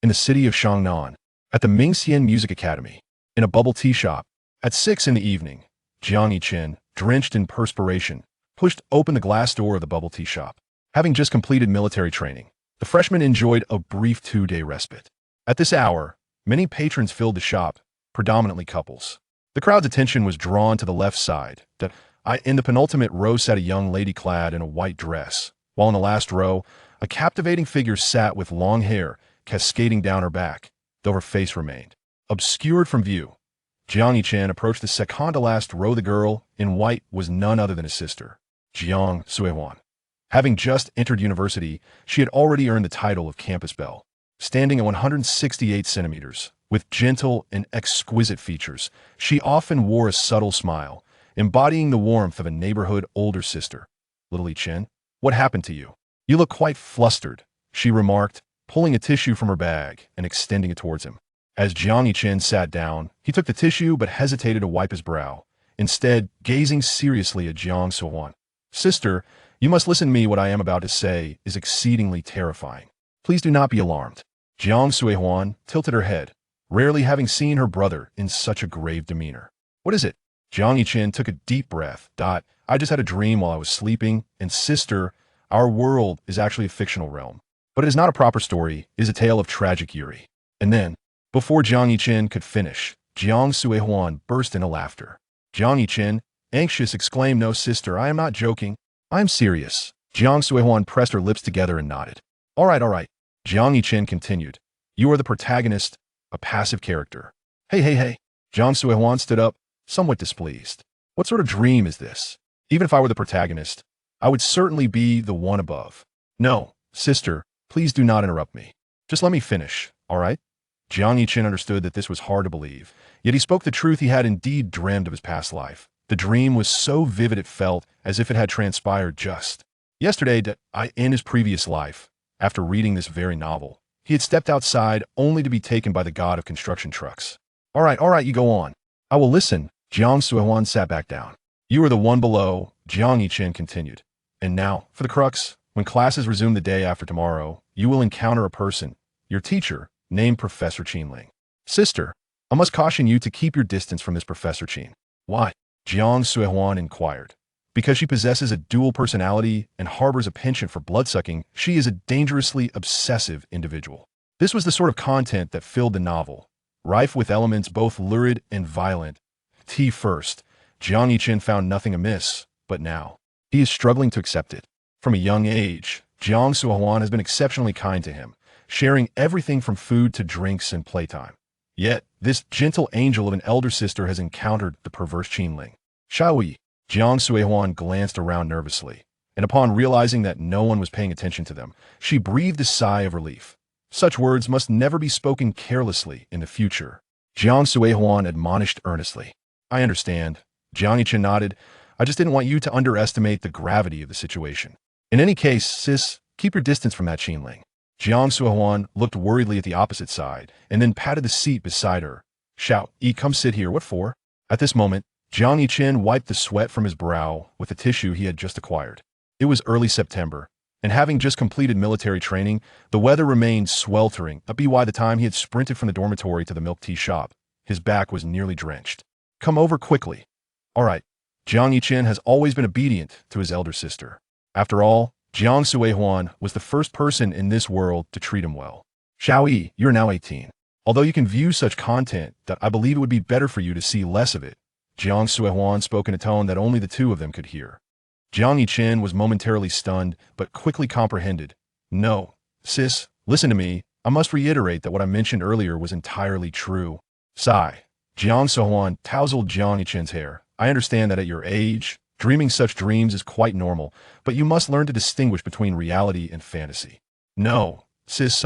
in the city of Shangnan, at the Mingxian Music Academy, in a bubble tea shop. At 6 in the evening, Jiang Yichen, drenched in perspiration, pushed open the glass door of the bubble tea shop. Having just completed military training, the freshman enjoyed a brief 2-day respite. At this hour, many patrons filled the shop, predominantly couples. The crowd's attention was drawn to the left side. In the penultimate row sat a young lady clad in a white dress, while in the last row, a captivating figure sat with long hair cascading down her back, though her face remained obscured from view. Jiang Yichen approached the second-to-last row. The girl in white was none other than his sister, Jiang Suihuan. Having just entered university, she had already earned the title of Campus Belle. Standing at 168 centimeters, with gentle and exquisite features, she often wore a subtle smile, embodying the warmth of a neighborhood older sister. "Little Yichen, what happened to you? You look quite flustered," she remarked, pulling a tissue from her bag and extending it towards him. As Jiang Yichen sat down, he took the tissue but hesitated to wipe his brow, instead gazing seriously at Jiang Suihuan. "Sister, you must listen to me. What I am about to say is exceedingly terrifying. Please do not be alarmed." Jiang Suihuan tilted her head, rarely having seen her brother in such a grave demeanor. "What is it?" Jiang Yichen took a deep breath. "I just had a dream while I was sleeping, and sister, our world is actually a fictional realm. But it is not a proper story, it is a tale of tragic fury." And then, before Jiang Yichen could finish, Jiang Suihuan burst into laughter. Jiang Yichen, anxious, exclaimed, "No, sister, I am not joking. I am serious." Jiang Suihuan pressed her lips together and nodded. All right. Jiang Yichen continued. "You are the protagonist, a passive character." Hey. Jiang Suihuan stood up, somewhat displeased. "What sort of dream is this? Even if I were the protagonist, I would certainly be the one above." "No, sister, please do not interrupt me. Just let me finish, all right?" Jiang Yichen understood that this was hard to believe, yet he spoke the truth. He had indeed dreamed of his past life. The dream was so vivid it felt as if it had transpired just yesterday. In his previous life, after reading this very novel, he had stepped outside only to be taken by the god of construction trucks. All right, you go on. "I will listen." Jiang Suihuan sat back down. "You are the one below," Jiang Yichen continued. "And now, for the crux. When classes resume the day after tomorrow, you will encounter a person, your teacher, named Professor Qinling. Sister, I must caution you to keep your distance from this Professor Qin." "Why?" Jiang Suihuan inquired. "Because she possesses a dual personality and harbors a penchant for bloodsucking. She is a dangerously obsessive individual." This was the sort of content that filled the novel, rife with elements both lurid and violent. First, Jiang Yichen found nothing amiss, but now he is struggling to accept it. From a young age, Jiang Suihuan has been exceptionally kind to him, sharing everything from food to drinks and playtime. Yet, this gentle angel of an elder sister has encountered the perverse Qinling. "Shaoyi." Jiang Suihuan glanced around nervously, and upon realizing that no one was paying attention to them, she breathed a sigh of relief. Such words must never be spoken carelessly in the future. Jiang Suihuan admonished earnestly. "I understand." Jiang Yichen nodded. "I just didn't want you to underestimate the gravity of the situation. In any case, sis, keep your distance from that Qinling." Jiang Suihuan looked worriedly at the opposite side, and then patted the seat beside her. Come sit here. What for?" At this moment, Jiang Yichen wiped the sweat from his brow with the tissue he had just acquired. It was early September, and having just completed military training, the weather remained sweltering. By the time he had sprinted from the dormitory to the milk tea shop, his back was nearly drenched. "Come over quickly." All right. Jiang Yichen has always been obedient to his elder sister. After all, Jiang Suihuan was the first person in this world to treat him well. "Shaoyi, you're now 18. Although you can view such content, I believe it would be better for you to see less of it." Jiang Suihuan spoke in a tone that only the two of them could hear. Jiang Yichen was momentarily stunned, but quickly comprehended. "No, sis, listen to me. I must reiterate that what I mentioned earlier was entirely true." Sigh. Jiang Suihuan tousled Jiang Yichen's hair. "I understand that at your age, dreaming such dreams is quite normal, but you must learn to distinguish between reality and fantasy." "No, sis,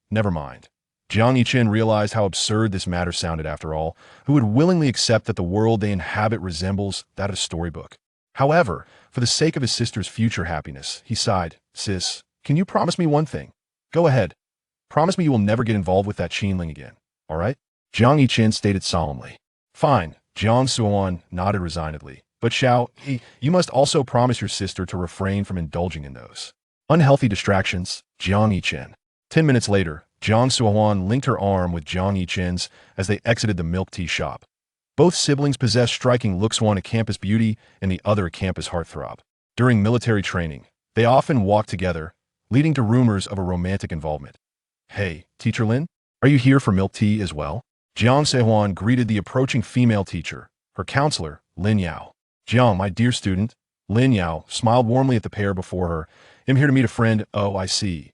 never mind." Jiang Yichen realized how absurd this matter sounded after all. Who would willingly accept that the world they inhabit resembles that of a storybook? However, for the sake of his sister's future happiness, he sighed. "Sis, can you promise me one thing? Go ahead. Promise me you will never get involved with that Qinling again, all right?" Jiang Yichen stated solemnly. "Fine." Jiang Suihuan nodded resignedly. "But you must also promise your sister to refrain from indulging in those unhealthy distractions." Jiang Yichen. 10 minutes later, Jiang Suohuan linked her arm with Jiang Yichen's as they exited the milk tea shop. Both siblings possessed striking looks, one a campus beauty and the other a campus heartthrob. During military training, they often walked together, leading to rumors of a romantic involvement. "Hey, Teacher Lin, are you here for milk tea as well?" Jiang Sehuan greeted the approaching female teacher, her counselor, Lin Yao. "Jiang, my dear student." Lin Yao smiled warmly at the pair before her. "I'm here to meet a friend." "Oh, I see."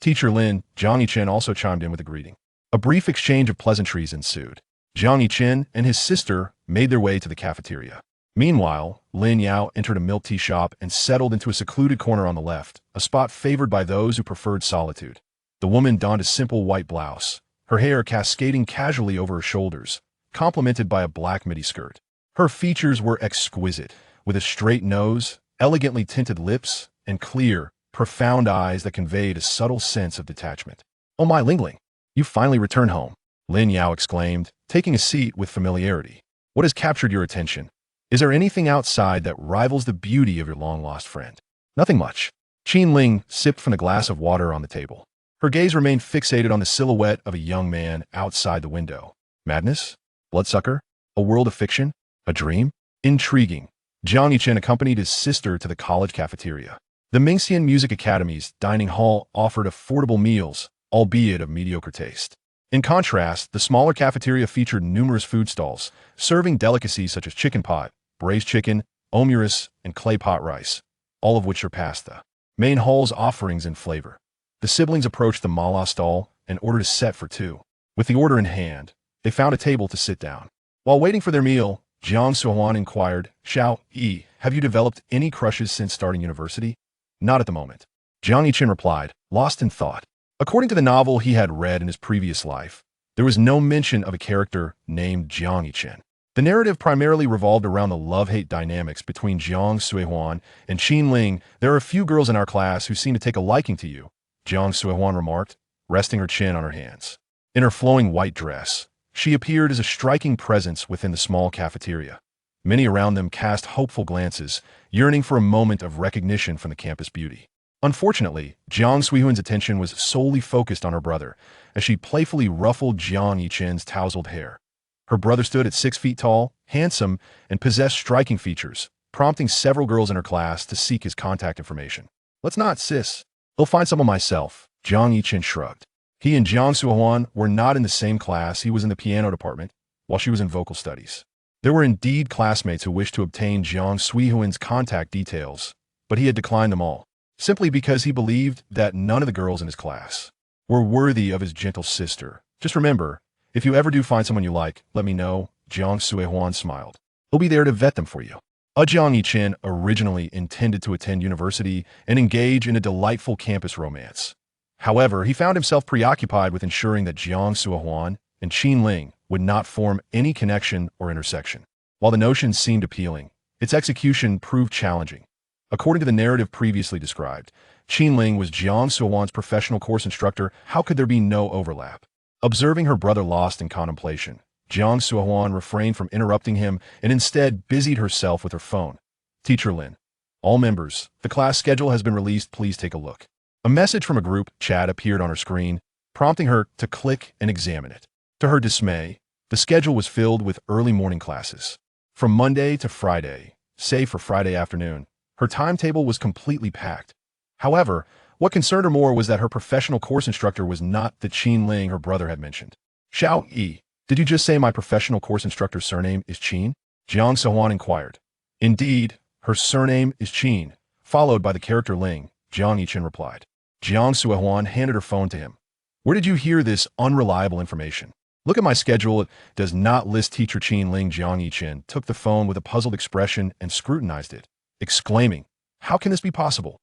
Teacher Lin, Jiang Yichen also chimed in with a greeting. A brief exchange of pleasantries ensued. Jiang Yichen and his sister made their way to the cafeteria. Meanwhile, Lin Yao entered a milk tea shop and settled into a secluded corner on the left, a spot favored by those who preferred solitude. The woman donned a simple white blouse, her hair cascading casually over her shoulders, complemented by a black midi skirt. Her features were exquisite, with a straight nose, elegantly tinted lips, and clear, profound eyes that conveyed a subtle sense of detachment. "Oh my Lingling, you finally returned home," Lin Yao exclaimed, taking a seat with familiarity. "What has captured your attention? Is there anything outside that rivals the beauty of your long-lost friend?" "Nothing much." Qin Ling sipped from the glass of water on the table. Her gaze remained fixated on the silhouette of a young man outside the window. Madness? Bloodsucker? A world of fiction? A dream? Intriguing. Jiang Yichen accompanied his sister to the college cafeteria. The Mingxian Music Academy's dining hall offered affordable meals, albeit of mediocre taste. In contrast, the smaller cafeteria featured numerous food stalls, serving delicacies such as chicken pot, braised chicken, omuris, and clay pot rice, all of which surpassed the main hall's offerings in flavor. The siblings approached the mala stall and ordered a set for two. With the order in hand, they found a table to sit down. While waiting for their meal, Jiang Suohuan inquired, "Xiao Yi, have you developed any crushes since starting university?" "Not at the moment," Jiang Yichen replied, lost in thought. According to the novel he had read in his previous life, there was no mention of a character named Jiang Yichen. The narrative primarily revolved around the love-hate dynamics between Jiang Suohuan and Qin Ling. "There are a few girls in our class who seem to take a liking to you," Jiang Suohuan remarked, resting her chin on her hands. In her flowing white dress, she appeared as a striking presence within the small cafeteria. Many around them cast hopeful glances, yearning for a moment of recognition from the campus beauty. Unfortunately, Jiang Suihuan's attention was solely focused on her brother, as she playfully ruffled Jiang Yichen's tousled hair. Her brother stood at 6 feet tall, handsome, and possessed striking features, prompting several girls in her class to seek his contact information. "Let's not, sis. I'll find someone myself," Jiang Yichen shrugged. He and Jiang Suohuan were not in the same class. He was in the piano department, while she was in vocal studies. There were indeed classmates who wished to obtain Jiang Suihuan's contact details, but he had declined them all, simply because he believed that none of the girls in his class were worthy of his gentle sister. "Just remember, if you ever do find someone you like, let me know," Jiang Suihuan smiled. "He'll be there to vet them for you." Jiang Yichen originally intended to attend university and engage in a delightful campus romance. However, he found himself preoccupied with ensuring that Jiang Suohuan and Qin Ling would not form any connection or intersection. While the notion seemed appealing, its execution proved challenging. According to the narrative previously described, Qin Ling was Jiang Suohuan's professional course instructor. How could there be no overlap? Observing her brother lost in contemplation, Jiang Suohuan refrained from interrupting him and instead busied herself with her phone. "Teacher Lin, all members, the class schedule has been released. Please take a look." A message from a group chat appeared on her screen, prompting her to click and examine it. To her dismay, the schedule was filled with early morning classes. From Monday to Friday, save for Friday afternoon, her timetable was completely packed. However, what concerned her more was that her professional course instructor was not the Qin Ling her brother had mentioned. "Xiao Yi, did you just say my professional course instructor's surname is Qin?" Jiang Suohuan inquired. "Indeed, her surname is Qin, followed by the character Ling," Jiang Yichen replied. Jiang Suohuan handed her phone to him. "Where did you hear this unreliable information?" "Look at my schedule. It does not list teacher Qin Ling." Jiang Yichen took the phone with a puzzled expression and scrutinized it, exclaiming, "How can this be possible?"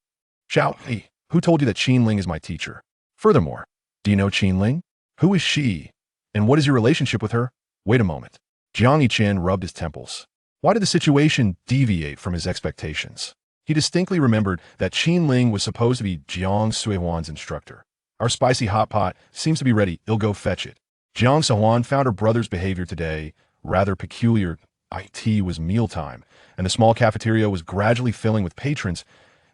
"Xiao Yi, who told you that Qin Ling is my teacher? Furthermore, do you know Qin Ling? Who is she? And what is your relationship with her?" "Wait a moment." Jiang Yichen rubbed his temples. Why did the situation deviate from his expectations? He distinctly remembered that Qin Ling was supposed to be Jiang Suihuan's instructor. "Our spicy hot pot seems to be ready. I'll go fetch it." Jiang Suohuan found her brother's behavior today rather peculiar. It was mealtime, and the small cafeteria was gradually filling with patrons.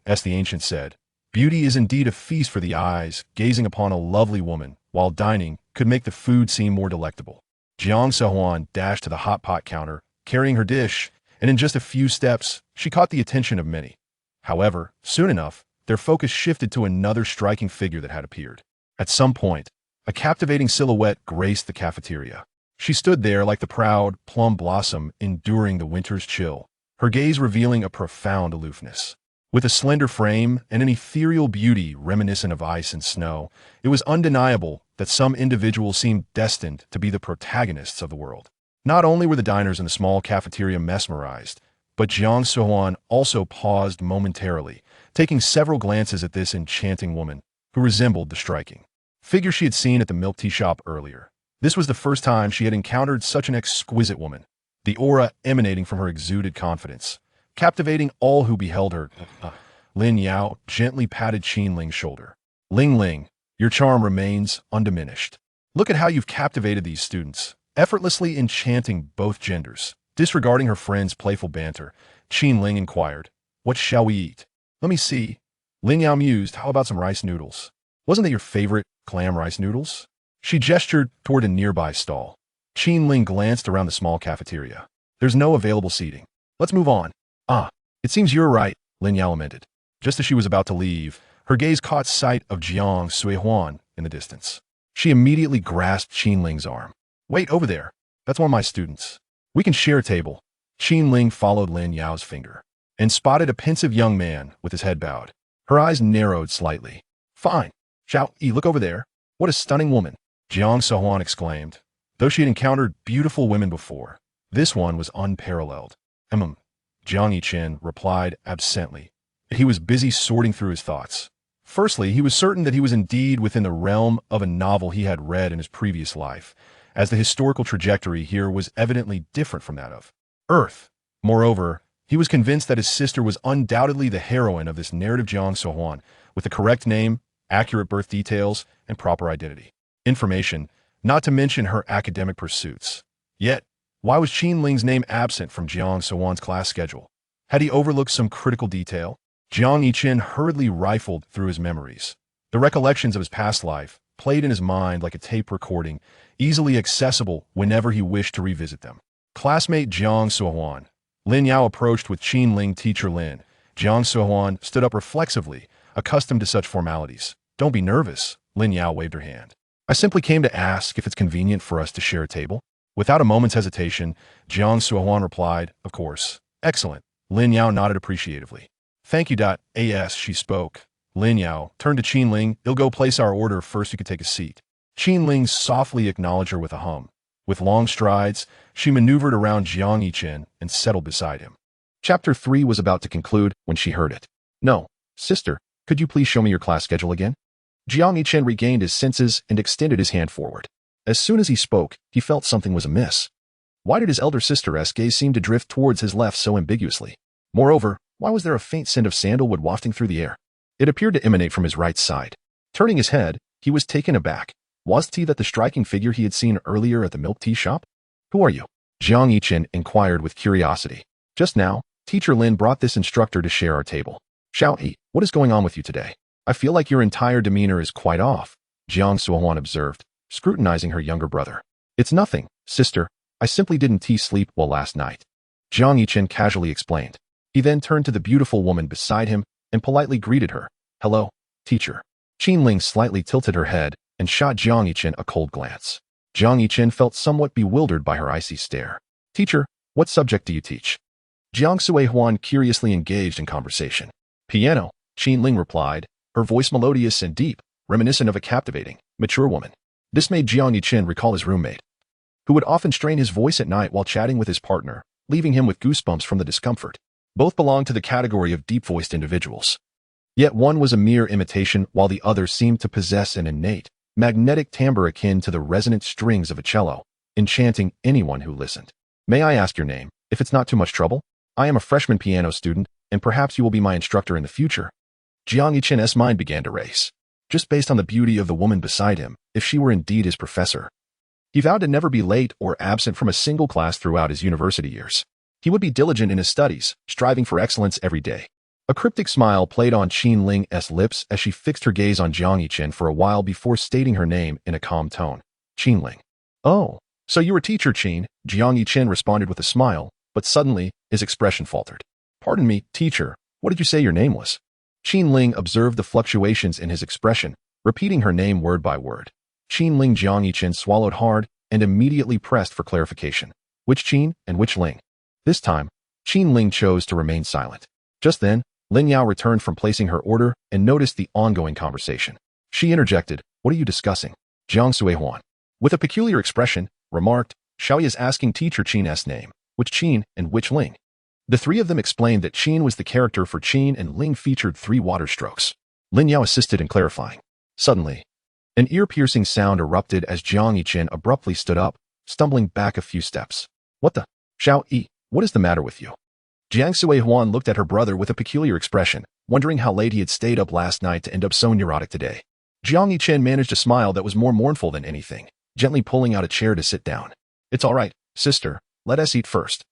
As the ancient said, "Beauty is indeed a feast for the eyes, gazing upon a lovely woman while dining could make the food seem more delectable. Jiang Sehuan dashed to the hot pot counter, carrying her dish, and in just a few steps, she caught the attention of many. However, soon enough, their focus shifted to another striking figure that had appeared. At some point, a captivating silhouette graced the cafeteria. She stood there like the proud plum blossom enduring the winter's chill, her gaze revealing a profound aloofness. With a slender frame and an ethereal beauty reminiscent of ice and snow, it was undeniable that some individuals seemed destined to be the protagonists of the world. Not only were the diners in the small cafeteria mesmerized, but Jiang Sehuan also paused momentarily, taking several glances at this enchanting woman, who resembled the striking figure she had seen at the milk tea shop earlier. This was the first time she had encountered such an exquisite woman, the aura emanating from her exuded confidence, captivating all who beheld her. Lin Yao gently patted Qin Ling's shoulder. Ling Ling, your charm remains undiminished. Look at how you've captivated these students, effortlessly enchanting both genders. Disregarding her friend's playful banter, Qin Ling inquired, what shall we eat? Let me see. Ling Yao mused, how about some rice noodles? Wasn't that your favorite, clam rice noodles? She gestured toward a nearby stall. Qin Ling glanced around the small cafeteria. There's no available seating. Let's move on. Ah, it seems you're right, Lin Yao lamented. Just as she was about to leave, her gaze caught sight of Jiang Suihuan in the distance. She immediately grasped Qin Ling's arm. Wait, over there. That's one of my students. We can share a table. Qin Ling followed Lin Yao's finger and spotted a pensive young man with his head bowed. Her eyes narrowed slightly. Fine. Xiao Yi, look over there. What a stunning woman, Jiang Sehuan exclaimed. Though she had encountered beautiful women before, this one was unparalleled. Jiang Yichen replied absently. He was busy sorting through his thoughts. Firstly, he was certain that he was indeed within the realm of a novel he had read in his previous life, as the historical trajectory here was evidently different from that of Earth. Moreover, he was convinced that his sister was undoubtedly the heroine of this narrative Jiang Sehuan, with the correct name, accurate birth details, and proper identity. Information, not to mention her academic pursuits. Yet, why was Qin Ling's name absent from Jiang Sehuan's class schedule? Had he overlooked some critical detail? Jiang Yichen hurriedly rifled through his memories. The recollections of his past life played in his mind like a tape recording, easily accessible whenever he wished to revisit them. Classmate Jiang Sehuan. Lin Yao approached with Qin Ling teacher Lin. Jiang Sehuan stood up reflexively, accustomed to such formalities. Don't be nervous, Lin Yao waved her hand. I simply came to ask if it's convenient for us to share a table. Without a moment's hesitation, Jiang Sehuan replied, of course. Excellent. Lin Yao nodded appreciatively. Thank you. As she spoke, Lin Yao turned to Qin Ling. You'll go place our order first, you could take a seat. Qin Ling softly acknowledged her with a hum. With long strides, she maneuvered around Jiang Yichen and settled beside him. Chapter 3 was about to conclude when she heard it. No, sister, could you please show me your class schedule again? Jiang Yichen regained his senses and extended his hand forward. As soon as he spoke, he felt something was amiss. Why did his elder sister's gaze seem to drift towards his left so ambiguously? Moreover, why was there a faint scent of sandalwood wafting through the air? It appeared to emanate from his right side. Turning his head, he was taken aback. Was he that the striking figure he had seen earlier at the milk tea shop? Who are you? Jiang Yichen inquired with curiosity. Just now, Teacher Lin brought this instructor to share our table. Xiao Yi, what is going on with you today? I feel like your entire demeanor is quite off, Jiang Sehuan observed, scrutinizing her younger brother. It's nothing, sister. I simply didn't sleep well last night. Jiang Yichen casually explained. He then turned to the beautiful woman beside him and politely greeted her. Hello, teacher. Qin Ling slightly tilted her head and shot Jiang Yichen a cold glance. Jiang Yichen felt somewhat bewildered by her icy stare. Teacher, what subject do you teach? Jiang Suihuan curiously engaged in conversation. Piano, Qin Ling replied, her voice melodious and deep, reminiscent of a captivating, mature woman. This made Jiang Yichen recall his roommate, who would often strain his voice at night while chatting with his partner, leaving him with goosebumps from the discomfort. Both belonged to the category of deep-voiced individuals. Yet one was a mere imitation while the other seemed to possess an innate, magnetic timbre akin to the resonant strings of a cello, enchanting anyone who listened. May I ask your name, if it's not too much trouble? I am a freshman piano student, and perhaps you will be my instructor in the future. Jiang Yichen's mind began to race, just based on the beauty of the woman beside him, if she were indeed his professor. He vowed to never be late or absent from a single class throughout his university years. He would be diligent in his studies, striving for excellence every day. A cryptic smile played on Qin Ling's lips as she fixed her gaze on Jiang Yichen for a while before stating her name in a calm tone. Qin Ling. Oh, so you were teacher Qin, Jiang Yichen responded with a smile, but suddenly, his expression faltered. Pardon me, teacher, what did you say your name was? Qin Ling observed the fluctuations in his expression, repeating her name word by word. Qin Ling Jiang Yichen swallowed hard and immediately pressed for clarification. Which Qin and which Ling? This time, Qin Ling chose to remain silent. Just then, Lin Yao returned from placing her order and noticed the ongoing conversation. She interjected, what are you discussing? Jiang Suihuan, with a peculiar expression, remarked, Xiaoyi is asking teacher Qin's name. Which Qin and which Ling? The three of them explained that Qin was the character for Qin and Ling featured 3 water strokes. Lin Yao assisted in clarifying. Suddenly, an ear-piercing sound erupted as Jiang Yichen abruptly stood up, stumbling back a few steps. What the? Xiaoyi, what is the matter with you? Jiang Suihuan looked at her brother with a peculiar expression, wondering how late he had stayed up last night to end up so neurotic today. Jiang Yichen managed a smile that was more mournful than anything, gently pulling out a chair to sit down. It's all right, sister, let us eat first.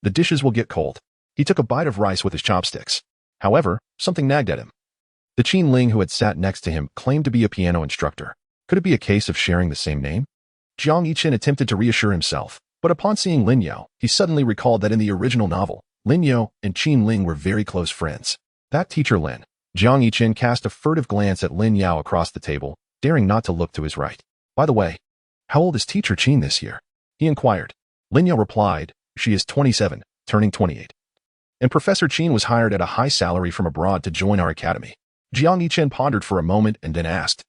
The dishes will get cold. He took a bite of rice with his chopsticks. However, something nagged at him. The Qin Ling who had sat next to him claimed to be a piano instructor. Could it be a case of sharing the same name? Jiang Yichen attempted to reassure himself, but upon seeing Lin Yao, he suddenly recalled that in the original novel, Lin Yao and Qin Ling were very close friends. That teacher Lin. Jiang Yichen cast a furtive glance at Lin Yao across the table, daring not to look to his right. By the way, how old is teacher Qin this year? He inquired. Lin Yao replied, she is 27, turning 28. And Professor Qin was hired at a high salary from abroad to join our academy. Jiang Yichen pondered for a moment and then asked,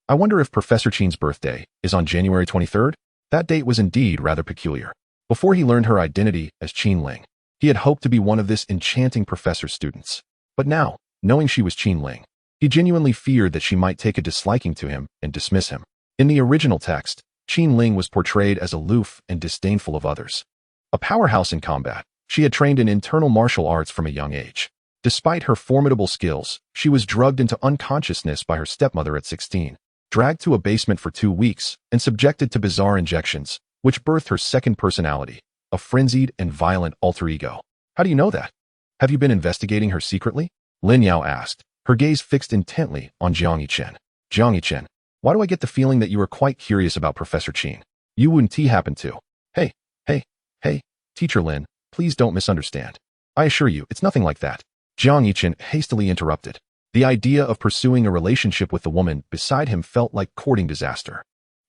I wonder if Professor Qin's birthday is on January 23rd? That date was indeed rather peculiar. Before he learned her identity as Qin Ling, he had hoped to be one of this enchanting professor's students. But now, knowing she was Qin Ling, he genuinely feared that she might take a disliking to him and dismiss him. In the original text, Qin Ling was portrayed as aloof and disdainful of others. A powerhouse in combat, she had trained in internal martial arts from a young age. Despite her formidable skills, she was drugged into unconsciousness by her stepmother at 16, dragged to a basement for 2 weeks, and subjected to bizarre injections, which birthed her second personality, a frenzied and violent alter ego. How do you know that? Have you been investigating her secretly? Lin Yao asked, her gaze fixed intently on Jiang Yichen. Jiang Yichen, why do I get the feeling that you are quite curious about Professor Qin? You wouldn't happen to. Hey, teacher Lin, please don't misunderstand. I assure you, it's nothing like that. Jiang Yichen hastily interrupted. The idea of pursuing a relationship with the woman beside him felt like courting disaster.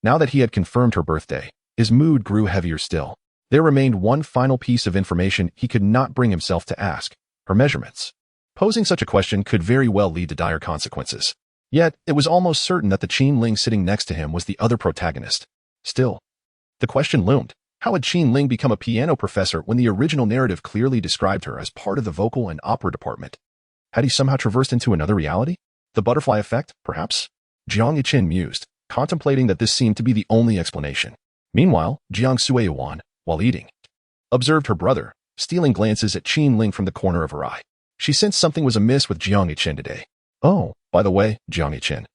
Now that he had confirmed her birthday, his mood grew heavier still. There remained one final piece of information he could not bring himself to ask, her measurements. Posing such a question could very well lead to dire consequences. Yet, it was almost certain that the Qin Ling sitting next to him was the other protagonist. Still, the question loomed. How had Qin Ling become a piano professor when the original narrative clearly described her as part of the vocal and opera department? Had he somehow traversed into another reality? The butterfly effect, perhaps? Jiang Yichen mused, contemplating that this seemed to be the only explanation. Meanwhile, Jiang Suihuan, while eating, observed her brother, stealing glances at Qin Ling from the corner of her eye. She sensed something was amiss with Jiang Yichen today. Oh, by the way, Jiang Yichen,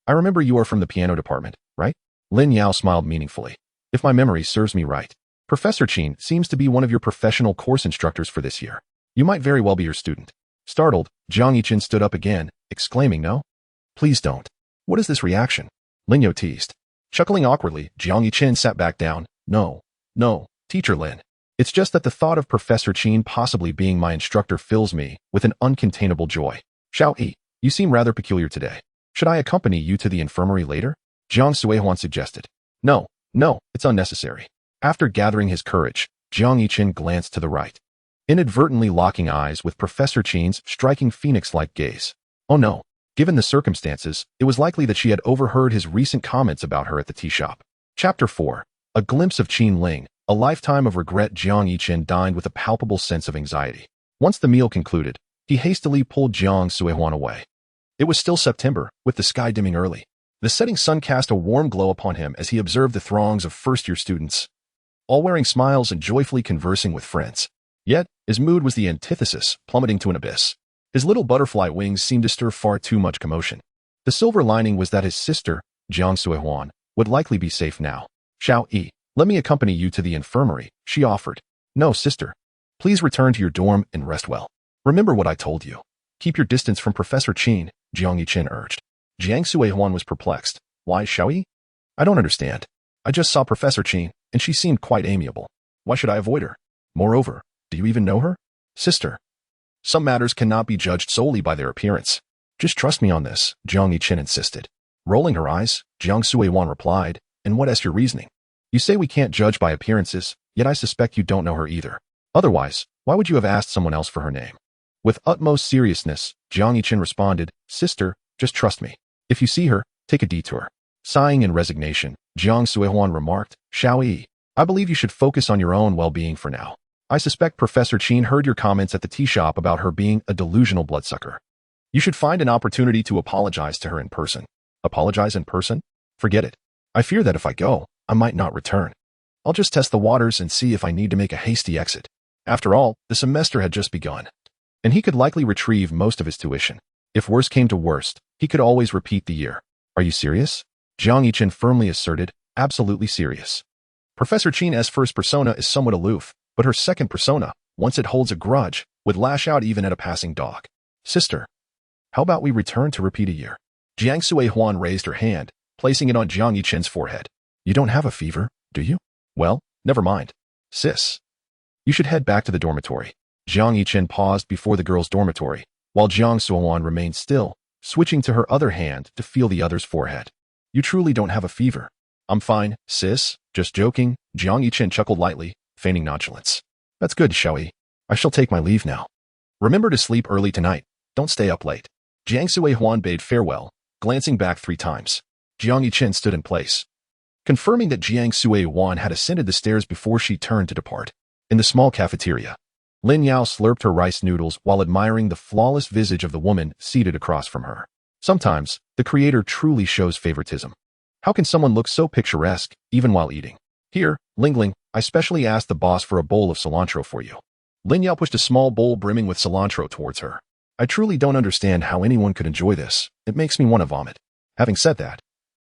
I remember you are from the piano department, right? Lin Yao smiled meaningfully. If my memory serves me right, Professor Qin seems to be one of your professional course instructors for this year. You might very well be your student. Startled, Jiang Yichen stood up again, exclaiming, no? Please don't. What is this reaction? Lin Yao teased. Chuckling awkwardly, Jiang Yichen sat back down. No, teacher Lin. It's just that the thought of Professor Qin possibly being my instructor fills me with an uncontainable joy. Xiaoyi, you seem rather peculiar today. Should I accompany you to the infirmary later? Jiang Suihuan suggested. No, it's unnecessary. After gathering his courage, Jiang Yichen glanced to the right, inadvertently locking eyes with Professor Qin's striking phoenix-like gaze. Oh no, given the circumstances, it was likely that she had overheard his recent comments about her at the tea shop. Chapter 4. A glimpse of Qin Ling. A lifetime of regret. Jiang Yichen dined with a palpable sense of anxiety. Once the meal concluded, he hastily pulled Jiang Suihuan away. It was still September, with the sky dimming early. The setting sun cast a warm glow upon him as he observed the throngs of first-year students, all wearing smiles and joyfully conversing with friends. Yet, his mood was the antithesis, plummeting to an abyss. His little butterfly wings seemed to stir far too much commotion. The silver lining was that his sister, Jiang Suihuan, would likely be safe now. Xiaoyi, let me accompany you to the infirmary, she offered. No, sister. Please return to your dorm and rest well. Remember what I told you. Keep your distance from Professor Qin, Jiang Yichen urged. Jiang Suihuan was perplexed. Why, Xiaoyi? I don't understand. I just saw Professor Qin, and she seemed quite amiable. Why should I avoid her? Moreover, do you even know her? Sister. Some matters cannot be judged solely by their appearance. Just trust me on this, Jiang Yichen insisted. Rolling her eyes, Jiang Suihuan replied, and what is your reasoning? You say we can't judge by appearances, yet I suspect you don't know her either. Otherwise, why would you have asked someone else for her name? With utmost seriousness, Jiang Yichen responded, Sister, just trust me. If you see her, take a detour. Sighing in resignation, Jiang Suihuan remarked, Xiaoyi, I believe you should focus on your own well-being for now. I suspect Professor Qin heard your comments at the tea shop about her being a delusional bloodsucker. You should find an opportunity to apologize to her in person. Apologize in person? Forget it. I fear that if I go, I might not return. I'll just test the waters and see if I need to make a hasty exit. After all, the semester had just begun, and he could likely retrieve most of his tuition. If worse came to worst, he could always repeat the year. Are you serious? Jiang Yichen firmly asserted, absolutely serious. Professor Qin's first persona is somewhat aloof, but her second persona, once it holds a grudge, would lash out even at a passing dog. Sister, how about we return to repeat a year? Jiang Suihuan raised her hand, placing it on Jiang Yichen's forehead. You don't have a fever, do you? Well, never mind. Sis. You should head back to the dormitory. Jiang Yichen paused before the girl's dormitory, while Jiang Suihuan remained still, switching to her other hand to feel the other's forehead. You truly don't have a fever. I'm fine, sis. Just joking. Jiang Yichen chuckled lightly, feigning nonchalance. That's good, Xiaoyi. I shall take my leave now. Remember to sleep early tonight. Don't stay up late. Jiang Suihuan bade farewell, glancing back 3 times. Jiang Yichen stood in place, confirming that Jiang Suihuan had ascended the stairs before she turned to depart. In the small cafeteria, Lin Yao slurped her rice noodles while admiring the flawless visage of the woman seated across from her. Sometimes, the creator truly shows favoritism. How can someone look so picturesque, even while eating? Here, Lingling, I specially asked the boss for a bowl of cilantro for you. Lin Yao pushed a small bowl brimming with cilantro towards her. I truly don't understand how anyone could enjoy this. It makes me want to vomit. Having said that,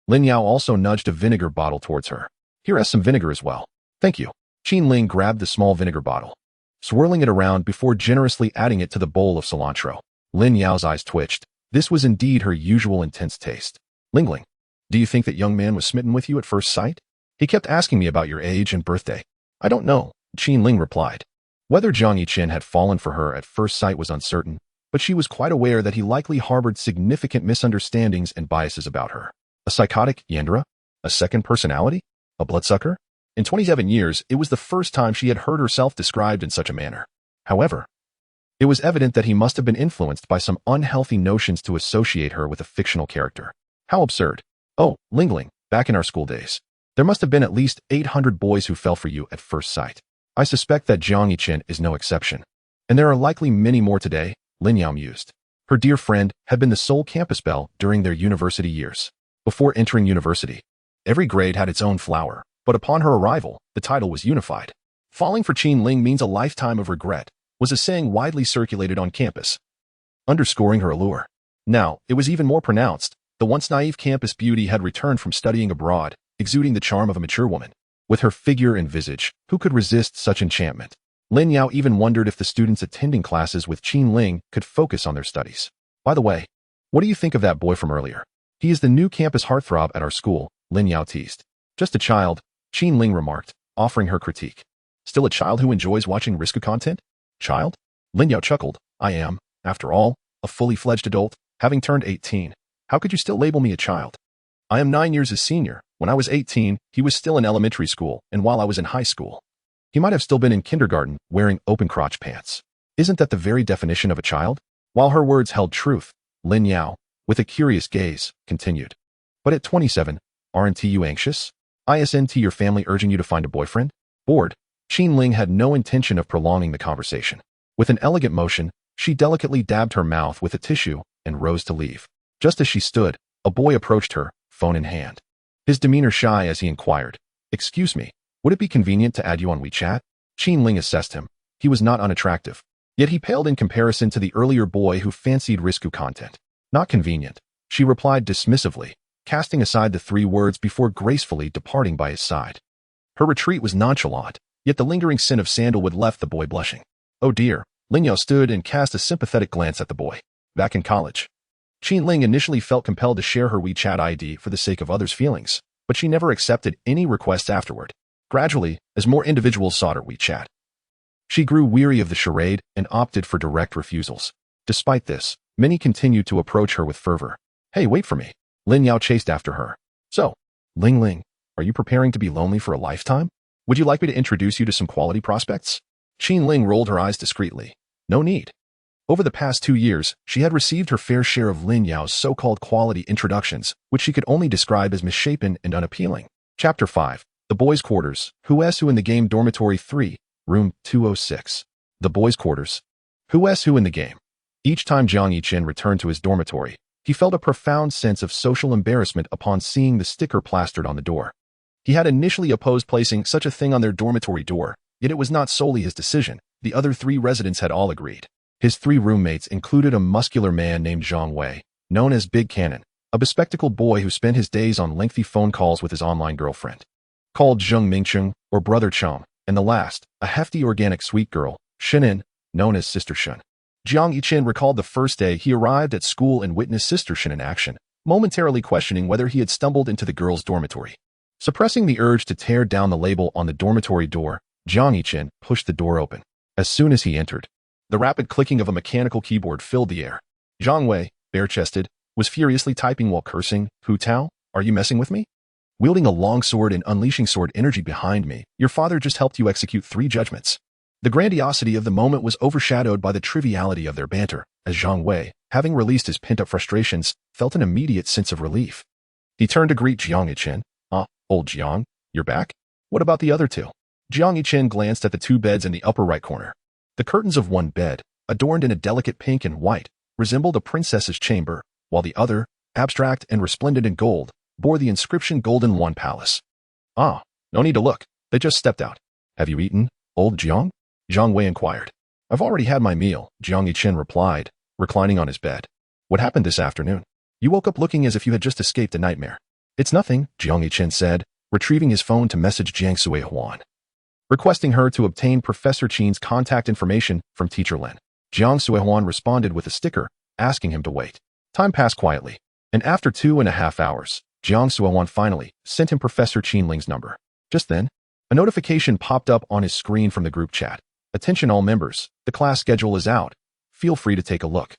Lin Yao also nudged a vinegar bottle towards her. Here has some vinegar as well. Thank you. Qin Ling grabbed the small vinegar bottle, swirling it around before generously adding it to the bowl of cilantro. Lin Yao's eyes twitched. This was indeed her usual intense taste. Lingling, do you think that young man was smitten with you at first sight? He kept asking me about your age and birthday. I don't know, Qin Ling replied. Whether Jiang Yichen had fallen for her at first sight was uncertain, but she was quite aware that he likely harbored significant misunderstandings and biases about her. A psychotic Yandra? A second personality? A bloodsucker? In 27 years, it was the first time she had heard herself described in such a manner. However, it was evident that he must have been influenced by some unhealthy notions to associate her with a fictional character. How absurd. Oh, Lingling, back in our school days, there must have been at least 800 boys who fell for you at first sight. I suspect that Jiang Yichen is no exception. And there are likely many more today, Lin Yao mused. Her dear friend had been the sole campus belle during their university years. Before entering university, every grade had its own flower, but upon her arrival, the title was unified. Falling for Qin Ling means a lifetime of regret, was a saying widely circulated on campus, underscoring her allure. Now, it was even more pronounced. The once naive campus beauty had returned from studying abroad, exuding the charm of a mature woman. With her figure and visage, who could resist such enchantment? Lin Yao even wondered if the students attending classes with Qin Ling could focus on their studies. By the way, what do you think of that boy from earlier? He is the new campus heartthrob at our school, Lin Yao teased. Just a child, Qin Ling remarked, offering her critique. Still a child who enjoys watching risky content? Child? Lin Yao chuckled. I am, after all, a fully fledged adult, having turned 18. How could you still label me a child? I am 9 years his senior. When I was 18, he was still in elementary school, and while I was in high school, he might have still been in kindergarten, wearing open crotch pants. Isn't that the very definition of a child? While her words held truth, Lin Yao, with a curious gaze, continued. But at 27, aren't you anxious? Isn't your family urging you to find a boyfriend? Bored, Qin Ling had no intention of prolonging the conversation. With an elegant motion, she delicately dabbed her mouth with a tissue and rose to leave. Just as she stood, a boy approached her, phone in hand. His demeanor shy as he inquired, Excuse me, would it be convenient to add you on WeChat? Qin Ling assessed him. He was not unattractive, yet he paled in comparison to the earlier boy who fancied risque content. Not convenient, she replied dismissively, casting aside the 3 words before gracefully departing by his side. Her retreat was nonchalant, yet the lingering scent of sandalwood left the boy blushing. Oh dear, Ling Yao stood and cast a sympathetic glance at the boy. Back in college, Qin Ling initially felt compelled to share her WeChat ID for the sake of others' feelings, but she never accepted any requests afterward. Gradually, as more individuals sought her WeChat, she grew weary of the charade and opted for direct refusals. Despite this, many continued to approach her with fervor. Hey, wait for me. Lin Yao chased after her. So, Ling, are you preparing to be lonely for a lifetime? Would you like me to introduce you to some quality prospects? Qin Ling rolled her eyes discreetly. No need. Over the past 2 years, she had received her fair share of Lin Yao's so-called quality introductions, which she could only describe as misshapen and unappealing. Chapter 5. The Boys' Quarters. Who in the game? Dormitory 3, Room 206. The Boys' Quarters. Who in the game? Each time Jiang Yiqin returned to his dormitory, he felt a profound sense of social embarrassment upon seeing the sticker plastered on the door. He had initially opposed placing such a thing on their dormitory door, yet it was not solely his decision. The other 3 residents had all agreed. His 3 roommates included a muscular man named Zhang Wei, known as Big Cannon, a bespectacled boy who spent his days on lengthy phone calls with his online girlfriend, called Zheng Mingcheng, or Brother Chong, and the last, a hefty organic sweet girl, Shenin, known as Sister Shun. Jiang Yiqin recalled the first day he arrived at school and witnessed Sister Shun in action, momentarily questioning whether he had stumbled into the girls' dormitory. Suppressing the urge to tear down the label on the dormitory door, Jiang Yiqin pushed the door open. As soon as he entered, the rapid clicking of a mechanical keyboard filled the air. Zhang Wei, bare-chested, was furiously typing while cursing. Hu Tao, are you messing with me? Wielding a long sword and unleashing sword energy behind me, your father just helped you execute 3 judgments. The grandiosity of the moment was overshadowed by the triviality of their banter, as Zhang Wei, having released his pent-up frustrations, felt an immediate sense of relief. He turned to greet Jiang Yiqin. Old Jiang, you're back? What about the other 2? Jiang Yiqin glanced at the 2 beds in the upper right corner. The curtains of one bed, adorned in a delicate pink and white, resembled a princess's chamber, while the other, abstract and resplendent in gold, bore the inscription Golden One Palace. No need to look. They just stepped out. Have you eaten, old Jiang? Zhang Wei inquired. I've already had my meal, Jiang Yiqin replied, reclining on his bed. What happened this afternoon? You woke up looking as if you had just escaped a nightmare. It's nothing, Jiang Yiqin said, retrieving his phone to message Jiang Suihuan, requesting her to obtain Professor Qin's contact information from Teacher Lin. Jiang Suihuan responded with a sticker, asking him to wait. Time passed quietly, and after 2.5 hours, Jiang Suihuan finally sent him Professor Qin Ling's number. Just then, a notification popped up on his screen from the group chat. Attention all members, the class schedule is out. Feel free to take a look.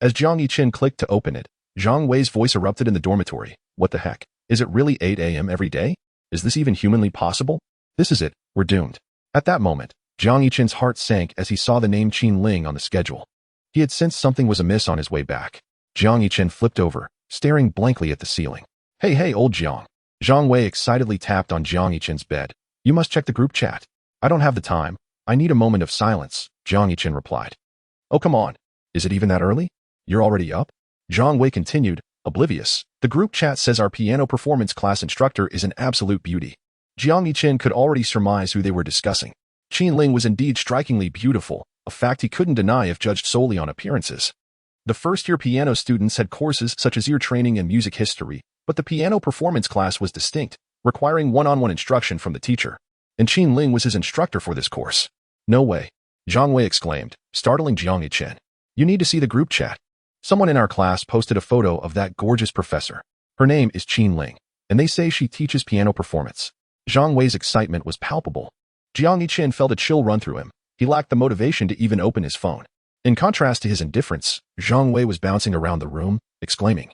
As Jiang Yiqin clicked to open it, Zhang Wei's voice erupted in the dormitory. What the heck? Is it really 8 a.m. every day? Is this even humanly possible? This is it. We're doomed. At that moment, Jiang Yichin's heart sank as he saw the name Qin Ling on the schedule. He had sensed something was amiss on his way back. Jiang Yichin flipped over, staring blankly at the ceiling. Hey, old Jiang. Zhang Wei excitedly tapped on Jiang Yichin's bed. You must check the group chat. I don't have the time. I need a moment of silence, Jiang Yichin replied. Oh, come on. Is it even that early? You're already up? Zhang Wei continued, oblivious. The group chat says our piano performance class instructor is an absolute beauty. Jiang Yiqin could already surmise who they were discussing. Qin Ling was indeed strikingly beautiful, a fact he couldn't deny if judged solely on appearances. The first-year piano students had courses such as ear training and music history, but the piano performance class was distinct, requiring one-on-one instruction from the teacher. And Qin Ling was his instructor for this course. No way, Zhang Wei exclaimed, startling Jiang Yiqin. You need to see the group chat. Someone in our class posted a photo of that gorgeous professor. Her name is Qin Ling, and they say she teaches piano performance. Zhang Wei's excitement was palpable. Jiang Yiqin felt a chill run through him. He lacked the motivation to even open his phone. In contrast to his indifference, Zhang Wei was bouncing around the room, exclaiming,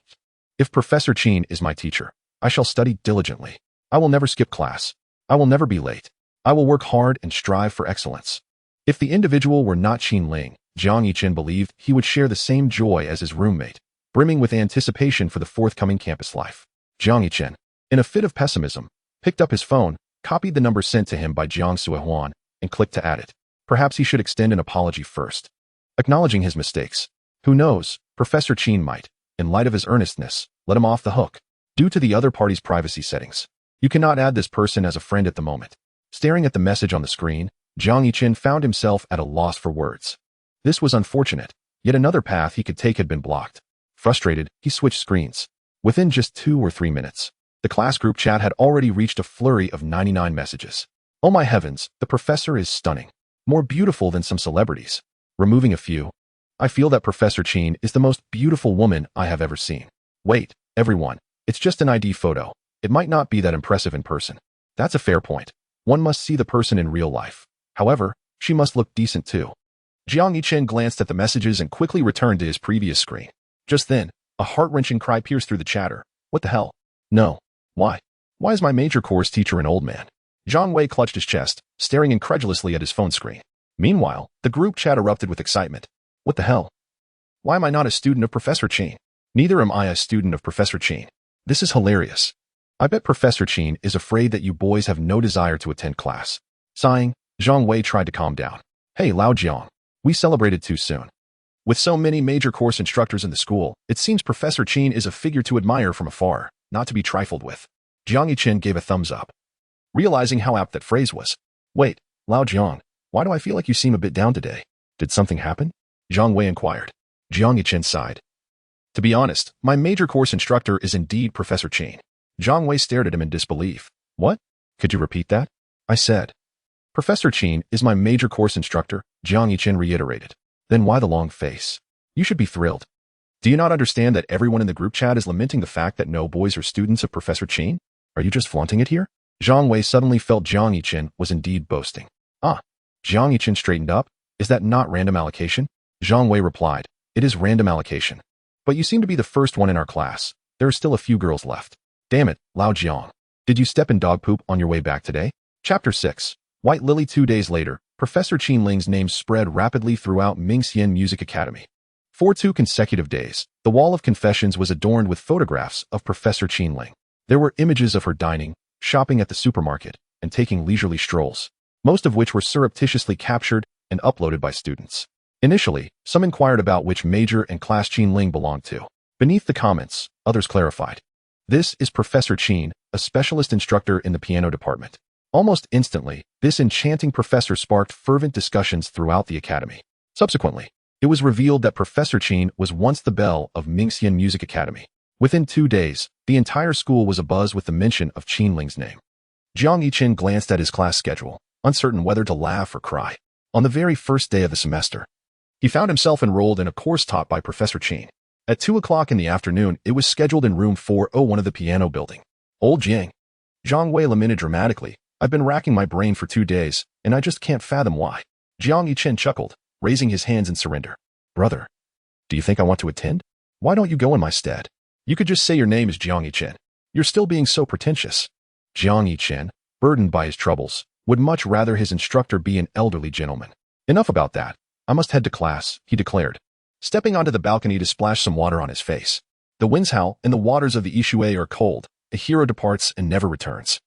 If Professor Qin is my teacher, I shall study diligently. I will never skip class. I will never be late. I will work hard and strive for excellence. If the individual were not Qin Ling, Jiang Yiqin believed he would share the same joy as his roommate, brimming with anticipation for the forthcoming campus life. Jiang Yiqin, in a fit of pessimism, picked up his phone, copied the number sent to him by Jiang Suihuan, and clicked to add it. Perhaps he should extend an apology first. Acknowledging his mistakes. Who knows, Professor Qin might, in light of his earnestness, let him off the hook. Due to the other party's privacy settings, you cannot add this person as a friend at the moment. Staring at the message on the screen, Jiang Yiqin found himself at a loss for words. This was unfortunate, yet another path he could take had been blocked. Frustrated, he switched screens. Within just 2 or 3 minutes, the class group chat had already reached a flurry of 99 messages. Oh my heavens, the professor is stunning. More beautiful than some celebrities. removing a few. I feel that Professor Chin is the most beautiful woman I have ever seen. Wait, everyone, it's just an ID photo. It might not be that impressive in person. That's a fair point. One must see the person in real life. However, she must look decent too. Jiang Yichen glanced at the messages and quickly returned to his previous screen. Just then, a heart-wrenching cry pierced through the chatter. What the hell? No. Why? Why is my major course teacher an old man? Zhang Wei clutched his chest, staring incredulously at his phone screen. Meanwhile, the group chat erupted with excitement. What the hell? Why am I not a student of Professor Chin? Neither am I a student of Professor Chin. This is hilarious. I bet Professor Chin is afraid that you boys have no desire to attend class. Sighing, Zhang Wei tried to calm down. Hey, Lao Jiang. We celebrated too soon. With so many major course instructors in the school, it seems Professor Chin is a figure to admire from afar, not to be trifled with. Jiang Yichen gave a thumbs up, realizing how apt that phrase was. Wait, Lao Jiang, why do I feel like you seem a bit down today? Did something happen? Zhang Wei inquired. Jiang Yichen sighed. To be honest, my major course instructor is indeed Professor Chin. Zhang Wei stared at him in disbelief. What? Could you repeat that? I said. Professor Chin is my major course instructor, Jiang Yichen reiterated. Then why the long face? You should be thrilled. Do you not understand that everyone in the group chat is lamenting the fact that no boys are students of Professor Chin? Are you just flaunting it here? Zhang Wei suddenly felt Jiang Yichen was indeed boasting. Ah. Jiang Yichen straightened up. Is that not random allocation? Zhang Wei replied. It is random allocation. But you seem to be the first one in our class. There are still a few girls left. Damn it, Lao Jiang. Did you step in dog poop on your way back today? Chapter 6. White Lily. 2 days later, Professor Chin Ling's name spread rapidly throughout Mingxian Music Academy. For 2 consecutive days, the wall of confessions was adorned with photographs of Professor Chin Ling. There were images of her dining, shopping at the supermarket, and taking leisurely strolls, most of which were surreptitiously captured and uploaded by students. Initially, some inquired about which major and class Chin Ling belonged to. Beneath the comments, others clarified. This is Professor Chin, a specialist instructor in the piano department. Almost instantly, this enchanting professor sparked fervent discussions throughout the academy. Subsequently, it was revealed that Professor Chin was once the belle of Mingxian Music Academy. Within 2 days, the entire school was abuzz with the mention of Chin Ling's name. Jiang Yichen glanced at his class schedule, uncertain whether to laugh or cry. On the very first day of the semester, he found himself enrolled in a course taught by Professor Chin. At 2 o'clock in the afternoon, it was scheduled in room 401 of the piano building. Old Jiang. Zhang Wei lamented dramatically. I've been racking my brain for 2 days, and I just can't fathom why. Jiang Yichen chuckled, raising his hands in surrender. Brother, do you think I want to attend? Why don't you go in my stead? You could just say your name is Jiang Yichen. You're still being so pretentious. Jiang Yichen, burdened by his troubles, would much rather his instructor be an elderly gentleman. Enough about that. I must head to class, he declared, stepping onto the balcony to splash some water on his face. The winds howl, and the waters of the Ishui are cold. A hero departs and never returns.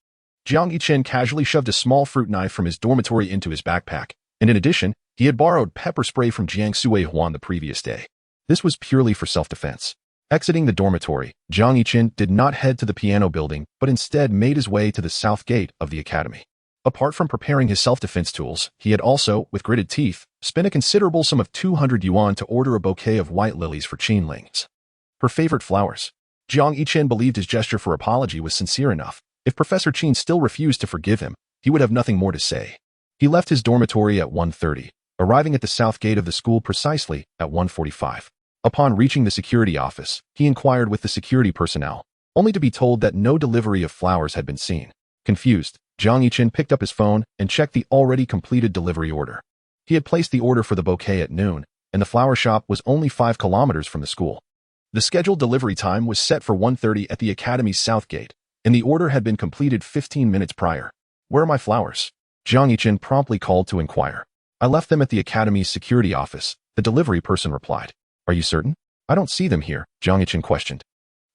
Jiang Yichen casually shoved a small fruit knife from his dormitory into his backpack, and in addition, he had borrowed pepper spray from Jiang Sui Huan the previous day. This was purely for self-defense. Exiting the dormitory, Jiang Yichen did not head to the piano building, but instead made his way to the south gate of the academy. Apart from preparing his self-defense tools, he had also, with gritted teeth, spent a considerable sum of 200 yuan to order a bouquet of white lilies for Chin Ling's, her favorite flowers. Jiang Yichen believed his gesture for apology was sincere enough. If Professor Chin still refused to forgive him, he would have nothing more to say. He left his dormitory at 1:30, arriving at the south gate of the school precisely at 1:45. Upon reaching the security office, he inquired with the security personnel, only to be told that no delivery of flowers had been seen. Confused, Jiang Yichen picked up his phone and checked the already completed delivery order. He had placed the order for the bouquet at noon, and the flower shop was only 5 kilometers from the school. The scheduled delivery time was set for 1:30 at the academy's south gate, and the order had been completed 15 minutes prior. Where are my flowers? Jiang Yichen promptly called to inquire. I left them at the academy's security office, the delivery person replied. Are you certain? I don't see them here, Jiang Yichen questioned.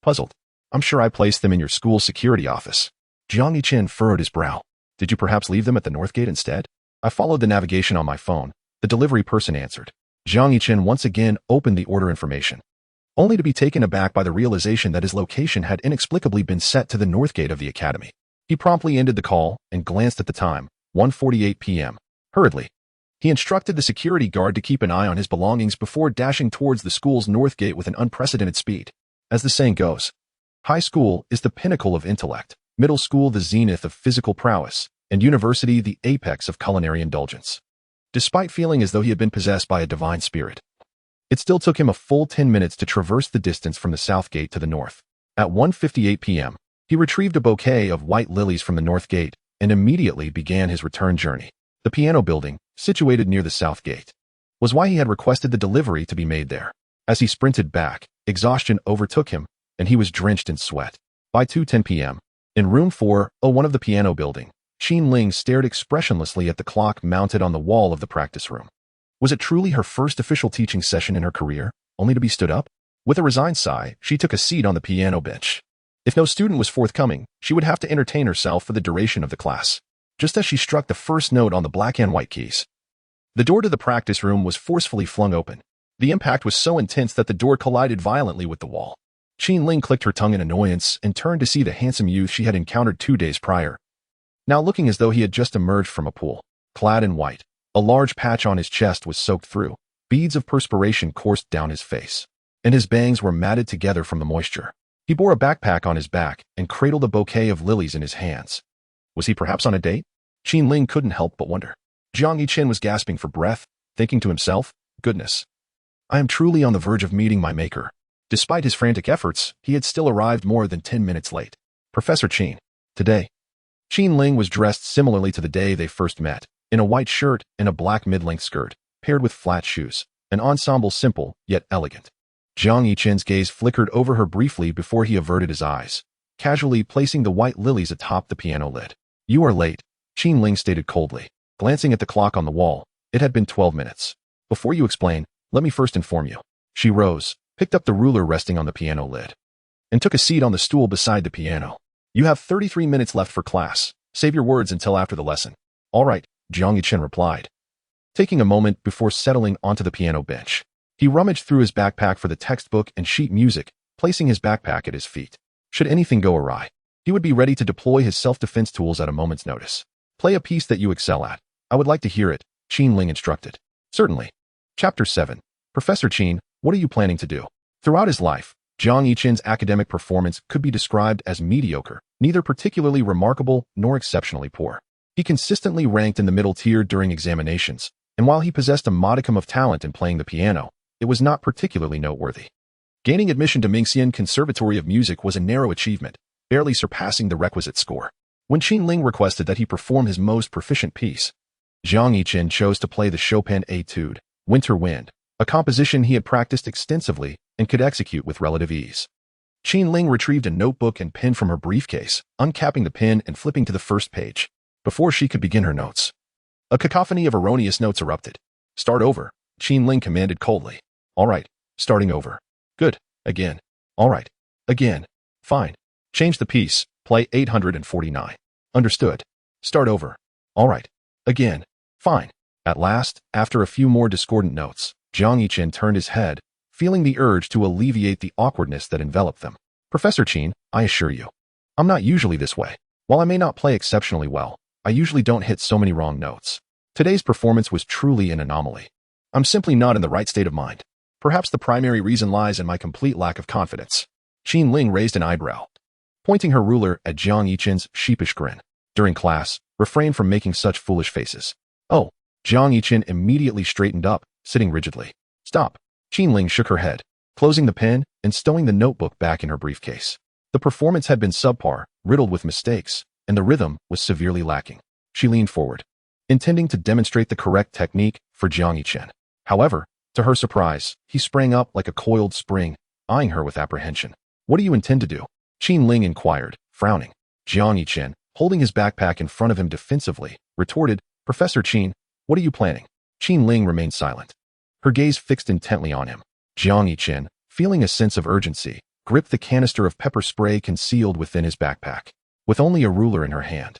Puzzled. I'm sure I placed them in your school's security office. Jiang Yichen furrowed his brow. Did you perhaps leave them at the north gate instead? I followed the navigation on my phone, the delivery person answered. Jiang Yichen once again opened the order information, only to be taken aback by the realization that his location had inexplicably been set to the north gate of the academy. He promptly ended the call and glanced at the time, 1:48 p.m. Hurriedly, he instructed the security guard to keep an eye on his belongings before dashing towards the school's north gate with an unprecedented speed. As the saying goes, high school is the pinnacle of intellect, middle school the zenith of physical prowess, and university the apex of culinary indulgence. despite feeling as though he had been possessed by a divine spirit. It still took him a full 10 minutes to traverse the distance from the south gate to the north. At 1:58 p.m., he retrieved a bouquet of white lilies from the north gate and immediately began his return journey. The piano building, situated near the south gate, was why he had requested the delivery to be made there. As he sprinted back, exhaustion overtook him, and he was drenched in sweat. By 2:10 p.m., in room 401 of the piano building, Qin Ling stared expressionlessly at the clock mounted on the wall of the practice room. Was it truly her first official teaching session in her career, only to be stood up? With a resigned sigh, she took a seat on the piano bench. If no student was forthcoming, she would have to entertain herself for the duration of the class. Just as she struck the first note on the black and white keys, the door to the practice room was forcefully flung open. The impact was so intense that the door collided violently with the wall. Qin Ling clicked her tongue in annoyance and turned to see the handsome youth she had encountered 2 days prior, now looking as though he had just emerged from a pool. Clad in white, a large patch on his chest was soaked through. Beads of perspiration coursed down his face, and his bangs were matted together from the moisture. He bore a backpack on his back and cradled a bouquet of lilies in his hands. Was he perhaps on a date? Qin Ling couldn't help but wonder. Jiang Yichen was gasping for breath, thinking to himself, goodness, I am truly on the verge of meeting my maker. Despite his frantic efforts, he had still arrived more than 10 minutes late. Professor Qin. Today. Qin Ling was dressed similarly to the day they first met, in a white shirt and a black mid-length skirt, paired with flat shoes, an ensemble simple, yet elegant. Jiang Yichen's gaze flickered over her briefly before he averted his eyes, casually placing the white lilies atop the piano lid. You are late, Qin Ling stated coldly. Glancing at the clock on the wall, it had been 12 minutes. Before you explain, let me first inform you. She rose, picked up the ruler resting on the piano lid, and took a seat on the stool beside the piano. You have 33 minutes left for class. Save your words until after the lesson. All right, Jiang Yichen replied, taking a moment before settling onto the piano bench. He rummaged through his backpack for the textbook and sheet music, placing his backpack at his feet. Should anything go awry, he would be ready to deploy his self-defense tools at a moment's notice. Play a piece that you excel at. I would like to hear it, Qin Ling instructed. Certainly. Chapter 7. Professor Qin, what are you planning to do? Throughout his life, Jiang Yichen's academic performance could be described as mediocre, neither particularly remarkable nor exceptionally poor. He consistently ranked in the middle tier during examinations, and while he possessed a modicum of talent in playing the piano, it was not particularly noteworthy. Gaining admission to Mingxian Conservatory of Music was a narrow achievement, barely surpassing the requisite score. When Qin Ling requested that he perform his most proficient piece, Jiang Yichen chose to play the Chopin Etude, Winter Wind, a composition he had practiced extensively and could execute with relative ease. Qin Ling retrieved a notebook and pen from her briefcase, uncapping the pen and flipping to the first page, before she could begin her notes. A cacophony of erroneous notes erupted. Start over, Qin Ling commanded coldly. All right, starting over. Good, again. All right, again. Fine. Change the piece, play 849. Understood. Start over. All right, again. Fine. At last, after a few more discordant notes, Jiang Yichen turned his head, feeling the urge to alleviate the awkwardness that enveloped them. Professor Qin, I assure you, I'm not usually this way. While I may not play exceptionally well, I usually don't hit so many wrong notes. Today's performance was truly an anomaly. I'm simply not in the right state of mind. Perhaps the primary reason lies in my complete lack of confidence. Qin Ling raised an eyebrow, pointing her ruler at Jiang Yichen's sheepish grin. During class, refrain from making such foolish faces. Oh, Jiang Yichen immediately straightened up, sitting rigidly. Stop. Qin Ling shook her head, closing the pen and stowing the notebook back in her briefcase. The performance had been subpar, riddled with mistakes, and the rhythm was severely lacking. She leaned forward, intending to demonstrate the correct technique for Jiang Yichen. However, to her surprise, he sprang up like a coiled spring, eyeing her with apprehension. What do you intend to do? Qin Ling inquired, frowning. Jiang Yichen, holding his backpack in front of him defensively, retorted, Professor Qin, what are you planning? Qin Ling remained silent, her gaze fixed intently on him. Jiang Yichen, feeling a sense of urgency, gripped the canister of pepper spray concealed within his backpack, with only a ruler in her hand.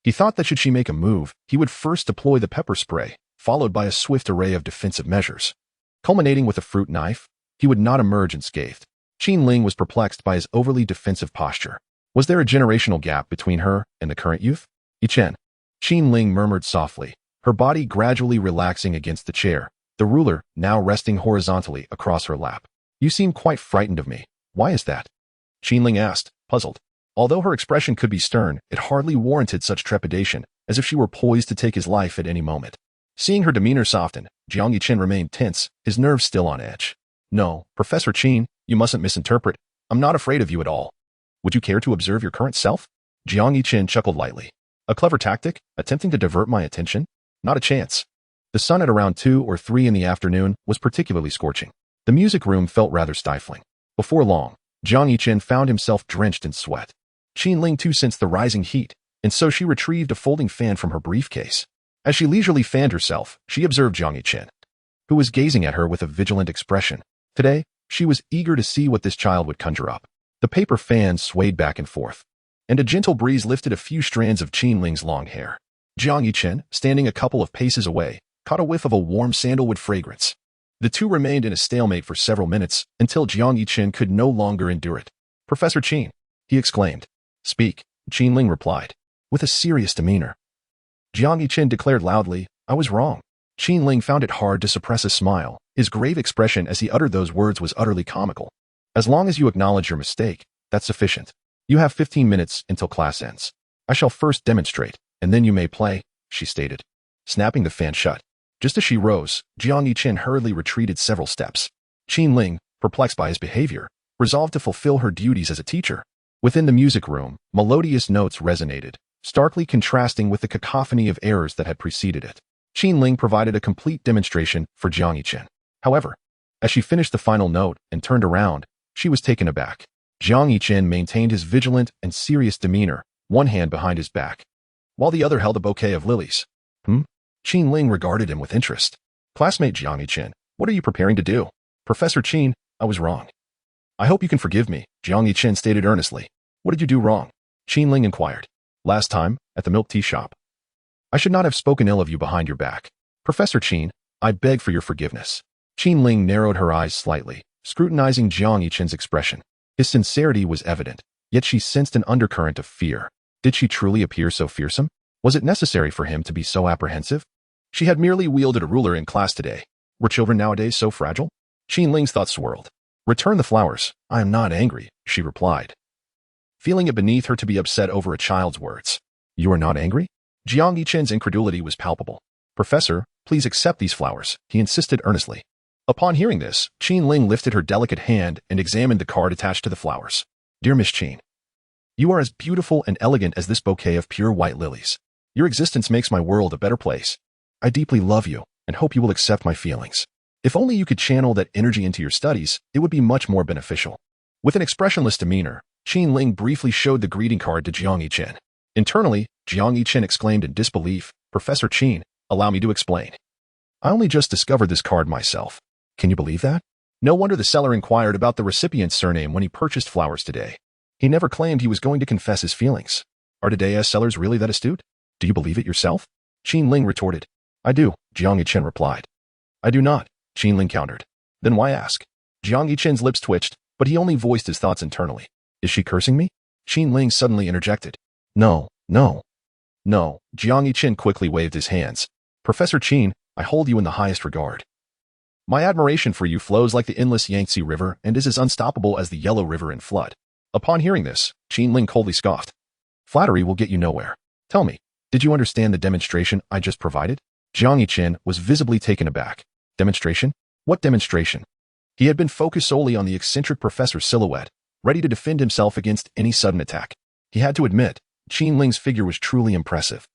He thought that should she make a move, he would first deploy the pepper spray, followed by a swift array of defensive measures. Culminating with a fruit knife, he would not emerge unscathed. Qin Ling was perplexed by his overly defensive posture. Was there a generational gap between her and the current youth? Yichen. Qin Ling murmured softly, her body gradually relaxing against the chair, the ruler now resting horizontally across her lap. You seem quite frightened of me. Why is that? Qin Ling asked, puzzled. Although her expression could be stern, it hardly warranted such trepidation, as if she were poised to take his life at any moment. Seeing her demeanor soften, Jiang Yichen remained tense, his nerves still on edge. No, Professor Qin, you mustn't misinterpret. I'm not afraid of you at all. Would you care to observe your current self? Jiang Yichen chuckled lightly. A clever tactic, attempting to divert my attention? Not a chance. The sun at around 2 or 3 in the afternoon was particularly scorching. The music room felt rather stifling. Before long, Jiang Yichen found himself drenched in sweat. Qin Ling too sensed the rising heat, and so she retrieved a folding fan from her briefcase. As she leisurely fanned herself, she observed Jiang Yichen, who was gazing at her with a vigilant expression. Today, she was eager to see what this child would conjure up. The paper fan swayed back and forth, and a gentle breeze lifted a few strands of Qin Ling's long hair. Jiang Yichen, standing a couple of paces away, caught a whiff of a warm sandalwood fragrance. The two remained in a stalemate for several minutes until Jiang Yichen could no longer endure it. Professor Qin, he exclaimed. Speak, Qin Ling replied, with a serious demeanor. Jiang Yichen declared loudly, I was wrong. Qin Ling found it hard to suppress a smile. His grave expression as he uttered those words was utterly comical. As long as you acknowledge your mistake, that's sufficient. You have 15 minutes until class ends. I shall first demonstrate, and then you may play, she stated, snapping the fan shut. Just as she rose, Jiang Yichen hurriedly retreated several steps. Qin Ling, perplexed by his behavior, resolved to fulfill her duties as a teacher. Within the music room, melodious notes resonated, starkly contrasting with the cacophony of errors that had preceded it. Qin Ling provided a complete demonstration for Jiang Yichen. However, as she finished the final note and turned around, she was taken aback. Jiang Yichen maintained his vigilant and serious demeanor, one hand behind his back, while the other held a bouquet of lilies. Qin Ling regarded him with interest. Classmate Jiang Yichen, what are you preparing to do? Professor Qin, I was wrong. I hope you can forgive me, Jiang Yichen stated earnestly. What did you do wrong? Qin Ling inquired. Last time, at the milk tea shop. I should not have spoken ill of you behind your back. Professor Qin, I beg for your forgiveness. Qin Ling narrowed her eyes slightly, scrutinizing Jiang Yichen's expression. His sincerity was evident, yet she sensed an undercurrent of fear. Did she truly appear so fearsome? Was it necessary for him to be so apprehensive? She had merely wielded a ruler in class today. Were children nowadays so fragile? Qin Ling's thoughts swirled. Return the flowers. I am not angry, she replied, feeling it beneath her to be upset over a child's words. You are not angry? Jiang Yichen's incredulity was palpable. Professor, please accept these flowers, he insisted earnestly. Upon hearing this, Qin Ling lifted her delicate hand and examined the card attached to the flowers. Dear Miss Qin, you are as beautiful and elegant as this bouquet of pure white lilies. Your existence makes my world a better place. I deeply love you and hope you will accept my feelings. If only you could channel that energy into your studies, it would be much more beneficial. With an expressionless demeanor, Qin Ling briefly showed the greeting card to Jiang Yichen. Internally, Jiang Yichen exclaimed in disbelief, Professor Qin, allow me to explain. I only just discovered this card myself. Can you believe that? No wonder the seller inquired about the recipient's surname when he purchased flowers today. He never claimed he was going to confess his feelings. Are today's sellers really that astute? Do you believe it yourself? Qin Ling retorted. I do, Jiang Yichen replied. I do not, Qin Ling countered. Then why ask? Jiang Yichen's lips twitched, but he only voiced his thoughts internally. Is she cursing me? Qin Ling suddenly interjected. No. No, Jiang Yichen quickly waved his hands. Professor Qin, I hold you in the highest regard. My admiration for you flows like the endless Yangtze River and is as unstoppable as the Yellow River in flood. Upon hearing this, Qin Ling coldly scoffed. Flattery will get you nowhere. Tell me, did you understand the demonstration I just provided? Jiang Yichen was visibly taken aback. Demonstration? What demonstration? He had been focused solely on the eccentric professor's silhouette, ready to defend himself against any sudden attack. He had to admit, Qin Ling's figure was truly impressive.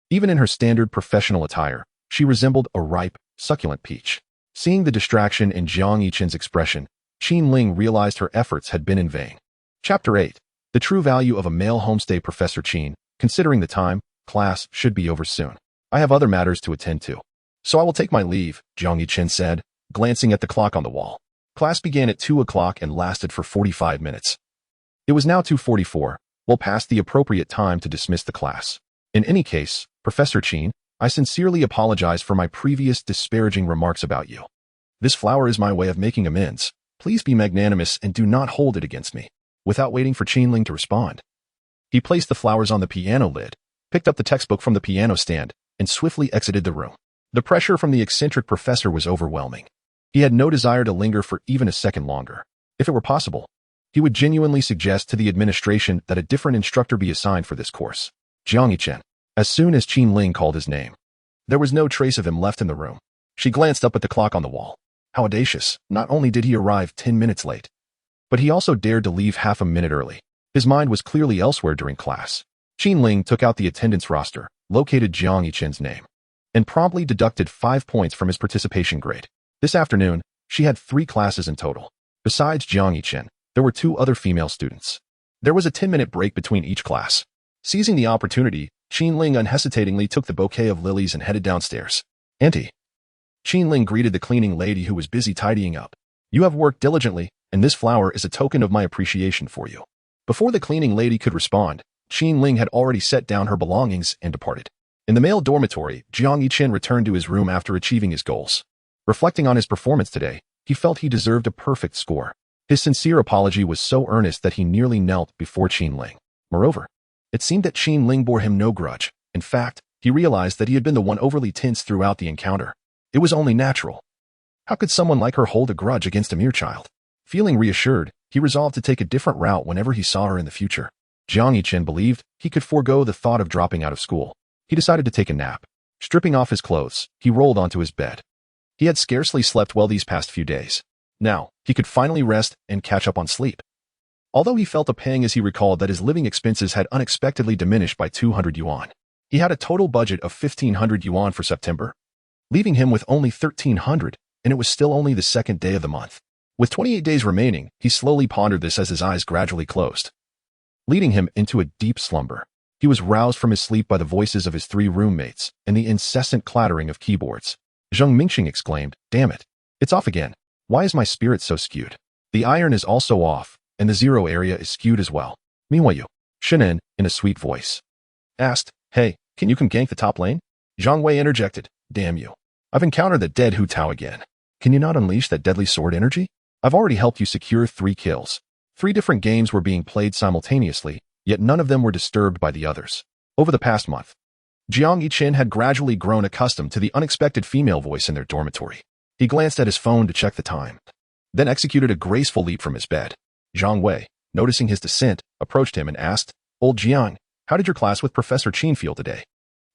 Even in her standard professional attire, she resembled a ripe, succulent peach. Seeing the distraction in Jiang Yichen's expression, Qin Ling realized her efforts had been in vain. Chapter 8. The true value of a male homestay. Professor Qin, considering the time, class should be over soon. I have other matters to attend to. So I will take my leave, Jiang Yichen said, glancing at the clock on the wall. Class began at 2 o'clock and lasted for 45 minutes. It was now 2:44, well past the appropriate time to dismiss the class. In any case, Professor Qin, I sincerely apologize for my previous disparaging remarks about you. This flower is my way of making amends. Please be magnanimous and do not hold it against me. Without waiting for Qin Ling to respond, he placed the flowers on the piano lid, picked up the textbook from the piano stand, and swiftly exited the room. The pressure from the eccentric professor was overwhelming. He had no desire to linger for even a second longer. If it were possible, he would genuinely suggest to the administration that a different instructor be assigned for this course. Jiang Yichen. As soon as Qin Ling called his name, There was no trace of him left in the room. She glanced up at the clock on the wall. How audacious. Not only did he arrive 10 minutes late, but he also dared to leave half a minute early. His mind was clearly elsewhere during class. Qin Ling took out the attendance roster, located Jiang Yichen's name, and promptly deducted 5 points from his participation grade. This afternoon, she had 3 classes in total. Besides Jiang Yichen, there were 2 other female students. There was a 10-minute break between each class. Seizing the opportunity, Qin Ling unhesitatingly took the bouquet of lilies and headed downstairs. Auntie. Qin Ling greeted the cleaning lady who was busy tidying up. You have worked diligently, and this flower is a token of my appreciation for you. Before the cleaning lady could respond, Qin Ling had already set down her belongings and departed. In the male dormitory, Jiang Yichen returned to his room after achieving his goals. Reflecting on his performance today, he felt he deserved a perfect score. His sincere apology was so earnest that he nearly knelt before Qin Ling. Moreover, it seemed that Qin Ling bore him no grudge. In fact, he realized that he had been the one overly tense throughout the encounter. It was only natural. How could someone like her hold a grudge against a mere child? Feeling reassured, he resolved to take a different route whenever he saw her in the future. Jiang Yichen believed he could forego the thought of dropping out of school. He decided to take a nap. Stripping off his clothes, he rolled onto his bed. He had scarcely slept well these past few days. Now, he could finally rest and catch up on sleep. Although he felt a pang as he recalled that his living expenses had unexpectedly diminished by 200 yuan. He had a total budget of 1,500 yuan for September, leaving him with only 1,300, and it was still only the second day of the month. With 28 days remaining, he slowly pondered this as his eyes gradually closed, leading him into a deep slumber. He was roused from his sleep by the voices of his 3 roommates and the incessant clattering of keyboards. Zheng Mingxing exclaimed, "Damn it! It's off again. Why is my spirit so skewed? The iron is also off, and the 0 area is skewed as well." Meanwhile, Shinin, in a sweet voice, asked, "Hey, can you come gank the top lane?" Zhang Wei interjected, "Damn you. I've encountered the dead Hu Tao again. Can you not unleash that deadly sword energy? I've already helped you secure 3 kills. 3 different games were being played simultaneously, yet none of them were disturbed by the others." Over the past month, Jiang Yichen had gradually grown accustomed to the unexpected female voice in their dormitory. He glanced at his phone to check the time, then executed a graceful leap from his bed. Zhang Wei, noticing his descent, approached him and asked, "Old Jiang, how did your class with Professor Qin feel today?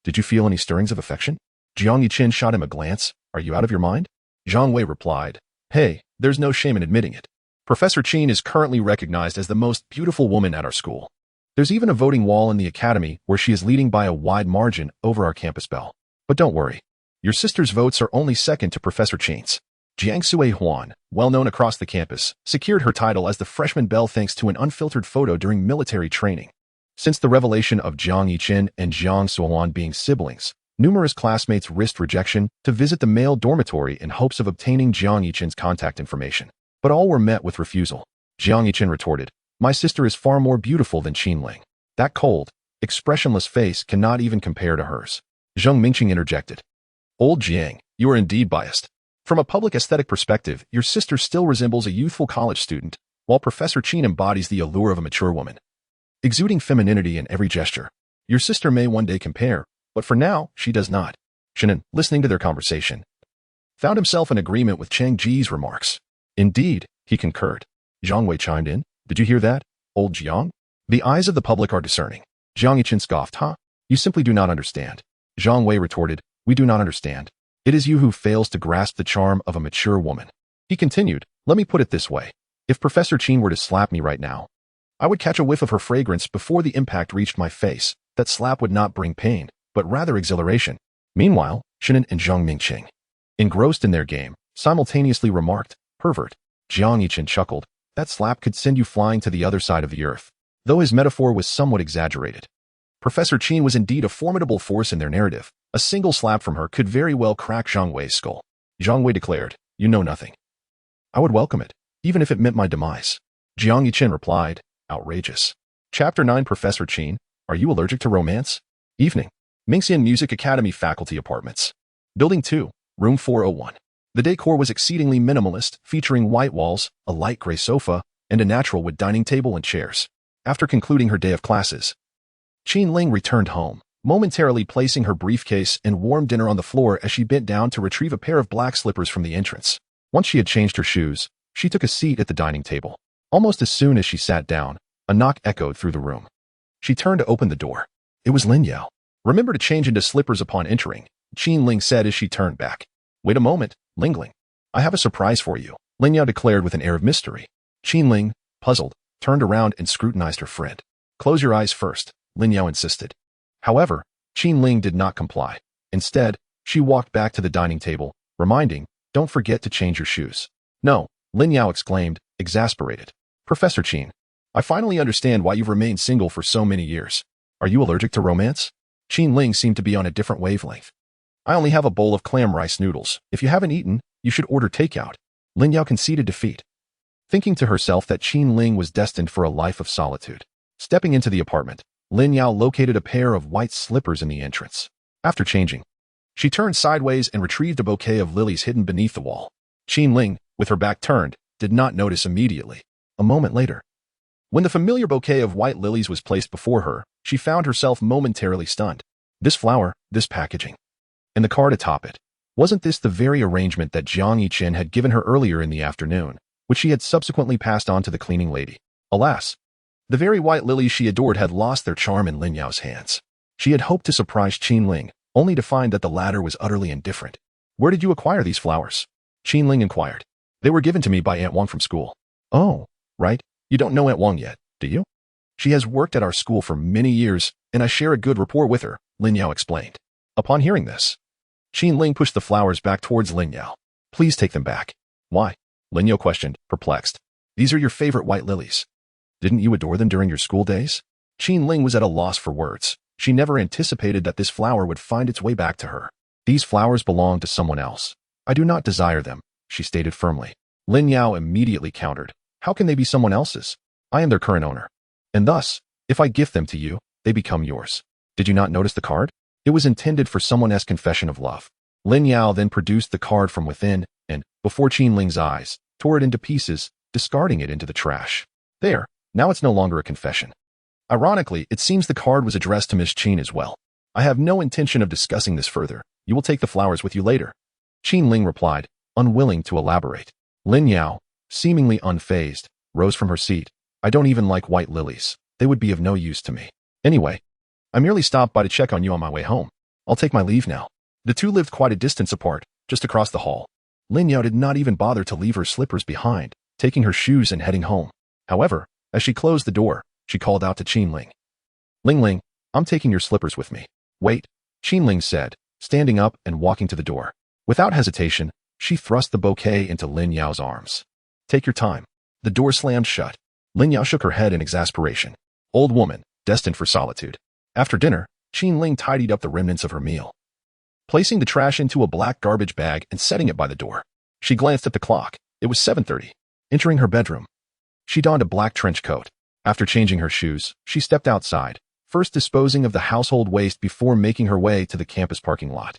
Did you feel any stirrings of affection?" Jiang Yichen shot him a glance. "Are you out of your mind?" Zhang Wei replied, "Hey, there's no shame in admitting it. Professor Qin is currently recognized as the most beautiful woman at our school. There's even a voting wall in the academy where she is leading by a wide margin over our campus belle. But don't worry. Your sister's votes are only second to Professor Qin's." Jiang Sui Huan, well known across the campus, secured her title as the freshman belle thanks to an unfiltered photo during military training. Since the revelation of Jiang Yichen and Jiang Suohuan being siblings, numerous classmates risked rejection to visit the male dormitory in hopes of obtaining Jiang Yichen's contact information. But all were met with refusal. Jiang Yichen retorted, "My sister is far more beautiful than Qin Ling. That cold, expressionless face cannot even compare to hers." Zheng Mingqing interjected, "Old Jiang, you are indeed biased. From a public aesthetic perspective, your sister still resembles a youthful college student, while Professor Qin embodies the allure of a mature woman, exuding femininity in every gesture. Your sister may one day compare, but for now, she does not." Shinin, listening to their conversation, found himself in agreement with Chang Ji's remarks. "Indeed," he concurred. Zhang Wei chimed in, "Did you hear that, old Jiang? The eyes of the public are discerning." Jiang Yichen scoffed, "Huh? You simply do not understand." Zhang Wei retorted, "We do not understand. It is you who fails to grasp the charm of a mature woman." He continued, "Let me put it this way. If Professor Qin were to slap me right now, I would catch a whiff of her fragrance before the impact reached my face. That slap would not bring pain, but rather exhilaration." Meanwhile, Shinin and Zheng Mingqing, engrossed in their game, simultaneously remarked, "Pervert." Jiang Yichen chuckled, "That slap could send you flying to the other side of the earth." Though his metaphor was somewhat exaggerated, Professor Qin was indeed a formidable force in their narrative. A single slap from her could very well crack Zhang Wei's skull. Zhang Wei declared, "You know nothing. I would welcome it, even if it meant my demise." Jiang Yichen replied, "Outrageous." Chapter 9 Professor Qin, are you allergic to romance? Evening. Mingxian Music Academy Faculty Apartments. Building 2, Room 401. The decor was exceedingly minimalist, featuring white walls, a light gray sofa, and a natural wood dining table and chairs. After concluding her day of classes, Qin Ling returned home, momentarily placing her briefcase and warm dinner on the floor as she bent down to retrieve a pair of black slippers from the entrance. Once she had changed her shoes, she took a seat at the dining table. Almost as soon as she sat down, a knock echoed through the room. She turned to open the door. It was Lin Yao. "Remember to change into slippers upon entering," Qin Ling said as she turned back. Wait a moment, Ling Ling. I have a surprise for you, Lin Yao declared with an air of mystery. Qin Ling, puzzled, turned around and scrutinized her friend. Close your eyes first, Lin Yao insisted. However, Qin Ling did not comply. Instead, she walked back to the dining table, reminding, don't forget to change your shoes. No, Lin Yao exclaimed, exasperated. Professor Qin, I finally understand why you've remained single for so many years. Are you allergic to romance? Qin Ling seemed to be on a different wavelength. I only have a bowl of clam rice noodles. If you haven't eaten, you should order takeout. Lin Yao conceded defeat, thinking to herself that Qin Ling was destined for a life of solitude. Stepping into the apartment, Lin Yao located a pair of white slippers in the entrance. After changing, she turned sideways and retrieved a bouquet of lilies hidden beneath the wall. Qin Ling, with her back turned, did not notice immediately. A moment later, when the familiar bouquet of white lilies was placed before her, she found herself momentarily stunned. This flower, this packaging, and the card atop it. Wasn't this the very arrangement that Jiang Yichen had given her earlier in the afternoon, which she had subsequently passed on to the cleaning lady? Alas, the very white lilies she adored had lost their charm in Lin Yao's hands. She had hoped to surprise Qin Ling, only to find that the latter was utterly indifferent. Where did you acquire these flowers? Qin Ling inquired. They were given to me by Aunt Wang from school. Oh, right. You don't know Aunt Wang yet, do you? She has worked at our school for many years, and I share a good rapport with her, Lin Yao explained. Upon hearing this, Qin Ling pushed the flowers back towards Lin Yao. Please take them back. Why? Lin Yao questioned, perplexed. These are your favorite white lilies. Didn't you adore them during your school days? Qin Ling was at a loss for words. She never anticipated that this flower would find its way back to her. These flowers belong to someone else. I do not desire them, she stated firmly. Lin Yao immediately countered. How can they be someone else's? I am their current owner. And thus, if I gift them to you, they become yours. Did you not notice the card? It was intended for someone's confession of love. Lin Yao then produced the card from within and, before Qin Ling's eyes, tore it into pieces, discarding it into the trash. There, now it's no longer a confession. Ironically, it seems the card was addressed to Miss Qin as well. I have no intention of discussing this further. You will take the flowers with you later. Qin Ling replied, unwilling to elaborate. Lin Yao, seemingly unfazed, rose from her seat. I don't even like white lilies. They would be of no use to me. Anyway, I merely stopped by to check on you on my way home. I'll take my leave now. The two lived quite a distance apart, just across the hall. Lin Yao did not even bother to leave her slippers behind, taking her shoes and heading home. However, as she closed the door, she called out to Qin Ling. Ling Ling, I'm taking your slippers with me. Wait, Qin Ling said, standing up and walking to the door. Without hesitation, she thrust the bouquet into Lin Yao's arms. Take your time. The door slammed shut. Lin Yao shook her head in exasperation. Old woman, destined for solitude. After dinner, Qin Ling tidied up the remnants of her meal, placing the trash into a black garbage bag and setting it by the door. She glanced at the clock. It was 7:30. Entering her bedroom, she donned a black trench coat. After changing her shoes, she stepped outside, first disposing of the household waste before making her way to the campus parking lot.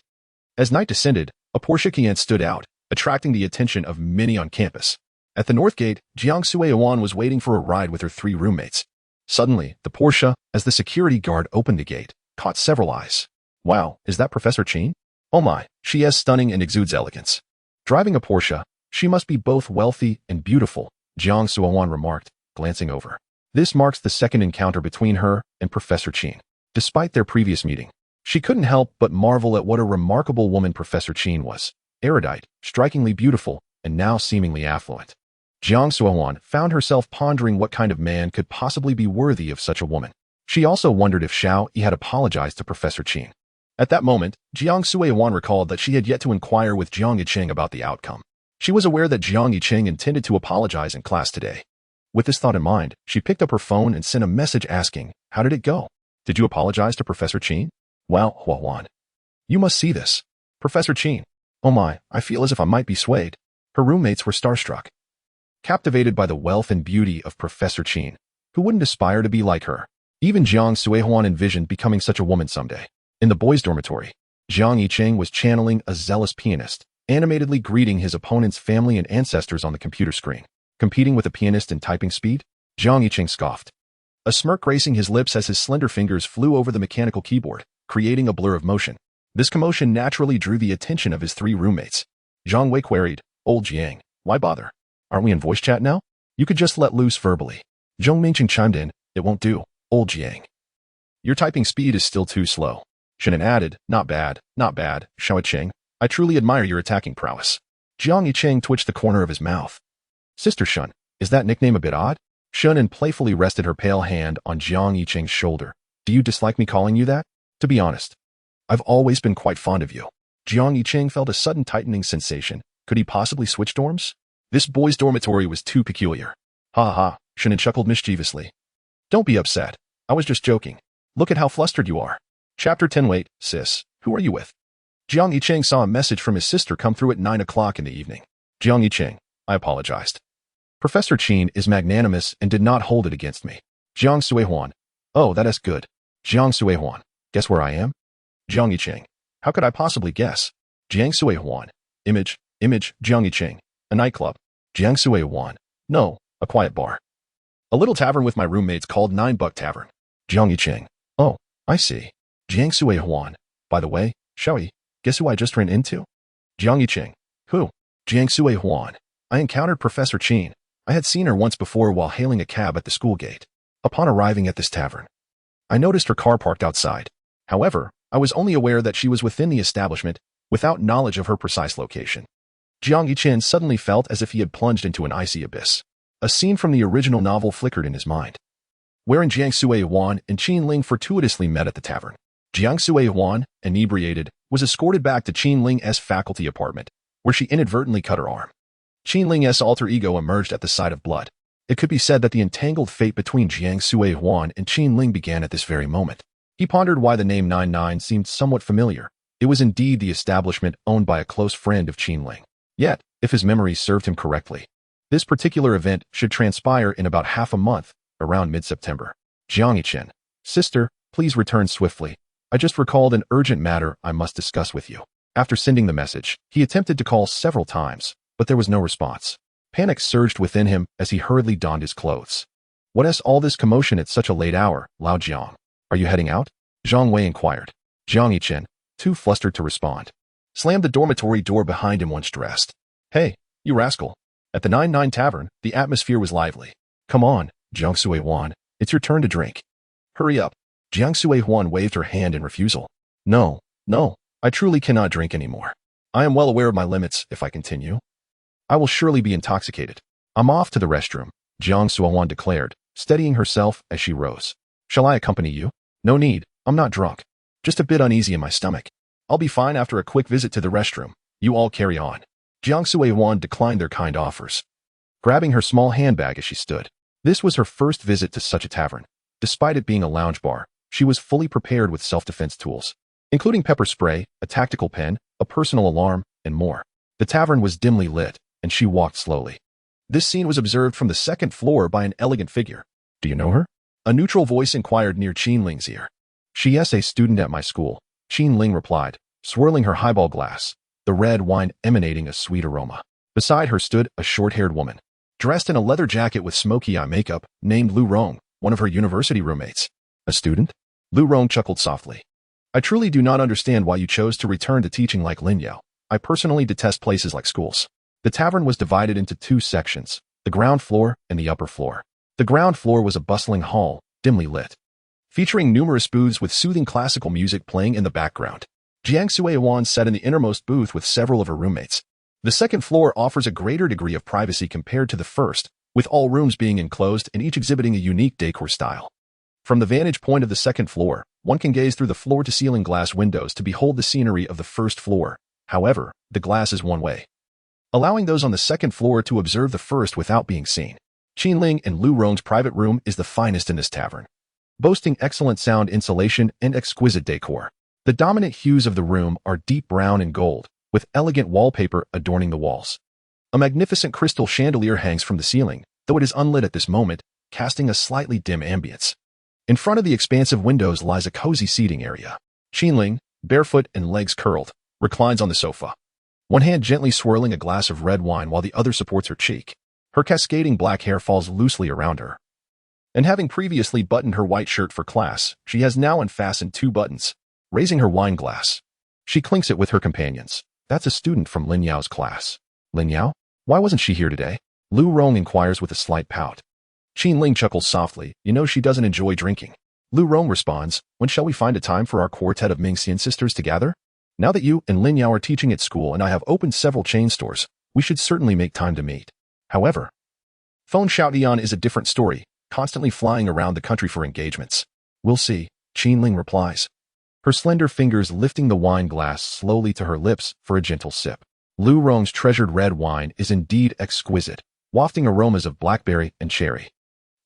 As night descended, a Porsche Cayenne stood out, attracting the attention of many on campus. At the north gate, Jiang Sueyuan was waiting for a ride with her 3 roommates. Suddenly, the Porsche, as the security guard opened the gate, caught several eyes. Wow, is that Professor Qin? Oh my, she is stunning and exudes elegance. Driving a Porsche, she must be both wealthy and beautiful, Jiang Sueyuan remarked, glancing over. This marks the second encounter between her and Professor Qin. Despite their previous meeting, she couldn't help but marvel at what a remarkable woman Professor Qin was. Erudite, strikingly beautiful, and now seemingly affluent. Jiang Sueyuan found herself pondering what kind of man could possibly be worthy of such a woman. She also wondered if Xiao Yi had apologized to Professor Qin. At that moment, Jiang Sueyuan recalled that she had yet to inquire with Jiang Yicheng about the outcome. She was aware that Jiang Yicheng intended to apologize in class today. With this thought in mind, she picked up her phone and sent a message asking, how did it go? Did you apologize to Professor Qin? Wow, Huawan. You must see this. Professor Qin. Oh my, I feel as if I might be swayed. Her roommates were starstruck, captivated by the wealth and beauty of Professor Qin. Who wouldn't aspire to be like her? Even Jiang Sueyuan envisioned becoming such a woman someday. In the boys' dormitory, Jiang Yicheng was channeling a zealous pianist, animatedly greeting his opponent's family and ancestors on the computer screen. Competing with a pianist in typing speed? Jiang Yicheng scoffed, a smirk gracing his lips as his slender fingers flew over the mechanical keyboard, creating a blur of motion. This commotion naturally drew the attention of his 3 roommates. Zhang Wei queried, Old Jiang, why bother? Aren't we in voice chat now? You could just let loose verbally. Zhong Mingqing chimed in, it won't do, Old Jiang. Your typing speed is still too slow. Shannon added, not bad, Xiao Cheng. I truly admire your attacking prowess. Jiang Yicheng twitched the corner of his mouth. Sister Shun, is that nickname a bit odd? Shunan playfully rested her pale hand on Jiang Yicheng's shoulder. Do you dislike me calling you that? To be honest, I've always been quite fond of you. Jiang Yicheng felt a sudden tightening sensation. Could he possibly switch dorms? This boys' dormitory was too peculiar. Ha ha, Shunan chuckled mischievously. Don't be upset. I was just joking. Look at how flustered you are. Chapter 10. Wait, sis, who are you with? Jiang Yicheng saw a message from his sister come through at 9 o'clock in the evening. Jiang Yicheng, I apologized. Professor Qin is magnanimous and did not hold it against me. Jiang Suihuan. Oh, that is good. Jiang Suihuan. Guess where I am? Jiang Yicheng. How could I possibly guess? Jiang Suihuan. Image, Jiang Yicheng. A nightclub. Jiang Suihuan. No, a quiet bar. A little tavern with my roommates called 9 Buck Tavern. Jiang Yicheng. Oh, I see. Jiang Suihuan. By the way, Xiaoyi, guess who I just ran into? Jiang Yicheng. Who? Jiang Suihuan. I encountered Professor Qin. I had seen her once before while hailing a cab at the school gate. Upon arriving at this tavern, I noticed her car parked outside. However, I was only aware that she was within the establishment, without knowledge of her precise location. Jiang Yicheng suddenly felt as if he had plunged into an icy abyss. A scene from the original novel flickered in his mind, wherein Jiang Suihuan and Qin Ling fortuitously met at the tavern. Jiang Suihuan, inebriated, was escorted back to Qin Ling's faculty apartment, where she inadvertently cut her arm. Qin Ling's alter ego emerged at the sight of blood. It could be said that the entangled fate between Jiang Suihuan and Qin Ling began at this very moment. He pondered why the name 99 seemed somewhat familiar. It was indeed the establishment owned by a close friend of Qin Ling. Yet, if his memory served him correctly, this particular event should transpire in about half a month, around mid-September. Jiang Yicheng. Sister, please return swiftly. I just recalled an urgent matter I must discuss with you. After sending the message, he attempted to call several times, but there was no response. Panic surged within him as he hurriedly donned his clothes. What is all this commotion at such a late hour, Lao Jiang? Are you heading out? Zhang Wei inquired. Jiang Yicheng, too flustered to respond, slammed the dormitory door behind him once dressed. Hey, you rascal. At the 99 Tavern, the atmosphere was lively. Come on, Jiang Suihuan, it's your turn to drink. Hurry up. Jiang Suihuan waved her hand in refusal. No, I truly cannot drink anymore. I am well aware of my limits if I continue. I will surely be intoxicated. I'm off to the restroom, Jiang Suihuan declared, steadying herself as she rose. Shall I accompany you? No need, I'm not drunk. Just a bit uneasy in my stomach. I'll be fine after a quick visit to the restroom. You all carry on. Jiang Suihuan declined their kind offers, grabbing her small handbag as she stood. This was her first visit to such a tavern. Despite it being a lounge bar, she was fully prepared with self-defense tools, including pepper spray, a tactical pen, a personal alarm, and more. The tavern was dimly lit, and she walked slowly. This scene was observed from the second floor by an elegant figure. Do you know her? A neutral voice inquired near Qin Ling's ear. She is a student at my school, Qin Ling replied, swirling her highball glass, the red wine emanating a sweet aroma. Beside her stood a short-haired woman, dressed in a leather jacket with smoky eye makeup, named Lu Rong, one of her university roommates. A student? Lu Rong chuckled softly. I truly do not understand why you chose to return to teaching like Lin Yao. I personally detest places like schools. The tavern was divided into two sections, the ground floor and the upper floor. The ground floor was a bustling hall, dimly lit, featuring numerous booths with soothing classical music playing in the background. Jiang Suihuan sat in the innermost booth with several of her roommates. The second floor offers a greater degree of privacy compared to the first, with all rooms being enclosed and each exhibiting a unique decor style. From the vantage point of the second floor, one can gaze through the floor-to-ceiling glass windows to behold the scenery of the first floor. However, the glass is one way, allowing those on the second floor to observe the first without being seen. Qin Ling and Lu Rong's private room is the finest in this tavern, boasting excellent sound insulation and exquisite decor. The dominant hues of the room are deep brown and gold, with elegant wallpaper adorning the walls. A magnificent crystal chandelier hangs from the ceiling, though it is unlit at this moment, casting a slightly dim ambience. In front of the expansive windows lies a cozy seating area. Qin Ling, barefoot and legs curled, reclines on the sofa, one hand gently swirling a glass of red wine while the other supports her cheek. Her cascading black hair falls loosely around her, and having previously buttoned her white shirt for class, she has now unfastened 2 buttons. Raising her wine glass, she clinks it with her companions. That's a student from Lin Yao's class. Lin Yao? Why wasn't she here today? Lu Rong inquires with a slight pout. Qin Ling chuckles softly. You know she doesn't enjoy drinking. Lu Rong responds, when shall we find a time for our quartet of Mingxian sisters to gather? Now that you and Lin Yao are teaching at school and I have opened several chain stores, we should certainly make time to meet. However, Phone Xiaotian is a different story, constantly flying around the country for engagements. We'll see, Qinling replies, her slender fingers lifting the wine glass slowly to her lips for a gentle sip. Lu Rong's treasured red wine is indeed exquisite, wafting aromas of blackberry and cherry.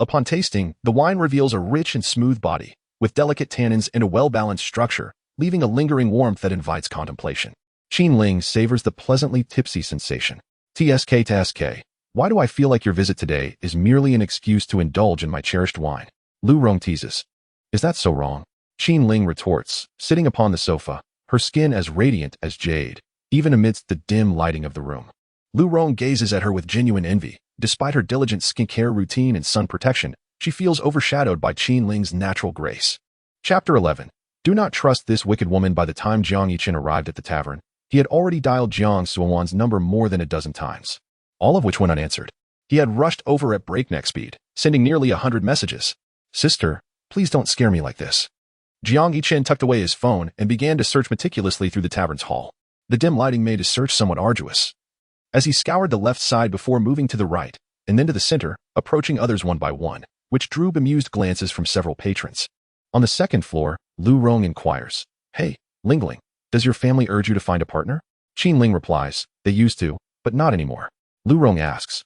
Upon tasting, the wine reveals a rich and smooth body, with delicate tannins and a well-balanced structure, leaving a lingering warmth that invites contemplation. Qinling savors the pleasantly tipsy sensation. TSK, why do I feel like your visit today is merely an excuse to indulge in my cherished wine? Lu Rong teases. Is that so wrong? Qinling retorts, sitting upon the sofa, her skin as radiant as jade, even amidst the dim lighting of the room. Lu Rong gazes at her with genuine envy. Despite her diligent skincare routine and sun protection, she feels overshadowed by Qinling's natural grace. Chapter 11. Do not trust this wicked woman. By the time Jiang Yiqin arrived at the tavern, he had already dialed Jiang Suowan's number more than a dozen times, all of which went unanswered. He had rushed over at breakneck speed, sending nearly 100 messages. Sister, please don't scare me like this. Jiang Yiqin tucked away his phone and began to search meticulously through the tavern's hall. The dim lighting made his search somewhat arduous. As he scoured the left side before moving to the right, and then to the center, approaching others one by one, which drew bemused glances from several patrons. On the second floor, Lu Rong inquires, Hey, Lingling, does your family urge you to find a partner? Qinling replies, They used to, but not anymore. Lu Rong asks,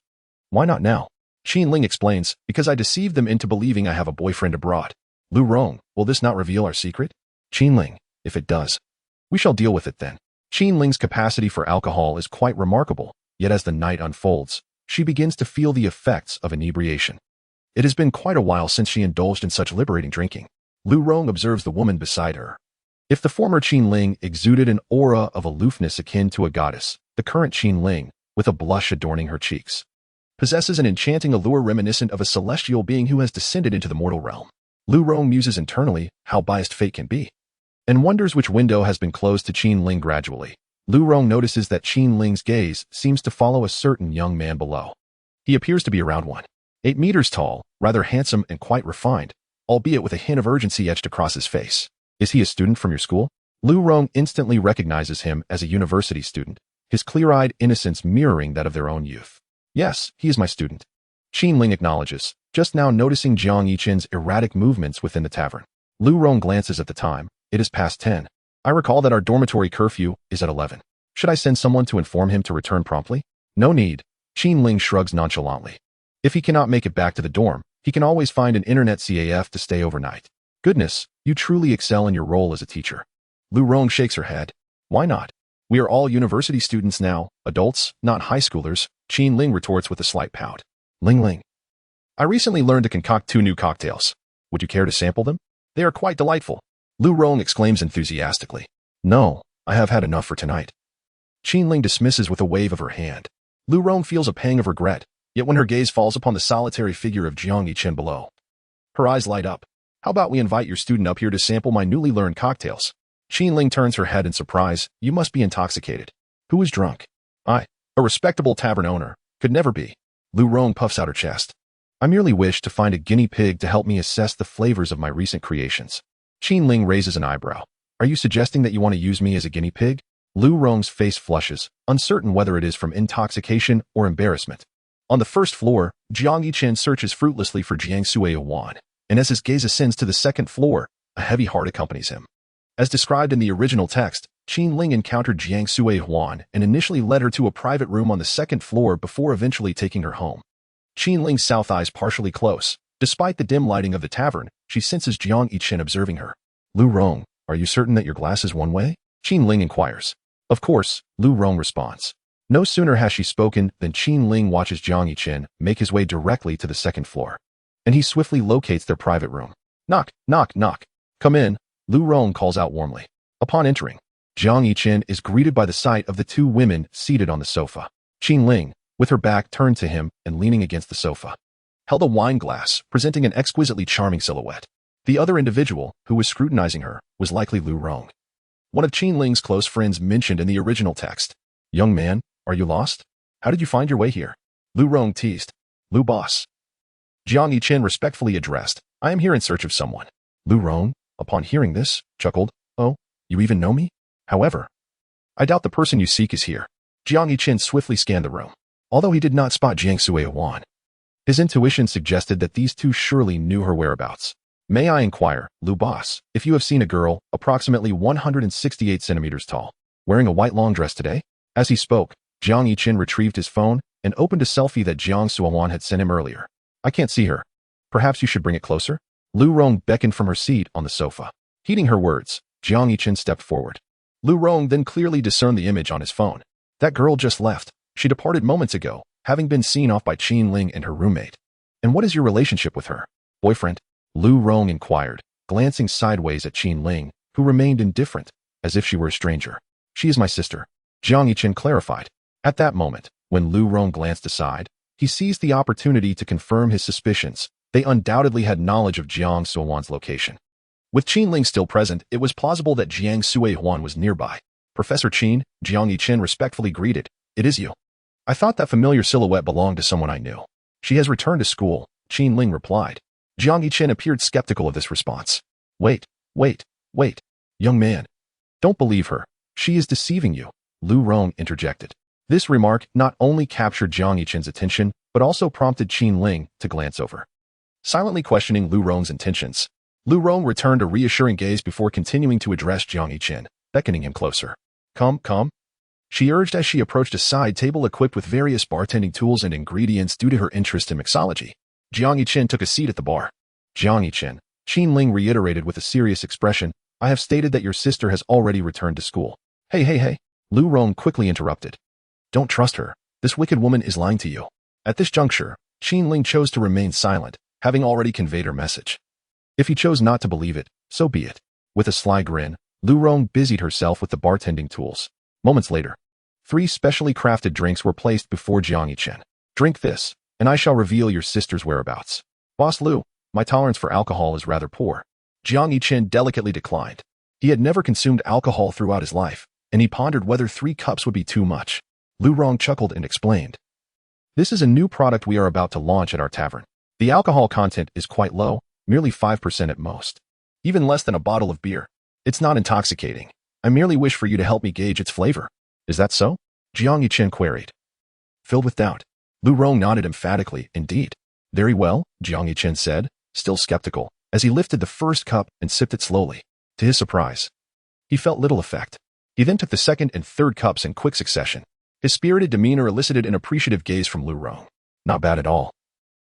Why not now? Qinling explains, Because I deceived them into believing I have a boyfriend abroad. Lu Rong, will this not reveal our secret? Qinling, if it does, we shall deal with it then. Qinling's capacity for alcohol is quite remarkable, yet as the night unfolds, she begins to feel the effects of inebriation. It has been quite a while since she indulged in such liberating drinking. Lu Rong observes the woman beside her. If the former Qinling exuded an aura of aloofness akin to a goddess, the current Qinling, with a blush adorning her cheeks, possesses an enchanting allure reminiscent of a celestial being who has descended into the mortal realm. Lu Rong muses internally how biased fate can be, and wonders which window has been closed to Qinling gradually. Lu Rong notices that Qinling's gaze seems to follow a certain young man below. He appears to be around 1.8 meters tall, rather handsome and quite refined, albeit with a hint of urgency etched across his face. Is he a student from your school? Lu Rong instantly recognizes him as a university student, his clear-eyed innocence mirroring that of their own youth. Yes, he is my student. Qinling acknowledges, just now noticing Jiang Yiqin's erratic movements within the tavern. Lu Rong glances at the time. It is past 10. I recall that our dormitory curfew is at 11. Should I send someone to inform him to return promptly? No need. Qinling shrugs nonchalantly. If he cannot make it back to the dorm, he can always find an internet CAF to stay overnight. Goodness, you truly excel in your role as a teacher. Lu Rong shakes her head. Why not? We are all university students now, adults, not high schoolers, Qinling retorts with a slight pout. Ling. I recently learned to concoct 2 new cocktails. Would you care to sample them? They are quite delightful. Lu Rong exclaims enthusiastically. No, I have had enough for tonight. Qinling dismisses with a wave of her hand. Lu Rong feels a pang of regret, yet when her gaze falls upon the solitary figure of Jiang Yiqin below, her eyes light up. How about we invite your student up here to sample my newly learned cocktails? Qinling turns her head in surprise. You must be intoxicated. Who is drunk? I, a respectable tavern owner, could never be. Lu Rong puffs out her chest. I merely wish to find a guinea pig to help me assess the flavors of my recent creations. Qinling raises an eyebrow. Are you suggesting that you want to use me as a guinea pig? Lu Rong's face flushes, uncertain whether it is from intoxication or embarrassment. On the first floor, Jiang Yiqin searches fruitlessly for Jiang Suowan, and as his gaze ascends to the second floor, a heavy heart accompanies him. As described in the original text, Qinling encountered Jiang Suowan and initially led her to a private room on the second floor before eventually taking her home. Qinling's south eyes partially close. Despite the dim lighting of the tavern, she senses Jiang Yiqin observing her. Lu Rong, are you certain that your glass is one way? Qinling inquires. Of course, Lu Rong responds. No sooner has she spoken than Qinling watches Jiang Yiqin make his way directly to the second floor, and he swiftly locates their private room. Knock, knock, knock. Come in, Lu Rong calls out warmly. Upon entering, Jiang Yiqin is greeted by the sight of the 2 women seated on the sofa. Qinling, with her back turned to him and leaning against the sofa, held a wine glass, presenting an exquisitely charming silhouette. The other individual, who was scrutinizing her, was likely Lu Rong, one of Qinling's close friends mentioned in the original text. Young man, are you lost? How did you find your way here? Lu Rong teased. Lu boss. Jiang Yiqin respectfully addressed. I am here in search of someone. Lu Rong, upon hearing this, chuckled, "Oh, you even know me? However, I doubt the person you seek is here." Jiang Yiqin swiftly scanned the room. Although he did not spot Jiang Suihuan, his intuition suggested that these two surely knew her whereabouts. "May I inquire, Lu Boss, if you have seen a girl, approximately 168 centimeters tall, wearing a white long dress today?" As he spoke, Jiang Yiqin retrieved his phone and opened a selfie that Jiang Suihuan had sent him earlier. "I can't see her. Perhaps you should bring it closer?" Lu Rong beckoned from her seat on the sofa. Heeding her words, Jiang Yiqin stepped forward. Lu Rong then clearly discerned the image on his phone. That girl just left. She departed moments ago, having been seen off by Qin Ling and her roommate. "And what is your relationship with her? Boyfriend?" Lu Rong inquired, glancing sideways at Qin Ling, who remained indifferent, as if she were a stranger. "She is my sister," Jiang Yiqin clarified. At that moment, when Lu Rong glanced aside, he seized the opportunity to confirm his suspicions. They undoubtedly had knowledge of Jiang Suihuan's location. With Qin Ling still present, it was plausible that Jiang Suihuan was nearby. "Professor Qin," Jiang Yiqin respectfully greeted. "It is you. I thought that familiar silhouette belonged to someone I knew." "She has returned to school," Qin Ling replied. Jiang Yiqin appeared skeptical of this response. Wait. Young man. Don't believe her. She is deceiving you," Lu Rong interjected. This remark not only captured Jiang Yiqin's attention, but also prompted Qin Ling to glance over. Silently questioning Lu Rong's intentions, Lu Rong returned a reassuring gaze before continuing to address Jiang Yiqin, beckoning him closer. Come, she urged as she approached a side table equipped with various bartending tools and ingredients due to her interest in mixology. Jiang Yiqin took a seat at the bar. "Jiang Yiqin," Qin Ling reiterated with a serious expression, "I have stated that your sister has already returned to school." Hey, Lu Rong quickly interrupted. "Don't trust her. This wicked woman is lying to you." At this juncture, Qin Ling chose to remain silent, having already conveyed her message. If he chose not to believe it, so be it. With a sly grin, Lu Rong busied herself with the bartending tools. Moments later, 3 specially crafted drinks were placed before Jiang Yiqin. "Drink this, and I shall reveal your sister's whereabouts." "Boss Lu, my tolerance for alcohol is rather poor." Jiang Yiqin delicately declined. He had never consumed alcohol throughout his life, and he pondered whether 3 cups would be too much. Lu Rong chuckled and explained. "This is a new product we are about to launch at our tavern. The alcohol content is quite low, merely 5% at most. Even less than a bottle of beer. It's not intoxicating. I merely wish for you to help me gauge its flavor." "Is that so?" Jiang Yiqin queried. Filled with doubt, Lu Rong nodded emphatically. "Indeed." "Very well," Jiang Yiqin said, still skeptical, as he lifted the first cup and sipped it slowly. To his surprise, he felt little effect. He then took the second and third cups in quick succession. His spirited demeanor elicited an appreciative gaze from Lu Rong. "Not bad at all."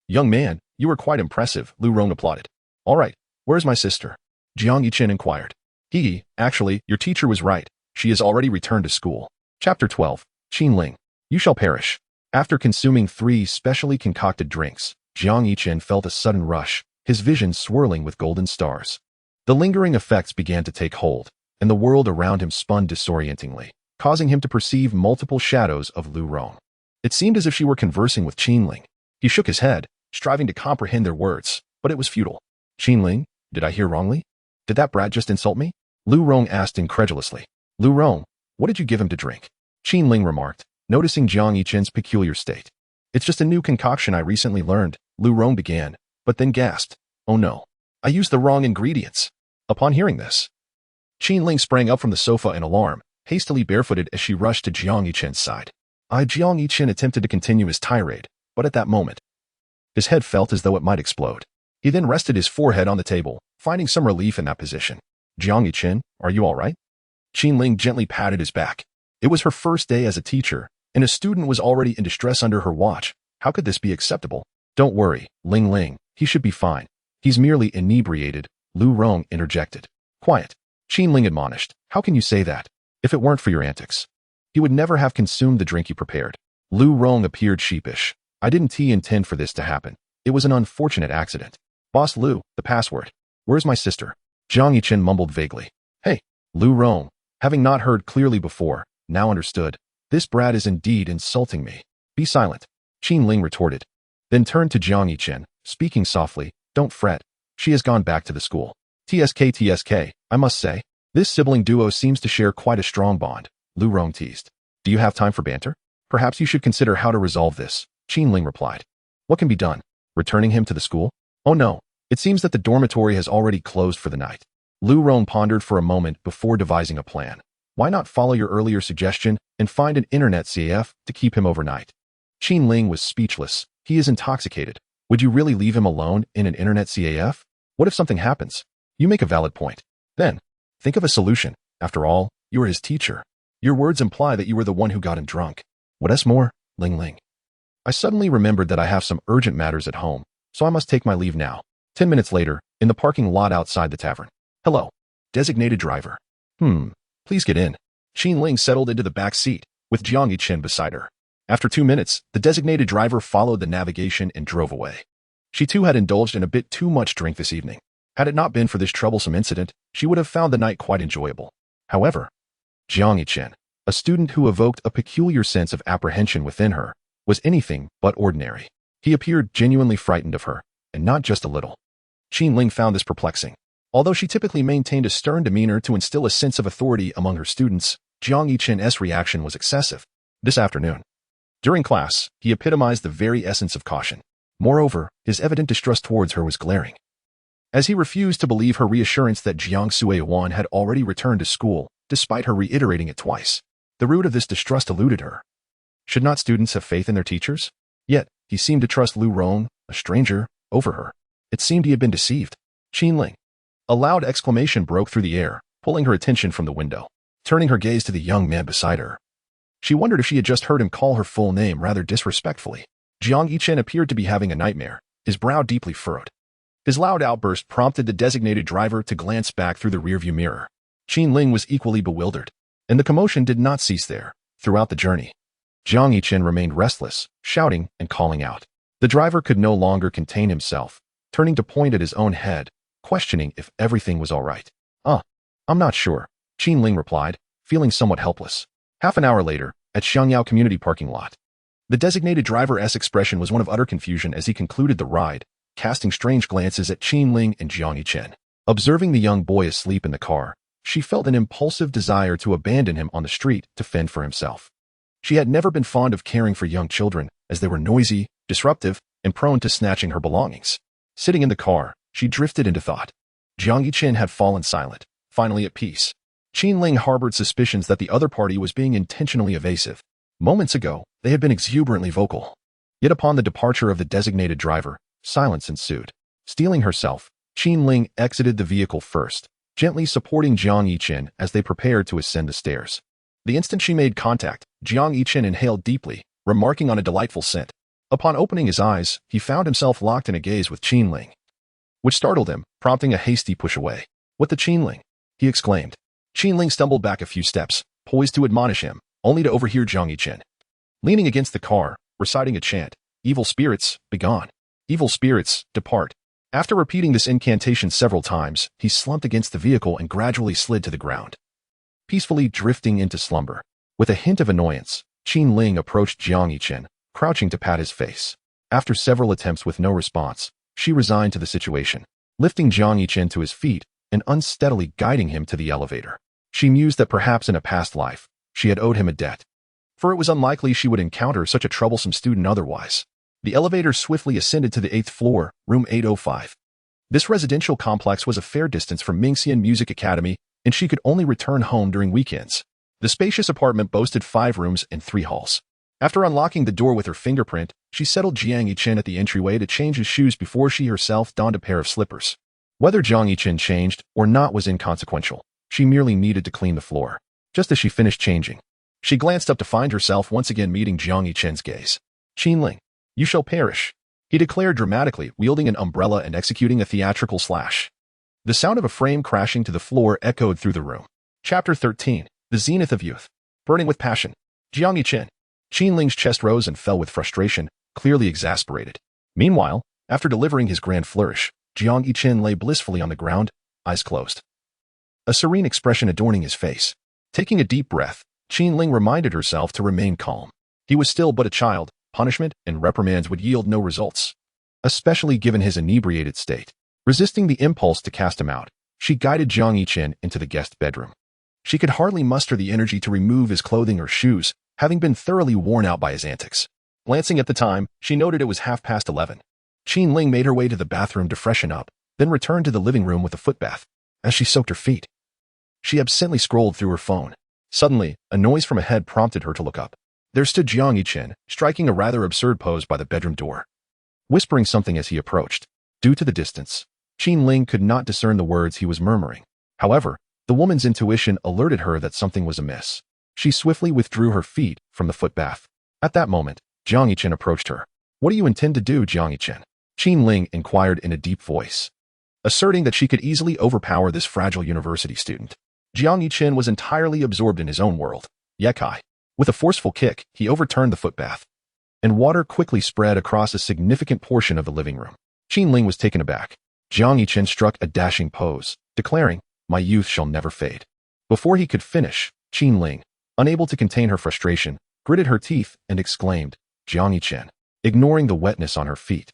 "Young man, you were quite impressive," Lu Rong applauded. "All right, where's my sister?" Jiang Yiqin inquired. Actually, your teacher was right. She has already returned to school." Chapter 12. Qin Ling. "You shall perish." After consuming 3 specially concocted drinks, Jiang Yiqin felt a sudden rush, his vision swirling with golden stars. The lingering effects began to take hold, and the world around him spun disorientingly, causing him to perceive multiple shadows of Lu Rong. It seemed as if she were conversing with Qin Ling. He shook his head, striving to comprehend their words, but it was futile. "Qin Ling, did I hear wrongly? Did that brat just insult me?" Lu Rong asked incredulously. "Lu Rong, what did you give him to drink?" Qin Ling remarked, noticing Jiang Yiqin's peculiar state. "It's just a new concoction I recently learned," Lu Rong began, but then gasped. "Oh no, I used the wrong ingredients." Upon hearing this, Qin Ling sprang up from the sofa in alarm, hastily barefooted as she rushed to Jiang Yiqin's side. Jiang Yiqin attempted to continue his tirade, but at that moment, his head felt as though it might explode. He then rested his forehead on the table, finding some relief in that position. "Jiang Yiqin, are you all right?" Qin Ling gently patted his back. It was her first day as a teacher, and a student was already in distress under her watch. How could this be acceptable? "Don't worry, Ling, he should be fine. He's merely inebriated," Lu Rong interjected. "Quiet," Qin Ling admonished. "How can you say that? If it weren't for your antics, he would never have consumed the drink you prepared." Lu Rong appeared sheepish. "I didn't intend for this to happen. It was an unfortunate accident." "Boss Lu, the password. Where's my sister?" Jiang Yiqin mumbled vaguely. "Hey." Lu Rong, having not heard clearly before, now understood. "This brat is indeed insulting me." "Be silent," Qin Ling retorted, then turned to Jiang Yiqin, speaking softly. "Don't fret. She has gone back to the school." TSK, I must say, this sibling duo seems to share quite a strong bond," Lu Rong teased. "Do you have time for banter? Perhaps you should consider how to resolve this," Qin Ling replied. "What can be done? Returning him to the school?" "Oh no, It seems that the dormitory has already closed for the night. Lu Ron pondered for a moment before devising a plan. Why not follow your earlier suggestion and find an internet CAF to keep him overnight? Qin Ling was speechless. He is intoxicated. Would you really leave him alone in an internet CAF? What if something happens? You make a valid point. Then, think of a solution. After all, you are his teacher. Your words imply that you were the one who got him drunk. What else more, Ling Ling? I suddenly remembered that I have some urgent matters at home, so I must take my leave now. 10 minutes later, in the parking lot outside the tavern. Hello. Designated driver. Please get in. Qin Ling settled into the back seat, with Jiang Yichen beside her. After 2 minutes, the designated driver followed the navigation and drove away. She too had indulged in a bit too much drink this evening. Had it not been for this troublesome incident, she would have found the night quite enjoyable. However, Jiang Yichen, a student who evoked a peculiar sense of apprehension within her, was anything but ordinary. He appeared genuinely frightened of her, and not just a little. Qin Ling found this perplexing. Although she typically maintained a stern demeanor to instill a sense of authority among her students, Jiang Yichen's reaction was excessive. This afternoon, during class, he epitomized the very essence of caution. Moreover, his evident distrust towards her was glaring. As he refused to believe her reassurance that Jiang Sueyuan had already returned to school, despite her reiterating it twice, the root of this distrust eluded her. Should not students have faith in their teachers? Yet, he seemed to trust Lu Ron, a stranger, over her. It seemed he had been deceived. Qin Ling. A loud exclamation broke through the air, pulling her attention from the window, turning her gaze to the young man beside her. She wondered if she had just heard him call her full name rather disrespectfully. Jiang Yichen appeared to be having a nightmare, his brow deeply furrowed. His loud outburst prompted the designated driver to glance back through the rearview mirror. Qin Ling was equally bewildered, and the commotion did not cease there. Throughout the journey, Jiang Yichen remained restless, shouting and calling out. The driver could no longer contain himself, turning to point at his own head, questioning if everything was all right. I'm not sure, Qin Ling replied, feeling somewhat helpless. Half an hour later, at Xiangyao community parking lot, the designated driver's expression was one of utter confusion as he concluded the ride, casting strange glances at Qin Ling and Jiang Yichen. Observing the young boy asleep in the car, she felt an impulsive desire to abandon him on the street to fend for himself. She had never been fond of caring for young children, as they were noisy, disruptive, and prone to snatching her belongings. Sitting in the car, she drifted into thought. Jiang Yichen had fallen silent, finally at peace. Qin Ling harbored suspicions that the other party was being intentionally evasive. Moments ago, they had been exuberantly vocal. Yet upon the departure of the designated driver, silence ensued. Steeling herself, Qin Ling exited the vehicle first, gently supporting Jiang Yichen as they prepared to ascend the stairs. The instant she made contact, Jiang Yichen inhaled deeply, remarking on a delightful scent. Upon opening his eyes, he found himself locked in a gaze with Qin Ling, which startled him, prompting a hasty push away. What the Qin Ling? He exclaimed. Qin Ling stumbled back a few steps, poised to admonish him, only to overhear Jiang Yichen leaning against the car, reciting a chant. Evil spirits, begone. Evil spirits, depart. After repeating this incantation several times, he slumped against the vehicle and gradually slid to the ground, peacefully drifting into slumber. With a hint of annoyance, Qin Ling approached Jiang Yichen, crouching to pat his face. After several attempts with no response, she resigned to the situation, lifting Jiang Yichen to his feet and unsteadily guiding him to the elevator. She mused that perhaps in a past life, she had owed him a debt, for it was unlikely she would encounter such a troublesome student otherwise. The elevator swiftly ascended to the 8th floor, room 805. This residential complex was a fair distance from Mingxian Music Academy, and she could only return home during weekends. The spacious apartment boasted 5 rooms and 3 halls. After unlocking the door with her fingerprint, she settled Jiang Yichen at the entryway to change his shoes before she herself donned a pair of slippers. Whether Jiang Yichen changed or not was inconsequential. She merely needed to clean the floor. Just as she finished changing, she glanced up to find herself once again meeting Jiang Yichen's gaze. Qin Ling, you shall perish, he declared dramatically, wielding an umbrella and executing a theatrical slash. The sound of a frame crashing to the floor echoed through the room. Chapter 13. The Zenith of Youth. Burning with passion. Jiang Yichen. Qin Ling's chest rose and fell with frustration, clearly exasperated. Meanwhile, after delivering his grand flourish, Jiang Yichen lay blissfully on the ground, eyes closed, a serene expression adorning his face. Taking a deep breath, Qin Ling reminded herself to remain calm. He was still but a child. Punishment and reprimands would yield no results, especially given his inebriated state. Resisting the impulse to cast him out, she guided Jiang Yichen into the guest bedroom. She could hardly muster the energy to remove his clothing or shoes, having been thoroughly worn out by his antics. Glancing at the time, she noted it was 11:30. Qin Ling made her way to the bathroom to freshen up, then returned to the living room with a footbath. As she soaked her feet, she absently scrolled through her phone. Suddenly, a noise from ahead prompted her to look up. There stood Jiang Yichen, striking a rather absurd pose by the bedroom door, whispering something as he approached. Due to the distance, Qin Ling could not discern the words he was murmuring. However, the woman's intuition alerted her that something was amiss. She swiftly withdrew her feet from the footbath. At that moment, Jiang Yichen approached her. "What do you intend to do, Jiang Yichen?" Qin Ling inquired in a deep voice, asserting that she could easily overpower this fragile university student. Jiang Yichen was entirely absorbed in his own world. Yekai. With a forceful kick, he overturned the footbath, and water quickly spread across a significant portion of the living room. Qin Ling was taken aback. Jiang Yichen struck a dashing pose, declaring, "My youth shall never fade." Before he could finish, Qin Ling, unable to contain her frustration, gritted her teeth and exclaimed, "Jiang Yichen," ignoring the wetness on her feet.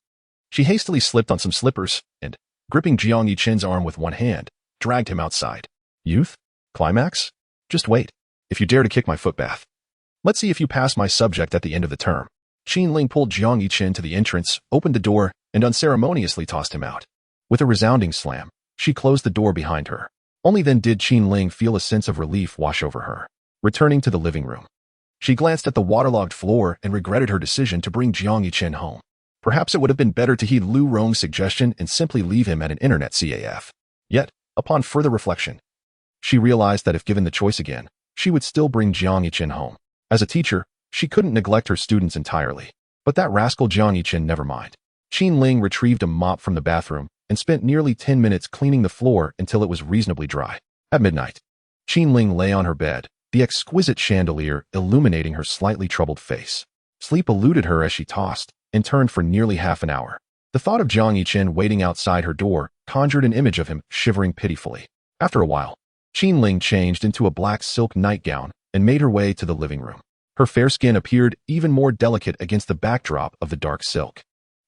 She hastily slipped on some slippers and, gripping Jiang Yichen's arm with one hand, dragged him outside. "Youth? Climax? Just wait. If you dare to kick my footbath, let's see if you pass my subject at the end of the term." Qin Ling pulled Jiang Yichen to the entrance, opened the door, and unceremoniously tossed him out. With a resounding slam, she closed the door behind her. Only then did Qin Ling feel a sense of relief wash over her. Returning to the living room, she glanced at the waterlogged floor and regretted her decision to bring Jiang Yichen home. Perhaps it would have been better to heed Lu Rong's suggestion and simply leave him at an internet CAF. Yet, upon further reflection, she realized that if given the choice again, she would still bring Jiang Yichen home. As a teacher, she couldn't neglect her students entirely. But that rascal Jiang Yichen never mind. Qin Ling retrieved a mop from the bathroom and spent nearly 10 minutes cleaning the floor until it was reasonably dry. At midnight, Qin Ling lay on her bed, the exquisite chandelier illuminating her slightly troubled face. Sleep eluded her as she tossed and turned for nearly half an hour. The thought of Jiang Yichen waiting outside her door conjured an image of him shivering pitifully. After a while, Qin Ling changed into a black silk nightgown and made her way to the living room. Her fair skin appeared even more delicate against the backdrop of the dark silk.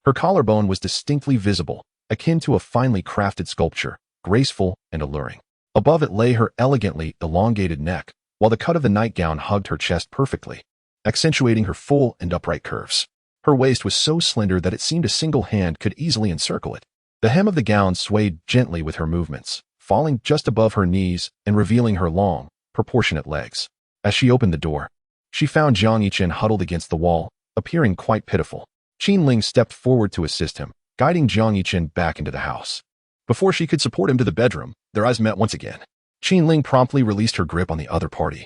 Her collarbone was distinctly visible, akin to a finely crafted sculpture, graceful and alluring. Above it lay her elegantly elongated neck, while the cut of the nightgown hugged her chest perfectly, accentuating her full and upright curves. Her waist was so slender that it seemed a single hand could easily encircle it. The hem of the gown swayed gently with her movements, falling just above her knees and revealing her long, proportionate legs. As she opened the door, she found Jiang Yichen huddled against the wall, appearing quite pitiful. Qin Ling stepped forward to assist him, guiding Jiang Yichen back into the house. Before she could support him to the bedroom, their eyes met once again. Qin Ling promptly released her grip on the other party,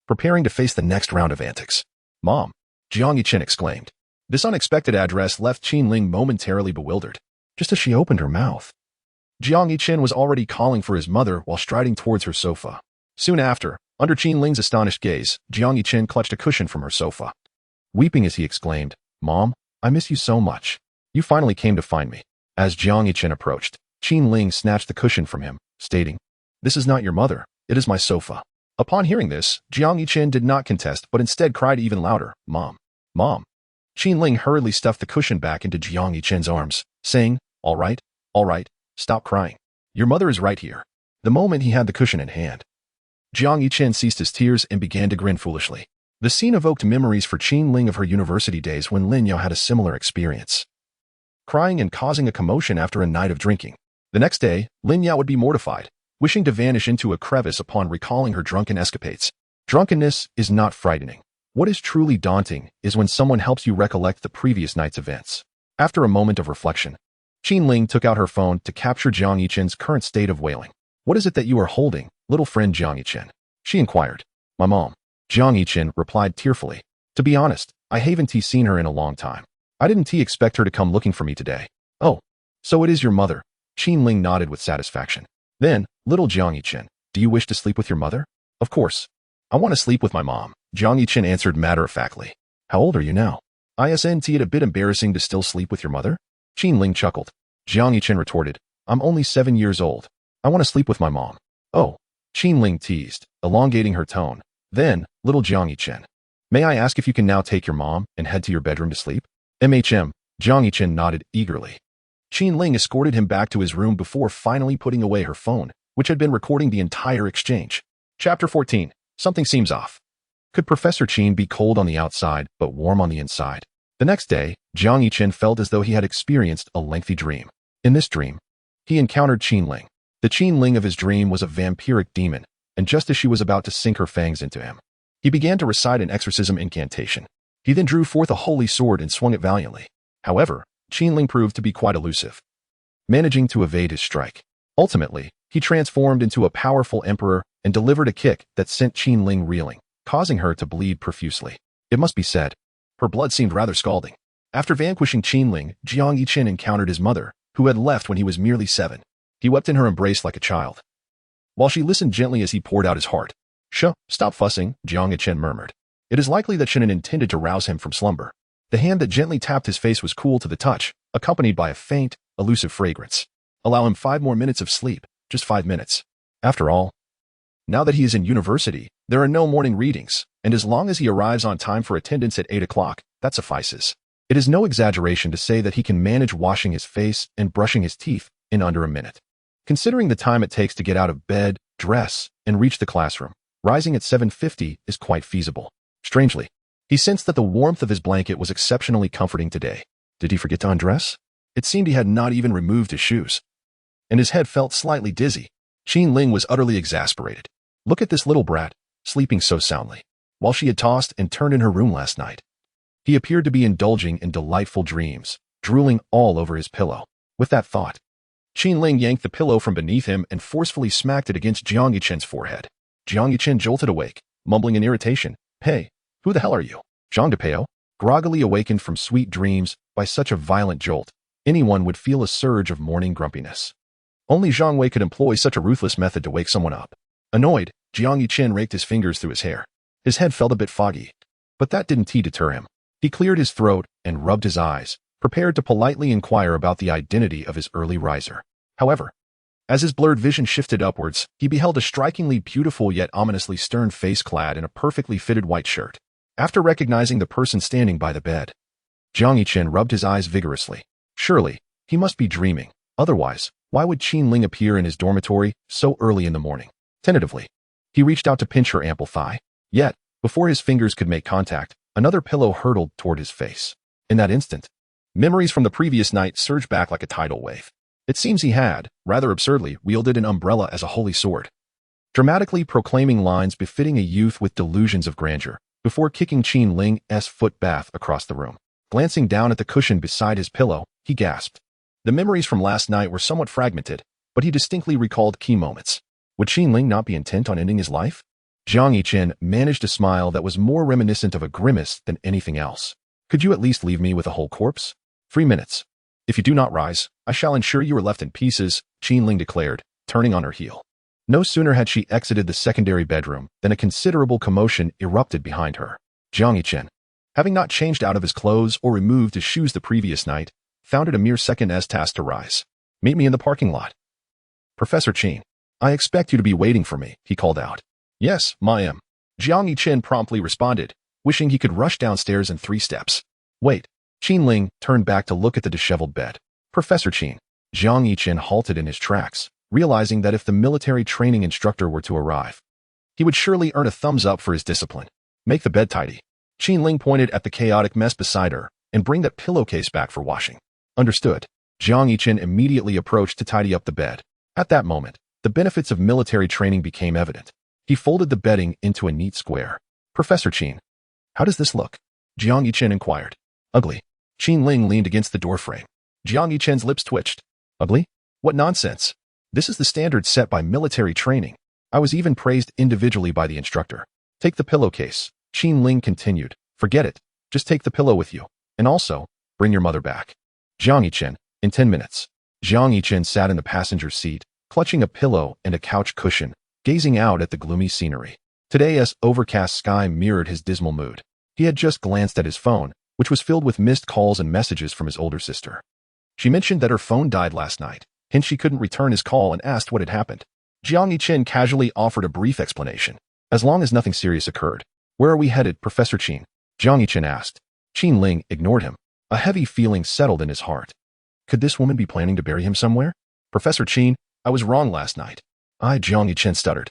preparing to face the next round of antics. "Mom," Jiang Yichen exclaimed. This unexpected address left Qin Ling momentarily bewildered. Just as she opened her mouth, Jiang Yichen was already calling for his mother while striding towards her sofa. Soon after, under Qin Ling's astonished gaze, Jiang Yichen clutched a cushion from her sofa. Weeping as he exclaimed, "Mom, I miss you so much. You finally came to find me." As Jiang Yichen approached, Qin Ling snatched the cushion from him, stating, "This is not your mother, it is my sofa." Upon hearing this, Jiang Yichen did not contest but instead cried even louder, "Mom, Mom." Qin Ling hurriedly stuffed the cushion back into Jiang Yichen's arms, saying, all right, stop crying. Your mother is right here." The moment he had the cushion in hand, Jiang Yichen ceased his tears and began to grin foolishly. The scene evoked memories for Qin Ling of her university days when Lin Yao had a similar experience, crying and causing a commotion after a night of drinking. The next day, Lin Yao would be mortified, wishing to vanish into a crevice upon recalling her drunken escapades. Drunkenness is not frightening. What is truly daunting is when someone helps you recollect the previous night's events. After a moment of reflection, Qin Ling took out her phone to capture Jiang Yichen's current state of wailing. "What is it that you are holding, little friend Jiang Yichen?" she inquired. "My mom," Jiang Yichen replied tearfully. "To be honest, I haven't seen her in a long time. I didn't expect her to come looking for me today." "Oh, so it is your mother." Qin Ling nodded with satisfaction. Then, "Little Jiang Yichen, do you wish to sleep with your mother?" "Of course. I want to sleep with my mom," Jiang Yichen answered matter-of-factly. "How old are you now?" "Isn't it a bit embarrassing to still sleep with your mother?" Qin Ling chuckled. Jiang Yichen retorted, "I'm only 7 years old. I want to sleep with my mom." "Oh," Qin Ling teased, elongating her tone. Then, "Little Jiang Yichen, may I ask if you can now take your mom and head to your bedroom to sleep?" Jiang Yichen nodded eagerly. Qin Ling escorted him back to his room before finally putting away her phone, which had been recording the entire exchange. Chapter 14. Something seems off. Could Professor Qin be cold on the outside but warm on the inside? The next day, Jiang Yichen felt as though he had experienced a lengthy dream. In this dream, he encountered Qin Ling. The Qin Ling of his dream was a vampiric demon, and just as she was about to sink her fangs into him, he began to recite an exorcism incantation. He then drew forth a holy sword and swung it valiantly. However, Qin Ling proved to be quite elusive, managing to evade his strike. Ultimately, he transformed into a powerful emperor and delivered a kick that sent Qin Ling reeling, causing her to bleed profusely. It must be said, her blood seemed rather scalding. After vanquishing Qin Ling, Jiang Yiqin encountered his mother, who had left when he was merely 7. He wept in her embrace like a child, while she listened gently as he poured out his heart. Stop fussing, Jiang Yiqin murmured. It is likely that Shannon intended to rouse him from slumber. The hand that gently tapped his face was cool to the touch, accompanied by a faint, elusive fragrance. Allow him 5 more minutes of sleep, just 5 minutes. After all, now that he is in university, there are no morning readings, and as long as he arrives on time for attendance at 8 o'clock, that suffices. It is no exaggeration to say that he can manage washing his face and brushing his teeth in under a minute. Considering the time it takes to get out of bed, dress, and reach the classroom, rising at 7:50 is quite feasible. Strangely, he sensed that the warmth of his blanket was exceptionally comforting today. Did he forget to undress? It seemed he had not even removed his shoes, and his head felt slightly dizzy. Qin Ling was utterly exasperated. Look at this little brat, sleeping so soundly, while she had tossed and turned in her room last night. He appeared to be indulging in delightful dreams, drooling all over his pillow. With that thought, Qin Ling yanked the pillow from beneath him and forcefully smacked it against Jiang Yiqin's forehead. Jiang Yiqin jolted awake, mumbling in irritation. Hey, who the hell are you? Zhang Depeo? Groggily awakened from sweet dreams by such a violent jolt, anyone would feel a surge of morning grumpiness. Only Zhang Wei could employ such a ruthless method to wake someone up. Annoyed, Jiang Yiqin raked his fingers through his hair. His head felt a bit foggy, but that didn't deter him. He cleared his throat and rubbed his eyes, prepared to politely inquire about the identity of his early riser. However, as his blurred vision shifted upwards, he beheld a strikingly beautiful yet ominously stern face clad in a perfectly fitted white shirt. After recognizing the person standing by the bed, Jiang Yiqin rubbed his eyes vigorously. Surely, he must be dreaming. Otherwise, why would Qin Ling appear in his dormitory so early in the morning? Tentatively, he reached out to pinch her ample thigh. Yet, before his fingers could make contact, another pillow hurtled toward his face. In that instant, memories from the previous night surged back like a tidal wave. It seems he had, rather absurdly, wielded an umbrella as a holy sword, dramatically proclaiming lines befitting a youth with delusions of grandeur, before kicking Qin Ling's foot bath across the room. Glancing down at the cushion beside his pillow, he gasped. The memories from last night were somewhat fragmented, but he distinctly recalled key moments. Would Qin Ling not be intent on ending his life? Jiang Yiqin managed a smile that was more reminiscent of a grimace than anything else. Could you at least leave me with a whole corpse? 3 minutes. If you do not rise, I shall ensure you are left in pieces, Qin Ling declared, turning on her heel. No sooner had she exited the secondary bedroom than a considerable commotion erupted behind her. Jiang Yiqin, having not changed out of his clothes or removed his shoes the previous night, found it a mere second's task to rise. Meet me in the parking lot. Professor Qin, I expect you to be waiting for me, he called out. Yes, ma'am. Jiang Yiqin promptly responded, wishing he could rush downstairs in 3 steps. Wait. Qin Ling turned back to look at the disheveled bed. Professor Qin. Jiang Yiqin halted in his tracks, realizing that if the military training instructor were to arrive, he would surely earn a thumbs up for his discipline. Make the bed tidy. Qin Ling pointed at the chaotic mess beside her, and bring that pillowcase back for washing. Understood. Jiang Yiqin immediately approached to tidy up the bed. At that moment, the benefits of military training became evident. He folded the bedding into a neat square. Professor Qin, how does this look? Jiang Yiqin inquired. Ugly. Qin Ling leaned against the doorframe. Jiang Yiqin's lips twitched. Ugly? What nonsense. This is the standard set by military training. I was even praised individually by the instructor. Take the pillowcase. Qin Ling continued. Forget it. Just take the pillow with you. And also, bring your mother back. Jiang Yiqin, in 10 minutes. Jiang Yiqin sat in the passenger seat, clutching a pillow and a couch cushion, gazing out at the gloomy scenery. Today's overcast sky mirrored his dismal mood. He had just glanced at his phone, which was filled with missed calls and messages from his older sister. She mentioned that her phone died last night, hence she couldn't return his call and asked what had happened. Jiang Yiqin casually offered a brief explanation. As long as nothing serious occurred. Where are we headed, Professor Qin? Jiang Yiqin asked. Qin Ling ignored him. A heavy feeling settled in his heart. Could this woman be planning to bury him somewhere? Professor Qin, I was wrong last night. Jiang Yiqin stuttered.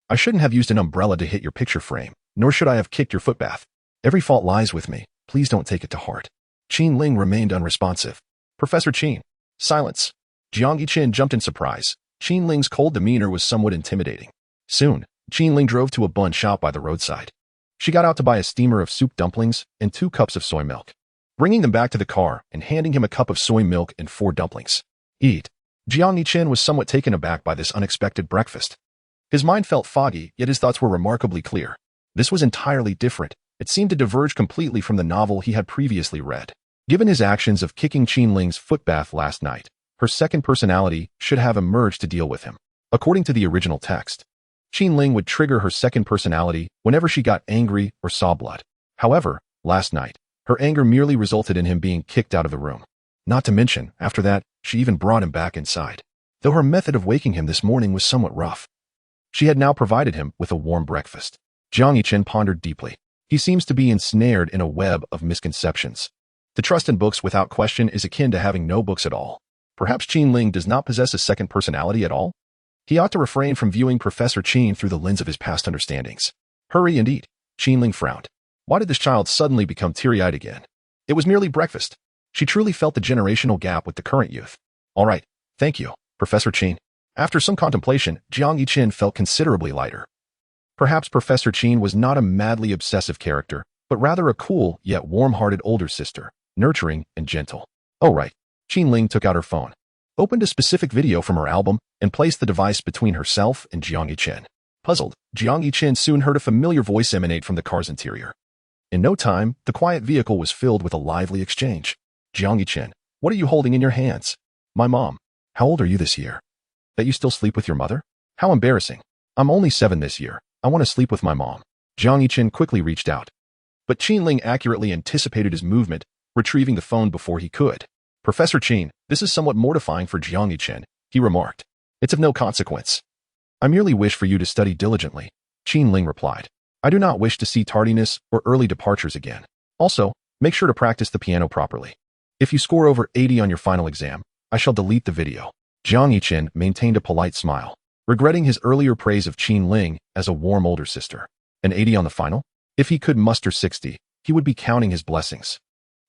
I shouldn't have used an umbrella to hit your picture frame, nor should I have kicked your footbath. Every fault lies with me. Please don't take it to heart. Qin Ling remained unresponsive. Professor Qin. Silence. Jiang Yiqin jumped in surprise. Qin Ling's cold demeanor was somewhat intimidating. Soon, Qin Ling drove to a bun shop by the roadside. She got out to buy a steamer of soup dumplings and 2 cups of soy milk, bringing them back to the car and handing him a cup of soy milk and 4 dumplings. Eat. Jiang Yiqin was somewhat taken aback by this unexpected breakfast. His mind felt foggy, yet his thoughts were remarkably clear. This was entirely different. It seemed to diverge completely from the novel he had previously read. Given his actions of kicking Qin Ling's footbath last night, her second personality should have emerged to deal with him. According to the original text, Qin Ling would trigger her second personality whenever she got angry or saw blood. However, last night, her anger merely resulted in him being kicked out of the room. Not to mention, after that, she even brought him back inside. Though her method of waking him this morning was somewhat rough, she had now provided him with a warm breakfast. Jiang Yiqin pondered deeply. He seems to be ensnared in a web of misconceptions. To trust in books without question is akin to having no books at all. Perhaps Qin Ling does not possess a second personality at all? He ought to refrain from viewing Professor Qin through the lens of his past understandings. Hurry and eat. Qin Ling frowned. Why did this child suddenly become teary-eyed again? It was merely breakfast. She truly felt the generational gap with the current youth. All right, thank you, Professor Qin. After some contemplation, Jiang Yiqin felt considerably lighter. Perhaps Professor Qin was not a madly obsessive character, but rather a cool yet warm-hearted older sister, nurturing and gentle. Oh right. Qin Ling took out her phone, opened a specific video from her album, and placed the device between herself and Jiang Yiqin. Puzzled, Jiang Yiqin soon heard a familiar voice emanate from the car's interior. In no time, the quiet vehicle was filled with a lively exchange. Jiang Yiqin, what are you holding in your hands? My mom. How old are you this year? That you still sleep with your mother? How embarrassing. I'm only 7 this year. I want to sleep with my mom. Jiang Yiqin quickly reached out. But Qin Ling accurately anticipated his movement, retrieving the phone before he could. Professor Qin, this is somewhat mortifying for Jiang Yiqin, he remarked. It's of no consequence. I merely wish for you to study diligently, Qin Ling replied. I do not wish to see tardiness or early departures again. Also, make sure to practice the piano properly. If you score over 80 on your final exam, I shall delete the video. Jiang Yiqin maintained a polite smile, regretting his earlier praise of Qin Ling as a warm older sister. An 80 on the final? If he could muster 60, he would be counting his blessings.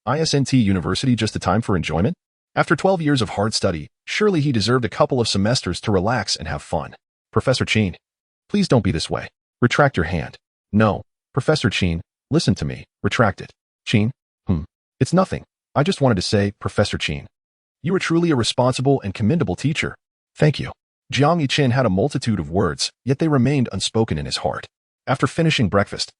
ISNT University just the time for enjoyment? After 12 years of hard study, surely he deserved a couple of semesters to relax and have fun. Professor Qin, please don't be this way. Retract your hand. No, Professor Qin, listen to me. Retract it. Qin? It's nothing. I just wanted to say, Professor Qin, you are truly a responsible and commendable teacher. Thank you. Jiang Yiqin had a multitude of words, yet they remained unspoken in his heart. After finishing breakfast,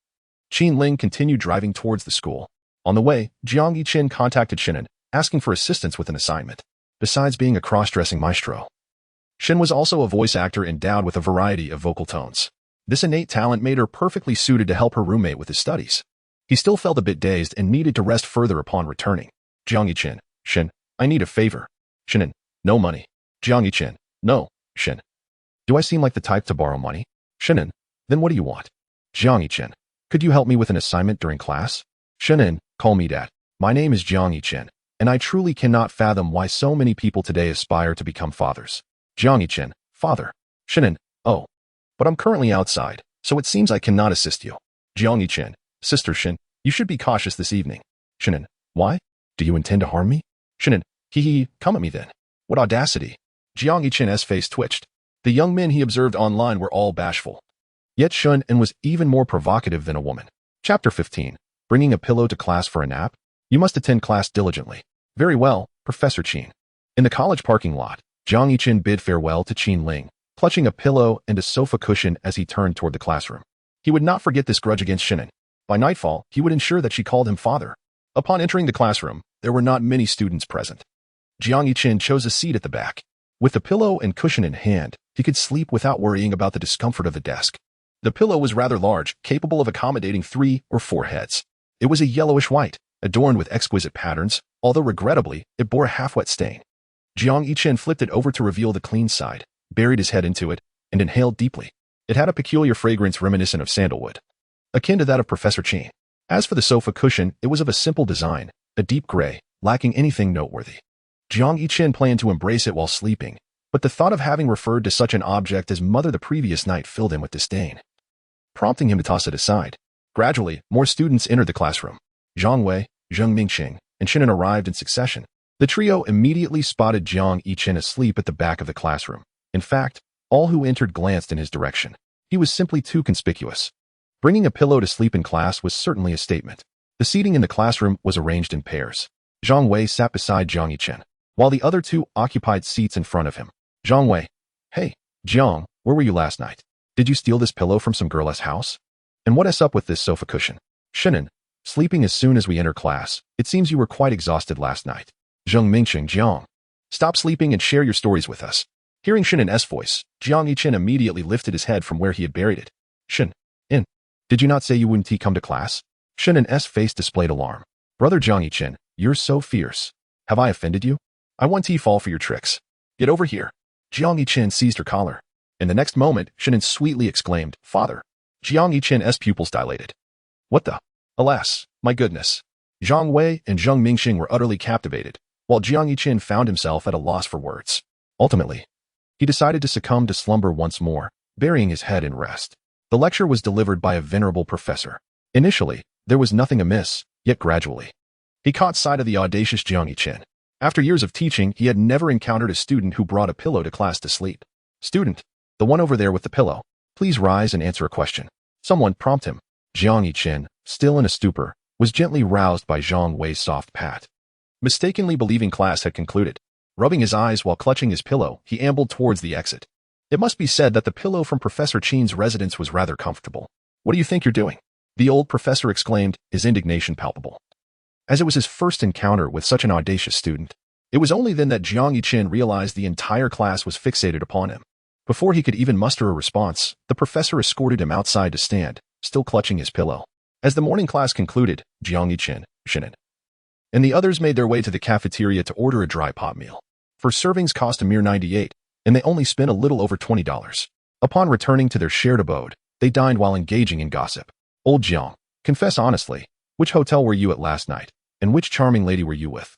Qin Ling continued driving towards the school. On the way, Jiang Yiqin contacted Shinan, asking for assistance with an assignment. Besides being a cross-dressing maestro, Shin was also a voice actor endowed with a variety of vocal tones. This innate talent made her perfectly suited to help her roommate with his studies. He still felt a bit dazed and needed to rest further upon returning. Jiang Yiqin, Shin, I need a favor. Shinan, no money. Jiang Yiqin, no, Shin. Do I seem like the type to borrow money? Shinan, then what do you want? Jiang Yiqin, could you help me with an assignment during class? Shinan, call me Dad. My name is Jiang Yiqin, and I truly cannot fathom why so many people today aspire to become fathers. Jiang Yiqin, father. Shinan, oh. But I'm currently outside, so it seems I cannot assist you. Jiang Yiqin, Sister Shin, you should be cautious this evening. Shinan, why? Do you intend to harm me? Shinan, come at me then. What audacity. Jiang Yichin's face twitched. The young men he observed online were all bashful. Yet Shun was even more provocative than a woman. Chapter 15. Bringing a pillow to class for a nap? You must attend class diligently. Very well, Professor Qin. In the college parking lot, Jiang Yiqin bid farewell to Qin Ling, clutching a pillow and a sofa cushion as he turned toward the classroom. He would not forget this grudge against Shinan. By nightfall, he would ensure that she called him father. Upon entering the classroom, there were not many students present. Jiang Yiqin chose a seat at the back. With the pillow and cushion in hand, he could sleep without worrying about the discomfort of the desk. The pillow was rather large, capable of accommodating 3 or 4 heads. It was a yellowish white, adorned with exquisite patterns, although regrettably, it bore a half-wet stain. Jiang Yiqin flipped it over to reveal the clean side, buried his head into it, and inhaled deeply. It had a peculiar fragrance reminiscent of sandalwood, akin to that of Professor Qin. As for the sofa cushion, it was of a simple design, a deep gray, lacking anything noteworthy. Jiang Yiqin planned to embrace it while sleeping, but the thought of having referred to such an object as mother the previous night filled him with disdain, prompting him to toss it aside. Gradually, more students entered the classroom. Zhang Wei, Zheng Mingxing, and Shinan arrived in succession. The trio immediately spotted Jiang Yichen asleep at the back of the classroom. In fact, all who entered glanced in his direction. He was simply too conspicuous. Bringing a pillow to sleep in class was certainly a statement. The seating in the classroom was arranged in pairs. Zhang Wei sat beside Jiang Yichen, while the other two occupied seats in front of him. Zhang Wei. Hey, Jiang, where were you last night? Did you steal this pillow from some girl's house? And what is up with this sofa cushion? Shinan. Sleeping as soon as we enter class. It seems you were quite exhausted last night. Zheng Mingqing Jiang. Stop sleeping and share your stories with us. Hearing Shinan's voice, Jiang Yichen immediately lifted his head from where he had buried it. Shin. In. Did you not say you wouldn't come to class? Shinan's face displayed alarm. Brother Jiang Yichen, you're so fierce. Have I offended you? I won't fall for your tricks. Get over here. Jiang Yichen seized her collar. In the next moment, Shinan sweetly exclaimed, Father. Jiang Yichen's pupils dilated. What the? Alas, my goodness. Zhang Wei and Zheng Mingqing were utterly captivated, while Jiang Yichen found himself at a loss for words. Ultimately, he decided to succumb to slumber once more, burying his head in rest. The lecture was delivered by a venerable professor. Initially, there was nothing amiss, yet gradually, he caught sight of the audacious Jiang Yichen. After years of teaching, he had never encountered a student who brought a pillow to class to sleep. Student, the one over there with the pillow, please rise and answer a question. Someone prompt him. Jiang Yichen, still in a stupor, was gently roused by Zhang Wei's soft pat. Mistakenly believing class had concluded, rubbing his eyes while clutching his pillow, he ambled towards the exit. It must be said that the pillow from Professor Qin's residence was rather comfortable. What do you think you're doing? The old professor exclaimed, his indignation palpable. As it was his first encounter with such an audacious student, it was only then that Jiang Yichen realized the entire class was fixated upon him. Before he could even muster a response, the professor escorted him outside to stand, still clutching his pillow. As the morning class concluded, Jiang Yichen, Shinan, and the others made their way to the cafeteria to order a dry pot meal. First servings cost a mere 98, and they only spent a little over $20. Upon returning to their shared abode, they dined while engaging in gossip. Old Jiang, confess honestly, which hotel were you at last night, and which charming lady were you with?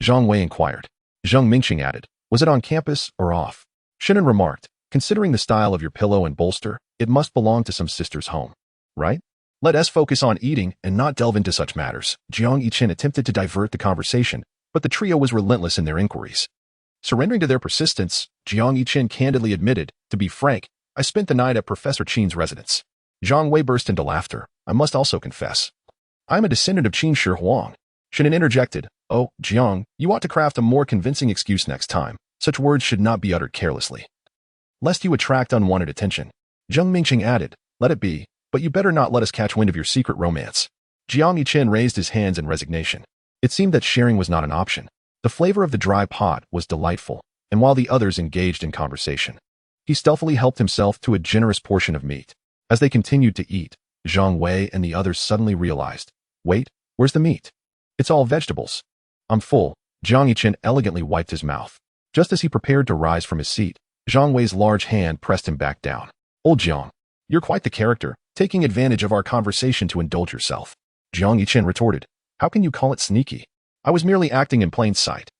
Zhang Wei inquired. Zheng Mingqing added, was it on campus or off? Shinan remarked, considering the style of your pillow and bolster, it must belong to some sister's home, right? Let us focus on eating and not delve into such matters. Jiang Yichen attempted to divert the conversation, but the trio was relentless in their inquiries. Surrendering to their persistence, Jiang Yichen candidly admitted, to be frank, I spent the night at Professor Qin's residence. Zhang Wei burst into laughter. I must also confess. I am a descendant of Qin Shi Huang. Shinan interjected, oh, Jiang, you ought to craft a more convincing excuse next time. Such words should not be uttered carelessly, lest you attract unwanted attention. Zheng Mingqing added, let it be, but you better not let us catch wind of your secret romance. Jiang Yichen raised his hands in resignation. It seemed that sharing was not an option. The flavor of the dry pot was delightful, and while the others engaged in conversation, he stealthily helped himself to a generous portion of meat. As they continued to eat, Zhang Wei and the others suddenly realized, wait, where's the meat? It's all vegetables. I'm full. Jiang Yichen elegantly wiped his mouth. Just as he prepared to rise from his seat, Zhang Wei's large hand pressed him back down. Old Jiang, you're quite the character, taking advantage of our conversation to indulge yourself. Jiang Yichen retorted, how can you call it sneaky? I was merely acting in plain sight.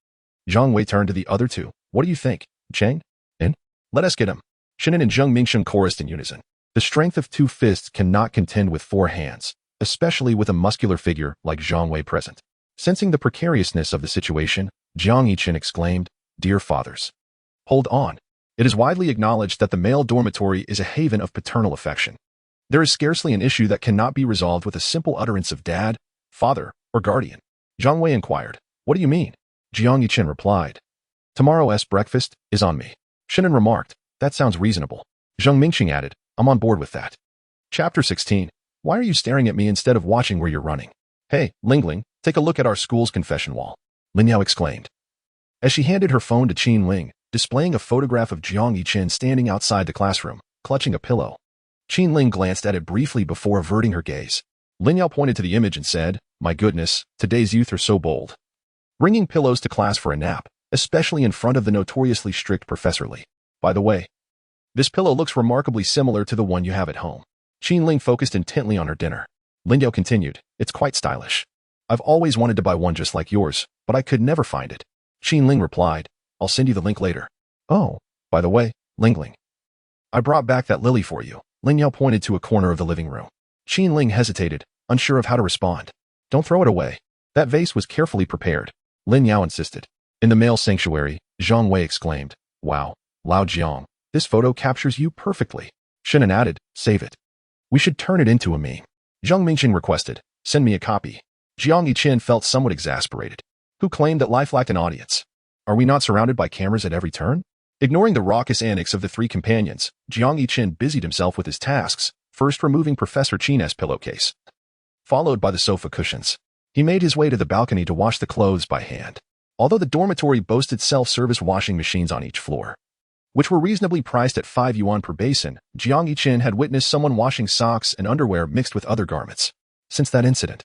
Zhang Wei turned to the other two. What do you think, Cheng? In? Let us get him. Shinan and Zheng Mingsheng chorused in unison. The strength of 2 fists cannot contend with 4 hands, especially with a muscular figure like Zhang Wei present. Sensing the precariousness of the situation, Jiang Yichen exclaimed, Dear fathers, hold on. It is widely acknowledged that the male dormitory is a haven of paternal affection. There is scarcely an issue that cannot be resolved with a simple utterance of dad, father, or guardian. Zhang Wei inquired, what do you mean? Jiang Yichen replied, tomorrow's breakfast is on me. Shinan remarked, that sounds reasonable. Zheng Mingqing added, I'm on board with that. Chapter 16. Why are you staring at me instead of watching where you're running? Hey, Lingling, take a look at our school's confession wall. Lin Yao exclaimed, as she handed her phone to Qin Ling, displaying a photograph of Jiang Yichen standing outside the classroom, clutching a pillow. Qin Ling glanced at it briefly before averting her gaze. Lin Yao pointed to the image and said, my goodness, today's youth are so bold. Bringing pillows to class for a nap, especially in front of the notoriously strict Professor Li. By the way, this pillow looks remarkably similar to the one you have at home. Qin Ling focused intently on her dinner. Lin Yao continued, it's quite stylish. I've always wanted to buy one just like yours, but I could never find it. Qin Ling replied, I'll send you the link later. Oh, by the way, Lingling, I brought back that lily for you. Lin Yao pointed to a corner of the living room. Qin Ling hesitated, unsure of how to respond. Don't throw it away. That vase was carefully prepared. Lin Yao insisted. In the male sanctuary, Zhang Wei exclaimed, "Wow, Lao Jiang, this photo captures you perfectly." Shinan added, "Save it. We should turn it into a meme." Zhang Mingqing requested, "Send me a copy." Jiang Yiqian felt somewhat exasperated. Who claimed that life lacked an audience? Are we not surrounded by cameras at every turn? Ignoring the raucous antics of the three companions, Jiang Yiqian busied himself with his tasks, first removing Professor Qin's pillowcase, followed by the sofa cushions. He made his way to the balcony to wash the clothes by hand. Although the dormitory boasted self-service washing machines on each floor, which were reasonably priced at 5 yuan per basin, Jiang Yiqian had witnessed someone washing socks and underwear mixed with other garments. Since that incident,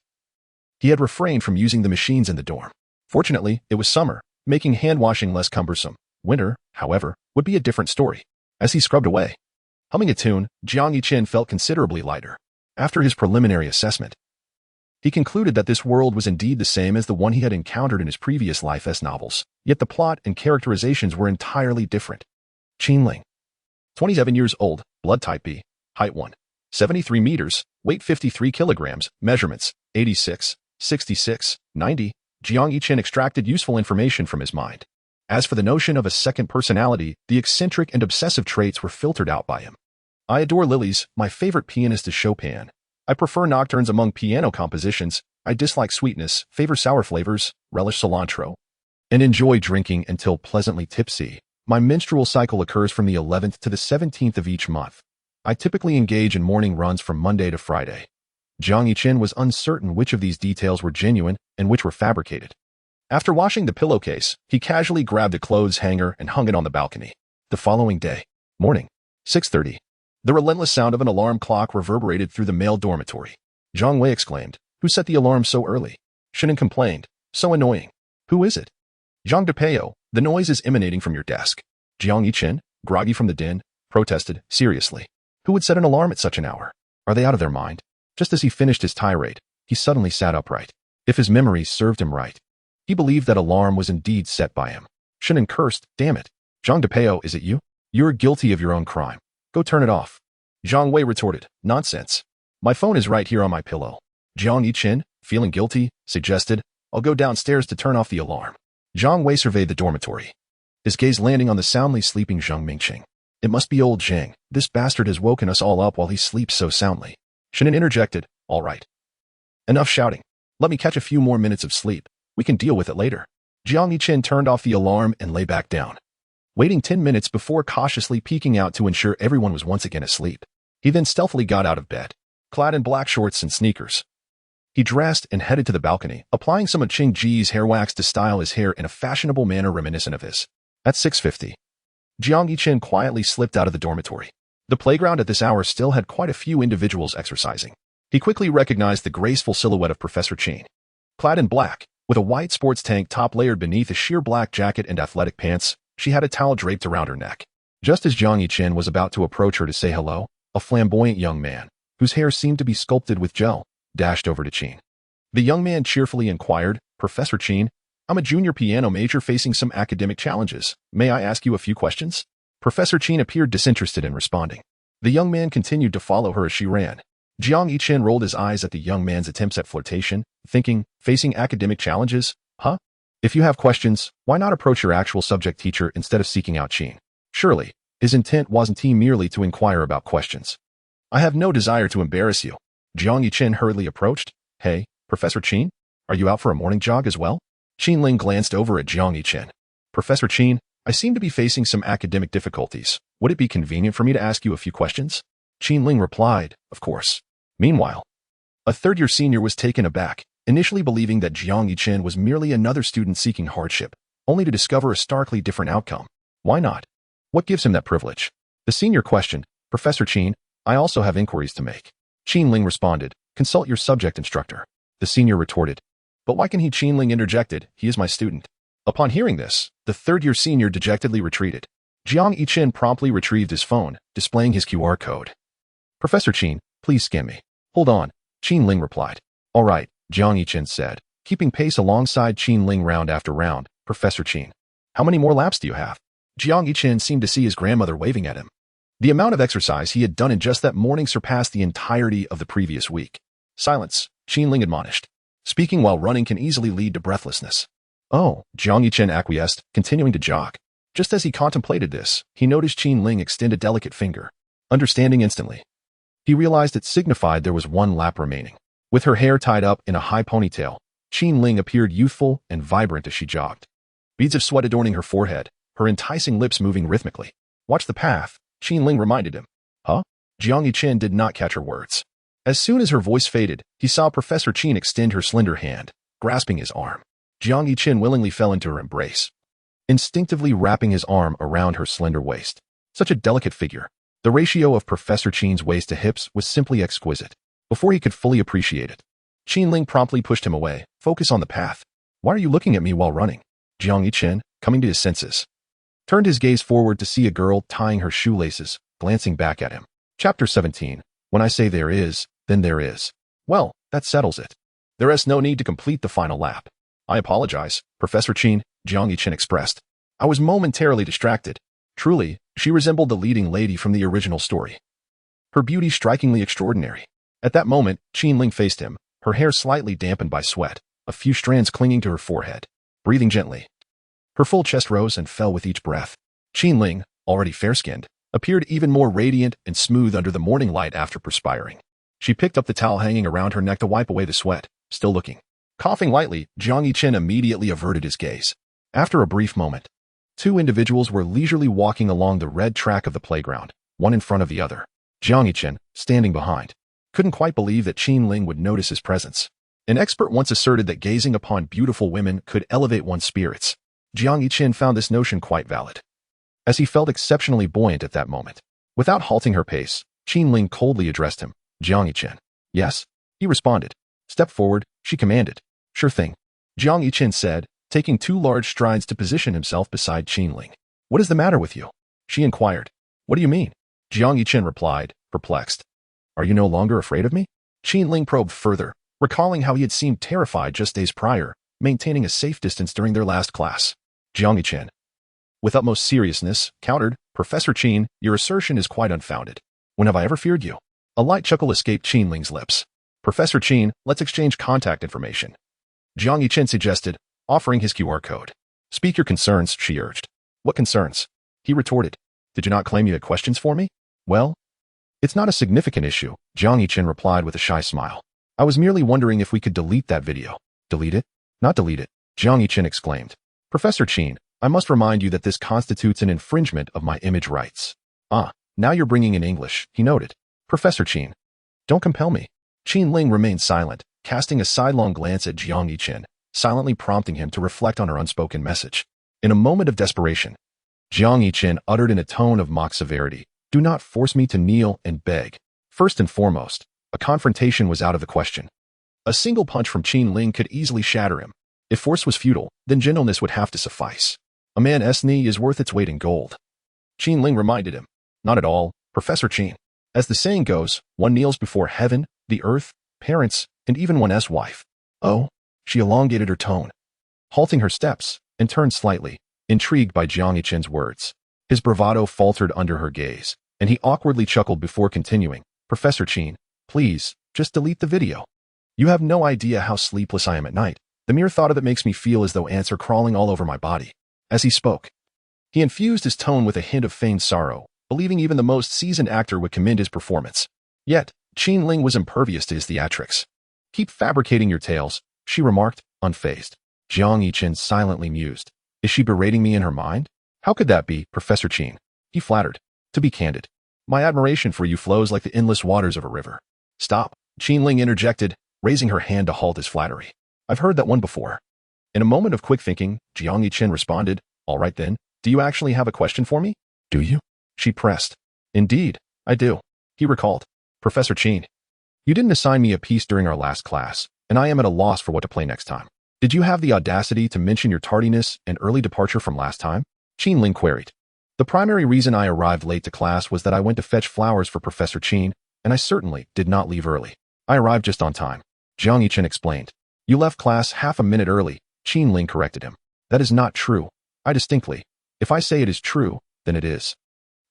he had refrained from using the machines in the dorm. Fortunately, it was summer, making hand-washing less cumbersome. Winter, however, would be a different story. As he scrubbed away, humming a tune, Jiang Yiqian felt considerably lighter. After his preliminary assessment, he concluded that this world was indeed the same as the one he had encountered in his previous life as novels, yet the plot and characterizations were entirely different. Qinling, 27 years old, blood type B, height 1.73 meters, weight 53 kilograms, measurements 86, 66, 90. Jiang Yiqian extracted useful information from his mind. As for the notion of a second personality, the eccentric and obsessive traits were filtered out by him. I adore lilies, my favorite pianist is Chopin. I prefer nocturnes among piano compositions, I dislike sweetness, favor sour flavors, relish cilantro, and enjoy drinking until pleasantly tipsy. My menstrual cycle occurs from the 11th to the 17th of each month. I typically engage in morning runs from Monday to Friday. Jiang Yiqian was uncertain which of these details were genuine and which were fabricated. After washing the pillowcase, he casually grabbed a clothes hanger and hung it on the balcony. The following day, morning, 6:30. The relentless sound of an alarm clock reverberated through the male dormitory. Zhang Wei exclaimed, "Who set the alarm so early?" Shinan complained, "So annoying." "Who is it?" "Zhang Depeo, the noise is emanating from your desk." Jiang Yiqian, groggy from the din, protested, "Seriously, who would set an alarm at such an hour? Are they out of their mind?" Just as he finished his tirade, he suddenly sat upright. If his memory served him right, he believed that alarm was indeed set by him. Shinan cursed, "Damn it. Zhang Depeo, is it you? You're guilty of your own crime. Go turn it off." Zhang Wei retorted, "Nonsense. My phone is right here on my pillow." Jiang Yiqian, feeling guilty, suggested, "I'll go downstairs to turn off the alarm." Zhang Wei surveyed the dormitory, his gaze landing on the soundly sleeping Zhang Mingqing. "It must be old Zhang. This bastard has woken us all up while he sleeps so soundly." Shinan interjected, "All right. Enough shouting. Let me catch a few more minutes of sleep. We can deal with it later." Jiang Yiqian turned off the alarm and lay back down, waiting 10 minutes before cautiously peeking out to ensure everyone was once again asleep. He then stealthily got out of bed, clad in black shorts and sneakers. He dressed and headed to the balcony, applying some of Qing Ji's hair wax to style his hair in a fashionable manner reminiscent of his. At 6:50, Jiang Yiqian quietly slipped out of the dormitory. The playground at this hour still had quite a few individuals exercising. He quickly recognized the graceful silhouette of Professor Qin. Clad in black, with a white sports tank top layered beneath a sheer black jacket and athletic pants, she had a towel draped around her neck. Just as Jiang Yiqian was about to approach her to say hello, a flamboyant young man, whose hair seemed to be sculpted with gel, dashed over to Qin. The young man cheerfully inquired, "Professor Qin, I'm a junior piano major facing some academic challenges. May I ask you a few questions?" Professor Qin appeared disinterested in responding. The young man continued to follow her as she ran. Jiang Yiqian rolled his eyes at the young man's attempts at flirtation, thinking, facing academic challenges? Huh? If you have questions, why not approach your actual subject teacher instead of seeking out Qin? Surely, his intent wasn't merely to inquire about questions. "I have no desire to embarrass you." Jiang Yiqian hurriedly approached. "Hey, Professor Qin, are you out for a morning jog as well?" Qinling glanced over at Jiang Yiqian. "Professor Qin, I seem to be facing some academic difficulties. Would it be convenient for me to ask you a few questions?" Qinling replied, "Of course." Meanwhile, a third-year senior was taken aback, initially believing that Jiang Yiqian was merely another student seeking hardship, only to discover a starkly different outcome. Why not? What gives him that privilege? The senior questioned, "Professor Qin, I also have inquiries to make." Qinling responded, "Consult your subject instructor." The senior retorted, "But why can he?" Qinling interjected, "He is my student." Upon hearing this, the third-year senior dejectedly retreated. Jiang Yiqian promptly retrieved his phone, displaying his QR code. "Professor Qin, please scan me." "Hold on," Qinling replied. "All right," Jiang Yiqian said, keeping pace alongside Qinling round after round. "Professor Qin, how many more laps do you have?" Jiang Yiqian seemed to see his grandmother waving at him. The amount of exercise he had done in just that morning surpassed the entirety of the previous week. "Silence," Qinling admonished. "Speaking while running can easily lead to breathlessness." Oh, Jiang Yichen acquiesced, continuing to jog. Just as he contemplated this, he noticed Qin Ling extend a delicate finger. Understanding instantly, he realized it signified there was one lap remaining. With her hair tied up in a high ponytail, Qin Ling appeared youthful and vibrant as she jogged. Beads of sweat adorning her forehead, her enticing lips moving rhythmically. Watch the path, Qin Ling reminded him. Huh? Jiang Yichen did not catch her words. As soon as her voice faded, he saw Professor Qin extend her slender hand, grasping his arm. Jiang Yichen willingly fell into her embrace, instinctively wrapping his arm around her slender waist. Such a delicate figure. The ratio of Professor Qin's waist to hips was simply exquisite. Before he could fully appreciate it, Qin Ling promptly pushed him away. Focus on the path. Why are you looking at me while running? Jiang Yichen, coming to his senses, turned his gaze forward to see a girl tying her shoelaces, glancing back at him. Chapter 17. When I say there is, then there is. Well, that settles it. There is no need to complete the final lap. I apologize, Professor Qin, Jiang Yichen expressed. I was momentarily distracted. Truly, she resembled the leading lady from the original story. Her beauty strikingly extraordinary. At that moment, Qin Ling faced him, her hair slightly dampened by sweat, a few strands clinging to her forehead. Breathing gently, her full chest rose and fell with each breath. Qin Ling, already fair-skinned, appeared even more radiant and smooth under the morning light after perspiring. She picked up the towel hanging around her neck to wipe away the sweat, still looking. Coughing lightly, Jiang Yichen immediately averted his gaze. After a brief moment, two individuals were leisurely walking along the red track of the playground, one in front of the other. Jiang Yichen, standing behind, couldn't quite believe that Qin Ling would notice his presence. An expert once asserted that gazing upon beautiful women could elevate one's spirits. Jiang Yichen found this notion quite valid, as he felt exceptionally buoyant at that moment. Without halting her pace, Qin Ling coldly addressed him. Jiang Yichen. Yes, he responded. Step forward, she commanded. Sure thing, Jiang Yichen said, taking 2 large strides to position himself beside Qin Ling. What is the matter with you? She inquired. What do you mean? Jiang Yichen replied, perplexed. Are you no longer afraid of me? Qin Ling probed further, recalling how he had seemed terrified just days prior, maintaining a safe distance during their last class. Jiang Yichen, with utmost seriousness, countered, Professor Qin, your assertion is quite unfounded. When have I ever feared you? A light chuckle escaped Qin Ling's lips. Professor Qin, let's exchange contact information. Jiang Yichen suggested, offering his QR code. Speak your concerns, she urged. What concerns? He retorted. Did you not claim you had questions for me? Well, it's not a significant issue, Jiang Yichen replied with a shy smile. I was merely wondering if we could delete that video. Delete it? Not delete it, Jiang Yichen exclaimed. Professor Qin, I must remind you that this constitutes an infringement of my image rights. Ah, now you're bringing in English, he noted. Professor Qin, don't compel me. Qin Ling remained silent, casting a sidelong glance at Jiang Yichen, silently prompting him to reflect on her unspoken message. In a moment of desperation, Jiang Yichen uttered in a tone of mock severity, do not force me to kneel and beg. First and foremost, a confrontation was out of the question. A single punch from Qin Ling could easily shatter him. If force was futile, then gentleness would have to suffice. A man's knee is worth its weight in gold. Qin Ling reminded him. Not at all, Professor Qin. As the saying goes, one kneels before heaven, the earth, parents, and even one's wife. Oh, she elongated her tone, halting her steps, and turned slightly, intrigued by Jiang Yichen's words. His bravado faltered under her gaze, and he awkwardly chuckled before continuing. Professor Qin, please, just delete the video. You have no idea how sleepless I am at night. The mere thought of it makes me feel as though ants are crawling all over my body. As he spoke, he infused his tone with a hint of feigned sorrow, believing even the most seasoned actor would commend his performance. Yet, Qin Ling was impervious to his theatrics. Keep fabricating your tales, she remarked, unfazed. Jiang Yichen silently mused. Is she berating me in her mind? How could that be, Professor Qin? He flattered. To be candid, my admiration for you flows like the endless waters of a river. Stop, Qin Ling interjected, raising her hand to halt his flattery. I've heard that one before. In a moment of quick thinking, Jiang Yichen responded, all right then, do you actually have a question for me? Do you? She pressed. Indeed, I do. He recalled. Professor Qin, you didn't assign me a piece during our last class, and I am at a loss for what to play next time. Did you have the audacity to mention your tardiness and early departure from last time? Qin Ling queried. The primary reason I arrived late to class was that I went to fetch flowers for Professor Qin, and I certainly did not leave early. I arrived just on time. Jiang Yichen explained. You left class half a minute early, Qin Ling corrected him. That is not true. I distinctly. If I say it is true, then it is.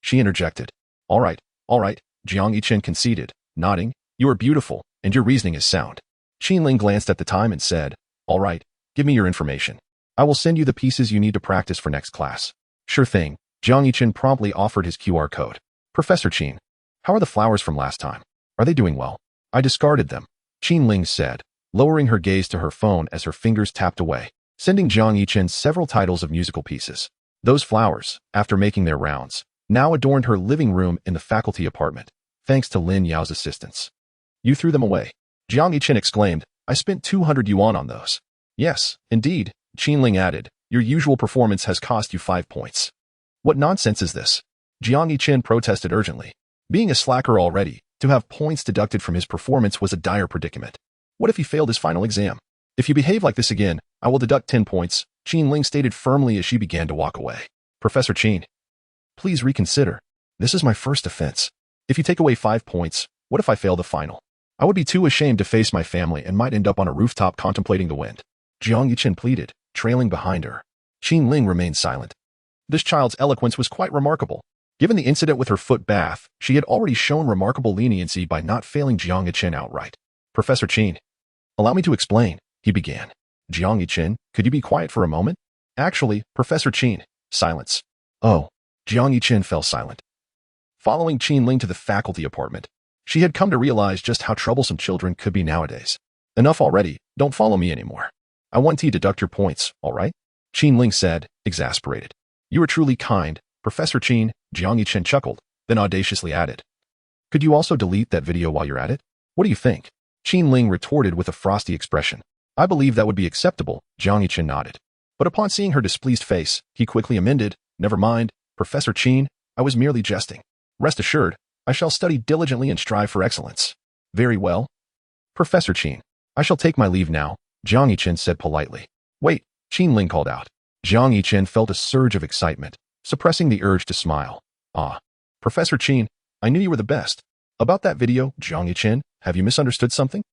She interjected. All right, Jiang Yichen conceded, nodding. You are beautiful, and your reasoning is sound. Qin Ling glanced at the time and said, all right, give me your information. I will send you the pieces you need to practice for next class. Sure thing. Jiang Yichen promptly offered his QR code. Professor Qin, how are the flowers from last time? Are they doing well? I discarded them, Qin Ling said, lowering her gaze to her phone as her fingers tapped away, sending Jiang Yichen several titles of musical pieces. Those flowers, after making their rounds, now adorned her living room in the faculty apartment, thanks to Lin Yao's assistance. You threw them away, Jiang Yichen exclaimed. I spent 200 yuan on those. Yes, indeed, Qin Ling added. Your usual performance has cost you 5 points. What nonsense is this? Jiang Yichen protested urgently. Being a slacker already, to have points deducted from his performance was a dire predicament. What if he failed his final exam? If you behave like this again, I will deduct 10 points, Qin Ling stated firmly as she began to walk away. Professor Qin, please reconsider. This is my first offense. If you take away 5 points, what if I fail the final? I would be too ashamed to face my family and might end up on a rooftop contemplating the wind. Jiang Yichen pleaded, trailing behind her. Qin Ling remained silent. This child's eloquence was quite remarkable. Given the incident with her foot bath, she had already shown remarkable leniency by not failing Jiang Yichen outright. Professor Qin, allow me to explain, he began. Jiang Yichen, could you be quiet for a moment? Actually, Professor Qin, silence. Oh, Jiang Yichen fell silent. Following Qin Ling to the faculty apartment, she had come to realize just how troublesome children could be nowadays. Enough already, don't follow me anymore. I want to deduct your points, all right? Qin Ling said, exasperated. You are truly kind, Professor Qin, Jiang Yichen chuckled, then audaciously added. Could you also delete that video while you're at it? What do you think? Qin Ling retorted with a frosty expression. I believe that would be acceptable, Jiang Yichen nodded. But upon seeing her displeased face, he quickly amended, never mind, Professor Qin, I was merely jesting. Rest assured, I shall study diligently and strive for excellence. Very well. Professor Qin, I shall take my leave now, Jiang Yichen said politely. Wait, Qin Ling called out. Jiang Yichen felt a surge of excitement, suppressing the urge to smile. Ah, Professor Qin, I knew you were the best. About that video, Jiang Yichen, have you misunderstood something?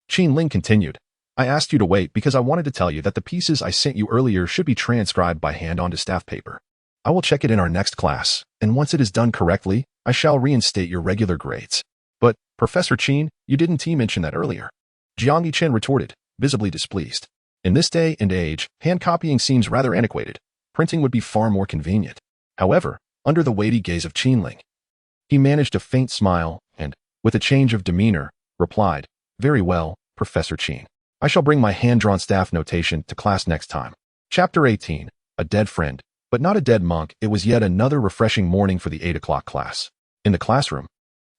Qin Ling continued. I asked you to wait because I wanted to tell you that the pieces I sent you earlier should be transcribed by hand onto staff paper. I will check it in our next class, and once it is done correctly, I shall reinstate your regular grades. But, Professor Qin, you didn't mention that earlier. Jiang Yichen retorted, visibly displeased. In this day and age, hand copying seems rather antiquated. Printing would be far more convenient. However, under the weighty gaze of Qin Ling, he managed a faint smile and, with a change of demeanor, replied, Very well, Professor Qin. I shall bring my hand-drawn staff notation to class next time. Chapter 18, A Dead Friend, but not a dead monk. It was yet another refreshing morning for the 8 o'clock class. In the classroom,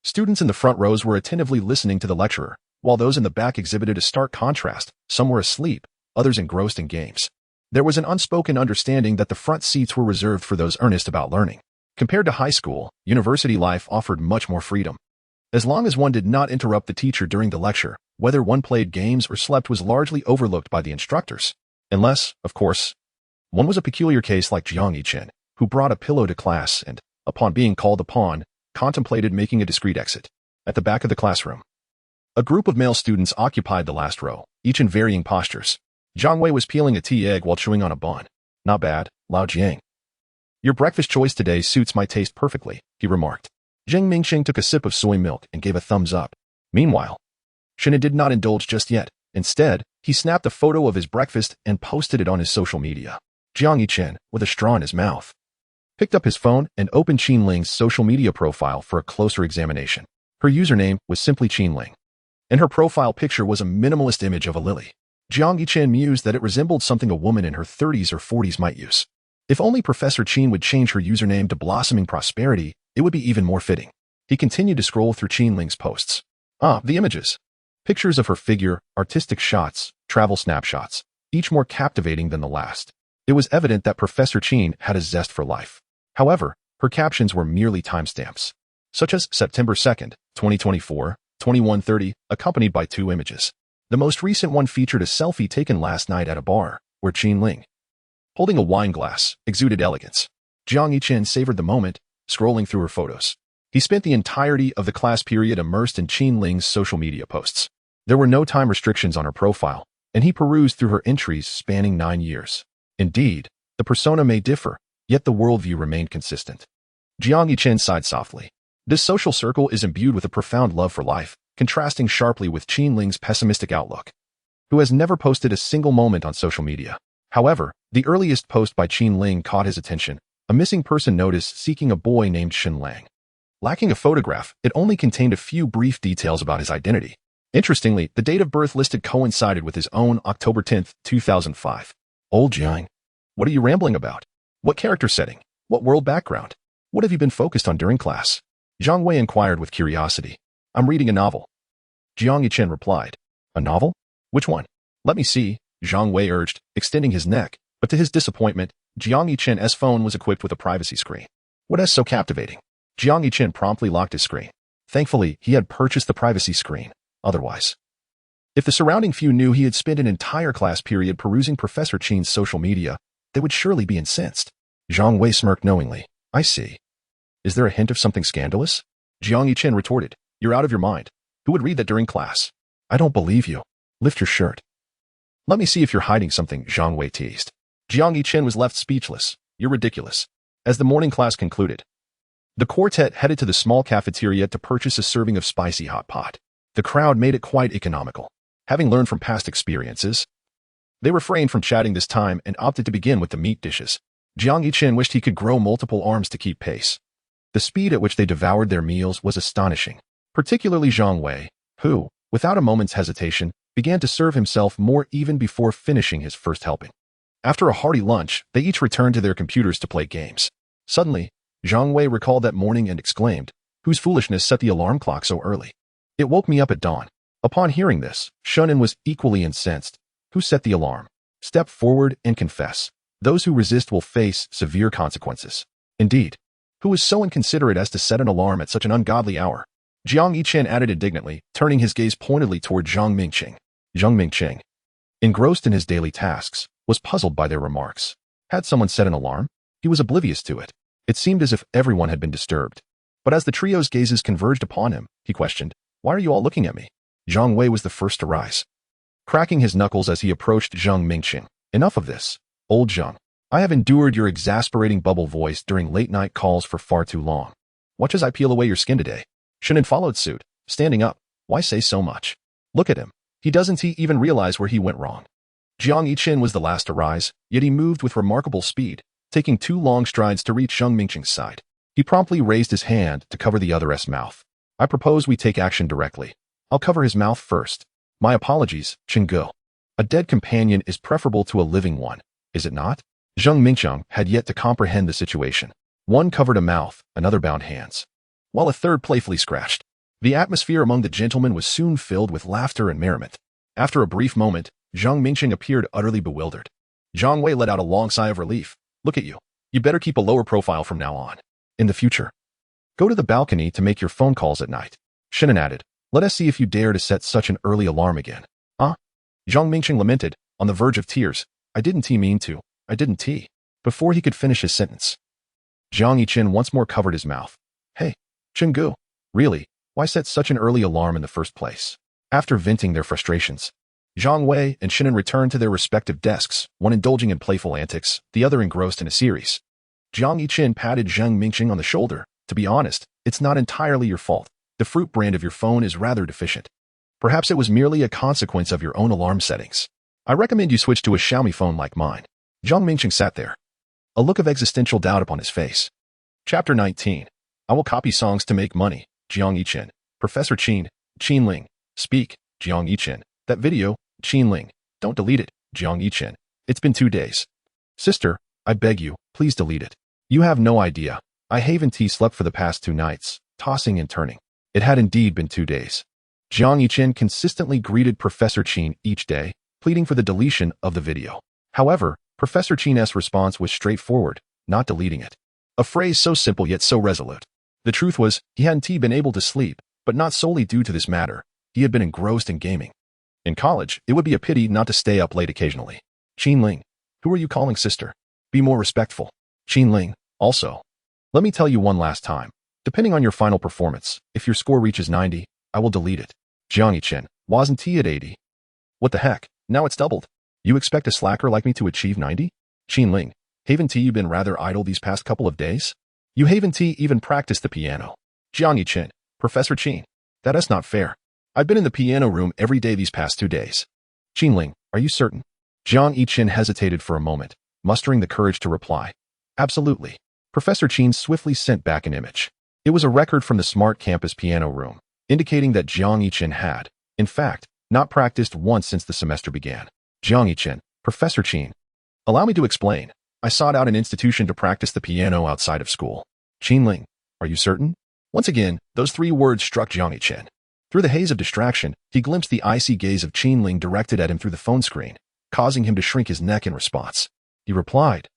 students in the front rows were attentively listening to the lecturer, while those in the back exhibited a stark contrast. Some were asleep, others engrossed in games. There was an unspoken understanding that the front seats were reserved for those earnest about learning. Compared to high school, university life offered much more freedom. As long as one did not interrupt the teacher during the lecture, whether one played games or slept was largely overlooked by the instructors. Unless, of course, one was a peculiar case like Jiang Yichen, who brought a pillow to class and, upon being called upon, contemplated making a discreet exit. At the back of the classroom, a group of male students occupied the last row, each in varying postures. Zhang Wei was peeling a tea egg while chewing on a bun. Not bad, Lao Jiang. Your breakfast choice today suits my taste perfectly, he remarked. Zheng Mingxing took a sip of soy milk and gave a thumbs up. Meanwhile, Shen did not indulge just yet. Instead, he snapped a photo of his breakfast and posted it on his social media. Jiang Yichen, with a straw in his mouth, picked up his phone and opened Qin Ling's social media profile for a closer examination. Her username was simply Qin Ling, and her profile picture was a minimalist image of a lily. Jiang Yichen mused that it resembled something a woman in her 30s or 40s might use. If only Professor Qin would change her username to Blossoming Prosperity, it would be even more fitting. He continued to scroll through Qin Ling's posts. Ah, the images. Pictures of her figure, artistic shots, travel snapshots, each more captivating than the last. It was evident that Professor Qin had a zest for life. However, her captions were merely timestamps, such as September 2nd, 2024, 21:30, accompanied by 2 images. The most recent one featured a selfie taken last night at a bar, where Qin Ling, holding a wine glass, exuded elegance. Jiang Yichen savored the moment, scrolling through her photos. He spent the entirety of the class period immersed in Qin Ling's social media posts. There were no time restrictions on her profile, and he perused through her entries spanning 9 years. Indeed, the persona may differ, yet the worldview remained consistent. Jiang Yichen sighed softly. This social circle is imbued with a profound love for life, contrasting sharply with Qin Ling's pessimistic outlook, who has never posted a single moment on social media. However, the earliest post by Qin Ling caught his attention, a missing person notice seeking a boy named Shen Lang. Lacking a photograph, it only contained a few brief details about his identity. Interestingly, the date of birth listed coincided with his own October 10, 2005. Old Jiang, what are you rambling about? What character setting? What world background? What have you been focused on during class? Zhang Wei inquired with curiosity. I'm reading a novel. Jiang Yichen replied. A novel? Which one? Let me see, Zhang Wei urged, extending his neck, but to his disappointment, Jiang Yichen's phone was equipped with a privacy screen. What is so captivating? Jiang Yichen promptly locked his screen. Thankfully, he had purchased the privacy screen. Otherwise, if the surrounding few knew he had spent an entire class period perusing Professor Qin's social media, they would surely be incensed. Zhang Wei smirked knowingly. I see. Is there a hint of something scandalous? Jiang Yichen retorted. You're out of your mind. Who would read that during class? I don't believe you. Lift your shirt. Let me see if you're hiding something, Zhang Wei teased. Jiang Yichen was left speechless. You're ridiculous. As the morning class concluded, the quartet headed to the small cafeteria to purchase a serving of spicy hot pot. The crowd made it quite economical. Having learned from past experiences, they refrained from chatting this time and opted to begin with the meat dishes. Jiang Yichen wished he could grow multiple arms to keep pace. The speed at which they devoured their meals was astonishing, particularly Zhang Wei, who, without a moment's hesitation, began to serve himself more even before finishing his first helping. After a hearty lunch, they each returned to their computers to play games. Suddenly, Zhang Wei recalled that morning and exclaimed, whose foolishness set the alarm clock so early? It woke me up at dawn. Upon hearing this, Shunan was equally incensed. Who set the alarm? Step forward and confess. Those who resist will face severe consequences. Indeed, who is so inconsiderate as to set an alarm at such an ungodly hour? Jiang Yichen added indignantly, turning his gaze pointedly toward Zhang Mingqing. Zhang Mingqing, engrossed in his daily tasks, was puzzled by their remarks. Had someone set an alarm? He was oblivious to it. It seemed as if everyone had been disturbed. But as the trio's gazes converged upon him, he questioned, why are you all looking at me? Zhang Wei was the first to rise, cracking his knuckles as he approached Zhang Mingqing. Enough of this, old Zhang. I have endured your exasperating bubble voice during late-night calls for far too long. Watch as I peel away your skin today. Shunan followed suit, standing up. Why say so much? Look at him. Doesn't he even realize where he went wrong? Jiang Yichen was the last to rise, yet he moved with remarkable speed, taking 2 long strides to reach Zhang Mingqing's side. He promptly raised his hand to cover the other's mouth. I propose we take action directly. I'll cover his mouth first. My apologies, Chenggu. A dead companion is preferable to a living one, is it not? Zhang Mingqing had yet to comprehend the situation. One covered a mouth, another bound hands, while a third playfully scratched. The atmosphere among the gentlemen was soon filled with laughter and merriment. After a brief moment, Zhang Mingqing appeared utterly bewildered. Zhang Wei let out a long sigh of relief. Look at you. You better keep a lower profile from now on. In the future, go to the balcony to make your phone calls at night. Shunan added, let us see if you dare to set such an early alarm again. Zhang Mingqing lamented, on the verge of tears. I didn't mean to. I didn't. Before he could finish his sentence, Jiang Yichen once more covered his mouth. Hey, Chenggu, really, why set such an early alarm in the first place? After venting their frustrations, Zhang Wei and Shunan returned to their respective desks, one indulging in playful antics, the other engrossed in a series. Jiang Yichen patted Zhang Mingqing on the shoulder. To be honest, it's not entirely your fault. The fruit brand of your phone is rather deficient. Perhaps it was merely a consequence of your own alarm settings. I recommend you switch to a Xiaomi phone like mine. Zhang Mingqing sat there, a look of existential doubt upon his face. Chapter 19. I will copy songs to make money. Jiang Yichen. Professor Qin Ling. Speak, Jiang Yichen. That video, Qin Ling. Don't delete it, Jiang Yichen. It's been 2 days. Sister, I beg you, please delete it. You have no idea. I haven't slept for the past 2 nights, tossing and turning. It had indeed been 2 days. Jiang Yichen consistently greeted Professor Qin each day, pleading for the deletion of the video. However, Professor Qin's response was straightforward, not deleting it. A phrase so simple yet so resolute. The truth was, he hadn't been able to sleep, but not solely due to this matter. He had been engrossed in gaming. In college, it would be a pity not to stay up late occasionally. Qin Ling, who are you calling sister? Be more respectful. Qin Ling, also. Let me tell you one last time. Depending on your final performance, if your score reaches 90, I will delete it. Jiang Yichen, wasn't he at 80? What the heck? Now it's doubled. You expect a slacker like me to achieve 90? Qin Ling, haven't you been rather idle these past couple of days? You haven't even practiced the piano. Jiang Yichen, Professor Qin, that is not fair. I've been in the piano room every day these past 2 days. Qin Ling, are you certain? Jiang Yiqin hesitated for a moment, mustering the courage to reply. Absolutely. Professor Qin swiftly sent back an image. It was a record from the smart campus piano room, indicating that Jiang Yiqin had, in fact, not practiced once since the semester began. Jiang Yiqin, Professor Qin. Allow me to explain. I sought out an institution to practice the piano outside of school. Qinling, are you certain? Once again, those 3 words struck Jiang Yiqin. Through the haze of distraction, he glimpsed the icy gaze of Qinling directed at him through the phone screen, causing him to shrink his neck in response. He replied,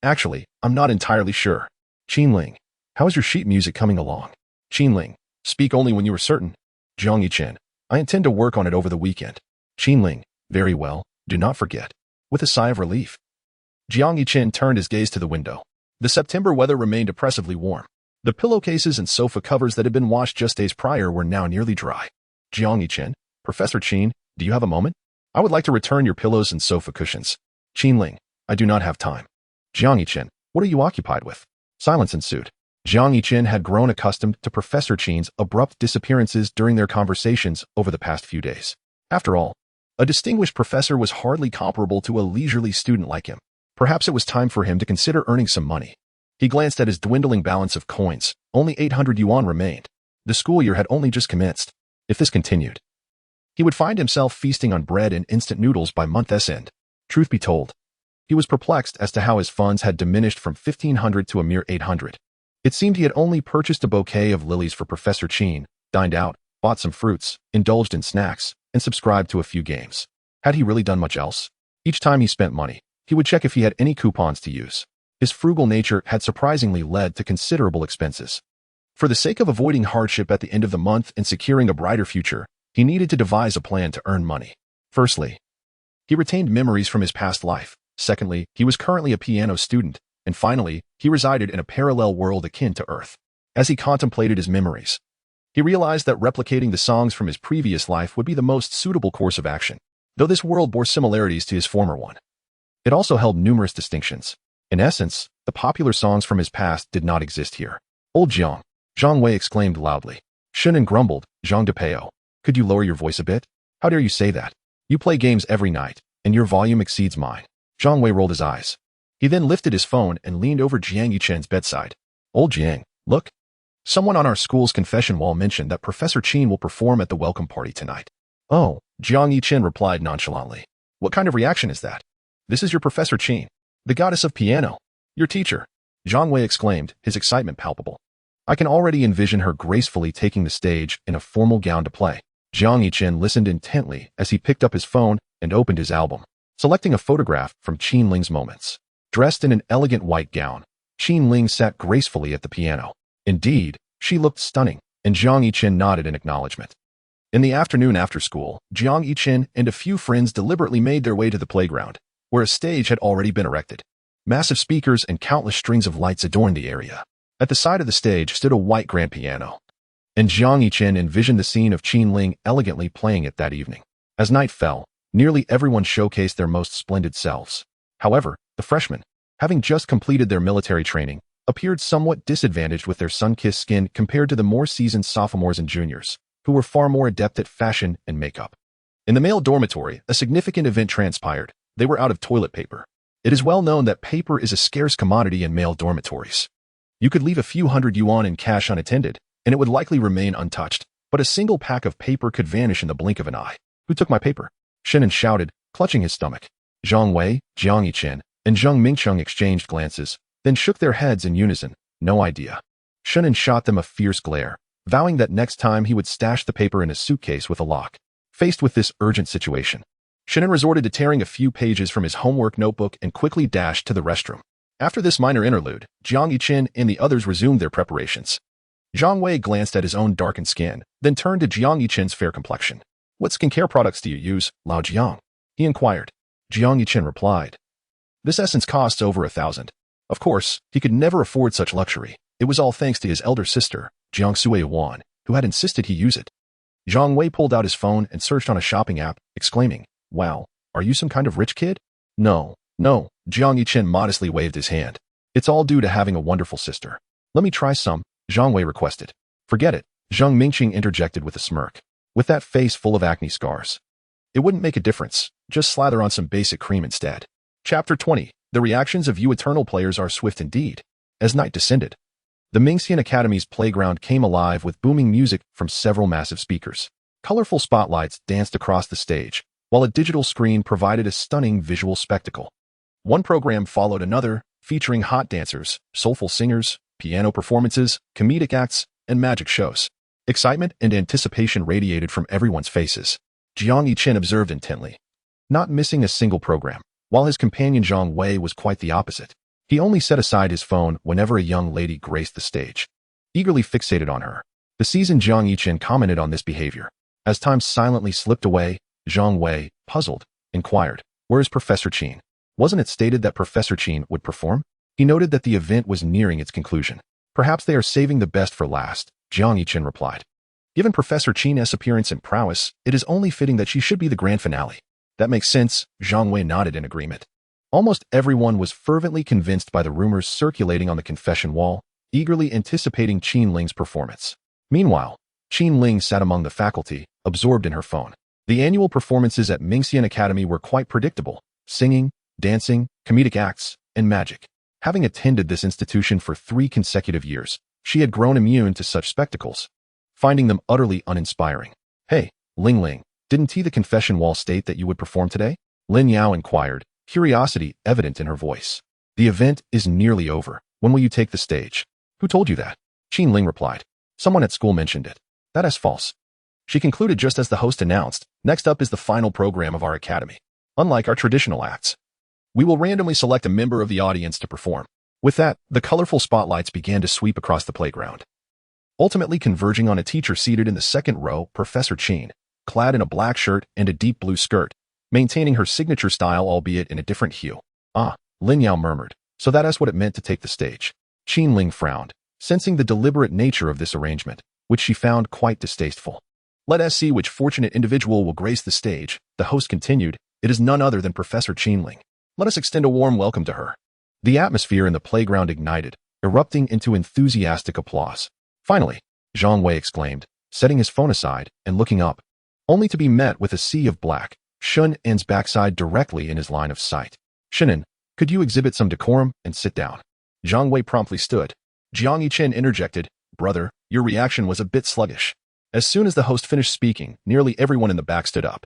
Actually, I'm not entirely sure. Qinling, how is your sheet music coming along? Qinling, speak only when you are certain. Jiang Yiqin, I intend to work on it over the weekend. Qinling, very well, do not forget. With a sigh of relief, Jiang Yiqin turned his gaze to the window. The September weather remained oppressively warm. The pillowcases and sofa covers that had been washed just days prior were now nearly dry. Jiang Yiqin, Professor Qin, do you have a moment? I would like to return your pillows and sofa cushions. Qinling, I do not have time. Jiang Yiqin, what are you occupied with? Silence ensued. Jiang Yiqin had grown accustomed to Professor Qin's abrupt disappearances during their conversations over the past few days. After all, a distinguished professor was hardly comparable to a leisurely student like him. Perhaps it was time for him to consider earning some money. He glanced at his dwindling balance of coins. Only 800 yuan remained. The school year had only just commenced. If this continued, he would find himself feasting on bread and instant noodles by month's end. Truth be told, he was perplexed as to how his funds had diminished from 1,500 to a mere 800. It seemed he had only purchased a bouquet of lilies for Professor Qin, dined out, bought some fruits, indulged in snacks, and subscribed to a few games. Had he really done much else? Each time he spent money, he would check if he had any coupons to use. His frugal nature had surprisingly led to considerable expenses. For the sake of avoiding hardship at the end of the month and securing a brighter future, he needed to devise a plan to earn money. Firstly, he retained memories from his past life. Secondly, he was currently a piano student. And finally, he resided in a parallel world akin to Earth. As he contemplated his memories, he realized that replicating the songs from his previous life would be the most suitable course of action, though this world bore similarities to his former one. It also held numerous distinctions. In essence, the popular songs from his past did not exist here. Old Jiang, Zhang Wei exclaimed loudly. Shunan grumbled, Zhang Depeo, could you lower your voice a bit? How dare you say that? You play games every night, and your volume exceeds mine. Zhang Wei rolled his eyes. He then lifted his phone and leaned over Jiang Yiqin's bedside. Old Jiang, look. Someone on our school's confession wall mentioned that Professor Qin will perform at the welcome party tonight. Oh, Jiang Yiqin replied nonchalantly. What kind of reaction is that? This is your Professor Qin, the goddess of piano. Your teacher. Zhang Wei exclaimed, his excitement palpable. I can already envision her gracefully taking the stage in a formal gown to play. Jiang Yiqin listened intently as he picked up his phone and opened his album, selecting a photograph from Qinling's moments. Dressed in an elegant white gown, Qinling sat gracefully at the piano. Indeed, she looked stunning, and Jiang Yiqin nodded in acknowledgement. In the afternoon after school, Jiang Yiqin and a few friends deliberately made their way to the playground, where a stage had already been erected. Massive speakers and countless strings of lights adorned the area. At the side of the stage stood a white grand piano, and Jiang Yiqin envisioned the scene of Qinling elegantly playing it that evening. As night fell, nearly everyone showcased their most splendid selves. However, the freshmen, having just completed their military training, appeared somewhat disadvantaged with their sun-kissed skin compared to the more seasoned sophomores and juniors, who were far more adept at fashion and makeup. In the male dormitory, a significant event transpired. They were out of toilet paper. It is well known that paper is a scarce commodity in male dormitories. You could leave a few hundred yuan in cash unattended, and it would likely remain untouched, but a single pack of paper could vanish in the blink of an eye. Who took my paper? Shannon shouted, clutching his stomach. Zhang Wei, Jiang Yiqin, and Zheng Mingcheng exchanged glances, then shook their heads in unison. No idea. Shannon shot them a fierce glare, vowing that next time he would stash the paper in a suitcase with a lock. Faced with this urgent situation, Shannon resorted to tearing a few pages from his homework notebook and quickly dashed to the restroom. After this minor interlude, Jiang Yiqin and the others resumed their preparations. Zhang Wei glanced at his own darkened skin, then turned to Jiang Yiqin's fair complexion. What skincare products do you use, Lao Jiang? He inquired. Jiang Yiqin replied. This essence costs over 1,000. Of course, he could never afford such luxury. It was all thanks to his elder sister, Jiang Sui-Yuan, who had insisted he use it. Zhang Wei pulled out his phone and searched on a shopping app, exclaiming, Wow, are you some kind of rich kid? No, Jiang Yiqin modestly waved his hand. It's all due to having a wonderful sister. Let me try some, Zhang Wei requested. Forget it, Zheng Mingqing interjected with a smirk. With that face full of acne scars, It wouldn't make a difference. Just slather on some basic cream instead. Chapter 20. The reactions of you Eternal players are swift indeed. As night descended, the Mingxian Academy's playground came alive with booming music from several massive speakers. Colorful spotlights danced across the stage, while a digital screen provided a stunning visual spectacle. One program followed another, featuring hot dancers, soulful singers, piano performances, comedic acts, and magic shows. Excitement and anticipation radiated from everyone's faces. Jiang Yichen observed intently, not missing a single program, while his companion Zhang Wei was quite the opposite. He only set aside his phone whenever a young lady graced the stage. Eagerly fixated on her, the seasoned Jiang Yichen commented on this behavior. As time silently slipped away, Zhang Wei, puzzled, inquired, "Where is Professor Qin? Wasn't it stated that Professor Qin would perform?" He noted that the event was nearing its conclusion. "Perhaps they are saving the best for last," Jiang Yichen replied. "Given Professor Qin's appearance and prowess, it is only fitting that she should be the grand finale." "That makes sense," Zhang Wei nodded in agreement. Almost everyone was fervently convinced by the rumors circulating on the confession wall, eagerly anticipating Qin Ling's performance. Meanwhile, Qin Ling sat among the faculty, absorbed in her phone. The annual performances at Mingxian Academy were quite predictable: singing, dancing, comedic acts, and magic. Having attended this institution for 3 consecutive years, she had grown immune to such spectacles, finding them utterly uninspiring. "Hey, Ling, didn't the confession wall state that you would perform today?" Lin Yao inquired, curiosity evident in her voice. "The event is nearly over. When will you take the stage?" "Who told you that?" Qin Ling replied. "Someone at school mentioned it." "That is false." She concluded just as the host announced, "Next up is the final program of our academy. Unlike our traditional acts, we will randomly select a member of the audience to perform." With that, the colorful spotlights began to sweep across the playground, ultimately converging on a teacher seated in the second row, Professor Qin, clad in a black shirt and a deep blue skirt, maintaining her signature style albeit in a different hue. "Ah," Lin Yao murmured, "so that is what it meant to take the stage." Qin Ling frowned, sensing the deliberate nature of this arrangement, which she found quite distasteful. "Let us see which fortunate individual will grace the stage," the host continued. "It is none other than Professor Qin Ling. Let us extend a warm welcome to her." The atmosphere in the playground ignited, erupting into enthusiastic applause. Finally, Zhang Wei exclaimed, setting his phone aside and looking up, only to be met with a sea of black. Shun En's backside directly in his line of sight. "Shunen, could you exhibit some decorum and sit down?" Zhang Wei promptly stood. Jiang Yichen interjected, "Brother, your reaction was a bit sluggish." As soon as the host finished speaking, nearly everyone in the back stood up.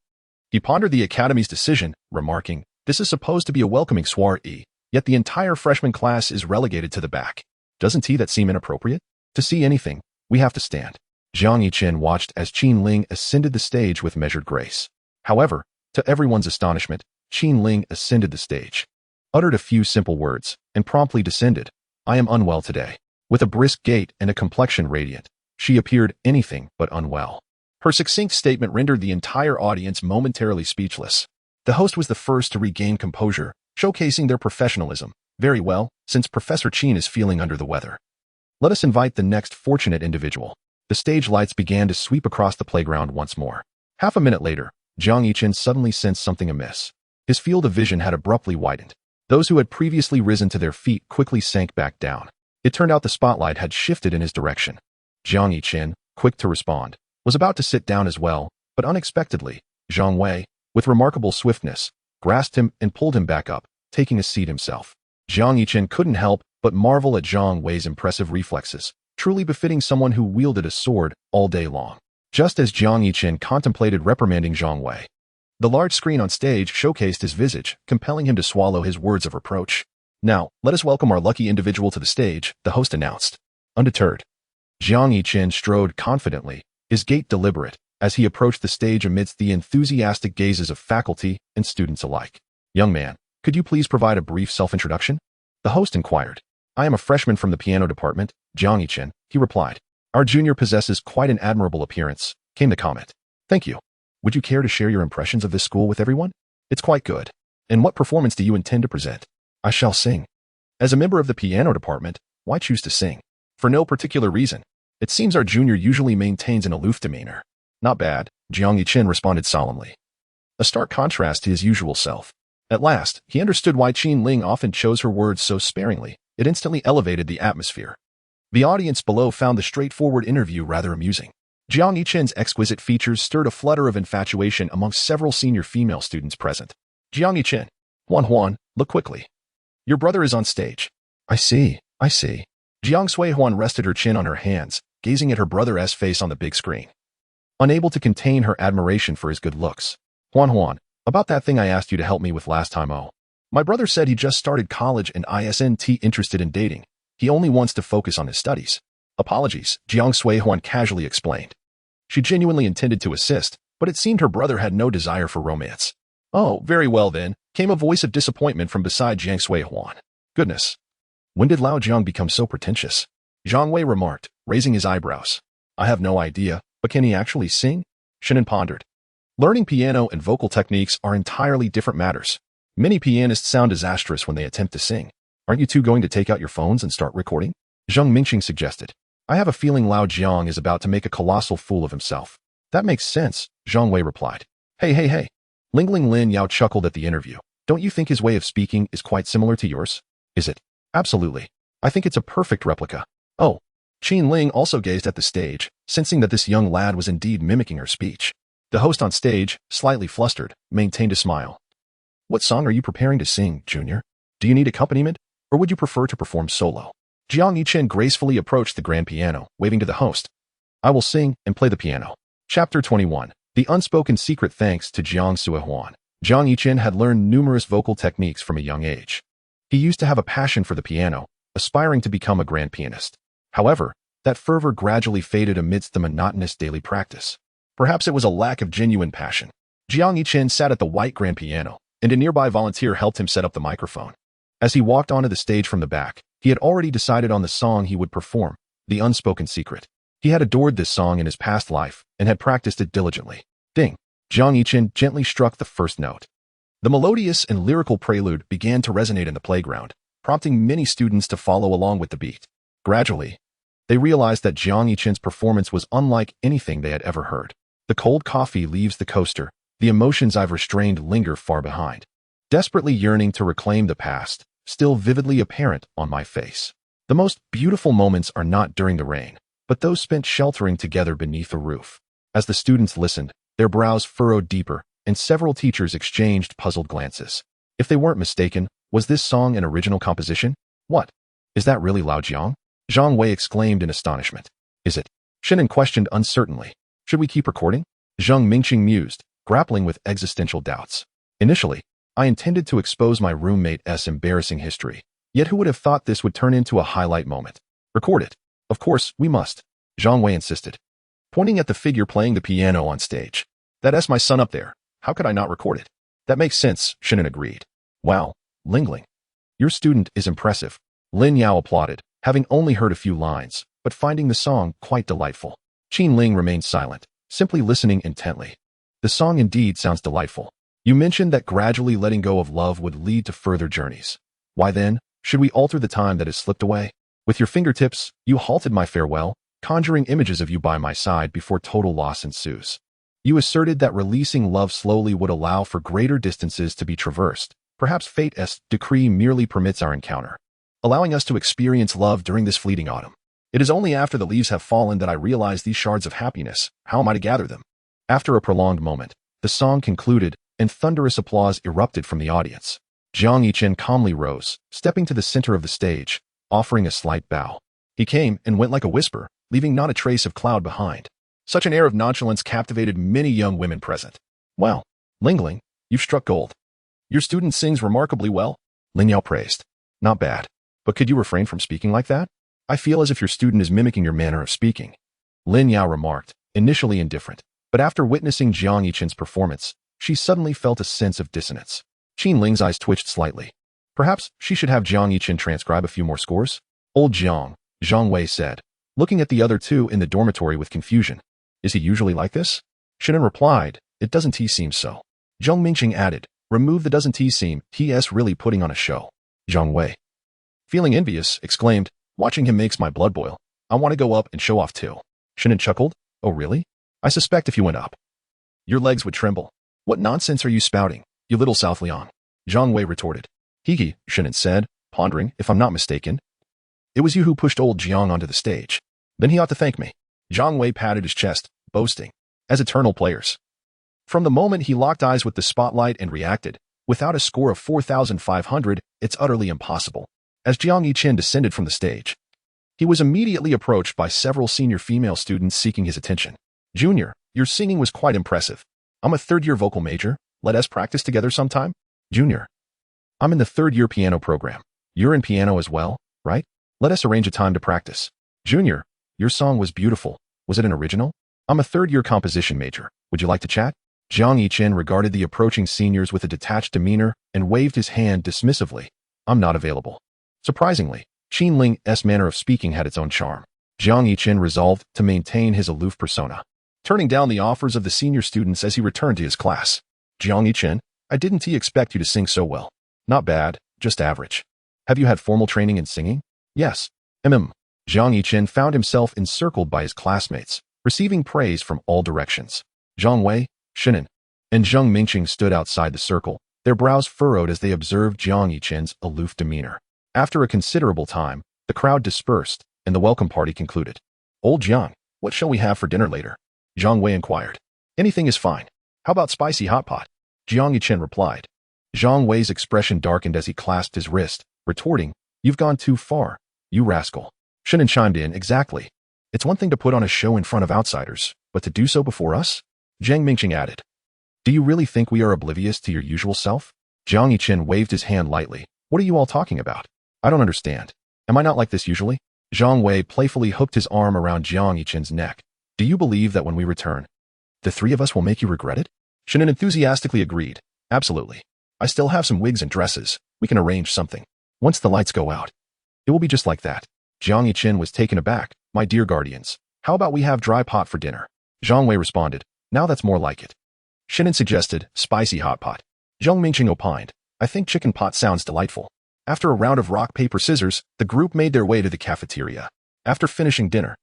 He pondered the academy's decision, remarking, "This is supposed to be a welcoming soiree, yet the entire freshman class is relegated to the back. Doesn't that seem inappropriate? To see anything, we have to stand." Jiang Yichen watched as Qin Ling ascended the stage with measured grace. However, to everyone's astonishment, Qin Ling ascended the stage, uttered a few simple words, and promptly descended. "I am unwell today." With a brisk gait and a complexion radiant, she appeared anything but unwell. Her succinct statement rendered the entire audience momentarily speechless. The host was the first to regain composure, showcasing their professionalism. "Very well, since Professor Qin is feeling under the weather, let us invite the next fortunate individual." The stage lights began to sweep across the playground once more. Half a minute later, Jiang Yichen suddenly sensed something amiss. His field of vision had abruptly widened. Those who had previously risen to their feet quickly sank back down. It turned out the spotlight had shifted in his direction. Jiang Yichen, quick to respond, was about to sit down as well, but unexpectedly, Zhang Wei, with remarkable swiftness, grasped him and pulled him back up, taking a seat himself. Jiang Yichen couldn't help but marvel at Zhang Wei's impressive reflexes, truly befitting someone who wielded a sword all day long. Just as Jiang Yichen contemplated reprimanding Zhang Wei, the large screen on stage showcased his visage, compelling him to swallow his words of reproach. "Now, let us welcome our lucky individual to the stage," the host announced. Undeterred, Jiang Yichen strode confidently, his gait deliberate, as he approached the stage amidst the enthusiastic gazes of faculty and students alike. "Young man, could you please provide a brief self-introduction?" the host inquired. "I am a freshman from the piano department, Jiang Yichen," he replied. "Our junior possesses quite an admirable appearance," came the comment. "Thank you. Would you care to share your impressions of this school with everyone?" "It's quite good. And what performance do you intend to present?" "I shall sing." "As a member of the piano department, why choose to sing?" "For no particular reason. It seems our junior usually maintains an aloof demeanor." "Not bad," Jiang Yichen responded solemnly. A stark contrast to his usual self. At last, he understood why Qin Ling often chose her words so sparingly. It instantly elevated the atmosphere. The audience below found the straightforward interview rather amusing. Jiang Yichen's exquisite features stirred a flutter of infatuation amongst several senior female students present. Jiang Yichen. Huan, look quickly. Your brother is on stage. I see. Jiang Huan rested her chin on her hands, gazing at her brother's face on the big screen. Unable to contain her admiration for his good looks. Huan, about that thing I asked you to help me with last time. Oh. My brother said he just started college and isn't interested in dating. He only wants to focus on his studies. Apologies, Jiang Huan casually explained. She genuinely intended to assist, but it seemed her brother had no desire for romance. Oh, very well then, came a voice of disappointment from beside Jiang Huan. Goodness. When did Lao Jiang become so pretentious? Zhang Wei remarked, raising his eyebrows. I have no idea, but can he actually sing? Shinan pondered. Learning piano and vocal techniques are entirely different matters. Many pianists sound disastrous when they attempt to sing. Aren't you two going to take out your phones and start recording? Zheng Mingqing suggested. I have a feeling Lao Jiang is about to make a colossal fool of himself. That makes sense, Zhang Wei replied. Hey. Lingling Lin Yao chuckled at the interview. Don't you think his way of speaking is quite similar to yours? Is it? Absolutely. I think it's a perfect replica. Oh. Qin Ling also gazed at the stage, sensing that this young lad was indeed mimicking her speech. The host on stage, slightly flustered, maintained a smile. What song are you preparing to sing, Junior? Do you need accompaniment, or would you prefer to perform solo? Jiang Yichen gracefully approached the grand piano, waving to the host. I will sing and play the piano. Chapter 21. The unspoken secret. Thanks to Jiang Huan, Jiang Yichen had learned numerous vocal techniques from a young age. He used to have a passion for the piano, aspiring to become a grand pianist. However, that fervor gradually faded amidst the monotonous daily practice. Perhaps it was a lack of genuine passion. Jiang Yichen sat at the white grand piano, and a nearby volunteer helped him set up the microphone. As he walked onto the stage from the back, he had already decided on the song he would perform, The Unspoken Secret. He had adored this song in his past life and had practiced it diligently. Ding! Jiang Yichen gently struck the first note. The melodious and lyrical prelude began to resonate in the playground, prompting many students to follow along with the beat. Gradually, they realized that Jiang Yichen's performance was unlike anything they had ever heard. The cold coffee leaves the coaster. The emotions I've restrained linger far behind. Desperately yearning to reclaim the past, still vividly apparent on my face. The most beautiful moments are not during the rain, but those spent sheltering together beneath a roof. As the students listened, their brows furrowed deeper, and several teachers exchanged puzzled glances. If they weren't mistaken, was this song an original composition? What? Is that really Lao Jiang? Zhang Wei exclaimed in astonishment. Is it? Shinan questioned uncertainly. Should we keep recording? Zheng Mingqing mused, grappling with existential doubts. Initially, I intended to expose my roommate's embarrassing history. Yet who would have thought this would turn into a highlight moment? Record it. Of course, we must. Zhang Wei insisted, pointing at the figure playing the piano on stage. That's my son up there. How could I not record it? That makes sense, Shinan agreed. Wow, Lingling. Your student is impressive. Lin Yao applauded, having only heard a few lines, but finding the song quite delightful. Qin Ling remained silent, simply listening intently. The song indeed sounds delightful. You mentioned that gradually letting go of love would lead to further journeys. Why then, should we alter the time that has slipped away? With your fingertips, you halted my farewell, conjuring images of you by my side before total loss ensues. You asserted that releasing love slowly would allow for greater distances to be traversed. Perhaps fate's decree merely permits our encounter, allowing us to experience love during this fleeting autumn. It is only after the leaves have fallen that I realize these shards of happiness. How am I to gather them? After a prolonged moment, the song concluded, and thunderous applause erupted from the audience. Jiang Yichen calmly rose, stepping to the center of the stage, offering a slight bow. He came and went like a whisper, leaving not a trace of cloud behind. Such an air of nonchalance captivated many young women present. Wow, Lingling, you've struck gold. Your student sings remarkably well, Ling Yao praised. Not bad. But could you refrain from speaking like that? I feel as if your student is mimicking your manner of speaking. Lin Yao remarked, initially indifferent, but after witnessing Jiang Yichen's performance, she suddenly felt a sense of dissonance. Qin Ling's eyes twitched slightly. Perhaps she should have Jiang Yichen transcribe a few more scores? Old Jiang, Zhang Wei said, looking at the other two in the dormitory with confusion. Is he usually like this? Shinan replied, it doesn't seem so. Zheng Mingqing added, remove the doesn't seem, he's really putting on a show. Zhang Wei, feeling envious, exclaimed, watching him makes my blood boil. I want to go up and show off too. Shinan chuckled, oh really? I suspect if you went up, your legs would tremble. What nonsense are you spouting, you little South Liang? Zhang Wei retorted. Hiki, Shinan said, pondering, if I'm not mistaken. It was you who pushed old Jiang onto the stage. Then he ought to thank me. Zhang Wei patted his chest, boasting, as eternal players. From the moment he locked eyes with the spotlight and reacted, without a score of 4,500, it's utterly impossible. As Jiang Yiqin descended from the stage, he was immediately approached by several senior female students seeking his attention. "Junior, your singing was quite impressive. I'm a third-year vocal major. Let us practice together sometime." "Junior, I'm in the third-year piano program. You're in piano as well, right? Let us arrange a time to practice." "Junior, your song was beautiful. Was it an original? I'm a third-year composition major. Would you like to chat?" Jiang Yiqin regarded the approaching seniors with a detached demeanor and waved his hand dismissively. "I'm not available." Surprisingly, Qin Ling's manner of speaking had its own charm. Jiang Yiqin resolved to maintain his aloof persona, turning down the offers of the senior students as he returned to his class. "Jiang Yiqin, I didn't expect you to sing so well." "Not bad, just average." "Have you had formal training in singing?" "Yes." Jiang Yiqin found himself encircled by his classmates, receiving praise from all directions. Zhang Wei, Shinan, and Zheng Mingqing stood outside the circle, their brows furrowed as they observed Jiang Yiqin's aloof demeanor. After a considerable time, the crowd dispersed, and the welcome party concluded. "Old Jiang, what shall we have for dinner later?" Zhang Wei inquired. "Anything is fine. How about spicy hot pot?" Jiang Yiqin replied. Zhang Wei's expression darkened as he clasped his wrist, retorting, "You've gone too far, you rascal." Shinan chimed in, "Exactly. It's one thing to put on a show in front of outsiders, but to do so before us?" Zheng Mingqing added, "Do you really think we are oblivious to your usual self?" Jiang Yiqin waved his hand lightly. "What are you all talking about? I don't understand. Am I not like this usually?" Zhang Wei playfully hooked his arm around Jiang Yiqin's neck. "Do you believe that when we return, the three of us will make you regret it?" Shinan enthusiastically agreed. "Absolutely. I still have some wigs and dresses. We can arrange something. Once the lights go out, it will be just like that." Jiang Yiqin was taken aback. "My dear guardians, how about we have dry pot for dinner?" Zhang Wei responded, "Now that's more like it." Shinan suggested, "Spicy hot pot." Zheng Mingqing opined, "I think chicken pot sounds delightful." After a round of rock, paper, scissors, the group made their way to the cafeteria. After finishing dinner,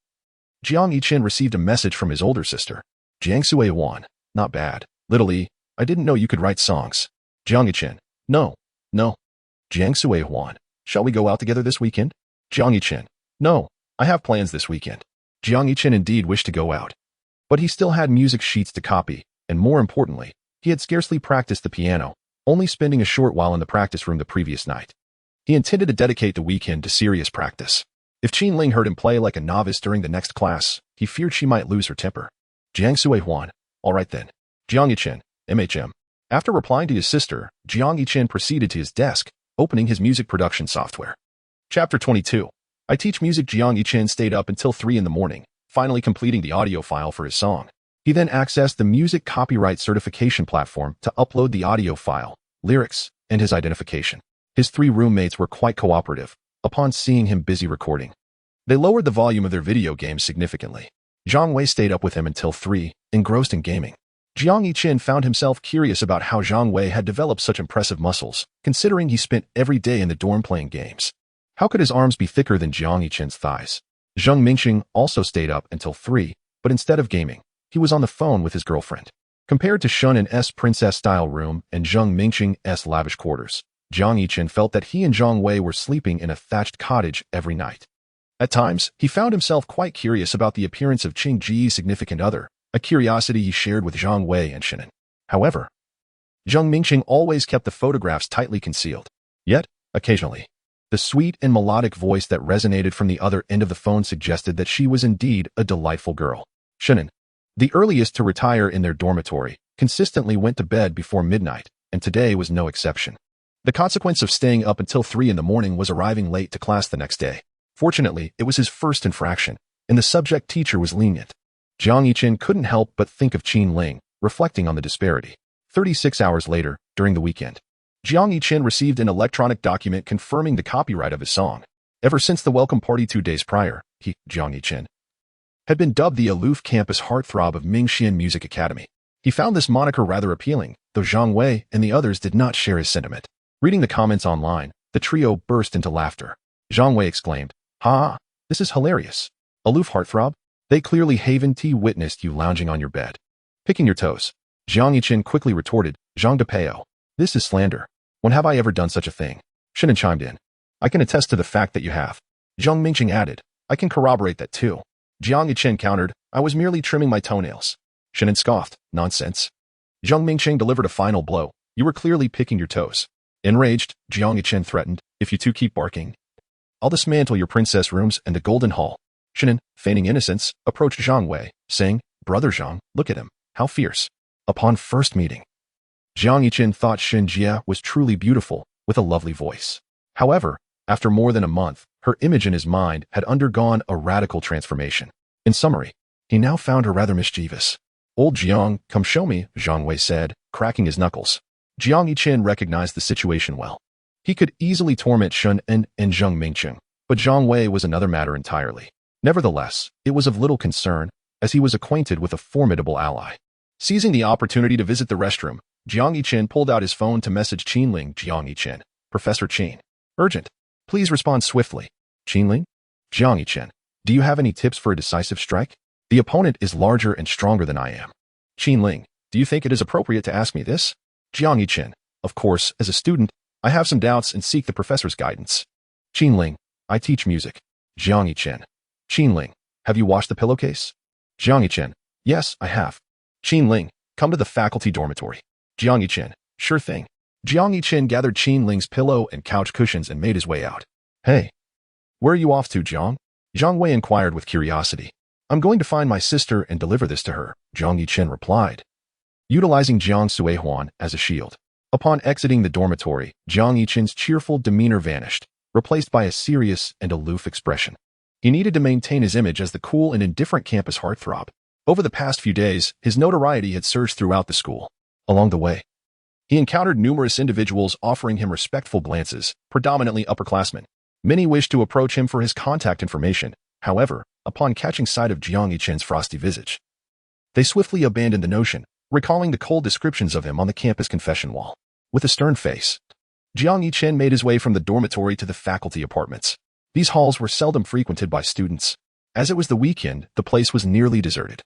Jiang Yiqin received a message from his older sister. "Jiang Sui Wan, not bad. Little E, I didn't know you could write songs." Jiang Yiqin, No. Jiang Sui Wan, shall we go out together this weekend?" Jiang Yiqin, "No, I have plans this weekend." Jiang Yiqin indeed wished to go out, but he still had music sheets to copy, and more importantly, he had scarcely practiced the piano, only spending a short while in the practice room the previous night. He intended to dedicate the weekend to serious practice. If Qin Ling heard him play like a novice during the next class, he feared she might lose her temper. Jiang Sui Huan, all right then. Jiang Yiqin, MHM. After replying to his sister, Jiang Yiqin proceeded to his desk, opening his music production software. Chapter 22. I Teach Music. Jiang Yiqin stayed up until 3 in the morning, finally completing the audio file for his song. He then accessed the music copyright certification platform to upload the audio file, lyrics, and his identification. His 3 roommates were quite cooperative, upon seeing him busy recording. They lowered the volume of their video games significantly. Zhang Wei stayed up with him until 3, engrossed in gaming. Jiang Yiqin found himself curious about how Zhang Wei had developed such impressive muscles, considering he spent every day in the dorm playing games. How could his arms be thicker than Jiang Yiqin's thighs? Zheng Mingqing also stayed up until 3, but instead of gaming, he was on the phone with his girlfriend. Compared to Shunan's princess-style room and Zheng Mingqing's lavish quarters, Jiang Yiqin felt that he and Zhang Wei were sleeping in a thatched cottage every night. At times, he found himself quite curious about the appearance of Qing Ji's significant other, a curiosity he shared with Zhang Wei and Shinan. However, Zheng Mingqing always kept the photographs tightly concealed. Yet, occasionally, the sweet and melodic voice that resonated from the other end of the phone suggested that she was indeed a delightful girl. Shinan, the earliest to retire in their dormitory, consistently went to bed before midnight, and today was no exception. The consequence of staying up until 3 in the morning was arriving late to class the next day. Fortunately, it was his first infraction, and the subject teacher was lenient. Jiang Yiqin couldn't help but think of Qin Ling, reflecting on the disparity. 36 hours later, during the weekend, Jiang Yiqin received an electronic document confirming the copyright of his song. Ever since the welcome party 2 days prior, he, Jiang Yiqin, had been dubbed the aloof campus heartthrob of Mingxian Music Academy. He found this moniker rather appealing, though Zhang Wei and the others did not share his sentiment. Reading the comments online, the trio burst into laughter. Zhang Wei exclaimed, "Ha! This is hilarious. Aloof heartthrob? They clearly haven't witnessed you lounging on your bed, picking your toes." Jiang Yiqin quickly retorted, "Zhang de Peo. This is slander. When have I ever done such a thing?" Shinan chimed in, "I can attest to the fact that you have." Zheng Mingqing added, "I can corroborate that too." Jiang Yiqin countered, I was merely trimming my toenails. Shannon scoffed. Nonsense. Zhang Mingqing delivered a final blow. You were clearly picking your toes. Enraged, Jiang Yichen threatened, if you two keep barking, I'll dismantle your princess rooms and the Golden Hall. Shannon, feigning innocence, approached Zhang Wei, saying, Brother Zhang, look at him. How fierce. Upon first meeting, Jiang Yichen thought Shen Jia was truly beautiful, with a lovely voice. However, after more than a month, her image in his mind had undergone a radical transformation. In summary, he now found her rather mischievous. Old Jiang, come show me, Zhang Wei said, cracking his knuckles. Jiang Yichen recognized the situation well. He could easily torment Shen En and Zhang Mingqing, but Zhang Wei was another matter entirely. Nevertheless, it was of little concern, as he was acquainted with a formidable ally. Seizing the opportunity to visit the restroom, Jiang Yichen pulled out his phone to message Qinling. Jiang Yichen, Professor Qin. Urgent. Please respond swiftly. Qinling? Jiang Yichen, do you have any tips for a decisive strike? The opponent is larger and stronger than I am. Qinling, do you think it is appropriate to ask me this? Jiang Yichen, of course, as a student, I have some doubts and seek the professor's guidance. Qinling, I teach music. Jiang Yichen. Qinling, have you washed the pillowcase? Jiang Yichen, yes, I have. Qinling, come to the faculty dormitory. Jiang Yichen, sure thing. Jiang Yichen gathered Qinling's pillow and couch cushions and made his way out. Hey, where are you off to, Jiang? Zhang Wei inquired with curiosity. I'm going to find my sister and deliver this to her, Jiang Yichen replied, utilizing Jiang Suihuan as a shield. Upon exiting the dormitory, Jiang Yichen's cheerful demeanor vanished, replaced by a serious and aloof expression. He needed to maintain his image as the cool and indifferent campus heartthrob. Over the past few days, his notoriety had surged throughout the school. Along the way, he encountered numerous individuals offering him respectful glances, predominantly upperclassmen. Many wished to approach him for his contact information. However, upon catching sight of Jiang Yichen's frosty visage, they swiftly abandoned the notion, recalling the cold descriptions of him on the campus confession wall. With a stern face, Jiang Yichen made his way from the dormitory to the faculty apartments. These halls were seldom frequented by students. As it was the weekend, the place was nearly deserted.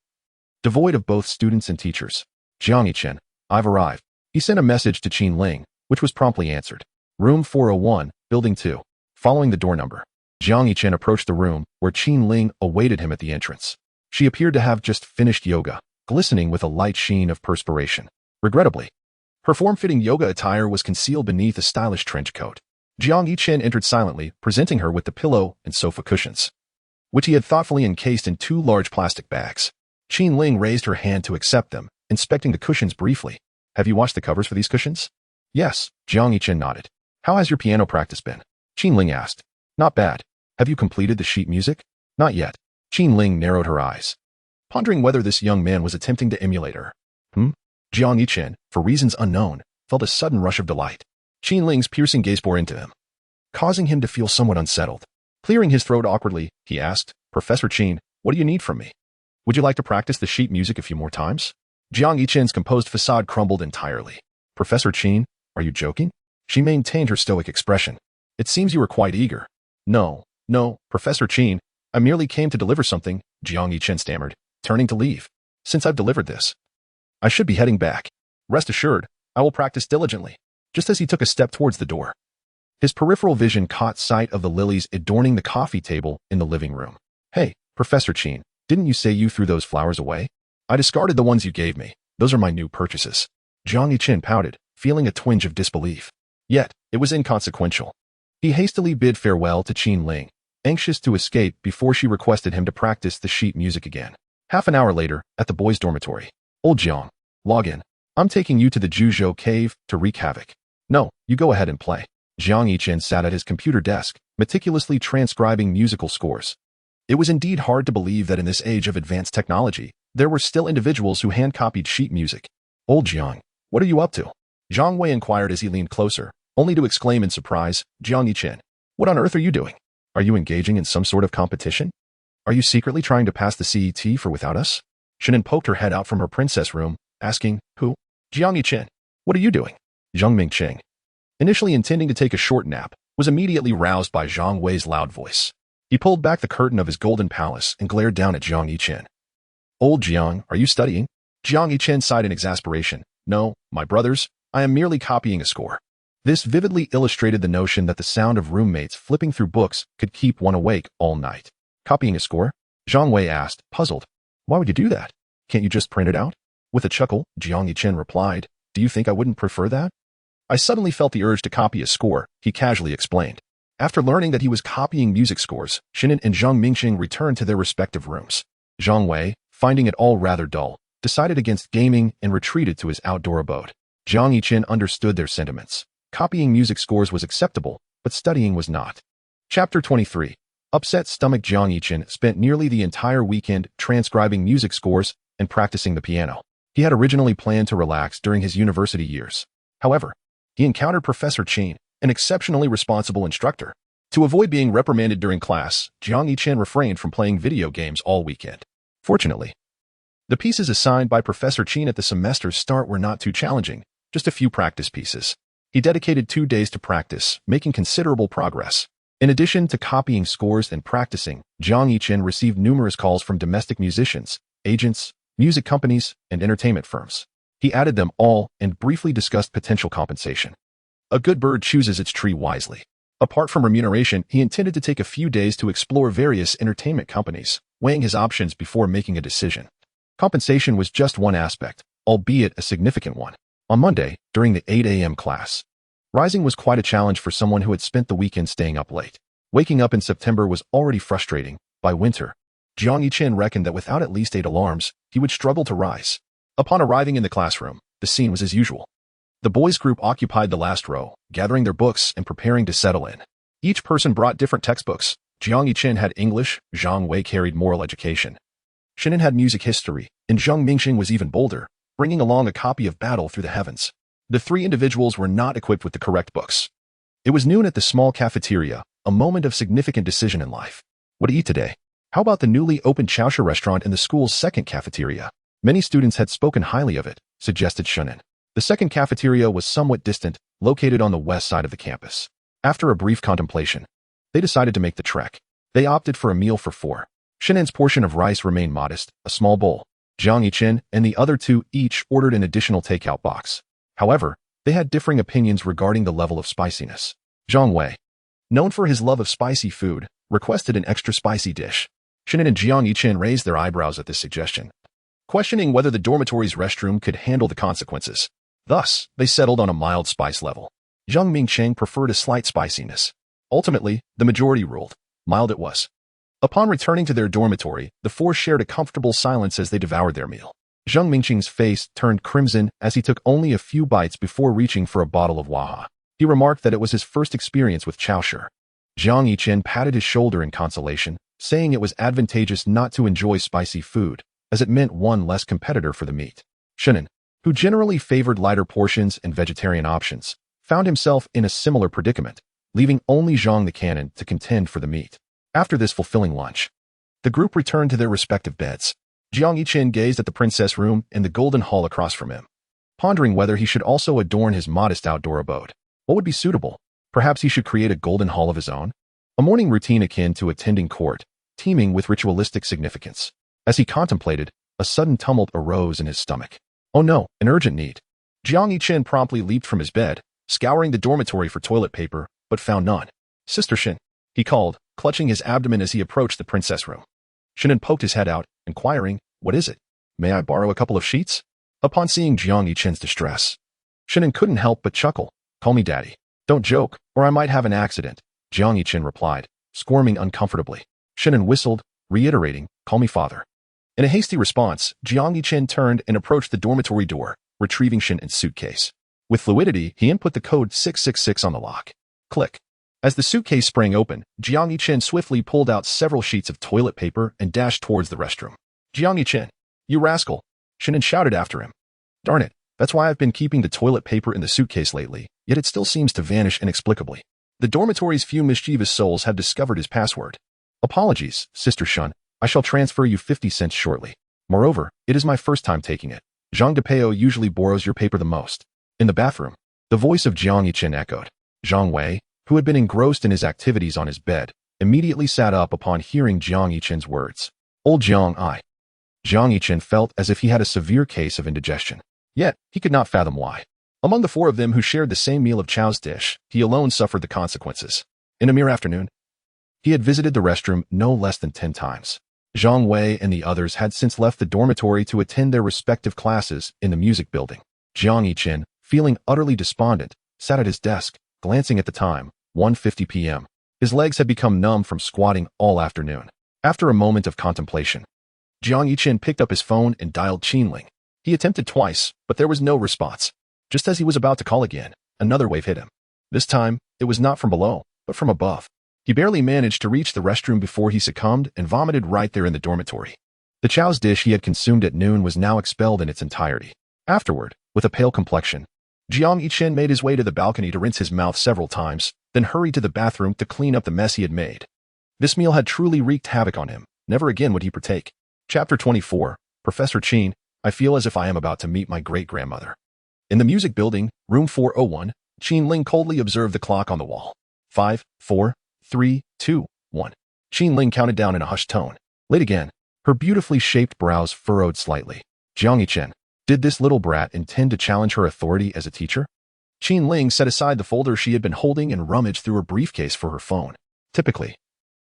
Devoid of both students and teachers. Jiang Yichen, I've arrived. He sent a message to Qinling, which was promptly answered. Room 401, Building 2. Following the door number, Jiang Yichen approached the room where Qinling awaited him at the entrance. She appeared to have just finished yoga, glistening with a light sheen of perspiration. Regrettably, her form-fitting yoga attire was concealed beneath a stylish trench coat. Jiang Yichen entered silently, presenting her with the pillow and sofa cushions, which he had thoughtfully encased in 2 large plastic bags. Qinling raised her hand to accept them, inspecting the cushions briefly. Have you washed the covers for these cushions? Yes, Jiang Yichen nodded. How has your piano practice been? Qinling asked. Not bad. Have you completed the sheet music? Not yet. Qinling narrowed her eyes, pondering whether this young man was attempting to emulate her. Jiang Yichen, for reasons unknown, felt a sudden rush of delight. Qinling's piercing gaze bore into him, causing him to feel somewhat unsettled. Clearing his throat awkwardly, he asked, Professor Qin, what do you need from me? Would you like to practice the sheet music a few more times? Jiang Yichen's composed facade crumbled entirely. Professor Qin, are you joking? She maintained her stoic expression. It seems you were quite eager. No, Professor Qin, I merely came to deliver something, Jiang Yichen stammered, turning to leave. Since I've delivered this, I should be heading back. Rest assured, I will practice diligently. Just as he took a step towards the door, his peripheral vision caught sight of the lilies adorning the coffee table in the living room. Hey, Professor Qin, didn't you say you threw those flowers away? I discarded the ones you gave me. Those are my new purchases. Jiang Yichen pouted, feeling a twinge of disbelief. Yet, it was inconsequential. He hastily bid farewell to Qinling, anxious to escape before she requested him to practice the sheet music again. Half an hour later, at the boys' dormitory. Old Jiang, log in. I'm taking you to the Juzhou cave to wreak havoc. No, you go ahead and play. Jiang Yichen sat at his computer desk, meticulously transcribing musical scores. It was indeed hard to believe that in this age of advanced technology, there were still individuals who hand-copied sheet music. Old Jiang, what are you up to? Zhang Wei inquired as he leaned closer, only to exclaim in surprise, Jiang Yichen, what on earth are you doing? Are you engaging in some sort of competition? Are you secretly trying to pass the CET for without us? Shannon poked her head out from her princess room, asking, Who? Jiang Yichen, what are you doing? Zhang Mingqing, initially intending to take a short nap, was immediately roused by Zhang Wei's loud voice. He pulled back the curtain of his golden palace and glared down at Jiang Yichen. Old Jiang, are you studying? Jiang Yichen sighed in exasperation. No, my brothers, I am merely copying a score. This vividly illustrated the notion that the sound of roommates flipping through books could keep one awake all night. Copying a score? Zhang Wei asked, puzzled. Why would you do that? Can't you just print it out? With a chuckle, Jiang Yichen replied, do you think I wouldn't prefer that? I suddenly felt the urge to copy a score, he casually explained. After learning that he was copying music scores, Shinan and Zhang Mingqing returned to their respective rooms. Zhang Wei, finding it all rather dull, decided against gaming and retreated to his outdoor abode. Jiang Yichen understood their sentiments. Copying music scores was acceptable, but studying was not. Chapter 23. Upset stomach. Jiang Yichen spent nearly the entire weekend transcribing music scores and practicing the piano. He had originally planned to relax during his university years. However, he encountered Professor Qin, an exceptionally responsible instructor. To avoid being reprimanded during class, Jiang Yichen refrained from playing video games all weekend. Fortunately, the pieces assigned by Professor Qin at the semester's start were not too challenging, just a few practice pieces. He dedicated 2 days to practice, making considerable progress. In addition to copying scores and practicing, Jiang Yichen received numerous calls from domestic musicians, agents, music companies, and entertainment firms. He added them all and briefly discussed potential compensation. A good bird chooses its tree wisely. Apart from remuneration, he intended to take a few days to explore various entertainment companies, weighing his options before making a decision. Compensation was just one aspect, albeit a significant one. On Monday, during the 8 a.m. class, rising was quite a challenge for someone who had spent the weekend staying up late. Waking up in September was already frustrating. By winter, Jiang Yichen reckoned that without at least 8 alarms, he would struggle to rise. Upon arriving in the classroom, the scene was as usual. The boys' group occupied the last row, gathering their books and preparing to settle in. Each person brought different textbooks. Jiang Yichen had English, Zhang Wei carried moral education. Shinan had music history, and Zhang Mingqing was even bolder, bringing along a copy of Battle Through the Heavens. The 3 individuals were not equipped with the correct books. It was noon at the small cafeteria, a moment of significant decision in life. What to eat today? How about the newly opened Chaosha restaurant in the school's second cafeteria? Many students had spoken highly of it, suggested Shinan. The second cafeteria was somewhat distant, located on the west side of the campus. After a brief contemplation, they decided to make the trek. They opted for a meal for 4. Shinan's portion of rice remained modest, a small bowl. Jiang Yichen and the other 2 each ordered an additional takeout box. However, they had differing opinions regarding the level of spiciness. Zhang Wei, known for his love of spicy food, requested an extra spicy dish. Shinan and Jiang Yichen raised their eyebrows at this suggestion, questioning whether the dormitory's restroom could handle the consequences. Thus, they settled on a mild spice level. Zhang Mingqing preferred a slight spiciness. Ultimately, the majority ruled. Mild it was. Upon returning to their dormitory, the 4 shared a comfortable silence as they devoured their meal. Zhang Mingqing's face turned crimson as he took only a few bites before reaching for a bottle of Waha. He remarked that it was his first experience with chaosha. Jiang Yichen patted his shoulder in consolation, saying it was advantageous not to enjoy spicy food, as it meant one less competitor for the meat. Shinan, who generally favored lighter portions and vegetarian options, found himself in a similar predicament, leaving only Zhang the Cannon to contend for the meat. After this fulfilling lunch, the group returned to their respective beds. Jiang Yichen gazed at the princess room and the golden hall across from him, pondering whether he should also adorn his modest outdoor abode. What would be suitable? Perhaps he should create a golden hall of his own? A morning routine akin to attending court, teeming with ritualistic significance. As he contemplated, a sudden tumult arose in his stomach. Oh no, an urgent need. Jiang Yichen promptly leaped from his bed, scouring the dormitory for toilet paper, but found none. Sister Shin, he called, clutching his abdomen as he approached the princess room. Shinan poked his head out, inquiring, what is it? May I borrow a couple of sheets? Upon seeing Jiang Yichen's distress, Shinan couldn't help but chuckle. Call me daddy. Don't joke, or I might have an accident, Jiang Yichen replied, squirming uncomfortably. Shinan whistled, reiterating, call me father. In a hasty response, Jiang Yichen turned and approached the dormitory door, retrieving Shinan's suitcase. With fluidity, he input the code 666 on the lock. Click. As the suitcase sprang open, Jiang Yichen swiftly pulled out several sheets of toilet paper and dashed towards the restroom. Jiang Yichen, you rascal! Shinan shouted after him. Darn it, that's why I've been keeping the toilet paper in the suitcase lately, yet it still seems to vanish inexplicably. The dormitory's few mischievous souls have discovered his password. Apologies, Sister Shun. I shall transfer you 50 cents shortly. Moreover, it is my first time taking it. Zhang Depeo usually borrows your paper the most. In the bathroom, the voice of Jiang Yichen echoed. Zhang Wei, who had been engrossed in his activities on his bed, immediately sat up upon hearing Jiang Yichen's words. Old Jiang Jiang Yichen felt as if he had a severe case of indigestion. Yet, he could not fathom why. Among the 4 of them who shared the same meal of Chow's dish, he alone suffered the consequences. In a mere afternoon, he had visited the restroom no less than 10 times. Zhang Wei and the others had since left the dormitory to attend their respective classes in the music building. Jiang Yiqin, feeling utterly despondent, sat at his desk, glancing at the time, 1:50 p.m. His legs had become numb from squatting all afternoon. After a moment of contemplation, Jiang Yiqin picked up his phone and dialed Qinling. He attempted twice, but there was no response. Just as he was about to call again, another wave hit him. This time, it was not from below, but from above. He barely managed to reach the restroom before he succumbed and vomited right there in the dormitory. The chow's dish he had consumed at noon was now expelled in its entirety. Afterward, with a pale complexion, Jiang Yiqin made his way to the balcony to rinse his mouth several times, then hurried to the bathroom to clean up the mess he had made. This meal had truly wreaked havoc on him. Never again would he partake. Chapter 24, Professor Qin, I feel as if I am about to meet my great-grandmother. In the music building, room 401, Qinling coldly observed the clock on the wall. 5, 4, 3, 2, 1. Qinling counted down in a hushed tone. Late again. Her beautifully shaped brows furrowed slightly. Jiang Yiqin, did this little brat intend to challenge her authority as a teacher? Qinling set aside the folder she had been holding and rummaged through her briefcase for her phone. Typically,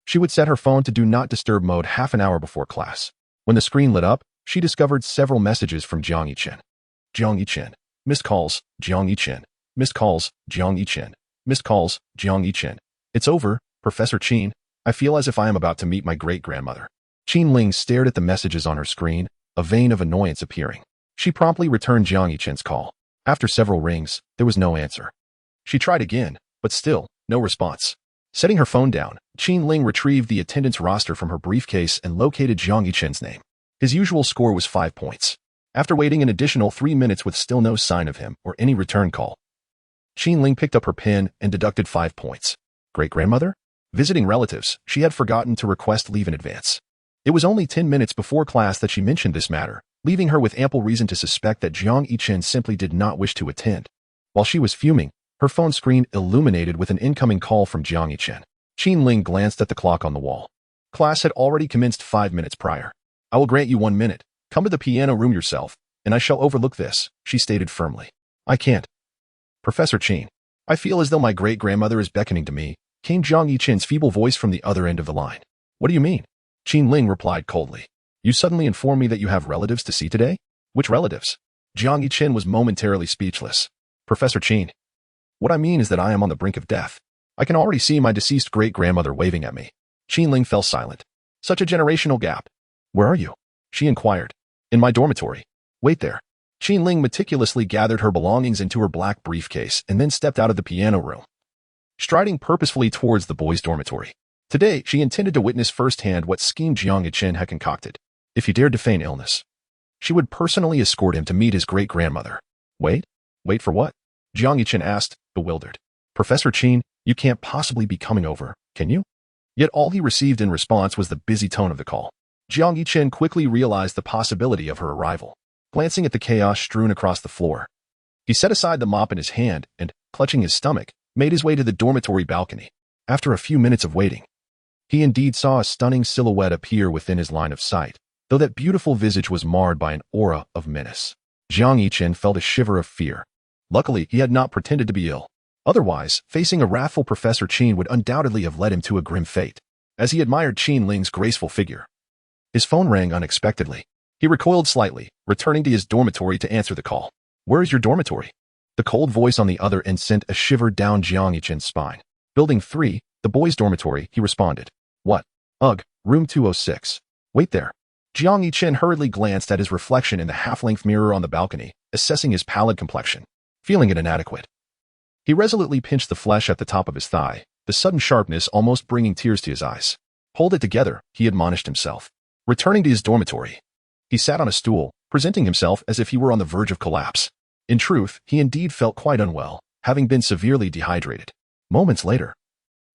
she would set her phone to Do Not Disturb mode half an hour before class. When the screen lit up, she discovered several messages from Jiang Yiqin. Jiang Yiqin. Missed calls, Jiang Yiqin. Missed calls, Jiang Yiqin. Missed calls, Jiang Yiqin. It's over, Professor Qin. I feel as if I am about to meet my great-grandmother. Qinling stared at the messages on her screen, a vein of annoyance appearing. She promptly returned Jiang Yiqin's call. After several rings, there was no answer. She tried again, but still, no response. Setting her phone down, Qinling retrieved the attendance roster from her briefcase and located Jiang Yiqin's name. His usual score was 5 points. After waiting an additional 3 minutes with still no sign of him or any return call, Qinling picked up her pen and deducted 5 points. Great-grandmother? Visiting relatives, she had forgotten to request leave in advance. It was only 10 minutes before class that she mentioned this matter, leaving her with ample reason to suspect that Jiang Yiqin simply did not wish to attend. While she was fuming, her phone screen illuminated with an incoming call from Jiang Yiqin. Qinling glanced at the clock on the wall. Class had already commenced 5 minutes prior. I will grant you 1 minute. Come to the piano room yourself, and I shall overlook this, she stated firmly. I can't. Professor Qin, I feel as though my great-grandmother is beckoning to me, came Jiang Yiqin's feeble voice from the other end of the line. What do you mean? Qinling replied coldly. You suddenly inform me that you have relatives to see today? Which relatives? Jiang Yiqin was momentarily speechless. Professor Qin, what I mean is that I am on the brink of death. I can already see my deceased great-grandmother waving at me. Qinling fell silent. Such a generational gap. Where are you? She inquired. In my dormitory. Wait there. Qinling meticulously gathered her belongings into her black briefcase and then stepped out of the piano room, striding purposefully towards the boys' dormitory. Today, she intended to witness firsthand what scheme Jiang Yiqin had concocted. If he dared to feign illness, she would personally escort him to meet his great-grandmother. Wait? Wait for what? Jiang Yiqin asked, bewildered. Professor Qin, you can't possibly be coming over, can you? Yet all he received in response was the busy tone of the call. Jiang Yiqin quickly realized the possibility of her arrival. Glancing at the chaos strewn across the floor, he set aside the mop in his hand and, clutching his stomach, made his way to the dormitory balcony. After a few minutes of waiting, he indeed saw a stunning silhouette appear within his line of sight, though that beautiful visage was marred by an aura of menace. Jiang Yiqin felt a shiver of fear. Luckily, he had not pretended to be ill. Otherwise, facing a wrathful Professor Qin would undoubtedly have led him to a grim fate. As he admired Qinling's graceful figure, his phone rang unexpectedly. He recoiled slightly, returning to his dormitory to answer the call. Where is your dormitory? The cold voice on the other end sent a shiver down Jiang Yiqin's spine. Building 3, the boys' dormitory, he responded. What? Ugh, room 206. Wait there. Jiang Yiqin hurriedly glanced at his reflection in the half-length mirror on the balcony, assessing his pallid complexion. Feeling it inadequate, he resolutely pinched the flesh at the top of his thigh, the sudden sharpness almost bringing tears to his eyes. Hold it together, he admonished himself. Returning to his dormitory, he sat on a stool, presenting himself as if he were on the verge of collapse. In truth, he indeed felt quite unwell, having been severely dehydrated. Moments later,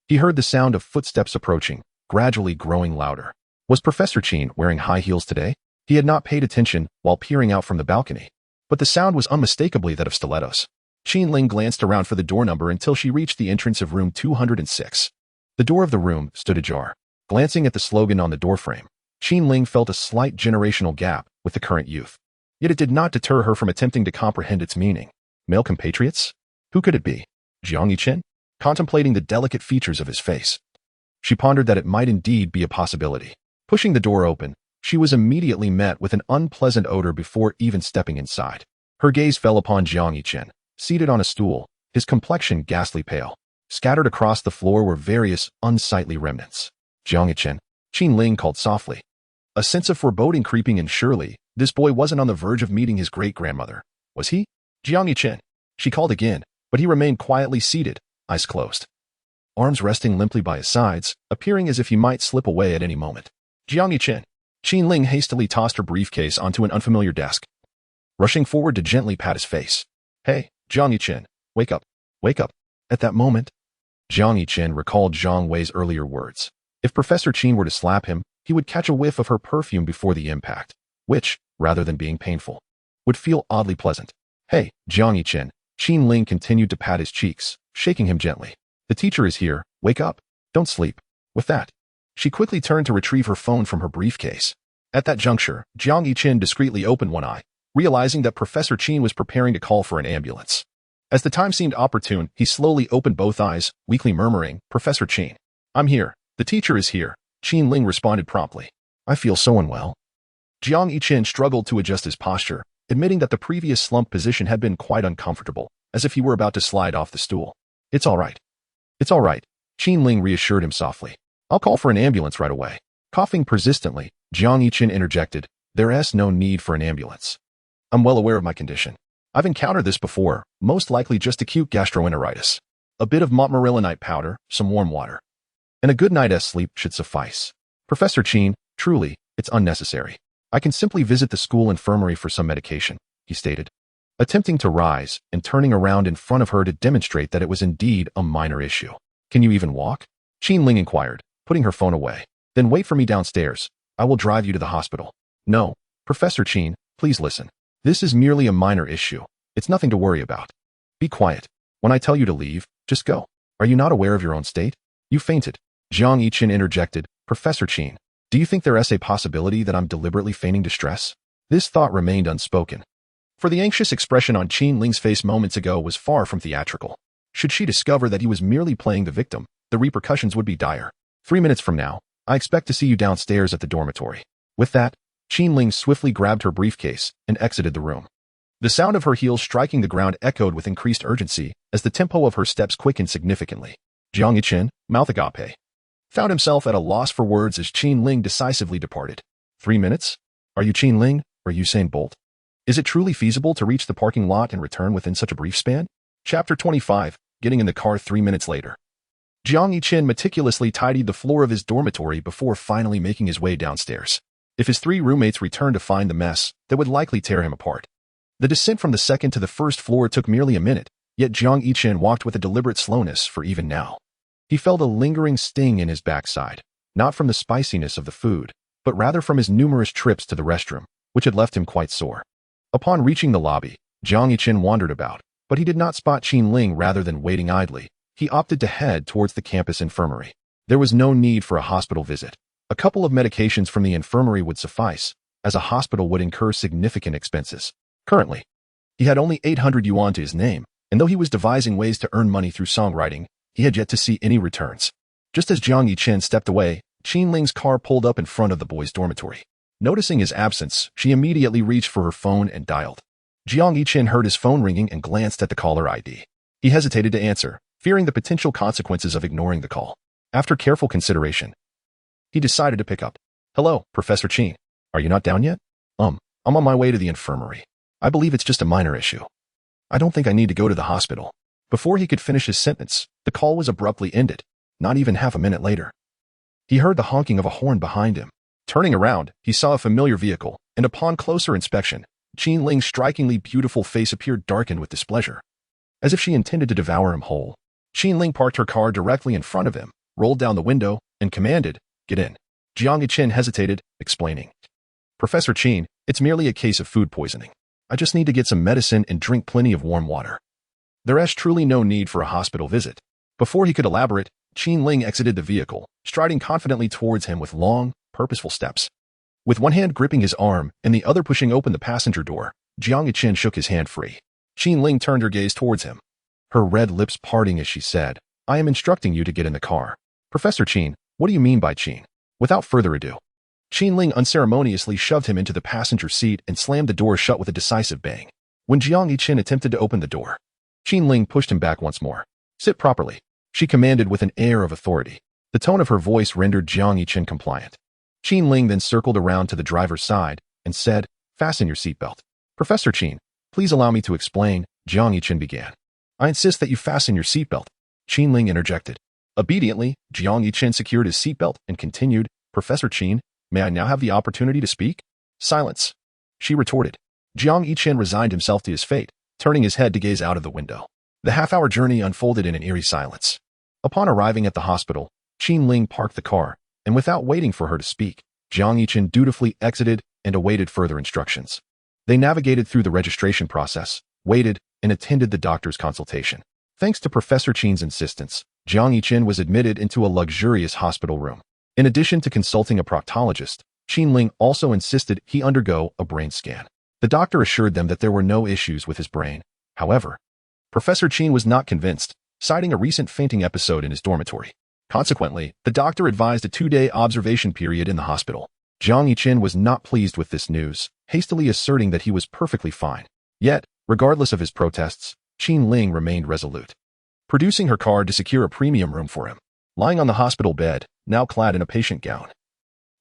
he heard the sound of footsteps approaching, gradually growing louder. Was Professor Qin wearing high heels today? He had not paid attention while peering out from the balcony, but the sound was unmistakably that of stilettos. Qinling glanced around for the door number until she reached the entrance of room 206. The door of the room stood ajar. Glancing at the slogan on the doorframe, Qinling felt a slight generational gap with the current youth. Yet it did not deter her from attempting to comprehend its meaning. Male compatriots? Who could it be? Jiang Yiqin? Contemplating the delicate features of his face, she pondered that it might indeed be a possibility. Pushing the door open, she was immediately met with an unpleasant odor before even stepping inside. Her gaze fell upon Jiang Yichen, seated on a stool, his complexion ghastly pale. Scattered across the floor were various unsightly remnants. Jiang Yichen, Qin Ling called softly. A sense of foreboding creeping in. Surely, this boy wasn't on the verge of meeting his great-grandmother, was he? Jiang Yichen, she called again, but he remained quietly seated, eyes closed. Arms resting limply by his sides, appearing as if he might slip away at any moment. Jiang Yichen, Qin Ling hastily tossed her briefcase onto an unfamiliar desk, rushing forward to gently pat his face. Hey, Jiang Yichen, wake up, wake up. At that moment, Jiang Yichen recalled Zhang Wei's earlier words. If Professor Qin were to slap him, he would catch a whiff of her perfume before the impact, which, rather than being painful, would feel oddly pleasant. Hey, Jiang Yichen, Qin Ling continued to pat his cheeks, shaking him gently. The teacher is here, wake up, don't sleep. With that, she quickly turned to retrieve her phone from her briefcase. At that juncture, Jiang Yichen discreetly opened one eye, realizing that Professor Qin was preparing to call for an ambulance. As the time seemed opportune, he slowly opened both eyes, weakly murmuring, Professor Qin. I'm here. The teacher is here. Qin Ling responded promptly. I feel so unwell. Jiang Yichen struggled to adjust his posture, admitting that the previous slumped position had been quite uncomfortable, as if he were about to slide off the stool. It's all right. It's all right. Qin Ling reassured him softly. I'll call for an ambulance right away. Coughing persistently, Jiang Yichen interjected, There's no need for an ambulance. I'm well aware of my condition. I've encountered this before, most likely just acute gastroenteritis. A bit of montmorillonite powder, some warm water, and a good night's sleep should suffice. Professor Qin, truly, it's unnecessary. I can simply visit the school infirmary for some medication, he stated, attempting to rise and turning around in front of her to demonstrate that it was indeed a minor issue. Can you even walk? Qin Ling inquired, putting her phone away. Then wait for me downstairs. I will drive you to the hospital. No, Professor Qin, please listen. This is merely a minor issue. It's nothing to worry about. Be quiet. When I tell you to leave, just go. Are you not aware of your own state? You fainted. Jiang Yichen interjected, Professor Qin, do you think there is a possibility that I'm deliberately feigning distress? This thought remained unspoken, for the anxious expression on Qin Ling's face moments ago was far from theatrical. Should she discover that he was merely playing the victim, the repercussions would be dire. 3 minutes from now, I expect to see you downstairs at the dormitory. With that, Qin Ling swiftly grabbed her briefcase and exited the room. The sound of her heels striking the ground echoed with increased urgency as the tempo of her steps quickened significantly. Jiang Yichen, mouth agape, found himself at a loss for words as Qin Ling decisively departed. 3 minutes? Are you Qin Ling or Usain Bolt? Is it truly feasible to reach the parking lot and return within such a brief span? Chapter 25, Getting in the car 3 minutes later. Jiang Yichen meticulously tidied the floor of his dormitory before finally making his way downstairs. If his 3 roommates returned to find the mess, that would likely tear him apart. The descent from the second to the first floor took merely a minute, yet Jiang Yichen walked with a deliberate slowness for even now. He felt a lingering sting in his backside, not from the spiciness of the food, but rather from his numerous trips to the restroom, which had left him quite sore. Upon reaching the lobby, Jiang Yichen wandered about, but he did not spot Qin Ling. Rather than waiting idly, he opted to head towards the campus infirmary. There was no need for a hospital visit. A couple of medications from the infirmary would suffice, as a hospital would incur significant expenses. Currently, he had only 800 yuan to his name, and though he was devising ways to earn money through songwriting, he had yet to see any returns. Just as Jiang Yichen stepped away, Qin Ling's car pulled up in front of the boy's dormitory. Noticing his absence, she immediately reached for her phone and dialed. Jiang Yichen heard his phone ringing and glanced at the caller ID. He hesitated to answer, fearing the potential consequences of ignoring the call. After careful consideration, he decided to pick up. Hello, Professor Qin. Are you not down yet? I'm on my way to the infirmary. I believe it's just a minor issue. I don't think I need to go to the hospital. Before he could finish his sentence, the call was abruptly ended, not even half a minute later. He heard the honking of a horn behind him. Turning around, he saw a familiar vehicle, and upon closer inspection, Qin Ling's strikingly beautiful face appeared darkened with displeasure, as if she intended to devour him whole. Qin Ling parked her car directly in front of him, rolled down the window, and commanded, Get in. Jiang Yichen hesitated, explaining, Professor Qin, it's merely a case of food poisoning. I just need to get some medicine and drink plenty of warm water. There is truly no need for a hospital visit. Before he could elaborate, Qin Ling exited the vehicle, striding confidently towards him with long, purposeful steps. With one hand gripping his arm and the other pushing open the passenger door, Jiang Yichen shook his hand free. Qin Ling turned her gaze towards him, her red lips parting as she said, I am instructing you to get in the car. Professor Qin, what do you mean by Qin? Without further ado, Ling unceremoniously shoved him into the passenger seat and slammed the door shut with a decisive bang. When Jiang Yiqin attempted to open the door, Ling pushed him back once more. Sit properly, she commanded with an air of authority. The tone of her voice rendered Jiang Yiqin compliant. Ling then circled around to the driver's side and said, fasten your seatbelt. Professor Qin, please allow me to explain, Jiang Yiqin began. I insist that you fasten your seatbelt, Ling interjected. Obediently, Jiang Yiqin secured his seatbelt and continued, Professor Qin, may I now have the opportunity to speak? Silence, she retorted. Jiang Yiqin resigned himself to his fate, turning his head to gaze out of the window. The half-hour journey unfolded in an eerie silence. Upon arriving at the hospital, Ling parked the car, and without waiting for her to speak, Jiang Yiqin dutifully exited and awaited further instructions. They navigated through the registration process, waited, and attended the doctor's consultation. Thanks to Professor Qin's insistence, Jiang Yiqin was admitted into a luxurious hospital room. In addition to consulting a proctologist, Ling also insisted he undergo a brain scan. The doctor assured them that there were no issues with his brain. However, Professor Qin was not convinced, citing a recent fainting episode in his dormitory. Consequently, the doctor advised a 2-day observation period in the hospital. Jiang Yiqin was not pleased with this news, hastily asserting that he was perfectly fine. Yet, regardless of his protests, Ling remained resolute, producing her card to secure a premium room for him. Lying on the hospital bed, now clad in a patient gown,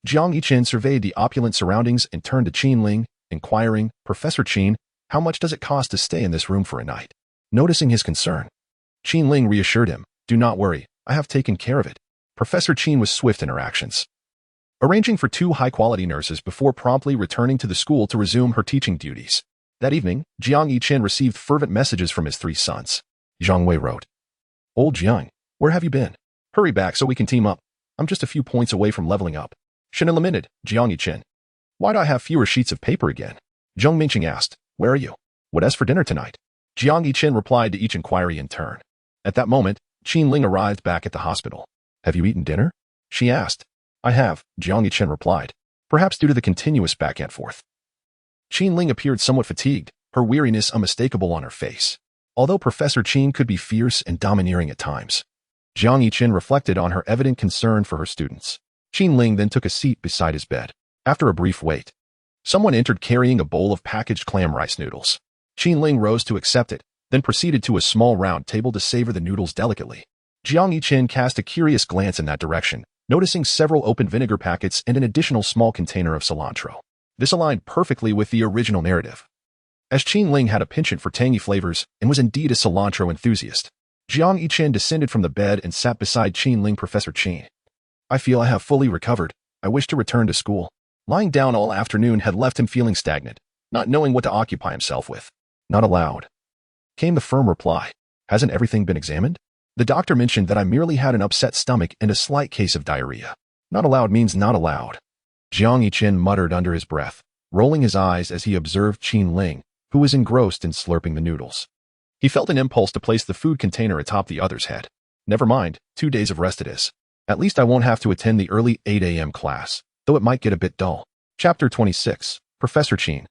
Jiang Yiqin surveyed the opulent surroundings and turned to Ling, inquiring, Professor Qin, how much does it cost to stay in this room for a night? Noticing his concern, Ling reassured him, do not worry, I have taken care of it. Professor Qin was swift in her actions, arranging for 2 high-quality nurses before promptly returning to the school to resume her teaching duties. That evening, Jiang Yiqin received fervent messages from his 3 sons. Zhang Wei wrote, Old Jiang, where have you been? Hurry back so we can team up. I'm just a few points away from leveling up. Shannon lamented, Jiang Yiqin. Why do I have fewer sheets of paper again? Zheng Mingqing asked, where are you? What is for dinner tonight? Jiang Yiqin replied to each inquiry in turn. At that moment, Ling arrived back at the hospital. Have you eaten dinner? She asked. I have, Jiang Yiqin replied, perhaps due to the continuous back and forth. Ling appeared somewhat fatigued, her weariness unmistakable on her face. Although Professor Qin could be fierce and domineering at times, Jiang Yiqin reflected on her evident concern for her students. Ling then took a seat beside his bed. After a brief wait, someone entered carrying a bowl of packaged clam rice noodles. Ling rose to accept it, then proceeded to a small round table to savor the noodles delicately. Jiang Yiqin cast a curious glance in that direction, noticing several open vinegar packets and an additional small container of cilantro. This aligned perfectly with the original narrative, as Ling had a penchant for tangy flavors and was indeed a cilantro enthusiast. Jiang Yiqin descended from the bed and sat beside Ling. Professor Qin, I feel I have fully recovered. I wish to return to school. Lying down all afternoon had left him feeling stagnant, not knowing what to occupy himself with. Not allowed, came the firm reply. Hasn't everything been examined? The doctor mentioned that I merely had an upset stomach and a slight case of diarrhea. Not allowed means not allowed, Jiang Yiqin muttered under his breath, rolling his eyes as he observed Ling, who was engrossed in slurping the noodles. He felt an impulse to place the food container atop the other's head. Never mind, 2 days of rest it is. At least I won't have to attend the early 8 a.m. class, though it might get a bit dull. Chapter 26, Professor Qin.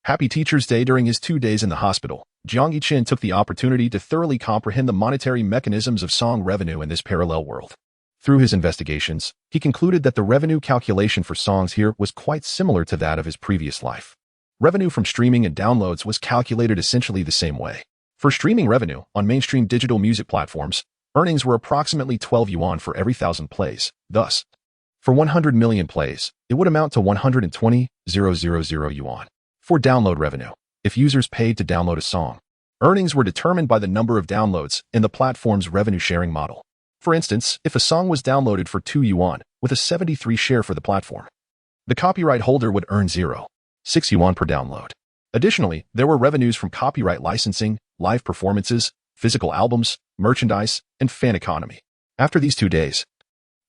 Happy Teacher's Day. During his 2 days in the hospital, Jiang Yiqin took the opportunity to thoroughly comprehend the monetary mechanisms of song revenue in this parallel world. Through his investigations, he concluded that the revenue calculation for songs here was quite similar to that of his previous life. Revenue from streaming and downloads was calculated essentially the same way. For streaming revenue on mainstream digital music platforms, earnings were approximately 12 yuan for every 1,000 plays. Thus, for 100 million plays, it would amount to 120,000 yuan. For download revenue, if users paid to download a song, earnings were determined by the number of downloads in the platform's revenue-sharing model. For instance, if a song was downloaded for 2 yuan, with a 73 share for the platform, the copyright holder would earn 0.6 yuan per download. Additionally, there were revenues from copyright licensing, live performances, physical albums, merchandise, and fan economy. After these 2 days,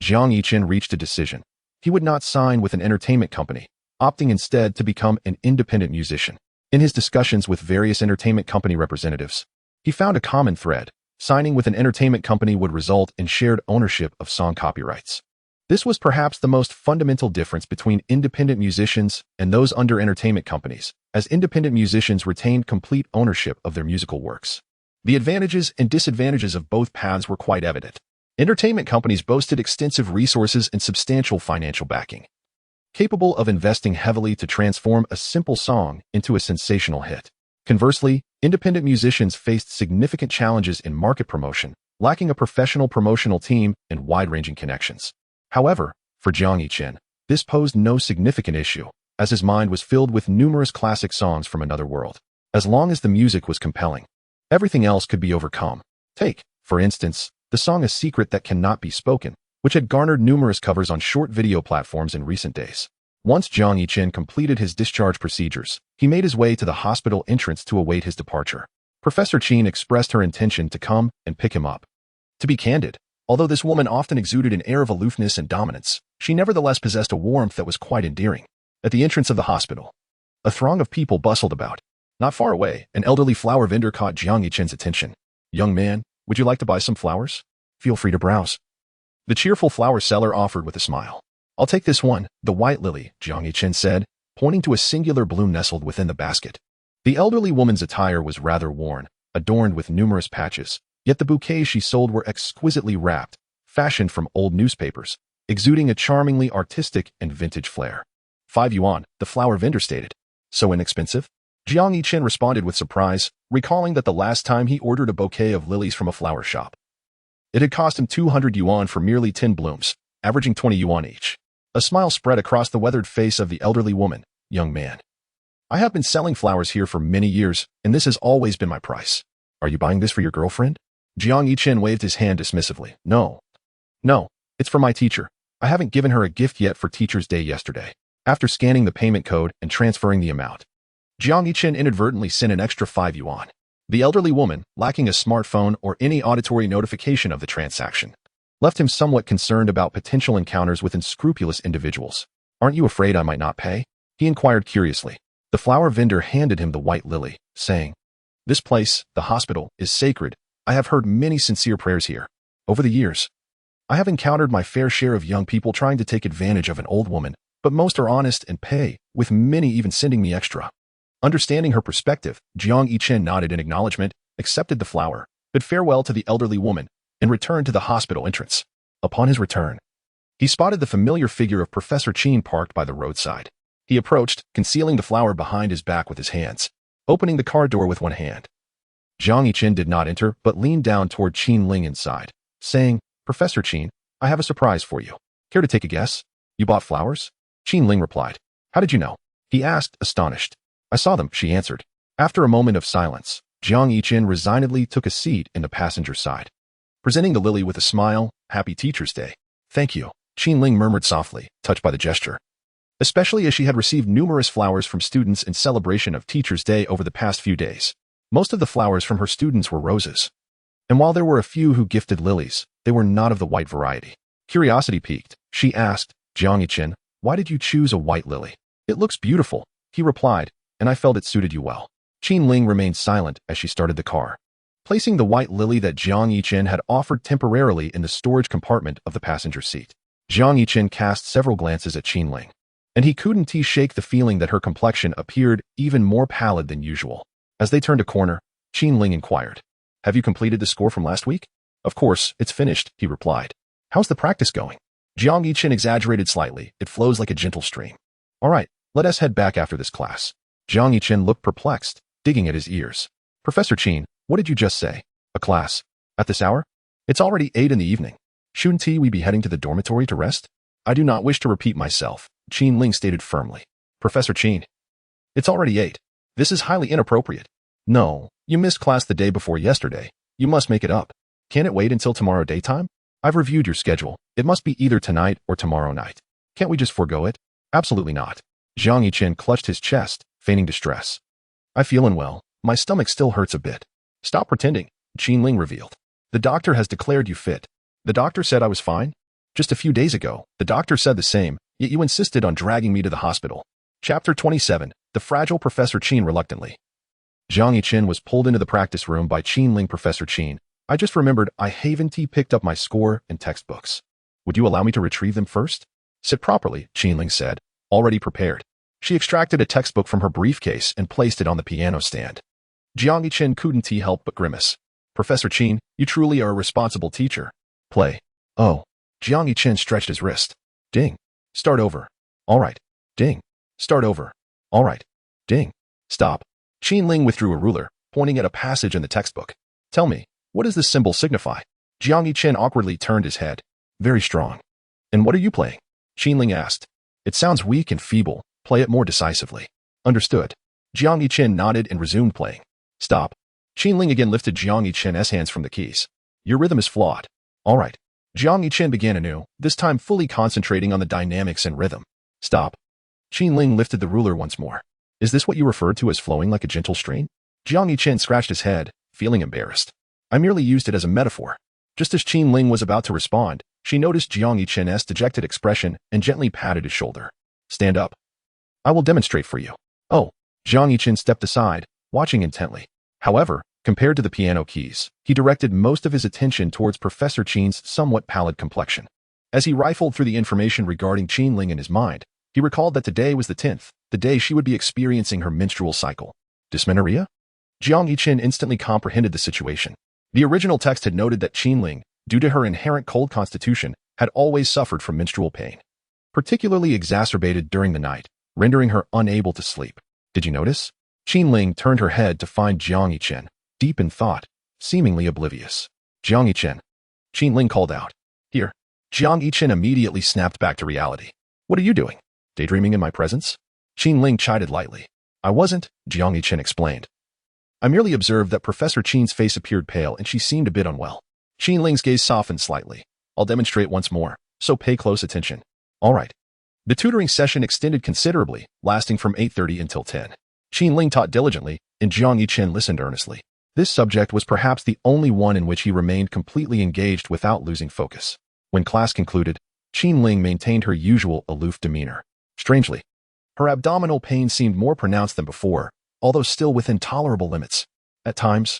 Jiang Yiqin reached a decision. He would not sign with an entertainment company, opting instead to become an independent musician. In his discussions with various entertainment company representatives, he found a common thread. Signing with an entertainment company would result in shared ownership of song copyrights. This was perhaps the most fundamental difference between independent musicians and those under entertainment companies, as independent musicians retained complete ownership of their musical works. The advantages and disadvantages of both paths were quite evident. Entertainment companies boasted extensive resources and substantial financial backing, capable of investing heavily to transform a simple song into a sensational hit. Conversely, independent musicians faced significant challenges in market promotion, lacking a professional promotional team and wide-ranging connections. However, for Jiang Yiqin, this posed no significant issue, as his mind was filled with numerous classic songs from another world. As long as the music was compelling, everything else could be overcome. Take, for instance, the song A Secret That Cannot Be Spoken, which had garnered numerous covers on short video platforms in recent days. Once Jiang Yiqin completed his discharge procedures, he made his way to the hospital entrance to await his departure. Professor Qin expressed her intention to come and pick him up. To be candid, although this woman often exuded an air of aloofness and dominance, she nevertheless possessed a warmth that was quite endearing. At the entrance of the hospital, a throng of people bustled about. Not far away, an elderly flower vendor caught Jiang Yiqin's attention. "Young man, would you like to buy some flowers? Feel free to browse." The cheerful flower seller offered with a smile. "I'll take this one, the white lily," Jiang Yiqin said, pointing to a singular bloom nestled within the basket. The elderly woman's attire was rather worn, adorned with numerous patches, yet the bouquets she sold were exquisitely wrapped, fashioned from old newspapers, exuding a charmingly artistic and vintage flair. "5 yuan, the flower vendor stated. So inexpensive?" Jiang Yiqin responded with surprise, recalling that the last time he ordered a bouquet of lilies from a flower shop, it had cost him 200 yuan for merely 10 blooms, averaging 20 yuan each. A smile spread across the weathered face of the elderly woman. "Young man, I have been selling flowers here for many years, and this has always been my price. Are you buying this for your girlfriend?" Jiang Yiqin waved his hand dismissively. No, it's for my teacher. I haven't given her a gift yet for Teacher's Day yesterday." After scanning the payment code and transferring the amount, Jiang Yiqin inadvertently sent an extra 5 yuan. The elderly woman, lacking a smartphone or any auditory notification of the transaction, left him somewhat concerned about potential encounters with unscrupulous individuals. "Aren't you afraid I might not pay?" he inquired curiously. The flower vendor handed him the white lily, saying, "This place, the hospital, is sacred. I have heard many sincere prayers here. Over the years, I have encountered my fair share of young people trying to take advantage of an old woman, but most are honest and pay, with many even sending me extra." Understanding her perspective, Jiang Yiqin nodded in acknowledgement, accepted the flower, bid farewell to the elderly woman, and returned to the hospital entrance. Upon his return, he spotted the familiar figure of Professor Qin parked by the roadside. He approached, concealing the flower behind his back with his hands, opening the car door with one hand. Jiang Yiqin did not enter, but leaned down toward Qin Ling inside, saying, "Professor Qin, I have a surprise for you. Care to take a guess? You bought flowers?" Qin Ling replied. "How did you know?" he asked, astonished. "I saw them," she answered. After a moment of silence, Jiang Yiqin resignedly took a seat in the passenger side, presenting the lily with a smile. "Happy Teacher's Day." "Thank you," Qin Ling murmured softly, touched by the gesture, especially as she had received numerous flowers from students in celebration of Teacher's Day over the past few days. Most of the flowers from her students were roses, and while there were a few who gifted lilies, they were not of the white variety. Curiosity piqued, she asked, "Jiang Yiqin, why did you choose a white lily?" "It looks beautiful," he replied, "and I felt it suited you well." Qin Ling remained silent as she started the car, placing the white lily that Jiang Yiqin had offered temporarily in the storage compartment of the passenger seat. Jiang Yiqin cast several glances at Qin Ling, and he couldn't shake the feeling that her complexion appeared even more pallid than usual. As they turned a corner, Qin Ling inquired, "Have you completed the score from last week?" "Of course, it's finished," he replied. "How's the practice going?" Jiang Yiqin exaggerated slightly. "It flows like a gentle stream." "All right, let us head back after this class." Jiang Yiqin looked perplexed, digging at his ears. "Professor Qin, what did you just say? A class? At this hour? It's already 8 in the evening. Shouldn't we be heading to the dormitory to rest?" "I do not wish to repeat myself," Qin Ling stated firmly. "Professor Qin, it's already 8. This is highly inappropriate." "No, you missed class the day before yesterday. You must make it up. Can it wait until tomorrow daytime? I've reviewed your schedule. It must be either tonight or tomorrow night. Can't we just forego it?" "Absolutely not." Jiang Yiqin clutched his chest, feigning distress. "I feel unwell. My stomach still hurts a bit." "Stop pretending," Qin Ling revealed. "The doctor has declared you fit." "The doctor said I was fine? Just a few days ago, the doctor said the same, yet you insisted on dragging me to the hospital." Chapter 27, The Fragile Professor Qin Reluctantly. Jiang Yiqin was pulled into the practice room by Qin Ling. "Professor Qin, I just remembered I haven't picked up my score and textbooks. Would you allow me to retrieve them first?" "Sit properly," Qin Ling said, already prepared. She extracted a textbook from her briefcase and placed it on the piano stand. Jiang Yiqin couldn't help but grimace. "Professor Qin, you truly are a responsible teacher. Play." "Oh." Jiang Yiqin stretched his wrist. "Ding. Start over." All right. Ding. Start over. All right. Ding. Stop. Qin Ling withdrew a ruler, pointing at a passage in the textbook. Tell me, what does this symbol signify? Jiang Yichen awkwardly turned his head. Very strong. And what are you playing? Qin Ling asked. It sounds weak and feeble. Play it more decisively. Understood. Jiang Yichen nodded and resumed playing. Stop. Qin Ling again lifted Jiang Yichen's hands from the keys. Your rhythm is flawed. All right. Jiang Yichen began anew, this time fully concentrating on the dynamics and rhythm. Stop. Qin Ling lifted the ruler once more. Is this what you referred to as flowing like a gentle stream? Jiang Yichen scratched his head, feeling embarrassed. I merely used it as a metaphor. Just as Qin Ling was about to respond, she noticed Jiang Yichen's dejected expression and gently patted his shoulder. Stand up. I will demonstrate for you. Oh. Jiang Yichen stepped aside, watching intently. However, compared to the piano keys, he directed most of his attention towards Professor Qin's somewhat pallid complexion. As he rifled through the information regarding Qin Ling in his mind, he recalled that today was the 10th, the day she would be experiencing her menstrual cycle. Dysmenorrhea? Jiang Yichen instantly comprehended the situation. The original text had noted that Qin Ling, due to her inherent cold constitution, had always suffered from menstrual pain, particularly exacerbated during the night, rendering her unable to sleep. Did you notice? Qin Ling turned her head to find Jiang Yichen, deep in thought, seemingly oblivious. Jiang Yichen. Qin Ling called out. Here. Jiang Yichen immediately snapped back to reality. What are you doing? Daydreaming in my presence? Qin Ling chided lightly. I wasn't, Jiang Yichen explained. I merely observed that Professor Qin's face appeared pale and she seemed a bit unwell. Qin Ling's gaze softened slightly. I'll demonstrate once more, so pay close attention. All right. The tutoring session extended considerably, lasting from 8:30 until 10. Qin Ling taught diligently, and Jiang Yichen listened earnestly. This subject was perhaps the only one in which he remained completely engaged without losing focus. When class concluded, Qin Ling maintained her usual aloof demeanor. Strangely, her abdominal pain seemed more pronounced than before, although still within tolerable limits. At times,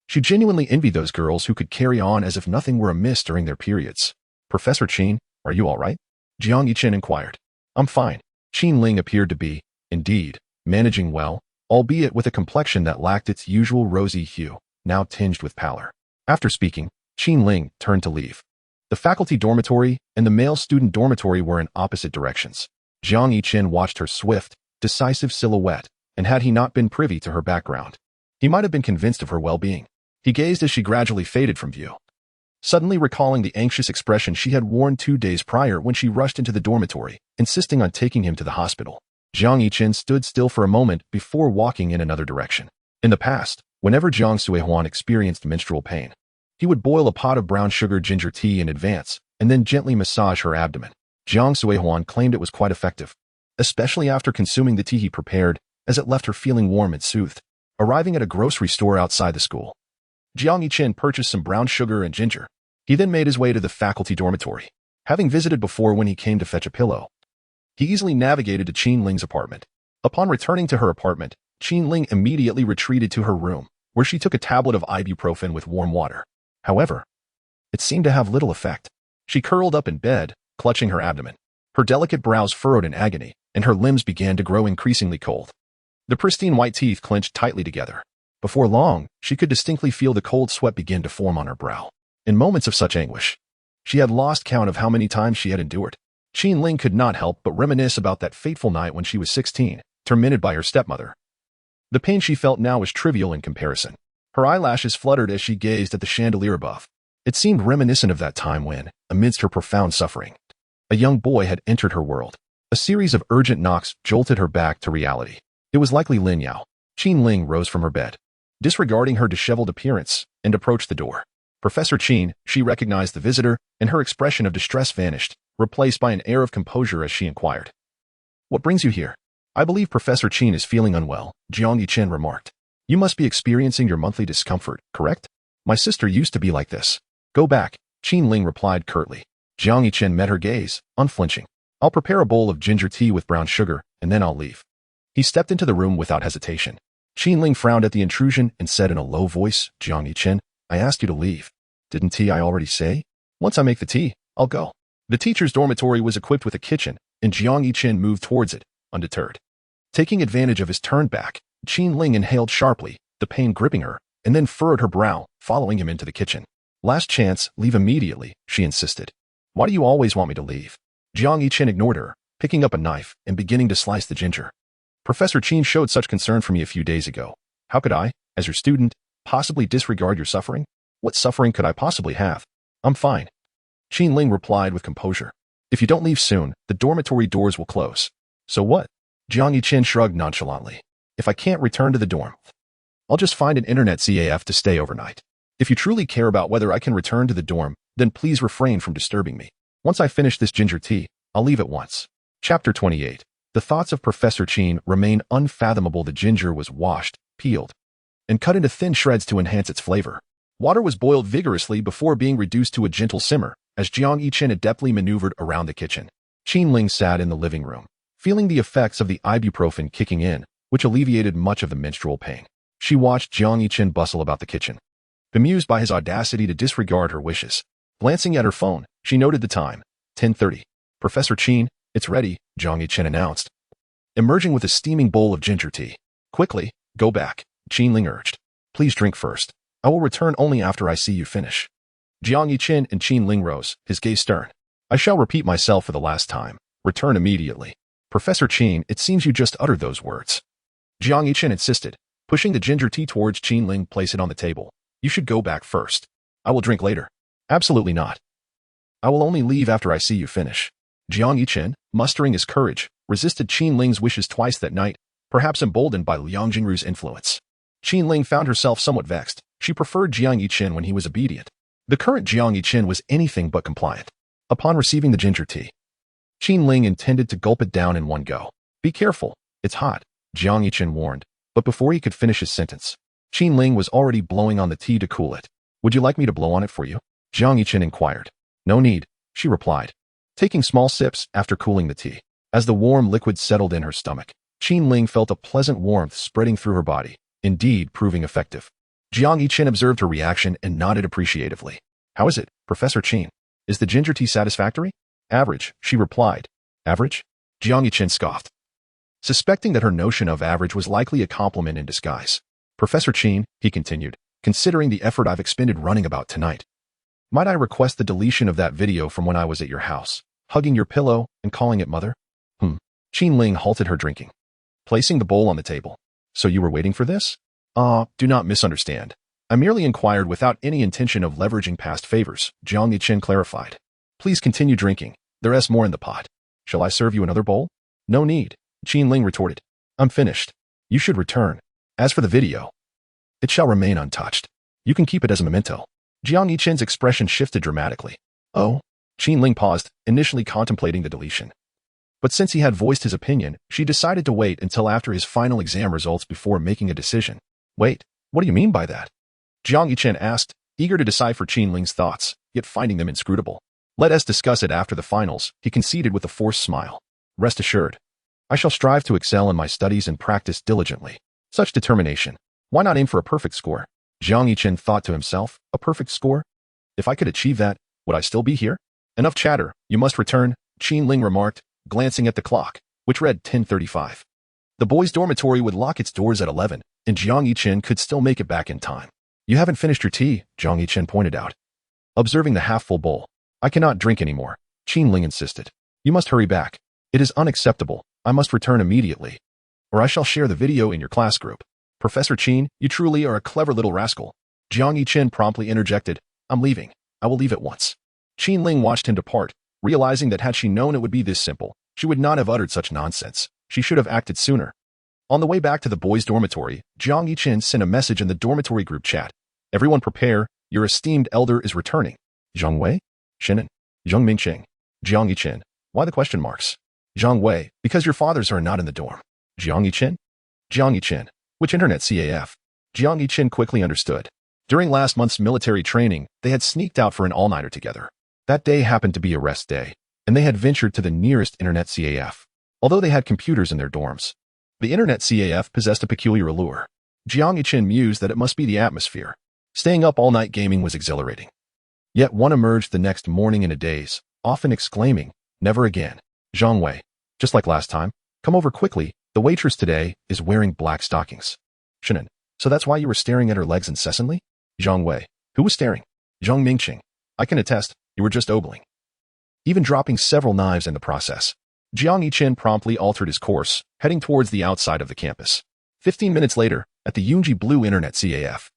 she genuinely envied those girls who could carry on as if nothing were amiss during their periods. Professor Qin, are you all right? Jiang Yichen inquired. I'm fine. Qin Ling appeared to be, indeed, managing well, albeit with a complexion that lacked its usual rosy hue, now tinged with pallor. After speaking, Qin Ling turned to leave. The faculty dormitory and the male student dormitory were in opposite directions. Jiang Yichen watched her swift, decisive silhouette, and had he not been privy to her background, he might have been convinced of her well-being. He gazed as she gradually faded from view, suddenly recalling the anxious expression she had worn 2 days prior when she rushed into the dormitory, insisting on taking him to the hospital. Jiang Yichen stood still for a moment before walking in another direction. In the past, whenever Jiang Suihuan experienced menstrual pain, he would boil a pot of brown sugar ginger tea in advance and then gently massage her abdomen. Jiang Suihuan claimed it was quite effective, especially after consuming the tea he prepared, as it left her feeling warm and soothed. Arriving at a grocery store outside the school, Jiang Yichen purchased some brown sugar and ginger. He then made his way to the faculty dormitory. Having visited before when he came to fetch a pillow, he easily navigated to Qin Ling's apartment. Upon returning to her apartment, Qin Ling immediately retreated to her room, where she took a tablet of ibuprofen with warm water. However, it seemed to have little effect. She curled up in bed, clutching her abdomen. Her delicate brows furrowed in agony, and her limbs began to grow increasingly cold. The pristine white teeth clenched tightly together. Before long, she could distinctly feel the cold sweat begin to form on her brow. In moments of such anguish, she had lost count of how many times she had endured. Qin Ling could not help but reminisce about that fateful night when she was 16, tormented by her stepmother. The pain she felt now was trivial in comparison. Her eyelashes fluttered as she gazed at the chandelier above. It seemed reminiscent of that time when, amidst her profound suffering, a young boy had entered her world. A series of urgent knocks jolted her back to reality. It was likely Lin Yao. Qin Ling rose from her bed, disregarding her disheveled appearance, and approached the door. Professor Qin, she recognized the visitor, and her expression of distress vanished, replaced by an air of composure as she inquired. What brings you here? I believe Professor Qin is feeling unwell, Jiang Yichen remarked. You must be experiencing your monthly discomfort, correct? My sister used to be like this. Go back, Qin Ling replied curtly. Jiang Yichen met her gaze, unflinching. I'll prepare a bowl of ginger tea with brown sugar, and then I'll leave. He stepped into the room without hesitation. Qin Ling frowned at the intrusion and said in a low voice, Jiang Yichen, I asked you to leave. Didn't I already say? Once I make the tea, I'll go. The teacher's dormitory was equipped with a kitchen, and Jiang Yichen moved towards it, undeterred. Taking advantage of his turn back, Qin Ling inhaled sharply, the pain gripping her, and then furrowed her brow, following him into the kitchen. Last chance, leave immediately, she insisted. Why do you always want me to leave? Jiang Yichen ignored her, picking up a knife and beginning to slice the ginger. Professor Qin showed such concern for me a few days ago. How could I, as your student, possibly disregard your suffering? What suffering could I possibly have? I'm fine. Qin Ling replied with composure. If you don't leave soon, the dormitory doors will close. So what? Jiang Yiqian shrugged nonchalantly. If I can't return to the dorm, I'll just find an internet CAF to stay overnight. If you truly care about whether I can return to the dorm, then please refrain from disturbing me. Once I finish this ginger tea, I'll leave at once. Chapter 28. The thoughts of Professor Qin remain unfathomable. The ginger was washed, peeled, and cut into thin shreds to enhance its flavor. Water was boiled vigorously before being reduced to a gentle simmer, as Jiang Yiqian adeptly maneuvered around the kitchen. Qin Ling sat in the living room, feeling the effects of the ibuprofen kicking in, which alleviated much of the menstrual pain. She watched Jiang Yiqian bustle about the kitchen, bemused by his audacity to disregard her wishes. Glancing at her phone, she noted the time, 10:30. Professor Qin, it's ready, Jiang Yiqian announced, emerging with a steaming bowl of ginger tea. Quickly, go back, Qin Ling urged. Please drink first. I will return only after I see you finish. Jiang Yiqian and Qin Ling rose, his gaze stern. I shall repeat myself for the last time. Return immediately. Professor Qin, it seems you just uttered those words. Jiang Yiqian insisted, pushing the ginger tea towards Qin Ling. Place it on the table. You should go back first. I will drink later. Absolutely not. I will only leave after I see you finish. Jiang Yiqian, mustering his courage, resisted Qin Ling's wishes twice that night, perhaps emboldened by Liang Jingru's influence. Qin Ling found herself somewhat vexed. She preferred Jiang Yiqian when he was obedient. The current Jiang Yiqian was anything but compliant. Upon receiving the ginger tea, Qin Ling intended to gulp it down in one go. Be careful, it's hot, Jiang Yiqian warned, but before he could finish his sentence, Qin Ling was already blowing on the tea to cool it. Would you like me to blow on it for you? Jiang Yiqian inquired. No need, she replied, taking small sips after cooling the tea. As the warm liquid settled in her stomach, Qin Ling felt a pleasant warmth spreading through her body, indeed proving effective. Jiang Yiqian observed her reaction and nodded appreciatively. How is it, Professor Qin? Is the ginger tea satisfactory? Average, she replied. Average? Jiang Yiqian scoffed, suspecting that her notion of average was likely a compliment in disguise. Professor Qin, he continued, considering the effort I've expended running about tonight, might I request the deletion of that video from when I was at your house, hugging your pillow and calling it mother? Qin Ling halted her drinking, placing the bowl on the table. So you were waiting for this? Do not misunderstand. I merely inquired without any intention of leveraging past favors, Jiang Yiqian clarified. Please continue drinking. There is more in the pot. Shall I serve you another bowl? No need, Qin Ling retorted. I'm finished. You should return. As for the video, it shall remain untouched. You can keep it as a memento. Jiang Yiqian's expression shifted dramatically. Oh? Qin Ling paused, initially contemplating the deletion. But since he had voiced his opinion, she decided to wait until after his final exam results before making a decision. Wait, what do you mean by that? Jiang Yiqian asked, eager to decipher Qin Ling's thoughts, yet finding them inscrutable. Let us discuss it after the finals, he conceded with a forced smile. Rest assured, I shall strive to excel in my studies and practice diligently. Such determination. Why not aim for a perfect score? Jiang Yiqian thought to himself, a perfect score? If I could achieve that, would I still be here? Enough chatter, you must return, Qin Ling remarked, glancing at the clock, which read 10:35. The boys' dormitory would lock its doors at 11, and Jiang Yiqian could still make it back in time. You haven't finished your tea, Jiang Yiqian pointed out, observing the half-full bowl. I cannot drink anymore, Qin Ling insisted. You must hurry back. It is unacceptable. I must return immediately, or I shall share the video in your class group. Professor Qin, you truly are a clever little rascal. Jiang Yiqian promptly interjected. I'm leaving. I will leave at once. Qin Ling watched him depart, realizing that had she known it would be this simple, she would not have uttered such nonsense. She should have acted sooner. On the way back to the boys' dormitory, Jiang Yiqian sent a message in the dormitory group chat. Everyone prepare, your esteemed elder is returning. Zhang Wei? Shinan? Zheng Mingqing? Jiang Yiqian. Why the question marks? Zhang Wei, because your fathers are not in the dorm. Jiang Yiqian? Jiang Yiqian. Which internet CAF? Jiang Yiqian quickly understood. During last month's military training, they had sneaked out for an all-nighter together. That day happened to be a rest day, and they had ventured to the nearest internet CAF. Although they had computers in their dorms, the internet CAF possessed a peculiar allure. Jiang Yiqian mused that it must be the atmosphere. Staying up all night gaming was exhilarating. Yet one emerged the next morning in a daze, often exclaiming, never again. Zhang Wei, just like last time, come over quickly, the waitress today is wearing black stockings. Shinan, so that's why you were staring at her legs incessantly? Zhang Wei, who was staring? Zheng Mingqing, I can attest, you were just ogling. Even dropping several knives in the process. Jiang Yichen promptly altered his course, heading towards the outside of the campus. 15 minutes later, at the Yunji Blue Internet CAF,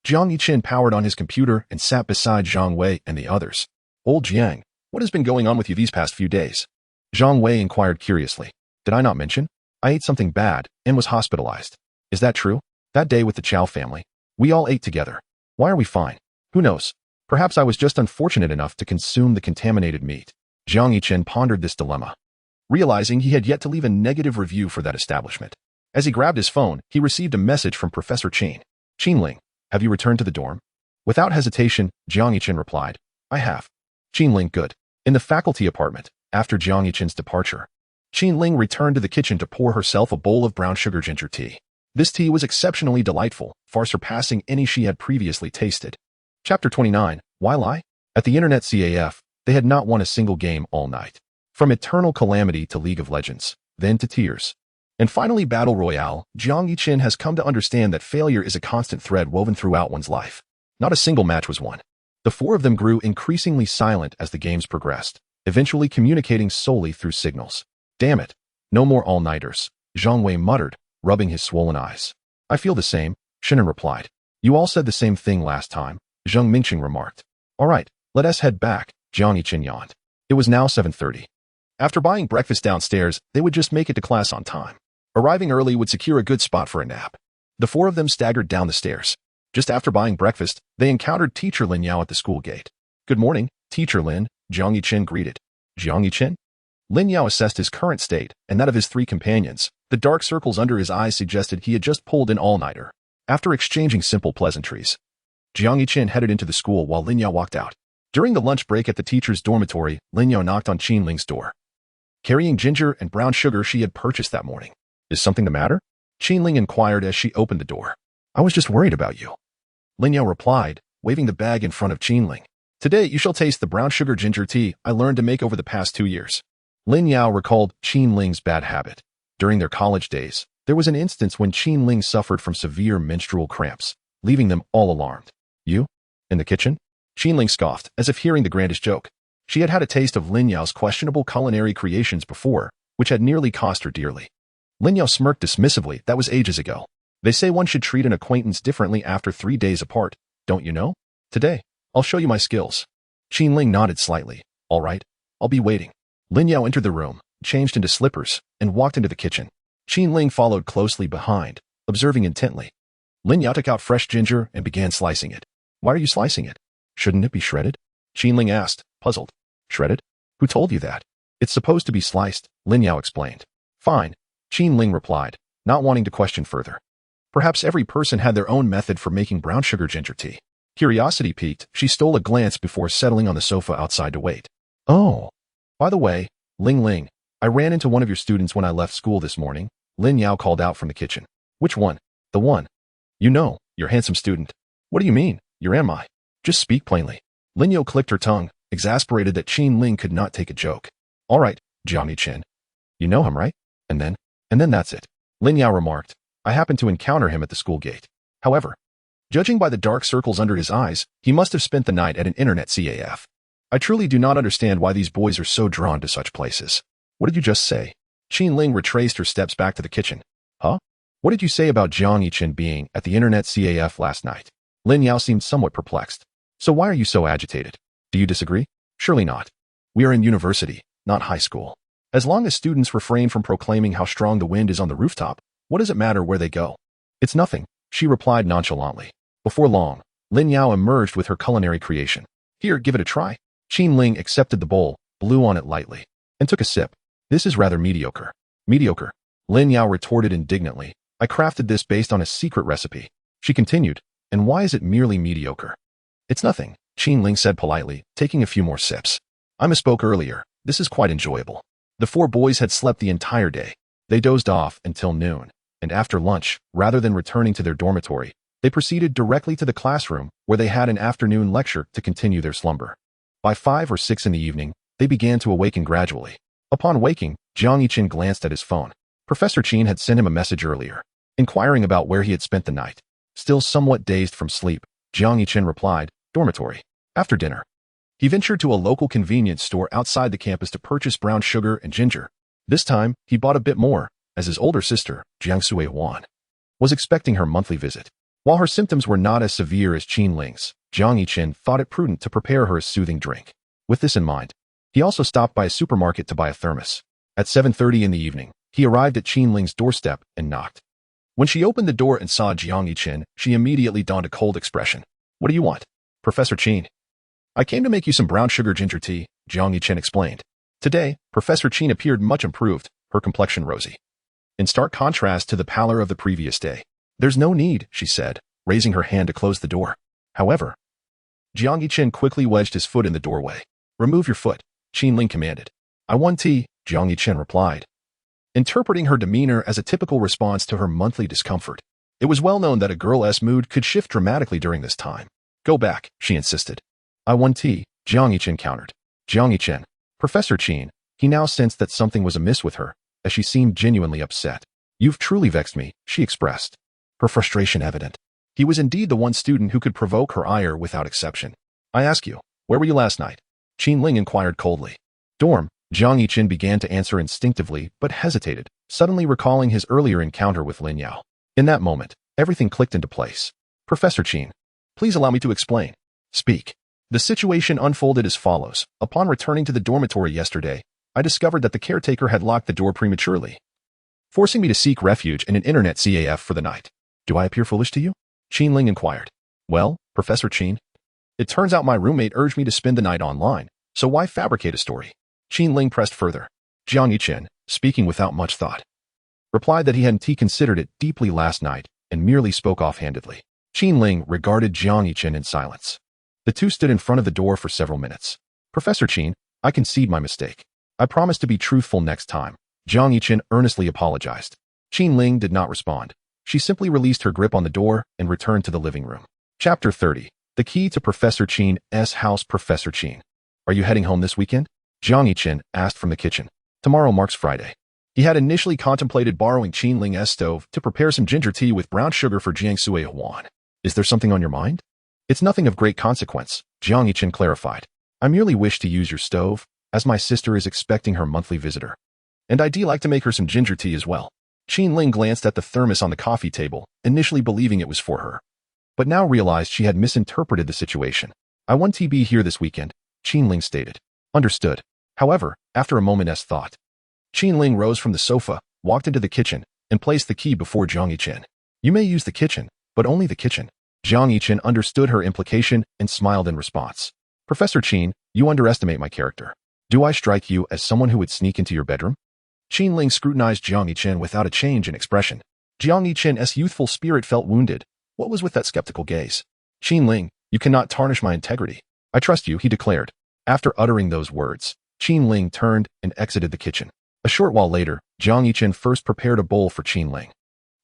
Jiang Yichen powered on his computer and sat beside Zhang Wei and the others. Old Jiang, what has been going on with you these past few days? Zhang Wei inquired curiously. Did I not mention? I ate something bad and was hospitalized. Is that true? That day with the Chow family, we all ate together. Why are we fine? Who knows? Perhaps I was just unfortunate enough to consume the contaminated meat. Jiang Yichen pondered this dilemma, realizing he had yet to leave a negative review for that establishment. As he grabbed his phone, he received a message from Professor Qin. Qinling, have you returned to the dorm? Without hesitation, Jiang Yichen replied, I have. Qinling, good. In the faculty apartment, after Jiang Yichen's departure, Qinling returned to the kitchen to pour herself a bowl of brown sugar ginger tea. This tea was exceptionally delightful, far surpassing any she had previously tasted. Chapter 29, Why Lie? At the Internet CAF, they had not won a single game all night. From Eternal Calamity to League of Legends, then to Tears, and finally Battle Royale, Jiang Yichen has come to understand that failure is a constant thread woven throughout one's life. Not a single match was won. The four of them grew increasingly silent as the games progressed, eventually communicating solely through signals. Damn it. No more all-nighters, Zhang Wei muttered, rubbing his swollen eyes. I feel the same, Shannon replied. You all said the same thing last time, Zheng Mingqing remarked. All right, let us head back, Jiang Yichen yawned. It was now 7:30. After buying breakfast downstairs, they would just make it to class on time. Arriving early would secure a good spot for a nap. The four of them staggered down the stairs. Just after buying breakfast, they encountered Teacher Lin Yao at the school gate. Good morning, Teacher Lin, Jiang Yichen greeted. Jiang Yichen? Lin Yao assessed his current state and that of his three companions. The dark circles under his eyes suggested he had just pulled an all-nighter. After exchanging simple pleasantries, Jiang Yichen headed into the school while Lin Yao walked out. During the lunch break at the teacher's dormitory, Lin Yao knocked on Qinling's door, carrying ginger and brown sugar she had purchased that morning. Is something the matter? Qinling inquired as she opened the door. I was just worried about you, Lin Yao replied, waving the bag in front of Qinling. Today you shall taste the brown sugar ginger tea I learned to make over the past 2 years. Lin Yao recalled Qinling's bad habit. During their college days, there was an instance when Qinling suffered from severe menstrual cramps, leaving them all alarmed. You? In the kitchen? Qinling scoffed, as if hearing the grandest joke. She had had a taste of Lin Yao's questionable culinary creations before, which had nearly cost her dearly. Lin Yao smirked dismissively. That was ages ago. They say one should treat an acquaintance differently after 3 days apart, don't you know? Today, I'll show you my skills. Qinling nodded slightly. All right, I'll be waiting. Lin Yao entered the room, changed into slippers, and walked into the kitchen. Qinling followed closely behind, observing intently. Lin Yao took out fresh ginger and began slicing it. Why are you slicing it? Shouldn't it be shredded? Qinling asked, puzzled. Shredded? Who told you that? It's supposed to be sliced, Lin Yao explained. Fine, Qinling replied, not wanting to question further. Perhaps every person had their own method for making brown sugar ginger tea. Curiosity piqued, she stole a glance before settling on the sofa outside to wait. Oh. By the way, Ling Ling, I ran into one of your students when I left school this morning, Lin Yao called out from the kitchen. Which one? The one. You know, your handsome student. What do you mean, your am I? Just speak plainly. Lin Yao clicked her tongue, exasperated that Qinling could not take a joke. All right, Jiang Yichen. You know him, right? And then that's it. Lin Yao remarked. I happened to encounter him at the school gate. However, judging by the dark circles under his eyes, he must have spent the night at an internet CAF. I truly do not understand why these boys are so drawn to such places. What did you just say? Qinling retraced her steps back to the kitchen. Huh? What did you say about Jiang Yichen being at the internet CAF last night? Lin Yao seemed somewhat perplexed. So why are you so agitated? Do you disagree? Surely not. We are in university, not high school. As long as students refrain from proclaiming how strong the wind is on the rooftop, what does it matter where they go? It's nothing, she replied nonchalantly. Before long, Lin Yao emerged with her culinary creation. Here, give it a try. Qinling accepted the bowl, blew on it lightly, and took a sip. This is rather mediocre. Mediocre? Lin Yao retorted indignantly. I crafted this based on a secret recipe. She continued, and why is it merely mediocre? It's nothing, Qinling said politely, taking a few more sips. I misspoke earlier. This is quite enjoyable. The four boys had slept the entire day. They dozed off until noon, and after lunch, rather than returning to their dormitory, they proceeded directly to the classroom where they had an afternoon lecture to continue their slumber. By 5 or 6 in the evening, they began to awaken gradually. Upon waking, Jiang Yichen glanced at his phone. Professor Qin had sent him a message earlier, inquiring about where he had spent the night. Still somewhat dazed from sleep, Jiang Yichen replied, dormitory. After dinner, he ventured to a local convenience store outside the campus to purchase brown sugar and ginger. This time, he bought a bit more, as his older sister, Jiang Sui-Huan, was expecting her monthly visit. While her symptoms were not as severe as Qin Ling's, Jiang Yiqin thought it prudent to prepare her a soothing drink. With this in mind, he also stopped by a supermarket to buy a thermos. At 7:30 in the evening, he arrived at Qin Ling's doorstep and knocked. When she opened the door and saw Jiang Yiqin, she immediately donned a cold expression. "What do you want?" "Professor Qin." "I came to make you some brown sugar ginger tea," Jiang Yiqin explained. Today, Professor Qin appeared much improved, her complexion rosy, in stark contrast to the pallor of the previous day. "There's no need," she said, raising her hand to close the door. However, Jiang Yiqin quickly wedged his foot in the doorway. "Remove your foot," Qin Ling commanded. "I want tea," Jiang Yiqin replied, interpreting her demeanor as a typical response to her monthly discomfort. It was well known that a girl's mood could shift dramatically during this time. "Go back," she insisted. "I want tea," Jiang Yiqin countered. Jiang Yiqin, Professor Qin, he now sensed that something was amiss with her, as she seemed genuinely upset. "You've truly vexed me," she expressed, her frustration evident. He was indeed the one student who could provoke her ire without exception. "I ask you, where were you last night?" Qin Ling inquired coldly. "Dorm," Jiang Yiqin began to answer instinctively, but hesitated, suddenly recalling his earlier encounter with Lin Yao. In that moment, everything clicked into place. "Professor Qin, please allow me to explain." "Speak." The situation unfolded as follows. Upon returning to the dormitory yesterday, I discovered that the caretaker had locked the door prematurely, forcing me to seek refuge in an internet CAF for the night. "Do I appear foolish to you?" Qin Ling inquired. "Well, Professor Qin, it turns out my roommate urged me to spend the night online, so why fabricate a story?" Qin Ling pressed further. Jiang Yiqin, speaking without much thought, replied that he hadn't considered it deeply last night and merely spoke offhandedly. Qin Ling regarded Jiang Yiqin in silence. The two stood in front of the door for several minutes. "Professor Qin, I concede my mistake. I promise to be truthful next time." Jiang Yiqin earnestly apologized. Qin Ling did not respond. She simply released her grip on the door and returned to the living room. Chapter 30. The key to Professor Qin's house. Professor Qin, are you heading home this weekend? Jiang Yiqin asked from the kitchen. Tomorrow marks Friday. He had initially contemplated borrowing Qin Ling's stove to prepare some ginger tea with brown sugar for Jiang Sui-Huan. "Is there something on your mind?" "It's nothing of great consequence," Jiang Yiqin clarified. "I merely wish to use your stove, as my sister is expecting her monthly visitor. And I'd like to make her some ginger tea as well." Qin Ling glanced at the thermos on the coffee table, initially believing it was for her, but now realized she had misinterpreted the situation. "I want to be here this weekend," Qin Ling stated. "Understood." However, after a moment's thought, Qin Ling rose from the sofa, walked into the kitchen, and placed the key before Jiang Yiqin. "You may use the kitchen, but only the kitchen." Jiang Yiqin understood her implication and smiled in response. "Professor Qin, you underestimate my character. Do I strike you as someone who would sneak into your bedroom?" Qin Ling scrutinized Jiang Yiqin without a change in expression. Jiang Yiqin's youthful spirit felt wounded. What was with that skeptical gaze? "Qin Ling, you cannot tarnish my integrity. I trust you," he declared. After uttering those words, Qin Ling turned and exited the kitchen. A short while later, Jiang Yiqin first prepared a bowl for Qin Ling,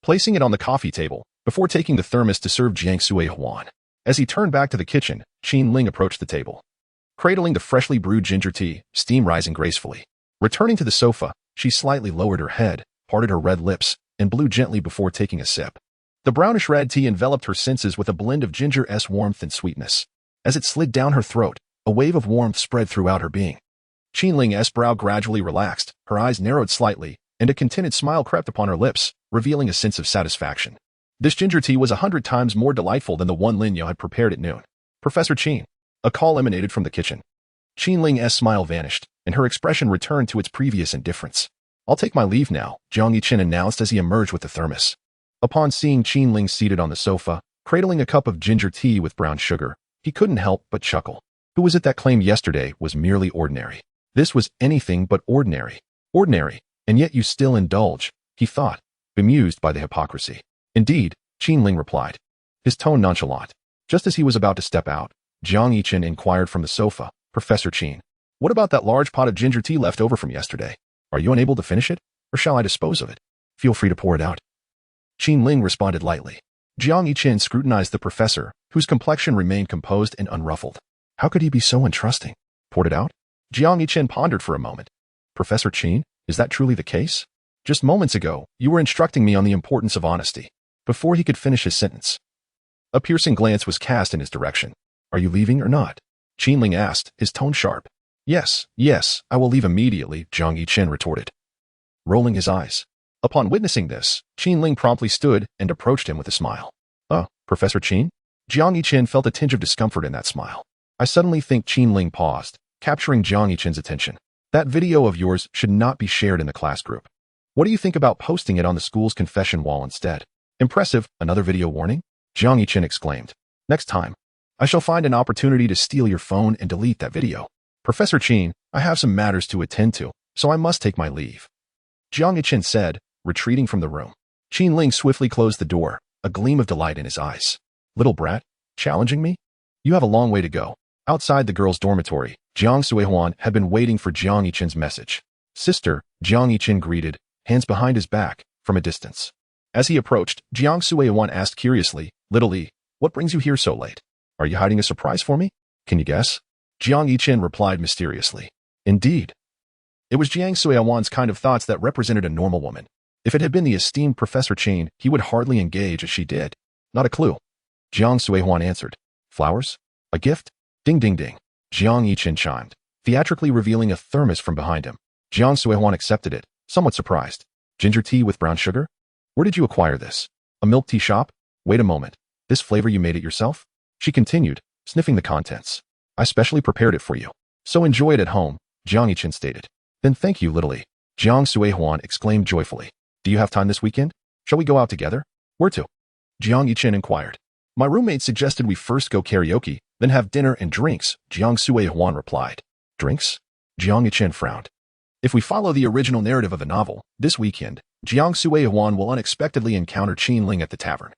placing it on the coffee table, before taking the thermos to serve Jiang Sui-Huan. As he turned back to the kitchen, Qin Ling approached the table, cradling the freshly brewed ginger tea, steam rising gracefully. Returning to the sofa, she slightly lowered her head, parted her red lips, and blew gently before taking a sip. The brownish red tea enveloped her senses with a blend of ginger's warmth and sweetness. As it slid down her throat, a wave of warmth spread throughout her being. Qin Ling's brow gradually relaxed, her eyes narrowed slightly, and a contented smile crept upon her lips, revealing a sense of satisfaction. This ginger tea was 100 times more delightful than the one Lin Yao had prepared at noon. "Professor Qin." A call emanated from the kitchen. Qin Ling's smile vanished, and her expression returned to its previous indifference. "I'll take my leave now," Jiang Yiqin announced as he emerged with the thermos. Upon seeing Qin Ling seated on the sofa, cradling a cup of ginger tea with brown sugar, he couldn't help but chuckle. Who was it that claimed yesterday was merely ordinary? This was anything but ordinary. Ordinary, and yet you still indulge, he thought, bemused by the hypocrisy. "Indeed," Qin Ling replied, his tone nonchalant. Just as he was about to step out, Jiang Yiqin inquired from the sofa, "Professor Qin, what about that large pot of ginger tea left over from yesterday? Are you unable to finish it, or shall I dispose of it? Feel free to pour it out." Qin Ling responded lightly. Jiang Yiqin scrutinized the professor, whose complexion remained composed and unruffled. How could he be so untrusting? "Poured it out?" Jiang Yiqin pondered for a moment. "Professor Qin, is that truly the case? Just moments ago, you were instructing me on the importance of honesty." Before he could finish his sentence, a piercing glance was cast in his direction. "Are you leaving or not?" Qin Ling asked, his tone sharp. Yes, I will leave immediately," Jiang Yiqin retorted. rolling his eyes. Upon witnessing this, Qin Ling promptly stood and approached him with a smile. Professor Qin? Jiang Yiqin felt a tinge of discomfort in that smile. I suddenly think Qin Ling paused, capturing Jiang Yiqin's attention. That video of yours should not be shared in the class group. What do you think about posting it on the school's confession wall instead? Impressive, another video warning? Jiang Yiqin exclaimed. Next time, I shall find an opportunity to steal your phone and delete that video. Professor Qin, I have some matters to attend to, so I must take my leave. Jiang Yiqin said, retreating from the room. Qin Ling swiftly closed the door, a gleam of delight in his eyes. Little brat, challenging me? You have a long way to go. Outside the girls' dormitory, Jiang Suihuan had been waiting for Jiang Yiqin's message. Sister, Jiang Yiqin greeted, hands behind his back, from a distance. As he approached, Jiang Suihuan asked curiously, Little Li, what brings you here so late? Are you hiding a surprise for me? Can you guess? Jiang Yiqin replied mysteriously. Indeed. It was Jiang Suihuan's kind of thoughts that represented a normal woman. If it had been the esteemed Professor Qin, he would hardly engage as she did. Not a clue. Jiang Suihuan answered. Flowers? A gift? Ding ding ding. Jiang Yiqin chimed, theatrically revealing a thermos from behind him. Jiang Suihuan accepted it, somewhat surprised. Ginger tea with brown sugar? Where did you acquire this? A milk tea shop? Wait a moment. This flavor you made it yourself? She continued, sniffing the contents. I specially prepared it for you. So enjoy it at home, Jiang Yiqin stated. Then thank you, Little Li. Jiang Suihuan exclaimed joyfully. Do you have time this weekend? Shall we go out together? Where to? Jiang Yiqin inquired. My roommate suggested we first go karaoke, then have dinner and drinks, Jiang Suihuan replied. Drinks? Jiang Yiqin frowned. If we follow the original narrative of the novel, this weekend, Jiang Suihuan will unexpectedly encounter Qin Ling at the tavern,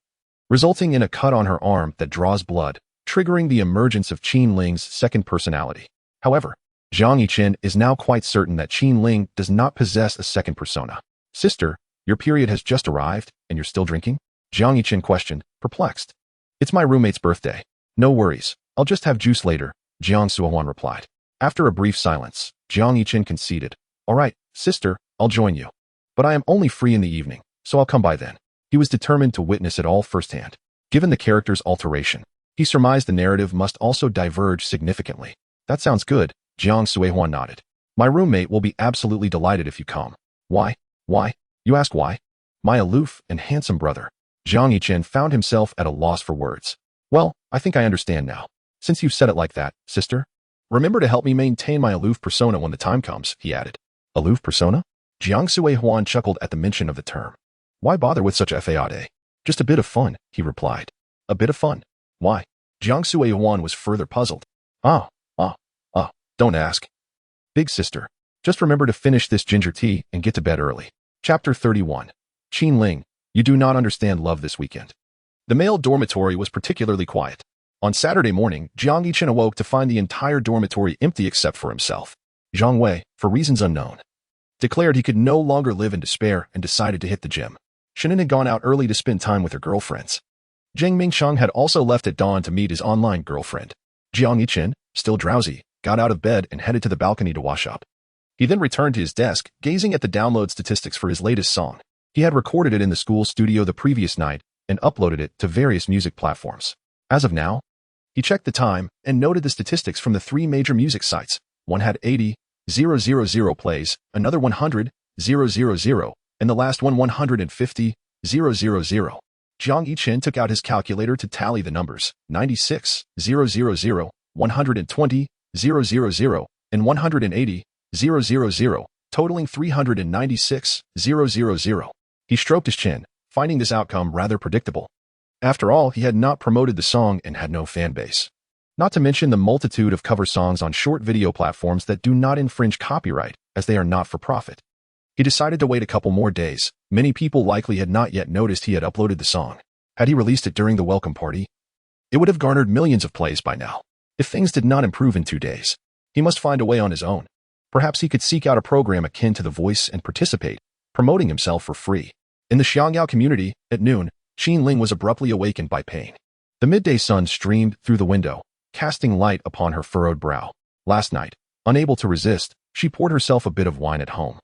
resulting in a cut on her arm that draws blood, triggering the emergence of Qin Ling's second personality. However, Jiang Yiqin is now quite certain that Qin Ling does not possess a second persona. Sister, your period has just arrived, and you're still drinking? Jiang Yiqin questioned, perplexed. It's my roommate's birthday. No worries, I'll just have juice later, Jiang Suihuan replied. After a brief silence, Jiang Yiqin conceded. All right, sister, I'll join you. But I am only free in the evening, so I'll come by then. He was determined to witness it all firsthand. Given the character's alteration, he surmised the narrative must also diverge significantly. That sounds good, Jiang Suihuan nodded. My roommate will be absolutely delighted if you come. Why? Why? You ask why? My aloof and handsome brother. Jiang Yiqin found himself at a loss for words. Well, I think I understand now. Since you've said it like that, sister, remember to help me maintain my aloof persona when the time comes, he added. Aloof persona? Jiang Suihuan chuckled at the mention of the term. Why bother with such fade? Just a bit of fun, he replied. A bit of fun? Why? Jiang Suihuan was further puzzled. Don't ask. Big sister, just remember to finish this ginger tea and get to bed early. Chapter 31. Qin Ling, you do not understand love this weekend. The male dormitory was particularly quiet. On Saturday morning, Jiang Yiqin awoke to find the entire dormitory empty except for himself. Zhang Wei, for reasons unknown, declared he could no longer live in despair and decided to hit the gym. Shannon had gone out early to spend time with her girlfriends. Zheng Mingsheng had also left at dawn to meet his online girlfriend. Jiang Yiqin, still drowsy, got out of bed and headed to the balcony to wash up. He then returned to his desk, gazing at the download statistics for his latest song. He had recorded it in the school studio the previous night and uploaded it to various music platforms. As of now, he checked the time and noted the statistics from the three major music sites. One had 80,000 plays, another 100,000, and the last one 150,000. Jiang Yiqin took out his calculator to tally the numbers. 96,000, 120,000, and 180,000, totaling 396,000. He stroked his chin, finding this outcome rather predictable. After all, he had not promoted the song and had no fan base. Not to mention the multitude of cover songs on short video platforms that do not infringe copyright, as they are not for profit. He decided to wait a couple more days. Many people likely had not yet noticed he had uploaded the song. Had he released it during the welcome party, it would have garnered millions of plays by now. If things did not improve in 2 days, he must find a way on his own. Perhaps he could seek out a program akin to The Voice and participate, promoting himself for free. In the Xiangyao community, at noon, Qin Ling was abruptly awakened by pain. The midday sun streamed through the window, casting light upon her furrowed brow. Last night, unable to resist, she poured herself a bit of wine at home,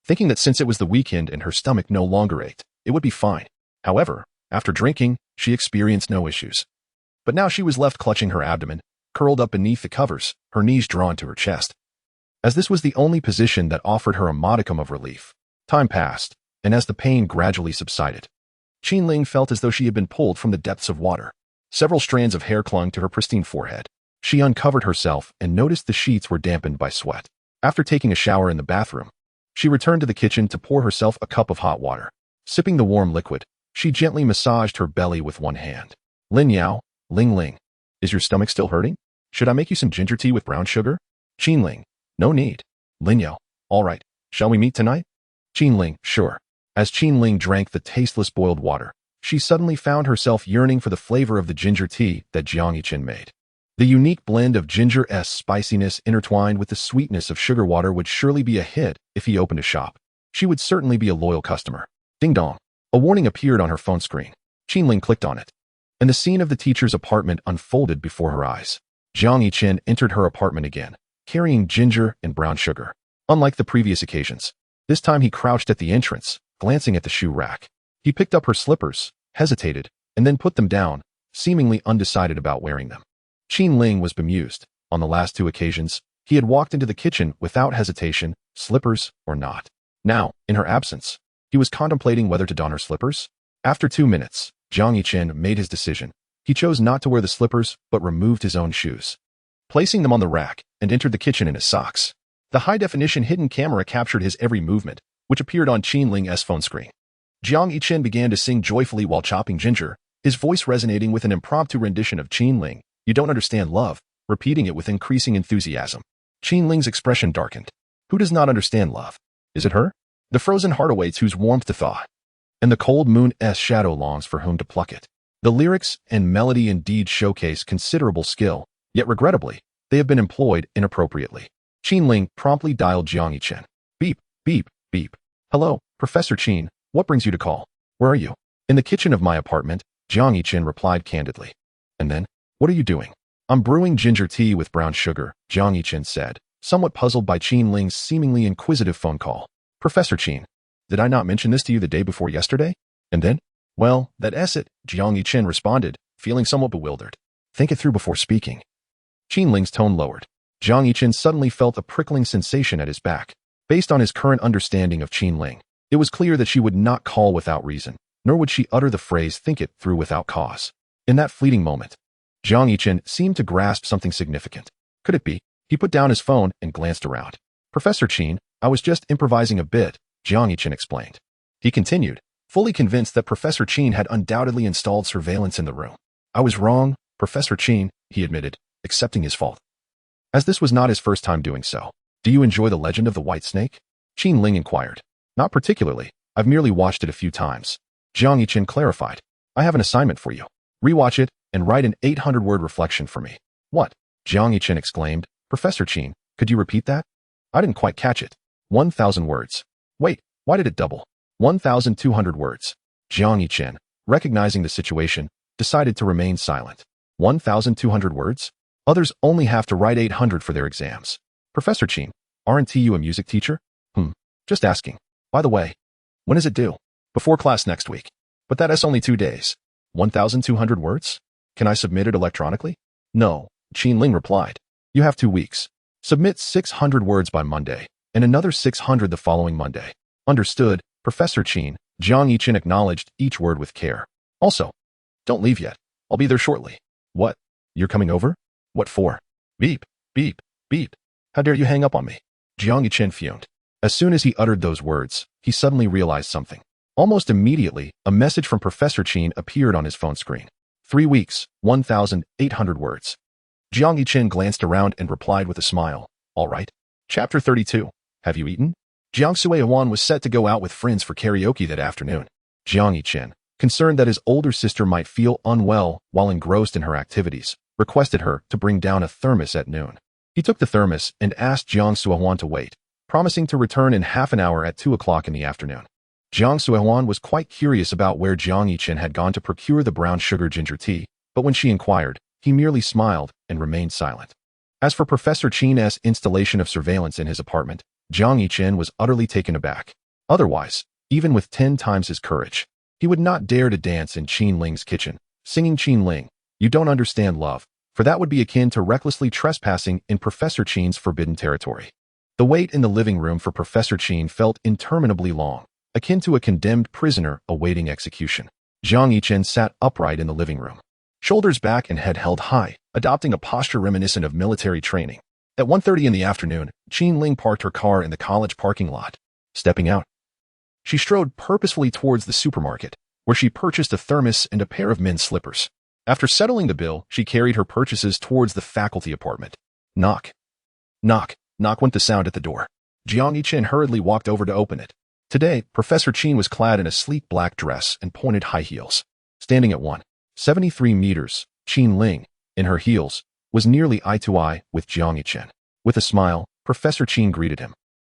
thinking that since it was the weekend and her stomach no longer ached, it would be fine. However, after drinking, she experienced no issues. But now she was left clutching her abdomen, curled up beneath the covers, her knees drawn to her chest. As this was the only position that offered her a modicum of relief, Time passed, and as the pain gradually subsided, Qinling felt as though she had been pulled from the depths of water. Several strands of hair clung to her pristine forehead. She uncovered herself and noticed the sheets were dampened by sweat. After taking a shower in the bathroom, she returned to the kitchen to pour herself a cup of hot water. Sipping the warm liquid, she gently massaged her belly with one hand. Lin Yao, Ling Ling, is your stomach still hurting? Should I make you some ginger tea with brown sugar? Qinling, no need. Lin Yao, all right, shall we meet tonight? Qinling, sure. As Qinling drank the tasteless boiled water, she suddenly found herself yearning for the flavor of the ginger tea that Jiang Yiqin made. The unique blend of ginger's spiciness intertwined with the sweetness of sugar water would surely be a hit if he opened a shop. She would certainly be a loyal customer. Ding dong. A warning appeared on her phone screen. Qinling clicked on it, and the scene of the teacher's apartment unfolded before her eyes. Jiang Yiqin entered her apartment again, carrying ginger and brown sugar. Unlike the previous occasions, this time he crouched at the entrance, glancing at the shoe rack. He picked up her slippers, hesitated, and then put them down, seemingly undecided about wearing them. Qinling was bemused. On the last two occasions, he had walked into the kitchen without hesitation, slippers or not. Now, in her absence, he was contemplating whether to don her slippers. After 2 minutes, Jiang Yiqin made his decision. He chose not to wear the slippers, but removed his own shoes, placing them on the rack, and entered the kitchen in his socks. The high-definition hidden camera captured his every movement, which appeared on Qinling's phone screen. Jiang Yiqin began to sing joyfully while chopping ginger, his voice resonating with an impromptu rendition of Qinling, "You don't understand love," repeating it with increasing enthusiasm. Qinling's expression darkened. Who does not understand love? Is it her? The frozen heart awaits whose warmth to thaw, and the cold moon's shadow longs for whom to pluck it. The lyrics and melody indeed showcase considerable skill, yet regrettably, they have been employed inappropriately. Qinling promptly dialed Jiang Yiqin. Beep, beep, beep. Hello, Professor Qin, what brings you to call? Where are you? In the kitchen of my apartment, Jiang Yiqin replied candidly. And then, what are you doing? I'm brewing ginger tea with brown sugar, Jiang Yiqin said, somewhat puzzled by Qinling's seemingly inquisitive phone call. Professor Qin, did I not mention this to you the day before yesterday? And then? Well, that's it, Jiang Yiqin responded, feeling somewhat bewildered. Think it through before speaking. Qinling's tone lowered. Jiang Yiqin suddenly felt a prickling sensation at his back. Based on his current understanding of Qinling, it was clear that she would not call without reason, nor would she utter the phrase "think it through" without cause. In that fleeting moment, Jiang Yiqin seemed to grasp something significant. Could it be? He put down his phone and glanced around. Professor Qin, I was just improvising a bit, Jiang Yiqin explained. He continued, fully convinced that Professor Qin had undoubtedly installed surveillance in the room. I was wrong, Professor Qin, he admitted, accepting his fault. As this was not his first time doing so. Do you enjoy The Legend of the White Snake? Qinling inquired. Not particularly. I've merely watched it a few times. Jiang Yiqin clarified. I have an assignment for you. Rewatch it and write an 800-word reflection for me. What? Jiang Yiqin exclaimed. Professor Qin, could you repeat that? I didn't quite catch it. 1,000 words. Wait, why did it double? 1,200 words. Jiang Yiqin, recognizing the situation, decided to remain silent. 1,200 words? Others only have to write 800 for their exams. Professor Qin, aren't you a music teacher? Just asking. By the way, when is it due? Before class next week. But that's only 2 days. 1,200 words? Can I submit it electronically? No, Qinling replied. You have 2 weeks. Submit 600 words by Monday, and another 600 the following Monday. Understood, Professor Qin. Jiang Yiqin acknowledged each word with care. Also, don't leave yet. I'll be there shortly. What? You're coming over? What for? Beep, beep, beep. How dare you hang up on me? Jiang Yiqin fumed. As soon as he uttered those words, he suddenly realized something. Almost immediately, a message from Professor Qin appeared on his phone screen. 3 weeks, 1,800 words. Jiang Yiqin glanced around and replied with a smile. All right. Chapter 32. Have you eaten? Jiang Suehuan was set to go out with friends for karaoke that afternoon. Jiang Yiqin, concerned that his older sister might feel unwell while engrossed in her activities, requested her to bring down a thermos at noon. He took the thermos and asked Jiang Suehuan to wait, promising to return in half an hour at 2 o'clock in the afternoon. Jiang Suehuan was quite curious about where Jiang Yiqin had gone to procure the brown sugar ginger tea, but when she inquired, he merely smiled and remained silent. As for Professor Qin's installation of surveillance in his apartment, Jiang Yiqin was utterly taken aback. Otherwise, even with 10 times his courage, he would not dare to dance in Qinling's kitchen, singing Qinling, "You don't understand love," for that would be akin to recklessly trespassing in Professor Qin's forbidden territory. The wait in the living room for Professor Qin felt interminably long, akin to a condemned prisoner awaiting execution. Jiang Yichen sat upright in the living room, shoulders back and head held high, adopting a posture reminiscent of military training. At 1:30 in the afternoon, Qin Ling parked her car in the college parking lot. Stepping out, she strode purposefully towards the supermarket, where she purchased a thermos and a pair of men's slippers. After settling the bill, she carried her purchases towards the faculty apartment. Knock. Knock. Knock went the sound at the door. Jiang Yichen hurriedly walked over to open it. Today, Professor Qin was clad in a sleek black dress and pointed high heels. Standing at 173 meters, Qin Ling, in her heels, was nearly eye-to-eye with Jiang Yichen. With a smile, Professor Qin greeted him.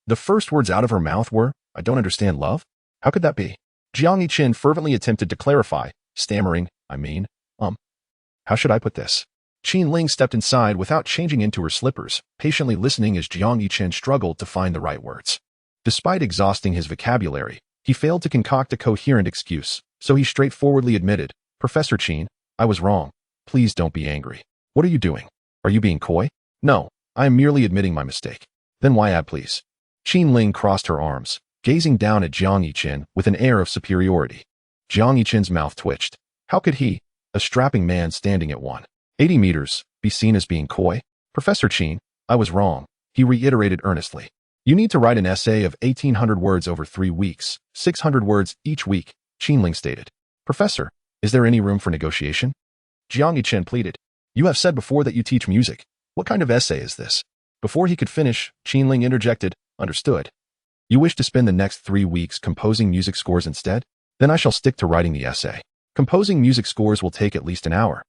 The first words out of her mouth were, "I don't understand love? How could that be?" Jiang Yichen fervently attempted to clarify, stammering, how should I put this? Qin Ling stepped inside without changing into her slippers, patiently listening as Jiang Yichen struggled to find the right words. Despite exhausting his vocabulary, he failed to concoct a coherent excuse, so he straightforwardly admitted, "Professor Qin, I was wrong. Please don't be angry. What are you doing? Are you being coy?" "No, I am merely admitting my mistake." "Then why add please?" Qin Ling crossed her arms, gazing down at Jiang Yichen with an air of superiority. Jiang Yichen's mouth twitched. How could he, a strapping man standing at 180 meters, be seen as being coy? "Professor Qin, I was wrong," he reiterated earnestly. "You need to write an essay of 1,800 words over 3 weeks, 600 words each week," Qin Ling stated. "Professor, is there any room for negotiation?" Jiang Yichen pleaded. "You have said before that you teach music. What kind of essay is this?" Before he could finish, Qin Ling interjected, "Understood. You wish to spend the next 3 weeks composing music scores instead? Then I shall stick to writing the essay. Composing music scores will take at least an hour."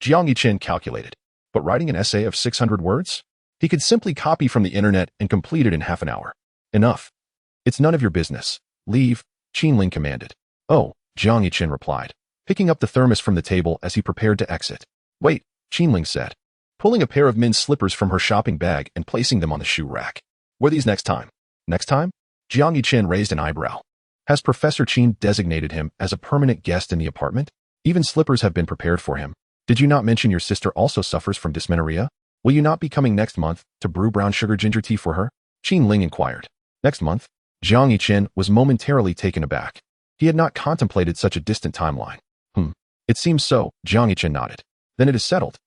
Jiang Yichen calculated. But writing an essay of 600 words? He could simply copy from the internet and complete it in half an hour. "Enough. It's none of your business. Leave," Qin Ling commanded. "Oh," Jiang Yichen replied, picking up the thermos from the table as he prepared to exit. "Wait," Qin Ling said, pulling a pair of men's slippers from her shopping bag and placing them on the shoe rack. "Wear these next time." "Next time?" Jiang Yichen raised an eyebrow. Has Professor Qin designated him as a permanent guest in the apartment? Even slippers have been prepared for him. "Did you not mention your sister also suffers from dysmenorrhea? Will you not be coming next month to brew brown sugar ginger tea for her?" Qin Ling inquired. "Next month?" Jiang Yichen was momentarily taken aback. He had not contemplated such a distant timeline. It seems so," Jiang Yichen nodded. "Then it is settled.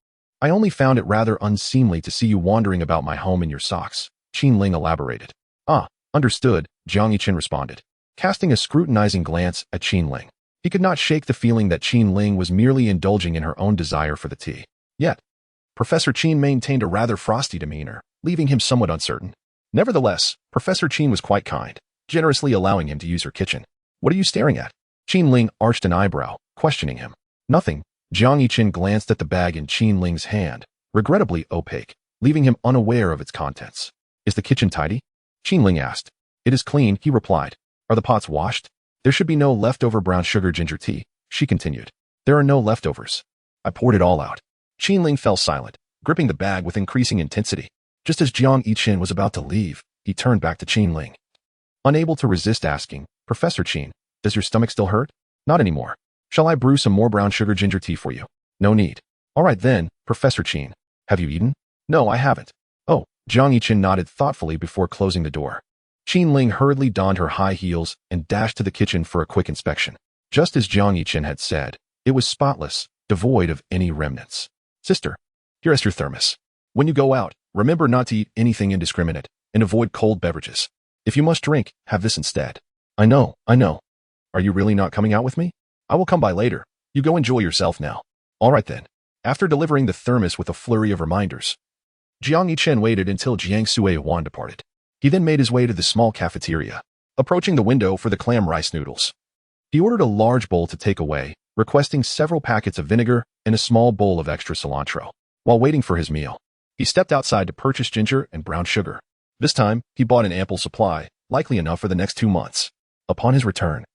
I only found it rather unseemly to see you wandering about my home in your socks," Qin Ling elaborated. "Ah, understood," Jiang Yichen responded, casting a scrutinizing glance at Qin Ling. He could not shake the feeling that Qin Ling was merely indulging in her own desire for the tea. Yet, Professor Qin maintained a rather frosty demeanor, leaving him somewhat uncertain. Nevertheless, Professor Qin was quite kind, generously allowing him to use her kitchen. "What are you staring at?" Qin Ling arched an eyebrow, questioning him. "Nothing." Jiang Yichen glanced at the bag in Qin Ling's hand, regrettably opaque, leaving him unaware of its contents. "Is the kitchen tidy?" Qin Ling asked. "It is clean," he replied. "Are the pots washed?" "There should be no leftover brown sugar ginger tea," she continued. "There are no leftovers. I poured it all out." Qin Ling fell silent, gripping the bag with increasing intensity. Just as Jiang Yichen was about to leave, he turned back to Qin Ling. Unable to resist asking, "Professor Qin, does your stomach still hurt?" "Not anymore. Shall I brew some more brown sugar ginger tea for you?" "No need." "All right then, Professor Qin. Have you eaten?" "No, I haven't." "Oh," Jiang Yichen nodded thoughtfully before closing the door. Qin Ling hurriedly donned her high heels and dashed to the kitchen for a quick inspection. Just as Jiang Yichen had said, it was spotless, devoid of any remnants. "Sister, here is your thermos. When you go out, remember not to eat anything indiscriminate and avoid cold beverages. If you must drink, have this instead." I know. "Are you really not coming out with me?" "I will come by later. You go enjoy yourself now." "All right then." After delivering the thermos with a flurry of reminders, Jiang Yichen waited until Jiang Sui-Huan departed. He then made his way to the small cafeteria, approaching the window for the clam rice noodles. He ordered a large bowl to take away, requesting several packets of vinegar and a small bowl of extra cilantro. While waiting for his meal, he stepped outside to purchase ginger and brown sugar. This time, he bought an ample supply, likely enough for the next 2 months. Upon his return,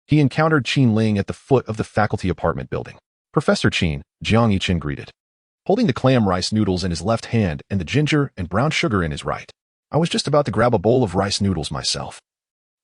he encountered Qin Ling at the foot of the faculty apartment building. "Professor Qin," Jiang Yichen greeted, holding the clam rice noodles in his left hand and the ginger and brown sugar in his right. "I was just about to grab a bowl of rice noodles myself."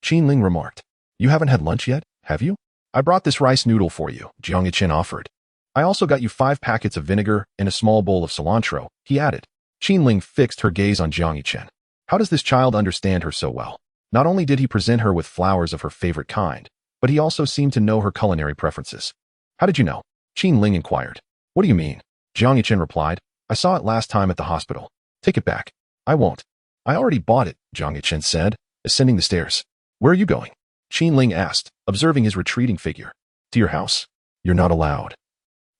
Qin Ling remarked. "You haven't had lunch yet, have you?" "I brought this rice noodle for you," Jiang Yichen offered. "I also got you 5 packets of vinegar and a small bowl of cilantro," he added. Qin Ling fixed her gaze on Jiang Yichen. How does this child understand her so well? Not only did he present her with flowers of her favorite kind, but he also seemed to know her culinary preferences. How did you know? Qin Ling inquired. What do you mean? Jiang Yichen replied. I saw it last time at the hospital. Take it back. I won't. I already bought it, Jiang Yichen said, ascending the stairs. Where are you going? Qin Ling asked, observing his retreating figure. To your house. You're not allowed.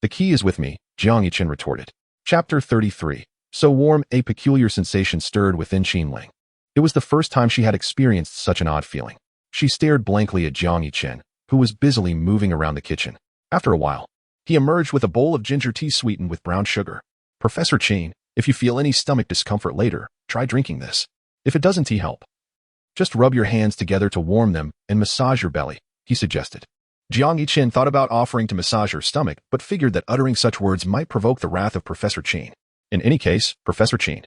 The key is with me, Jiang Yichen retorted. Chapter 33. So warm, a peculiar sensation stirred within Qin Ling. It was the first time she had experienced such an odd feeling. She stared blankly at Jiang Yichen, who was busily moving around the kitchen. After a while, he emerged with a bowl of ginger tea sweetened with brown sugar. Professor Qin, if you feel any stomach discomfort later, try drinking this. If it doesn't help, just rub your hands together to warm them and massage your belly, he suggested. Jiang Yichen thought about offering to massage her stomach, but figured that uttering such words might provoke the wrath of Professor Qin. In any case, Professor Qin,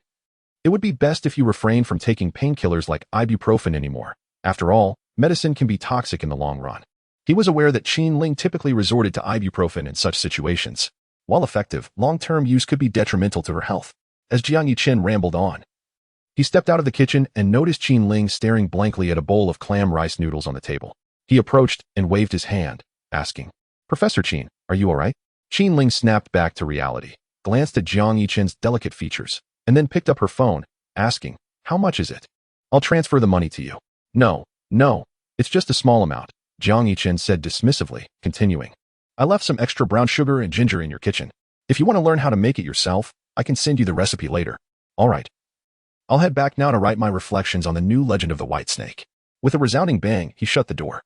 it would be best if you refrain from taking painkillers like ibuprofen anymore. After all, medicine can be toxic in the long run. He was aware that Qin Ling typically resorted to ibuprofen in such situations. While effective, long-term use could be detrimental to her health. As Jiang Yichen rambled on, he stepped out of the kitchen and noticed Qin Ling staring blankly at a bowl of clam rice noodles on the table. He approached and waved his hand, asking, Professor Qin, are you all right? Qin Ling snapped back to reality, glanced at Jiang Yichen's delicate features, and then picked up her phone, asking, how much is it? I'll transfer the money to you. No, it's just a small amount, Jiang Yichen said dismissively, continuing. I left some extra brown sugar and ginger in your kitchen. If you want to learn how to make it yourself, I can send you the recipe later. All right. I'll head back now to write my reflections on the new legend of the White Snake. With a resounding bang, he shut the door,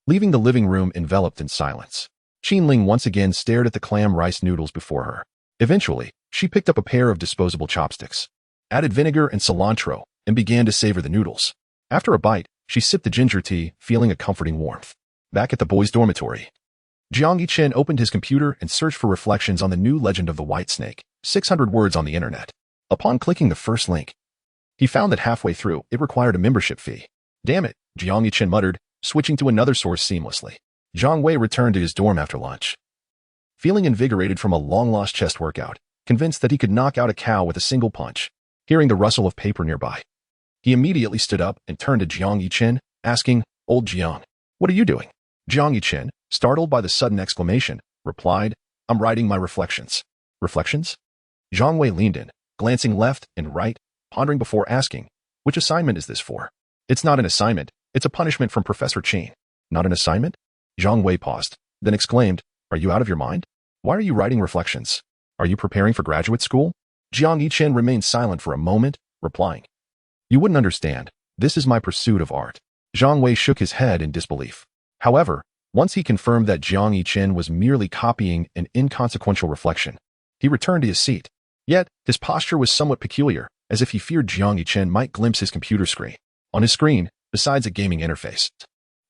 leaving the living room enveloped in silence. Qin Ling once again stared at the clam rice noodles before her. Eventually, she picked up a pair of disposable chopsticks, added vinegar and cilantro, and began to savor the noodles. After a bite, she sipped the ginger tea, feeling a comforting warmth. Back at the boys' dormitory, Jiang Yichen opened his computer and searched for reflections on the new legend of the White Snake, 600 words on the internet. Upon clicking the first link, he found that halfway through, it required a membership fee. Damn it, Jiang Yichen muttered, switching to another source seamlessly. Zhang Wei returned to his dorm after lunch, feeling invigorated from a long-lost chest workout, convinced that he could knock out a cow with a single punch. Hearing the rustle of paper nearby, he immediately stood up and turned to Jiang Yichen, asking, Old Jiang, what are you doing? Jiang Yichen, startled by the sudden exclamation, replied, I'm writing my reflections. Reflections? Zhang Wei leaned in, glancing left and right, pondering before asking, which assignment is this for? It's not an assignment, it's a punishment from Professor Qin. Not an assignment? Zhang Wei paused, then exclaimed, Are you out of your mind? Why are you writing reflections? Are you preparing for graduate school? Jiang Yichen remained silent for a moment, replying, You wouldn't understand. This is my pursuit of art. Zhang Wei shook his head in disbelief. However, once he confirmed that Jiang Yichen was merely copying an inconsequential reflection, he returned to his seat. Yet, his posture was somewhat peculiar, as if he feared Jiang Yichen might glimpse his computer screen. On his screen, besides a gaming interface,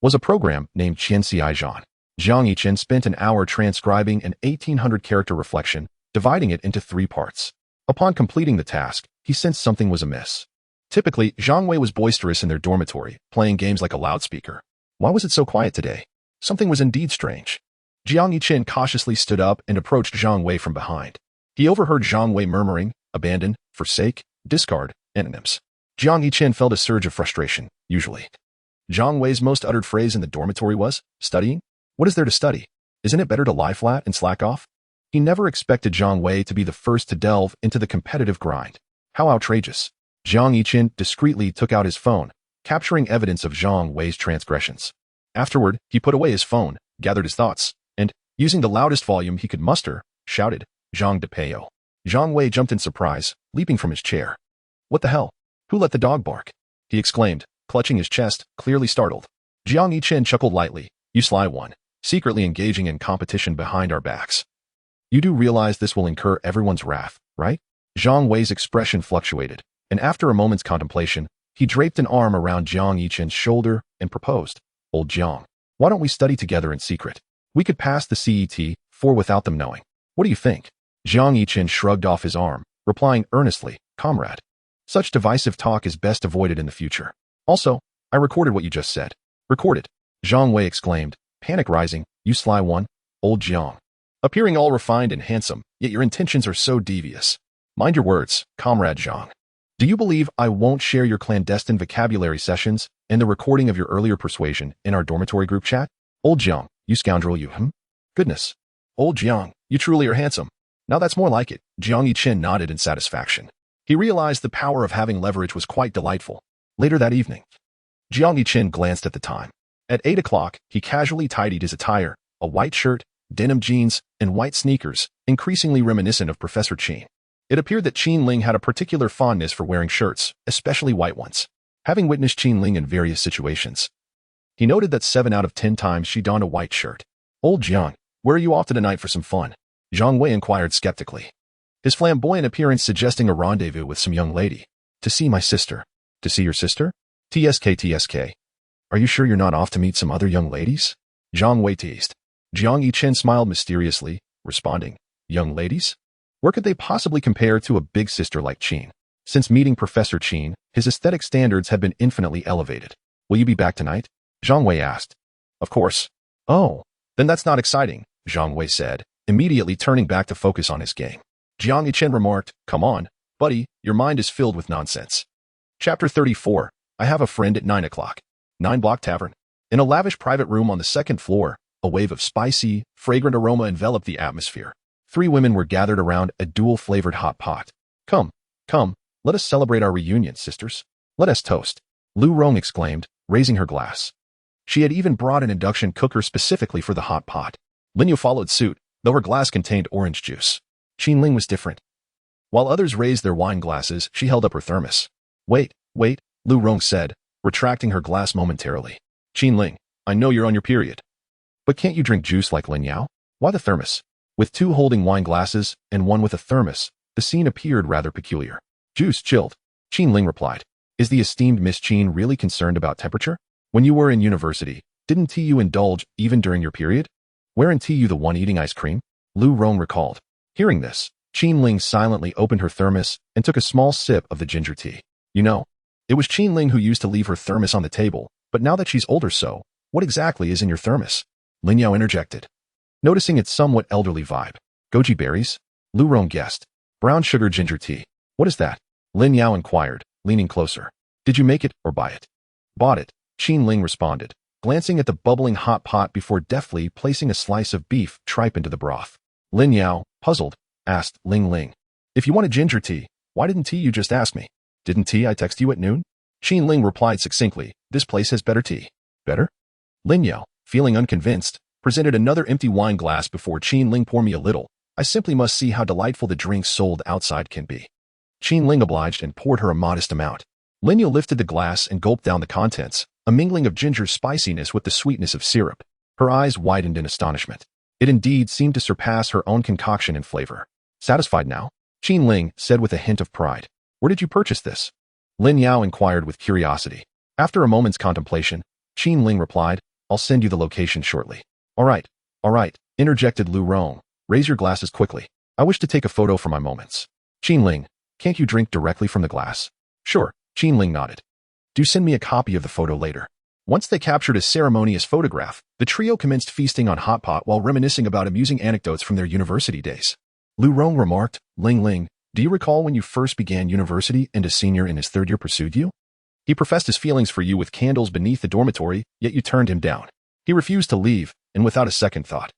was a program named Qianxi Zhan. Jiang Yichen spent an hour transcribing an 1,800-character reflection, dividing it into 3 parts. Upon completing the task, he sensed something was amiss. Typically, Zhang Wei was boisterous in their dormitory, playing games like a loudspeaker. Why was it so quiet today? Something was indeed strange. Jiang Yichen cautiously stood up and approached Zhang Wei from behind. He overheard Zhang Wei murmuring, abandon, forsake, discard, antonyms. Jiang Yichen felt a surge of frustration, usually. Zhang Wei's most uttered phrase in the dormitory was, studying? What is there to study? Isn't it better to lie flat and slack off? He never expected Zhang Wei to be the first to delve into the competitive grind. How outrageous. Jiang Yichen discreetly took out his phone, capturing evidence of Zhang Wei's transgressions. Afterward, he put away his phone, gathered his thoughts, and, using the loudest volume he could muster, shouted, Zhang de Peyo. Zhang Wei jumped in surprise, leaping from his chair. What the hell? Who let the dog bark? He exclaimed, clutching his chest, clearly startled. Jiang Yichen chuckled lightly. You sly one, secretly engaging in competition behind our backs. You do realize this will incur everyone's wrath, right? Zhang Wei's expression fluctuated, and after a moment's contemplation, he draped an arm around Jiang Yichen's shoulder and proposed, Old Jiang, why don't we study together in secret? We could pass the CET-4 without them knowing. What do you think? Jiang Yichen shrugged off his arm, replying earnestly, Comrade. Such divisive talk is best avoided in the future. Also, I recorded what you just said. Recorded. Zhang Wei exclaimed, panic rising, You sly one, Old Jiang. Appearing all refined and handsome, yet your intentions are so devious. Mind your words, Comrade Zhang. Do you believe I won't share your clandestine vocabulary sessions and the recording of your earlier persuasion in our dormitory group chat? Old Jiang, you scoundrel you, Goodness. Old Jiang, you truly are handsome. Now that's more like it. Jiang Yichen nodded in satisfaction. He realized the power of having leverage was quite delightful. Later that evening, Jiang Yichen glanced at the time. At 8 o'clock, he casually tidied his attire, a white shirt, denim jeans, and white sneakers, increasingly reminiscent of Professor Qin. It appeared that Qin Ling had a particular fondness for wearing shirts, especially white ones. Having witnessed Qin Ling in various situations, he noted that 7 out of 10 times she donned a white shirt. Old Jiang, where are you off to tonight for some fun? Zhang Wei inquired skeptically, his flamboyant appearance suggesting a rendezvous with some young lady. To see my sister. To see your sister? TSK. Are you sure you're not off to meet some other young ladies? Zhang Wei teased. Jiang Yichen smiled mysteriously, responding, young ladies? Where could they possibly compare to a big sister like Qin? Since meeting Professor Qin, his aesthetic standards had been infinitely elevated. Will you be back tonight? Zhang Wei asked. Of course. Oh, then that's not exciting, Zhang Wei said, immediately turning back to focus on his game. Jiang Yichen remarked, come on, buddy, your mind is filled with nonsense. Chapter 34. I have a friend at 9 o'clock. 9 Block Tavern. In a lavish private room on the second floor, a wave of spicy, fragrant aroma enveloped the atmosphere. 3 women were gathered around a dual-flavored hot pot. Come, let us celebrate our reunion, sisters. Let us toast. Lu Rong exclaimed, raising her glass. She had even brought an induction cooker specifically for the hot pot. Lin Yu followed suit, though her glass contained orange juice. Qin Ling was different. While others raised their wine glasses, she held up her thermos. Wait, Lu Rong said, retracting her glass momentarily. Qin Ling, I know you're on your period. But can't you drink juice like Lin Yao? Why the thermos? With 2 holding wine glasses and 1 with a thermos, the scene appeared rather peculiar. Juice chilled. Qin Ling replied. Is the esteemed Miss Qin really concerned about temperature? When you were in university, didn't you indulge even during your period? Weren't you the one eating ice cream? Lu Rong recalled. Hearing this, Qin Ling silently opened her thermos and took a small sip of the ginger tea. You know, it was Qin Ling who used to leave her thermos on the table, but now that she's older what exactly is in your thermos? Lin Yao interjected, noticing its somewhat elderly vibe. Goji berries? Lu Rong guessed. Brown sugar ginger tea. What is that? Lin Yao inquired, leaning closer. Did you make it or buy it? Bought it, Qin Ling responded, glancing at the bubbling hot pot before deftly placing a slice of beef tripe into the broth. Lin Yao, puzzled, asked Ling Ling. If you wanted ginger tea, why didn't you just ask me? Didn't I text you at noon? Qin Ling replied succinctly, this place has better tea. Better? Lin Yao, feeling unconvinced, presented another empty wine glass before Qin Ling pour me a little. I simply must see how delightful the drinks sold outside can be. Qin Ling obliged and poured her a modest amount. Lin Yao lifted the glass and gulped down the contents, a mingling of ginger's spiciness with the sweetness of syrup. Her eyes widened in astonishment. It indeed seemed to surpass her own concoction in flavor. Satisfied now? Qin Ling said with a hint of pride. Where did you purchase this? Lin Yao inquired with curiosity. After a moment's contemplation, Qin Ling replied, I'll send you the location shortly. All right, interjected Lu Rong. Raise your glasses quickly. I wish to take a photo for my moments. Qin Ling, can't you drink directly from the glass? Sure, Qin Ling nodded. Do send me a copy of the photo later. Once they captured a ceremonious photograph, the trio commenced feasting on hot pot while reminiscing about amusing anecdotes from their university days. Lu Rong remarked, Ling Ling, do you recall when you first began university and a senior in his 3rd year pursued you? He professed his feelings for you with candles beneath the dormitory, yet you turned him down. He refused to leave, and without a second thought,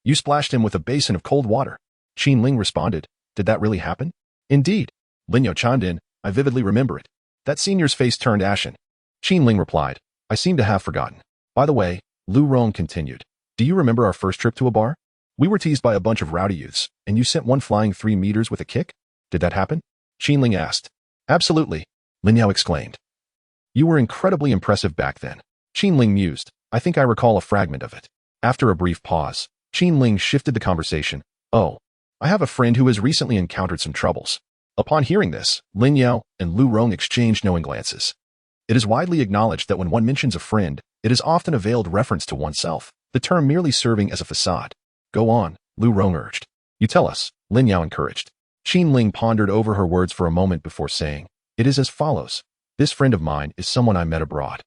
you splashed him with a basin of cold water. Qin Ling responded, did that really happen? Indeed. Lin Yao chimed in, I vividly remember it. That senior's face turned ashen. Qin Ling replied, I seem to have forgotten. By the way, Lu Rong continued, do you remember our first trip to a bar? We were teased by a bunch of rowdy youths, and you sent one flying 3 meters with a kick? Did that happen? Qin Ling asked. Absolutely, Lin Yao exclaimed. You were incredibly impressive back then. Qin Ling mused, I think I recall a fragment of it. After a brief pause, Qin Ling shifted the conversation. Oh, I have a friend who has recently encountered some troubles. Upon hearing this, Lin Yao and Lu Rong exchanged knowing glances. It is widely acknowledged that when one mentions a friend, it is often a veiled reference to oneself, the term merely serving as a facade. Go on, Lu Rong urged. You tell us, Lin Yao encouraged. Qin Ling pondered over her words for a moment before saying, it is as follows. This friend of mine is someone I met abroad.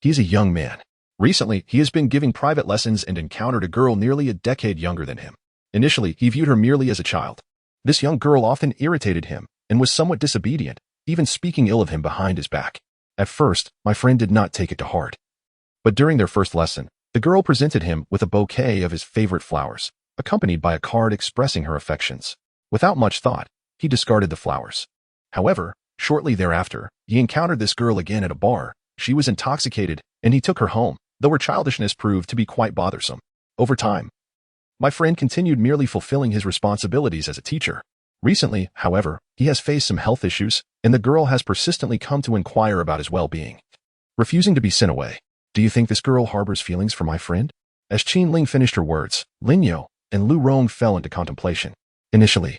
He is a young man. Recently, he has been giving private lessons and encountered a girl nearly a decade younger than him. Initially, he viewed her merely as a child. This young girl often irritated him and was somewhat disobedient, even speaking ill of him behind his back. At first, my friend did not take it to heart. But during their first lesson, the girl presented him with a bouquet of his favorite flowers, accompanied by a card expressing her affections. Without much thought, he discarded the flowers. However, shortly thereafter, he encountered this girl again at a bar. She was intoxicated, and he took her home, though her childishness proved to be quite bothersome. Over time, my friend continued merely fulfilling his responsibilities as a teacher. Recently, however, he has faced some health issues, and the girl has persistently come to inquire about his well-being, refusing to be sent away. Do you think this girl harbors feelings for my friend? As Qin Ling finished her words, Lin Yo and Lu Rong fell into contemplation. Initially,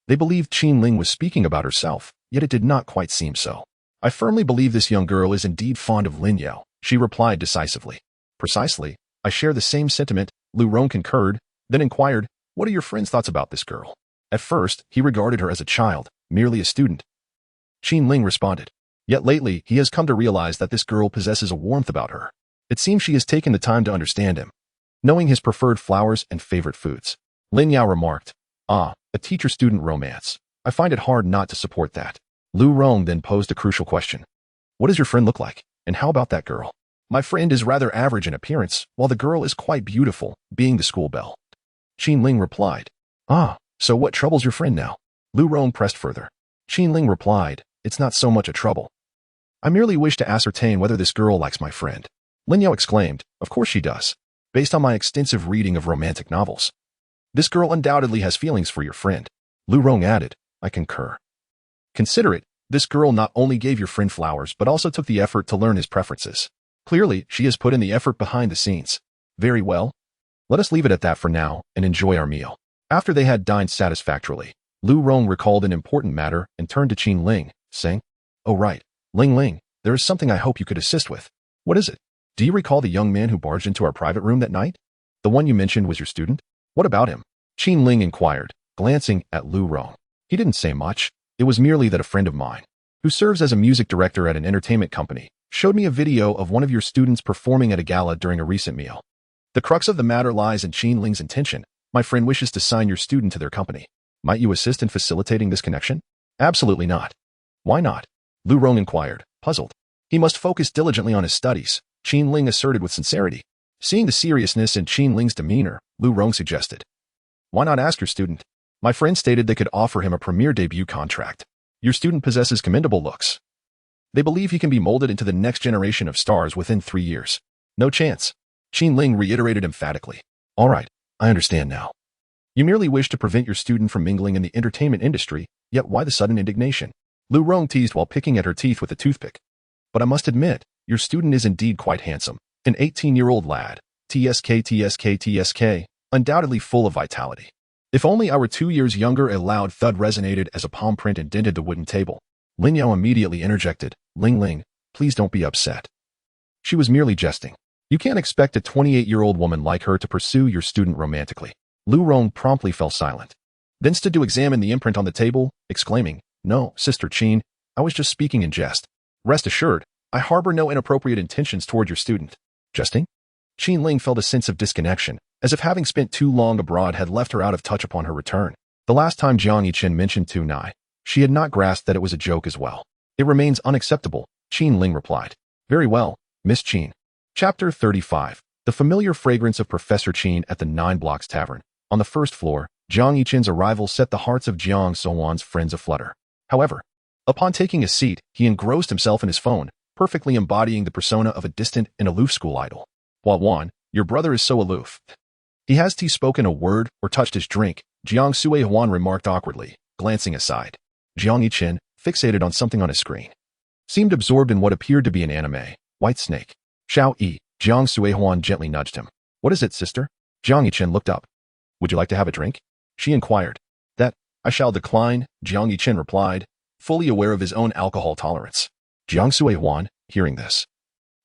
they believed Qin Ling was speaking about herself, yet it did not quite seem so. I firmly believe this young girl is indeed fond of Lin Yo, she replied decisively. Precisely, I share the same sentiment, Lu Rong concurred, then inquired, what are your friend's thoughts about this girl? At first, he regarded her as a child, merely a student. Qin Ling responded. Yet lately, he has come to realize that this girl possesses a warmth about her. It seems she has taken the time to understand him, knowing his preferred flowers and favorite foods. Lin Yao remarked, a teacher-student romance. I find it hard not to support that. Lu Rong then posed a crucial question. What does your friend look like? And how about that girl? My friend is rather average in appearance, while the girl is quite beautiful, being the school belle. Qin Ling replied. So what troubles your friend now? Lu Rong pressed further. Qin Ling replied, it's not so much a trouble. I merely wish to ascertain whether this girl likes my friend. Lin Yao exclaimed, of course she does. Based on my extensive reading of romantic novels, this girl undoubtedly has feelings for your friend. Lu Rong added, I concur. Consider it, this girl not only gave your friend flowers but also took the effort to learn his preferences. Clearly, she has put in the effort behind the scenes. Very well. Let us leave it at that for now and enjoy our meal. After they had dined satisfactorily, Lu Rong recalled an important matter and turned to Qin Ling, saying, Oh right, Ling, there is something I hope you could assist with. What is it? Do you recall the young man who barged into our private room that night? The one you mentioned was your student? What about him? Qin Ling inquired, glancing at Lu Rong. He didn't say much. It was merely that a friend of mine, who serves as a music director at an entertainment company, showed me a video of one of your students performing at a gala during a recent meal. The crux of the matter lies in Qin Ling's intention. My friend wishes to sign your student to their company. Might you assist in facilitating this connection? Absolutely not. Why not? Lu Rong inquired, puzzled. He must focus diligently on his studies, Qin Ling asserted with sincerity. Seeing the seriousness in Qin Ling's demeanor, Lu Rong suggested. Why not ask your student? My friend stated they could offer him a premier debut contract. Your student possesses commendable looks. They believe he can be molded into the next generation of stars within 3 years. No chance. Qin Ling reiterated emphatically. All right, I understand now. You merely wish to prevent your student from mingling in the entertainment industry, yet why the sudden indignation? Lu Rong teased while picking at her teeth with a toothpick. But I must admit, your student is indeed quite handsome. An 18-year-old lad. TSK, undoubtedly full of vitality. If only I were 2 years younger. A loud thud resonated as a palm print indented the wooden table. Lin Yao immediately interjected, Ling, please don't be upset. She was merely jesting. You can't expect a 28-year-old woman like her to pursue your student romantically. Lu Rong promptly fell silent, then stood to examine the imprint on the table, exclaiming, No, Sister Qin, I was just speaking in jest. Rest assured, I harbor no inappropriate intentions toward your student. Jesting? Qin Ling felt a sense of disconnection, as if having spent too long abroad had left her out of touch upon her return. The last time Jiang Yichen mentioned Tu Nai, she had not grasped that it was a joke as well. It remains unacceptable, Qin Ling replied. Very well, Miss Qin. Chapter 35. The familiar fragrance of Professor Qin at the 9 Blocks Tavern. On the first floor, Jiang Yichen's arrival set the hearts of Jiang Sowan's friends aflutter. However, upon taking a seat, he engrossed himself in his phone, perfectly embodying the persona of a distant and aloof school idol. Hua Wan, your brother is so aloof. He hasn't spoken a word or touched his drink, Jiang Sui Huan remarked awkwardly, glancing aside. Jiang Yichen, fixated on something on his screen, seemed absorbed in what appeared to be an anime, White Snake. Xiao Yi, Jiang Sui Huan gently nudged him. What is it, sister? Jiang Yichen looked up. Would you like to have a drink? She inquired. That, I shall decline, Jiang Yichen replied, fully aware of his own alcohol tolerance. Jiang Sui Huan, hearing this,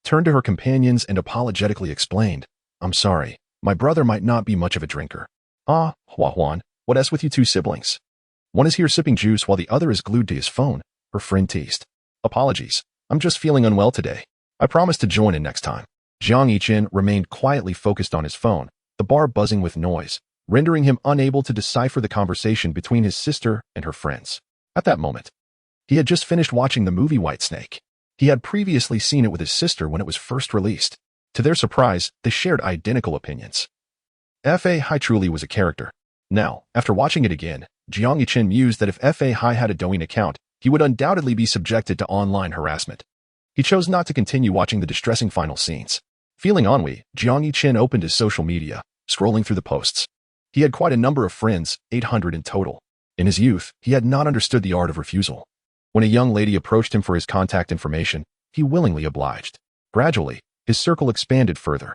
turned to her companions and apologetically explained, I'm sorry, my brother might not be much of a drinker. Hua Huan, what else with you two siblings? One is here sipping juice while the other is glued to his phone, her friend teased. Apologies, I'm just feeling unwell today. I promise to join in next time. Jiang Yichen remained quietly focused on his phone, the bar buzzing with noise, rendering him unable to decipher the conversation between his sister and her friends. At that moment, He had just finished watching the movie Whitesnake. He had previously seen it with his sister when it was first released. To their surprise, they shared identical opinions. F.A. Hai truly was a character. Now, after watching it again, Jiang Yichin mused that if F.A. Hai had a Douyin account, he would undoubtedly be subjected to online harassment. He chose not to continue watching the distressing final scenes. Feeling ennui, Jiang Yichin opened his social media, scrolling through the posts. He had quite a number of friends, 800 in total. In his youth, he had not understood the art of refusal. When a young lady approached him for his contact information, he willingly obliged. Gradually, his circle expanded further.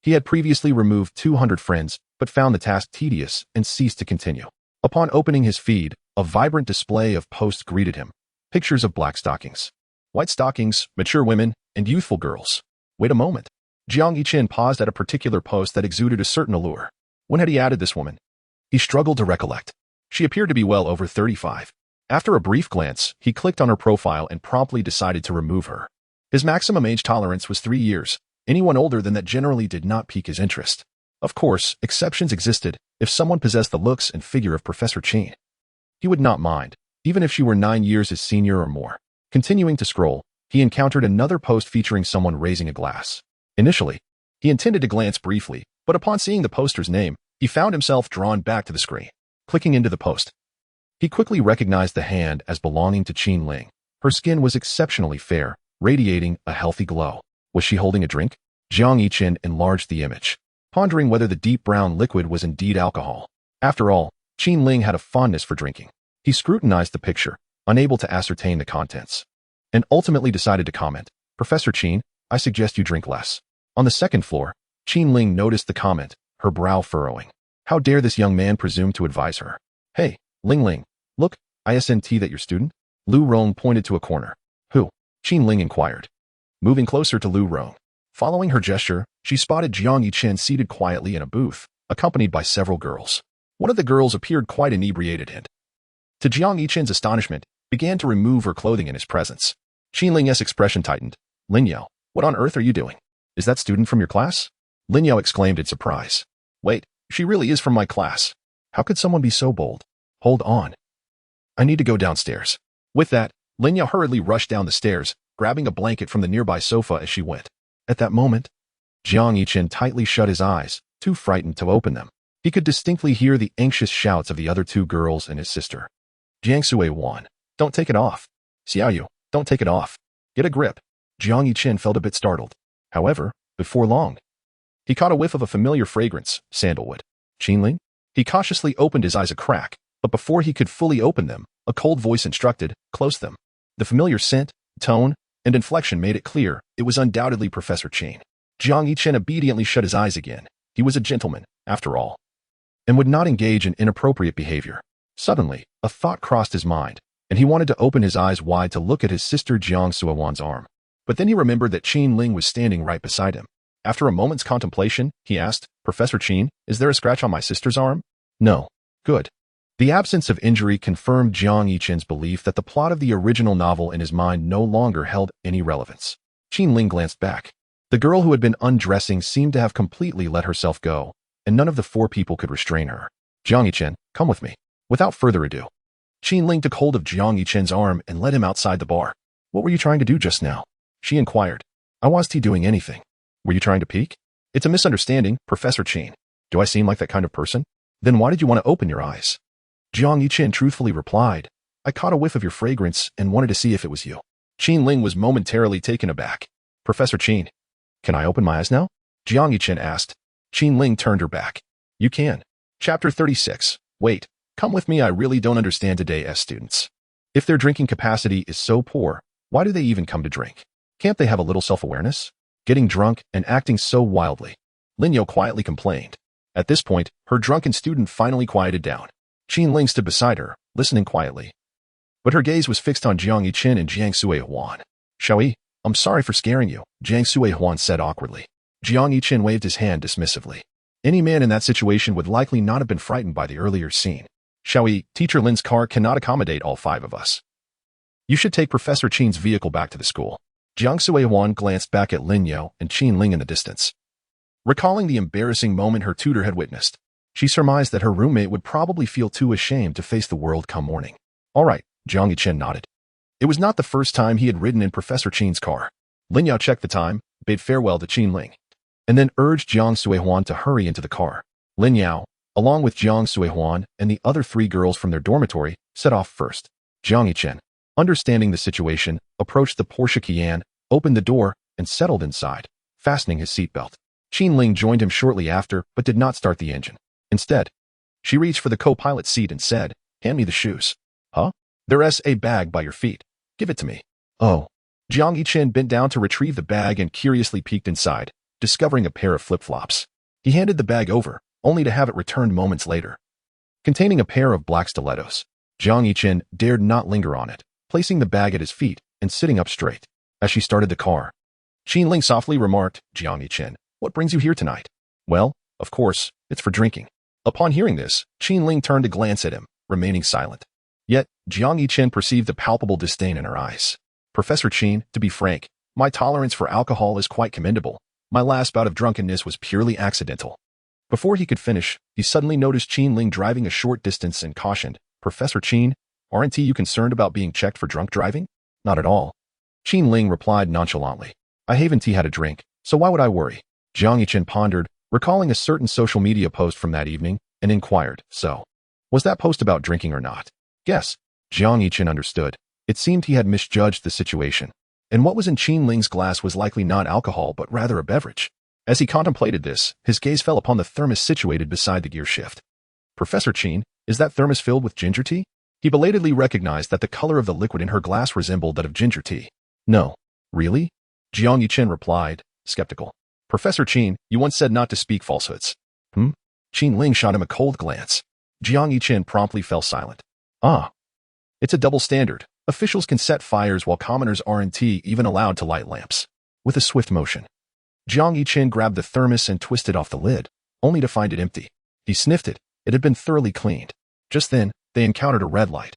He had previously removed 200 friends, but found the task tedious and ceased to continue. Upon opening his feed, a vibrant display of posts greeted him. Pictures of black stockings, white stockings, mature women, and youthful girls. Wait a moment. Jiang Yichin paused at a particular post that exuded a certain allure. When had he added this woman? He struggled to recollect. She appeared to be well over 35. After a brief glance, he clicked on her profile and promptly decided to remove her. His maximum age tolerance was 3 years. Anyone older than that generally did not pique his interest. Of course, exceptions existed if someone possessed the looks and figure of Professor Chin. He would not mind, even if she were 9 years his senior or more. Continuing to scroll, he encountered another post featuring someone raising a glass. Initially, he intended to glance briefly, but upon seeing the poster's name, he found himself drawn back to the screen. Clicking into the post, he quickly recognized the hand as belonging to Qin Ling. Her skin was exceptionally fair, radiating a healthy glow. Was she holding a drink? Jiang Yichin enlarged the image, pondering whether the deep brown liquid was indeed alcohol. After all, Qin Ling had a fondness for drinking. He scrutinized the picture, unable to ascertain the contents, and ultimately decided to comment, "Professor Qin, I suggest you drink less." On the second floor, Qin Ling noticed the comment, her brow furrowing. How dare this young man presume to advise her? "Hey, Ling Ling, look, isn't that your student?" Lu Rong pointed to a corner. "Who?" Qin Ling inquired, moving closer to Lu Rong. Following her gesture, she spotted Jiang Yichin seated quietly in a booth, accompanied by several girls. One of the girls appeared quite inebriated and, to Jiang Yichin's astonishment, began to remove her clothing in his presence. Qin Ling's expression tightened. "Lin Yao, what on earth are you doing? Is that student from your class?" Lin Yao exclaimed in surprise. "Wait, she really is from my class. How could someone be so bold? Hold on. I need to go downstairs." With that, Lin Yao hurriedly rushed down the stairs, grabbing a blanket from the nearby sofa as she went. At that moment, Jiang Yichin tightly shut his eyes, too frightened to open them. He could distinctly hear the anxious shouts of the other two girls and his sister. "Jiang Sui-wan, don't take it off. Xiaoyu, don't take it off. Get a grip." Jiang Yichin felt a bit startled. However, before long, he caught a whiff of a familiar fragrance, sandalwood. "Qin Ling?" He cautiously opened his eyes a crack, but before he could fully open them, a cold voice instructed, "Close them." The familiar scent, tone, and inflection made it clear it was undoubtedly Professor Chin. Jiang Yichin obediently shut his eyes again. He was a gentleman, after all, and would not engage in inappropriate behavior. Suddenly, a thought crossed his mind, and he wanted to open his eyes wide to look at his sister Jiang Suowan's arm. But then he remembered that Qin Ling was standing right beside him. After a moment's contemplation, he asked, "Professor Qin, is there a scratch on my sister's arm?" "No." "Good." The absence of injury confirmed Jiang Yichin's belief that the plot of the original novel in his mind no longer held any relevance. Qin Ling glanced back. The girl who had been undressing seemed to have completely let herself go, and none of the four people could restrain her. "Jiang Yichin, come with me." Without further ado, Qin Ling took hold of Jiang Yichin's arm and led him outside the bar. "What were you trying to do just now?" she inquired. "I wasn't doing anything." "Were you trying to peek?" "It's a misunderstanding, Professor Qin. Do I seem like that kind of person?" "Then why did you want to open your eyes?" Jiang Yichin truthfully replied, "I caught a whiff of your fragrance and wanted to see if it was you." Qin Ling was momentarily taken aback. "Professor Qin, can I open my eyes now?" Jiang Yichin asked. Qin Ling turned her back. "You can." Chapter 36. Wait, come with me. I really don't understand today's students. If their drinking capacity is so poor, why do they even come to drink? Can't they have a little self-awareness? Getting drunk and acting so wildly. Lin Yao quietly complained. At this point, her drunken student finally quieted down. Qin Ling stood beside her, listening quietly. But her gaze was fixed on Jiang Yichin and Jiang Sui-Huan. "Xiaoyi, I'm sorry for scaring you," Jiang Sui-Huan said awkwardly. Jiang Yichin waved his hand dismissively. Any man in that situation would likely not have been frightened by the earlier scene. "Xiaoyi, Teacher Lin's car cannot accommodate all 5 of us. You should take Professor Qin's vehicle back to the school." Jiang Sui-Huan glanced back at Lin Yao and Qin Ling in the distance. Recalling the embarrassing moment her tutor had witnessed, she surmised that her roommate would probably feel too ashamed to face the world come morning. "All right," Jiang Yichin nodded. It was not the first time he had ridden in Professor Qin's car. Lin Yao checked the time, bade farewell to Qin Ling, and then urged Jiang Suihuan to hurry into the car. Lin Yao, along with Jiang Suihuan and the other 3 girls from their dormitory, set off first. Jiang Yichen, understanding the situation, approached the Porsche Cayenne, opened the door, and settled inside, fastening his seatbelt. Qin Ling joined him shortly after, but did not start the engine. Instead, she reached for the co-pilot seat and said, "Hand me the shoes." "Huh? There's a bag by your feet. Give it to me." "Oh." Jiang Yichen bent down to retrieve the bag and curiously peeked inside, discovering a pair of flip-flops. He handed the bag over, only to have it returned moments later, containing a pair of black stilettos. Jiang Yichen dared not linger on it, placing the bag at his feet and sitting up straight. As she started the car, Qin Ling softly remarked, "Jiang Yichen, what brings you here tonight?" "Well, of course, it's for drinking." Upon hearing this, Qin Ling turned to glance at him, remaining silent. Yet, Jiang Yichen perceived a palpable disdain in her eyes. "Professor Qin, to be frank, my tolerance for alcohol is quite commendable. My last bout of drunkenness was purely accidental." Before he could finish, he suddenly noticed Qin Ling driving a short distance and cautioned, "Professor Qin, aren't you concerned about being checked for drunk driving?" "Not at all." Qin Ling replied nonchalantly. "I haven't had a drink, so why would I worry?" Jiang Yichen pondered, recalling a certain social media post from that evening, and inquired, "So, was that post about drinking or not?" "Yes." Jiang Yichen understood. It seemed he had misjudged the situation, and what was in Qin Ling's glass was likely not alcohol but rather a beverage. As he contemplated this, his gaze fell upon the thermos situated beside the gear shift. "Professor Qin, is that thermos filled with ginger tea?" He belatedly recognized that the color of the liquid in her glass resembled that of ginger tea. "No." "Really?" Jiang Yichen replied, skeptical. "Professor Qin, you once said not to speak falsehoods." Qin Ling shot him a cold glance. Jiang Yichen promptly fell silent. "Ah. It's a double standard. Officials can set fires while commoners aren't even allowed to light lamps." With a swift motion, Jiang Yichen grabbed the thermos and twisted off the lid, only to find it empty. He sniffed it. It had been thoroughly cleaned. Just then, they encountered a red light,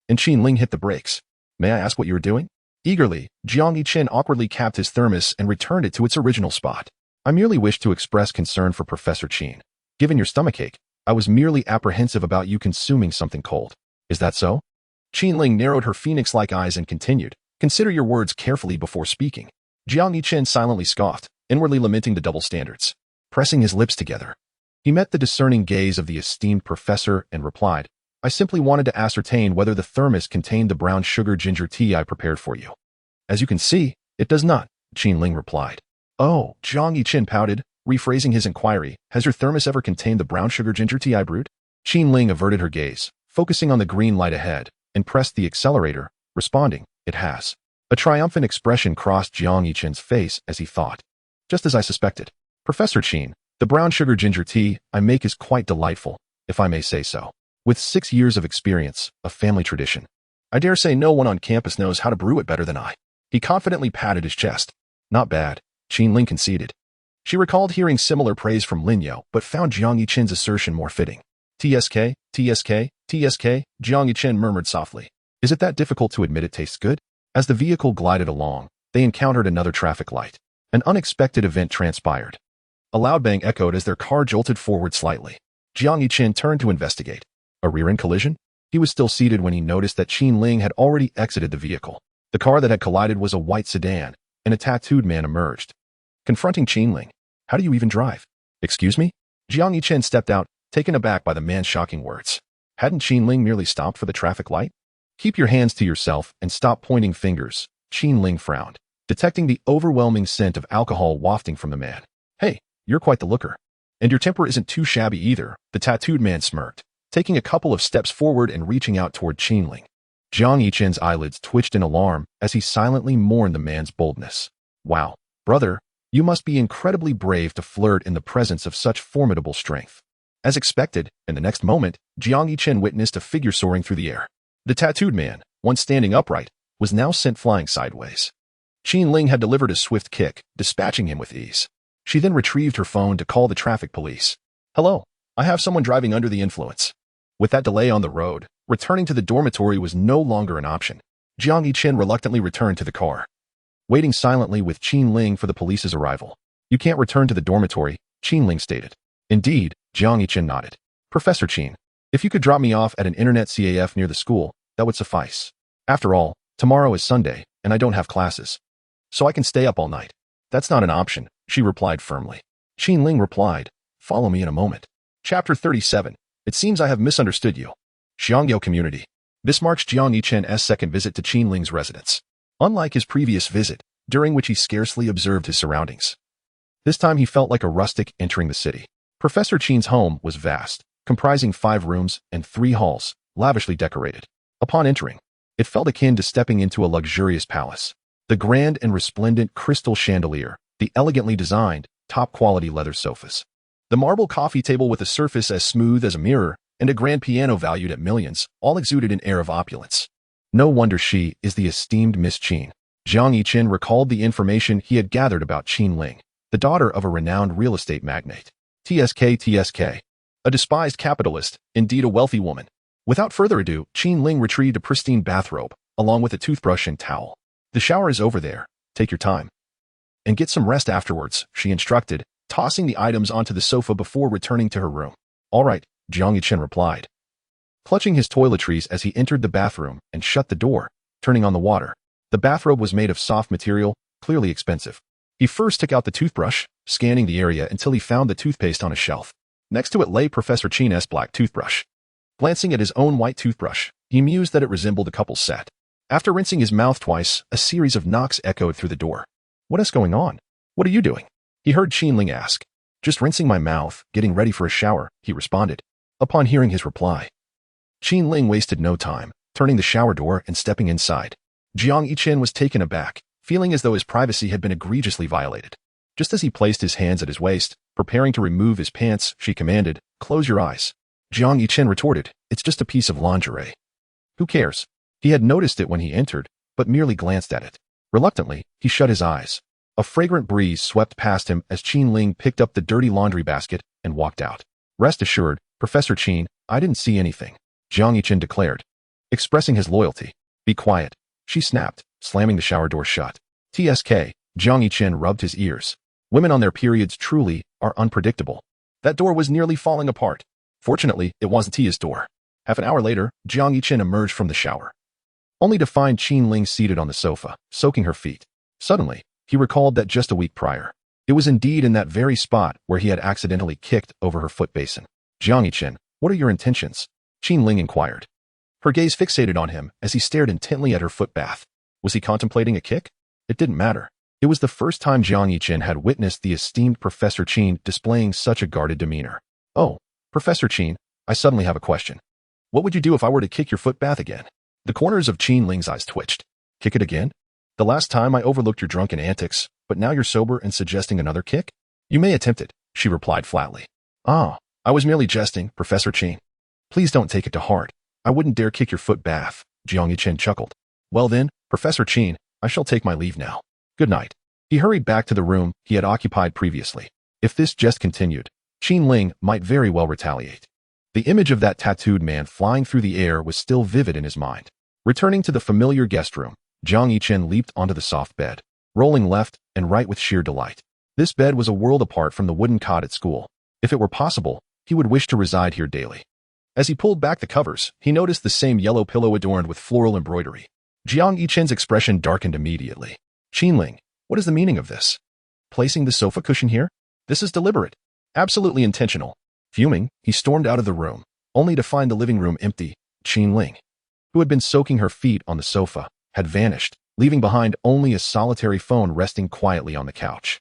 and Qin Ling hit the brakes. "May I ask what you were doing?" Eagerly, Jiang Yichen awkwardly capped his thermos and returned it to its original spot. "I merely wished to express concern for Professor Qin. Given your stomachache, I was merely apprehensive about you consuming something cold. Is that so?" Qin Ling narrowed her phoenix-like eyes and continued, "Consider your words carefully before speaking." Jiang Yichen silently scoffed, inwardly lamenting the double standards. Pressing his lips together, he met the discerning gaze of the esteemed professor and replied, "I simply wanted to ascertain whether the thermos contained the brown sugar ginger tea I prepared for you." "As you can see, it does not," Qin Ling replied. "Oh," Jiang Yichen pouted, rephrasing his inquiry, "has your thermos ever contained the brown sugar ginger tea I brewed?" Qin Ling averted her gaze, focusing on the green light ahead, and pressed the accelerator, responding, "It has." A triumphant expression crossed Jiang Yichen's face as he thought. "Just as I suspected. Professor Qin, the brown sugar ginger tea I make is quite delightful, if I may say so. With 6 years of experience, a family tradition. I dare say no one on campus knows how to brew it better than I." He confidently patted his chest. "Not bad," Qin Ling conceded. She recalled hearing similar praise from Lin Yao, but found Jiang Yichen's assertion more fitting. "TSK, TSK, TSK," Jiang Yichen murmured softly. "Is it that difficult to admit it tastes good?" As the vehicle glided along, they encountered another traffic light. An unexpected event transpired. A loud bang echoed as their car jolted forward slightly. Jiang Yichen turned to investigate. A rear-end collision? He was still seated when he noticed that Qin Ling had already exited the vehicle. The car that had collided was a white sedan, and a tattooed man emerged. Confronting Qin Ling, "How do you even drive?" "Excuse me?" Jiang Yichen stepped out, taken aback by the man's shocking words. Hadn't Qin Ling merely stopped for the traffic light? "Keep your hands to yourself and stop pointing fingers," Qin Ling frowned, detecting the overwhelming scent of alcohol wafting from the man. "Hey, you're quite the looker. And your temper isn't too shabby either," the tattooed man smirked, taking a couple of steps forward and reaching out toward Qin Ling. Jiang Yichen's eyelids twitched in alarm as he silently mourned the man's boldness. "Wow, brother, you must be incredibly brave to flirt in the presence of such formidable strength." As expected, in the next moment, Jiang Yichen witnessed a figure soaring through the air. The tattooed man, once standing upright, was now sent flying sideways. Qin Ling had delivered a swift kick, dispatching him with ease. She then retrieved her phone to call the traffic police. "Hello, I have someone driving under the influence." With that delay on the road, returning to the dormitory was no longer an option. Jiang Yichen reluctantly returned to the car, waiting silently with Qin Ling for the police's arrival. "You can't return to the dormitory," Qin Ling stated. "Indeed," Jiang Yichen nodded. "Professor Qin, if you could drop me off at an internet CAF near the school, that would suffice. After all, Tomorrow is Sunday, and I don't have classes. So I can stay up all night. That's not an option, she replied firmly. Qinling replied, follow me in a moment. Chapter 37. It seems I have misunderstood you. Xiangyou Community. This marks Jiang Yichen's second visit to Qinling's residence. Unlike his previous visit, during which he scarcely observed his surroundings, this time he felt like a rustic entering the city. Professor Qin's home was vast, comprising 5 rooms and 3 halls, lavishly decorated. Upon entering, it felt akin to stepping into a luxurious palace. The grand and resplendent crystal chandelier, the elegantly designed, top-quality leather sofas, the marble coffee table with a surface as smooth as a mirror, and a grand piano valued at millions, all exuded an air of opulence. No wonder she is the esteemed Miss Qin. Jiang Yichen recalled the information he had gathered about Qinling, the daughter of a renowned real estate magnate. TSK, a despised capitalist, indeed a wealthy woman. Without further ado, Qinling retrieved a pristine bathrobe, along with a toothbrush and towel. The shower is over there. Take your time. And get some rest afterwards, she instructed, tossing the items onto the sofa before returning to her room. All right, Jiang Yichen replied, clutching his toiletries as he entered the bathroom and shut the door, turning on the water. The bathrobe was made of soft material, clearly expensive. He first took out the toothbrush, scanning the area until he found the toothpaste on a shelf. Next to it lay Professor Qin's black toothbrush. Glancing at his own white toothbrush, he mused that it resembled a couple's set. After rinsing his mouth twice, a series of knocks echoed through the door. What is going on? What are you doing? He heard Qinling ask. Just rinsing my mouth, getting ready for a shower, he responded. Upon hearing his reply, Qinling wasted no time, turning the shower door and stepping inside. Jiang Yichen was taken aback, feeling as though his privacy had been egregiously violated. Just as he placed his hands at his waist, preparing to remove his pants, she commanded, close your eyes. Jiang Yichen retorted, it's just a piece of lingerie. Who cares? He had noticed it when he entered, but merely glanced at it. Reluctantly, he shut his eyes. A fragrant breeze swept past him as Qinling picked up the dirty laundry basket and walked out. Rest assured, Professor Qin, I didn't see anything, Jiang Yichen declared, expressing his loyalty. Be quiet, she snapped, slamming the shower door shut. TSK, Jiang Yichen rubbed his ears. Women on their periods truly are unpredictable. That door was nearly falling apart. Fortunately, it wasn't Tia's door. Half an hour later, Jiang Yichen emerged from the shower, only to find Qinling seated on the sofa, soaking her feet. Suddenly, he recalled that just a week prior, it was indeed in that very spot where he had accidentally kicked over her foot basin. Jiang Yichen, what are your intentions? Qinling inquired. Her gaze fixated on him as he stared intently at her foot bath. Was he contemplating a kick? It didn't matter. It was the first time Jiang Yichen had witnessed the esteemed Professor Qin displaying such a guarded demeanor. Oh, Professor Qin, I suddenly have a question. What would you do if I were to kick your foot bath again? The corners of Qinling's eyes twitched. Kick it again? The last time I overlooked your drunken antics, but now you're sober and suggesting another kick? You may attempt it, she replied flatly. Ah, I was merely jesting, Professor Qin. Please don't take it to heart. I wouldn't dare kick your foot bath, Jiang Yichen chuckled. Well then, Professor Qin, I shall take my leave now. Good night. He hurried back to the room he had occupied previously. If this jest continued, Qinling might very well retaliate. The image of that tattooed man flying through the air was still vivid in his mind. Returning to the familiar guest room, Jiang Yichen leaped onto the soft bed, rolling left and right with sheer delight. This bed was a world apart from the wooden cot at school. If it were possible, he would wish to reside here daily. As he pulled back the covers, he noticed the same yellow pillow adorned with floral embroidery. Jiang Yichen's expression darkened immediately. Qinling, what is the meaning of this? Placing the sofa cushion here? This is deliberate. Absolutely intentional. Fuming, he stormed out of the room, only to find the living room empty. Qinling, who had been soaking her feet on the sofa, had vanished, leaving behind only a solitary phone resting quietly on the couch.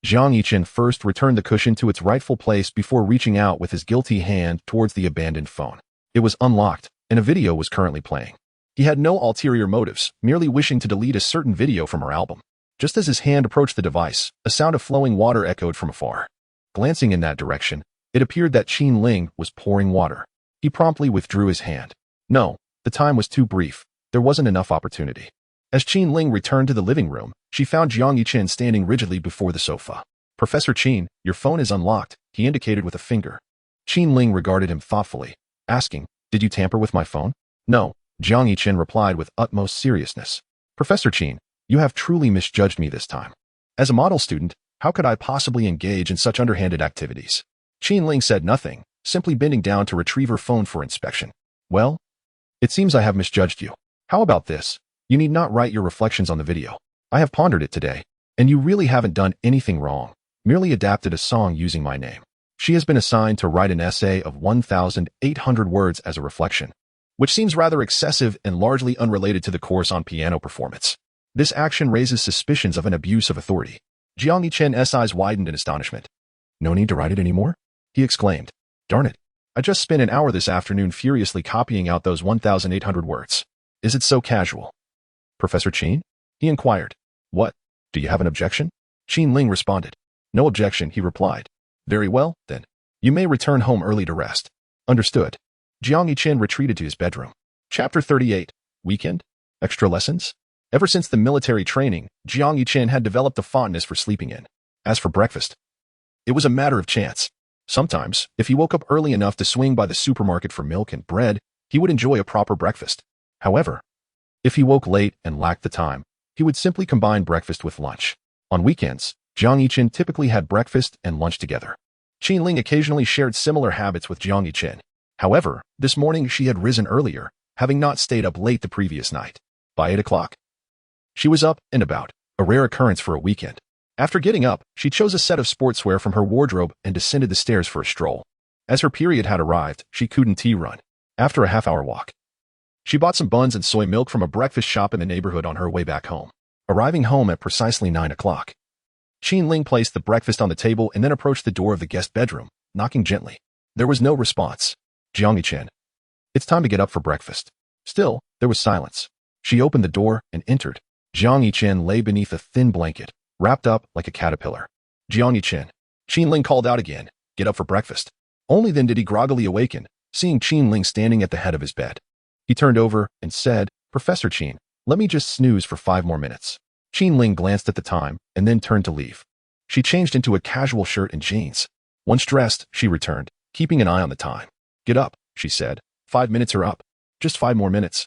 Jiang Yichen first returned the cushion to its rightful place before reaching out with his guilty hand towards the abandoned phone. It was unlocked, and a video was currently playing. He had no ulterior motives, merely wishing to delete a certain video from her album. Just as his hand approached the device, a sound of flowing water echoed from afar. Glancing in that direction, it appeared that Qinling was pouring water. He promptly withdrew his hand. No, the time was too brief. There wasn't enough opportunity. As Qinling returned to the living room, she found Jiang Yichen standing rigidly before the sofa. Professor Qin, your phone is unlocked, he indicated with a finger. Qinling regarded him thoughtfully, asking, did you tamper with my phone? No, Jiang Yichen replied with utmost seriousness. Professor Qin, you have truly misjudged me this time. As a model student, how could I possibly engage in such underhanded activities? Qinling said nothing, simply bending down to retrieve her phone for inspection. Well, it seems I have misjudged you. How about this? You need not write your reflections on the video. I have pondered it today, and you really haven't done anything wrong, merely adapted a song using my name. She has been assigned to write an essay of 1,800 words as a reflection, which seems rather excessive and largely unrelated to the course on piano performance. This action raises suspicions of an abuse of authority. Jiang Yichen's eyes widened in astonishment. No need to write it anymore? He exclaimed. Darn it. I just spent an hour this afternoon furiously copying out those 1,800 words. Is it so casual? Professor Qin? He inquired. What? Do you have an objection? Qin Ling responded. No objection, he replied. Very well, then. You may return home early to rest. Understood. Jiang Yichen retreated to his bedroom. Chapter 38. Weekend? Extra lessons? Ever since the military training, Jiang Yichen had developed a fondness for sleeping in. As for breakfast, it was a matter of chance. Sometimes, if he woke up early enough to swing by the supermarket for milk and bread, he would enjoy a proper breakfast. However, if he woke late and lacked the time, he would simply combine breakfast with lunch. On weekends, Jiang Yichen typically had breakfast and lunch together. Qin Ling occasionally shared similar habits with Jiang Yichen. However, this morning she had risen earlier, having not stayed up late the previous night. By 8 o'clock, she was up and about, a rare occurrence for a weekend. After getting up, she chose a set of sportswear from her wardrobe and descended the stairs for a stroll. As her period had arrived, she couldn't run. After a half-hour walk, she bought some buns and soy milk from a breakfast shop in the neighborhood on her way back home. Arriving home at precisely 9 o'clock, Qin Ling placed the breakfast on the table and then approached the door of the guest bedroom, knocking gently. There was no response. Jiang Yichen. It's time to get up for breakfast. Still, there was silence. She opened the door and entered. Jiang Yichen lay beneath a thin blanket, wrapped up like a caterpillar. Jiang Yichen. Qin Ling called out again, get up for breakfast. Only then did he groggily awaken, seeing Qin Ling standing at the head of his bed. He turned over and said, Professor Qin, let me just snooze for 5 more minutes. Qin Ling glanced at the time and then turned to leave. She changed into a casual shirt and jeans. Once dressed, she returned, keeping an eye on the time. Get up, she said. 5 minutes are up. Just 5 more minutes.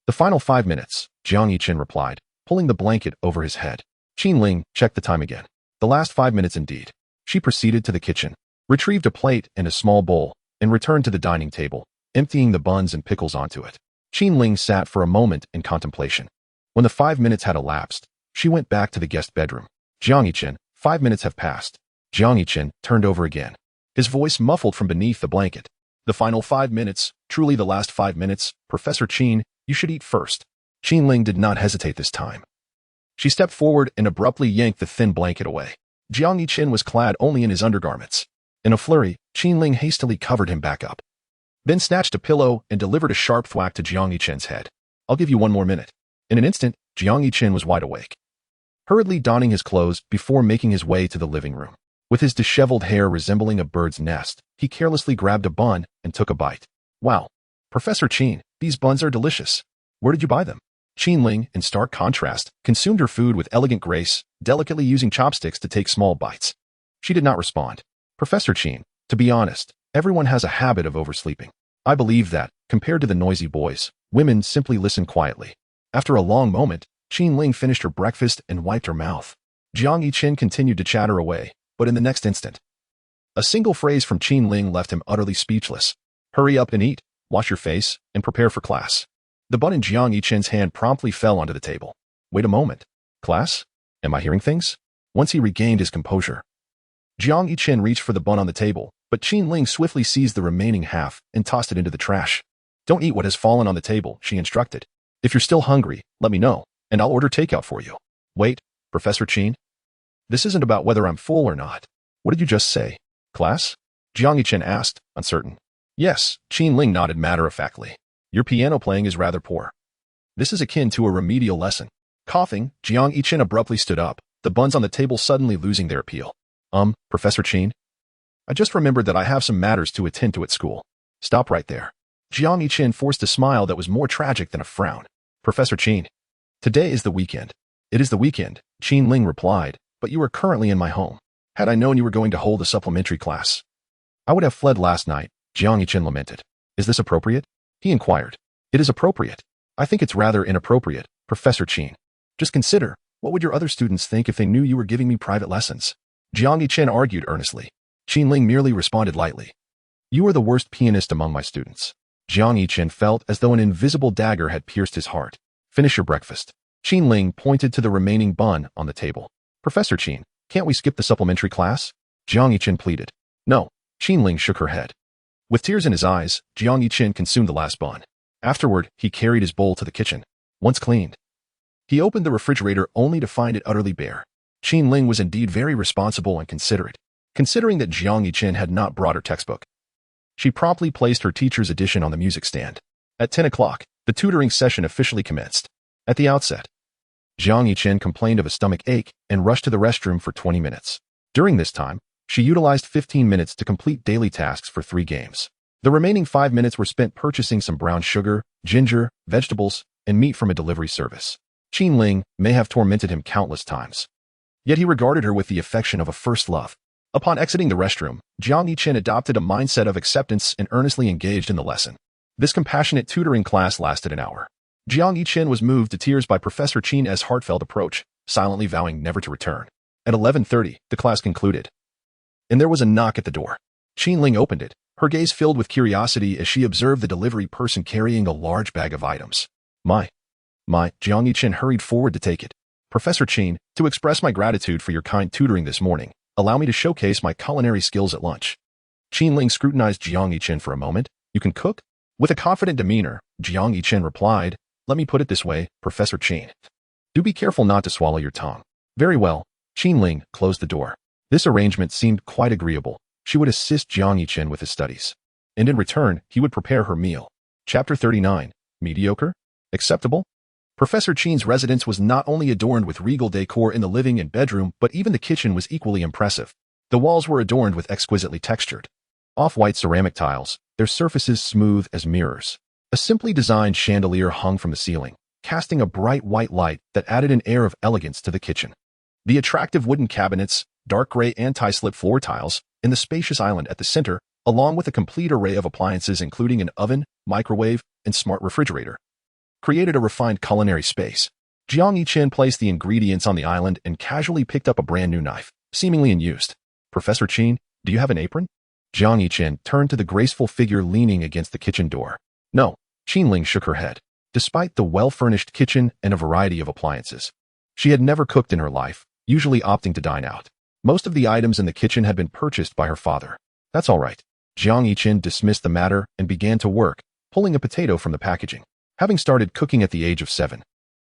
The final 5 minutes, Jiang Yichen replied, pulling the blanket over his head. Qin Ling checked the time again. The last 5 minutes indeed. She proceeded to the kitchen, retrieved a plate and a small bowl, and returned to the dining table, emptying the buns and pickles onto it. Qin Ling sat for a moment in contemplation. When the 5 minutes had elapsed, she went back to the guest bedroom. Jiang Yichen, 5 minutes have passed. Jiang Yichen turned over again, his voice muffled from beneath the blanket. The final 5 minutes, truly the last 5 minutes, Professor Qin, you should eat first. Qin Ling did not hesitate this time. She stepped forward and abruptly yanked the thin blanket away. Jiang Yichen was clad only in his undergarments. In a flurry, Qin Ling hastily covered him back up, then snatched a pillow and delivered a sharp thwack to Jiang Yichen's head. I'll give you 1 more minute. In an instant, Jiang Yichen was wide awake, hurriedly donning his clothes before making his way to the living room. With his disheveled hair resembling a bird's nest, he carelessly grabbed a bun and took a bite. Wow, Professor Qin, these buns are delicious. Where did you buy them? Qin Ling, in stark contrast, consumed her food with elegant grace, delicately using chopsticks to take small bites. She did not respond. Professor Qin, to be honest, everyone has a habit of oversleeping. I believe that, compared to the noisy boys, women simply listen quietly. After a long moment, Qin Ling finished her breakfast and wiped her mouth. Jiang Yichen continued to chatter away, but in the next instant, a single phrase from Qin Ling left him utterly speechless. Hurry up and eat, wash your face, and prepare for class. The bun in Jiang Yichen's hand promptly fell onto the table. Wait a moment. Class? Am I hearing things? Once he regained his composure, Jiang Yichen reached for the bun on the table, but Qin Ling swiftly seized the remaining half and tossed it into the trash. Don't eat what has fallen on the table, she instructed. If you're still hungry, let me know, and I'll order takeout for you. Wait, Professor Qin? This isn't about whether I'm full or not. What did you just say? Class? Jiang Yichen asked, uncertain. Yes, Qin Ling nodded matter-of-factly. Your piano playing is rather poor. This is akin to a remedial lesson. Coughing, Jiang Yichen abruptly stood up, the buns on the table suddenly losing their appeal. Professor Qin? I just remembered that I have some matters to attend to at school. Stop right there. Jiang Yichen forced a smile that was more tragic than a frown. Professor Qin, today is the weekend. It is the weekend, Qin Ling replied, but you are currently in my home. Had I known you were going to hold a supplementary class, I would have fled last night, Jiang Yichen lamented. Is this appropriate? He inquired. It is appropriate. I think it's rather inappropriate, Professor Qin. Just consider, what would your other students think if they knew you were giving me private lessons? Jiang Yichen argued earnestly. Qin Ling merely responded lightly. You are the worst pianist among my students. Jiang Yichen felt as though an invisible dagger had pierced his heart. Finish your breakfast. Qin Ling pointed to the remaining bun on the table. Professor Qin, can't we skip the supplementary class? Jiang Yiqin pleaded. No. Qin Ling shook her head. With tears in his eyes, Jiang Yiqin consumed the last bun. Afterward, he carried his bowl to the kitchen. Once cleaned, he opened the refrigerator only to find it utterly bare. Qin Ling was indeed very responsible and considerate, considering that Jiang Yiqin had not brought her textbook. She promptly placed her teacher's edition on the music stand. At 10 o'clock, the tutoring session officially commenced. At the outset, Jiang Yiqin complained of a stomach ache and rushed to the restroom for 20 minutes. During this time, she utilized 15 minutes to complete daily tasks for 3 games. The remaining 5 minutes were spent purchasing some brown sugar, ginger, vegetables, and meat from a delivery service. Qin Ling may have tormented him countless times, yet he regarded her with the affection of a first love. Upon exiting the restroom, Jiang Yiqin adopted a mindset of acceptance and earnestly engaged in the lesson. This compassionate tutoring class lasted an hour. Jiang Yiqin was moved to tears by Professor Qin's heartfelt approach, silently vowing never to return. At 11:30, the class concluded, and there was a knock at the door. Qin Ling opened it, her gaze filled with curiosity as she observed the delivery person carrying a large bag of items. My, Jiang Yiqin hurried forward to take it. Professor Qin, to express my gratitude for your kind tutoring this morning, allow me to showcase my culinary skills at lunch. Qin Ling scrutinized Jiang Yiqin for a moment. You can cook? With a confident demeanor, Jiang Yiqin replied, let me put it this way, Professor Qin. Do be careful not to swallow your tongue. Very well. Qin Ling closed the door. This arrangement seemed quite agreeable. She would assist Jiang Yiqin with his studies, and in return, he would prepare her meal. Chapter 39. Mediocre? Acceptable? Professor Qin's residence was not only adorned with regal decor in the living and bedroom, but even the kitchen was equally impressive. The walls were adorned with exquisitely textured, off-white ceramic tiles, their surfaces smooth as mirrors. A simply designed chandelier hung from the ceiling, casting a bright white light that added an air of elegance to the kitchen. The attractive wooden cabinets, dark gray anti-slip floor tiles, and the spacious island at the center, along with a complete array of appliances including an oven, microwave, and smart refrigerator, created a refined culinary space. Jiang Yiqin placed the ingredients on the island and casually picked up a brand new knife, seemingly unused. Professor Qin, do you have an apron? Jiang Yiqin turned to the graceful figure leaning against the kitchen door. No. Qin Ling shook her head. Despite the well-furnished kitchen and a variety of appliances, she had never cooked in her life, usually opting to dine out. Most of the items in the kitchen had been purchased by her father. That's all right. Jiang Yiqin dismissed the matter and began to work, pulling a potato from the packaging. Having started cooking at the age of 7,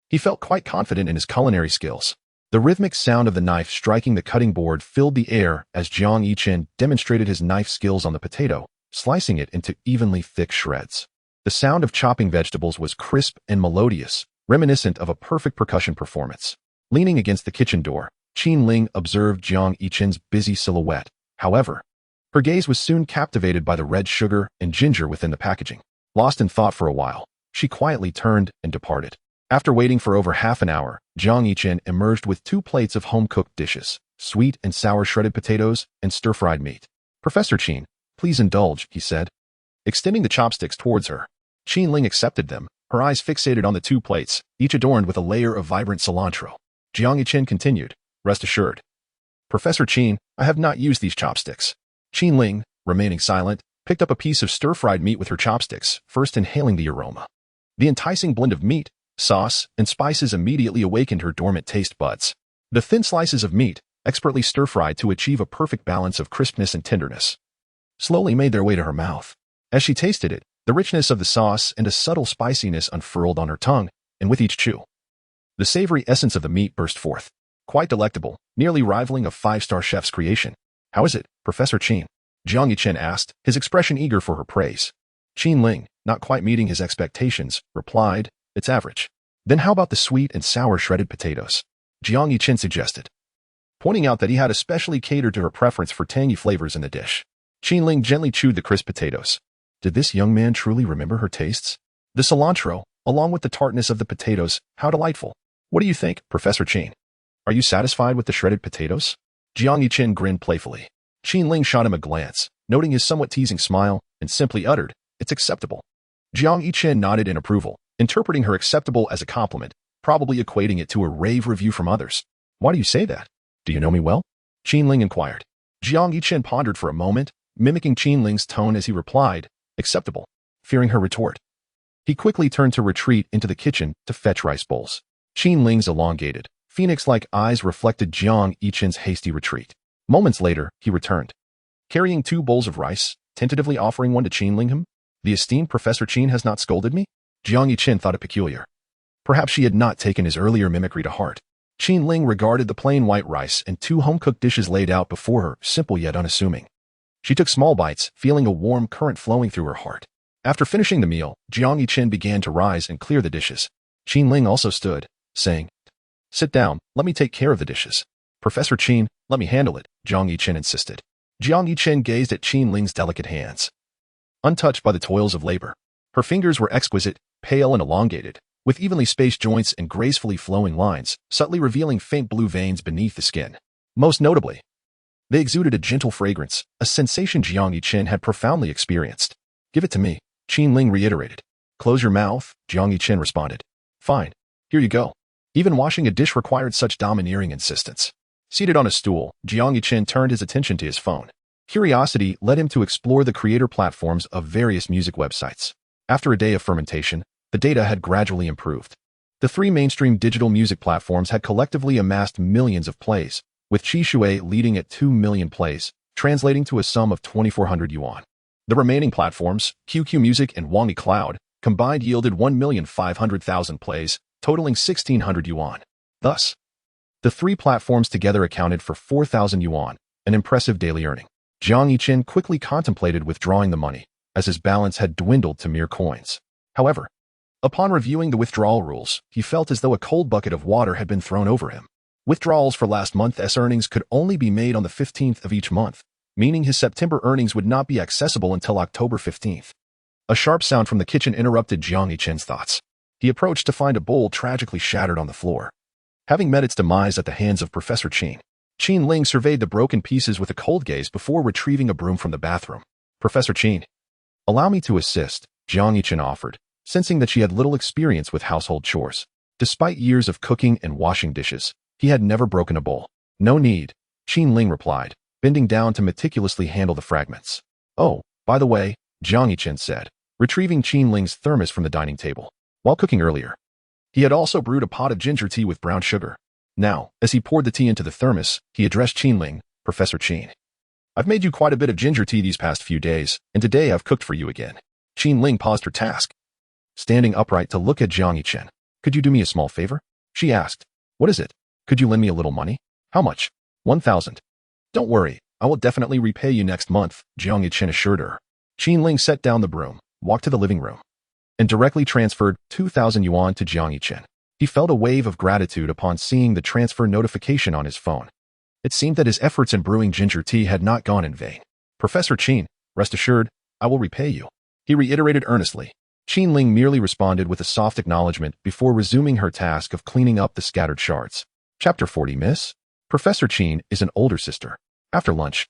he felt quite confident in his culinary skills. The rhythmic sound of the knife striking the cutting board filled the air as Jiang Yiqin demonstrated his knife skills on the potato, slicing it into evenly thick shreds. The sound of chopping vegetables was crisp and melodious, reminiscent of a perfect percussion performance. Leaning against the kitchen door, Qin Ling observed Jiang Yiqin's busy silhouette. However, her gaze was soon captivated by the red sugar and ginger within the packaging. Lost in thought for a while, she quietly turned and departed. After waiting for over half an hour, Jiang Yiqin emerged with 2 plates of home-cooked dishes, sweet and sour shredded potatoes, and stir-fried meat. Professor Qin, please indulge, he said, extending the chopsticks towards her. Qin Ling accepted them, her eyes fixated on the 2 plates, each adorned with a layer of vibrant cilantro. Jiang Yiqin continued, rest assured, Professor Qin, I have not used these chopsticks. Qin Ling, remaining silent, picked up a piece of stir-fried meat with her chopsticks, first inhaling the aroma. The enticing blend of meat, sauce, and spices immediately awakened her dormant taste buds. The thin slices of meat, expertly stir-fried to achieve a perfect balance of crispness and tenderness, slowly made their way to her mouth. As she tasted it, the richness of the sauce and a subtle spiciness unfurled on her tongue, and with each chew, the savory essence of the meat burst forth. Quite delectable, nearly rivaling a 5-star chef's creation. How is it, Professor Qin? Jiang Yiqin asked, his expression eager for her praise. Qin Ling, not quite meeting his expectations, replied, it's average. Then how about the sweet and sour shredded potatoes? Jiang Yiqin suggested, pointing out that he had especially catered to her preference for tangy flavors in the dish. Qin Ling gently chewed the crisp potatoes. Did this young man truly remember her tastes? The cilantro, along with the tartness of the potatoes, how delightful. What do you think, Professor Qin? Are you satisfied with the shredded potatoes? Jiang Yiqin grinned playfully. Qin Ling shot him a glance, noting his somewhat teasing smile, and simply uttered, it's acceptable. Jiang Yiqin nodded in approval, interpreting her acceptable as a compliment, probably equating it to a rave review from others. Why do you say that? Do you know me well? Qin Ling inquired. Jiang Yiqin pondered for a moment, mimicking Qin Ling's tone as he replied, acceptable, fearing her retort. He quickly turned to retreat into the kitchen to fetch rice bowls. Qin Ling's elongated, phoenix-like eyes reflected Jiang Yichen's hasty retreat. Moments later, he returned, carrying 2 bowls of rice, tentatively offering one to Qin Ling. The esteemed Professor Qin has not scolded me? Jiang Yichen thought it peculiar. Perhaps she had not taken his earlier mimicry to heart. Qin Ling regarded the plain white rice and 2 home-cooked dishes laid out before her, simple yet unassuming. She took small bites, feeling a warm current flowing through her heart. After finishing the meal, Jiang Yichen began to rise and clear the dishes. Qin Ling also stood, saying, "Sit down, let me take care of the dishes." "Professor Qin, let me handle it," Jiang Yichen insisted. Jiang Yichen gazed at Qin Ling's delicate hands, untouched by the toils of labor. Her fingers were exquisite, pale and elongated, with evenly spaced joints and gracefully flowing lines, subtly revealing faint blue veins beneath the skin. Most notably, they exuded a gentle fragrance, a sensation Jiang Yichen had profoundly experienced. "Give it to me," Qin Ling reiterated. "Close your mouth," Jiang Yichen responded. "Fine. Here you go." Even washing a dish required such domineering insistence. Seated on a stool, Jiang Yichen turned his attention to his phone. Curiosity led him to explore the creator platforms of various music websites. After a day of fermentation, the data had gradually improved. The 3 mainstream digital music platforms had collectively amassed millions of plays, with Qishui leading at 2 million plays, translating to a sum of 2,400 yuan. The remaining platforms, QQ Music and Wangi Cloud, combined yielded 1,500,000 plays, totaling 1,600 yuan. Thus, the 3 platforms together accounted for 4,000 yuan, an impressive daily earning. Jiang Yichen quickly contemplated withdrawing the money, as his balance had dwindled to mere coins. However, upon reviewing the withdrawal rules, he felt as though a cold bucket of water had been thrown over him. Withdrawals for last month's earnings could only be made on the 15th of each month, meaning his September earnings would not be accessible until October 15th. A sharp sound from the kitchen interrupted Jiang Yichen's thoughts. He approached to find a bowl tragically shattered on the floor. Having met its demise at the hands of Professor Qin, Qin Ling surveyed the broken pieces with a cold gaze before retrieving a broom from the bathroom. "Professor Qin, allow me to assist," Jiang Yichen offered, sensing that she had little experience with household chores. Despite years of cooking and washing dishes, he had never broken a bowl. "No need," Qin Ling replied, bending down to meticulously handle the fragments. "Oh, by the way," Jiang Yichen said, retrieving Qin Ling's thermos from the dining table. While cooking earlier, he had also brewed a pot of ginger tea with brown sugar. Now, as he poured the tea into the thermos, he addressed Qin Ling, "Professor Qin, I've made you quite a bit of ginger tea these past few days, and today I've cooked for you again." Qin Ling paused her task, standing upright to look at Jiang Yichen. "Could you do me a small favor?" she asked. "What is it? Could you lend me a little money?" "How much?" 1,000. "Don't worry, I will definitely repay you next month," Jiang Yichen assured her. Qin Ling set down the broom, walked to the living room, and directly transferred 2,000 yuan to Jiang Yichen. He felt a wave of gratitude upon seeing the transfer notification on his phone. It seemed that his efforts in brewing ginger tea had not gone in vain. "Professor Qin, rest assured, I will repay you," he reiterated earnestly. Qin Ling merely responded with a soft acknowledgement before resuming her task of cleaning up the scattered shards. Chapter 40. Miss Professor Qin is an older sister. After lunch,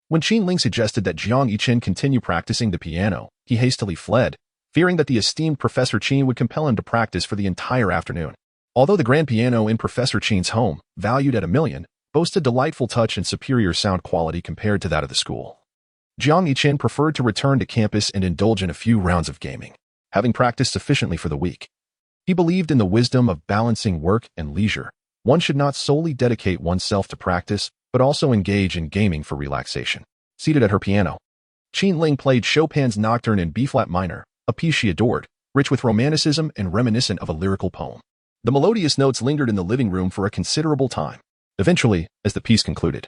when Qin Ling suggested that Jiang Yichen continue practicing the piano, he hastily fled, fearing that the esteemed Professor Qin would compel him to practice for the entire afternoon. Although the grand piano in Professor Qin's home, valued at 1 million, boasted delightful touch and superior sound quality compared to that of the school, Jiang Yichen preferred to return to campus and indulge in a few rounds of gaming, having practiced sufficiently for the week. He believed in the wisdom of balancing work and leisure. One should not solely dedicate oneself to practice, but also engage in gaming for relaxation. Seated at her piano, Qin Ling played Chopin's Nocturne in B-flat minor, a piece she adored, rich with romanticism and reminiscent of a lyrical poem. The melodious notes lingered in the living room for a considerable time. Eventually, as the piece concluded,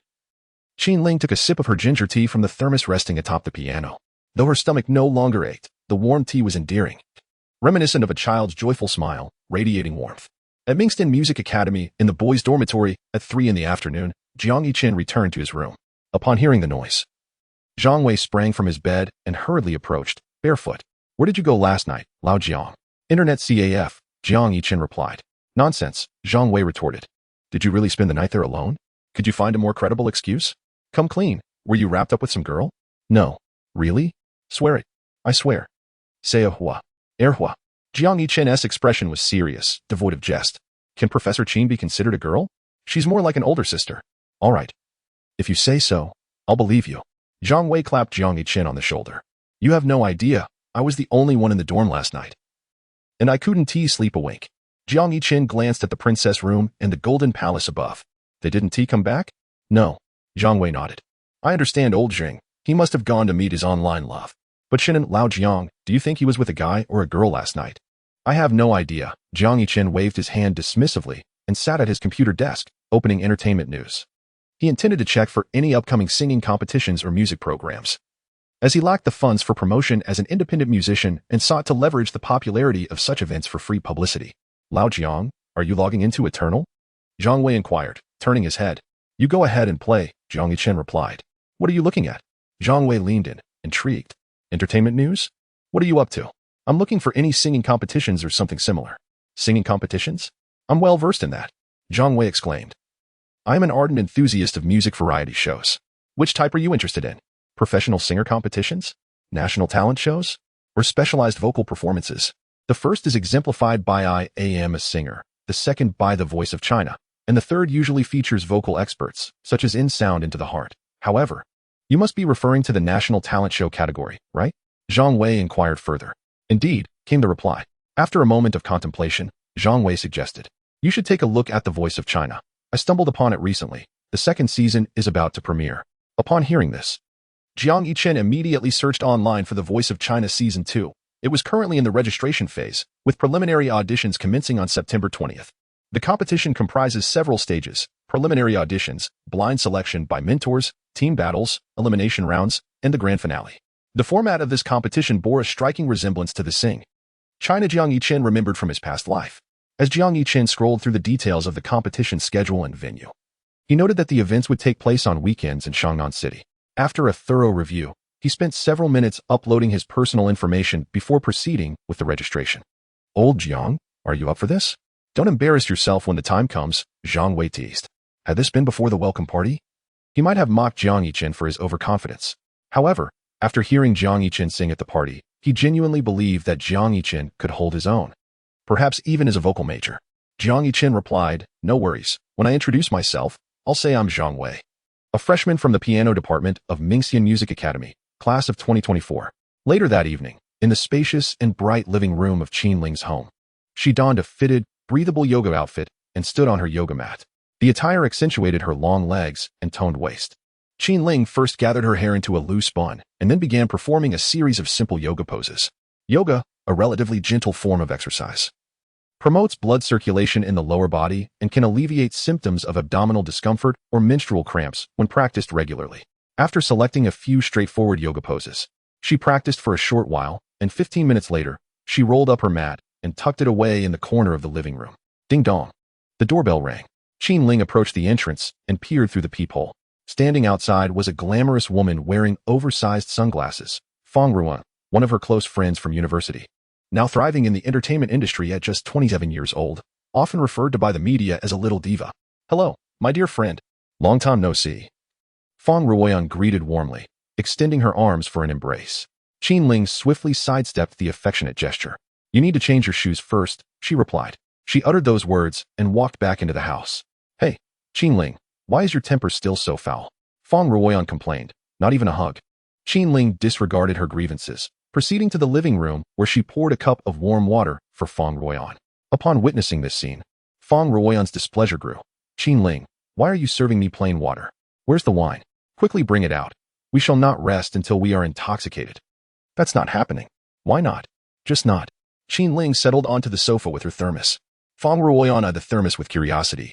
Qin Ling took a sip of her ginger tea from the thermos resting atop the piano. Though her stomach no longer ached, the warm tea was endearing, reminiscent of a child's joyful smile, radiating warmth. At Mingston Music Academy, in the boys' dormitory, at 3 in the afternoon, Jiang Yichen returned to his room. Upon hearing the noise, Zhang Wei sprang from his bed and hurriedly approached, barefoot. "Where did you go last night, Lao Jiang?" "Internet CAF," Jiang Yichen replied. "Nonsense," Zhang Wei retorted. "Did you really spend the night there alone? Could you find a more credible excuse? Come clean. Were you wrapped up with some girl?" "No." "Really?" "Swear it." "I swear." "Say a hua. Hua." Jiang Yichen's expression was serious, devoid of jest. "Can Professor Qin be considered a girl? She's more like an older sister." "All right. If you say so, I'll believe you." Zhang Wei clapped Jiang Yichen on the shoulder. "You have no idea. I was the only one in the dorm last night." and I couldn't sleep a wink. Jiang Yiqin glanced at the princess room and the golden palace above. They didn't come back? No. Zhang Wei nodded. I understand old Jing. He must have gone to meet his online love. But Shinan Lao Jiang, do you think he was with a guy or a girl last night? I have no idea. Jiang Yiqin waved his hand dismissively and sat at his computer desk, opening entertainment news. He intended to check for any upcoming singing competitions or music programs, as he lacked the funds for promotion as an independent musician and sought to leverage the popularity of such events for free publicity. Lao Jiang, are you logging into Eternal? Zhang Wei inquired, turning his head. You go ahead and play, Jiang Yiqin replied. What are you looking at? Zhang Wei leaned in, intrigued. Entertainment news? What are you up to? I'm looking for any singing competitions or something similar. Singing competitions? I'm well versed in that, Zhang Wei exclaimed. I am an ardent enthusiast of music variety shows. Which type are you interested in? Professional singer competitions? National talent shows? Or specialized vocal performances? The first is exemplified by I Am a Singer, the second by The Voice of China, and the third usually features vocal experts, such as In Sound Into the Heart. However, you must be referring to the national talent show category, right? Zhang Wei inquired further. Indeed, came the reply. After a moment of contemplation, Zhang Wei suggested, you should take a look at The Voice of China. I stumbled upon it recently. The second season is about to premiere. Upon hearing this, Jiang Yiqin immediately searched online for The Voice of China Season 2. It was currently in the registration phase, with preliminary auditions commencing on September 20th. The competition comprises several stages: preliminary auditions, blind selection by mentors, team battles, elimination rounds, and the grand finale. The format of this competition bore a striking resemblance to the Sing China Jiang Yiqin remembered from his past life. As Jiang Yiqin scrolled through the details of the competition schedule and venue, he noted that the events would take place on weekends in Shangnan City. After a thorough review, he spent several minutes uploading his personal information before proceeding with the registration. Old Jiang, are you up for this? Don't embarrass yourself when the time comes, Zhang Wei teased. Had this been before the welcome party? He might have mocked Jiang Yiqin for his overconfidence. However, after hearing Jiang Yiqin sing at the party, he genuinely believed that Jiang Yiqin could hold his own, perhaps even as a vocal major. Jiang Yiqin replied, no worries. When I introduce myself, I'll say I'm Zhang Wei, a freshman from the piano department of Mingxian Music Academy, class of 2024. Later that evening, in the spacious and bright living room of Qin Ling's home, she donned a fitted, breathable yoga outfit and stood on her yoga mat. The attire accentuated her long legs and toned waist. Qin Ling first gathered her hair into a loose bun and then began performing a series of simple yoga poses. Yoga, a relatively gentle form of exercise, promotes blood circulation in the lower body and can alleviate symptoms of abdominal discomfort or menstrual cramps when practiced regularly. After selecting a few straightforward yoga poses, she practiced for a short while, and 15 minutes later, she rolled up her mat and tucked it away in the corner of the living room. Ding dong. The doorbell rang. Qin Ling approached the entrance and peered through the peephole. Standing outside was a glamorous woman wearing oversized sunglasses, Fang Ruan, one of her close friends from university. Now thriving in the entertainment industry at just 27 years old, often referred to by the media as a little diva. Hello, my dear friend. Long time no see. Fang Ruoyan greeted warmly, extending her arms for an embrace. Qin Ling swiftly sidestepped the affectionate gesture. You need to change your shoes first, she replied. She uttered those words and walked back into the house. Hey, Qin Ling, why is your temper still so foul? Fang Ruoyan complained. Not even a hug. Qin Ling disregarded her grievances, proceeding to the living room where she poured a cup of warm water for Fang Ruoyan. Upon witnessing this scene, Fang Ruoyan's displeasure grew. Qin Ling, why are you serving me plain water? Where's the wine? Quickly bring it out. We shall not rest until we are intoxicated. That's not happening. Why not? Just not. Qin Ling settled onto the sofa with her thermos. Fang Ruoyan eyed the thermos with curiosity,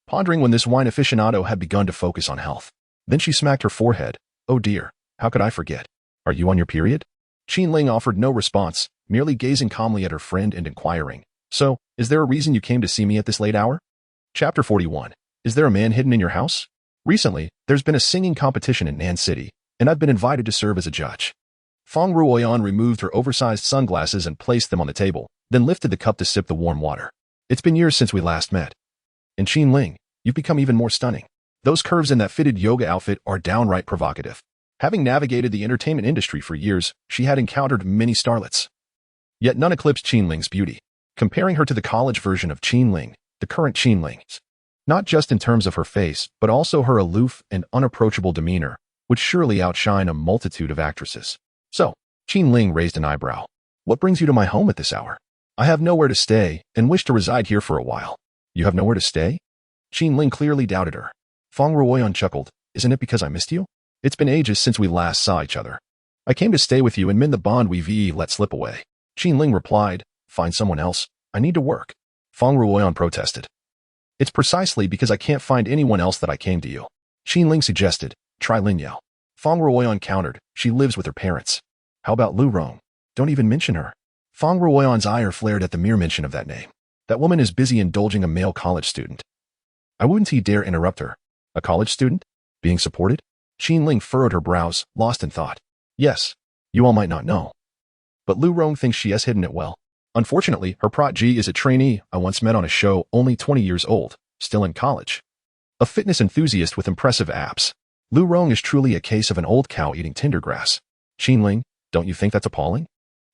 pondering when this wine aficionado had begun to focus on health. Then she smacked her forehead. Oh dear, how could I forget? Are you on your period? Qin Ling offered no response, merely gazing calmly at her friend and inquiring, so, is there a reason you came to see me at this late hour? Chapter 41. Is there a man hidden in your house? Recently, there's been a singing competition in Nan City, and I've been invited to serve as a judge. Fang Ruoyan removed her oversized sunglasses and placed them on the table, then lifted the cup to sip the warm water. It's been years since we last met. And Qin Ling, you've become even more stunning. Those curves in that fitted yoga outfit are downright provocative. Having navigated the entertainment industry for years, she had encountered many starlets. Yet none eclipsed Qin Ling's beauty. Comparing her to the college version of Qin Ling, the current Qin Ling, not just in terms of her face, but also her aloof and unapproachable demeanor, would surely outshine a multitude of actresses. So, Qin Ling raised an eyebrow. What brings you to my home at this hour? I have nowhere to stay and wish to reside here for a while. You have nowhere to stay? Qin Ling clearly doubted her. Fong Ruoyan chuckled. Isn't it because I missed you? It's been ages since we last saw each other. I came to stay with you and mend the bond we've let slip away. Qin Ling replied, find someone else. I need to work. Fong Ruoyan protested. It's precisely because I can't find anyone else that I came to you. Qin Ling suggested, try Lin Yao. Fong Ruoyan countered, she lives with her parents. How about Lu Rong? Don't even mention her. Fong Ruoyan's ire flared at the mere mention of that name. That woman is busy indulging a male college student. I wouldn't dare interrupt her. A college student? Being supported? Qin Ling furrowed her brows, lost in thought. Yes, you all might not know. But Lu Rong thinks she has hidden it well. Unfortunately, her protege is a trainee I once met on a show, only 20 years old, still in college. A fitness enthusiast with impressive abs. Lu Rong is truly a case of an old cow eating tender grass. Qin Ling, don't you think that's appalling?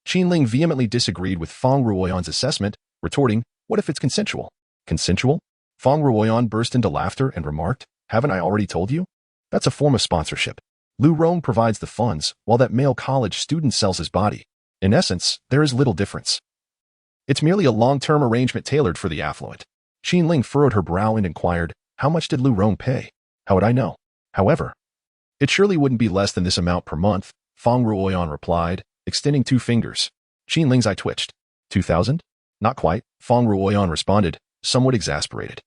Qin Ling vehemently disagreed with Fong Ruoyan's assessment, retorting, what if it's consensual? Consensual? Fong Ruoyan burst into laughter and remarked, haven't I already told you? That's a form of sponsorship. Lu Rong provides the funds, while that male college student sells his body. In essence, there is little difference. It's merely a long-term arrangement tailored for the affluent. Qin Ling furrowed her brow and inquired, how much did Lu Rong pay? How would I know? However, it surely wouldn't be less than this amount per month, Fong Ruoyan replied, extending 2 fingers. Qin Ling's eye twitched. 2,000? Not quite, Fong Ruoyan responded, somewhat exasperated.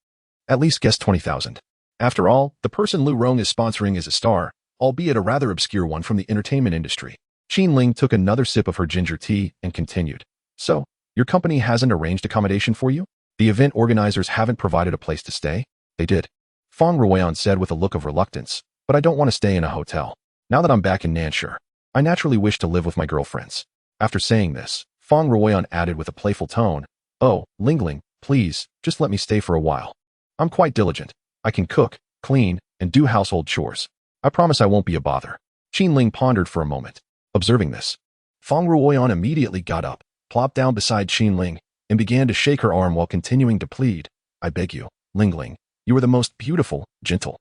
At least guess 20,000. After all, the person Lu Rong is sponsoring is a star, albeit a rather obscure one from the entertainment industry. Qin Ling took another sip of her ginger tea and continued. So, your company hasn't arranged accommodation for you? The event organizers haven't provided a place to stay? They did. Fong Ruoyan said with a look of reluctance, but I don't want to stay in a hotel. Now that I'm back in Nanshur, I naturally wish to live with my girlfriends. After saying this, Fong Ruoyan added with a playful tone, oh, Lingling, please, just let me stay for a while. I'm quite diligent. I can cook, clean, and do household chores. I promise I won't be a bother. Qin Ling pondered for a moment. Observing this, Fong Ruoyan immediately got up, plopped down beside Qin Ling, and began to shake her arm while continuing to plead, I beg you, Lingling, you are the most beautiful, gentle,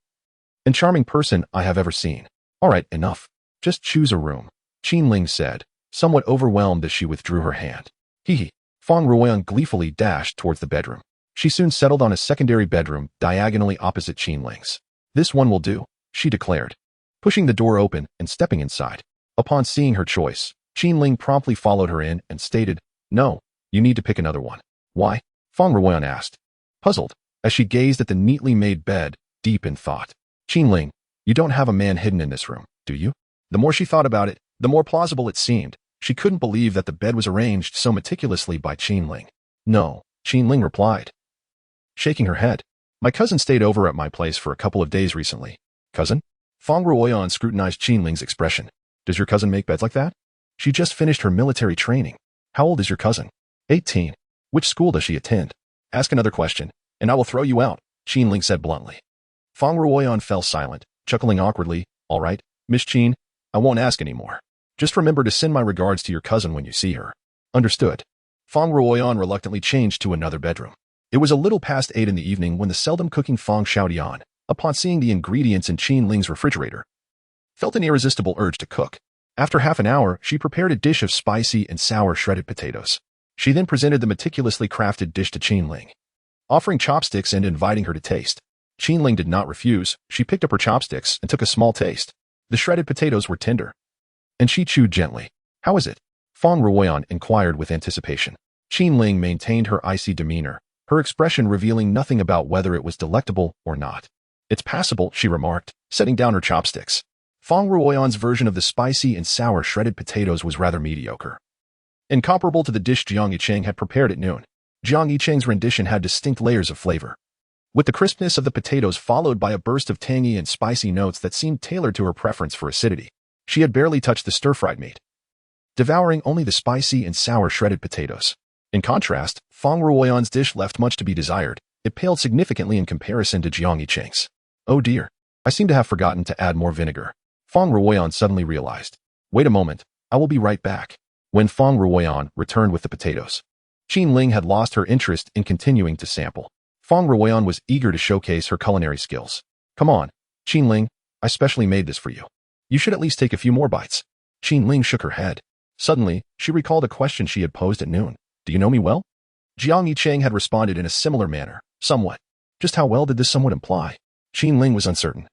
and charming person I have ever seen. All right, enough. Just choose a room, Qin Ling said, somewhat overwhelmed as she withdrew her hand. Hee. Fong Ruoyan gleefully dashed towards the bedroom. She soon settled on a secondary bedroom diagonally opposite Qin Ling's. This one will do, she declared, pushing the door open and stepping inside. Upon seeing her choice, Qin Ling promptly followed her in and stated, no, you need to pick another one. Why? Fong Ruoyan asked, puzzled, as she gazed at the neatly made bed, deep in thought. Qin Ling, you don't have a man hidden in this room, do you? The more she thought about it, the more plausible it seemed. She couldn't believe that the bed was arranged so meticulously by Qin Ling. No, Qin Ling replied, shaking her head. My cousin stayed over at my place for a couple of days recently. Cousin? Fong Ruoyan scrutinized Qin Ling's expression. Does your cousin make beds like that? She just finished her military training. How old is your cousin? 18. Which school does she attend? Ask another question, and I will throw you out, Qin Ling said bluntly. Fong Ruoyan fell silent, chuckling awkwardly. All right, Miss Qin, I won't ask any more. Just remember to send my regards to your cousin when you see her. Understood. Fong Ruoyan reluctantly changed to another bedroom. It was a little past 8 in the evening when the seldom cooking Fong Xiaodian, upon seeing the ingredients in Qin Ling's refrigerator, felt an irresistible urge to cook. After half an hour, she prepared a dish of spicy and sour shredded potatoes. She then presented the meticulously crafted dish to Qin Ling, offering chopsticks and inviting her to taste. Qin Ling did not refuse. She picked up her chopsticks and took a small taste. The shredded potatoes were tender, and she chewed gently. How is it? Fong Ruoyan inquired with anticipation. Qin Ling maintained her icy demeanor, her expression revealing nothing about whether it was delectable or not. It's passable, she remarked, setting down her chopsticks. Fong Ruoyan's version of the spicy and sour shredded potatoes was rather mediocre, incomparable to the dish Jiang Yicheng had prepared at noon. Jiang Yicheng's rendition had distinct layers of flavor, with the crispness of the potatoes followed by a burst of tangy and spicy notes that seemed tailored to her preference for acidity. She had barely touched the stir-fried meat, devouring only the spicy and sour shredded potatoes. In contrast, Fong Ruoyan's dish left much to be desired. It paled significantly in comparison to Jiang Yicheng's. Oh dear, I seem to have forgotten to add more vinegar. Fong Ruoyan suddenly realized. Wait a moment, I will be right back. When Fong Ruoyan returned with the potatoes, Qin Ling had lost her interest in continuing to sample. Fong Ruoyan was eager to showcase her culinary skills. Come on, Qin Ling, I specially made this for you. You should at least take a few more bites. Qin Ling shook her head. Suddenly, she recalled a question she had posed at noon. Do you know me well? Jiang Yicheng had responded in a similar manner, somewhat. Just how well did this somewhat imply? Qin Ling was uncertain.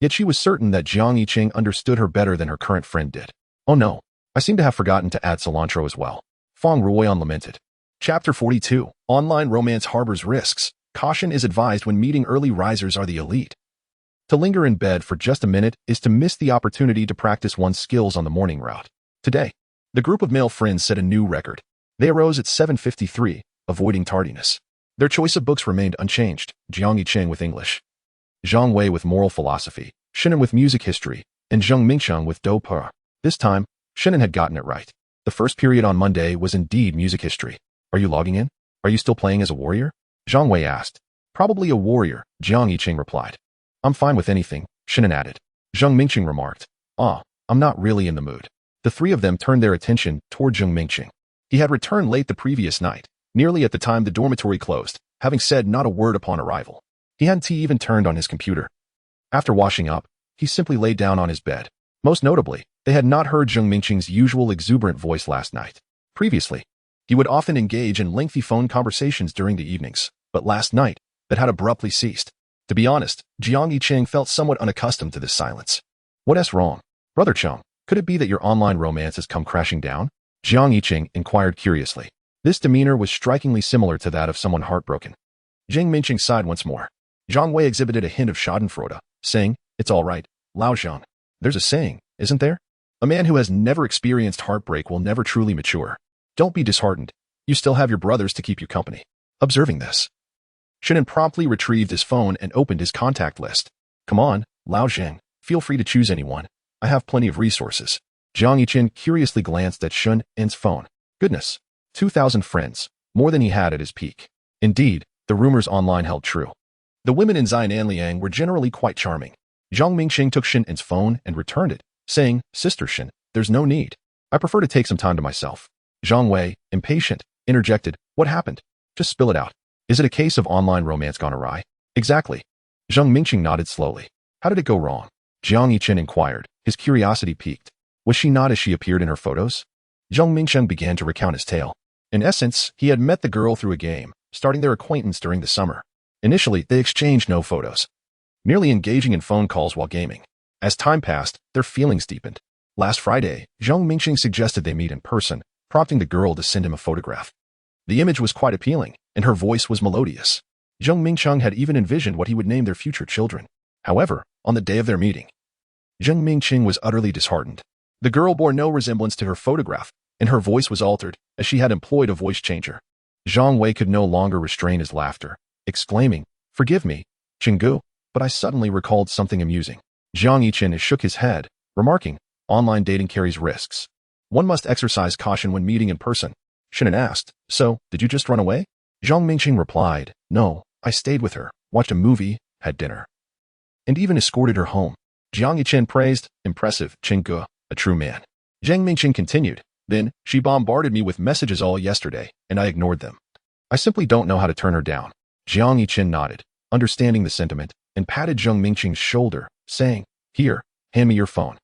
Yet she was certain that Jiang Yicheng understood her better than her current friend did. Oh no, I seem to have forgotten to add cilantro as well. Fong Ruoyan lamented. Chapter 42. Online romance harbors risks. Caution is advised when meeting early risers are the elite. To linger in bed for just a minute is to miss the opportunity to practice one's skills on the morning route. Today, the group of male friends set a new record. They arose at 7:53, avoiding tardiness. Their choice of books remained unchanged, Jiang Yicheng with English, Zhang Wei with moral philosophy, Shannon with music history, and Zheng Mingcheng with Do Per. This time, Shannon had gotten it right. The first period on Monday was indeed music history. Are you logging in? Are you still playing as a warrior? Zhang Wei asked. Probably a warrior, Jiang Yicheng replied. I'm fine with anything, Shannon added. Zheng Mingcheng remarked. I'm not really in the mood. The three of them turned their attention toward Zheng Mingcheng. He had returned late the previous night, nearly at the time the dormitory closed, having said not a word upon arrival. He hadn't even turned on his computer. After washing up, he simply lay down on his bed. Most notably, they had not heard Zheng Mingcheng's usual exuberant voice last night. Previously, he would often engage in lengthy phone conversations during the evenings, but last night, that had abruptly ceased. To be honest, Jiang Yicheng felt somewhat unaccustomed to this silence. What's wrong? Brother Cheng, could it be that your online romance has come crashing down? Jiang Yicheng inquired curiously. This demeanor was strikingly similar to that of someone heartbroken. Zheng Mingcheng sighed once more. Zhang Wei exhibited a hint of schadenfreude, saying, It's all right, Lao Zhang. There's a saying, isn't there? A man who has never experienced heartbreak will never truly mature. Don't be disheartened. You still have your brothers to keep you company. Observing this, Shannon promptly retrieved his phone and opened his contact list. Come on, Lao Zheng, feel free to choose anyone. I have plenty of resources. Jiang Yicheng curiously glanced at Shun's phone. Goodness, 2,000 friends, more than he had at his peak. Indeed, the rumors online held true. The women in Xian'an were generally quite charming. Zhang Mingcheng took Shun's phone and returned it, saying, Sister Shun, there's no need. I prefer to take some time to myself. Zhang Wei, impatient, interjected, What happened? Just spill it out. Is it a case of online romance gone awry? Exactly. Zheng Mingcheng nodded slowly. How did it go wrong? Jiang Yicheng inquired, his curiosity piqued. Was she not as she appeared in her photos? Zheng Mingcheng began to recount his tale. In essence, he had met the girl through a game, starting their acquaintance during the summer. Initially, they exchanged no photos, merely engaging in phone calls while gaming. As time passed, their feelings deepened. Last Friday, Zheng Mingcheng suggested they meet in person, prompting the girl to send him a photograph. The image was quite appealing, and her voice was melodious. Zheng Mingcheng had even envisioned what he would name their future children. However, on the day of their meeting, Zheng Mingcheng was utterly disheartened. The girl bore no resemblance to her photograph, and her voice was altered, as she had employed a voice changer. Zhang Wei could no longer restrain his laughter, exclaiming, Forgive me, Chenggu, but I suddenly recalled something amusing. Jiang Yicheng shook his head, remarking, Online dating carries risks. One must exercise caution when meeting in person. Shannon asked, So, did you just run away? Zhang Mingcheng replied, No, I stayed with her, watched a movie, had dinner, and even escorted her home. Jiang Yicheng praised, Impressive, Chenggu, a true man. Zheng Mingcheng continued, Then, she bombarded me with messages all yesterday, and I ignored them. I simply don't know how to turn her down. Jiang Yicheng nodded, understanding the sentiment, and patted Zheng Mingcheng's shoulder, saying, Here, hand me your phone.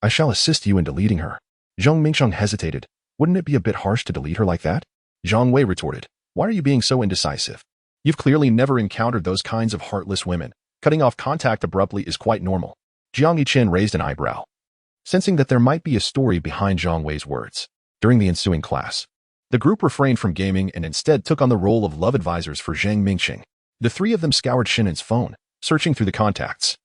I shall assist you in deleting her. Zheng Mingcheng hesitated. Wouldn't it be a bit harsh to delete her like that? Zhang Wei retorted, Why are you being so indecisive? You've clearly never encountered those kinds of heartless women. Cutting off contact abruptly is quite normal. Jiang Yicheng raised an eyebrow, sensing that there might be a story behind Zhang Wei's words. During the ensuing class, the group refrained from gaming and instead took on the role of love advisors for Zheng Mingcheng. The three of them scoured Shannon's phone, searching through the contacts.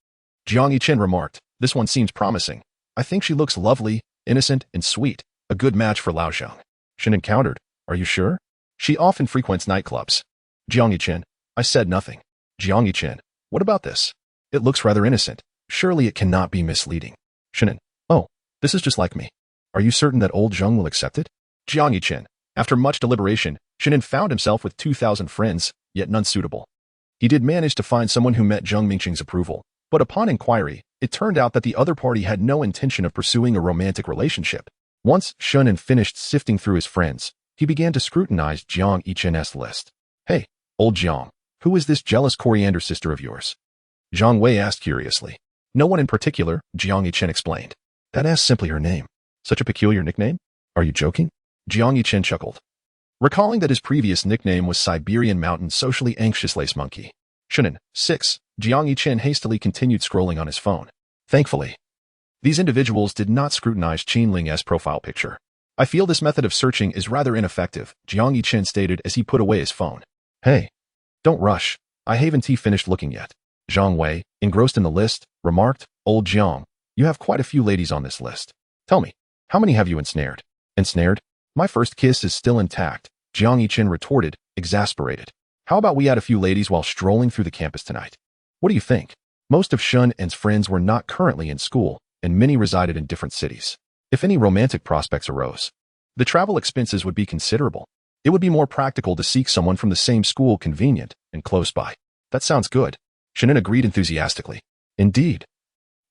Jiang Yicheng remarked, This one seems promising. I think she looks lovely, innocent, and sweet. A good match for Lao Zhang. Shannon countered, Are you sure? She often frequents nightclubs. Jiang Yicheng, I said nothing. Jiang Yicheng, what about this? It looks rather innocent. Surely it cannot be misleading. Shannon, Oh, this is just like me. Are you certain that old Zheng will accept it? Jiang Yicheng, after much deliberation, Shannon found himself with 2,000 friends, yet none suitable. He did manage to find someone who met Zheng Mingcheng's approval, but upon inquiry, it turned out that the other party had no intention of pursuing a romantic relationship. Once Shannon finished sifting through his friends, he began to scrutinize Jiang Yicheng's list. Hey, old Jiang, who is this jealous coriander sister of yours? Zhang Wei asked curiously. No one in particular, Jiang Yicheng explained. That is simply her name. Such a peculiar nickname? Are you joking? Jiang Yicheng chuckled. recalling that his previous nickname was Siberian Mountain Socially Anxious Lace Monkey. Shunin. 6. Jiang Yichen hastily continued scrolling on his phone. Thankfully, these individuals did not scrutinize Qin Ling's profile picture. I feel this method of searching is rather ineffective, Jiang Yichen stated as he put away his phone. Hey, don't rush. I haven't finished looking yet. Zhang Wei, engrossed in the list, remarked, Old Jiang, you have quite a few ladies on this list. Tell me, how many have you ensnared? Ensnared? My first kiss is still intact, Jiang Yichen retorted, exasperated. How about we add a few ladies while strolling through the campus tonight? What do you think? Most of Shun and's friends were not currently in school, and many resided in different cities. If any romantic prospects arose, the travel expenses would be considerable. It would be more practical to seek someone from the same school convenient and close by. That sounds good. Shannon agreed enthusiastically. Indeed.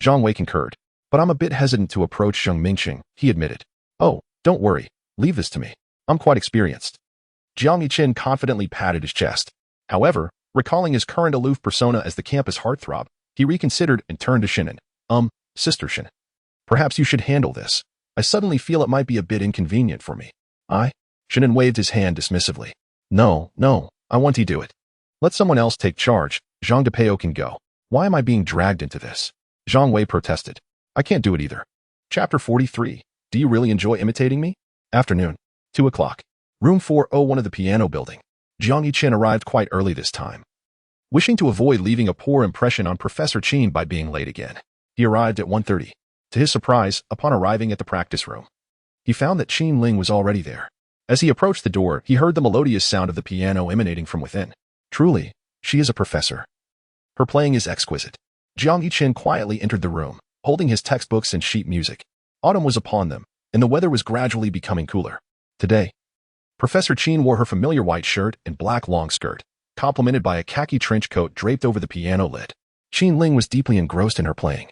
Zhang Wei concurred. But I'm a bit hesitant to approach Zheng Mingxing, he admitted. Oh, don't worry. Leave this to me. I'm quite experienced. Jiang Yichen confidently patted his chest. However, recalling his current aloof persona as the campus heartthrob, he reconsidered and turned to Shannon. Sister Shannon. Perhaps you should handle this. I suddenly feel it might be a bit inconvenient for me. Shannon waved his hand dismissively. No, I want to do it. Let someone else take charge. Zhang Depeo can go. Why am I being dragged into this? Zhang Wei protested. I can't do it either. Chapter 43. Do you really enjoy imitating me? Afternoon. 2 o'clock. Room 401 of the piano building. Jiang Yichen arrived quite early this time. Wishing to avoid leaving a poor impression on Professor Qin by being late again, he arrived at 1:30. To his surprise, upon arriving at the practice room, he found that Qin Ling was already there. As he approached the door, he heard the melodious sound of the piano emanating from within. Truly, she is a professor. Her playing is exquisite. Jiang Yichen quietly entered the room, holding his textbooks and sheet music. Autumn was upon them, and the weather was gradually becoming cooler. Today, Professor Qin wore her familiar white shirt and black long skirt, complemented by a khaki trench coat draped over the piano lid. Qin Ling was deeply engrossed in her playing.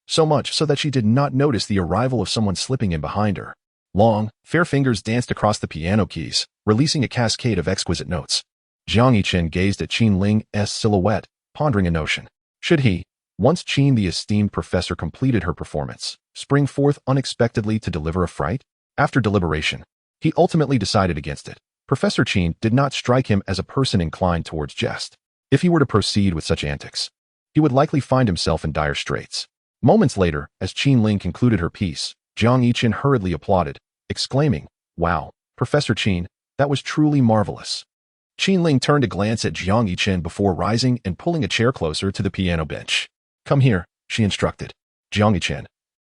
So much so that she did not notice the arrival of someone slipping in behind her. Long, fair fingers danced across the piano keys, releasing a cascade of exquisite notes. Jiang Yichen gazed at Qin Ling's silhouette, pondering a notion. Should he, once Qin the esteemed professor completed her performance, spring forth unexpectedly to deliver a fright? After deliberation, he ultimately decided against it. Professor Qin did not strike him as a person inclined towards jest. If he were to proceed with such antics, he would likely find himself in dire straits. Moments later, as Qin Ling concluded her piece, Jiang Yichen hurriedly applauded, exclaiming, Wow, Professor Qin, that was truly marvelous. Qin Ling turned to glance at Jiang Yichen before rising and pulling a chair closer to the piano bench. Come here, she instructed. Jiang Yichen,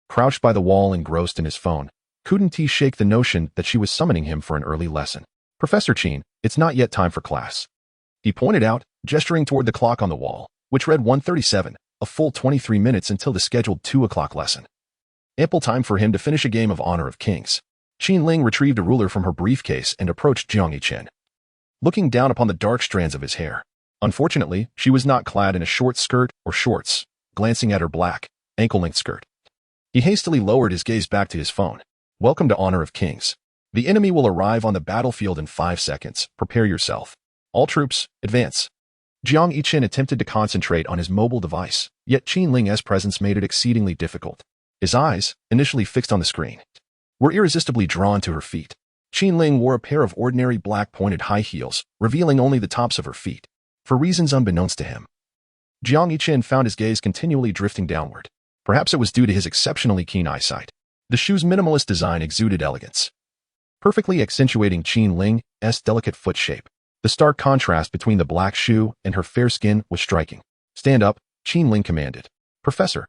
crouched by the wall engrossed in his phone, couldn't shake the notion that she was summoning him for an early lesson. Professor Qin, it's not yet time for class. He pointed out, gesturing toward the clock on the wall, which read 1:37, a full 23 minutes until the scheduled 2 o'clock lesson. Ample time for him to finish a game of Honor of Kings. Qin Ling retrieved a ruler from her briefcase and approached Jiang Yichen, looking down upon the dark strands of his hair. Unfortunately, she was not clad in a short skirt or shorts, glancing at her black, ankle-length skirt. He hastily lowered his gaze back to his phone. Welcome to Honor of Kings. The enemy will arrive on the battlefield in 5 seconds. Prepare yourself. All troops, advance. Jiang Yichen attempted to concentrate on his mobile device, yet Qin Ling's presence made it exceedingly difficult. His eyes, initially fixed on the screen, were irresistibly drawn to her feet. Qin Ling wore a pair of ordinary black pointed high heels, revealing only the tops of her feet, for reasons unbeknownst to him. Jiang Yichen found his gaze continually drifting downward. Perhaps it was due to his exceptionally keen eyesight. The shoe's minimalist design exuded elegance, perfectly accentuating Qin Ling's delicate foot shape. The stark contrast between the black shoe and her fair skin was striking. Stand up, Qin Ling commanded. Professor.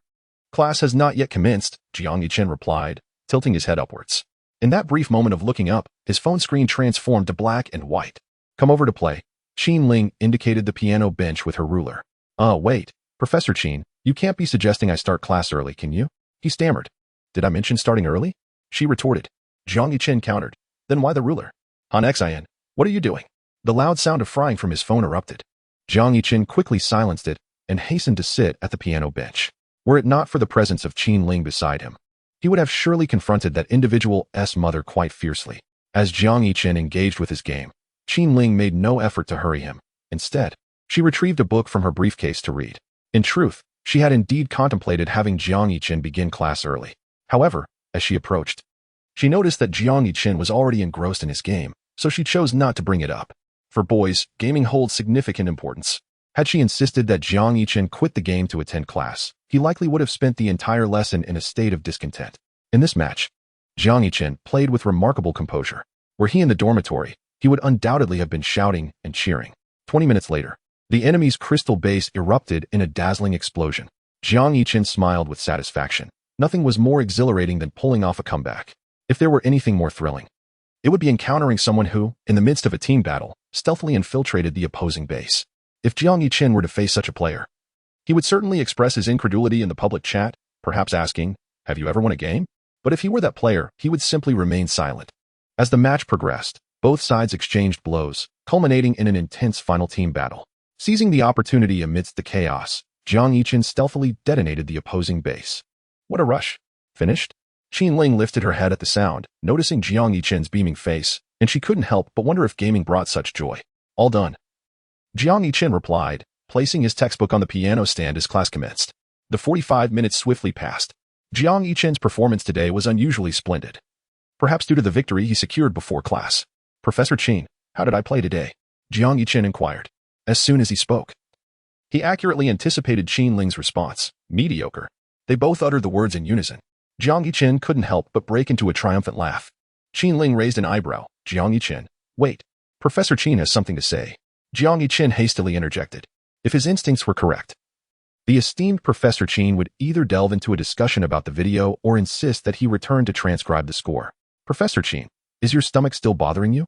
Class has not yet commenced, Jiang Yichen replied, tilting his head upwards. In that brief moment of looking up, his phone screen transformed to black and white. Come over to play. Qin Ling indicated the piano bench with her ruler. Wait, Professor Qin, you can't be suggesting I start class early, can you? He stammered. Did I mention starting early? She retorted. Jiang Yichen countered. Then why the ruler? Han Xin, what are you doing? The loud sound of frying from his phone erupted. Jiang Yichen quickly silenced it and hastened to sit at the piano bench. Were it not for the presence of Qin Ling beside him, he would have surely confronted that individual's mother quite fiercely. As Jiang Yichen engaged with his game, Qin Ling made no effort to hurry him. Instead, she retrieved a book from her briefcase to read. In truth, she had indeed contemplated having Jiang Yichen begin class early. However, as she approached, she noticed that Jiang Yichen was already engrossed in his game, so she chose not to bring it up. For boys, gaming holds significant importance. Had she insisted that Jiang Yichen quit the game to attend class, he likely would have spent the entire lesson in a state of discontent. In this match, Jiang Yichen played with remarkable composure. Were he in the dormitory, he would undoubtedly have been shouting and cheering. 20 minutes later, the enemy's crystal base erupted in a dazzling explosion. Jiang Yichen smiled with satisfaction. Nothing was more exhilarating than pulling off a comeback. If there were anything more thrilling, it would be encountering someone who, in the midst of a team battle, stealthily infiltrated the opposing base. If Jiang Yichen were to face such a player, he would certainly express his incredulity in the public chat, perhaps asking, "Have you ever won a game?" But if he were that player, he would simply remain silent. As the match progressed, both sides exchanged blows, culminating in an intense final team battle. Seizing the opportunity amidst the chaos, Jiang Yichen stealthily detonated the opposing base. What a rush! Finished? Qin Ling lifted her head at the sound, noticing Jiang Yichen's beaming face, and she couldn't help but wonder if gaming brought such joy. All done. Jiang Yichen replied, placing his textbook on the piano stand as class commenced. The 45 minutes swiftly passed. Jiang Yichen's performance today was unusually splendid. Perhaps due to the victory he secured before class. "Professor Qin, how did I play today?" Jiang Yichen inquired. As soon as he spoke, he accurately anticipated Qin Ling's response. "Mediocre." They both uttered the words in unison. Jiang Yichen couldn't help but break into a triumphant laugh. Qin Ling raised an eyebrow. "Jiang Yichen, wait. Professor Qin has something to say." Jiang Yichen hastily interjected. If his instincts were correct, the esteemed Professor Qin would either delve into a discussion about the video or insist that he return to transcribe the score. "Professor Qin, is your stomach still bothering you?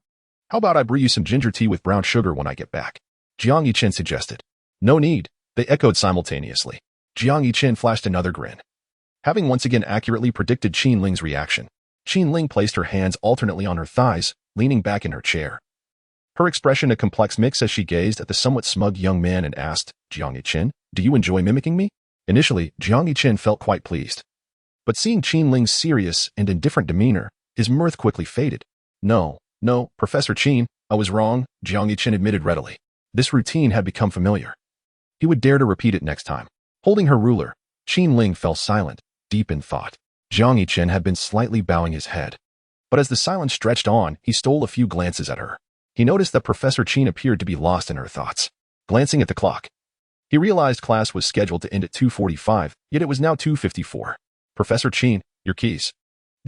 How about I brew you some ginger tea with brown sugar when I get back?" Jiang Yichen suggested. "No need," they echoed simultaneously. Jiang Yichen flashed another grin. Having once again accurately predicted Qin Ling's reaction, Qin Ling placed her hands alternately on her thighs, leaning back in her chair. Her expression a complex mix as she gazed at the somewhat smug young man and asked, "Jiang Yichen, do you enjoy mimicking me?" Initially, Jiang Yichen felt quite pleased. But seeing Qin Ling's serious and indifferent demeanor, his mirth quickly faded. No, Professor Qin, I was wrong," Jiang Yichen admitted readily. This routine had become familiar. He would dare to repeat it next time. Holding her ruler, Qin Ling fell silent, deep in thought. Jiang Yichen had been slightly bowing his head. But as the silence stretched on, he stole a few glances at her. He noticed that Professor Qin appeared to be lost in her thoughts. Glancing at the clock, he realized class was scheduled to end at 2:45, yet it was now 2:54. "Professor Qin, your keys."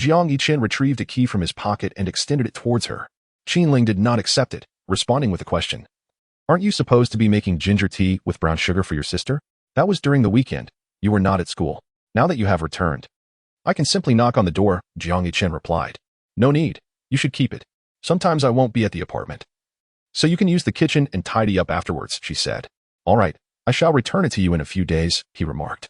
Jiang Yichen retrieved a key from his pocket and extended it towards her. Qin Ling did not accept it, responding with a question. "Aren't you supposed to be making ginger tea with brown sugar for your sister? That was during the weekend. You were not at school. Now that you have returned, I can simply knock on the door," Jiang Yichen replied. "No need. You should keep it. Sometimes I won't be at the apartment, so you can use the kitchen and tidy up afterwards," she said. "All right, I shall return it to you in a few days," he remarked,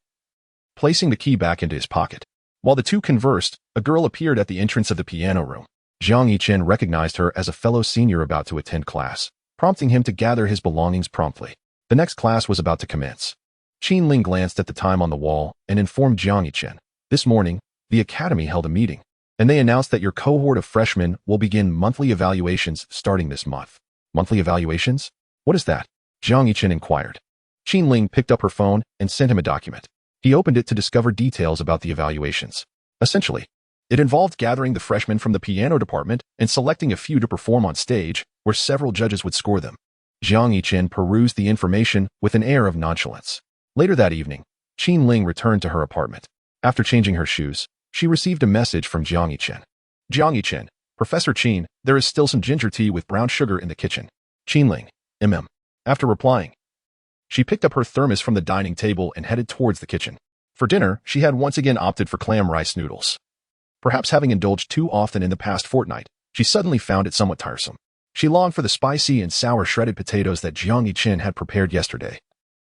placing the key back into his pocket. While the two conversed, a girl appeared at the entrance of the piano room. Jiang Yichen recognized her as a fellow senior about to attend class, prompting him to gather his belongings promptly. The next class was about to commence. Qin Ling glanced at the time on the wall and informed Jiang Yichen. "This morning, the academy held a meeting, and they announced that your cohort of freshmen will begin monthly evaluations starting this month." "Monthly evaluations? What is that?" Jiang Yichen inquired. Qin Ling picked up her phone and sent him a document. He opened it to discover details about the evaluations. Essentially, it involved gathering the freshmen from the piano department and selecting a few to perform on stage, where several judges would score them. Jiang Yichen perused the information with an air of nonchalance. Later that evening, Qin Ling returned to her apartment. After changing her shoes, she received a message from Jiang Yichen. "Jiang Yichen, Professor Qin, there is still some ginger tea with brown sugar in the kitchen." Qin Ling, mm. After replying, she picked up her thermos from the dining table and headed towards the kitchen. For dinner, she had once again opted for clam rice noodles. Perhaps having indulged too often in the past fortnight, she suddenly found it somewhat tiresome. She longed for the spicy and sour shredded potatoes that Jiang Yichen had prepared yesterday,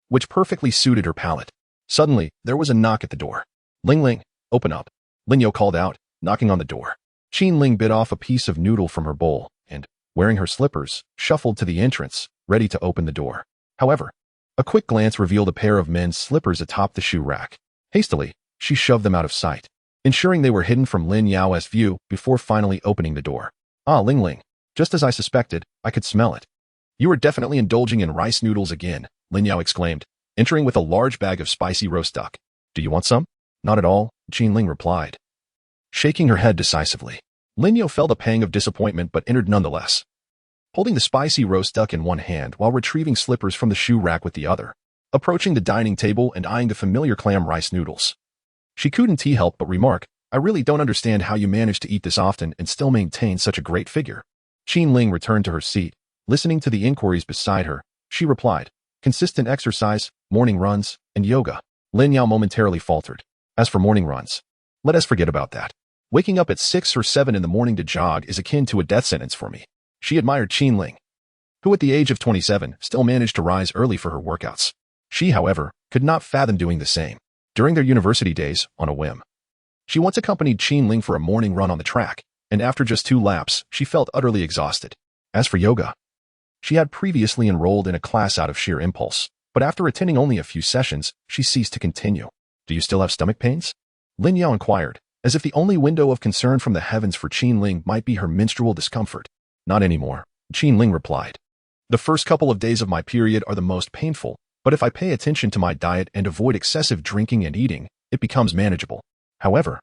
which perfectly suited her palate. Suddenly, there was a knock at the door. "Ling Ling, open up," Lin Yo called out, knocking on the door. Qin Ling bit off a piece of noodle from her bowl and, wearing her slippers, shuffled to the entrance, ready to open the door. However, a quick glance revealed a pair of men's slippers atop the shoe rack. Hastily, she shoved them out of sight, ensuring they were hidden from Lin Yao's view before finally opening the door. "Ah, Ling Ling, just as I suspected, I could smell it. You are definitely indulging in rice noodles again," Lin Yao exclaimed, entering with a large bag of spicy roast duck. "Do you want some?" "Not at all," Qin Ling replied, shaking her head decisively. Lin Yao felt a pang of disappointment but entered nonetheless, holding the spicy roast duck in one hand while retrieving slippers from the shoe rack with the other, approaching the dining table and eyeing the familiar clam rice noodles. She couldn't help but remark, "I really don't understand how you manage to eat this often and still maintain such a great figure." Qin Ling returned to her seat, listening to the inquiries beside her. She replied, "Consistent exercise, morning runs, and yoga." Lin Yao momentarily faltered. "As for morning runs, let us forget about that. Waking up at 6 or 7 in the morning to jog is akin to a death sentence for me." She admired Qin Ling, who at the age of 27 still managed to rise early for her workouts. She, however, could not fathom doing the same. During their university days, on a whim, she once accompanied Qin Ling for a morning run on the track, and after just 2 laps, she felt utterly exhausted. As for yoga, she had previously enrolled in a class out of sheer impulse, but after attending only a few sessions, she ceased to continue. "Do you still have stomach pains?" Lin Yao inquired, as if the only window of concern from the heavens for Qin Ling might be her menstrual discomfort. "Not anymore," Qin Ling replied. "The first couple of days of my period are the most painful, but if I pay attention to my diet and avoid excessive drinking and eating, it becomes manageable. However,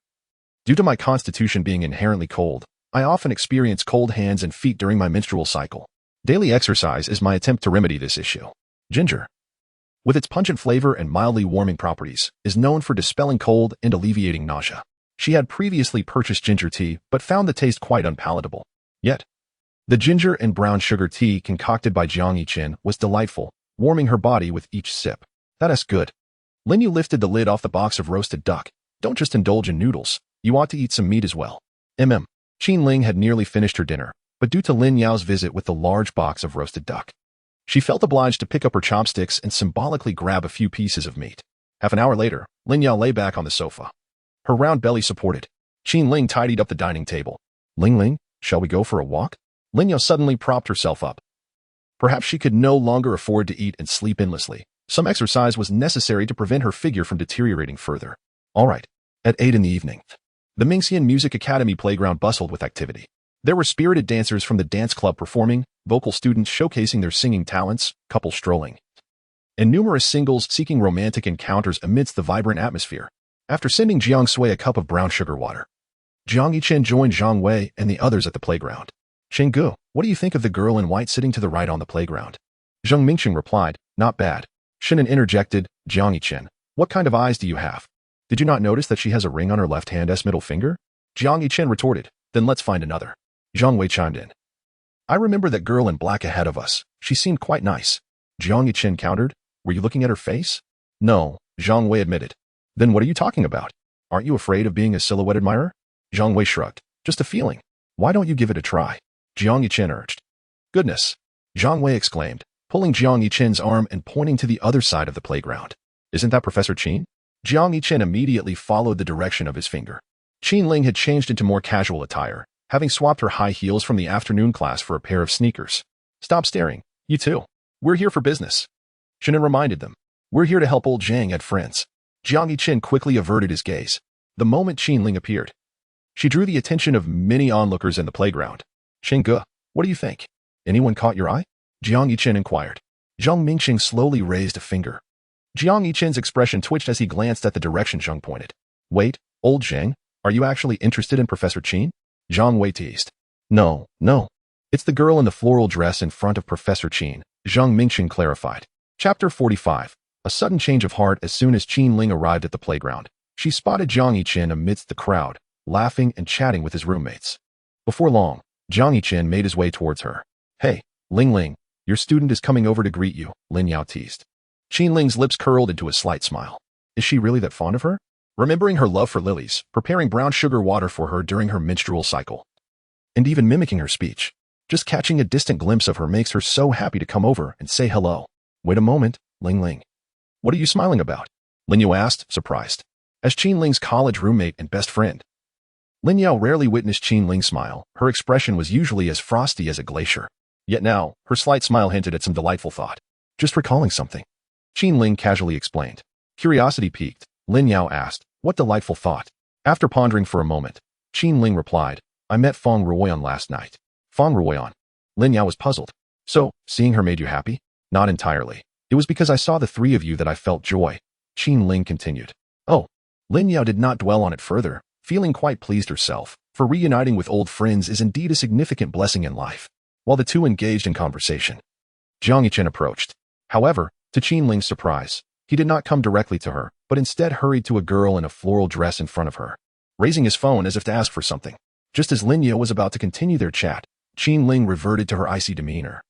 due to my constitution being inherently cold, I often experience cold hands and feet during my menstrual cycle. Daily exercise is my attempt to remedy this issue." Ginger, with its pungent flavor and mildly warming properties, is known for dispelling cold and alleviating nausea. She had previously purchased ginger tea but found the taste quite unpalatable. Yet, the ginger and brown sugar tea concocted by Jiang Yichen was delightful, warming her body with each sip. "That is good." Lin Yu lifted the lid off the box of roasted duck. "Don't just indulge in noodles, you ought to eat some meat as well." Qin Ling had nearly finished her dinner, but due to Lin Yao's visit with the large box of roasted duck, she felt obliged to pick up her chopsticks and symbolically grab a few pieces of meat. Half an hour later, Lin Yao lay back on the sofa, her round belly supported. Qin Ling tidied up the dining table. Ling, shall we go for a walk?" Lin Yao suddenly propped herself up. Perhaps she could no longer afford to eat and sleep endlessly. Some exercise was necessary to prevent her figure from deteriorating further. All right. At 8 in the evening, the Mingxian Music Academy playground bustled with activity. There were spirited dancers from the dance club performing, vocal students showcasing their singing talents, couples strolling, and numerous singles seeking romantic encounters amidst the vibrant atmosphere. After sending Jiang Sui a cup of brown sugar water, Jiang Yichen joined Zhang Wei and the others at the playground. "Chenggu, what do you think of the girl in white sitting to the right on the playground?" Zhang Mingqing replied, "Not bad." Shinan interjected, "Jiang Yichen, what kind of eyes do you have? Did you not notice that she has a ring on her left hand's middle finger?" Jiang Yichen retorted, "Then let's find another." Zhang Wei chimed in, "I remember that girl in black ahead of us. She seemed quite nice." Jiang Yichen countered, "Were you looking at her face?" "No," Zhang Wei admitted. "Then what are you talking about? Aren't you afraid of being a silhouette admirer?" Zhang Wei shrugged, "Just a feeling. Why don't you give it a try?" Jiang Yichen urged. "Goodness!" Zhang Wei exclaimed, pulling Jiang Yichen's arm and pointing to the other side of the playground. "Isn't that Professor Qin?" Jiang Yichen immediately followed the direction of his finger. Qin Ling had changed into more casual attire, having swapped her high heels from the afternoon class for a pair of sneakers. "Stop staring, you two. We're here for business." Shinan reminded them. "We're here to help old Zhang add friends." Jiang Yichen quickly averted his gaze. The moment Qin Ling appeared, she drew the attention of many onlookers in the playground. "Chenggu, what do you think? Anyone caught your eye?" Jiang Yichen inquired. Zhang Mingqing slowly raised a finger. Jiang Yichen's expression twitched as he glanced at the direction Zhang pointed. "Wait, old Zhang, are you actually interested in Professor Qin?" Zhang Wei teased. No. It's the girl in the floral dress in front of Professor Qin," Zhang Mingqing clarified. Chapter 45. A sudden change of heart. As soon as Qin Ling arrived at the playground, she spotted Jiang Yichen amidst the crowd, laughing and chatting with his roommates. Before long, Jiang Yichen made his way towards her. "Hey, Ling, your student is coming over to greet you," Lin Yao teased. Qin Ling's lips curled into a slight smile. Is she really that fond of her? Remembering her love for lilies, preparing brown sugar water for her during her menstrual cycle, and even mimicking her speech. Just catching a distant glimpse of her makes her so happy to come over and say hello. "Wait a moment, Ling. What are you smiling about?" Lin Yao asked, surprised. As Qin Ling's college roommate and best friend, Lin Yao rarely witnessed Qin Ling smile. Her expression was usually as frosty as a glacier. Yet now, her slight smile hinted at some delightful thought. "Just recalling something," Qin Ling casually explained. Curiosity piqued, Lin Yao asked, "What delightful thought?" After pondering for a moment, Qin Ling replied, "I met Feng Ruoyan last night." Feng Ruoyan. Lin Yao was puzzled. "So, seeing her made you happy?" "Not entirely. It was because I saw the three of you that I felt joy," Qin Ling continued. "Oh." Lin Yao did not dwell on it further, feeling quite pleased herself. for reuniting with old friends is indeed a significant blessing in life. While the two engaged in conversation, Jiang Yichen approached. However, to Qin Ling's surprise, he did not come directly to her, but instead hurried to a girl in a floral dress in front of her, raising his phone as if to ask for something. Just as Lin Yao was about to continue their chat, Qin Ling reverted to her icy demeanor,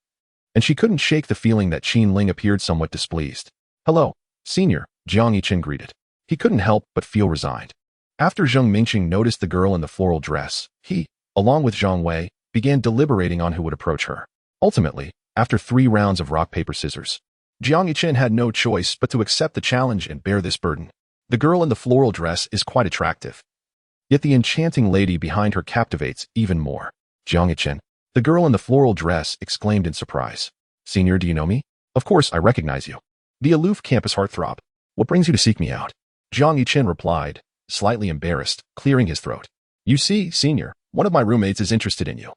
and she couldn't shake the feeling that Qin Ling appeared somewhat displeased. "Hello, senior," Jiang Yichen greeted. He couldn't help but feel resigned. After Zheng Mingqing noticed the girl in the floral dress, he, along with Zhang Wei, began deliberating on who would approach her. Ultimately, after 3 rounds of rock, paper, scissors, Jiang Yichen had no choice but to accept the challenge and bear this burden. The girl in the floral dress is quite attractive, yet the enchanting lady behind her captivates even more. "Jiang Yichen," the girl in the floral dress exclaimed in surprise. "Senior, do you know me?" "Of course I recognize you. The aloof campus heartthrob. What brings you to seek me out?" Jiang Yichen replied, slightly embarrassed, clearing his throat. "You see, senior, one of my roommates is interested in you.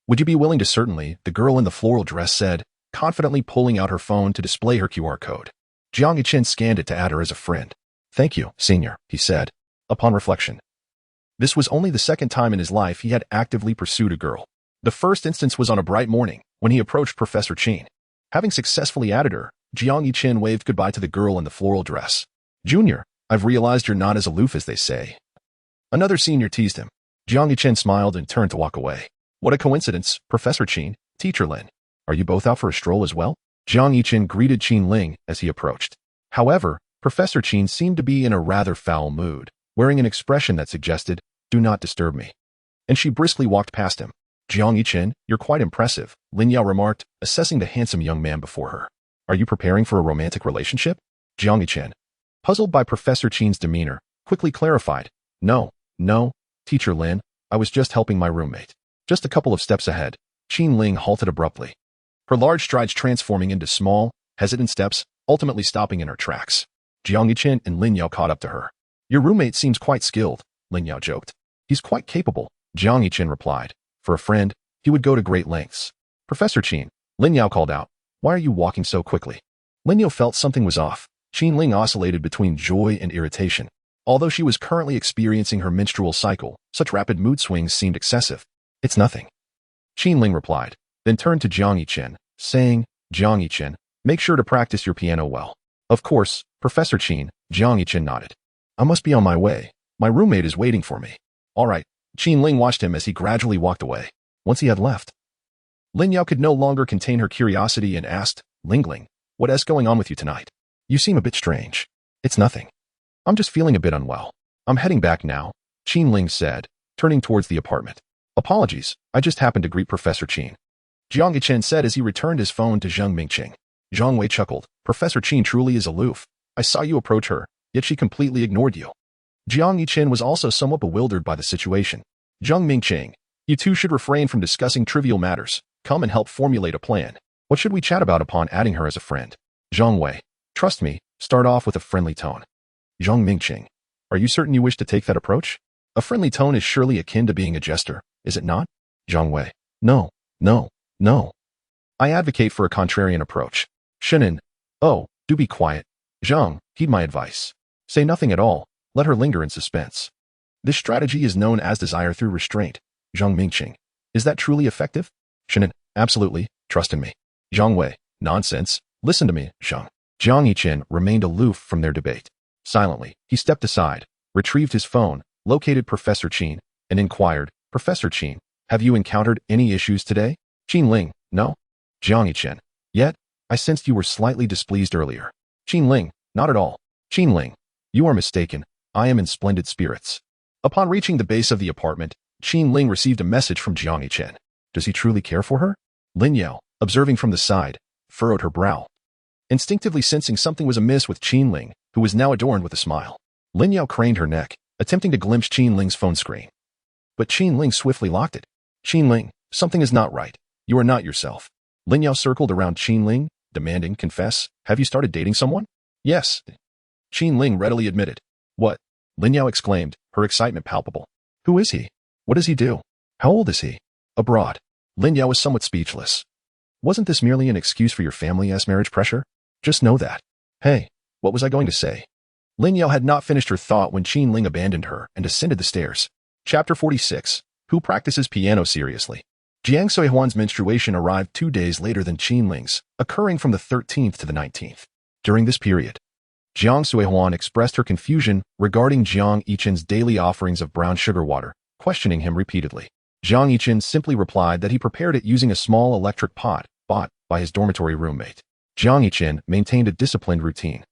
Would you be willing to?" "Certainly," the girl in the floral dress said, confidently pulling out her phone to display her QR code. Jiang Yichen scanned it to add her as a friend. "Thank you, senior," he said. Upon reflection, this was only the second time in his life he had actively pursued a girl. The first instance was on a bright morning, when he approached Professor Qin. Having successfully added her, Jiang Yichen waved goodbye to the girl in the floral dress. "Junior, I've realized you're not as aloof as they say." Another senior teased him. Jiang Yichen smiled and turned to walk away. "What a coincidence, Professor Qin, Teacher Lin. Are you both out for a stroll as well?" Jiang Yichen greeted Qin Ling as he approached. However, Professor Qin seemed to be in a rather foul mood, wearing an expression that suggested, "Do not disturb me." And she briskly walked past him. "Jiang Yichen, you're quite impressive," Lin Yao remarked, assessing the handsome young man before her. "Are you preparing for a romantic relationship?" Jiang Yichen, puzzled by Professor Qin's demeanor, quickly clarified. No, Teacher Lin, I was just helping my roommate." Just a couple of steps ahead, Qin Ling halted abruptly, her large strides transforming into small, hesitant steps, ultimately stopping in her tracks. Jiang Yichen and Lin Yao caught up to her. "Your roommate seems quite skilled," Lin Yao joked. "He's quite capable," Jiang Yichen replied. "For a friend, he would go to great lengths." "Professor Qin," Lin Yao called out. "Why are you walking so quickly?" Lin Yao felt something was off. Qin Ling oscillated between joy and irritation. Although she was currently experiencing her menstrual cycle, such rapid mood swings seemed excessive. "It's nothing," Qin Ling replied, then turned to Jiang Yichen, saying, "Jiang Yichen, make sure to practice your piano well." "Of course, Professor Qin," Jiang Yichen nodded. "I must be on my way. My roommate is waiting for me." "All right." Qin Ling watched him as he gradually walked away. Once he had left, Lin Yao could no longer contain her curiosity and asked, "Lingling, what is going on with you tonight? You seem a bit strange." "It's nothing. I'm just feeling a bit unwell. I'm heading back now," Qin Ling said, turning towards the apartment. "Apologies, I just happened to greet Professor Qin," Jiang Yichen said as he returned his phone to Zheng Mingqing. Zhang Wei chuckled. "Professor Qin truly is aloof. I saw you approach her, yet she completely ignored you." Jiang Yichen was also somewhat bewildered by the situation. "Zheng Mingqing, you two should refrain from discussing trivial matters. Come and help formulate a plan. What should we chat about upon adding her as a friend?" Zhang Wei, "Trust me, start off with a friendly tone." Zheng Mingqing, "Are you certain you wish to take that approach? A friendly tone is surely akin to being a jester, is it not?" Zhang Wei, No. I advocate for a contrarian approach." Shinin, "Oh, do be quiet. Zhang, heed my advice. Say nothing at all. Let her linger in suspense. This strategy is known as desire through restraint." Zheng Mingqing, "Is that truly effective?" Shinin, "Absolutely. Trust in me." Zhang Wei, "Nonsense. Listen to me, Zhang." Jiang Yichen remained aloof from their debate. Silently, he stepped aside, retrieved his phone, located Professor Qin, and inquired, "Professor Qin, have you encountered any issues today?" Qin Ling, "No." Jiang Yichen, "Yet, I sensed you were slightly displeased earlier." Qin Ling, "Not at all." Qin Ling, "You are mistaken. I am in splendid spirits." Upon reaching the base of the apartment, Qin Ling received a message from Jiang Yichen. Does he truly care for her? Lin Yao, observing from the side, furrowed her brow, instinctively sensing something was amiss with Qin Ling, who was now adorned with a smile. Lin Yao craned her neck, attempting to glimpse Qin Ling's phone screen. But Qin Ling swiftly locked it. "Qin Ling, something is not right. You are not yourself." Lin Yao circled around Qin Ling, demanding, "Confess, have you started dating someone?" "Yes." Qin Ling readily admitted. "What?" Lin Yao exclaimed, her excitement palpable. "Who is he? What does he do? How old is he?" "Abroad." Lin Yao was somewhat speechless. "Wasn't this merely an excuse for your family's marriage pressure? Just know that." "Hey, what was I going to say?" Lin Yao had not finished her thought when Qin Ling abandoned her and descended the stairs. Chapter 46. Who practices piano seriously? Jiang Suihuan's menstruation arrived 2 days later than Qinling's, occurring from the 13th to the 19th. During this period, Jiang Suihuan expressed her confusion regarding Jiang Yichen's daily offerings of brown sugar water, questioning him repeatedly. Jiang Yichen simply replied that he prepared it using a small electric pot bought by his dormitory roommate. Jiang Yichen maintained a disciplined routine.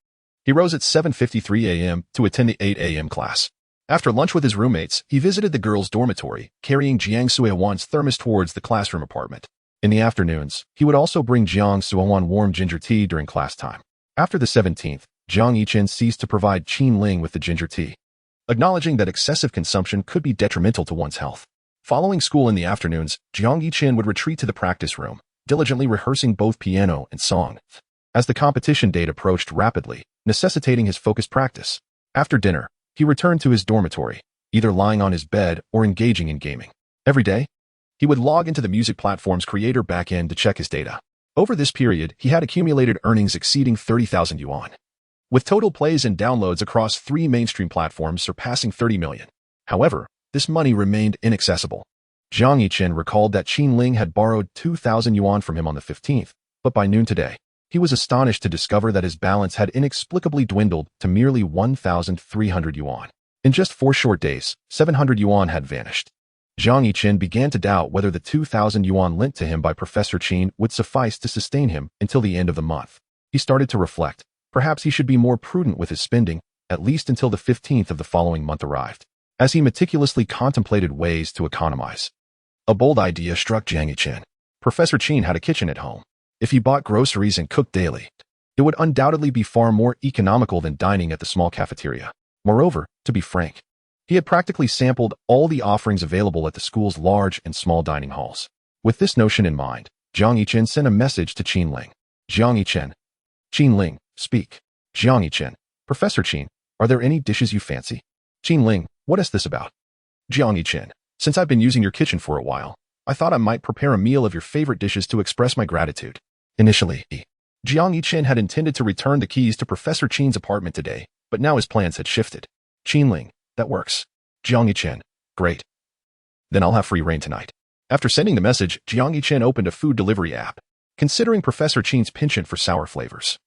He rose at 7:53 a.m. to attend the 8 a.m. class. After lunch with his roommates, he visited the girls' dormitory, carrying Jiang Suihuan's thermos towards the classroom apartment. In the afternoons, he would also bring Jiang Suihuan warm ginger tea during class time. After the 17th, Jiang Yichen ceased to provide Qinling with the ginger tea, acknowledging that excessive consumption could be detrimental to one's health. Following school in the afternoons, Jiang Yichen would retreat to the practice room, diligently rehearsing both piano and song. As the competition date approached rapidly, necessitating his focused practice. After dinner, he returned to his dormitory, either lying on his bed or engaging in gaming. Every day, he would log into the music platform's creator backend to check his data. Over this period, he had accumulated earnings exceeding 30,000 yuan, with total plays and downloads across 3 mainstream platforms surpassing 30 million. However, this money remained inaccessible. Jiang Yichen recalled that Qinling had borrowed 2,000 yuan from him on the 15th, but by noon today, he was astonished to discover that his balance had inexplicably dwindled to merely 1,300 yuan. In just 4 short days, 700 yuan had vanished. Jiang Yichen began to doubt whether the 2,000 yuan lent to him by Professor Qin would suffice to sustain him until the end of the month. He started to reflect. Perhaps he should be more prudent with his spending, at least until the 15th of the following month arrived. As he meticulously contemplated ways to economize, a bold idea struck Jiang Yichen. Professor Qin had a kitchen at home. If he bought groceries and cooked daily, it would undoubtedly be far more economical than dining at the small cafeteria. Moreover, to be frank, he had practically sampled all the offerings available at the school's large and small dining halls. With this notion in mind, Jiang Yichen sent a message to Qinling. Jiang Yichen. Qinling, speak. Jiang Yichen. Professor Qin, are there any dishes you fancy? Qinling, what is this about? Jiang Yichen. Since I've been using your kitchen for a while, I thought I might prepare a meal of your favorite dishes to express my gratitude. Initially, Jiang Yichen had intended to return the keys to Professor Qin's apartment today, but now his plans had shifted. Qinling, that works. Jiang Yichen, great. Then I'll have free reign tonight. After sending the message, Jiang Yichen opened a food delivery app. Considering Professor Qin's penchant for sour flavors,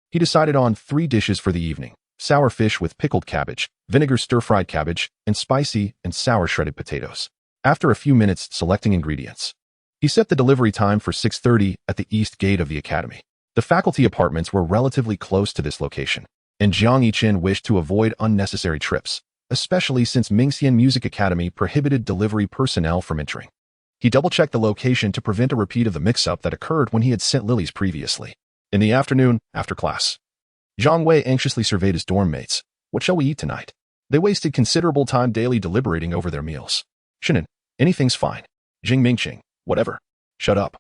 he decided on 3 dishes for the evening: sour fish with pickled cabbage, vinegar stir-fried cabbage, and spicy and sour shredded potatoes. After a few minutes selecting ingredients, he set the delivery time for 6:30 at the east gate of the academy. The faculty apartments were relatively close to this location, and Jiang Yichen wished to avoid unnecessary trips, especially since Mingxian Music Academy prohibited delivery personnel from entering. He double-checked the location to prevent a repeat of the mix-up that occurred when he had sent lilies previously. In the afternoon, after class, Zhang Wei anxiously surveyed his dorm mates. What shall we eat tonight? They wasted considerable time daily deliberating over their meals. Shinan, anything's fine. Jing Mingqing, whatever. Shut up.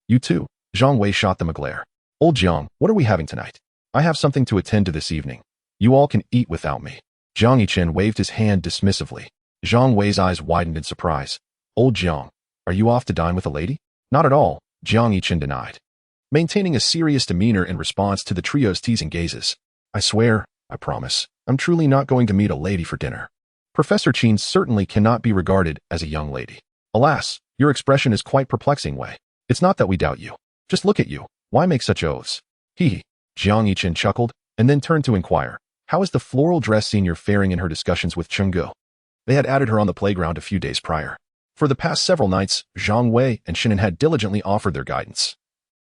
You too. Zhang Wei shot them a glare. Old Jiang, what are we having tonight? I have something to attend to this evening. You all can eat without me. Jiang Yichen waved his hand dismissively. Zhang Wei's eyes widened in surprise. Old Jiang, are you off to dine with a lady? Not at all, Jiang Yichen denied, maintaining a serious demeanor in response to the trio's teasing gazes. I swear, I promise, I'm truly not going to meet a lady for dinner. Professor Qin certainly cannot be regarded as a young lady. Alas, your expression is quite perplexing, Wei. It's not that we doubt you. Just look at you. Why make such oaths? Hee. Jiang Yichen chuckled, and then turned to inquire, how is the floral dress senior faring in her discussions with Chenggu? They had added her on the playground a few days prior. For the past several nights, Zhang Wei and Shinan had diligently offered their guidance.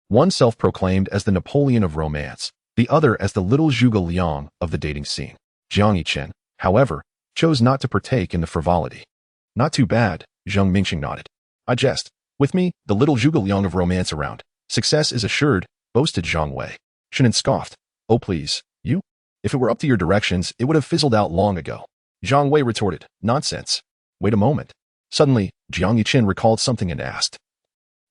One self-proclaimed as the Napoleon of romance, the other as the little Zhuge Liang of the dating scene. Jiang Yichen, however, chose not to partake in the frivolity. Not too bad, Zheng Mingqing nodded. I jest. With me, the little Zhuge Liang of romance around, success is assured, boasted Zhang Wei. Shinan scoffed. Oh please, you? If it were up to your directions, it would have fizzled out long ago. Zhang Wei retorted, nonsense. Wait a moment. Suddenly, Jiang Yichen recalled something and asked,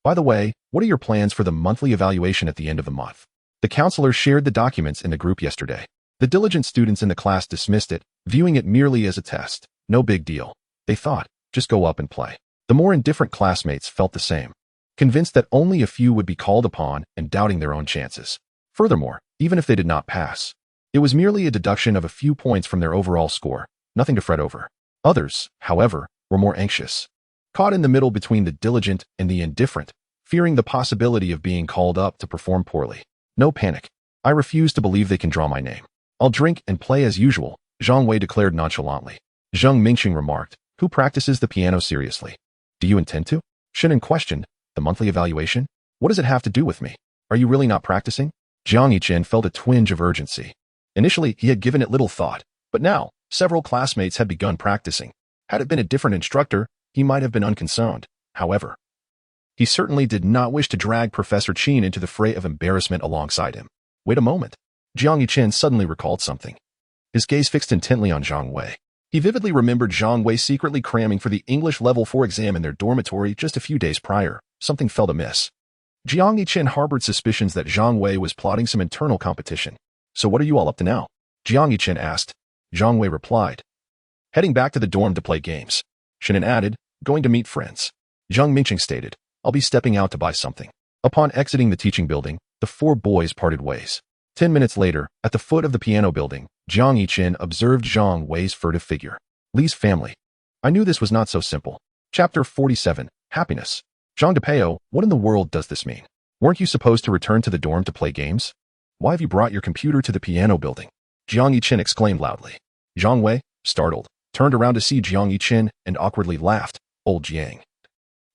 by the way, what are your plans for the monthly evaluation at the end of the month? The counselor shared the documents in the group yesterday. The diligent students in the class dismissed it, viewing it merely as a test. No big deal. They thought, just go up and play. The more indifferent classmates felt the same, convinced that only a few would be called upon and doubting their own chances. Furthermore, even if they did not pass, it was merely a deduction of a few points from their overall score, nothing to fret over. Others, however, were more anxious. caught in the middle between the diligent and the indifferent, fearing the possibility of being called up to perform poorly. No panic. I refuse to believe they can draw my name. I'll drink and play as usual, Zhang Wei declared nonchalantly. Zhang Mingqing remarked, who practices the piano seriously? Do you intend to? Shannon questioned, the monthly evaluation? What does it have to do with me? Are you really not practicing? Jiang Yichen felt a twinge of urgency. Initially, he had given it little thought, but now, several classmates had begun practicing. Had it been a different instructor, he might have been unconcerned. However, he certainly did not wish to drag Professor Qin into the fray of embarrassment alongside him. Wait a moment. Jiang Yichen suddenly recalled something. His gaze fixed intently on Zhang Wei. He vividly remembered Zhang Wei secretly cramming for the English Level 4 exam in their dormitory just a few days prior. Something felt amiss. Jiang Yichen harbored suspicions that Zhang Wei was plotting some internal competition. So what are you all up to now? Jiang Yichen asked. Zhang Wei replied. Heading back to the dorm to play games. Shannon added, going to meet friends. Zhang Mingqing stated, I'll be stepping out to buy something. Upon exiting the teaching building, the four boys parted ways. 10 minutes later, at the foot of the piano building, Jiang Yichen observed Zhang Wei's furtive figure. Li's family. I knew this was not so simple. Chapter 47, Happiness. Zhang Depeo, what in the world does this mean? Weren't you supposed to return to the dorm to play games? Why have you brought your computer to the piano building? Jiang Yichen exclaimed loudly. Zhang Wei, startled, turned around to see Jiang Yichen and awkwardly laughed. Old Jiang.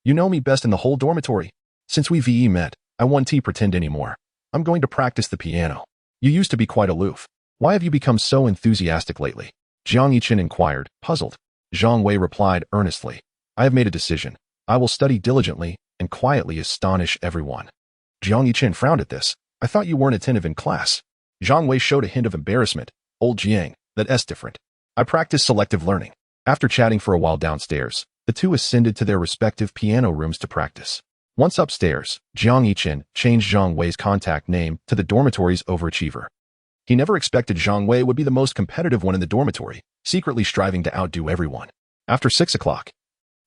You know me best in the whole dormitory. Since we VE met, I won't pretend anymore. I'm going to practice the piano. You used to be quite aloof. Why have you become so enthusiastic lately? Jiang Yichen inquired, puzzled. Zhang Wei replied earnestly. I have made a decision. I will study diligently and quietly astonish everyone. Jiang Yichen frowned at this. I thought you weren't attentive in class. Zhang Wei showed a hint of embarrassment. Old Jiang, that's different. I practice selective learning. After chatting for a while downstairs, the two ascended to their respective piano rooms to practice. Once upstairs, Jiang Yichen changed Zhang Wei's contact name to the dormitory's overachiever. He never expected Zhang Wei would be the most competitive one in the dormitory, secretly striving to outdo everyone. After 6 o'clock,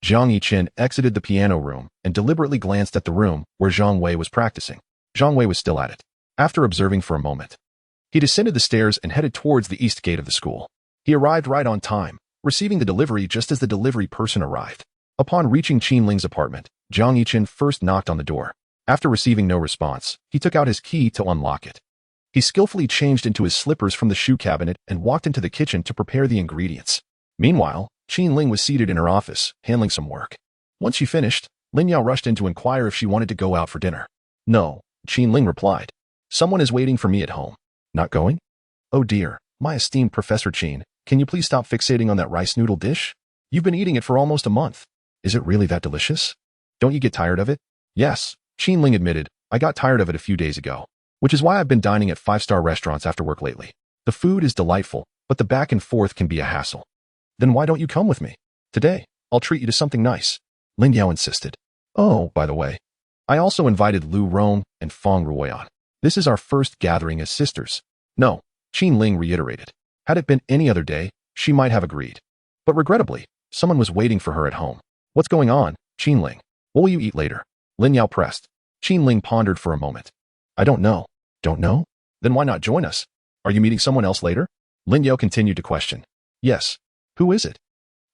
Jiang Yichen exited the piano room and deliberately glanced at the room where Zhang Wei was practicing. Zhang Wei was still at it. After observing for a moment, he descended the stairs and headed towards the east gate of the school. He arrived right on time, receiving the delivery just as the delivery person arrived. Upon reaching Qin Ling's apartment, Jiang Yichen first knocked on the door. After receiving no response, he took out his key to unlock it. He skillfully changed into his slippers from the shoe cabinet and walked into the kitchen to prepare the ingredients. Meanwhile, Qin Ling was seated in her office, handling some work. Once she finished, Lin Yao rushed in to inquire if she wanted to go out for dinner. No, Qin Ling replied. Someone is waiting for me at home. Not going? Oh dear, my esteemed Professor Qin, can you please stop fixating on that rice noodle dish? You've been eating it for almost a month. Is it really that delicious? Don't you get tired of it? Yes, Qin Ling admitted, I got tired of it a few days ago, which is why I've been dining at 5-star restaurants after work lately. The food is delightful, but the back and forth can be a hassle. Then why don't you come with me? Today, I'll treat you to something nice. Lin Yao insisted. Oh, by the way, I also invited Lu Rong and Feng Ruoyan. This is our first gathering as sisters. No, Qin Ling reiterated. Had it been any other day, she might have agreed. But regrettably, someone was waiting for her at home. What's going on, Qin Ling? What will you eat later? Lin Yao pressed. Qin Ling pondered for a moment. I don't know. Don't know? Then why not join us? Are you meeting someone else later? Lin Yao continued to question. Yes. Who is it?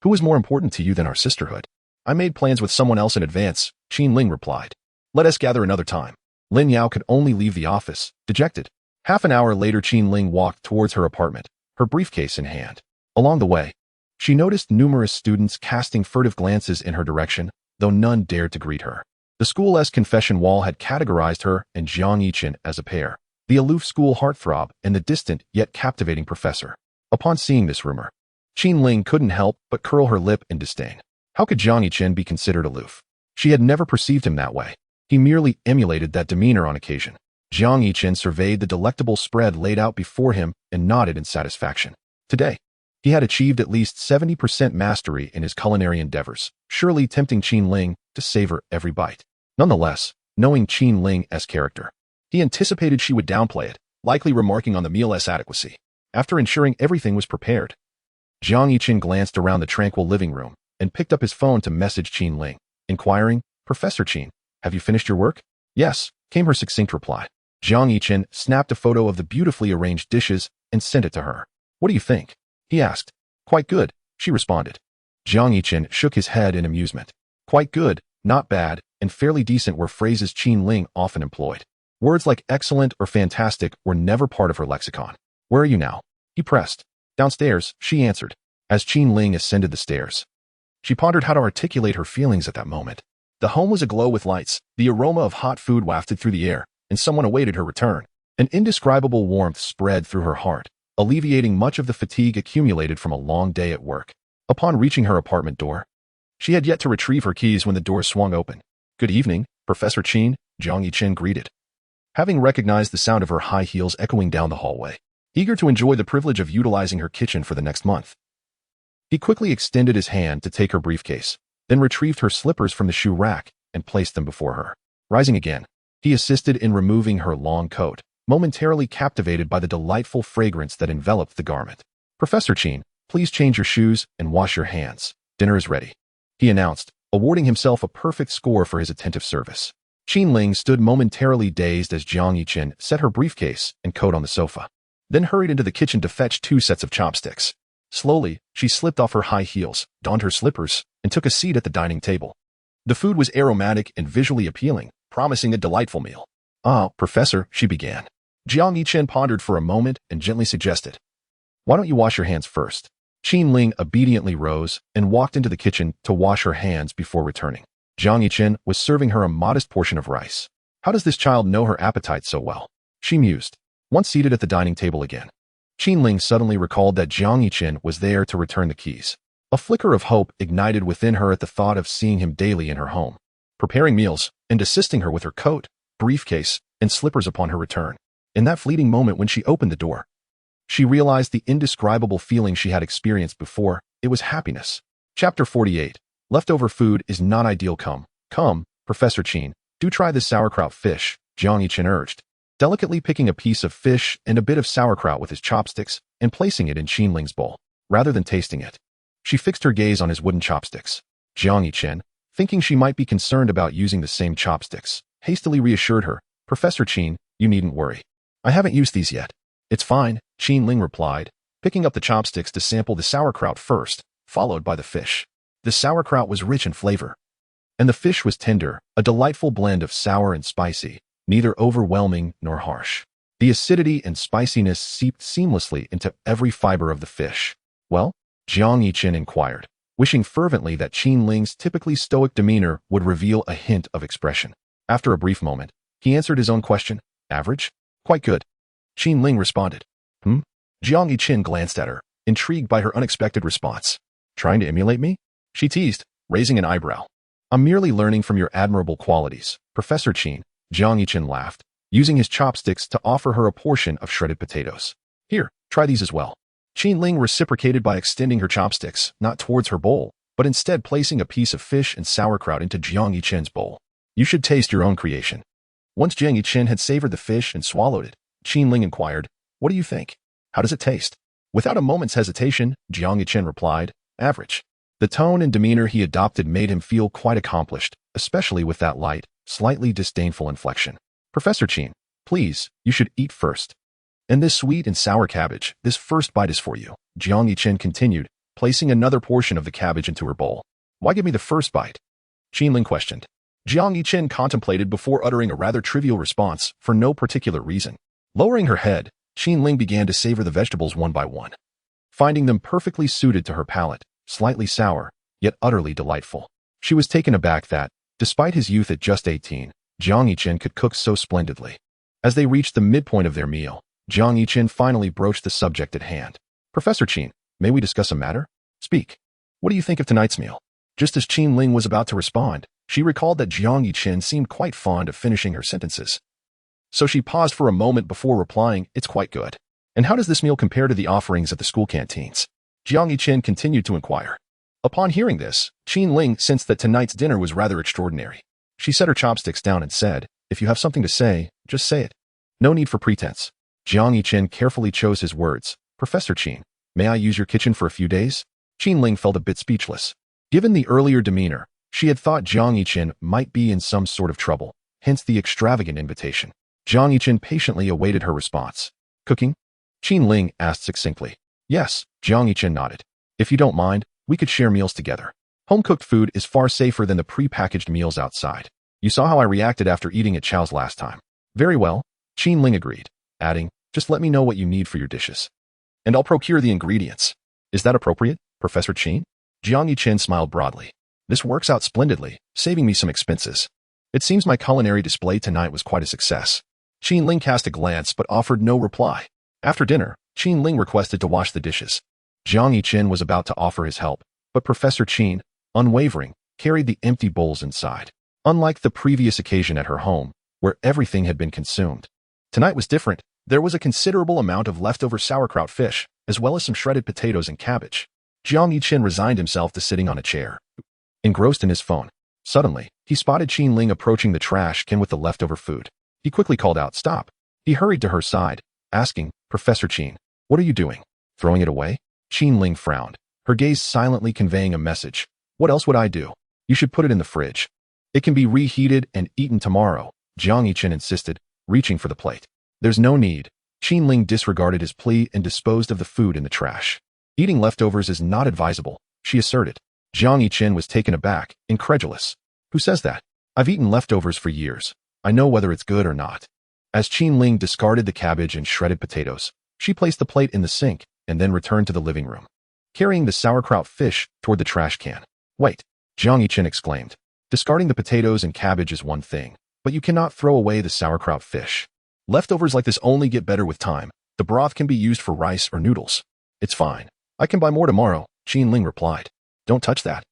Who is more important to you than our sisterhood? I made plans with someone else in advance, Qin Ling replied. Let us gather another time. Lin Yao could only leave the office, dejected. Half an hour later, Qin Ling walked towards her apartment, her briefcase in hand. Along the way, she noticed numerous students casting furtive glances in her direction, though none dared to greet her. The school's confession wall had categorized her and Jiang Yichen as a pair, the aloof school heartthrob and the distant yet captivating professor. Upon seeing this rumor, Qin Ling couldn't help but curl her lip in disdain. How could Jiang Yichen be considered aloof? She had never perceived him that way. He merely emulated that demeanor on occasion. Jiang Yichen surveyed the delectable spread laid out before him and nodded in satisfaction. Today, he had achieved at least 70% mastery in his culinary endeavors, surely tempting Qin Ling to savor every bite. Nonetheless, knowing Qin Ling's character, he anticipated she would downplay it, likely remarking on the meal's adequacy. After ensuring everything was prepared, Jiang Yichen glanced around the tranquil living room and picked up his phone to message Qin Ling, inquiring, Professor Qin, have you finished your work? Yes, came her succinct reply. Jiang Yichen snapped a photo of the beautifully arranged dishes and sent it to her. What do you think? He asked. Quite good, she responded. Jiang Yichen shook his head in amusement. Quite good, not bad, and fairly decent were phrases Qin Ling often employed. Words like excellent or fantastic were never part of her lexicon. Where are you now? He pressed. Downstairs, she answered, as Qin Ling ascended the stairs. She pondered how to articulate her feelings at that moment. The home was aglow with lights, the aroma of hot food wafted through the air, and someone awaited her return. An indescribable warmth spread through her heart, alleviating much of the fatigue accumulated from a long day at work. Upon reaching her apartment door, she had yet to retrieve her keys when the door swung open. Good evening, Professor Qin, Jiang Yichen greeted, having recognized the sound of her high heels echoing down the hallway. Eager to enjoy the privilege of utilizing her kitchen for the next month, he quickly extended his hand to take her briefcase, then retrieved her slippers from the shoe rack and placed them before her. Rising again, he assisted in removing her long coat, momentarily captivated by the delightful fragrance that enveloped the garment. Professor Qin, please change your shoes and wash your hands. Dinner is ready, he announced, awarding himself a perfect score for his attentive service. Qin Ling stood momentarily dazed as Jiang Yichen set her briefcase and coat on the sofa, then hurried into the kitchen to fetch 2 sets of chopsticks. Slowly, she slipped off her high heels, donned her slippers, and took a seat at the dining table. The food was aromatic and visually appealing, promising a delightful meal. Ah, Professor, she began. Jiang Yichen pondered for a moment and gently suggested, why don't you wash your hands first? Qin Ling obediently rose and walked into the kitchen to wash her hands before returning. Jiang Yichen was serving her a modest portion of rice. How does this child know her appetite so well? She mused. Once seated at the dining table again, Qin Ling suddenly recalled that Jiang Yichen was there to return the keys. A flicker of hope ignited within her at the thought of seeing him daily in her home, preparing meals and assisting her with her coat, briefcase, and slippers upon her return. In that fleeting moment when she opened the door, she realized the indescribable feeling she had experienced before. It was happiness. Chapter 48. Leftover food is not ideal. Come, Professor Qin, do try this sauerkraut fish, Jiang Yichen urged, delicately picking a piece of fish and a bit of sauerkraut with his chopsticks and placing it in Qin Ling's bowl. Rather than tasting it, she fixed her gaze on his wooden chopsticks. Jiang Yichen, thinking she might be concerned about using the same chopsticks, hastily reassured her, Professor Qin, you needn't worry. I haven't used these yet. It's fine, Qin Ling replied, picking up the chopsticks to sample the sauerkraut first, followed by the fish. The sauerkraut was rich in flavor, and the fish was tender, a delightful blend of sour and spicy, neither overwhelming nor harsh. The acidity and spiciness seeped seamlessly into every fiber of the fish. Well? Jiang Yichen inquired, wishing fervently that Qin Ling's typically stoic demeanor would reveal a hint of expression. After a brief moment, he answered his own question. Average? Quite good, Qin Ling responded. Jiang Yichen glanced at her, intrigued by her unexpected response. Trying to emulate me? She teased, raising an eyebrow. I'm merely learning from your admirable qualities, Professor Qin, Jiang Yichen laughed, using his chopsticks to offer her a portion of shredded potatoes. Here, try these as well. Qin Ling reciprocated by extending her chopsticks, not towards her bowl, but instead placing a piece of fish and sauerkraut into Jiang Yichen's bowl. You should taste your own creation. Once Jiang Yichen had savored the fish and swallowed it, Qin Ling inquired, what do you think? How does it taste? Without a moment's hesitation, Jiang Yichen replied, average. The tone and demeanor he adopted made him feel quite accomplished, especially with that light, slightly disdainful inflection. Professor Qin, please, you should eat first. And this sweet and sour cabbage, this first bite is for you, Jiang Yichen continued, placing another portion of the cabbage into her bowl. Why give me the first bite? Qin Ling questioned. Jiang Yichen contemplated before uttering a rather trivial response for no particular reason. Lowering her head, Qin Ling began to savor the vegetables one by one, finding them perfectly suited to her palate, slightly sour, yet utterly delightful. She was taken aback that, despite his youth at just 18, Jiang Yichen could cook so splendidly. As they reached the midpoint of their meal, Jiang Yichen finally broached the subject at hand. Professor Qin, may we discuss a matter? Speak. What do you think of tonight's meal? Just as Qin Ling was about to respond, she recalled that Jiang Yichen seemed quite fond of finishing her sentences. So she paused for a moment before replying, it's quite good. And how does this meal compare to the offerings at the school canteens? Jiang Yichen continued to inquire. Upon hearing this, Qin Ling sensed that tonight's dinner was rather extraordinary. She set her chopsticks down and said, if you have something to say, just say it. No need for pretense. Jiang Yichen carefully chose his words. Professor Qin, may I use your kitchen for a few days? Qin Ling felt a bit speechless. Given the earlier demeanor, she had thought Jiang Yichen might be in some sort of trouble, hence the extravagant invitation. Jiang Yichen patiently awaited her response. Cooking? Qin Ling asked succinctly. Yes, Jiang Yichen nodded. If you don't mind, we could share meals together. Home-cooked food is far safer than the pre-packaged meals outside. You saw how I reacted after eating at Chow's last time. Very well, Qin Ling agreed, adding, just let me know what you need for your dishes. And I'll procure the ingredients. Is that appropriate, Professor Qin? Jiang Yichen smiled broadly. This works out splendidly, saving me some expenses. It seems my culinary display tonight was quite a success. Qin Ling cast a glance but offered no reply. After dinner, Qin Ling requested to wash the dishes. Jiang Yichen was about to offer his help, but Professor Qin, unwavering, carried the empty bowls inside. Unlike the previous occasion at her home, where everything had been consumed, tonight was different. There was a considerable amount of leftover sauerkraut fish, as well as some shredded potatoes and cabbage. Jiang Yichen resigned himself to sitting on a chair, engrossed in his phone. Suddenly, he spotted Qin Ling approaching the trash can with the leftover food. He quickly called out, "Stop!" He hurried to her side, asking, "Professor Qin, what are you doing? Throwing it away?" Qin Ling frowned, her gaze silently conveying a message. "What else would I do? You should put it in the fridge. It can be reheated and eaten tomorrow," Jiang Yichen insisted, reaching for the plate. "There's no need." Qin Ling disregarded his plea and disposed of the food in the trash. "Eating leftovers is not advisable," she asserted. Jiang Yichen was taken aback, incredulous. "Who says that? I've eaten leftovers for years. I know whether it's good or not." As Qin Ling discarded the cabbage and shredded potatoes, she placed the plate in the sink and then returned to the living room, carrying the sauerkraut fish toward the trash can. "Wait," Jiang Yichen exclaimed. "Discarding the potatoes and cabbage is one thing, but you cannot throw away the sauerkraut fish. Leftovers like this only get better with time. The broth can be used for rice or noodles." "It's fine. I can buy more tomorrow," Qin Ling replied. "Don't touch that."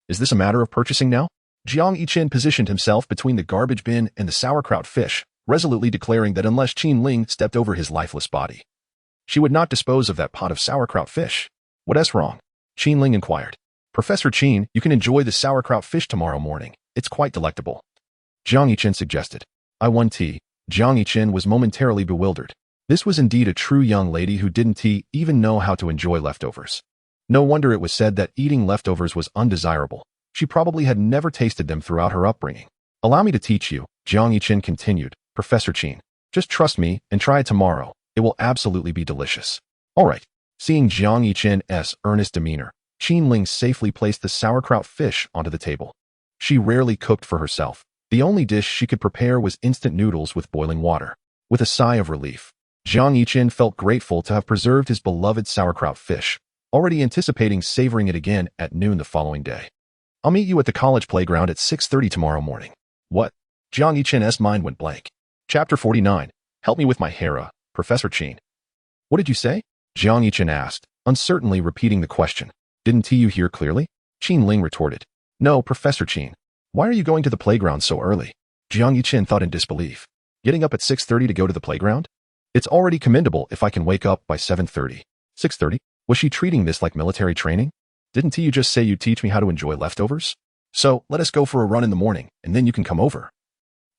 "Is this a matter of purchasing now?" Jiang Yichen positioned himself between the garbage bin and the sauerkraut fish, resolutely declaring that unless Qin Ling stepped over his lifeless body, she would not dispose of that pot of sauerkraut fish. "What's wrong?" Qin Ling inquired. "Professor Qin, you can enjoy the sauerkraut fish tomorrow morning. It's quite delectable," Jiang Yichen suggested. "I want tea." Jiang Yichen was momentarily bewildered. This was indeed a true young lady who didn't even know how to enjoy leftovers. No wonder it was said that eating leftovers was undesirable. She probably had never tasted them throughout her upbringing. "Allow me to teach you," Jiang Yichen continued. "Professor Qin, just trust me and try it tomorrow. It will absolutely be delicious." "All right." Seeing Jiang Yichen's earnest demeanor, Qin Ling safely placed the sauerkraut fish onto the table. She rarely cooked for herself. The only dish she could prepare was instant noodles with boiling water. With a sigh of relief, Jiang Yichen felt grateful to have preserved his beloved sauerkraut fish, already anticipating savoring it again at noon the following day. "I'll meet you at the college playground at 6:30 tomorrow morning." "What?" Jiang Yichen's mind went blank. Chapter 49. Help me with my hair, Professor Qin. "What did you say?" Jiang Yichen asked, uncertainly repeating the question. "Didn't you hear clearly?" Qin Ling retorted. "No, Professor Qin. Why are you going to the playground so early?" Jiang Yichen thought in disbelief. "Getting up at 6:30 to go to the playground? It's already commendable if I can wake up by 7:30. 6:30? Was she treating this like military training? Didn't you just say you'd teach me how to enjoy leftovers? So, let us go for a run in the morning, and then you can come over,"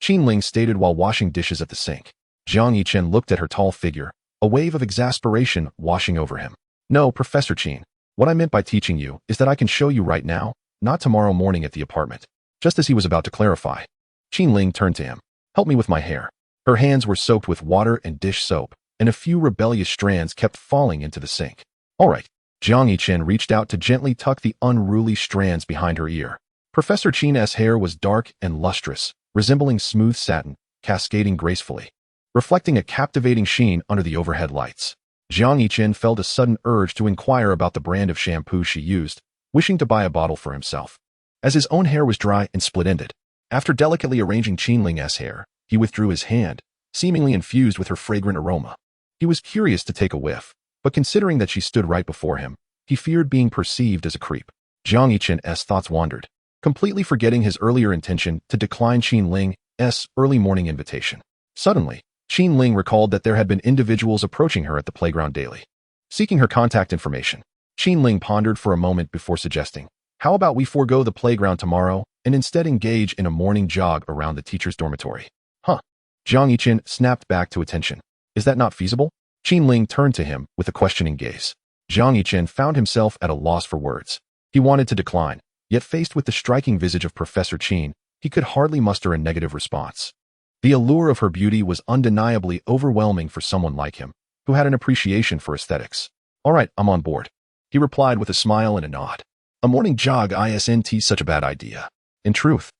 Qin Ling stated while washing dishes at the sink. Jiang Yichen looked at her tall figure, a wave of exasperation washing over him. "No, Professor Qin. What I meant by teaching you is that I can show you right now, not tomorrow morning at the apartment." Just as he was about to clarify, Qin Ling turned to him. "Help me with my hair." Her hands were soaked with water and dish soap, and a few rebellious strands kept falling into the sink. "All right." Jiang Yichen reached out to gently tuck the unruly strands behind her ear. Professor Qin's hair was dark and lustrous, resembling smooth satin, cascading gracefully, reflecting a captivating sheen under the overhead lights. Jiang Yichen felt a sudden urge to inquire about the brand of shampoo she used, wishing to buy a bottle for himself. As his own hair was dry and split-ended, after delicately arranging Qin Ling's hair, he withdrew his hand, seemingly infused with her fragrant aroma. He was curious to take a whiff, but considering that she stood right before him, he feared being perceived as a creep. Jiang Yichen's thoughts wandered, completely forgetting his earlier intention to decline Qin Ling's early morning invitation. Suddenly, Qin Ling recalled that there had been individuals approaching her at the playground daily, seeking her contact information. Qin Ling pondered for a moment before suggesting, "How about we forego the playground tomorrow and instead engage in a morning jog around the teacher's dormitory?" "Huh?" Jiang Yichen snapped back to attention. "Is that not feasible?" Qin Ling turned to him with a questioning gaze. Jiang Yichen found himself at a loss for words. He wanted to decline, yet faced with the striking visage of Professor Qin, he could hardly muster a negative response. The allure of her beauty was undeniably overwhelming for someone like him, who had an appreciation for aesthetics. "All right, I'm on board," he replied with a smile and a nod. A morning jog isn't such a bad idea. In truth,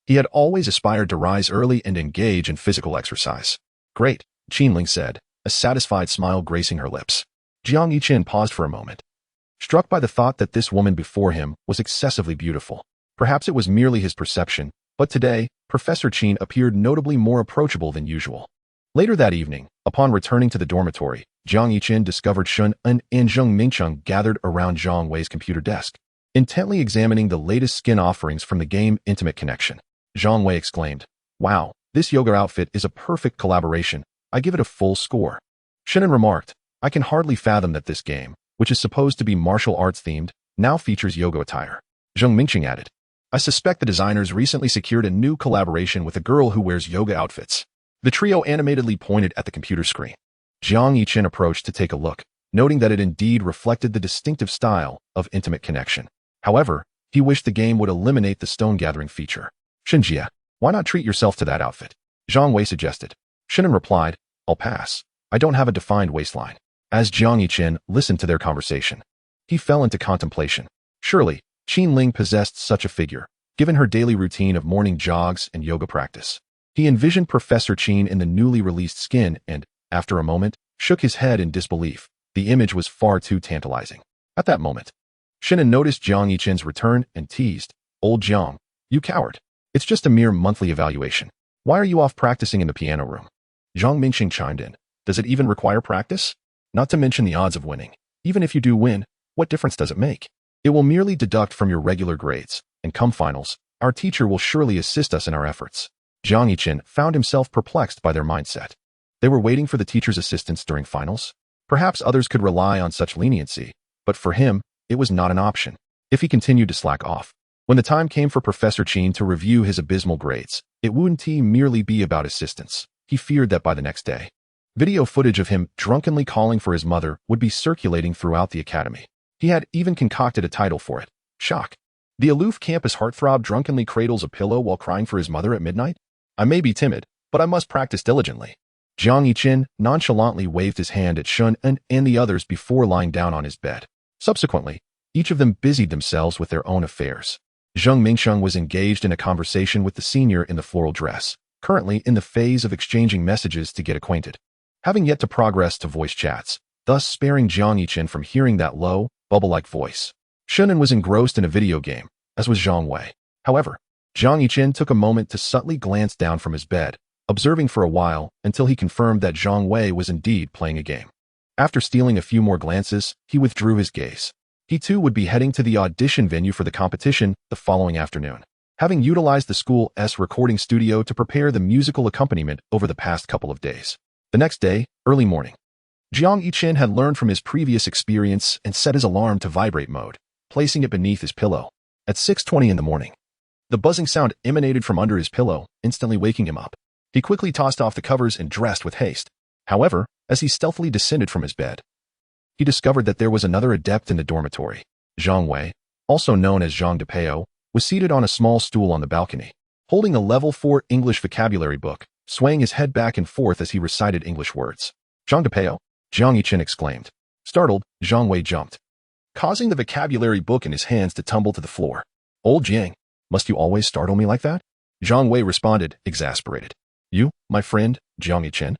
he had always aspired to rise early and engage in physical exercise. Great, Qinling said, a satisfied smile gracing her lips. Jiang Yiqin paused for a moment, struck by the thought that this woman before him was excessively beautiful. Perhaps it was merely his perception, but today, Professor Qin appeared notably more approachable than usual. Later that evening, upon returning to the dormitory, Jiang Yiqin discovered Shun En and Zheng Mingcheng gathered around Zhang Wei's computer desk, intently examining the latest skin offerings from the game Intimate Connection. Zhang Wei exclaimed, "Wow, this yoga outfit is a perfect collaboration. I give it a full score." Shannon remarked, "I can hardly fathom that this game, which is supposed to be martial arts themed, now features yoga attire." Zheng Mingcheng added, "I suspect the designers recently secured a new collaboration with a girl who wears yoga outfits." The trio animatedly pointed at the computer screen. Jiang Yiqin approached to take a look, noting that it indeed reflected the distinctive style of Intimate Connection. However, he wished the game would eliminate the stone gathering feature. "Shinjia, why not treat yourself to that outfit?" Zhang Wei suggested. Shannon replied, "I'll pass. I don't have a defined waistline." As Jiang Yiqin listened to their conversation, he fell into contemplation. Surely, Qinling possessed such a figure, given her daily routine of morning jogs and yoga practice. He envisioned Professor Qin in the newly released skin and, after a moment, shook his head in disbelief. The image was far too tantalizing. At that moment, Shannon noticed Jiang Yiqin's return and teased, "Old Jiang, you coward. It's just a mere monthly evaluation. Why are you off practicing in the piano room?" Zhang Mingxing chimed in. "Does it even require practice? Not to mention the odds of winning. Even if you do win, what difference does it make? It will merely deduct from your regular grades, and come finals, our teacher will surely assist us in our efforts." Jiang Yiqin found himself perplexed by their mindset. They were waiting for the teacher's assistance during finals? Perhaps others could rely on such leniency, but for him, it was not an option. If he continued to slack off, when the time came for Professor Qin to review his abysmal grades, it wouldn't merely be about assistance. He feared that by the next day, video footage of him drunkenly calling for his mother would be circulating throughout the academy. He had even concocted a title for it. Shock. The aloof campus heartthrob drunkenly cradles a pillow while crying for his mother at midnight? I may be timid, but I must practice diligently. Jiang Yiqin nonchalantly waved his hand at Shun and the others before lying down on his bed. Subsequently, each of them busied themselves with their own affairs. Zheng Mingsheng was engaged in a conversation with the senior in the floral dress, currently in the phase of exchanging messages to get acquainted, having yet to progress to voice chats, thus sparing Jiang Yiqin from hearing that low, bubble-like voice. Shunan was engrossed in a video game, as was Zhang Wei. However, Jiang Yiqin took a moment to subtly glance down from his bed, observing for a while until he confirmed that Zhang Wei was indeed playing a game. After stealing a few more glances, he withdrew his gaze. He too would be heading to the audition venue for the competition the following afternoon, having utilized the school's recording studio to prepare the musical accompaniment over the past couple of days. The next day, early morning, Jiang Yiqin had learned from his previous experience and set his alarm to vibrate mode, placing it beneath his pillow. At 6:20 in the morning, the buzzing sound emanated from under his pillow, instantly waking him up. He quickly tossed off the covers and dressed with haste. However, as he stealthily descended from his bed, he discovered that there was another adept in the dormitory. Zhang Wei, also known as Zhang Depeo, was seated on a small stool on the balcony, holding a level 4 English vocabulary book, swaying his head back and forth as he recited English words. "Zhang Depeo," Jiang Yiqin exclaimed. Startled, Zhang Wei jumped, causing the vocabulary book in his hands to tumble to the floor. "Old Jiang, must you always startle me like that?" Zhang Wei responded, exasperated. "You, my friend, Jiang Yiqin?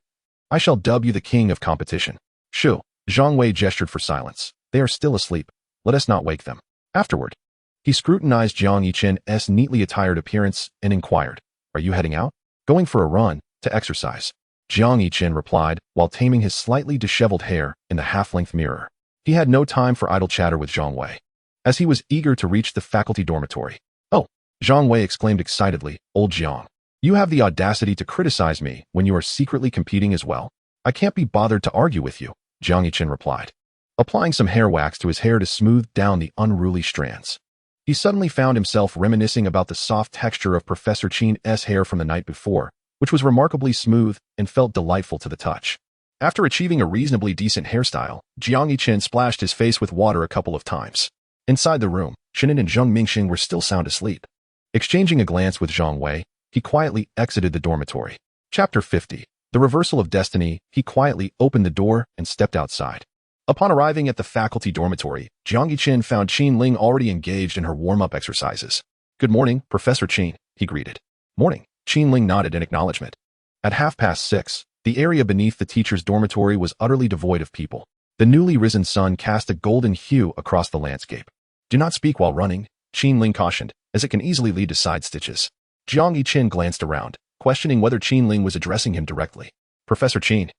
I shall dub you the king of competition." "Shoo." Zhang Wei gestured for silence. "They are still asleep. Let us not wake them." Afterward, he scrutinized Jiang Yiqin's neatly attired appearance and inquired, "Are you heading out?" "Going for a run, to exercise," Jiang Yiqin replied while taming his slightly disheveled hair in the half-length mirror. He had no time for idle chatter with Zhang Wei, as he was eager to reach the faculty dormitory. "Oh," Zhang Wei exclaimed excitedly, "Old Jiang, you have the audacity to criticize me when you are secretly competing as well?" "I can't be bothered to argue with you," Jiang Yiqin replied, applying some hair wax to his hair to smooth down the unruly strands. He suddenly found himself reminiscing about the soft texture of Professor Qin's hair from the night before, which was remarkably smooth and felt delightful to the touch. After achieving a reasonably decent hairstyle, Jiang Yiqin splashed his face with water a couple of times. Inside the room, Shinan and Zheng Mingxing were still sound asleep. Exchanging a glance with Zhang Wei, he quietly exited the dormitory. Chapter 50. The Reversal of Destiny. He quietly opened the door and stepped outside. Upon arriving at the faculty dormitory, Jiang Yiqin found Qin Ling already engaged in her warm-up exercises. "Good morning, Professor Qin," he greeted. "Morning," Qin Ling nodded in acknowledgement. At 6:30, the area beneath the teacher's dormitory was utterly devoid of people. The newly risen sun cast a golden hue across the landscape. "Do not speak while running," Qin Ling cautioned, as it can easily lead to side stitches. Jiang Yiqin glanced around, questioning whether Qin Ling was addressing him directly. "Professor Qin."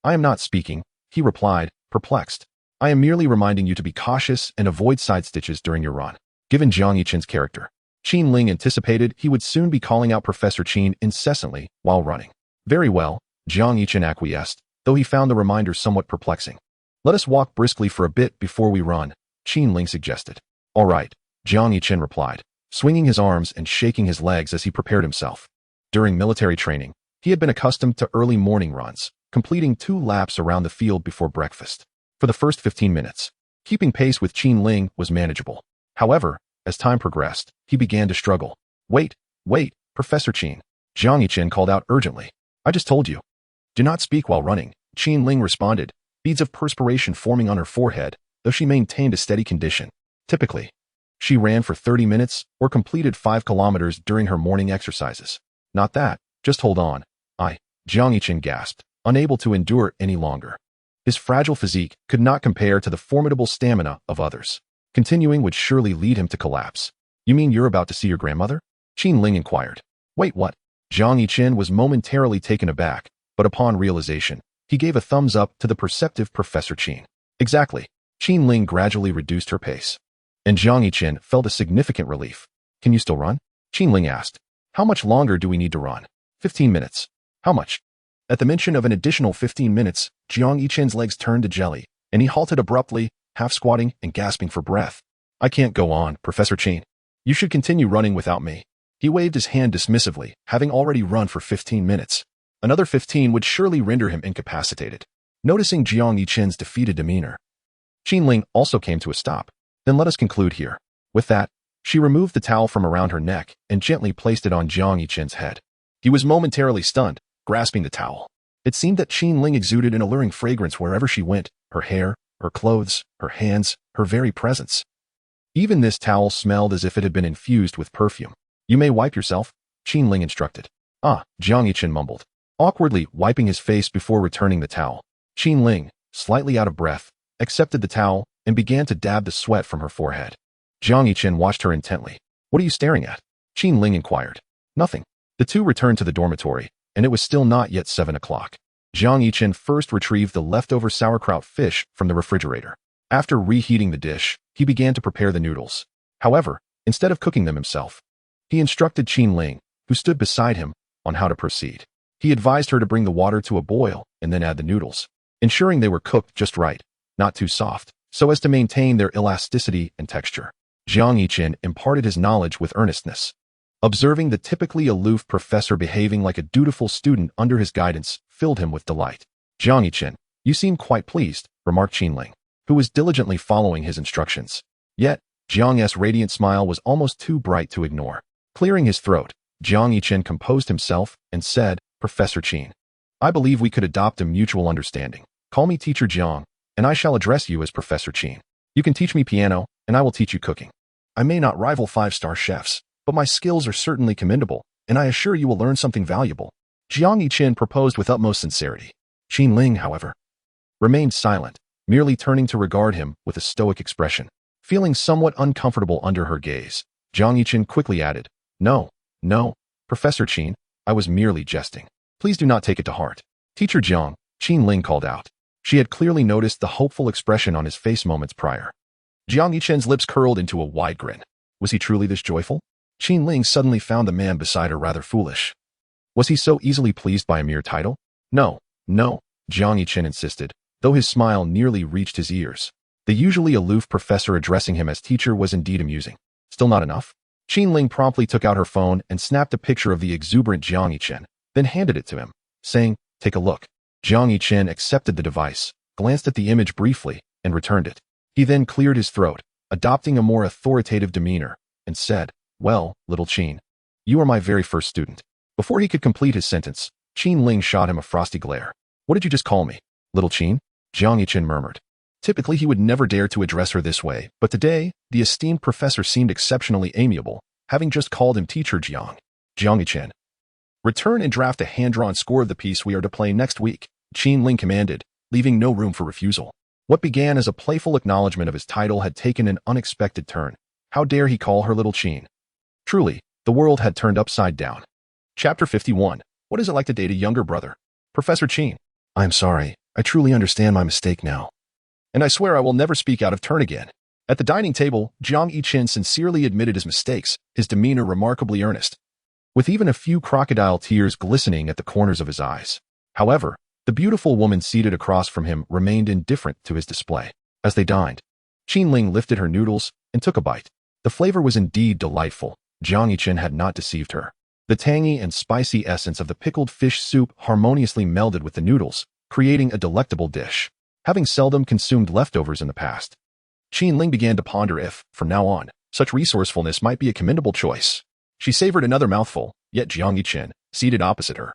"I am not speaking," he replied, perplexed. "I am merely reminding you to be cautious and avoid side stitches during your run." Given Jiang Yiqin's character, Qin Ling anticipated he would soon be calling out Professor Qin incessantly while running. "Very well," Jiang Yiqin acquiesced, though he found the reminder somewhat perplexing. "Let us walk briskly for a bit before we run," Qin Ling suggested. "All right," Jiang Yiqin replied, swinging his arms and shaking his legs as he prepared himself. During military training, he had been accustomed to early morning runs, completing 2 laps around the field before breakfast. For the first 15 minutes, keeping pace with Qin Ling was manageable. However, as time progressed, he began to struggle. Wait, Professor Qin," Jiang Yiqin called out urgently. "I just told you. Do not speak while running," Qin Ling responded, beads of perspiration forming on her forehead, though she maintained a steady condition. Typically, she ran for 30 minutes or completed 5 kilometers during her morning exercises. "Not that, just hold on." Jiang Yiqin gasped, unable to endure any longer. His fragile physique could not compare to the formidable stamina of others. Continuing would surely lead him to collapse. "You mean you're about to see your grandmother?" Qin Ling inquired. "Wait, what?" Jiang Yiqin was momentarily taken aback, but upon realization, he gave a thumbs up to the perceptive Professor Qin. "Exactly." Qin Ling gradually reduced her pace, and Jiang Yiqin felt a significant relief. "Can you still run?" Qin Ling asked. "How much longer do we need to run?" 15 minutes. "How much?" At the mention of an additional 15 minutes, Jiang Yiqin's legs turned to jelly, and he halted abruptly, half squatting and gasping for breath. "I can't go on, Professor Qin. You should continue running without me." He waved his hand dismissively, having already run for 15 minutes. Another 15 would surely render him incapacitated. Noticing Jiang Yiqin's defeated demeanor, Qin Ling also came to a stop. "Then let us conclude here." With that, she removed the towel from around her neck and gently placed it on Jiang Yiqin's head. He was momentarily stunned, grasping the towel. It seemed that Qin Ling exuded an alluring fragrance wherever she went, her hair, her clothes, her hands, her very presence. Even this towel smelled as if it had been infused with perfume. "You may wipe yourself," Qin Ling instructed. Jiang Yiqin mumbled, awkwardly wiping his face before returning the towel. Qin Ling, slightly out of breath, accepted the towel and began to dab the sweat from her forehead. Jiang Yiqin watched her intently. "What are you staring at?" Qin Ling inquired. "Nothing." The two returned to the dormitory, and it was still not yet 7 o'clock. Jiang Yiqin first retrieved the leftover sauerkraut fish from the refrigerator. After reheating the dish, he began to prepare the noodles. However, instead of cooking them himself, he instructed Qin Ling, who stood beside him, on how to proceed. He advised her to bring the water to a boil and then add the noodles, ensuring they were cooked just right, not too soft, so as to maintain their elasticity and texture. Jiang Yiqin imparted his knowledge with earnestness. Observing the typically aloof professor behaving like a dutiful student under his guidance filled him with delight. "Jiang Yiqin, you seem quite pleased," remarked Qin Ling, who was diligently following his instructions. Yet, Jiang's radiant smile was almost too bright to ignore. Clearing his throat, Jiang Yiqin composed himself and said, "Professor Qin, I believe we could adopt a mutual understanding. Call me Teacher Jiang, and I shall address you as Professor Qin. You can teach me piano, and I will teach you cooking. I may not rival 5-star chefs, but my skills are certainly commendable, and I assure you will learn something valuable." Jiang Yiqin proposed with utmost sincerity. Qin Ling, however, remained silent, merely turning to regard him with a stoic expression. Feeling somewhat uncomfortable under her gaze, Jiang Yiqin quickly added, No, Professor Qin, I was merely jesting. Please do not take it to heart." "Teacher Jiang," Qin Ling called out. She had clearly noticed the hopeful expression on his face moments prior. Jiang Yiqin's lips curled into a wide grin. Was he truly this joyful? Qin Ling suddenly found the man beside her rather foolish. Was he so easily pleased by a mere title? No, Jiang Yiqin insisted, though his smile nearly reached his ears. The usually aloof professor addressing him as teacher was indeed amusing. Still not enough? Qin Ling promptly took out her phone and snapped a picture of the exuberant Jiang Yiqin, then handed it to him, saying, "Take a look." Jiang Yiqin accepted the device, glanced at the image briefly, and returned it. He then cleared his throat, adopting a more authoritative demeanor, and said, "Well, little Qin, you are my very first student." Before he could complete his sentence, Qin Ling shot him a frosty glare. "What did you just call me? Little Qin?" Jiang Yiqin murmured. Typically, he would never dare to address her this way, but today, the esteemed professor seemed exceptionally amiable, having just called him Teacher Jiang. Jiang Chen. Return and draft a hand-drawn score of the piece we are to play next week, Qin Ling commanded, leaving no room for refusal. What began as a playful acknowledgement of his title had taken an unexpected turn. How dare he call her Little Qin? Truly, the world had turned upside down. Chapter 51. What is it like to date a younger brother? Professor Qin. I am sorry. I truly understand my mistake now. And I swear I will never speak out of turn again. At the dining table, Jiang Yichen sincerely admitted his mistakes, his demeanor remarkably earnest, with even a few crocodile tears glistening at the corners of his eyes. However, the beautiful woman seated across from him remained indifferent to his display. As they dined, Qin Ling lifted her noodles and took a bite. The flavor was indeed delightful. Jiang Yichen had not deceived her. The tangy and spicy essence of the pickled fish soup harmoniously melded with the noodles, creating a delectable dish. Having seldom consumed leftovers in the past, Qin Ling began to ponder if, from now on, such resourcefulness might be a commendable choice. She savored another mouthful, yet Jiang Yichen, seated opposite her,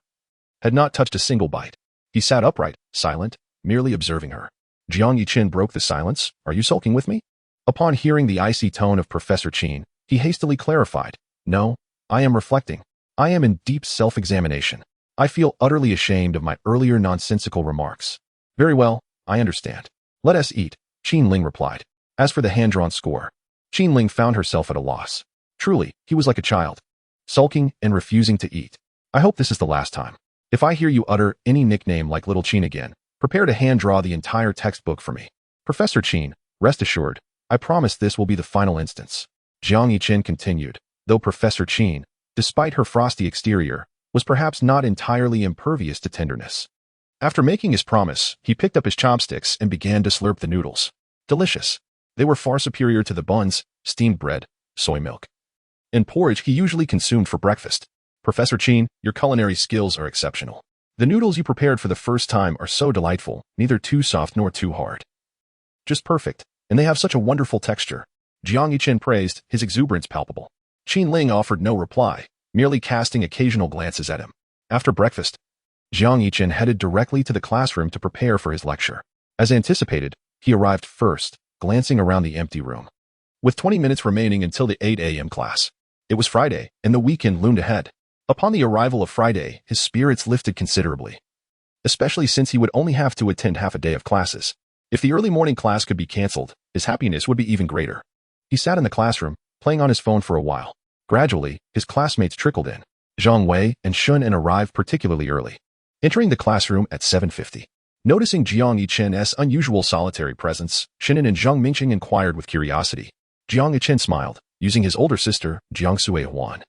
had not touched a single bite. He sat upright, silent, merely observing her. Jiang Yichen broke the silence. Are you sulking with me? Upon hearing the icy tone of Professor Qin, he hastily clarified. No, I am reflecting. I am in deep self-examination. I feel utterly ashamed of my earlier nonsensical remarks. Very well, I understand. Let us eat, Qin Ling replied. As for the hand-drawn score, Qin Ling found herself at a loss. Truly, he was like a child, sulking and refusing to eat. I hope this is the last time. If I hear you utter any nickname like Little Qin again, prepare to hand-draw the entire textbook for me. Professor Qin, rest assured, I promise this will be the final instance. Jiang Yichen continued, though Professor Qin, despite her frosty exterior, was perhaps not entirely impervious to tenderness. After making his promise, he picked up his chopsticks and began to slurp the noodles. Delicious. They were far superior to the buns, steamed bread, soy milk, and porridge he usually consumed for breakfast. Professor Qin, your culinary skills are exceptional. The noodles you prepared for the first time are so delightful, neither too soft nor too hard. Just perfect, and they have such a wonderful texture. Jiang Yichen praised, his exuberance palpable. Qin Ling offered no reply, merely casting occasional glances at him. After breakfast, Jiang Yichen headed directly to the classroom to prepare for his lecture. As anticipated, he arrived first, glancing around the empty room. With 20 minutes remaining until the 8 a.m. class, it was Friday, and the weekend loomed ahead. Upon the arrival of Friday, his spirits lifted considerably, especially since he would only have to attend half a day of classes. If the early morning class could be cancelled, his happiness would be even greater. He sat in the classroom, playing on his phone for a while. Gradually, his classmates trickled in. Zhang Wei and Shun En arrived particularly early, entering the classroom at 7:50. Noticing Jiang Yichen's unusual solitary presence, Shinin and Zhang Mingqing inquired with curiosity. Jiang Yichen smiled, using his older sister, Jiang Sui Huan,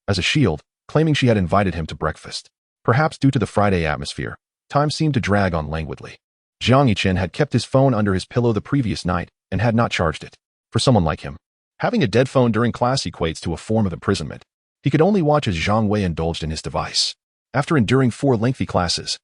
as a shield, claiming she had invited him to breakfast. Perhaps due to the Friday atmosphere, time seemed to drag on languidly. Jiang Yichen had kept his phone under his pillow the previous night and had not charged it. For someone like him, having a dead phone during class equates to a form of imprisonment. He could only watch as Zhang Wei indulged in his device. After enduring 4 lengthy classes,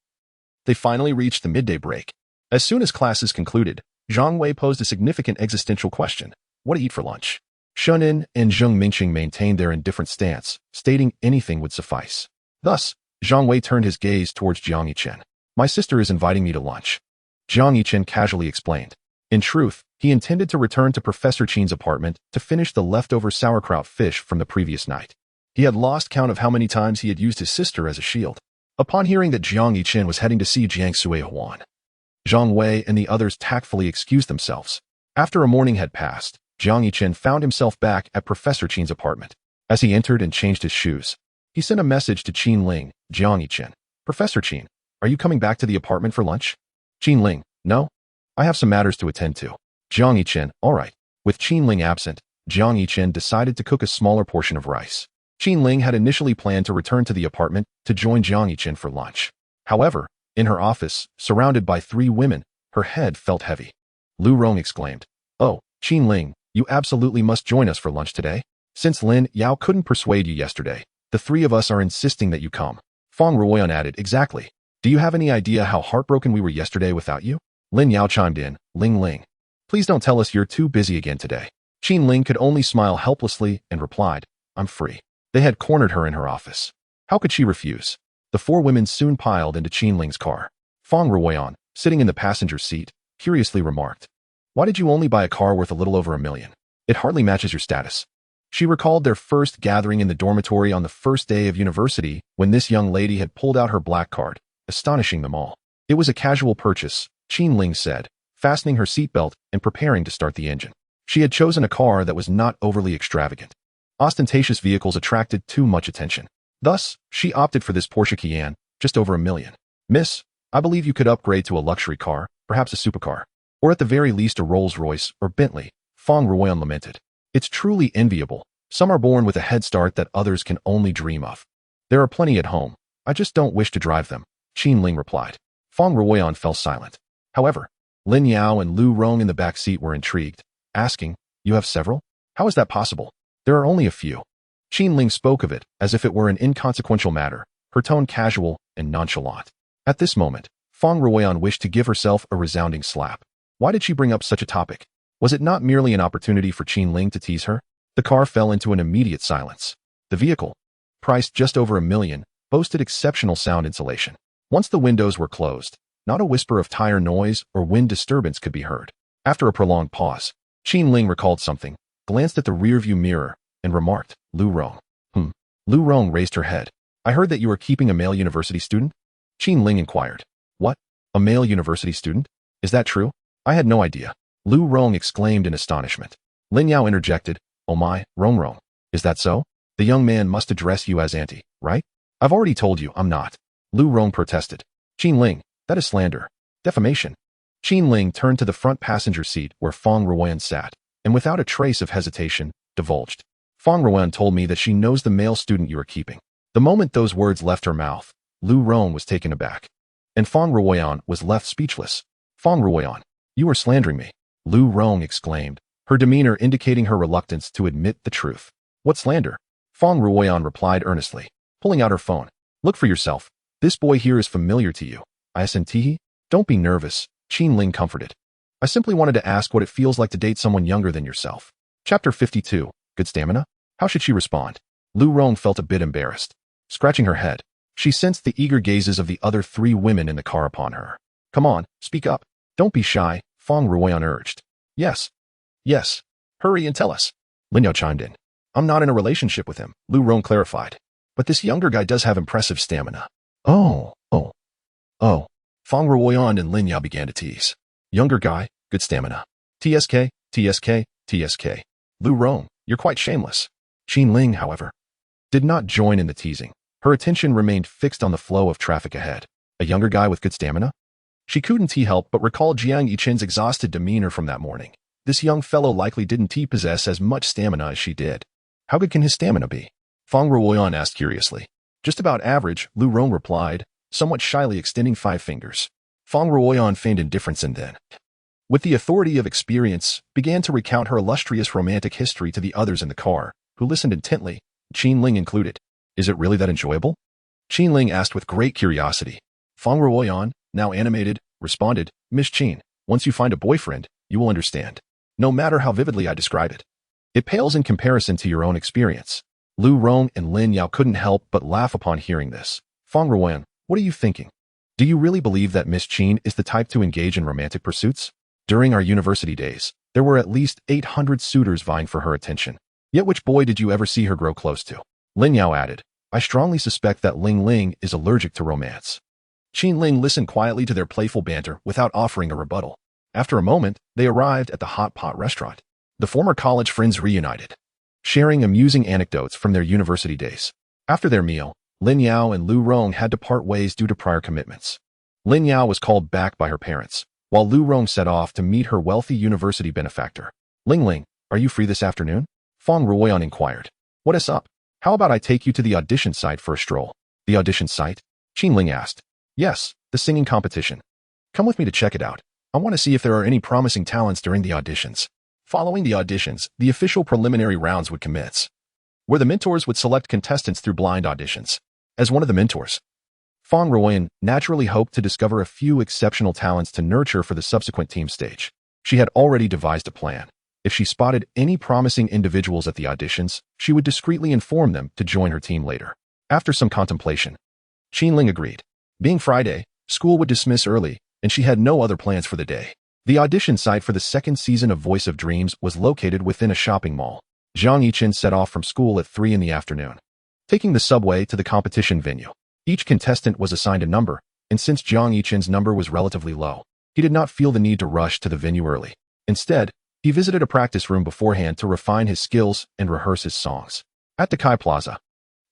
they finally reached the midday break. As soon as classes concluded, Zhang Wei posed a significant existential question. What to eat for lunch? Shun En and Zheng Mingqing maintained their indifferent stance, stating anything would suffice. Thus, Zhang Wei turned his gaze towards Jiang Yichen. My sister is inviting me to lunch, Jiang Yichen casually explained. In truth, he intended to return to Professor Qin's apartment to finish the leftover sauerkraut fish from the previous night. He had lost count of how many times he had used his sister as a shield. Upon hearing that Jiang Yichen was heading to see Jiang Sui Huan, Zhang Wei and the others tactfully excused themselves. After a morning had passed, Jiang Yichen found himself back at Professor Qin's apartment. As he entered and changed his shoes, he sent a message to Qin Ling. Jiang Yichen, Professor Qin, are you coming back to the apartment for lunch? Qin Ling, no. I have some matters to attend to. Jiang Yichen, all right. With Qin Ling absent, Jiang Yichen decided to cook a smaller portion of rice. Qin Ling had initially planned to return to the apartment to join Jiang Yichen for lunch. However, in her office, surrounded by 3 women, her head felt heavy. Lu Rong exclaimed, oh, Qin Ling, you absolutely must join us for lunch today. Since Lin Yao couldn't persuade you yesterday, the 3 of us are insisting that you come. Fang Ruoyan added, exactly. Do you have any idea how heartbroken we were yesterday without you? Lin Yao chimed in, Ling Ling, please don't tell us you're too busy again today. Qin Ling could only smile helplessly and replied, I'm free. They had cornered her in her office. How could she refuse? The 4 women soon piled into Qin Ling's car. Fang Ruoyan, sitting in the passenger seat, curiously remarked. Why did you only buy a car worth a little over $1 million? It hardly matches your status. She recalled their first gathering in the dormitory on the first day of university when this young lady had pulled out her black card, astonishing them all. It was a casual purchase, Qin Ling said, fastening her seatbelt and preparing to start the engine. She had chosen a car that was not overly extravagant. Ostentatious vehicles attracted too much attention. Thus, she opted for this Porsche Cayenne, just over $1 million. Miss, I believe you could upgrade to a luxury car, perhaps a supercar, or at the very least a Rolls-Royce or Bentley, Feng Ruoyan lamented. It's truly enviable. Some are born with a head start that others can only dream of. There are plenty at home. I just don't wish to drive them, Qin Ling replied. Feng Ruoyan fell silent. However, Lin Yao and Lu Rong in the back seat were intrigued, asking, You have several? How is that possible? There are only a few. Qin Ling spoke of it as if it were an inconsequential matter, her tone casual and nonchalant. At this moment, Feng Ruoyan wished to give herself a resounding slap. Why did she bring up such a topic? Was it not merely an opportunity for Qin Ling to tease her? The car fell into an immediate silence. The vehicle, priced just over $1 million, boasted exceptional sound insulation. Once the windows were closed, not a whisper of tire noise or wind disturbance could be heard. After a prolonged pause, Qin Ling recalled something, glanced at the rearview mirror, and remarked, Lu Rong. Lu Rong raised her head. I heard that you are keeping a male university student? Qin Ling inquired. What? A male university student? Is that true? I had no idea. Lu Rong exclaimed in astonishment. Lin Yao interjected, Oh my, Rong. Is that so? The young man must address you as auntie, right? I've already told you I'm not. Lu Rong protested. Qin Ling, that is slander. Defamation. Qin Ling turned to the front passenger seat where Feng Ruoyan sat, and without a trace of hesitation, divulged. Feng Ruoyan told me that she knows the male student you are keeping. The moment those words left her mouth, Lu Rong was taken aback. And Feng Ruoyan was left speechless. Feng Ruoyan, you are slandering me. Lu Rong exclaimed, her demeanor indicating her reluctance to admit the truth. What slander? Feng Ruoyan replied earnestly, pulling out her phone. Look for yourself. This boy here is familiar to you. Isn't? Don't be nervous, Qin Ling comforted. I simply wanted to ask what it feels like to date someone younger than yourself. Chapter 52. Good stamina? How should she respond? Lu Rong felt a bit embarrassed. Scratching her head, she sensed the eager gazes of the other 3 women in the car upon her. Come on, speak up. Don't be shy, Feng Ruoyan urged. Yes. Hurry and tell us. Lin Yao chimed in. I'm not in a relationship with him, Lu Rong clarified. But this younger guy does have impressive stamina. Oh. Feng Ruoyan and Lin Yao began to tease. Younger guy, good stamina. TSK. Lu Rong, you're quite shameless. Qin Ling, however, did not join in the teasing. Her attention remained fixed on the flow of traffic ahead. A younger guy with good stamina? She couldn't help but recall Jiang Yichen's exhausted demeanor from that morning. This young fellow likely didn't possess as much stamina as she did. How good can his stamina be? Feng Ruoyan asked curiously. Just about average, Lu Rong replied, somewhat shyly extending 5 fingers. Feng Ruoyan feigned indifference and then, with the authority of experience, began to recount her illustrious romantic history to the others in the car, who listened intently, Qin Ling included. Is it really that enjoyable? Qin Ling asked with great curiosity. Feng Ruoyan, now animated, responded, Miss Qin, once you find a boyfriend, you will understand. No matter how vividly I describe it. It pales in comparison to your own experience. Lu Rong and Lin Yao couldn't help but laugh upon hearing this. Feng Ruoyan, what are you thinking? Do you really believe that Miss Qin is the type to engage in romantic pursuits? During our university days, there were at least 800 suitors vying for her attention. Yet which boy did you ever see her grow close to? Lin Yao added, I strongly suspect that Ling Ling is allergic to romance. Qin Ling listened quietly to their playful banter without offering a rebuttal. After a moment, they arrived at the hot pot restaurant. The former college friends reunited, sharing amusing anecdotes from their university days. After their meal, Lin Yao and Lu Rong had to part ways due to prior commitments. Lin Yao was called back by her parents, while Lu Rong set off to meet her wealthy university benefactor. Ling Ling, are you free this afternoon? Feng Ruoyan inquired. What is up? How about I take you to the audition site for a stroll? The audition site? Qin Ling asked. Yes, the singing competition. Come with me to check it out. I want to see if there are any promising talents during the auditions. Following the auditions, the official preliminary rounds would commence, where the mentors would select contestants through blind auditions. As one of the mentors, Feng Ruoyan naturally hoped to discover a few exceptional talents to nurture for the subsequent team stage. She had already devised a plan. If she spotted any promising individuals at the auditions, she would discreetly inform them to join her team later. After some contemplation, Qin Ling agreed. Being Friday, school would dismiss early, and she had no other plans for the day. The audition site for the second season of Voice of Dreams was located within a shopping mall. Jiang Yichen set off from school at 3 in the afternoon, taking the subway to the competition venue. Each contestant was assigned a number, and since Jiang Yichen's number was relatively low, he did not feel the need to rush to the venue early. Instead, he visited a practice room beforehand to refine his skills and rehearse his songs. At the Kai Plaza,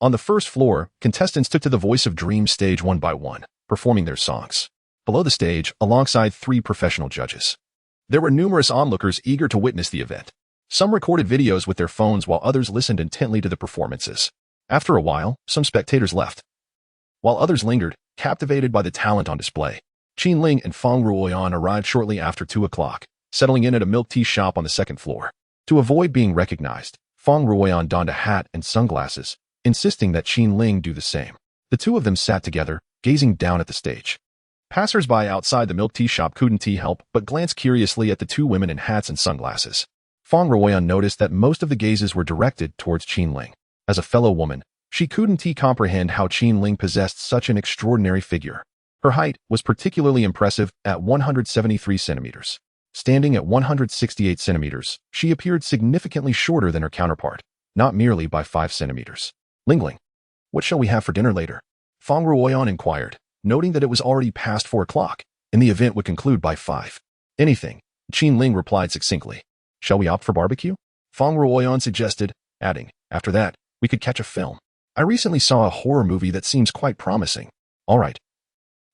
on the first floor, contestants took to the Voice of Dreams stage one by one, performing their songs. Below the stage, alongside 3 professional judges, there were numerous onlookers eager to witness the event. Some recorded videos with their phones while others listened intently to the performances. After a while, some spectators left, while others lingered, captivated by the talent on display. Qin Ling and Fang Ruoyan arrived shortly after 2 o'clock, settling in at a milk tea shop on the second floor. To avoid being recognized, Fang Ruoyan donned a hat and sunglasses, insisting that Qin Ling do the same. The two of them sat together, gazing down at the stage. Passers-by outside the milk tea shop couldn't help but glance curiously at the two women in hats and sunglasses. Fang Ruoyan noticed that most of the gazes were directed towards Qin Ling. As a fellow woman, she couldn't comprehend how Qin Ling possessed such an extraordinary figure. Her height was particularly impressive at 173 centimeters. Standing at 168 centimeters, she appeared significantly shorter than her counterpart, not merely by 5 centimeters. Lingling, what shall we have for dinner later? Fang Ruoyan inquired, noting that it was already past 4 o'clock, and the event would conclude by 5. Anything, Qin Ling replied succinctly. Shall we opt for barbecue? Fang Ruoyan suggested, adding, after that, we could catch a film. I recently saw a horror movie that seems quite promising. All right,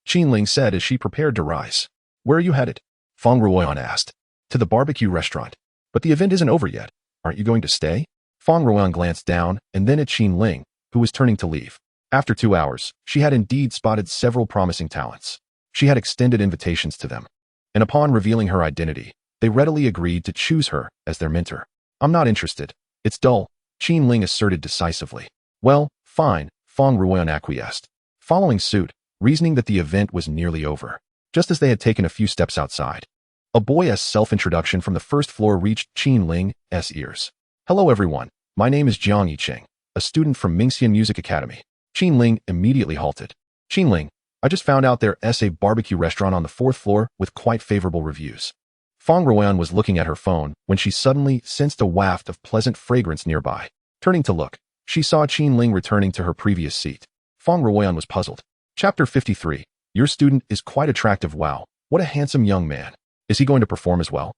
Qin Ling said as she prepared to rise. Where are you headed? Fang Ruoyan asked. To the barbecue restaurant. But the event isn't over yet. Aren't you going to stay? Fang Ruoyan glanced down and then at Qin Ling, who was turning to leave. After 2 hours, she had indeed spotted several promising talents. She had extended invitations to them, and upon revealing her identity, they readily agreed to choose her as their mentor. I'm not interested. It's dull, Qin Ling asserted decisively. Well, fine, Fang Ruoyan acquiesced, following suit, reasoning that the event was nearly over. Just as they had taken a few steps outside, a boy's self-introduction from the first floor reached Qin Ling's ears. Hello everyone, my name is Jiang Yicheng, a student from Mingxian Music Academy. Qin Ling immediately halted. Qin Ling, I just found out there's a barbecue restaurant on the 4th floor with quite favorable reviews. Fang Ruoyan was looking at her phone when she suddenly sensed a waft of pleasant fragrance nearby. Turning to look, she saw Qin Ling returning to her previous seat. Fang Ruoyan was puzzled. Chapter 53. Your student is quite attractive. Wow, what a handsome young man. Is he going to perform as well?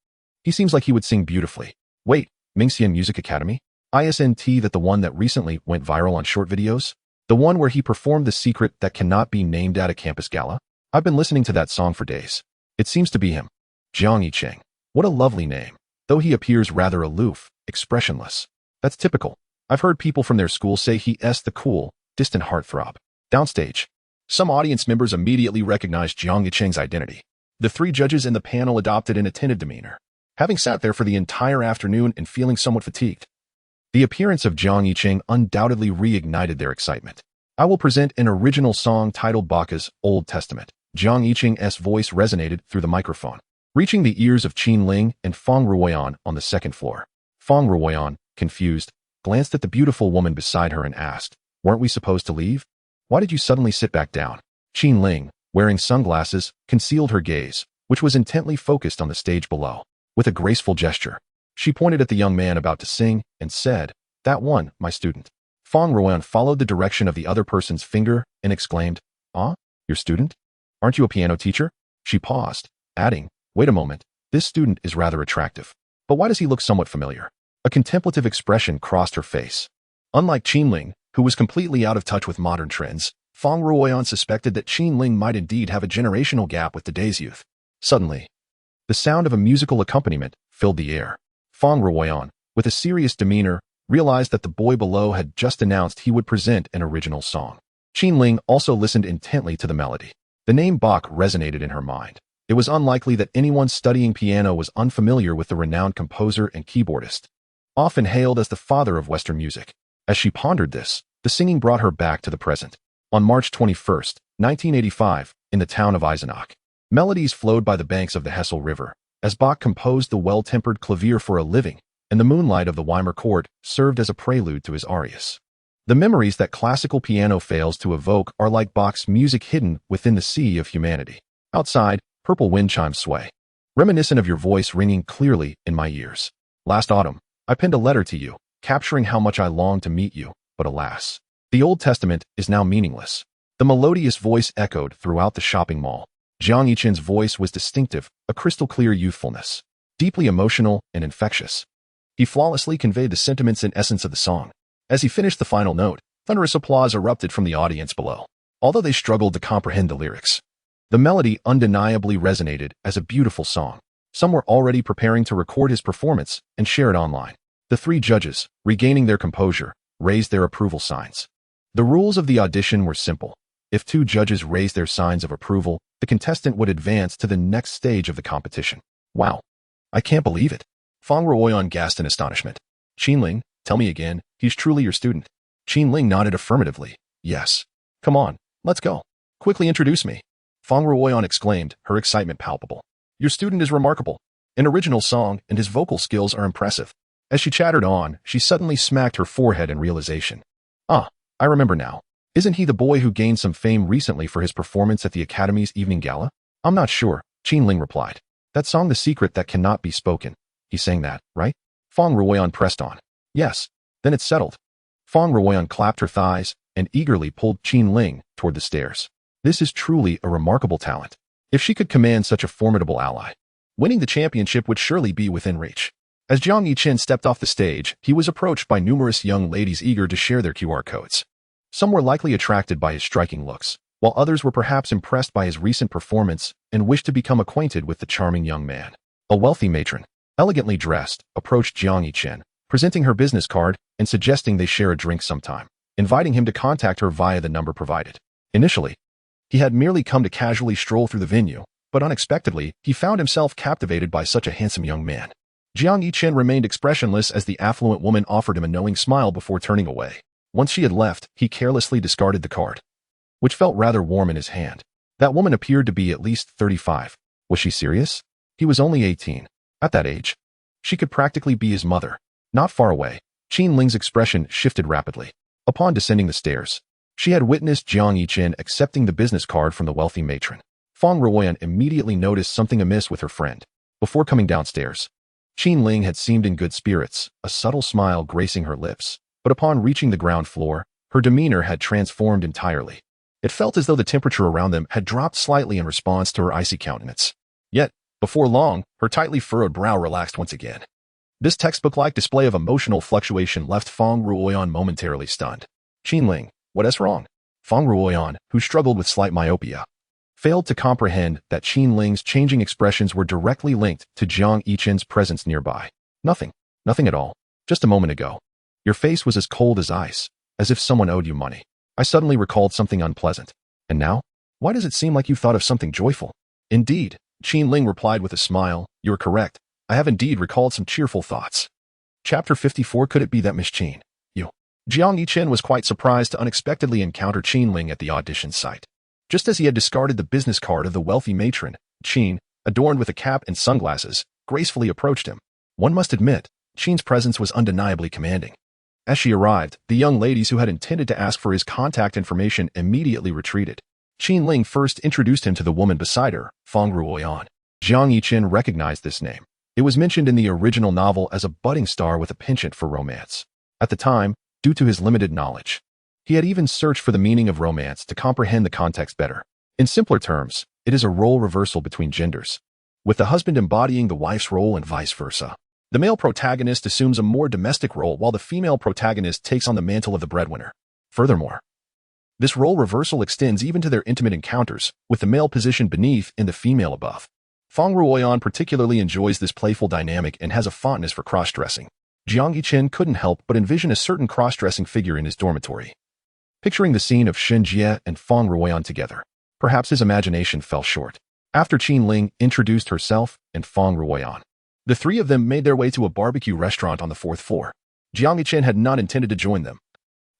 He seems like he would sing beautifully. Wait, Mingxian Music Academy? Isn't that the one that recently went viral on short videos? The one where he performed The Secret That Cannot Be Named at a campus gala? I've been listening to that song for days. It seems to be him. Jiang Yicheng. What a lovely name. Though he appears rather aloof, expressionless. That's typical. I've heard people from their school say he's the cool, distant heartthrob. Downstage, some audience members immediately recognized Jiang Yicheng's identity. The 3 judges in the panel adopted an attentive demeanor, having sat there for the entire afternoon and feeling somewhat fatigued. The appearance of Jiang Yicheng undoubtedly reignited their excitement. I will present an original song titled Baka's Old Testament. Jiang Yicheng's voice resonated through the microphone, reaching the ears of Qin Ling and Fang Ruoyan on the 2nd floor. Fang Ruoyan, confused, glanced at the beautiful woman beside her and asked, weren't we supposed to leave? Why did you suddenly sit back down? Qin Ling, wearing sunglasses, concealed her gaze, which was intently focused on the stage below. With a graceful gesture, she pointed at the young man about to sing and said, that one, my student. Fang Ruoyan followed the direction of the other person's finger and exclaimed, your student? Aren't you a piano teacher? She paused, adding, wait a moment, this student is rather attractive. But why does he look somewhat familiar? A contemplative expression crossed her face. Unlike Qin Ling, who was completely out of touch with modern trends, Fang Ruoyan suspected that Qin Ling might indeed have a generational gap with today's youth. Suddenly, the sound of a musical accompaniment filled the air. Fang Ruoyan, with a serious demeanor, realized that the boy below had just announced he would present an original song. Qin Ling also listened intently to the melody. The name Bach resonated in her mind. It was unlikely that anyone studying piano was unfamiliar with the renowned composer and keyboardist, often hailed as the father of Western music. As she pondered this, the singing brought her back to the present. On March 21, 1985, in the town of Eisenach, melodies flowed by the banks of the Hessel River, as Bach composed the well-tempered clavier for a living, and the moonlight of the Weimar court served as a prelude to his arias. The memories that classical piano fails to evoke are like Bach's music hidden within the sea of humanity. Outside, purple wind chimes sway, reminiscent of your voice ringing clearly in my ears. Last autumn, I penned a letter to you, capturing how much I longed to meet you, but alas, the Old Testament is now meaningless. The melodious voice echoed throughout the shopping mall. Jiang Yichen's voice was distinctive, a crystal-clear youthfulness, deeply emotional and infectious. He flawlessly conveyed the sentiments and essence of the song. As he finished the final note, thunderous applause erupted from the audience below. Although they struggled to comprehend the lyrics, the melody undeniably resonated as a beautiful song. Some were already preparing to record his performance and share it online. The three judges, regaining their composure, raised their approval signs. The rules of the audition were simple. If two judges raised their signs of approval, the contestant would advance to the next stage of the competition. Wow. I can't believe it. Fang Ruoyan gasped in astonishment. Qinling, tell me again, he's truly your student. Qinling nodded affirmatively. Yes. Come on, let's go. Quickly introduce me. Fang Ruoyan exclaimed, her excitement palpable. Your student is remarkable. An original song, and his vocal skills are impressive. As she chattered on, she suddenly smacked her forehead in realization. Ah, I remember now. Isn't he the boy who gained some fame recently for his performance at the Academy's evening gala? I'm not sure, Qinling replied. That song, The Secret That Cannot Be Spoken. He sang that, right? Fang Ruoyan pressed on. Yes, then it's settled. Fang Ruoyan clapped her thighs and eagerly pulled Qinling toward the stairs. This is truly a remarkable talent. If she could command such a formidable ally, winning the championship would surely be within reach. As Jiang Yichen stepped off the stage, he was approached by numerous young ladies eager to share their QR codes. Some were likely attracted by his striking looks, while others were perhaps impressed by his recent performance and wished to become acquainted with the charming young man. A wealthy matron, elegantly dressed, approached Jiang Yichen, presenting her business card and suggesting they share a drink sometime, inviting him to contact her via the number provided. Initially, he had merely come to casually stroll through the venue, but unexpectedly, he found himself captivated by such a handsome young man. Jiang Yichen remained expressionless as the affluent woman offered him a knowing smile before turning away. Once she had left, he carelessly discarded the card, which felt rather warm in his hand. That woman appeared to be at least 35. Was she serious? He was only 18. At that age, she could practically be his mother. Not far away, Qinling's expression shifted rapidly. Upon descending the stairs, she had witnessed Jiang Yichen accepting the business card from the wealthy matron. Fang Ruoyan immediately noticed something amiss with her friend. Before coming downstairs, Qinling had seemed in good spirits, a subtle smile gracing her lips. But upon reaching the ground floor, her demeanor had transformed entirely. It felt as though the temperature around them had dropped slightly in response to her icy countenance. Yet, before long, her tightly furrowed brow relaxed once again. This textbook-like display of emotional fluctuation left Fang Ruoyan momentarily stunned. Qinling, what is wrong? Fang Ruoyan, who struggled with slight myopia, failed to comprehend that Qinling's changing expressions were directly linked to Jiang Yichen's presence nearby. Nothing at all. Just a moment ago, your face was as cold as ice, as if someone owed you money. I suddenly recalled something unpleasant. And now? Why does it seem like you thought of something joyful? Indeed, Qinling replied with a smile. You are correct. I have indeed recalled some cheerful thoughts. Chapter 54. Could it be that Miss Qin? You. Jiang Yichen was quite surprised to unexpectedly encounter Qinling at the audition site. Just as he had discarded the business card of the wealthy matron, Qin, adorned with a cap and sunglasses, gracefully approached him. One must admit, Qin's presence was undeniably commanding. As she arrived, the young ladies who had intended to ask for his contact information immediately retreated. Qinling first introduced him to the woman beside her, Fang Ruoyan. Jiang Yichen recognized this name. It was mentioned in the original novel as a budding star with a penchant for romance. At the time, due to his limited knowledge, he had even searched for the meaning of romance to comprehend the context better. In simpler terms, it is a role reversal between genders, with the husband embodying the wife's role and vice versa. The male protagonist assumes a more domestic role while the female protagonist takes on the mantle of the breadwinner. Furthermore, this role reversal extends even to their intimate encounters, with the male positioned beneath and the female above. Fang Ruoyan particularly enjoys this playful dynamic and has a fondness for cross-dressing. Jiang Yichen couldn't help but envision a certain cross-dressing figure in his dormitory, picturing the scene of Shen Jie and Fang Ruoyan together. Perhaps his imagination fell short. After Qinling introduced herself and Fang Ruoyan, the three of them made their way to a barbecue restaurant on the 4th floor. Jiang Yichen had not intended to join them,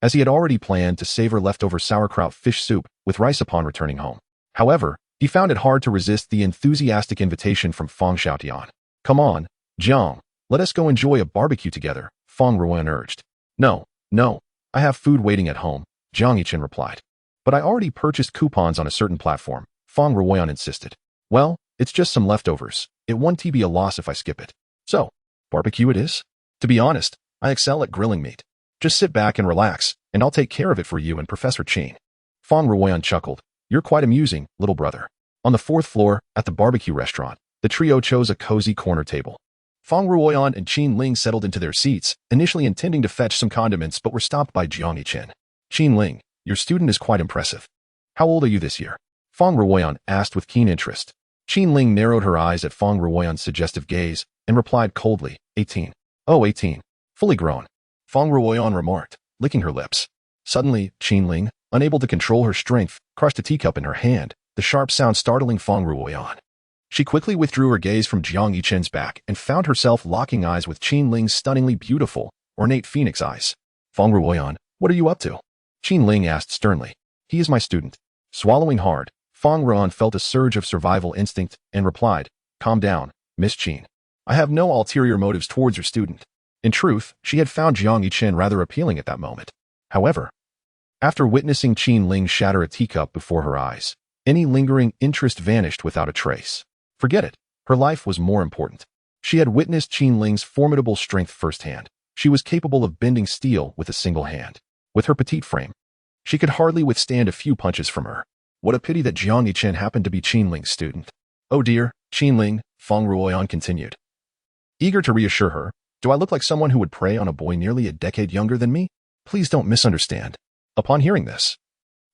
as he had already planned to savor leftover sauerkraut fish soup with rice upon returning home. However, he found it hard to resist the enthusiastic invitation from Fang Xiaotian. Come on, Jiang, let us go enjoy a barbecue together, Fang Ruoyan urged. No, I have food waiting at home, Jiang Yichen replied. But I already purchased coupons on a certain platform, Fang Ruoyan insisted. Well, It's just some leftovers. It won't be a loss if I skip it. So, barbecue it is? To be honest, I excel at grilling meat. Just sit back and relax, and I'll take care of it for you and Professor Chin. Fong Ruoyan chuckled. You're quite amusing, little brother. On the fourth floor, at the barbecue restaurant, the trio chose a cozy corner table. Fong Ruoyan and Qin Ling settled into their seats, initially intending to fetch some condiments but were stopped by Jiang Yichen. Qin Ling, your student is quite impressive. How old are you this year? Fong Ruoyan asked with keen interest. Qin Ling narrowed her eyes at Fong Ruoyan's suggestive gaze and replied coldly, 18. Oh, 18. Fully grown. Fong Ruoyan remarked, licking her lips. Suddenly, Qin Ling, unable to control her strength, crushed a teacup in her hand, the sharp sound startling Fong Ruoyan. She quickly withdrew her gaze from Jiang Yichen's back and found herself locking eyes with Qin Ling's stunningly beautiful, ornate phoenix eyes. Fong Ruoyan, what are you up to? Qin Ling asked sternly. He is my student. Swallowing hard, Fong Ruoyan felt a surge of survival instinct and replied, calm down, Miss Qin. I have no ulterior motives towards your student. In truth, she had found Jiang Yichen rather appealing at that moment. However, after witnessing Qin Ling shatter a teacup before her eyes, any lingering interest vanished without a trace. Forget it. Her life was more important. She had witnessed Qin Ling's formidable strength firsthand. She was capable of bending steel with a single hand. With her petite frame, she could hardly withstand a few punches from her. What a pity that Jiang Yichen happened to be Qin Ling's student. Oh dear, Qin Ling, Fong Ruoyan continued. Eager to reassure her, do I look like someone who would prey on a boy nearly a decade younger than me? Please don't misunderstand. Upon hearing this,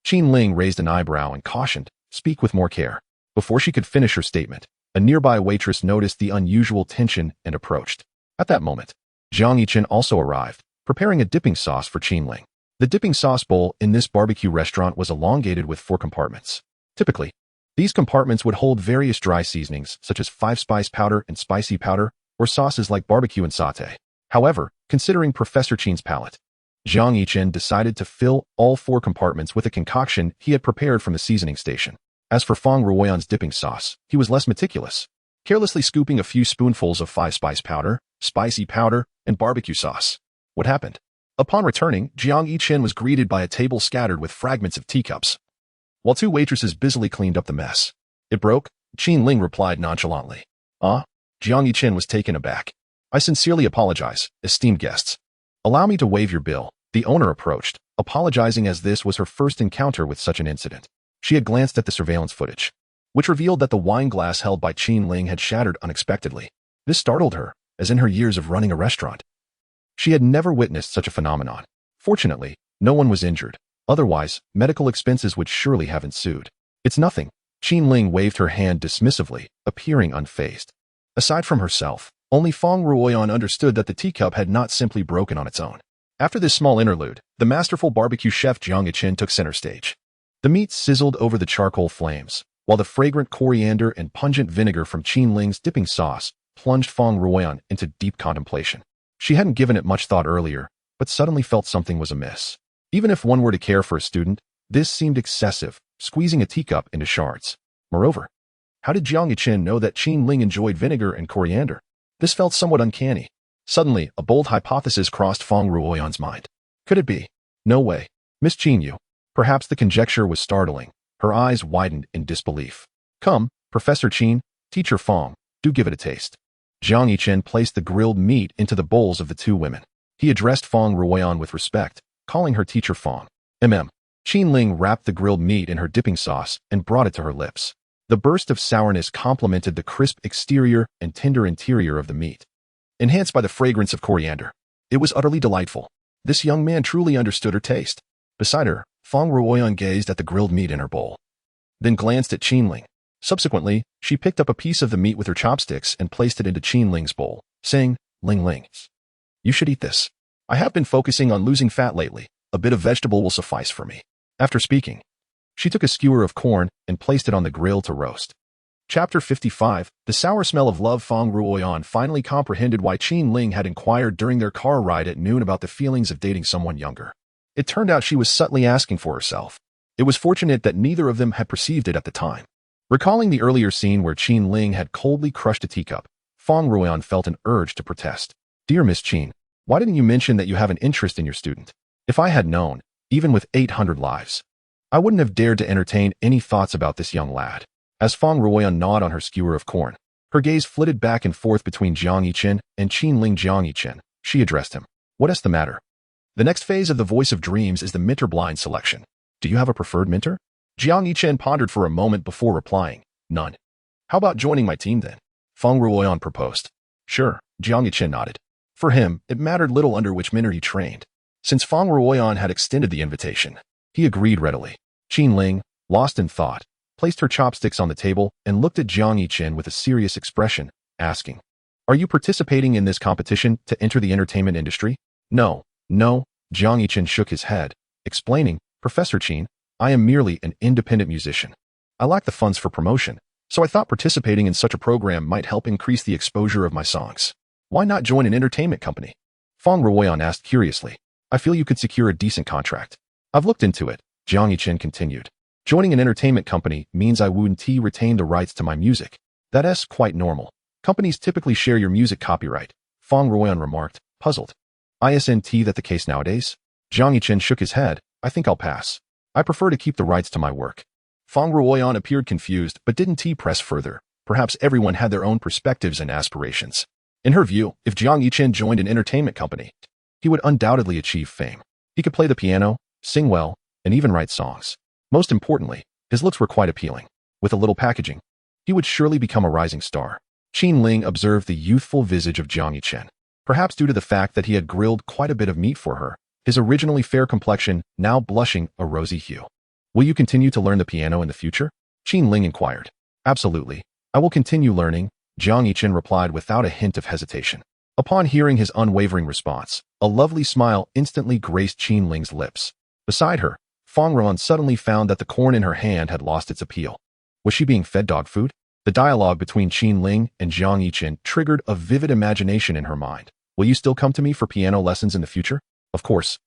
Qin Ling raised an eyebrow and cautioned, speak with more care. Before she could finish her statement, a nearby waitress noticed the unusual tension and approached. At that moment, Jiang Yichen also arrived, preparing a dipping sauce for Qin Ling. The dipping sauce bowl in this barbecue restaurant was elongated with 4 compartments. Typically, these compartments would hold various dry seasonings such as 5-spice powder and spicy powder, or sauces like barbecue and sauté. However, considering Professor Chin's palate, Jiang Yichen decided to fill all 4 compartments with a concoction he had prepared from the seasoning station. As for Fong Ruoyan's dipping sauce, he was less meticulous, carelessly scooping a few spoonfuls of 5-spice powder, spicy powder, and barbecue sauce. What happened? Upon returning, Jiang Yichen was greeted by a table scattered with fragments of teacups, while 2 waitresses busily cleaned up the mess. It broke, Qin Ling replied nonchalantly. Ah? Jiang Yichen was taken aback. I sincerely apologize, esteemed guests. Allow me to waive your bill. The owner approached, apologizing as this was her first encounter with such an incident. She had glanced at the surveillance footage, which revealed that the wine glass held by Qin Ling had shattered unexpectedly. This startled her, as in her years of running a restaurant, she had never witnessed such a phenomenon. Fortunately, no one was injured. Otherwise, medical expenses would surely have ensued. It's nothing. Qin Ling waved her hand dismissively, appearing unfazed. Aside from herself, only Fong Ruoyan understood that the teacup had not simply broken on its own. After this small interlude, the masterful barbecue chef Jiang Yichen took center stage. The meat sizzled over the charcoal flames, while the fragrant coriander and pungent vinegar from Qin Ling's dipping sauce plunged Fong Ruoyan into deep contemplation. She hadn't given it much thought earlier, but suddenly felt something was amiss. Even if one were to care for a student, this seemed excessive, squeezing a teacup into shards. Moreover, how did Jiang Yichen know that Qin Ling enjoyed vinegar and coriander? This felt somewhat uncanny. Suddenly, a bold hypothesis crossed Fong Ruoyan's mind. Could it be? No way. Miss Qin Yu. Perhaps the conjecture was startling. Her eyes widened in disbelief. Come, Professor Qin, Teacher Fong, do give it a taste. Jiang Yichen placed the grilled meat into the bowls of the 2 women. He addressed Fong Ruoyan with respect, calling her Teacher Fong. Qin Ling wrapped the grilled meat in her dipping sauce and brought it to her lips. The burst of sourness complemented the crisp exterior and tender interior of the meat, enhanced by the fragrance of coriander. It was utterly delightful. This young man truly understood her taste. Beside her, Fong Ruoyan gazed at the grilled meat in her bowl, then glanced at Qin Ling. Subsequently, she picked up a piece of the meat with her chopsticks and placed it into Qin Ling's bowl, saying, Ling Ling, you should eat this. I have been focusing on losing fat lately. A bit of vegetable will suffice for me. After speaking, she took a skewer of corn and placed it on the grill to roast. Chapter 55, The Sour Smell of Love. Fong Ruoyan finally comprehended why Qin Ling had inquired during their car ride at noon about the feelings of dating someone younger. It turned out she was subtly asking for herself. It was fortunate that neither of them had perceived it at the time. Recalling the earlier scene where Qin Ling had coldly crushed a teacup, Fong Ruoyan felt an urge to protest. Dear Miss Qin, why didn't you mention that you have an interest in your student? If I had known, even with 800 lives, I wouldn't have dared to entertain any thoughts about this young lad. As Fong Ruoyan gnawed on her skewer of corn, her gaze flitted back and forth between Jiang Yichen and Qin Ling. Jiang Yichen, she addressed him. What's the matter? The next phase of the Voice of Dreams is the minter blind selection. Do you have a preferred minter? Jiang Yichen pondered for a moment before replying. None. How about joining my team then? Fong Ruoyan proposed. Sure, Jiang Yichen nodded. For him, it mattered little under which minter he trained. Since Fong Ruoyan had extended the invitation, he agreed readily. Qin Ling, lost in thought, placed her chopsticks on the table and looked at Jiang Yichen with a serious expression, asking, Are you participating in this competition to enter the entertainment industry? No, Jiang Yichen shook his head, explaining, Professor Qin, I am merely an independent musician. I lack the funds for promotion, so I thought participating in such a program might help increase the exposure of my songs. Why not join an entertainment company? Fong Ruoyan asked curiously. I feel you could secure a decent contract. I've looked into it, Jiang Yichen continued. Joining an entertainment company means I wouldn't retain the rights to my music. That's quite normal. Companies typically share your music copyright, Fong Ruoyan remarked, puzzled. Isn't that the case nowadays? Jiang Yichen shook his head. I think I'll pass. I prefer to keep the rights to my work. Fong Ruoyan appeared confused but didn't press further. Perhaps everyone had their own perspectives and aspirations. In her view, if Jiang Yichen joined an entertainment company, he would undoubtedly achieve fame. He could play the piano, sing well, and even write songs. Most importantly, his looks were quite appealing. With a little packaging, he would surely become a rising star. Qin Ling observed the youthful visage of Jiang Yichen. Perhaps due to the fact that he had grilled quite a bit of meat for her, his originally fair complexion now blushing a rosy hue. Will you continue to learn the piano in the future? Qin Ling inquired. Absolutely. I will continue learning, Jiang Yichen replied without a hint of hesitation. Upon hearing his unwavering response, a lovely smile instantly graced Qin Ling's lips. Beside her, Fong Ruoyan suddenly found that the corn in her hand had lost its appeal. Was she being fed dog food? The dialogue between Qin Ling and Jiang Yichen triggered a vivid imagination in her mind. Will you still come to me for piano lessons in the future? Of course.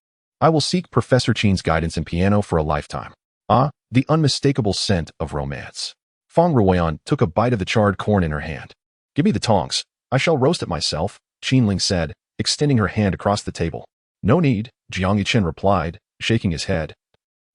I will seek Professor Qin's guidance in piano for a lifetime. Ah, the unmistakable scent of romance. Fong Ruoyan took a bite of the charred corn in her hand. Give me the tongs. I shall roast it myself, Qin Ling said, extending her hand across the table. No need, Jiang Yichen replied, shaking his head,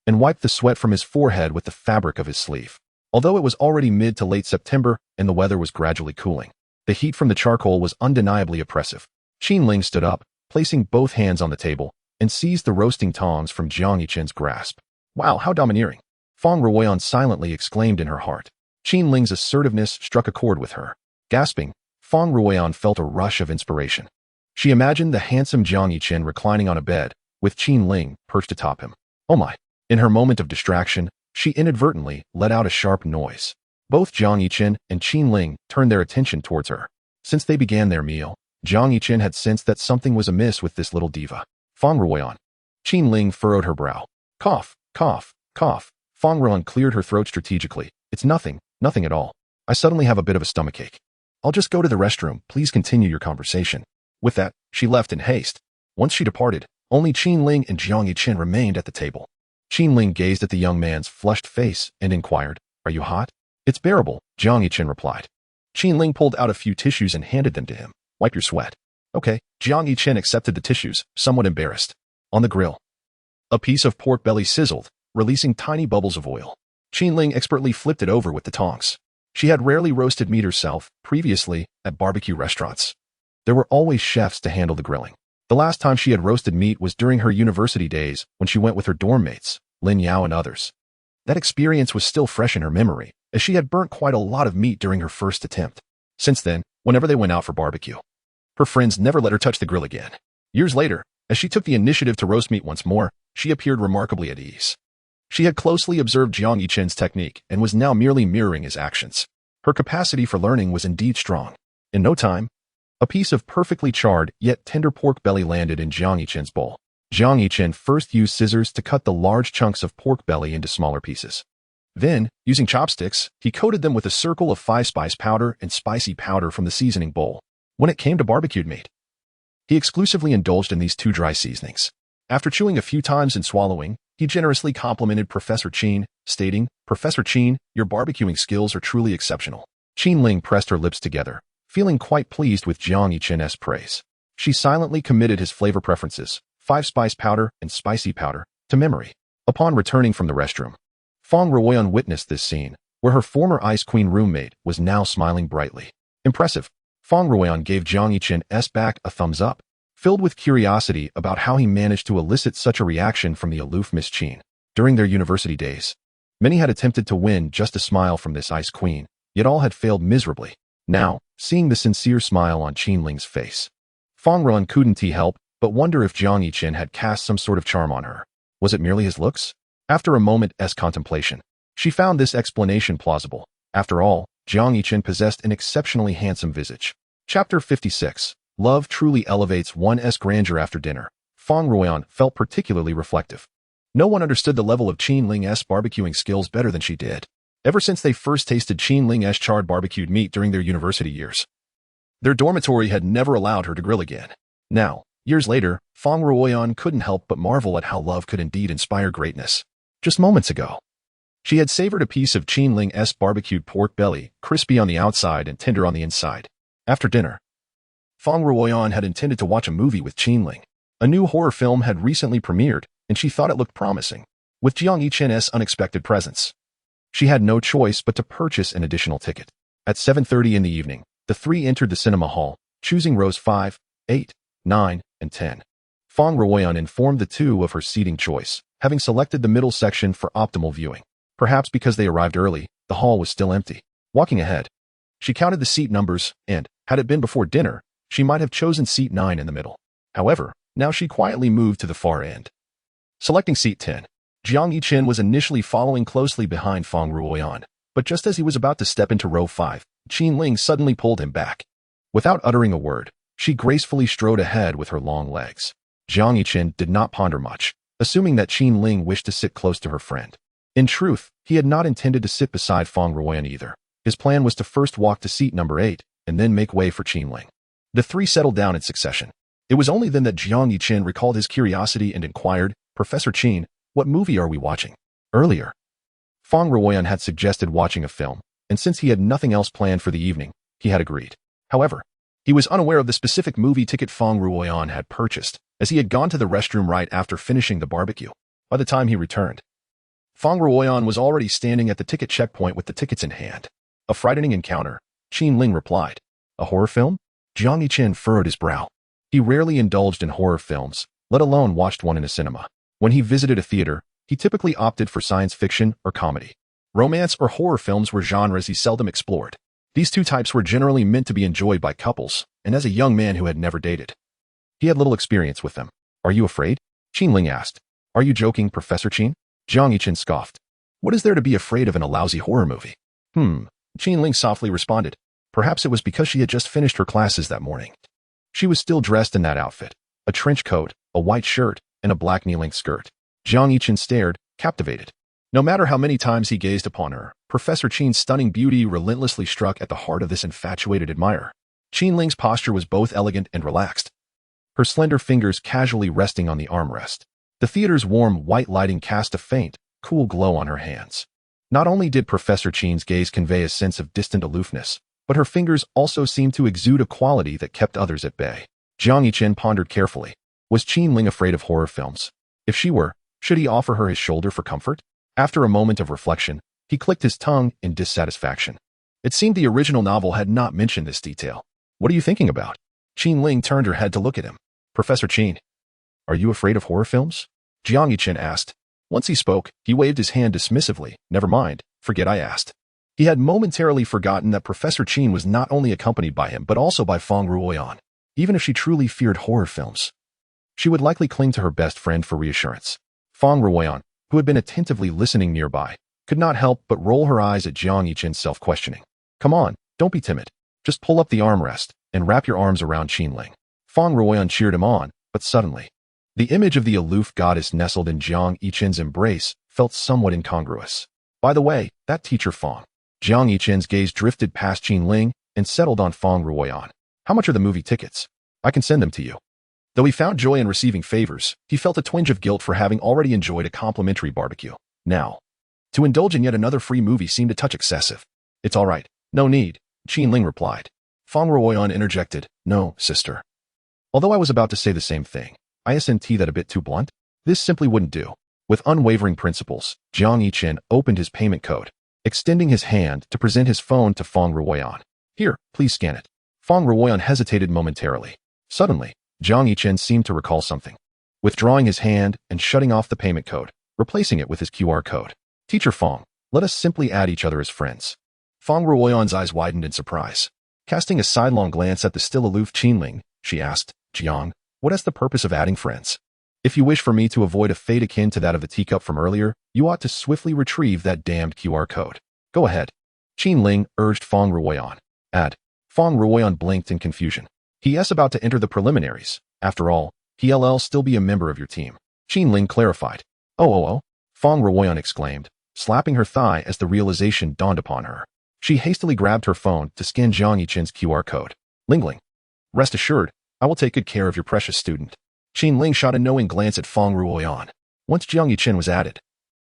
and wiped the sweat from his forehead with the fabric of his sleeve. Although it was already mid to late September and the weather was gradually cooling, the heat from the charcoal was undeniably oppressive. Qin Ling stood up, placing both hands on the table, and seized the roasting tongs from Jiang Yichen's grasp. Wow, how domineering! Fong Ruoyan silently exclaimed in her heart. Qin Ling's assertiveness struck a chord with her. Gasping, Fong Ruoyan felt a rush of inspiration. She imagined the handsome Jiang Yichen reclining on a bed, with Qin Ling perched atop him. Oh my! In her moment of distraction, she inadvertently let out a sharp noise. Both Jiang Yichen and Qin Ling turned their attention towards her. Since they began their meal, Jiang Yichen had sensed that something was amiss with this little diva. Fong Ruoyan. Qin Ling furrowed her brow. Cough, cough, cough. Fong Ruoyan cleared her throat strategically. It's nothing at all. I suddenly have a bit of a stomachache. I'll just go to the restroom. Please continue your conversation. With that, she left in haste. Once she departed, only Qin Ling and Jiang Yichen remained at the table. Qin Ling gazed at the young man's flushed face and inquired, Are you hot? It's bearable, Jiang Yichen replied. Qin Ling pulled out a few tissues and handed them to him. Wipe your sweat. Okay, Jiang Yichen accepted the tissues, somewhat embarrassed. On the grill, a piece of pork belly sizzled, releasing tiny bubbles of oil. Qin Ling expertly flipped it over with the tongs. She had rarely roasted meat herself previously at barbecue restaurants. There were always chefs to handle the grilling. The last time she had roasted meat was during her university days when she went with her dorm mates, Lin Yao and others. That experience was still fresh in her memory, as she had burnt quite a lot of meat during her first attempt. Since then, whenever they went out for barbecue, her friends never let her touch the grill again. Years later, as she took the initiative to roast meat once more, she appeared remarkably at ease. She had closely observed Jiang Yichen's technique and was now merely mirroring his actions. Her capacity for learning was indeed strong. In no time, a piece of perfectly charred yet tender pork belly landed in Jiang Yichen's bowl. Jiang Yichen first used scissors to cut the large chunks of pork belly into smaller pieces. Then, using chopsticks, he coated them with a circle of spice powder and spicy powder from the seasoning bowl. When it came to barbecued meat, he exclusively indulged in these two dry seasonings. After chewing a few times and swallowing, he generously complimented Professor Qin, stating, Professor Qin, your barbecuing skills are truly exceptional. Qin Ling pressed her lips together, feeling quite pleased with Jiang Yichen's praise. She silently committed his flavor preferences, 5-spice powder and spicy powder, to memory. Upon returning from the restroom, Fong Ruoyan witnessed this scene, where her former Ice Queen roommate was now smiling brightly. Impressive. Fong Ruoyan gave Jiang Yichen's back a thumbs up, filled with curiosity about how he managed to elicit such a reaction from the aloof Miss Qin. During their university days, many had attempted to win just a smile from this Ice Queen, yet all had failed miserably. Now, seeing the sincere smile on Qin Ling's face, Fong Ruoyan couldn't help but wonder if Jiang Yichen had cast some sort of charm on her. Was it merely his looks? After a moment's contemplation, she found this explanation plausible. After all, Jiang Yichen possessed an exceptionally handsome visage. Chapter 56. Love truly elevates one's grandeur after dinner. Fong Ruoyan felt particularly reflective. No one understood the level of Qin Ling's barbecuing skills better than she did. Ever since they first tasted Qin Ling's charred barbecued meat during their university years, their dormitory had never allowed her to grill again. Now, years later, Fong Ruoyan couldn't help but marvel at how love could indeed inspire greatness. Just moments ago, she had savored a piece of Qin Ling's barbecued pork belly, crispy on the outside and tender on the inside. After dinner, Fong Ruoyan had intended to watch a movie with Qin Ling. A new horror film had recently premiered, and she thought it looked promising. With Jiang Yichen's unexpected presence, she had no choice but to purchase an additional ticket. At 7:30 in the evening, the three entered the cinema hall, choosing rows 5, 8, 9, and 10. Fong Ruoyan informed the two of her seating choice, having selected the middle section for optimal viewing. Perhaps because they arrived early, the hall was still empty. Walking ahead, she counted the seat numbers and, had it been before dinner, she might have chosen seat 9 in the middle. However, now she quietly moved to the far end. Selecting seat 10, Jiang Yichen was initially following closely behind Fong Ruoyan, but just as he was about to step into row 5, Qin Ling suddenly pulled him back. Without uttering a word, she gracefully strode ahead with her long legs. Jiang Yichen did not ponder much, assuming that Qin Ling wished to sit close to her friend. In truth, he had not intended to sit beside Fong Ruoyan either. His plan was to first walk to seat number 8, and then make way for Qin Ling. The three settled down in succession. It was only then that Jiang Yichen recalled his curiosity and inquired, "Professor Qin, what movie are we watching?" Earlier, Fong Ruoyan had suggested watching a film, and since he had nothing else planned for the evening, he had agreed. However, he was unaware of the specific movie ticket Fong Ruoyan had purchased, as he had gone to the restroom right after finishing the barbecue. By the time he returned, Fong Ruoyan was already standing at the ticket checkpoint with the tickets in hand. "A frightening encounter," Qin Ling replied. "A horror film?" Jiang Yichen furrowed his brow. He rarely indulged in horror films, let alone watched one in a cinema. When he visited a theater, he typically opted for science fiction or comedy. Romance or horror films were genres he seldom explored. These two types were generally meant to be enjoyed by couples, and as a young man who had never dated, he had little experience with them. "Are you afraid?" Qin Ling asked. "Are you joking, Professor Qin?" Jiang Yichen scoffed. "What is there to be afraid of in a lousy horror movie?" Qin Ling softly responded. Perhaps it was because she had just finished her classes that morning. She was still dressed in that outfit, a trench coat, a white shirt, and a black knee-length skirt. Jiang Yichen stared, captivated. No matter how many times he gazed upon her, Professor Qin's stunning beauty relentlessly struck at the heart of this infatuated admirer. Qin Ling's posture was both elegant and relaxed, her slender fingers casually resting on the armrest. The theater's warm white lighting cast a faint, cool glow on her hands. Not only did Professor Qin's gaze convey a sense of distant aloofness, but her fingers also seemed to exude a quality that kept others at bay. Jiang Yichen pondered carefully. Was Qin Ling afraid of horror films? If she were, should he offer her his shoulder for comfort? After a moment of reflection, he clicked his tongue in dissatisfaction. It seemed the original novel had not mentioned this detail. "What are you thinking about?" Qin Ling turned her head to look at him. "Professor Qin, are you afraid of horror films?" Jiang Yichen asked. Once he spoke, he waved his hand dismissively. "Never mind, forget I asked." He had momentarily forgotten that Professor Qin was not only accompanied by him but also by Fong Ruoyan. Even if she truly feared horror films, she would likely cling to her best friend for reassurance. Fong Ruoyan, who had been attentively listening nearby, could not help but roll her eyes at Jiang Yichen's self-questioning. "Come on, don't be timid. Just pull up the armrest and wrap your arms around Qin Ling." Fong Ruoyan cheered him on, but suddenly, the image of the aloof goddess nestled in Jiang Yichen's embrace felt somewhat incongruous. "By the way, that teacher Fong." Jiang Yichen's gaze drifted past Qin Ling and settled on Fong Ruoyan. "How much are the movie tickets? I can send them to you." Though he found joy in receiving favors, he felt a twinge of guilt for having already enjoyed a complimentary barbecue. Now, to indulge in yet another free movie seemed a touch excessive. "It's all right. No need," Qin Ling replied. Fong Ruoyan interjected, "No, sister. Although I was about to say the same thing, isn't that a bit too blunt? This simply wouldn't do." With unwavering principles, Jiang Yichen opened his payment code. extending his hand to present his phone to Fong Ruoyan. Here, please scan it. Fong Ruoyan hesitated momentarily. Suddenly, Jiang Yichen seemed to recall something, withdrawing his hand and shutting off the payment code, replacing it with his QR code. Teacher Fong, let us simply add each other as friends. Fong Ruoyan's eyes widened in surprise. Casting a sidelong glance at the still aloof Qinling, she asked, Jiang, what is the purpose of adding friends? If you wish for me to avoid a fate akin to that of the teacup from earlier, you ought to swiftly retrieve that damned QR code. Go ahead. Qinling urged Fong Ruoyan. Add. Fong Ruoyan blinked in confusion. He is about to enter the preliminaries. After all, he'll still be a member of your team. Qinling clarified. Oh. Fong Ruoyan exclaimed, slapping her thigh as the realization dawned upon her. She hastily grabbed her phone to scan Jiang Yichen's QR code. Lingling. Rest assured, I will take good care of your precious student. Qinling shot a knowing glance at Fong Ruoyan. Once Jiang Yichen was added,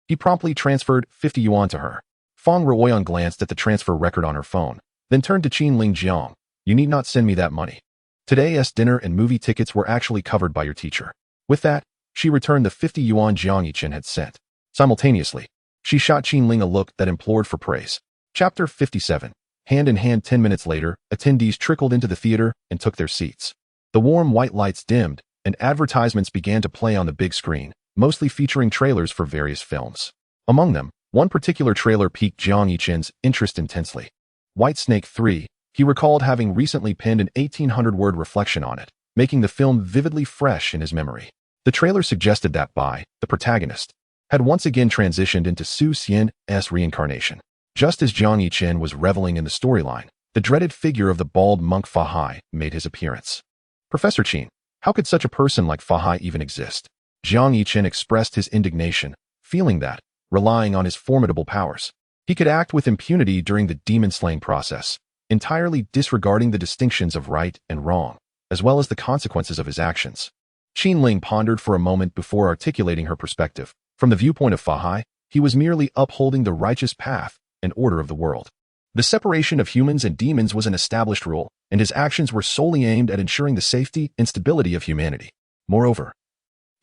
he promptly transferred 50 yuan to her. Fong Ruoyan glanced at the transfer record on her phone, then turned to Qinling. Jiang, you need not send me that money. Today's dinner and movie tickets were actually covered by your teacher. With that, she returned the 50 yuan Jiang Yichen had sent. Simultaneously, she shot Qinling a look that implored for praise. Chapter 57. Hand in hand 10 minutes later, attendees trickled into the theater and took their seats. The warm white lights dimmed, and advertisements began to play on the big screen, mostly featuring trailers for various films. Among them, one particular trailer piqued Jiang Yichen's interest intensely. White Snake 3, he recalled having recently penned an 1,800-word reflection on it, making the film vividly fresh in his memory. The trailer suggested that Bai, the protagonist, had once again transitioned into Su Xian's reincarnation. Just as Jiang Yichen was reveling in the storyline, the dreaded figure of the bald monk Fa Hai made his appearance. Professor Qin, how could such a person like Fa Hai even exist? Jiang Yichen expressed his indignation, feeling that, relying on his formidable powers, he could act with impunity during the demon-slaying process, entirely disregarding the distinctions of right and wrong, as well as the consequences of his actions. Qinling pondered for a moment before articulating her perspective. From the viewpoint of Fa Hai, he was merely upholding the righteous path and order of the world. The separation of humans and demons was an established rule, and his actions were solely aimed at ensuring the safety and stability of humanity. Moreover,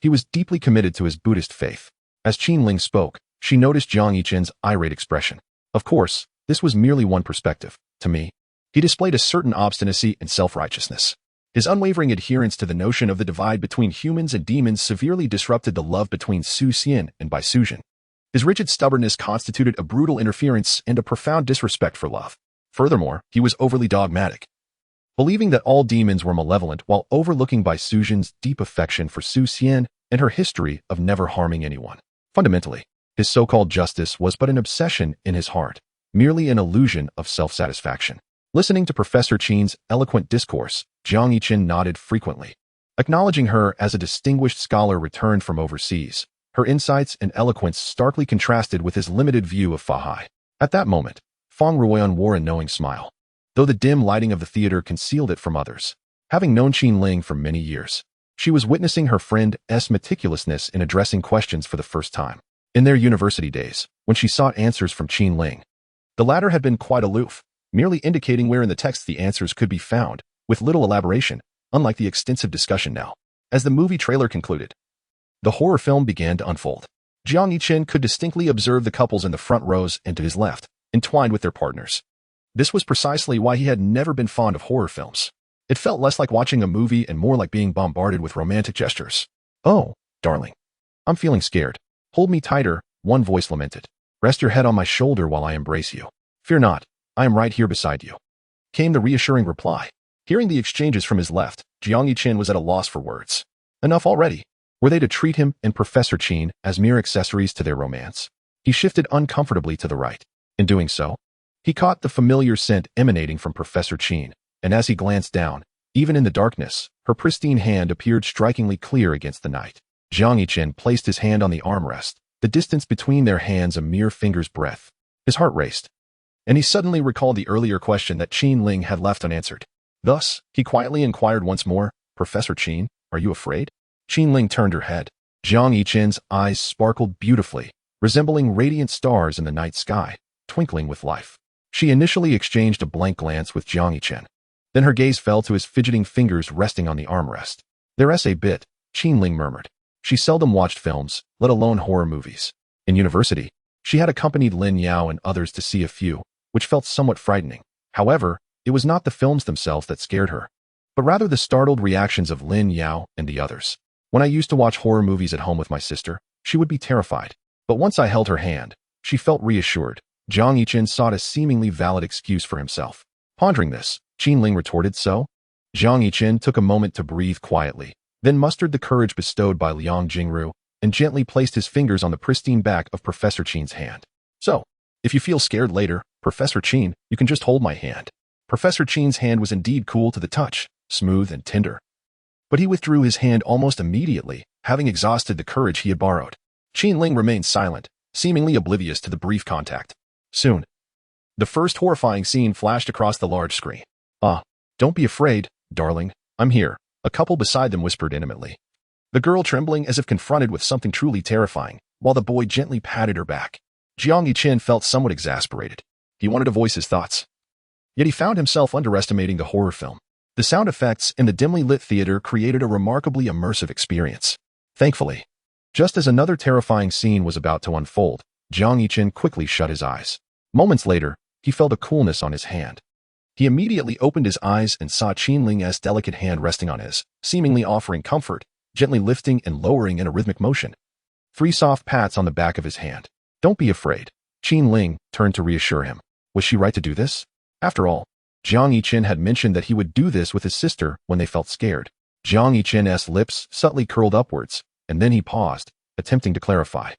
he was deeply committed to his Buddhist faith. As Qinling spoke, she noticed Jiang Yichen's irate expression. Of course, this was merely one perspective. To me, he displayed a certain obstinacy and self-righteousness. His unwavering adherence to the notion of the divide between humans and demons severely disrupted the love between Su Xian and Bai Sujin. His rigid stubbornness constituted a brutal interference and a profound disrespect for love. Furthermore, he was overly dogmatic, believing that all demons were malevolent while overlooking Bai Sujin's deep affection for Su Xian and her history of never harming anyone. Fundamentally, his so-called justice was but an obsession in his heart, merely an illusion of self-satisfaction. Listening to Professor Qin's eloquent discourse, Jiang Yichen nodded frequently. Acknowledging her as a distinguished scholar returned from overseas, her insights and eloquence starkly contrasted with his limited view of Fa Hai. At that moment, Fong Ruoyan wore a knowing smile, though the dim lighting of the theater concealed it from others. Having known Qinling for many years, she was witnessing her friend's meticulousness in addressing questions for the first time. In their university days, when she sought answers from Qinling, the latter had been quite aloof, merely indicating where in the text the answers could be found, with little elaboration, unlike the extensive discussion now. As the movie trailer concluded, the horror film began to unfold. Jiang Yichen could distinctly observe the couples in the front rows and to his left, entwined with their partners. This was precisely why he had never been fond of horror films. It felt less like watching a movie and more like being bombarded with romantic gestures. Oh, darling, I'm feeling scared. Hold me tighter, one voice lamented. Rest your head on my shoulder while I embrace you. Fear not, I am right here beside you, came the reassuring reply. Hearing the exchanges from his left, Jiang Yichen was at a loss for words. Enough already. Were they to treat him and Professor Qin as mere accessories to their romance? He shifted uncomfortably to the right. In doing so, he caught the familiar scent emanating from Professor Qin, and as he glanced down, even in the darkness, her pristine hand appeared strikingly clear against the night. Jiang Yichen placed his hand on the armrest, the distance between their hands a mere finger's breadth. His heart raced, and he suddenly recalled the earlier question that Qinling had left unanswered. Thus, he quietly inquired once more, Professor Qin, are you afraid? Qinling turned her head. Jiang Yichen's eyes sparkled beautifully, resembling radiant stars in the night sky, twinkling with life. She initially exchanged a blank glance with Jiang Yichen. Then her gaze fell to his fidgeting fingers resting on the armrest. There's a bit, Qinling murmured. She seldom watched films, let alone horror movies. In university, She had accompanied Lin Yao and others to see a few, which felt somewhat frightening. However, it was not the films themselves that scared her, but rather the startled reactions of Lin Yao and the others. When I used to watch horror movies at home with my sister, she would be terrified. But once I held her hand, she felt reassured. Jiang Yichen sought a seemingly valid excuse for himself. Pondering this, Qin Ling retorted, "So?" Jiang Yichen took a moment to breathe quietly, then mustered the courage bestowed by Liang Jingru and gently placed his fingers on the pristine back of Professor Qin's hand. "So, if you feel scared later, Professor Qin, you can just hold my hand." Professor Qin's hand was indeed cool to the touch, smooth and tender. But he withdrew his hand almost immediately, having exhausted the courage he had borrowed. Qin Ling remained silent, seemingly oblivious to the brief contact. Soon, the first horrifying scene flashed across the large screen. "Ah, don't be afraid, darling, I'm here," a couple beside them whispered intimately. The girl trembling as if confronted with something truly terrifying, while the boy gently patted her back. Jiang Yichen felt somewhat exasperated. He wanted to voice his thoughts, yet he found himself underestimating the horror film. The sound effects in the dimly lit theater created a remarkably immersive experience. Thankfully, just as another terrifying scene was about to unfold, Jiang Yichen quickly shut his eyes. Moments later, he felt a coolness on his hand. He immediately opened his eyes and saw Qin Ling's delicate hand resting on his, seemingly offering comfort, gently lifting and lowering in a rhythmic motion. 3 soft pats on the back of his hand. "Don't be afraid." Qin Ling turned to reassure him. Was she right to do this? After all, Jiang Yichen had mentioned that he would do this with his sister when they felt scared. Jiang Yichen's lips subtly curled upwards, and then he paused, attempting to clarify.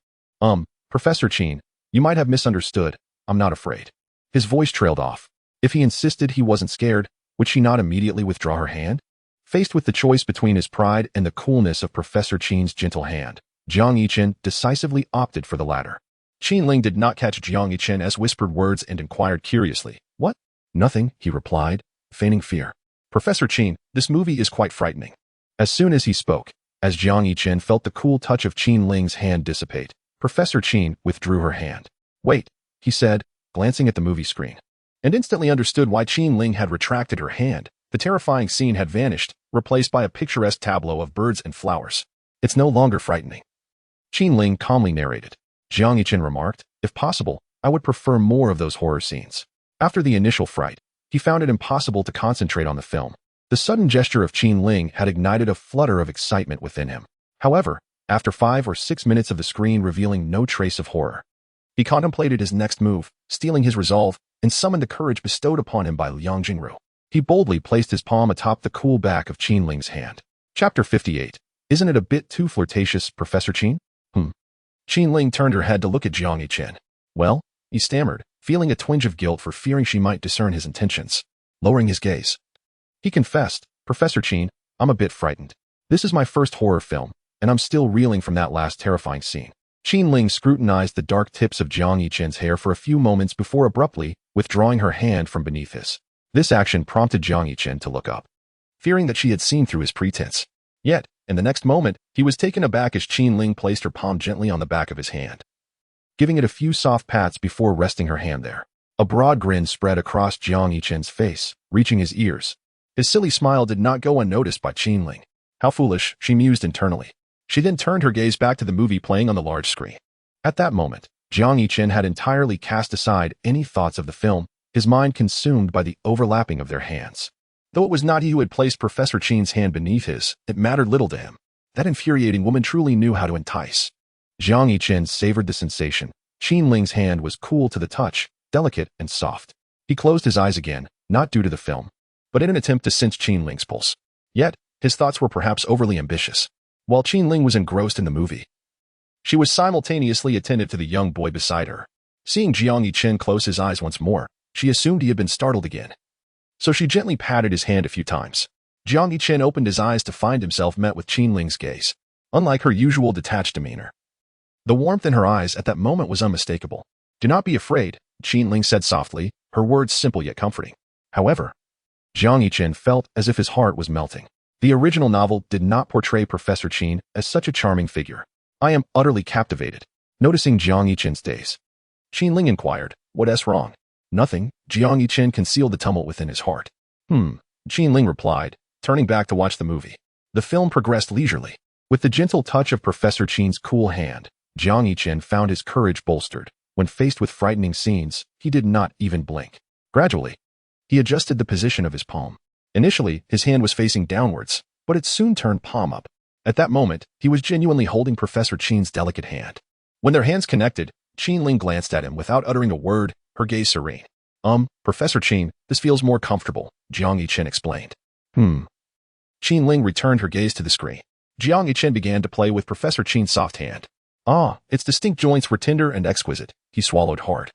Professor Qin, you might have misunderstood. I'm not afraid." His voice trailed off. If he insisted he wasn't scared, would she not immediately withdraw her hand? Faced with the choice between his pride and the coolness of Professor Qin's gentle hand, Jiang Yichen decisively opted for the latter. Qin Ling did not catch Jiang Yichen's whispered words and inquired curiously. "What?" "Nothing," he replied, feigning fear. "Professor Qin, this movie is quite frightening." As soon as he spoke, as Jiang Yichen felt the cool touch of Qin Ling's hand dissipate, Professor Qin withdrew her hand. "Wait," he said, glancing at the movie screen, and instantly understood why Qin Ling had retracted her hand. The terrifying scene had vanished, replaced by a picturesque tableau of birds and flowers. "It's no longer frightening," Qin Ling calmly narrated. Jiang Yichen remarked, "If possible, I would prefer more of those horror scenes." After the initial fright, he found it impossible to concentrate on the film. The sudden gesture of Qin Ling had ignited a flutter of excitement within him. However, after 5 or 6 minutes of the screen revealing no trace of horror, he contemplated his next move, steeling his resolve, and summoned the courage bestowed upon him by Liang Jingru. He boldly placed his palm atop the cool back of Qin Ling's hand. Chapter 58. Isn't it a bit too flirtatious, Professor Qin? Qin Ling turned her head to look at Jiang Yichen. "Well," he stammered, feeling a twinge of guilt for fearing she might discern his intentions. Lowering his gaze, he confessed, "Professor Qin, I'm a bit frightened. This is my first horror film, and I'm still reeling from that last terrifying scene." Qin Ling scrutinized the dark tips of Jiang Yichen's hair for a few moments before abruptly withdrawing her hand from beneath his. This action prompted Jiang Yichen to look up, fearing that she had seen through his pretense. Yet, in the next moment, he was taken aback as Qin Ling placed her palm gently on the back of his hand, giving it a few soft pats before resting her hand there. A broad grin spread across Jiang Yichen's face, reaching his ears. His silly smile did not go unnoticed by Qin Ling. How foolish, she mused internally. She then turned her gaze back to the movie playing on the large screen. At that moment, Jiang Yichen had entirely cast aside any thoughts of the film, his mind consumed by the overlapping of their hands. Though it was not he who had placed Professor Qin's hand beneath his, it mattered little to him. That infuriating woman truly knew how to entice. Jiang Yichen savored the sensation. Qin Ling's hand was cool to the touch, delicate and soft. He closed his eyes again, not due to the film, but in an attempt to sense Qin Ling's pulse. Yet, his thoughts were perhaps overly ambitious. While Qin Ling was engrossed in the movie, she was simultaneously attentive to the young boy beside her. Seeing Jiang Yichen close his eyes once more, she assumed he had been startled again. So she gently patted his hand a few times. Jiang Yichen opened his eyes to find himself met with Qin Ling's gaze. Unlike her usual detached demeanor, the warmth in her eyes at that moment was unmistakable. "Do not be afraid," Qin Ling said softly, her words simple yet comforting. However, Jiang Yichen felt as if his heart was melting. The original novel did not portray Professor Qin as such a charming figure. "I am utterly captivated." Noticing Jiang Yichen's daze, Qin Ling inquired, "What's wrong?" "Nothing." Jiang Yichen concealed the tumult within his heart. Qin Ling replied, turning back to watch the movie. The film progressed leisurely. With the gentle touch of Professor Qin's cool hand, Jiang Yichen found his courage bolstered. When faced with frightening scenes, he did not even blink. Gradually, he adjusted the position of his palm. Initially, his hand was facing downwards, but it soon turned palm up. At that moment, he was genuinely holding Professor Chen's delicate hand. When their hands connected, Chen-Ling glanced at him without uttering a word, her gaze serene. Professor Chen, this feels more comfortable, Jiang Yichen explained. Chen-Ling returned her gaze to the screen. Jiang Yichen began to play with Professor Chen's soft hand. Its distinct joints were tender and exquisite. He swallowed hard,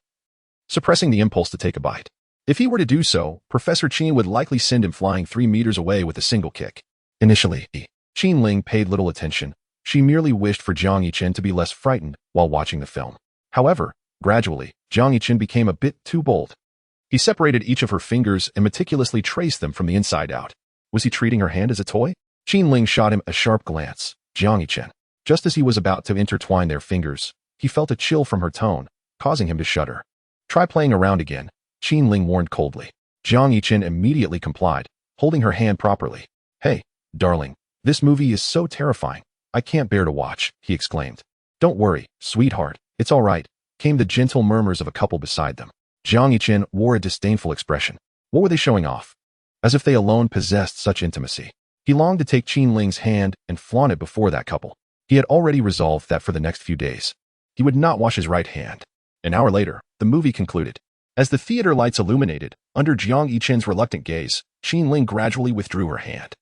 suppressing the impulse to take a bite. If he were to do so, Professor Chen would likely send him flying 3 meters away with a single kick. Initially, Chen-Ling paid little attention. She merely wished for Jiang Yichen to be less frightened while watching the film. However, gradually, Jiang Yichen became a bit too bold. He separated each of her fingers and meticulously traced them from the inside out. Was he treating her hand as a toy? Chen-Ling shot him a sharp glance. Jiang Yichen. Just as he was about to intertwine their fingers, he felt a chill from her tone, causing him to shudder. Try playing around again, Chen-Ling warned coldly. Jiang Yichen immediately complied, holding her hand properly. Hey, darling, this movie is so terrifying. I can't bear to watch, he exclaimed. Don't worry, sweetheart, it's all right, came the gentle murmurs of a couple beside them. Jiang Yichen wore a disdainful expression. What were they showing off? As if they alone possessed such intimacy. He longed to take Chen-Ling's hand and flaunt it before that couple. He had already resolved that for the next few days, he would not wash his right hand. An hour later, the movie concluded. As the theater lights illuminated, under Jiang Yichen's reluctant gaze, Chen-Ling gradually withdrew her hand.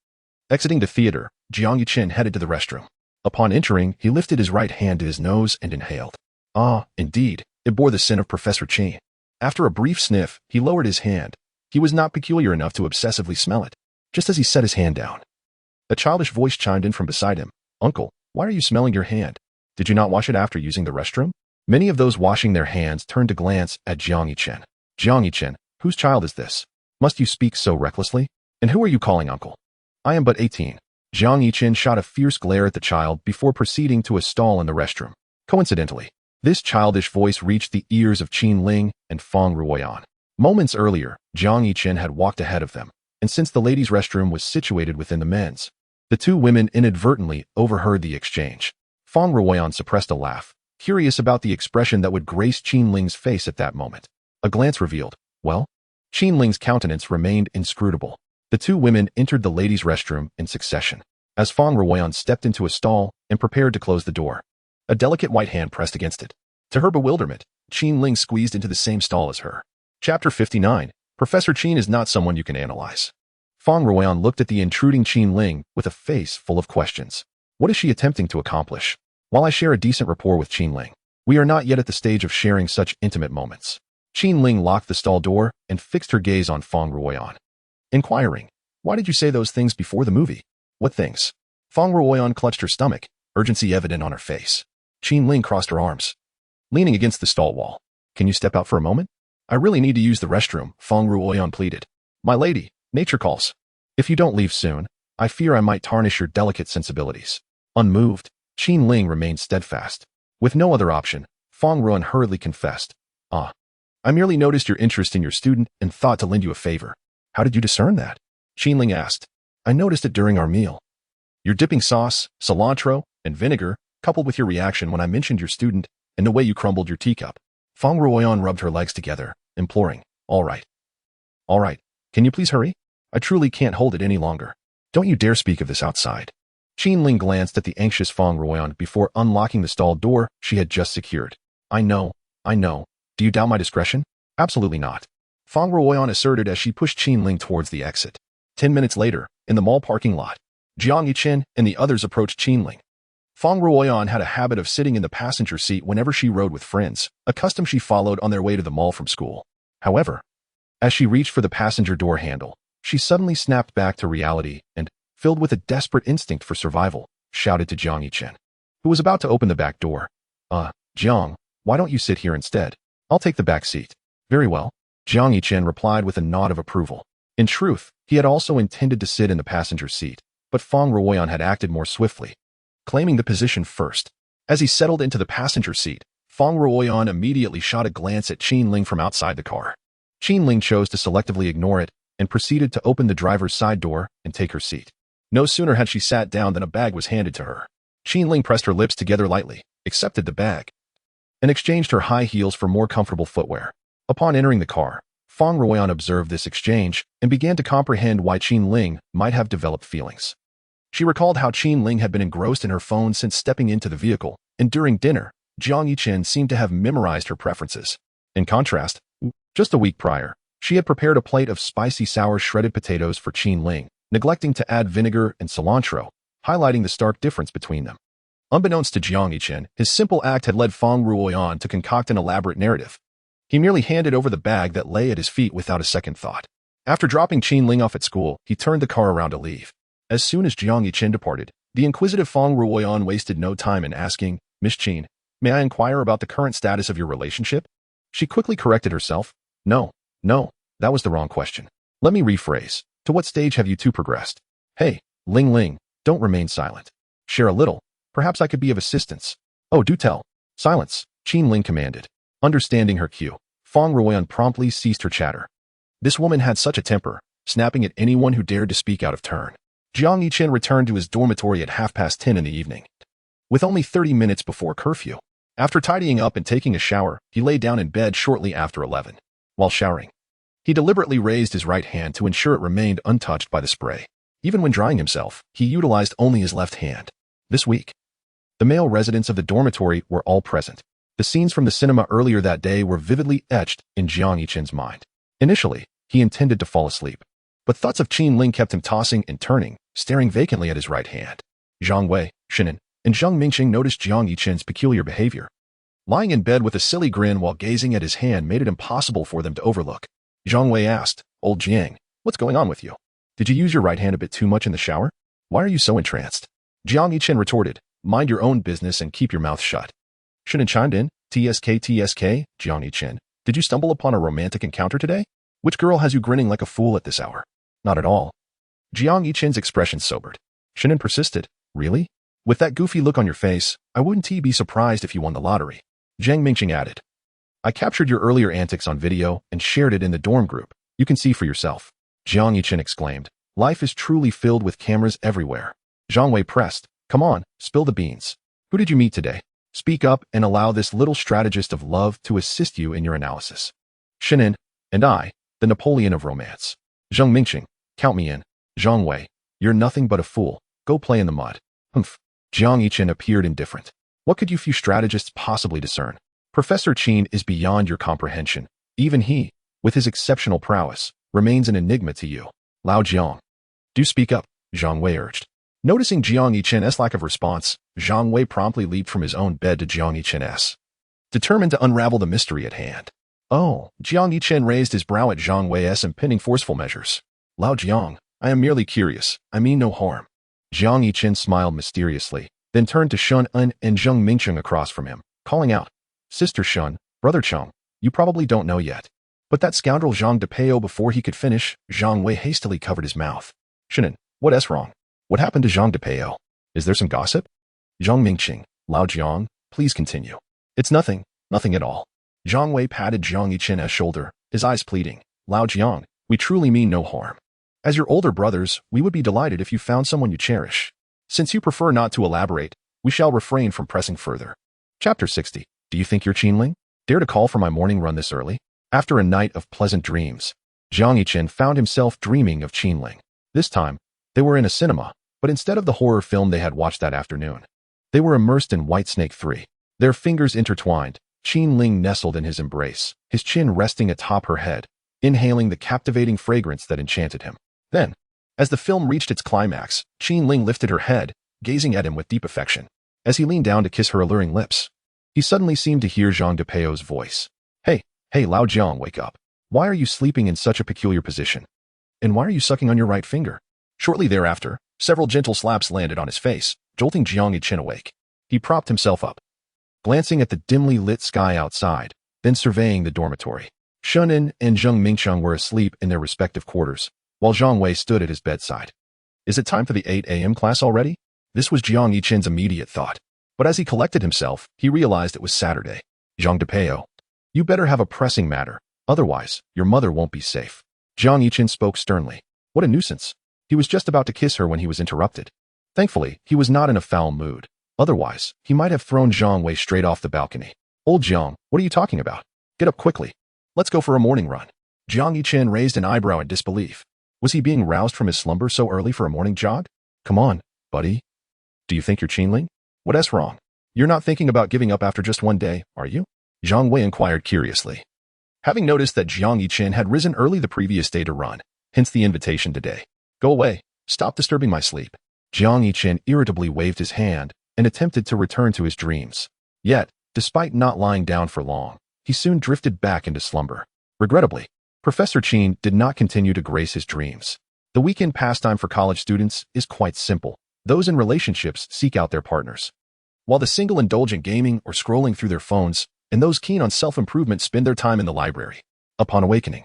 Exiting the theater, Jiang Yichen headed to the restroom. Upon entering, he lifted his right hand to his nose and inhaled. Indeed, it bore the scent of Professor Chen. After a brief sniff, he lowered his hand. He was not peculiar enough to obsessively smell it. Just as he set his hand down, a childish voice chimed in from beside him. Uncle, why are you smelling your hand? Did you not wash it after using the restroom? Many of those washing their hands turned to glance at Jiang Yichen. Jiang Yichen, whose child is this? Must you speak so recklessly? And who are you calling uncle? I am but 18. Jiang Yichen shot a fierce glare at the child before proceeding to a stall in the restroom. Coincidentally, this childish voice reached the ears of Chen-Ling and Fang Ruoyan. Moments earlier, Jiang Yichen had walked ahead of them, and since the ladies' restroom was situated within the men's, the two women inadvertently overheard the exchange. Fang Ruoyan suppressed a laugh, curious about the expression that would grace Chen-Ling's face at that moment. A glance revealed, well, Chen-Ling's countenance remained inscrutable. The two women entered the ladies' restroom in succession, as Fang Ruoyan stepped into a stall and prepared to close the door. A delicate white hand pressed against it. To her bewilderment, Chen-Ling squeezed into the same stall as her. Chapter 59. Professor Chen is not someone you can analyze. Fang Ruoyan looked at the intruding Chen-Ling with a face full of questions. What is she attempting to accomplish? While I share a decent rapport with Chen-Ling, we are not yet at the stage of sharing such intimate moments. Chen-Ling locked the stall door and fixed her gaze on Fang Ruoyan, inquiring, why did you say those things before the movie? What things? Fang Ruoyan clutched her stomach, urgency evident on her face. Chen-Ling crossed her arms, leaning against the stall wall. Can you step out for a moment? I really need to use the restroom, Fang Ruoyan pleaded. My lady, nature calls. If you don't leave soon, I fear I might tarnish your delicate sensibilities. Unmoved, Chen-Ling remained steadfast. With no other option, Fang Ruoyan hurriedly confessed. I merely noticed your interest in your student and thought to lend you a favor. How did you discern that? Chen-Ling asked. I noticed it during our meal. Your dipping sauce, cilantro, and vinegar, coupled with your reaction when I mentioned your student and the way you crumbled your teacup. Fang Ruoyan rubbed her legs together, imploring, All right. Can you please hurry? I truly can't hold it any longer. Don't you dare speak of this outside. Chen-Ling glanced at the anxious Fang Ruoyan before unlocking the stall door she had just secured. I know. Do you doubt my discretion? Absolutely not. Fang Ruoyan asserted as she pushed Chen-Ling towards the exit. 10 minutes later, in the mall parking lot, Jiang Yichen and the others approached Chen-Ling. Fang Ruoyan had a habit of sitting in the passenger seat whenever she rode with friends, a custom she followed on their way to the mall from school. However, as she reached for the passenger door handle, she suddenly snapped back to reality and, filled with a desperate instinct for survival, shouted to Jiang Yichen, who was about to open the back door. Jiang, why don't you sit here instead? I'll take the back seat. Very well. Jiang Yichen replied with a nod of approval. In truth, he had also intended to sit in the passenger seat, but Fang Ruoyan had acted more swiftly, claiming the position first. As he settled into the passenger seat, Fang Ruoyan immediately shot a glance at Chen-Ling from outside the car. Chen-Ling chose to selectively ignore it and proceeded to open the driver's side door and take her seat. No sooner had she sat down than a bag was handed to her. Chen-Ling pressed her lips together lightly, accepted the bag, and exchanged her high heels for more comfortable footwear. Upon entering the car, Fang Ruoyan observed this exchange and began to comprehend why Qin Ling might have developed feelings. She recalled how Qin Ling had been engrossed in her phone since stepping into the vehicle, and during dinner, Jiang Yichen seemed to have memorized her preferences. In contrast, just a week prior, she had prepared a plate of spicy sour shredded potatoes for Qin Ling, neglecting to add vinegar and cilantro, highlighting the stark difference between them. Unbeknownst to Jiang Yichen, his simple act had led Fang Ruoyan to concoct an elaborate narrative. He merely handed over the bag that lay at his feet without a second thought. After dropping Qin Ling off at school, he turned the car around to leave. As soon as Jiang Yichen departed, the inquisitive Fang Ruoyan wasted no time in asking, "Miss Qin, may I inquire about the current status of your relationship?" She quickly corrected herself. No, that was the wrong question. Let me rephrase. To what stage have you two progressed? Hey, Ling, don't remain silent. Share a little. Perhaps I could be of assistance. Oh, do tell. Silence, Qin Ling commanded. Understanding her cue, Fang Ruoyan promptly ceased her chatter. This woman had such a temper, snapping at anyone who dared to speak out of turn. Jiang Yichen returned to his dormitory at 10:30 in the evening, with only 30 minutes before curfew. After tidying up and taking a shower, he lay down in bed shortly after 11. While showering, he deliberately raised his right hand to ensure it remained untouched by the spray. Even when drying himself, he utilized only his left hand. This week, the male residents of the dormitory were all present. The scenes from the cinema earlier that day were vividly etched in Jiang Yichen's mind. Initially, he intended to fall asleep, but thoughts of Qin Ling kept him tossing and turning, staring vacantly at his right hand. Zhang Wei, Shinan, and Zheng Mingqing noticed Jiang Yichen's peculiar behavior. Lying in bed with a silly grin while gazing at his hand made it impossible for them to overlook. Zhang Wei asked, "Old Jiang, what's going on with you? Did you use your right hand a bit too much in the shower? Why are you so entranced?" Jiang Yichen retorted, "Mind your own business and keep your mouth shut." Shinan chimed in, TSK, Jiang Yichen, did you stumble upon a romantic encounter today? Which girl has you grinning like a fool at this hour? Not at all. Jiang Yichen's expression sobered. Shinan persisted, really? With that goofy look on your face, I wouldn't be surprised if you won the lottery. Zheng Mingqing added, I captured your earlier antics on video and shared it in the dorm group. You can see for yourself. Jiang Yichen exclaimed, life is truly filled with cameras everywhere. Zhang Wei pressed, come on, spill the beans. Who did you meet today? Speak up and allow this little strategist of love to assist you in your analysis. Shinan, and I, the Napoleon of romance. Zheng Mingqing, count me in. Zhang Wei, you're nothing but a fool. Go play in the mud. Humph. Jiang Yichen appeared indifferent. What could you few strategists possibly discern? Professor Qin is beyond your comprehension. Even he, with his exceptional prowess, remains an enigma to you. Lao Jiang. Do speak up, Zhang Wei urged. Noticing Jiang Yichen's lack of response, Zhang Wei promptly leaped from his own bed to Jiang Yichen's, determined to unravel the mystery at hand. Oh, Jiang Yichen raised his brow at Zhang Wei's impending forceful measures. Lao Jiang, I am merely curious. I mean no harm. Jiang Yichen smiled mysteriously, then turned to Shun En and Zheng Mingqing across from him, calling out, Sister Shun, Brother Cheng, you probably don't know yet. But that scoundrel Zhang Depeo before he could finish, Zhang Wei hastily covered his mouth. Shinan, what's wrong? What happened to Zhang Depeo? Is there some gossip? Zheng Mingqing, Lao Jiang, please continue. It's nothing at all. Zhang Wei patted Jiang Yichen's shoulder, his eyes pleading. Lao Jiang, we truly mean no harm. As your older brothers, we would be delighted if you found someone you cherish. Since you prefer not to elaborate, we shall refrain from pressing further. Chapter 60. Do you think you're Qin Ling? Dare to call for my morning run this early? After a night of pleasant dreams, Jiang Yichen found himself dreaming of Qin Ling. This time, they were in a cinema, but instead of the horror film they had watched that afternoon, they were immersed in Whitesnake 3. Their fingers intertwined, Qin Ling nestled in his embrace, his chin resting atop her head, inhaling the captivating fragrance that enchanted him. Then, as the film reached its climax, Qin Ling lifted her head, gazing at him with deep affection. As he leaned down to kiss her alluring lips, he suddenly seemed to hear Zhang Depeo's voice. Hey, Lao Jiang, wake up. Why are you sleeping in such a peculiar position? And why are you sucking on your right finger? Shortly thereafter, several gentle slaps landed on his face, jolting Jiang Yichen awake. He propped himself up, glancing at the dimly lit sky outside, then surveying the dormitory. Shunin and Zheng Mingqiang were asleep in their respective quarters, while Zhang Wei stood at his bedside. Is it time for the 8 a.m. class already? This was Jiang Yichen's immediate thought. But as he collected himself, he realized it was Saturday. Zhang Depeo, you better have a pressing matter, otherwise, your mother won't be safe. Jiang Yichen spoke sternly. What a nuisance. He was just about to kiss her when he was interrupted. Thankfully, he was not in a foul mood. Otherwise, he might have thrown Zhang Wei straight off the balcony. Old Jiang, what are you talking about? Get up quickly. Let's go for a morning run. Jiang Yichen raised an eyebrow in disbelief. Was he being roused from his slumber so early for a morning jog? Come on, buddy. Do you think you're Qinling? What's wrong? You're not thinking about giving up after just one day, are you? Zhang Wei inquired curiously. Having noticed that Jiang Yichen had risen early the previous day to run, hence the invitation today. Go away. Stop disturbing my sleep. Jiang Yichen irritably waved his hand and attempted to return to his dreams. Yet, despite not lying down for long, he soon drifted back into slumber. Regrettably, Professor Qin did not continue to grace his dreams. The weekend pastime for college students is quite simple. Those in relationships seek out their partners, while the single indulge in gaming or scrolling through their phones, and those keen on self-improvement spend their time in the library. Upon awakening,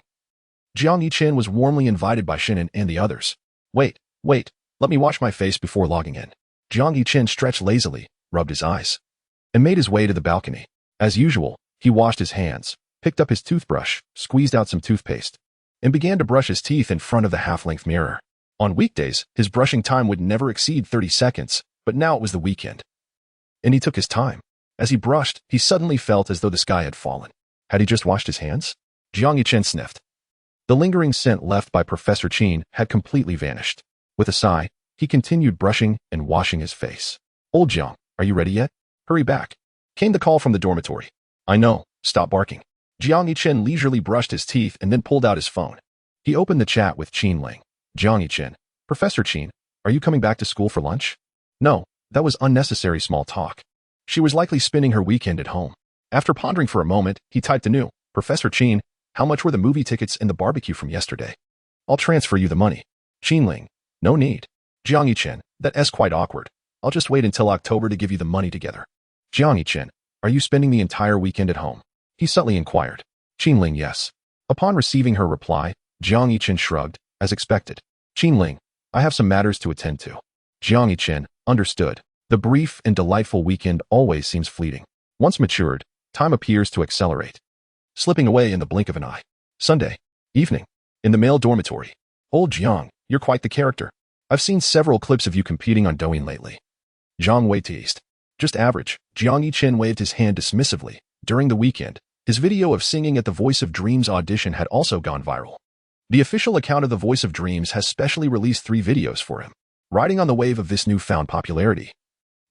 Jiang Yichen was warmly invited by Shinan and the others. Wait, let me wash my face before logging in. Jiang Yichen stretched lazily, rubbed his eyes, and made his way to the balcony. As usual, he washed his hands, picked up his toothbrush, squeezed out some toothpaste, and began to brush his teeth in front of the half-length mirror. On weekdays, his brushing time would never exceed 30 seconds, but now it was the weekend, and he took his time. As he brushed, he suddenly felt as though the sky had fallen. Had he just washed his hands? Jiang Yichen sniffed. The lingering scent left by Professor Qin had completely vanished. With a sigh, he continued brushing and washing his face. Old Jiang, are you ready yet? Hurry back. Came the call from the dormitory. I know, stop barking. Jiang Yichen leisurely brushed his teeth and then pulled out his phone. He opened the chat with Qinling. Jiang Yichen, Professor Qin, are you coming back to school for lunch? No, that was unnecessary small talk. She was likely spending her weekend at home. After pondering for a moment, he typed anew, Professor Qin, how much were the movie tickets and the barbecue from yesterday? I'll transfer you the money. Qinling, no need. Jiang Yichen, that's quite awkward. I'll just wait until October to give you the money together. Jiang Yichen, are you spending the entire weekend at home? He subtly inquired. Qinling, yes. Upon receiving her reply, Jiang Yichen shrugged, as expected. Qinling, I have some matters to attend to. Jiang Yichen, understood. The brief and delightful weekend always seems fleeting. Once matured, time appears to accelerate, slipping away in the blink of an eye. Sunday evening, in the male dormitory. Old Jiang, you're quite the character. I've seen several clips of you competing on Douyin lately. Zhang Wei teased. Just average. Jiang Yichen waved his hand dismissively. During the weekend, his video of singing at the Voice of Dreams audition had also gone viral. The official account of the Voice of Dreams has specially released 3 videos for him. Riding on the wave of this newfound popularity,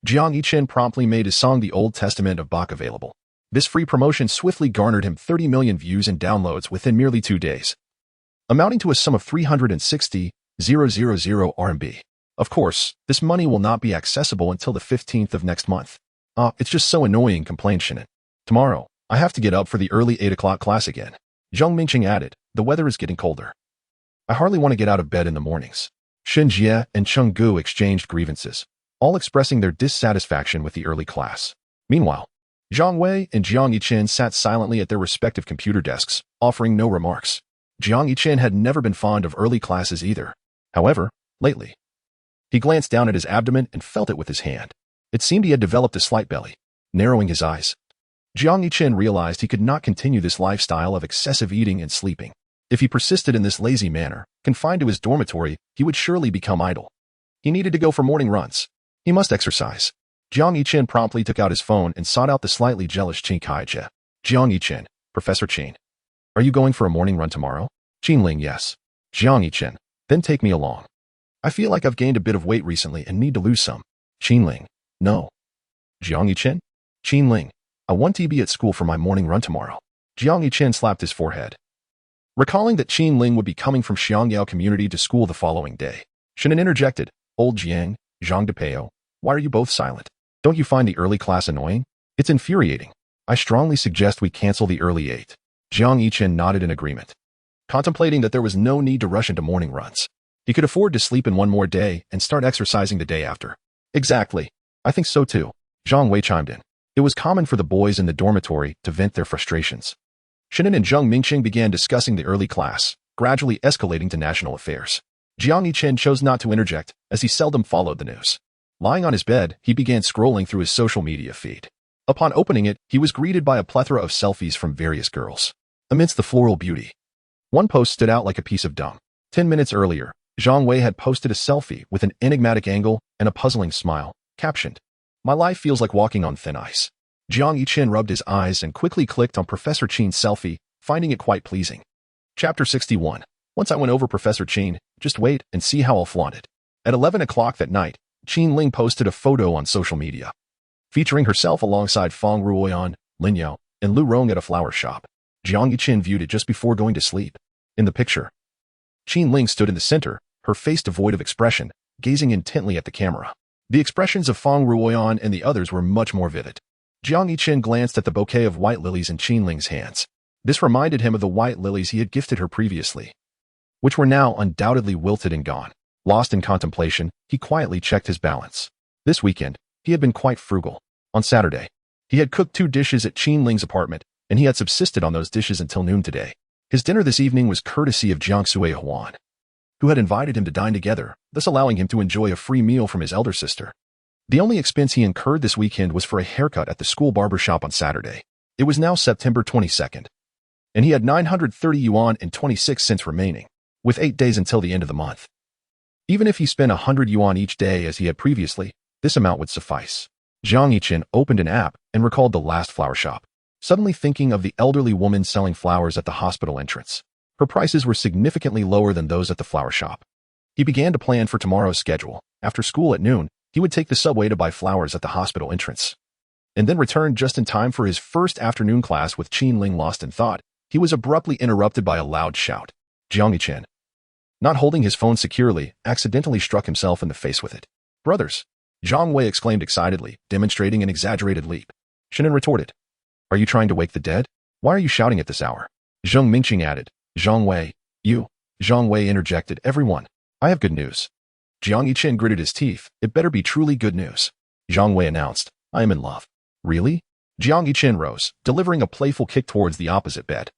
Jiang Yichen promptly made his song The Old Testament of Bach available. This free promotion swiftly garnered him 30 million views and downloads within merely 2 days, amounting to a sum of 360,000 RMB. Of course, this money will not be accessible until the 15th of next month. It's just so annoying, complained Shinan. Tomorrow, I have to get up for the early 8 o'clock class again. Zhang Mingqing added, the weather is getting colder. I hardly want to get out of bed in the mornings. Shen Jie and Cheng Gu exchanged grievances, all expressing their dissatisfaction with the early class. Meanwhile, Zhang Wei and Jiang Yichen sat silently at their respective computer desks, offering no remarks. Jiang Yichen had never been fond of early classes either. However, lately, he glanced down at his abdomen and felt it with his hand. It seemed he had developed a slight belly. Narrowing his eyes, Jiang Yichen realized he could not continue this lifestyle of excessive eating and sleeping. If he persisted in this lazy manner, confined to his dormitory, he would surely become idle. He needed to go for morning runs. He must exercise. Jiang Yichen promptly took out his phone and sought out the slightly jealous Qin Kaijie. Jiang Yichen, Professor Qin, are you going for a morning run tomorrow? Qinling, yes. Jiang Yichen, then take me along. I feel like I've gained a bit of weight recently and need to lose some. Qinling, no. Jiang Yichen? Qinling, I want to be at school for my morning run tomorrow. Jiang Yichen slapped his forehead, recalling that Qinling would be coming from Xiangyao community to school the following day. Shinan interjected, Old Jiang, Zhang Depeo, why are you both silent? Don't you find the early class annoying? It's infuriating. I strongly suggest we cancel the early 8. Jiang Yichen nodded in agreement, contemplating that there was no need to rush into morning runs. He could afford to sleep in one more day and start exercising the day after. Exactly. I think so too. Zhang Wei chimed in. It was common for the boys in the dormitory to vent their frustrations. Shinan and Zhang Mingqing began discussing the early class, gradually escalating to national affairs. Jiang Yichen chose not to interject, as he seldom followed the news. Lying on his bed, he began scrolling through his social media feed. Upon opening it, he was greeted by a plethora of selfies from various girls. Amidst the floral beauty, one post stood out like a piece of dung. 10 minutes earlier, Zhang Wei had posted a selfie with an enigmatic angle and a puzzling smile, captioned, My life feels like walking on thin ice. Jiang Yiqian rubbed his eyes and quickly clicked on Professor Qin's selfie, finding it quite pleasing. Chapter 61. Once I went over Professor Qin, just wait and see how I'll flaunt it. At 11 o'clock that night, Qin Ling posted a photo on social media, featuring herself alongside Fang Ruoyan, Lin Yao, and Lu Rong at a flower shop. Jiang Yiqian viewed it just before going to sleep. In the picture, Qin Ling stood in the center, her face devoid of expression, gazing intently at the camera. The expressions of Fang Ruoyan and the others were much more vivid. Jiang Yiqian glanced at the bouquet of white lilies in Qin Ling's hands. This reminded him of the white lilies he had gifted her previously, which were now undoubtedly wilted and gone. Lost in contemplation, he quietly checked his balance. This weekend, he had been quite frugal. On Saturday, he had cooked 2 dishes at Qin Ling's apartment, and he had subsisted on those dishes until noon today. His dinner this evening was courtesy of Jiang Sui Huan, who had invited him to dine together, thus allowing him to enjoy a free meal from his elder sister. The only expense he incurred this weekend was for a haircut at the school barber shop on Saturday. It was now September 22nd, and he had 930 yuan and 26 cents remaining, with 8 days until the end of the month. Even if he spent 100 yuan each day as he had previously, this amount would suffice. Jiang Yiqian opened an app and recalled the last flower shop, suddenly thinking of the elderly woman selling flowers at the hospital entrance. Her prices were significantly lower than those at the flower shop. He began to plan for tomorrow's schedule. After school at noon, he would take the subway to buy flowers at the hospital entrance, and then return just in time for his first afternoon class with Qin Ling. Lost in thought, he was abruptly interrupted by a loud shout. Jiang Yiqian, not holding his phone securely, accidentally struck himself in the face with it. "Brothers!" Zhang Wei exclaimed excitedly, demonstrating an exaggerated leap. Shinan retorted, "Are you trying to wake the dead? Why are you shouting at this hour?" Zheng Mingqing added, "Zhang Wei, you." Zhang Wei interjected, "Everyone, I have good news." Jiang Yiqian gritted his teeth. "It better be truly good news." Zhang Wei announced, "I am in love." "Really?" Jiang Yiqian rose, delivering a playful kick towards the opposite bed.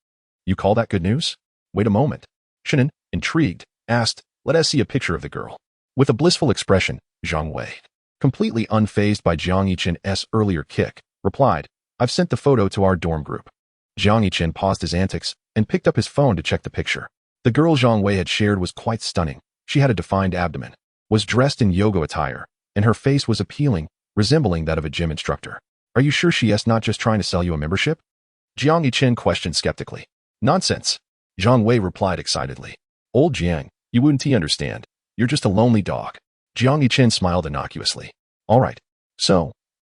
"You call that good news?" "Wait a moment." Shinan, intrigued, asked, "Let us see a picture of the girl." With a blissful expression, Zhang Wei, completely unfazed by Jiang Yiqian's earlier kick, replied, "I've sent the photo to our dorm group." Jiang Yiqian paused his antics and picked up his phone to check the picture. The girl Zhang Wei had shared was quite stunning. She had a defined abdomen, was dressed in yoga attire, and her face was appealing, resembling that of a gym instructor. "Are you sure she is not just trying to sell you a membership?" Jiang Yiqian questioned skeptically. "Nonsense," Zhang Wei replied excitedly. "Old Jiang, you wouldn't understand. You're just a lonely dog." Jiang Yiqian smiled innocuously. "All right. So,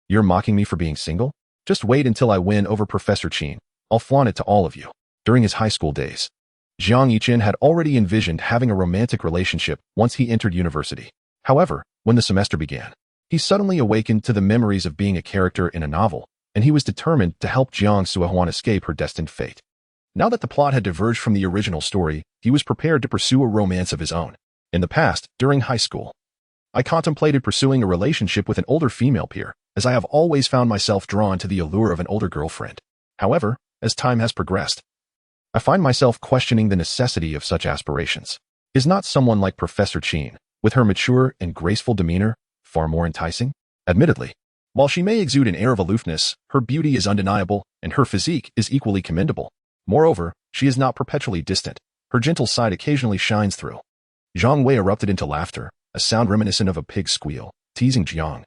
you're mocking me for being single? Just wait until I win over Professor Qin. I'll flaunt it to all of you." During his high school days, Jiang Yiqian had already envisioned having a romantic relationship once he entered university. However, when the semester began, he suddenly awakened to the memories of being a character in a novel, and he was determined to help Jiang Suihuan escape her destined fate. Now that the plot had diverged from the original story, he was prepared to pursue a romance of his own. In the past, during high school, I contemplated pursuing a relationship with an older female peer, as I have always found myself drawn to the allure of an older girlfriend. However, as time has progressed, I find myself questioning the necessity of such aspirations. Is not someone like Professor Qin, with her mature and graceful demeanor, far more enticing? Admittedly, while she may exude an air of aloofness, her beauty is undeniable, and her physique is equally commendable. Moreover, she is not perpetually distant. Her gentle side occasionally shines through. Zhang Wei erupted into laughter, a sound reminiscent of a pig's squeal, teasing Jiang.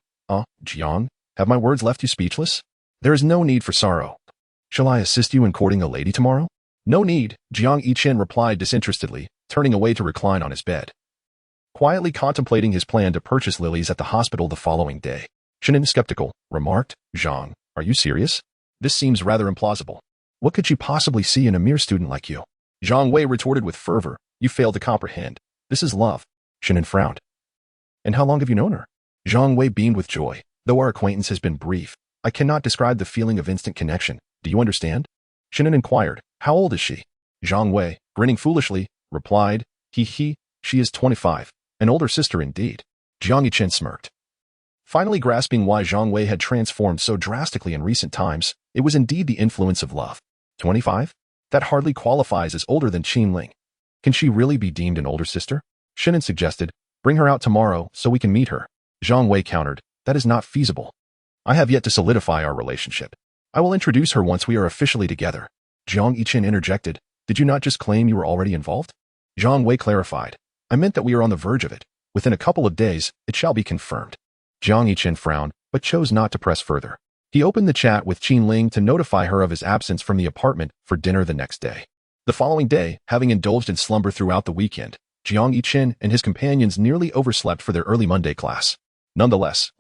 Jiang, have my words left you speechless? There is no need for sorrow. Shall I assist you in courting a lady tomorrow? No need, Jiang Yiqian replied disinterestedly, turning away to recline on his bed, quietly contemplating his plan to purchase lilies at the hospital the following day. Shinan, skeptical, remarked, "Zhang, are you serious? This seems rather implausible. What could she possibly see in a mere student like you?" Zhang Wei retorted with fervor, "You fail to comprehend. This is love." Shinan frowned. "And how long have you known her?" Zhang Wei beamed with joy. "Though our acquaintance has been brief, I cannot describe the feeling of instant connection. Do you understand?" Shinan inquired, "How old is she?" Zhang Wei, grinning foolishly, replied, He, she is 25, an older sister indeed." Jiang Yiqian smirked, finally grasping why Zhang Wei had transformed so drastically in recent times. It was indeed the influence of love. 25? That hardly qualifies as older than Qin Ling. Can she really be deemed an older sister? Shinan suggested, "Bring her out tomorrow so we can meet her." Zhang Wei countered, "That is not feasible. I have yet to solidify our relationship. I will introduce her once we are officially together." Jiang Yiqian interjected, "Did you not just claim you were already involved?" Zhang Wei clarified, "I meant that we are on the verge of it. Within a couple of days, it shall be confirmed." Jiang Yiqian frowned, but chose not to press further. He opened the chat with Qin Ling to notify her of his absence from the apartment for dinner the next day. The following day, having indulged in slumber throughout the weekend, Jiang Yiqin and his companions nearly overslept for their early Monday class. Nonetheless,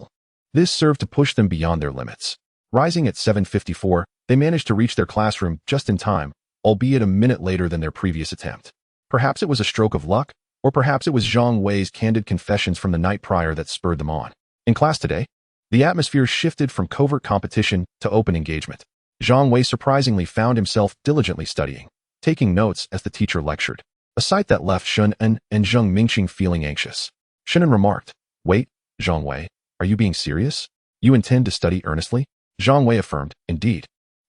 this served to push them beyond their limits. Rising at 7:54, they managed to reach their classroom just in time, albeit a minute later than their previous attempt. Perhaps it was a stroke of luck, or perhaps it was Zhang Wei's candid confessions from the night prior that spurred them on. In class today, the atmosphere shifted from covert competition to open engagement. Zhang Wei surprisingly found himself diligently studying, taking notes as the teacher lectured, a sight that left Shun En and Zheng Mingxing feeling anxious. Shun En remarked, "Wait, Zhang Wei, are you being serious? You intend to study earnestly?" Zhang Wei affirmed, "Indeed."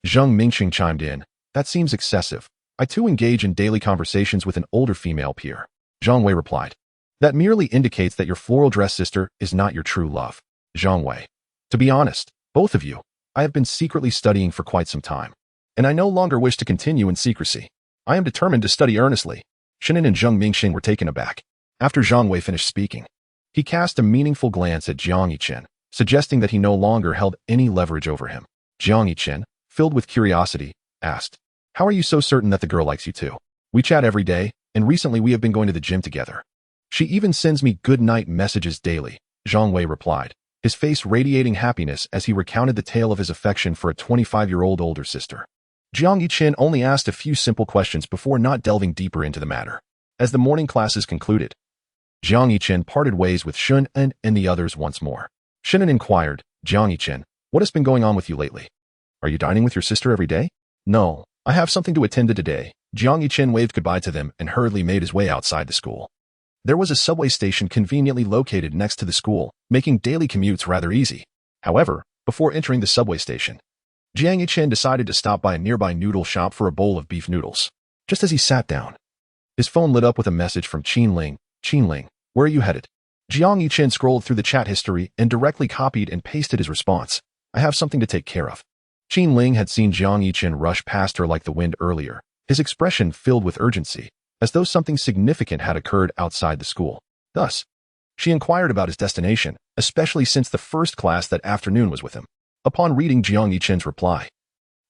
Zheng Mingxing chimed in, "That seems excessive. I too engage in daily conversations with an older female peer." Zhang Wei replied, "That merely indicates that your floral dress sister is not your true love." Zhang Wei, "To be honest, both of you, I have been secretly studying for quite some time, and I no longer wish to continue in secrecy. I am determined to study earnestly." Shinin and Zheng Mingxing were taken aback. After Zhang Wei finished speaking, he cast a meaningful glance at Jiang Yiqin, suggesting that he no longer held any leverage over him. Jiang Yiqin, filled with curiosity, asked, "How are you so certain that the girl likes you too? We chat every day, and recently we have been going to the gym together. She even sends me good night messages daily," Zhang Wei replied, his face radiating happiness as he recounted the tale of his affection for a 25-year-old older sister. Jiang Yiqin only asked a few simple questions before not delving deeper into the matter. As the morning classes concluded, Jiang Yiqin parted ways with Shun En and the others once more. Shun En inquired, "Jiang Yiqin, what has been going on with you lately? Are you dining with your sister every day?" "No, I have something to attend to today." Jiang Yiqin waved goodbye to them and hurriedly made his way outside the school. There was a subway station conveniently located next to the school, making daily commutes rather easy. However, before entering the subway station, Jiang Yiqin decided to stop by a nearby noodle shop for a bowl of beef noodles. Just as he sat down, his phone lit up with a message from Qin Ling. "Qin Ling, where are you headed?" Jiang Yiqin scrolled through the chat history and directly copied and pasted his response. "I have something to take care of." Qin Ling had seen Jiang Yiqin rush past her like the wind earlier, his expression filled with urgency, as though something significant had occurred outside the school. Thus, she inquired about his destination, especially since the first class that afternoon was with him. Upon reading Jiang Yiqin's reply,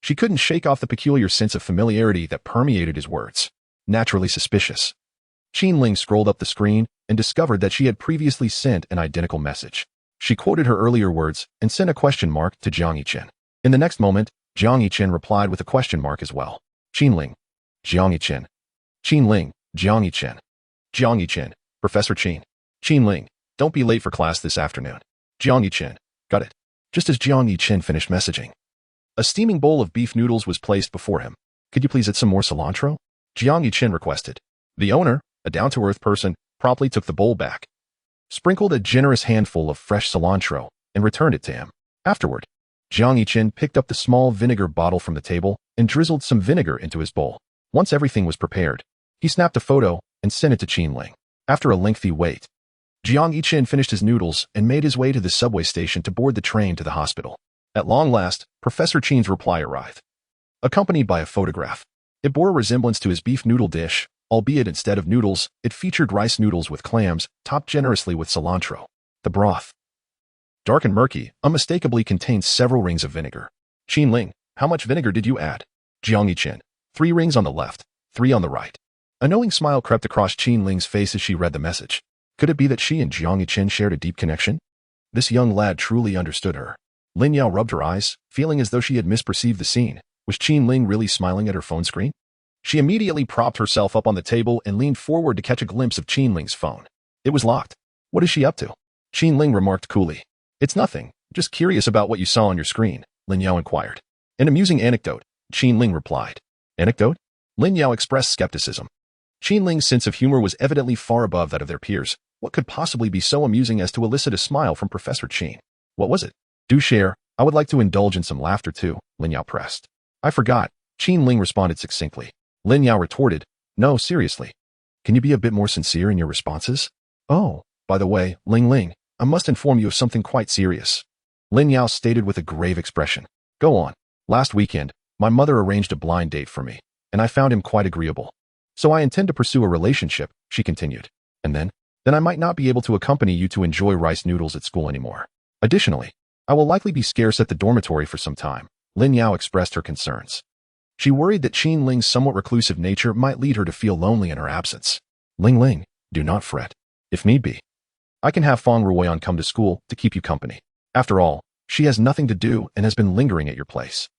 she couldn't shake off the peculiar sense of familiarity that permeated his words. Naturally suspicious, Qin Ling scrolled up the screen and discovered that she had previously sent an identical message. She quoted her earlier words and sent a question mark to Jiang Yiqin. In the next moment, Jiang Yiqin replied with a question mark as well. "Qin Ling, Jiang Yiqin. Qin Ling, Jiang Yiqin. Jiang Yiqin, Professor Qin. Qin Ling, don't be late for class this afternoon. Jiang Yiqin, got it." Just as Jiang Yiqin finished messaging, a steaming bowl of beef noodles was placed before him. "Could you please add some more cilantro?" Jiang Yiqin requested. The owner, a down-to-earth person, promptly took the bowl back, sprinkled a generous handful of fresh cilantro, and returned it to him. Afterward, Jiang Yiqin picked up the small vinegar bottle from the table and drizzled some vinegar into his bowl. Once everything was prepared, he snapped a photo and sent it to Qin Ling. After a lengthy wait, Jiang Yiqin finished his noodles and made his way to the subway station to board the train to the hospital. At long last, Professor Qin's reply arrived, accompanied by a photograph. It bore a resemblance to his beef noodle dish, albeit instead of noodles, it featured rice noodles with clams, topped generously with cilantro. The broth, dark and murky, unmistakably contained several rings of vinegar. "Qin Ling, how much vinegar did you add?" Jiang Yiqin, 3 rings on the left, 3 on the right. A knowing smile crept across Qin Ling's face as she read the message. Could it be that she and Jiang Yiqin shared a deep connection? This young lad truly understood her. Lin Yao rubbed her eyes, feeling as though she had misperceived the scene. Was Qin Ling really smiling at her phone screen? She immediately propped herself up on the table and leaned forward to catch a glimpse of Qin Ling's phone. It was locked. "What is she up to?" Qin Ling remarked coolly. "It's nothing, just curious about what you saw on your screen," Lin Yao inquired. "An amusing anecdote," Qin Ling replied. "Anecdote?" Lin Yao expressed skepticism. Qin Ling's sense of humor was evidently far above that of their peers. What could possibly be so amusing as to elicit a smile from Professor Qin? What was it? "Do share, I would like to indulge in some laughter too," Lin Yao pressed. "I forgot," Qin Ling responded succinctly. Lin Yao retorted, "No, seriously. Can you be a bit more sincere in your responses?" "Oh, by the way, Ling, I must inform you of something quite serious," Lin Yao stated with a grave expression. "Go on. Last weekend, my mother arranged a blind date for me, and I found him quite agreeable. So I intend to pursue a relationship," she continued. "And then I might not be able to accompany you to enjoy rice noodles at school anymore. Additionally, I will likely be scarce at the dormitory for some time, Lin Yao expressed her concerns. She worried that Qin Ling's somewhat reclusive nature might lead her to feel lonely in her absence. Ling, do not fret. If need be, I can have Feng Ruoyan come to school to keep you company. After all, she has nothing to do and has been lingering at your place.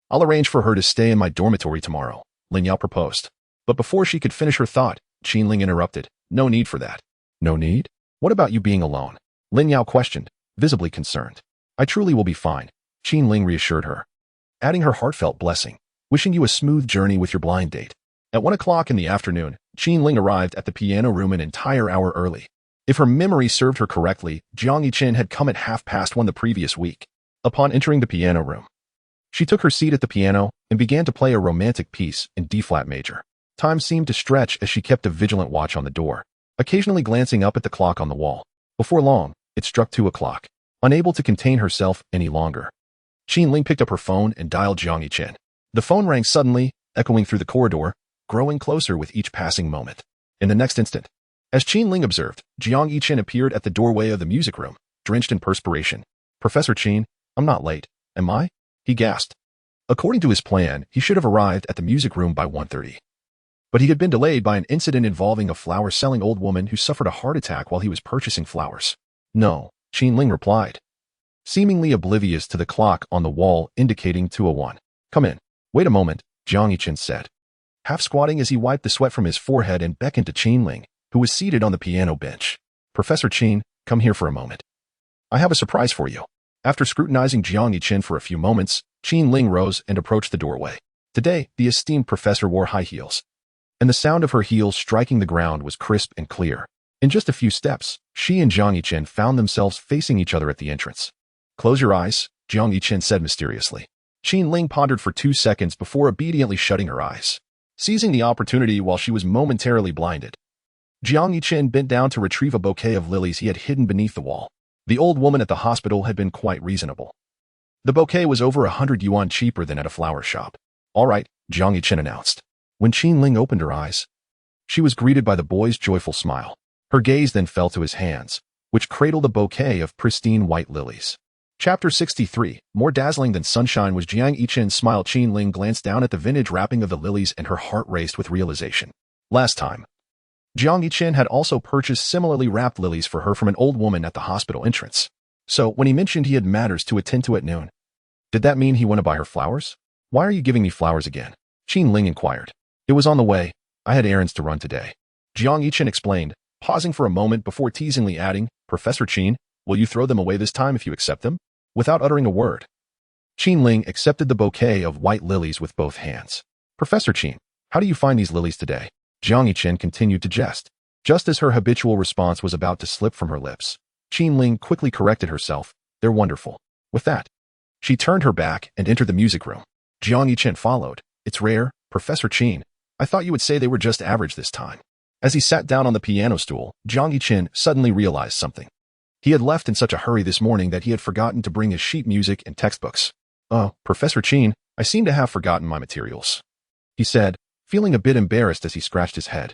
I'll arrange for her to stay in my dormitory tomorrow, Lin Yao proposed. But before she could finish her thought, Qin Ling interrupted. No need for that. No need? What about you being alone? Lin Yao questioned, visibly concerned. I truly will be fine, Qin Ling reassured her, adding her heartfelt blessing. Wishing you a smooth journey with your blind date. At 1 o'clock in the afternoon, Qin Ling arrived at the piano room an entire hour early. If her memory served her correctly, Jiang Yichen had come at 1:30 the previous week. Upon entering the piano room, she took her seat at the piano and began to play a romantic piece in D-flat major. Time seemed to stretch as she kept a vigilant watch on the door, occasionally glancing up at the clock on the wall. Before long, it struck 2 o'clock. Unable to contain herself any longer, Qin Ling picked up her phone and dialed Jiang Yichen. The phone rang suddenly, echoing through the corridor, growing closer with each passing moment. In the next instant, as Qin Ling observed, Jiang Yichen appeared at the doorway of the music room, drenched in perspiration. Professor Qin, I'm not late, am I? He gasped. According to his plan, he should have arrived at the music room by 1:30. But he had been delayed by an incident involving a flower-selling old woman who suffered a heart attack while he was purchasing flowers. No, Qin Ling replied, seemingly oblivious to the clock on the wall indicating 2:01. Come in. Wait a moment, Jiang Yichen said, half squatting as he wiped the sweat from his forehead and beckoned to Qin Ling, who was seated on the piano bench. Professor Qin, come here for a moment. I have a surprise for you. After scrutinizing Jiang Yichen for a few moments, Qin Ling rose and approached the doorway. Today, the esteemed professor wore high heels, and the sound of her heels striking the ground was crisp and clear. In just a few steps, she and Jiang Yichen found themselves facing each other at the entrance. Close your eyes, Jiang Yichen said mysteriously. Qin Ling pondered for 2 seconds before obediently shutting her eyes, seizing the opportunity while she was momentarily blinded. Jiang Yichen bent down to retrieve a bouquet of lilies he had hidden beneath the wall. The old woman at the hospital had been quite reasonable. The bouquet was over 100 yuan cheaper than at a flower shop. All right, Jiang Yichen announced. When Qin Ling opened her eyes, she was greeted by the boy's joyful smile. Her gaze then fell to his hands, which cradled a bouquet of pristine white lilies. Chapter 63, more dazzling than sunshine was Jiang Yichen's smile. Qin Ling glanced down at the vintage wrapping of the lilies and her heart raced with realization. Last time, Jiang Yichen had also purchased similarly wrapped lilies for her from an old woman at the hospital entrance. So, when he mentioned he had matters to attend to at noon, did that mean he went to buy her flowers? Why are you giving me flowers again? Qin Ling inquired. It was on the way. I had errands to run today. Jiang Yichen explained, pausing for a moment before teasingly adding, Professor Qin, will you throw them away this time if you accept them? Without uttering a word, Qin Ling accepted the bouquet of white lilies with both hands. Professor Qin, how do you find these lilies today? Jiang Yichen continued to jest. Just as her habitual response was about to slip from her lips, Qin Ling quickly corrected herself. They're wonderful. With that, she turned her back and entered the music room. Jiang Yichen followed. It's rare, Professor Qin. I thought you would say they were just average this time. As he sat down on the piano stool, Jiang Yichen suddenly realized something. He had left in such a hurry this morning that he had forgotten to bring his sheet music and textbooks. Oh, Professor Qin, I seem to have forgotten my materials, he said, feeling a bit embarrassed as he scratched his head.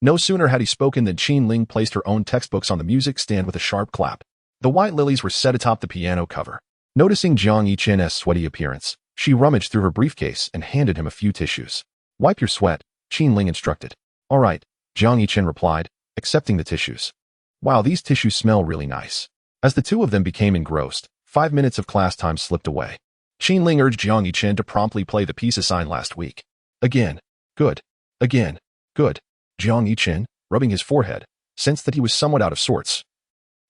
No sooner had he spoken than Qin Ling placed her own textbooks on the music stand with a sharp clap. The white lilies were set atop the piano cover. Noticing Jiang Yichen's sweaty appearance, she rummaged through her briefcase and handed him a few tissues. Wipe your sweat, Qin Ling instructed. All right, Jiang Yichen replied, accepting the tissues. Wow, these tissues smell really nice. As the two of them became engrossed, 5 minutes of class time slipped away. Qin Ling urged Jiang Yichen to promptly play the piece assigned last week. Again. Good. Again. Good. Jiang Yichen, rubbing his forehead, sensed that he was somewhat out of sorts.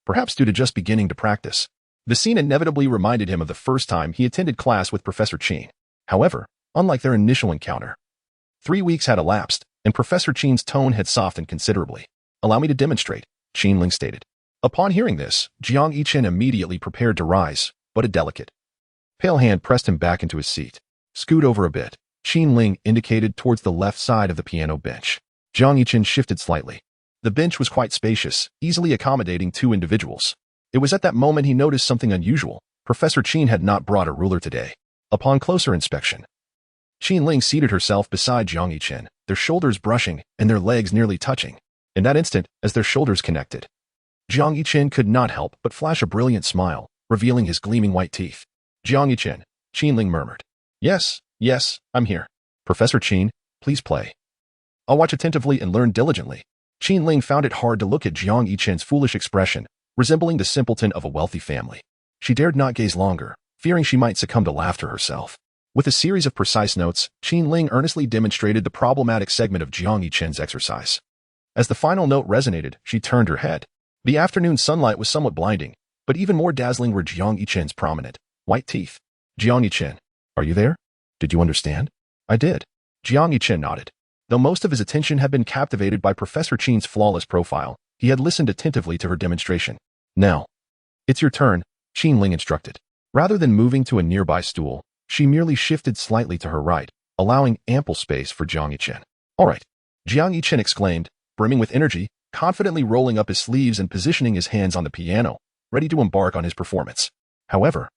Perhaps due to just beginning to practice. The scene inevitably reminded him of the first time he attended class with Professor Qin. However, unlike their initial encounter, 3 weeks had elapsed, and Professor Qin's tone had softened considerably. Allow me to demonstrate, Qin Ling stated. Upon hearing this, Jiang Yichen immediately prepared to rise, but a delicate, pale hand pressed him back into his seat. Scoot over a bit, Qin Ling indicated towards the left side of the piano bench. Jiang Yichen shifted slightly. The bench was quite spacious, easily accommodating 2 individuals. It was at that moment he noticed something unusual. Professor Qin had not brought a ruler today. Upon closer inspection, Qin Ling seated herself beside Jiang Yichen, their shoulders brushing and their legs nearly touching. In that instant, as their shoulders connected, Jiang Yichen could not help but flash a brilliant smile. revealing his gleaming white teeth. Jiang Yichen, Qin Ling murmured. Yes, yes, I'm here. Professor Qin, please play. I'll watch attentively and learn diligently. Qin Ling found it hard to look at Jiang Yichen's foolish expression, resembling the simpleton of a wealthy family. She dared not gaze longer, fearing she might succumb to laughter herself. With a series of precise notes, Qin Ling earnestly demonstrated the problematic segment of Jiang Yichen's exercise. As the final note resonated, she turned her head. The afternoon sunlight was somewhat blinding, but even more dazzling were Jiang Yichen's prominent, white teeth. Jiang Yichen, are you there? Did you understand? I did. Jiang Yichen nodded. Though most of his attention had been captivated by Professor Qin's flawless profile, he had listened attentively to her demonstration. Now, it's your turn, Qin Ling instructed. Rather than moving to a nearby stool, she merely shifted slightly to her right, allowing ample space for Jiang Yichen. All right, Jiang Yichen exclaimed, brimming with energy, confidently rolling up his sleeves and positioning his hands on the piano, ready to embark on his performance. However,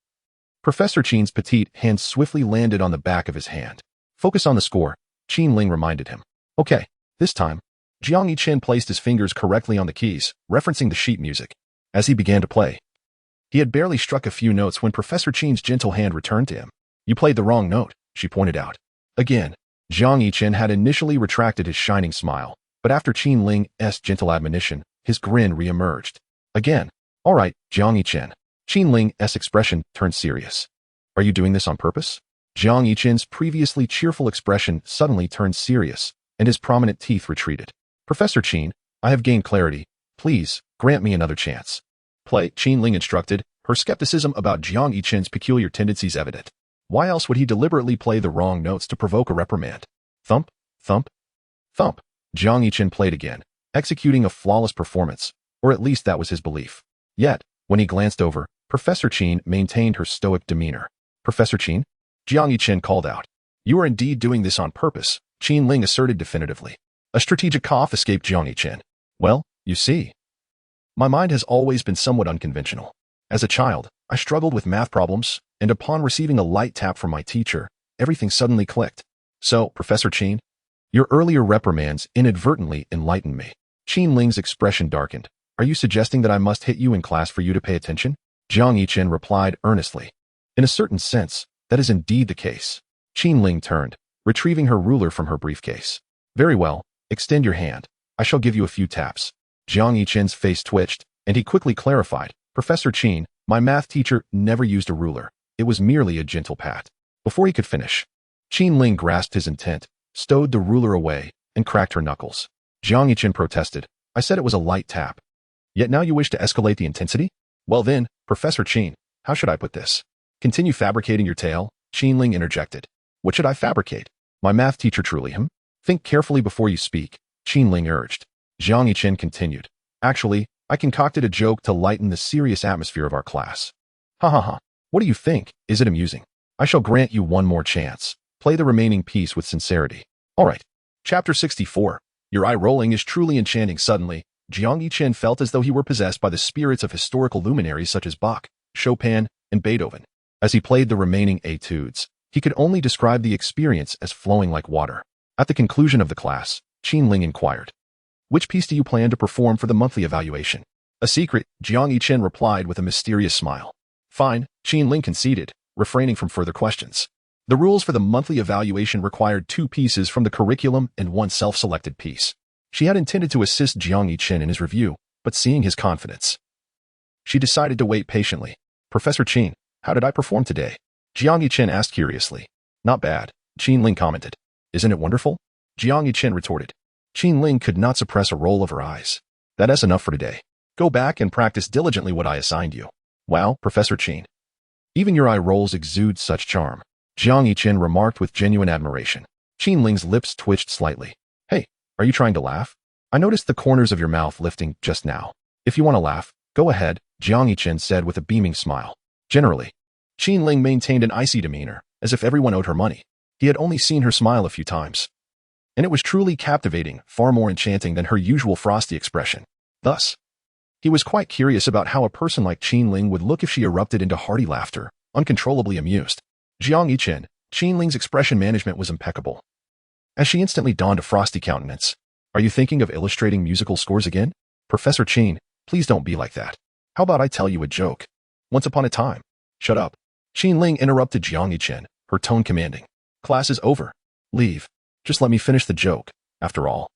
Professor Qin's petite hand swiftly landed on the back of his hand. Focus on the score, Qin Ling reminded him. Okay, this time, Jiang Yichen placed his fingers correctly on the keys, referencing the sheet music. As he began to play, he had barely struck a few notes when Professor Qin's gentle hand returned to him. You played the wrong note, she pointed out. Again, Jiang Yichen had initially retracted his shining smile, but after Qin Ling's gentle admonition, his grin re-emerged. Again, all right, Jiang Yichen. Qin Ling's expression turned serious. Are you doing this on purpose? Jiang Yichen's previously cheerful expression suddenly turned serious, and his prominent teeth retreated. Professor Qin, I have gained clarity. Please, grant me another chance. Play, Qin Ling instructed, her skepticism about Jiang Yichen's peculiar tendencies evident. Why else would he deliberately play the wrong notes to provoke a reprimand? Thump, thump, thump. Jiang Yichen played again, executing a flawless performance, or at least that was his belief. Yet, when he glanced over, Professor Qin maintained her stoic demeanor. Professor Qin? Jiang Yichen called out. You are indeed doing this on purpose, Qin Ling asserted definitively. A strategic cough escaped Jiang Yichen. Well, you see. My mind has always been somewhat unconventional. As a child, I struggled with math problems, and upon receiving a light tap from my teacher, everything suddenly clicked. So, Professor Qin, your earlier reprimands inadvertently enlightened me. Qin Ling's expression darkened. Are you suggesting that I must hit you in class for you to pay attention? Jiang Yichen replied earnestly. In a certain sense, that is indeed the case. Qin Ling turned, retrieving her ruler from her briefcase. Very well, extend your hand. I shall give you a few taps. Jiang Yichen's face twitched, and he quickly clarified. Professor Qin, my math teacher never used a ruler. It was merely a gentle pat. Before he could finish, Qin Ling grasped his intent, stowed the ruler away, and cracked her knuckles. Jiang Yichen protested. I said it was a light tap. Yet now you wish to escalate the intensity? Well then, Professor Qin, how should I put this? Continue fabricating your tale, Qin Ling interjected. What should I fabricate? My math teacher truly him? Think carefully before you speak, Qin Ling urged. Jiang Yichen continued. Actually, I concocted a joke to lighten the serious atmosphere of our class. Ha ha ha. What do you think? Is it amusing? I shall grant you one more chance. Play the remaining piece with sincerity. All right. Chapter 64. Your eye rolling is truly enchanting. Suddenly, Jiang Yichen felt as though he were possessed by the spirits of historical luminaries such as Bach, Chopin, and Beethoven. As he played the remaining etudes, he could only describe the experience as flowing like water. At the conclusion of the class, Qin Ling inquired, which piece do you plan to perform for the monthly evaluation? A secret, Jiang Yichen replied with a mysterious smile. Fine, Qin Ling conceded, refraining from further questions. The rules for the monthly evaluation required 2 pieces from the curriculum and 1 self-selected piece. She had intended to assist Jiang Yichen in his review, but seeing his confidence, she decided to wait patiently. Professor Qin, how did I perform today? Jiang Yichen asked curiously. Not bad, Qin Ling commented. Isn't it wonderful? Jiang Yichen retorted. Qin Ling could not suppress a roll of her eyes. That's enough for today. Go back and practice diligently what I assigned you. Wow, Professor Qin. Even your eye rolls exude such charm, Jiang Yichen remarked with genuine admiration. Qin Ling's lips twitched slightly. Hey, are you trying to laugh? I noticed the corners of your mouth lifting just now. If you want to laugh, go ahead, Jiang Yichen said with a beaming smile. Generally, Qin Ling maintained an icy demeanor, as if everyone owed her money. He had only seen her smile a few times, and it was truly captivating, far more enchanting than her usual frosty expression. Thus, he was quite curious about how a person like Qin Ling would look if she erupted into hearty laughter, uncontrollably amused. Jiang Yichen, Qin Ling's expression management was impeccable, as she instantly donned a frosty countenance. Are you thinking of illustrating musical scores again? Professor Qin, please don't be like that. How about I tell you a joke? Once upon a time. Shut up. Qin Ling interrupted Jiang Yichen, her tone commanding. Class is over. Leave. Just let me finish the joke, after all.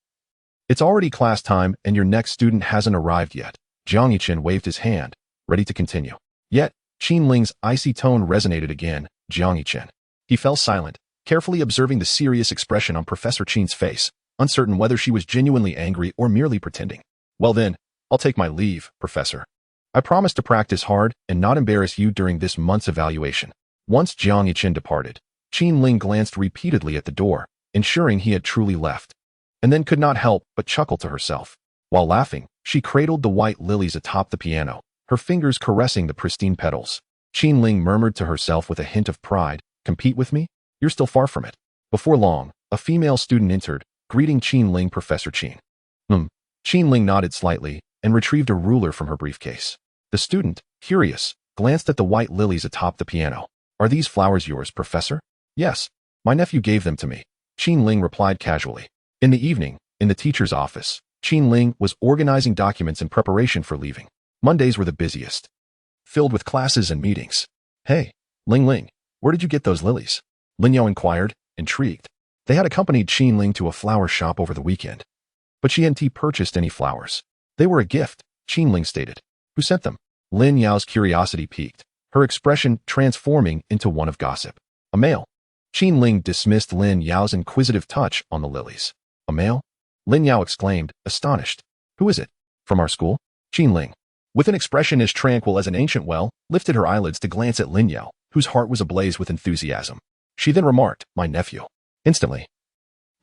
It's already class time and your next student hasn't arrived yet. Jiang Yichen waved his hand, ready to continue. Yet, Qin Ling's icy tone resonated again. Jiang Yichen. He fell silent, carefully observing the serious expression on Professor Qin's face, uncertain whether she was genuinely angry or merely pretending. Well then, I'll take my leave, Professor. I promise to practice hard and not embarrass you during this month's evaluation. Once Jiang Yichen departed, Qin Ling glanced repeatedly at the door, ensuring he had truly left, and then could not help but chuckle to herself. While laughing, she cradled the white lilies atop the piano, her fingers caressing the pristine petals. Qin Ling murmured to herself with a hint of pride, "Compete with me? You're still far from it." Before long, a female student entered, greeting Qin Ling, "Professor Qin." Qin Ling nodded slightly and retrieved a ruler from her briefcase. The student, curious, glanced at the white lilies atop the piano. "Are these flowers yours, Professor?" "Yes. My nephew gave them to me," Qin Ling replied casually. In the evening, in the teacher's office, Qin Ling was organizing documents in preparation for leaving. Mondays were the busiest, filled with classes and meetings. "Hey, Ling, where did you get those lilies?" Lin Yao inquired, intrigued. They had accompanied Qin Ling to a flower shop over the weekend, but she hadn't purchased any flowers. "They were a gift," Qin Ling stated. "Who sent them?" Lin Yao's curiosity piqued, her expression transforming into one of gossip. "A male." Qin Ling dismissed Lin Yao's inquisitive touch on the lilies. "A male?" Lin Yao exclaimed, astonished. "Who is it?" "From our school?" Qin Ling, with an expression as tranquil as an ancient well, lifted her eyelids to glance at Lin Yao, whose heart was ablaze with enthusiasm. She then remarked, "My nephew." Instantly,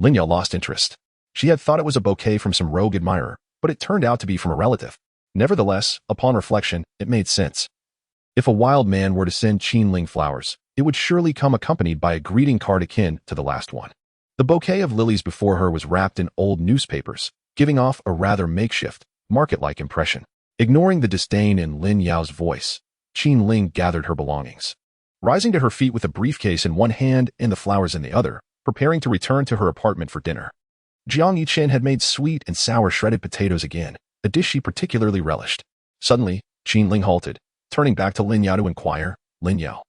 Lin Yao lost interest. She had thought it was a bouquet from some rogue admirer, but it turned out to be from a relative. Nevertheless, upon reflection, it made sense. If a wild man were to send Qin Ling flowers, it would surely come accompanied by a greeting card akin to the last one. The bouquet of lilies before her was wrapped in old newspapers, giving off a rather makeshift, market-like impression. Ignoring the disdain in Lin Yao's voice, Qin Ling gathered her belongings. Rising to her feet with a briefcase in one hand and the flowers in the other, preparing to return to her apartment for dinner. Jiang Yichen had made sweet and sour shredded potatoes again, a dish she particularly relished. Suddenly, Qin Ling halted, turning back to Lin Yao to inquire, "Lin Yao,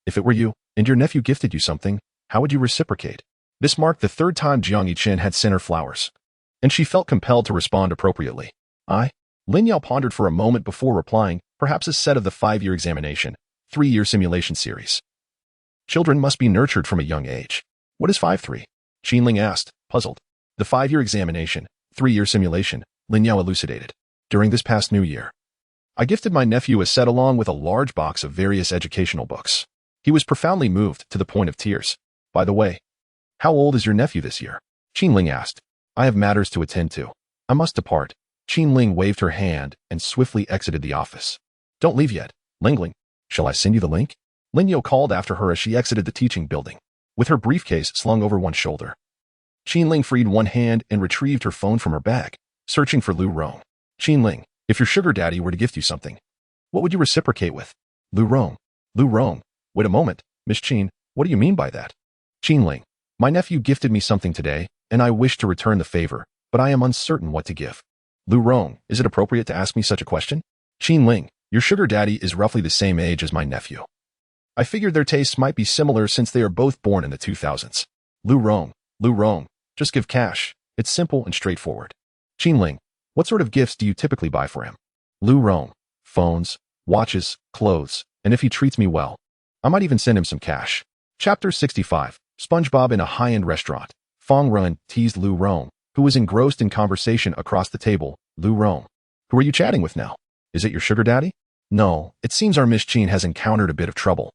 if it were you, and your nephew gifted you something, how would you reciprocate?" This marked the third time Jiang Yichen had sent her flowers, and she felt compelled to respond appropriately. Lin Yao pondered for a moment before replying, "Perhaps a set of the 5-year examination, 3-year simulation series. Children must be nurtured from a young age." "What is 5-3? Qin Ling asked, puzzled. "The 5-year examination, 3-year simulation," Lin Yao elucidated. "During this past New Year, I gifted my nephew a set along with a large box of various educational books. He was profoundly moved to the point of tears. By the way, how old is your nephew this year?" Qin Ling asked. "I have matters to attend to. I must depart." Qin Ling waved her hand and swiftly exited the office. "Don't leave yet, Ling. Shall I send you the link?" Lin Yao called after her as she exited the teaching building, with her briefcase slung over one shoulder. Qin Ling freed one hand and retrieved her phone from her bag, searching for Lu Rong. "Qin Ling, if your sugar daddy were to gift you something, what would you reciprocate with?" Lu Rong. Wait a moment, Miss Qin, what do you mean by that?" Qin Ling, my nephew gifted me something today, and I wish to return the favor, but I am uncertain what to give. Lu Rong, is it appropriate to ask me such a question? Qin Ling, your sugar daddy is roughly the same age as my nephew. I figured their tastes might be similar since they are both born in the 2000s. Lu Rong, just give cash. It's simple and straightforward. Qin Ling, what sort of gifts do you typically buy for him? Lu Rong, phones, watches, clothes, and if he treats me well, I might even send him some cash. Chapter 65, SpongeBob in a high-end restaurant. Fong Run teased Lu Rong, who was engrossed in conversation across the table. Lu Rong, who are you chatting with now? Is it your sugar daddy? No, it seems our Miss Qin has encountered a bit of trouble,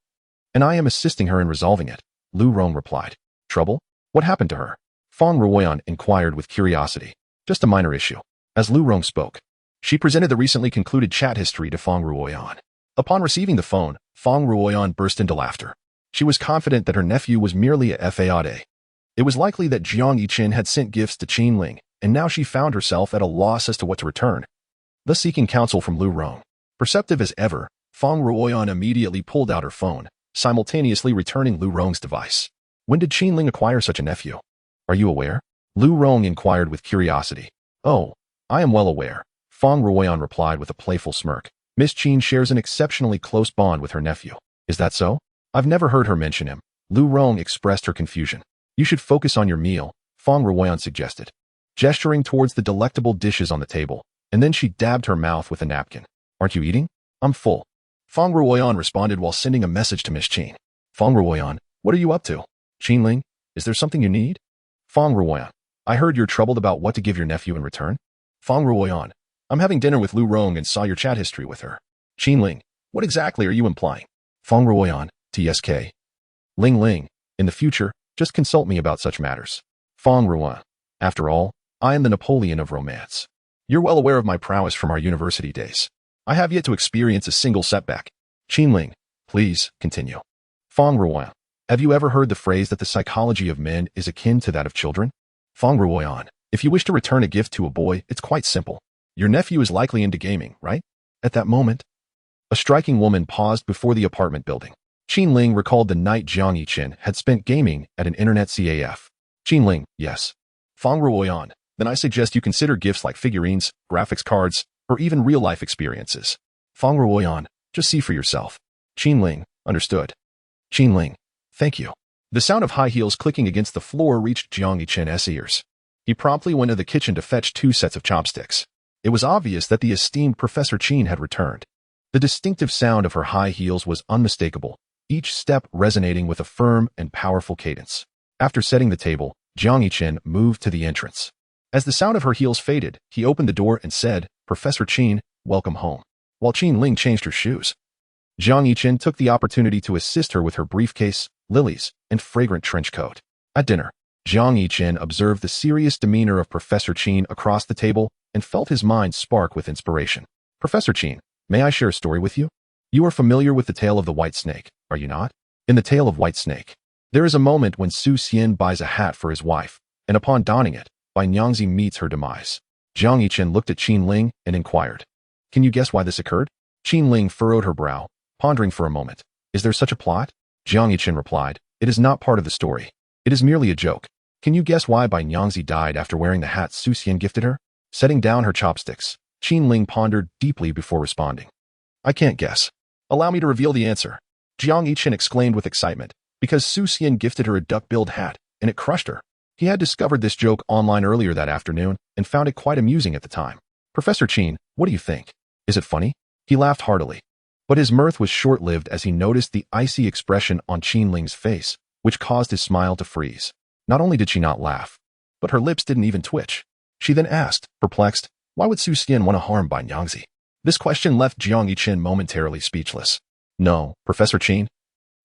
and I am assisting her in resolving it. Lu Rong replied. Trouble? What happened to her? Fong Ruoyan inquired with curiosity. Just a minor issue. As Lu Rong spoke, she presented the recently concluded chat history to Fong Ruoyan. Upon receiving the phone, Fong Ruoyan burst into laughter. She was confident that her nephew was merely a fade. It was likely that Jiang Yichen had sent gifts to Qin Ling, and now she found herself at a loss as to what to return. Thus seeking counsel from Lu Rong. Perceptive as ever, Fong Ruoyan immediately pulled out her phone, simultaneously returning Lu Rong's device. When did Qin Ling acquire such a nephew? Are you aware? Lu Rong inquired with curiosity. Oh, I am well aware, Fong Ruoyan replied with a playful smirk. Miss Qin shares an exceptionally close bond with her nephew. Is that so? I've never heard her mention him. Lu Rong expressed her confusion. You should focus on your meal, Feng Ruoyan suggested, gesturing towards the delectable dishes on the table, and then she dabbed her mouth with a napkin. Aren't you eating? I'm full. Feng Ruoyan responded while sending a message to Miss Qin. Feng Ruoyan, what are you up to? Qinling, is there something you need? Feng Ruoyan, I heard you're troubled about what to give your nephew in return. Feng Ruoyan, I'm having dinner with Lu Rong and saw your chat history with her. Qinling, what exactly are you implying? Feng Ruoyan, TSK. Ling Ling, in the future, just consult me about such matters. Feng Ruoyan, after all, I am the Napoleon of romance. You're well aware of my prowess from our university days. I have yet to experience a single setback. Qinling, please, continue. Feng Ruoyan, have you ever heard the phrase that the psychology of men is akin to that of children? Feng Ruoyan, if you wish to return a gift to a boy, it's quite simple. Your nephew is likely into gaming, right? At that moment, a striking woman paused before the apartment building. Qinling recalled the night Jiang Yiqin had spent gaming at an internet CAF. Qinling, yes. Feng Ruoyan, then I suggest you consider gifts like figurines, graphics cards, or even real-life experiences. Feng Ruoyan, just see for yourself. Qinling, understood. Qinling, thank you. The sound of high heels clicking against the floor reached Jiang Yichen's ears. He promptly went to the kitchen to fetch 2 sets of chopsticks. It was obvious that the esteemed Professor Qin had returned. The distinctive sound of her high heels was unmistakable, each step resonating with a firm and powerful cadence. After setting the table, Jiang Yichen moved to the entrance. As the sound of her heels faded, he opened the door and said, Professor Qin, welcome home. While Qinling changed her shoes, Jiang Yichen took the opportunity to assist her with her briefcase, lilies, and fragrant trench coat. At dinner, Jiang Yichen observed the serious demeanor of Professor Qin across the table and felt his mind spark with inspiration. Professor Qin, may I share a story with you? You are familiar with the tale of the white snake, are you not? In the tale of White Snake, there is a moment when Su Xian buys a hat for his wife, and upon donning it, Bai Nyangzi meets her demise. Jiang Yichen looked at Qinling and inquired, can you guess why this occurred? Qinling furrowed her brow, pondering for a moment. Is there such a plot? Jiang Yichen replied, it is not part of the story. It is merely a joke. Can you guess why Bai Nyangzi died after wearing the hat Su Xian gifted her? Setting down her chopsticks, Qinling pondered deeply before responding. I can't guess. Allow me to reveal the answer. Jiang Yichen exclaimed with excitement, because Su Xian gifted her a duck-billed hat, and it crushed her. He had discovered this joke online earlier that afternoon and found it quite amusing at the time. Professor Qin, what do you think? Is it funny? He laughed heartily. But his mirth was short-lived as he noticed the icy expression on Qinling's face, which caused his smile to freeze. Not only did she not laugh, but her lips didn't even twitch. She then asked, perplexed, why would Su Xian want to harm Bai Nyangzi? This question left Jiang Yichen momentarily speechless. No, Professor Qin.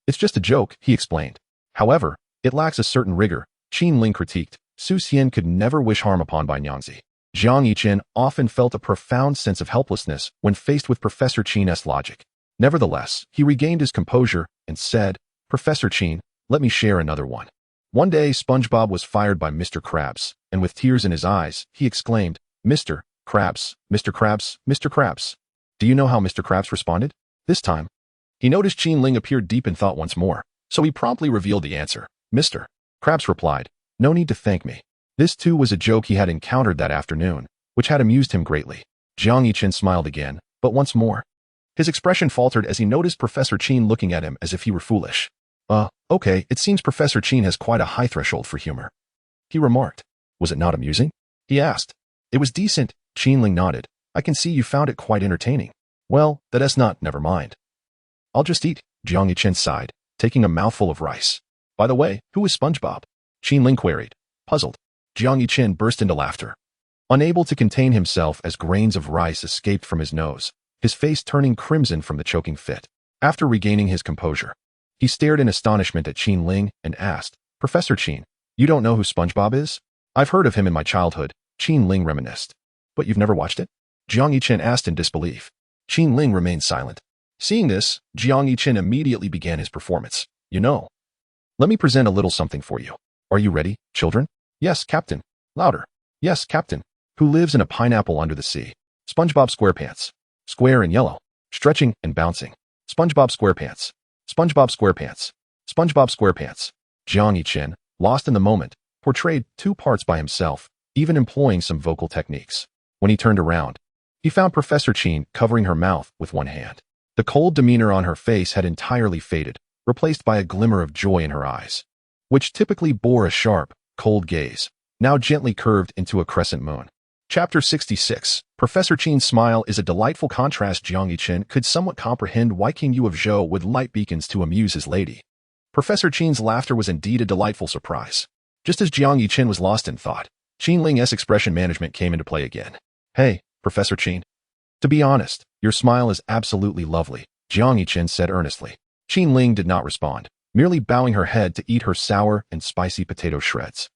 It's just a joke, he explained. However, it lacks a certain rigor. Qinling critiqued. Su Xian could never wish harm upon Bai Nyangzi. Jiang Yichen often felt a profound sense of helplessness when faced with Professor Qin's logic. Nevertheless, he regained his composure and said, Professor Qin, let me share another one. One day, SpongeBob was fired by Mr. Krabs, and with tears in his eyes, he exclaimed, Mr. Krabs, Mr. Krabs, Mr. Krabs. Do you know how Mr. Krabs responded? This time, he noticed Qinling appeared deep in thought once more, so he promptly revealed the answer. Mr. Krabs replied, no need to thank me. This too was a joke he had encountered that afternoon, which had amused him greatly. Jiang Yichen smiled again, but once more. His expression faltered as he noticed Professor Qin looking at him as if he were foolish. Okay, it seems Professor Qin has quite a high threshold for humor. He remarked. Was it not amusing? He asked. It was decent, Qinling nodded. I can see you found it quite entertaining. Well, that's not, never mind. I'll just eat, Jiang Yichen sighed, taking a mouthful of rice. By the way, who is SpongeBob? Qinling queried. Puzzled, Jiang Yichen burst into laughter. Unable to contain himself as grains of rice escaped from his nose, his face turning crimson from the choking fit. After regaining his composure, he stared in astonishment at Qinling and asked, Professor Qin, you don't know who SpongeBob is? I've heard of him in my childhood, Qinling reminisced. But you've never watched it? Jiang Yichen asked in disbelief. Qinling remained silent. Seeing this, Jiang Yichen immediately began his performance. You know. Let me present a little something for you. Are you ready, children? Yes, Captain. Louder. Yes, Captain. Who lives in a pineapple under the sea? SpongeBob SquarePants. Square and yellow. Stretching and bouncing. SpongeBob SquarePants. SpongeBob SquarePants. SpongeBob SquarePants. Jiang Yichen, lost in the moment, portrayed 2 parts by himself, even employing some vocal techniques. When he turned around, He found Professor Qin covering her mouth with one hand. The cold demeanor on her face had entirely faded, replaced by a glimmer of joy in her eyes, which typically bore a sharp, cold gaze, now gently curved into a crescent moon. Chapter 66. Professor Qin's smile is a delightful contrast. Jiang Yichen could somewhat comprehend why King Yu of Zhou would light beacons to amuse his lady. Professor Qin's laughter was indeed a delightful surprise. Just as Jiang Yichen was lost in thought, Qin Ling's expression management came into play again. Hey, Professor Qin. To be honest, your smile is absolutely lovely, Jiang Yichen said earnestly. Qin Ling did not respond, merely bowing her head to eat her sour and spicy potato shreds.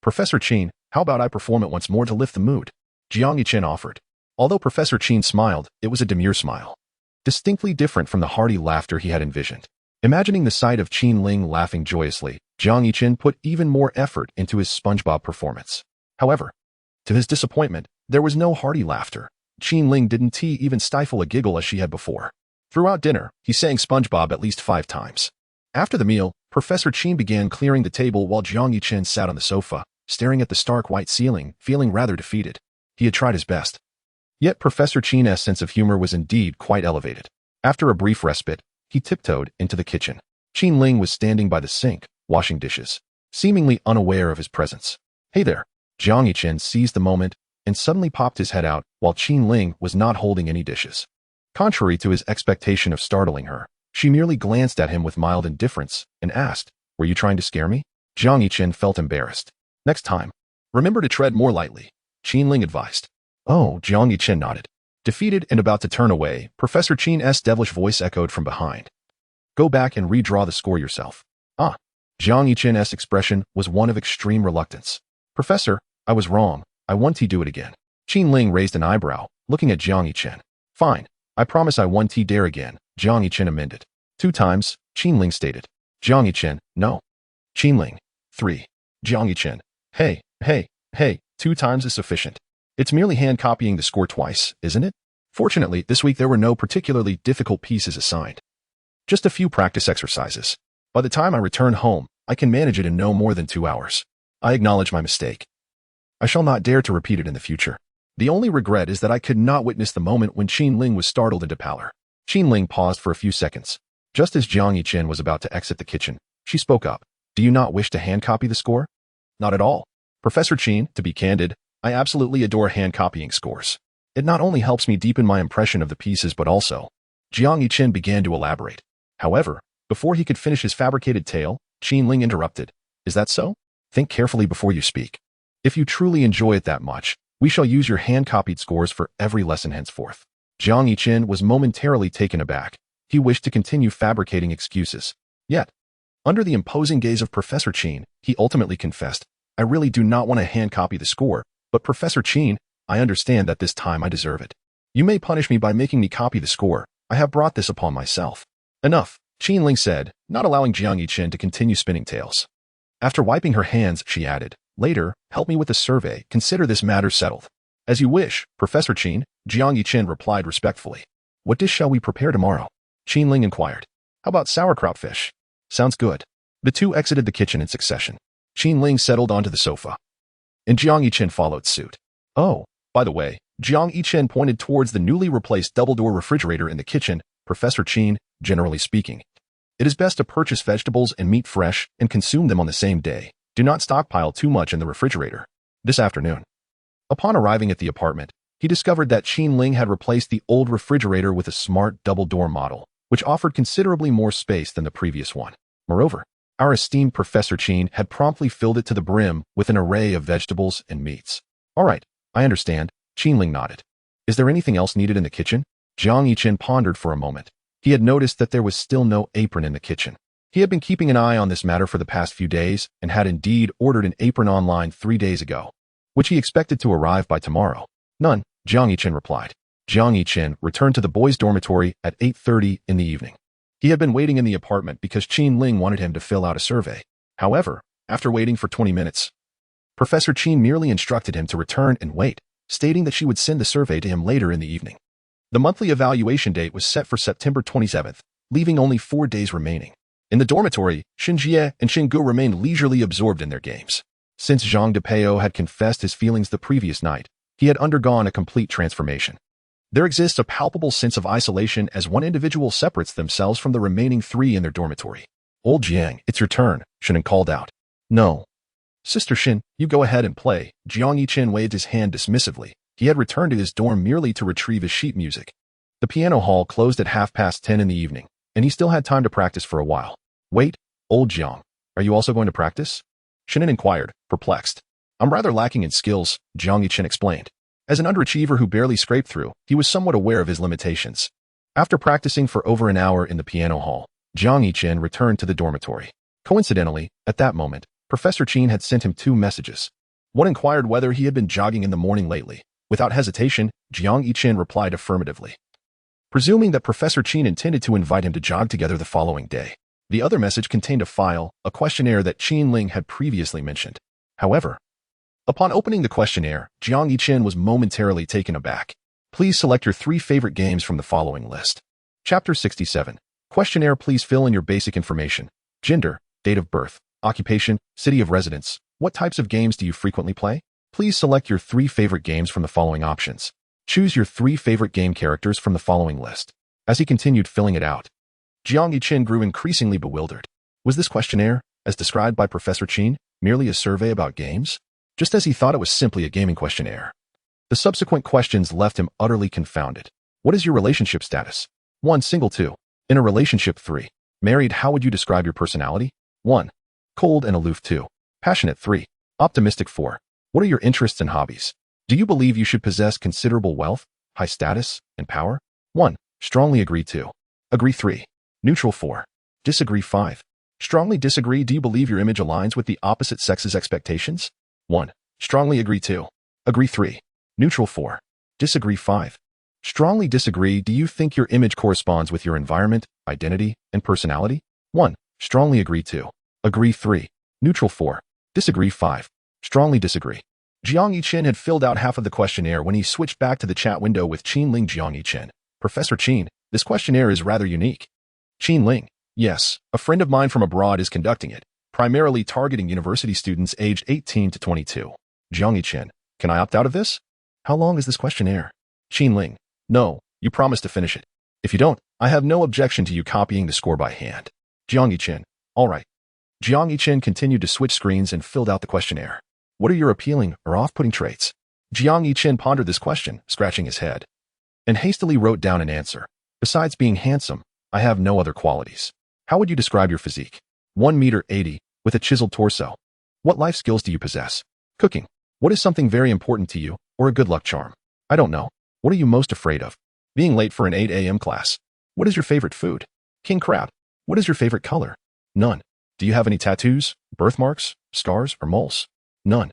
Professor Qin, how about I perform it once more to lift the mood? Jiang Yichen offered. Although Professor Qin smiled, it was a demure smile, distinctly different from the hearty laughter he had envisioned. Imagining the sight of Qin Ling laughing joyously, Jiang Yichen put even more effort into his SpongeBob performance. However, to his disappointment, there was no hearty laughter. Qin Ling didn't even stifle a giggle as she had before. Throughout dinner, he sang SpongeBob at least 5 times. After the meal, Professor Qin began clearing the table while Jiang Yichen sat on the sofa, staring at the stark white ceiling, feeling rather defeated. He had tried his best. Yet Professor Qin's sense of humor was indeed quite elevated. After a brief respite, he tiptoed into the kitchen. Qin Ling was standing by the sink, washing dishes, seemingly unaware of his presence. Hey there. Jiang Yichen seized the moment and suddenly popped his head out while Qin Ling was not holding any dishes. Contrary to his expectation of startling her, she merely glanced at him with mild indifference and asked, "Were you trying to scare me?" Jiang Yichen felt embarrassed. "Next time, remember to tread more lightly," Qin Ling advised. "Oh," Jiang Yichen nodded. Defeated and about to turn away, Professor Qin's devilish voice echoed from behind. "Go back and redraw the score yourself." Ah. Jiang Yichen's expression was one of extreme reluctance. "Professor, I was wrong. I want to do it again." Qin Ling raised an eyebrow, looking at Jiang Yichen. "Fine. I promise I won't dare again," Jiang Yichen amended. 2 times, Qin Ling stated. Jiang Yichen, no. Qin Ling, 3. Jiang Yichen, hey, 2 times is sufficient. It's merely hand copying the score twice, isn't it? Fortunately, this week there were no particularly difficult pieces assigned. Just a few practice exercises. By the time I return home, I can manage it in no more than 2 hours. I acknowledge my mistake. I shall not dare to repeat it in the future. The only regret is that I could not witness the moment when Qin Ling was startled into pallor. Qin Ling paused for a few seconds. Just as Jiang Yichen was about to exit the kitchen, she spoke up. "Do you not wish to hand copy the score?" "Not at all. Professor Qin, to be candid, I absolutely adore hand copying scores. It not only helps me deepen my impression of the pieces but also..." Jiang Yichen began to elaborate. However, before he could finish his fabricated tale, Qin Ling interrupted. "Is that so? Think carefully before you speak. If you truly enjoy it that much, we shall use your hand-copied scores for every lesson henceforth." Jiang Yichen was momentarily taken aback. He wished to continue fabricating excuses. Yet, under the imposing gaze of Professor Qin, he ultimately confessed, "I really do not want to hand-copy the score, but Professor Qin, I understand that this time I deserve it. You may punish me by making me copy the score. I have brought this upon myself." "Enough," Qin Ling said, not allowing Jiang Yichen to continue spinning tales. After wiping her hands, she added, "Later, help me with the survey. Consider this matter settled." "As you wish, Professor Qin," Jiang Yichen replied respectfully. "What dish shall we prepare tomorrow?" Qin Ling inquired. "How about sauerkraut fish?" "Sounds good." The two exited the kitchen in succession. Qin Ling settled onto the sofa, and Jiang Yichen followed suit. "Oh, by the way," Jiang Yichen pointed towards the newly replaced double-door refrigerator in the kitchen. "Professor Qin, generally speaking, it is best to purchase vegetables and meat fresh and consume them on the same day. Do not stockpile too much in the refrigerator." This afternoon, upon arriving at the apartment, he discovered that Qin Ling had replaced the old refrigerator with a smart double-door model, which offered considerably more space than the previous one. Moreover, our esteemed Professor Qin had promptly filled it to the brim with an array of vegetables and meats. "All right, I understand," Qin Ling nodded. "Is there anything else needed in the kitchen?" Jiang Yichen pondered for a moment. He had noticed that there was still no apron in the kitchen. He had been keeping an eye on this matter for the past few days and had indeed ordered an apron online 3 days ago, which he expected to arrive by tomorrow. "None," Jiang Yichen replied. Jiang Yichen returned to the boys' dormitory at 8:30 in the evening. He had been waiting in the apartment because Qin Ling wanted him to fill out a survey. However, after waiting for 20 minutes, Professor Qin merely instructed him to return and wait, stating that she would send the survey to him later in the evening. The monthly evaluation date was set for September 27th, leaving only 4 days remaining. In the dormitory, Xinjie and Xingu remained leisurely absorbed in their games. Since Zhang Depeo had confessed his feelings the previous night, he had undergone a complete transformation. There exists a palpable sense of isolation as one individual separates themselves from the remaining three in their dormitory. Old Jiang, it's your turn, Shannon called out. No. Sister Shin, you go ahead and play. Jiang Yichen waved his hand dismissively. He had returned to his dorm merely to retrieve his sheet music. The piano hall closed at 10:30 in the evening, and he still had time to practice for a while. Wait, old Jiang, are you also going to practice? Shannon inquired, perplexed. I'm rather lacking in skills, Jiang Yichen explained. As an underachiever who barely scraped through, he was somewhat aware of his limitations. After practicing for over an hour in the piano hall, Jiang Yichen returned to the dormitory. Coincidentally, at that moment, Professor Qin had sent him 2 messages. One inquired whether he had been jogging in the morning lately. Without hesitation, Jiang Yichen replied affirmatively, presuming that Professor Qin intended to invite him to jog together the following day. The other message contained a file, a questionnaire that Qin Ling had previously mentioned. However, upon opening the questionnaire, Jiang Yichen was momentarily taken aback. Please select your 3 favorite games from the following list. Chapter 67. Questionnaire. Please fill in your basic information. Gender, date of birth, occupation, city of residence. What types of games do you frequently play? Please select your 3 favorite games from the following options. Choose your 3 favorite game characters from the following list. As he continued filling it out, Jiang Yichen grew increasingly bewildered. Was this questionnaire, as described by Professor Qin, merely a survey about games? Just as he thought it was simply a gaming questionnaire. The subsequent questions left him utterly confounded. What is your relationship status? 1. Single. 2. In a relationship. 3. Married. How would you describe your personality? 1. Cold and aloof. 2. Passionate. 3. Optimistic. 4. What are your interests and hobbies? Do you believe you should possess considerable wealth, high status, and power? 1. Strongly agree. 2. Agree. 3. Neutral. 4. Disagree. 5. Strongly disagree. Do you believe your image aligns with the opposite sex's expectations? 1. Strongly agree. 2. Agree. 3. Neutral. 4. Disagree. 5. Strongly disagree. Do you think your image corresponds with your environment, identity, and personality? 1. Strongly agree. 2. Agree. 3. Neutral. 4. Disagree. 5. Strongly disagree. Jiang Yichen had filled out half of the questionnaire when he switched back to the chat window with Qin Ling. Jiang Yichen, Professor Qin, this questionnaire is rather unique. Qin Ling, yes, a friend of mine from abroad is conducting it, primarily targeting university students aged 18 to 22. Jiang Yichen, can I opt out of this? How long is this questionnaire? Qin Ling, no, you promised to finish it. If you don't, I have no objection to you copying the score by hand. Jiang Yichen, all right. Jiang Yichen continued to switch screens and filled out the questionnaire. What are your appealing or off-putting traits? Jiang Yichen pondered this question, scratching his head, and hastily wrote down an answer. Besides being handsome, I have no other qualities. How would you describe your physique? 1 meter 80, with a chiseled torso. What life skills do you possess? Cooking. What is something very important to you, or a good luck charm? I don't know. What are you most afraid of? Being late for an 8 a.m. class. What is your favorite food? King crab. What is your favorite color? None. Do you have any tattoos, birthmarks, scars, or moles? None.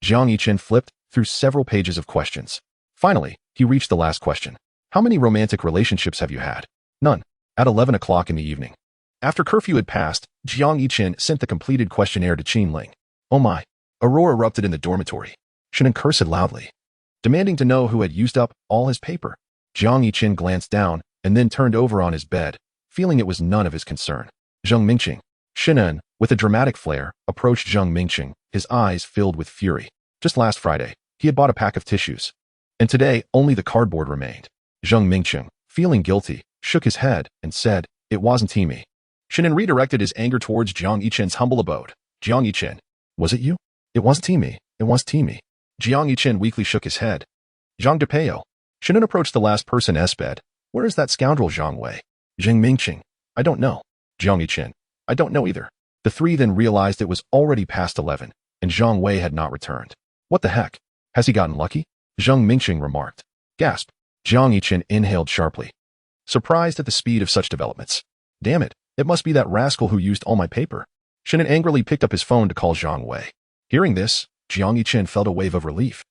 Jiang Yichen flipped through several pages of questions. Finally, he reached the last question. How many romantic relationships have you had? None. At 11 o'clock in the evening. After curfew had passed, Jiang Yichen sent the completed questionnaire to Qin Ling. Oh my. A roar erupted in the dormitory. Shannon cursed loudly, demanding to know who had used up all his paper. Jiang Yichen glanced down and then turned over on his bed, feeling it was none of his concern. Zheng Mingqing. Shannon, with a dramatic flair, approached Zheng Mingqing, his eyes filled with fury. Just last Friday, he had bought a pack of tissues. And today, only the cardboard remained. Zheng Mingqing, feeling guilty, shook his head and said, it wasn't me. Shannon redirected his anger towards Jiang Yichen's humble abode. Jiang Yichen, was it you? It wasn't me. It wasn't me. Jiang Yichen weakly shook his head. Zhang Depeo. Shannon approached the last person's bed. Where is that scoundrel Zhang Wei? Zheng Mingqing. I don't know. Jiang Yichen. I don't know either. The three then realized it was already past 11, and Zhang Wei had not returned. What the heck? Has he gotten lucky? Zheng Mingqing remarked. Gasp. Jiang Yichen inhaled sharply, surprised at the speed of such developments. Damn it, it must be that rascal who used all my paper. Shannon angrily picked up his phone to call Zhang Wei. Hearing this, Jiang Yichen felt a wave of relief.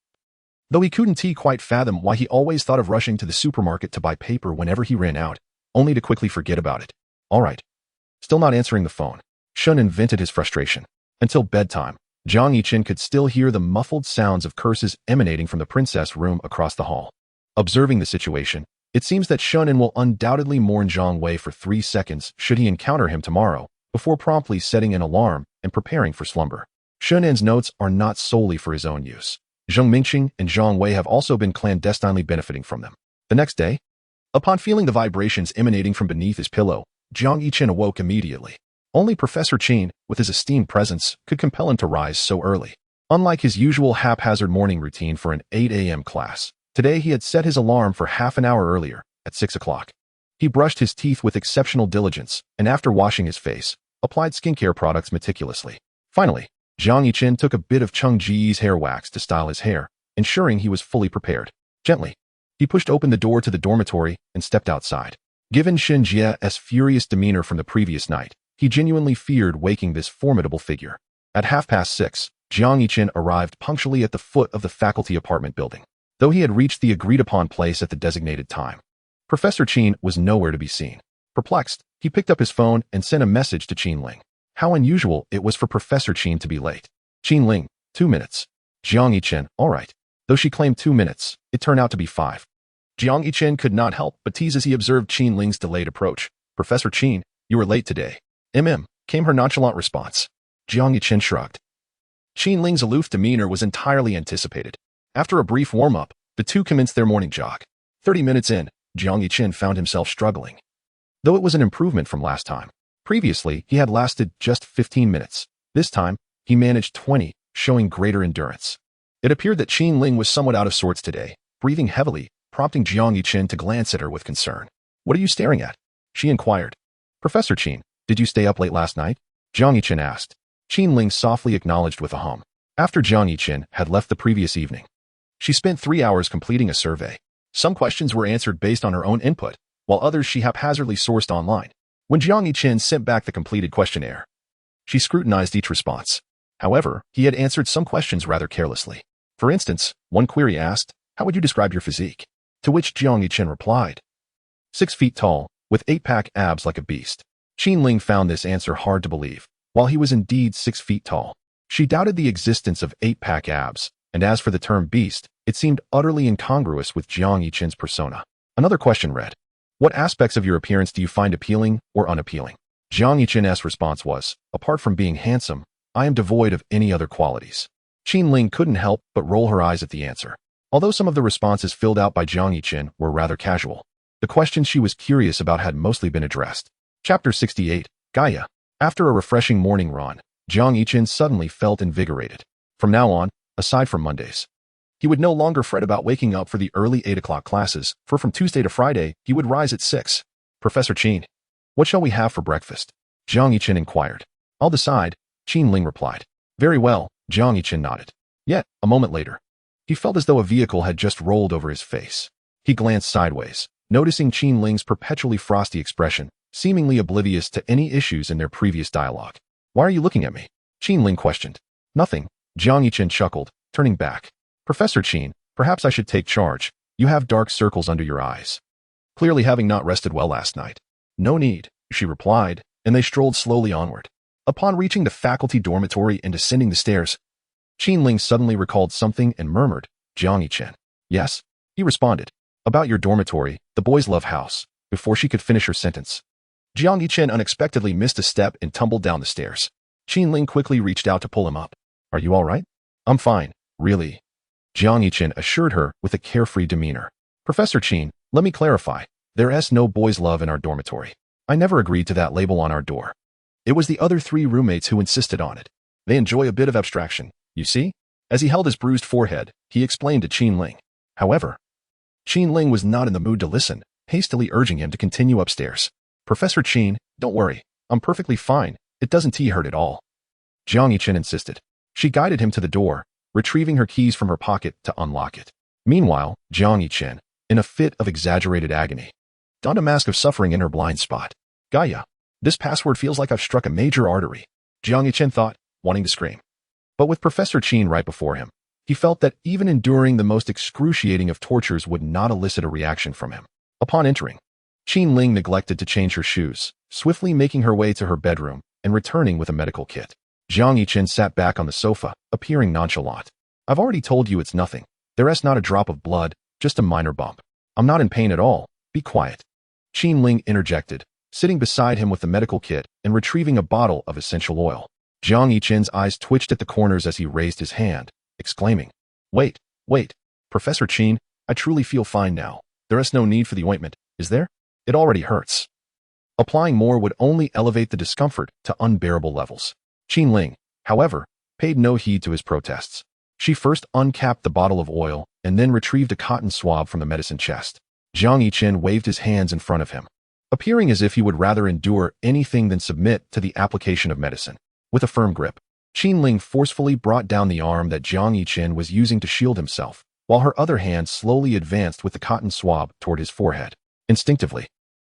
Though he couldn't quite fathom why he always thought of rushing to the supermarket to buy paper whenever he ran out, only to quickly forget about it. All right. Still not answering the phone. Shannon vented his frustration. Until bedtime, Jiang Yichen could still hear the muffled sounds of curses emanating from the princess room across the hall. Observing the situation, it seems that Shannon will undoubtedly mourn Zhang Wei for 3 seconds should he encounter him tomorrow, before promptly setting an alarm and preparing for slumber. Shannon's notes are not solely for his own use. Zheng Mingqing and Zhang Wei have also been clandestinely benefiting from them. The next day, upon feeling the vibrations emanating from beneath his pillow, Jiang Yichen awoke immediately. Only Professor Qin, with his esteemed presence, could compel him to rise so early. Unlike his usual haphazard morning routine for an 8 a.m. class, today he had set his alarm for half an hour earlier, at 6 o'clock. He brushed his teeth with exceptional diligence, and after washing his face, applied skincare products meticulously. Finally, Jiang Yichen took a bit of Cheng Ji's hair wax to style his hair, ensuring he was fully prepared. Gently, he pushed open the door to the dormitory and stepped outside. Given Shen Jie's furious demeanor from the previous night, he genuinely feared waking this formidable figure. At 6:30, Jiang Yichen arrived punctually at the foot of the faculty apartment building. Though he had reached the agreed-upon place at the designated time, Professor Qin was nowhere to be seen. Perplexed, he picked up his phone and sent a message to Qin Ling. How unusual it was for Professor Qin to be late. Qin Ling, 2 minutes. Jiang Yichen, all right. Though she claimed 2 minutes, it turned out to be 5. Jiang Yichen could not help but tease as he observed Qin Ling's delayed approach. Professor Qin, you were late today. Came her nonchalant response. Jiang Yichen shrugged. Qin Ling's aloof demeanor was entirely anticipated. After a brief warm-up, the two commenced their morning jog. 30 minutes in, Jiang Yichen found himself struggling. Though it was an improvement from last time. Previously, he had lasted just 15 minutes. This time, he managed 20, showing greater endurance. It appeared that Qin Ling was somewhat out of sorts today, breathing heavily, prompting Jiang Yichen to glance at her with concern. What are you staring at? She inquired. Professor Qin, did you stay up late last night? Jiang Yichen asked. Qin Ling softly acknowledged with a hum. After Jiang Yichen had left the previous evening, she spent 3 hours completing a survey. Some questions were answered based on her own input, while others she haphazardly sourced online. When Jiang Yichen sent back the completed questionnaire, she scrutinized each response. However, he had answered some questions rather carelessly. For instance, one query asked, how would you describe your physique? To which Jiang Yichen replied, 6 feet tall, with 8-pack abs like a beast. Qin Ling found this answer hard to believe. While he was indeed 6 feet tall, she doubted the existence of 8-pack abs, and as for the term beast, it seemed utterly incongruous with Jiang Yichen's persona. Another question read, what aspects of your appearance do you find appealing or unappealing? Jiang Yichen's response was, apart from being handsome, I am devoid of any other qualities. Qin Ling couldn't help but roll her eyes at the answer. Although some of the responses filled out by Jiang Yichen were rather casual, the questions she was curious about had mostly been addressed. Chapter 68, Gaia. After a refreshing morning run, Jiang Yichen suddenly felt invigorated. From now on, aside from Mondays, he would no longer fret about waking up for the early 8 o'clock classes, for from Tuesday to Friday, he would rise at 6. Professor Qin, what shall we have for breakfast? Jiang Yichen inquired. I'll decide, Qin Ling replied. Very well, Jiang Yichen nodded. Yet, a moment later, he felt as though a vehicle had just rolled over his face. He glanced sideways, noticing Qin Ling's perpetually frosty expression, seemingly oblivious to any issues in their previous dialogue. Why are you looking at me? Qin Ling questioned. Nothing, Jiang Yichen chuckled, turning back. Professor Qin, perhaps I should take charge. You have dark circles under your eyes. Clearly having not rested well last night. No need, she replied, and they strolled slowly onward. Upon reaching the faculty dormitory and descending the stairs, Qin Ling suddenly recalled something and murmured, Jiang Yichen. Yes, he responded. About your dormitory, the boys' love house, before she could finish her sentence. Jiang Yichen unexpectedly missed a step and tumbled down the stairs. Qin Ling quickly reached out to pull him up. Are you all right? I'm fine, really. Jiang Yichen assured her with a carefree demeanor. Professor Qin, let me clarify. There's no boys' love in our dormitory. I never agreed to that label on our door. It was the other 3 roommates who insisted on it. They enjoy a bit of abstraction, you see? As he held his bruised forehead, he explained to Qin Ling. However, Qin Ling was not in the mood to listen, hastily urging him to continue upstairs. Professor Qin, don't worry. I'm perfectly fine. It doesn't hurt at all. Jiang Yichen insisted. She guided him to the door, retrieving her keys from her pocket to unlock it. Meanwhile, Jiang Yichen, in a fit of exaggerated agony, donned a mask of suffering in her blind spot. Gaia, this password feels like I've struck a major artery, Jiang Yichen thought, wanting to scream. But with Professor Qin right before him, he felt that even enduring the most excruciating of tortures would not elicit a reaction from him. Upon entering, Qin Ling neglected to change her shoes, swiftly making her way to her bedroom and returning with a medical kit. Jiang Yichen sat back on the sofa, appearing nonchalant. I've already told you it's nothing. There's not a drop of blood, just a minor bump. I'm not in pain at all. Be quiet. Qin Ling interjected, sitting beside him with the medical kit and retrieving a bottle of essential oil. Jiang Yichen's eyes twitched at the corners as he raised his hand, exclaiming, Wait, Professor Qin, I truly feel fine now. There is no need for the ointment, is there? It already hurts. Applying more would only elevate the discomfort to unbearable levels. Qin Ling, however, paid no heed to his protests. She first uncapped the bottle of oil and then retrieved a cotton swab from the medicine chest. Jiang Yiqian waved his hands in front of him, appearing as if he would rather endure anything than submit to the application of medicine. With a firm grip, Qin Ling forcefully brought down the arm that Jiang Yiqian was using to shield himself, while her other hand slowly advanced with the cotton swab toward his forehead. Instinctively,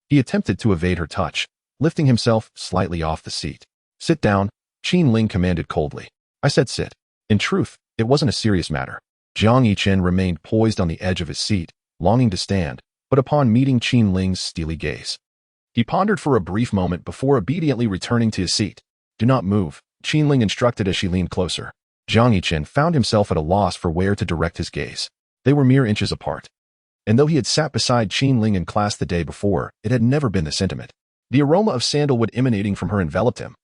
he attempted to evade her touch, lifting himself slightly off the seat. Sit down, Qin Ling commanded coldly. I said sit. In truth, it wasn't a serious matter. Jiang Yiqian remained poised on the edge of his seat, longing to stand, but upon meeting Qin Ling's steely gaze, he pondered for a brief moment before obediently returning to his seat. Do not move, Qin Ling instructed as she leaned closer. Jiang Yiqian found himself at a loss for where to direct his gaze. They were mere inches apart. And though he had sat beside Qin Ling in class the day before, it had never been this intimate. The aroma of sandalwood emanating from her enveloped him,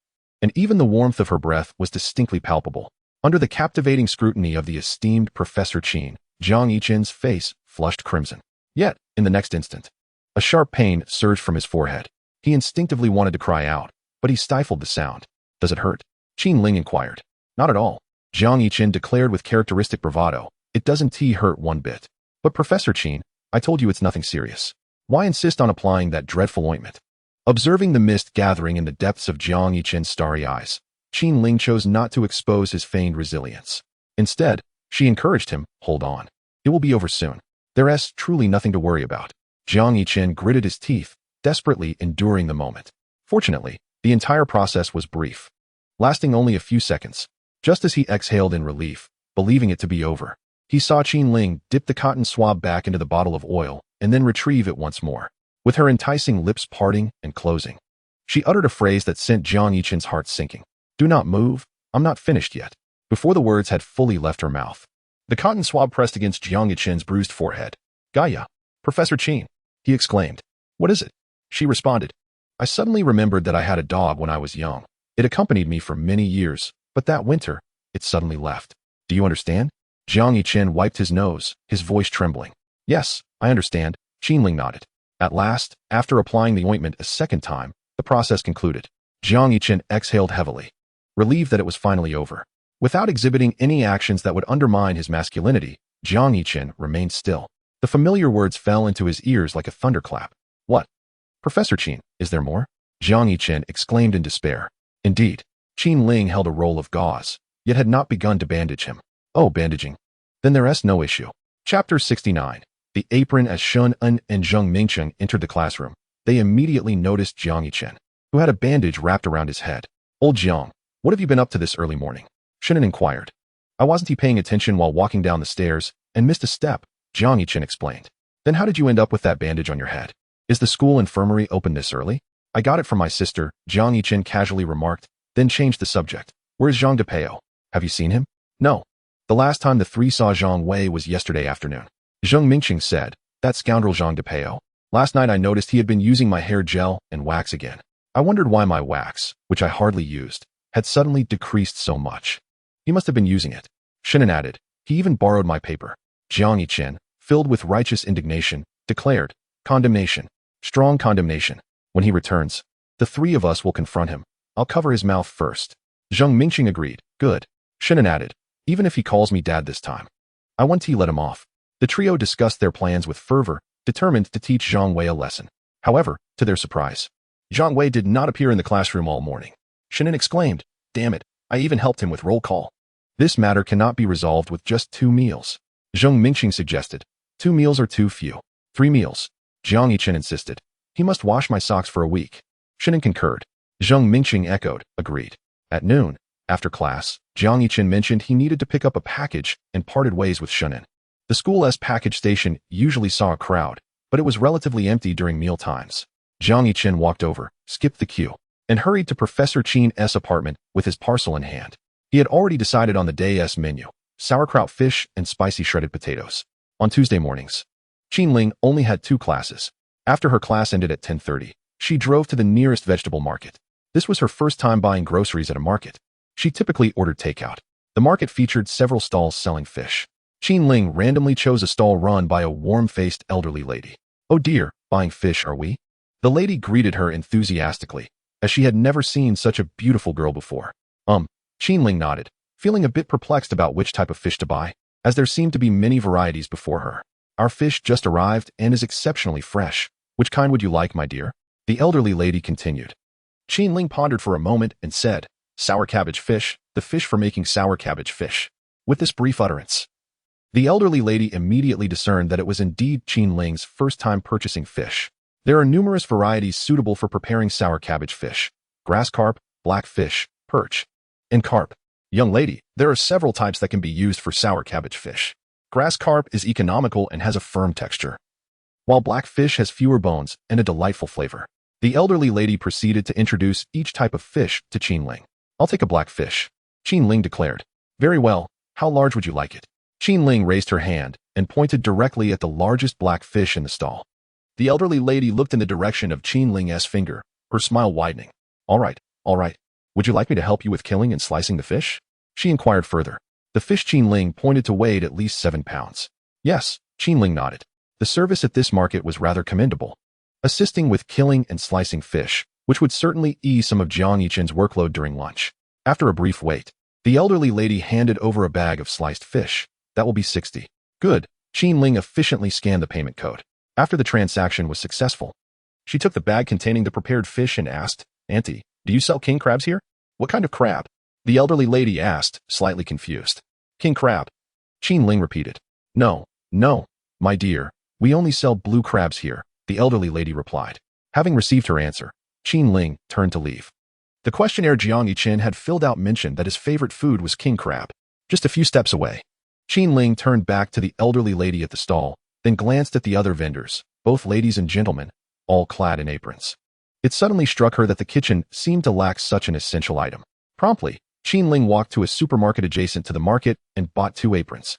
and even the warmth of her breath was distinctly palpable. Under the captivating scrutiny of the esteemed Professor Qin, Jiang Yiqian's face flushed crimson. Yet, in the next instant, a sharp pain surged from his forehead. He instinctively wanted to cry out, but he stifled the sound. Does it hurt? Qin Ling inquired. Not at all, Jiang Yiqian declared with characteristic bravado. It doesn't hurt one bit. But Professor Qin, I told you it's nothing serious. Why insist on applying that dreadful ointment? Observing the mist gathering in the depths of Jiang Yiqian's starry eyes, Qin Ling chose not to expose his feigned resilience. Instead, she encouraged him, hold on. It will be over soon. There is truly nothing to worry about. Jiang Yiqian gritted his teeth, desperately enduring the moment. Fortunately, the entire process was brief, lasting only a few seconds. Just as he exhaled in relief, believing it to be over, he saw Qin Ling dip the cotton swab back into the bottle of oil and then retrieve it once more. With her enticing lips parting and closing, she uttered a phrase that sent Jiang Yiqian's heart sinking. Do not move, I'm not finished yet. Before the words had fully left her mouth, the cotton swab pressed against Jiang Yiqian's bruised forehead. Gaia, Professor Qin, he exclaimed. What is it? She responded. I suddenly remembered that I had a dog when I was young. It accompanied me for many years, but that winter, it suddenly left. Do you understand? Jiang Yiqian wiped his nose, his voice trembling. Yes, I understand, Qin Ling nodded. At last, after applying the ointment a second time, the process concluded. Jiang Yiqian exhaled heavily, relieved that it was finally over. Without exhibiting any actions that would undermine his masculinity, Jiang Yiqian remained still. The familiar words fell into his ears like a thunderclap. What? Professor Qin, is there more? Jiang Yiqian exclaimed in despair. Indeed, Qin Ling held a roll of gauze, yet had not begun to bandage him. Oh, bandaging. Then there is no issue. Chapter 69. The apron. As Shun En and Zheng Mingcheng entered the classroom, they immediately noticed Jiang Yiqian, who had a bandage wrapped around his head. Old Jiang, what have you been up to this early morning? Shunen inquired. I wasn't paying attention while walking down the stairs and missed a step, Jiang Yiqian explained. Then how did you end up with that bandage on your head? Is the school infirmary open this early? I got it from my sister, Jiang Yiqian casually remarked, then changed the subject. Where's Zhang Depeo? Have you seen him? No. The last time the three saw Zhang Wei was yesterday afternoon. Zheng Mingqing said, that scoundrel Zhang Depeo. Last night I noticed he had been using my hair gel and wax again. I wondered why my wax, which I hardly used, had suddenly decreased so much. He must have been using it. Shinan added, he even borrowed my paper. Jiang Yiqian, filled with righteous indignation, declared, condemnation, strong condemnation. When he returns, the three of us will confront him. I'll cover his mouth first. Zheng Mingqing agreed. Good. Shinan added, even if he calls me dad this time, I want to let him off. The trio discussed their plans with fervor, determined to teach Zhang Wei a lesson. However, to their surprise, Zhang Wei did not appear in the classroom all morning. Shinan exclaimed, damn it, I even helped him with roll call. This matter cannot be resolved with just 2 meals. Zheng Mingqing suggested. 2 meals are too few. 3 meals. Jiang Yiqian insisted. He must wash my socks for a week. Shinan concurred. Zheng Mingqing echoed, agreed. At noon, after class, Jiang Yiqian mentioned he needed to pick up a package and parted ways with Shinan. The school's package station usually saw a crowd, but it was relatively empty during meal times. Jiang Yiqian walked over, skipped the queue, and hurried to Professor Qin's apartment with his parcel in hand. He had already decided on the day's menu, sauerkraut fish and spicy shredded potatoes. On Tuesday mornings, Qin Ling only had 2 classes. After her class ended at 10:30, she drove to the nearest vegetable market. This was her first time buying groceries at a market. She typically ordered takeout. The market featured several stalls selling fish. Qin Ling randomly chose a stall run by a warm-faced elderly lady. Oh dear, buying fish are we? The lady greeted her enthusiastically, as she had never seen such a beautiful girl before. Qinling nodded, feeling a bit perplexed about which type of fish to buy, as there seemed to be many varieties before her. Our fish just arrived and is exceptionally fresh. Which kind would you like, my dear? The elderly lady continued. Qinling pondered for a moment and said, sour cabbage fish, the fish for making sour cabbage fish. With this brief utterance, the elderly lady immediately discerned that it was indeed Qinling's first time purchasing fish. There are numerous varieties suitable for preparing sour cabbage fish: grass carp, blackfish, perch, and carp. Young lady, there are several types that can be used for sour cabbage fish. Grass carp is economical and has a firm texture, while blackfish has fewer bones and a delightful flavor. The elderly lady proceeded to introduce each type of fish to Qinling. I'll take a blackfish, Qinling declared. Very well, how large would you like it? Qinling raised her hand and pointed directly at the largest blackfish in the stall. The elderly lady looked in the direction of Qinling's finger, her smile widening. All right. Would you like me to help you with killing and slicing the fish? She inquired further. The fish Qinling pointed to weighed at least 7 pounds. Yes, Qinling nodded. The service at this market was rather commendable, assisting with killing and slicing fish, which would certainly ease some of Jiang Yichen's workload during lunch. After a brief wait, the elderly lady handed over a bag of sliced fish. That will be 60. Good. Qinling efficiently scanned the payment code. After the transaction was successful, she took the bag containing the prepared fish and asked, Auntie, do you sell king crabs here? What kind of crab? The elderly lady asked, slightly confused. King crab. Qinling repeated. No, my dear, we only sell blue crabs here, the elderly lady replied. Having received her answer, Qinling turned to leave. The questionnaire Jiang Yichen had filled out mentioned that his favorite food was king crab. Just a few steps away, Qinling turned back to the elderly lady at the stall, then glanced at the other vendors, both ladies and gentlemen, all clad in aprons. It suddenly struck her that the kitchen seemed to lack such an essential item. Promptly, Qinling walked to a supermarket adjacent to the market and bought 2 aprons.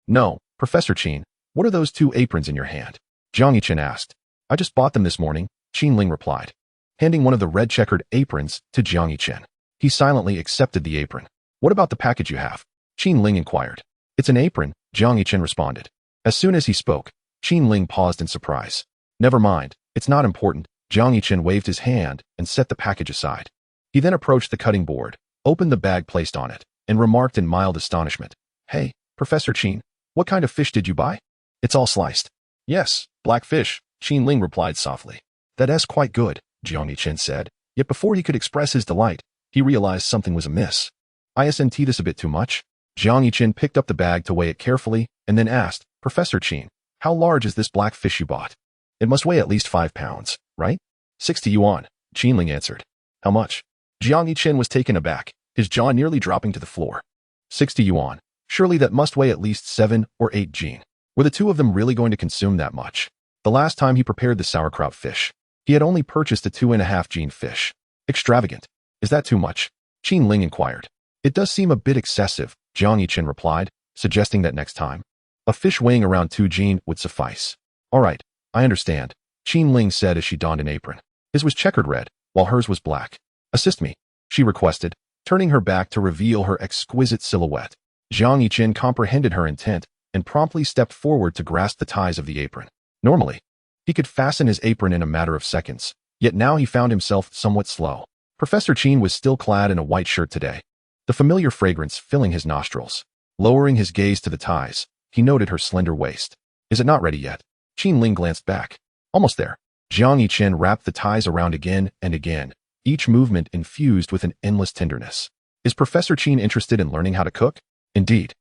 No, Professor Qin, what are those 2 aprons in your hand? Jiang Yichen asked. I just bought them this morning, Qinling replied, handing one of the red-checkered aprons to Jiang Yichen. He silently accepted the apron. What about the package you have? Qinling inquired. It's an apron, Jiang Yichen responded. As soon as he spoke, Qinling paused in surprise. Never mind, it's not important. Jiang Yichen waved his hand and set the package aside. He then approached the cutting board, opened the bag placed on it, and remarked in mild astonishment. Hey, Professor Qin, what kind of fish did you buy? It's all sliced. Yes, blackfish, Qinling replied softly. That's quite good, Jiang Yichen said, yet before he could express his delight, he realized something was amiss. Isn't this a bit too much? Jiang Yichen picked up the bag to weigh it carefully and then asked, Professor Qin, how large is this blackfish you bought? It must weigh at least 5 pounds, right? 60 yuan, Qinling answered. How much? Jiang Yichen was taken aback, his jaw nearly dropping to the floor. 60 yuan. Surely that must weigh at least 7 or 8 jin. Were the two of them really going to consume that much? The last time he prepared the sauerkraut fish, he had only purchased a 2.5 jin fish. Extravagant. Is that too much? Qinling inquired. It does seem a bit excessive, Jiang Yichen replied, suggesting that next time, a fish weighing around 2 jin would suffice. All right, I understand, Qinling said as she donned an apron. His was checkered red, while hers was black. Assist me, she requested, turning her back to reveal her exquisite silhouette. Jiang Yichen comprehended her intent and promptly stepped forward to grasp the ties of the apron. Normally, he could fasten his apron in a matter of seconds, yet now he found himself somewhat slow. Professor Qin was still clad in a white shirt today, the familiar fragrance filling his nostrils. Lowering his gaze to the ties, he noted her slender waist. Is it not ready yet? Qinling glanced back. Almost there. Jiang Yichen wrapped the ties around again and again, each movement infused with an endless tenderness. Is Professor Qin interested in learning how to cook? Indeed.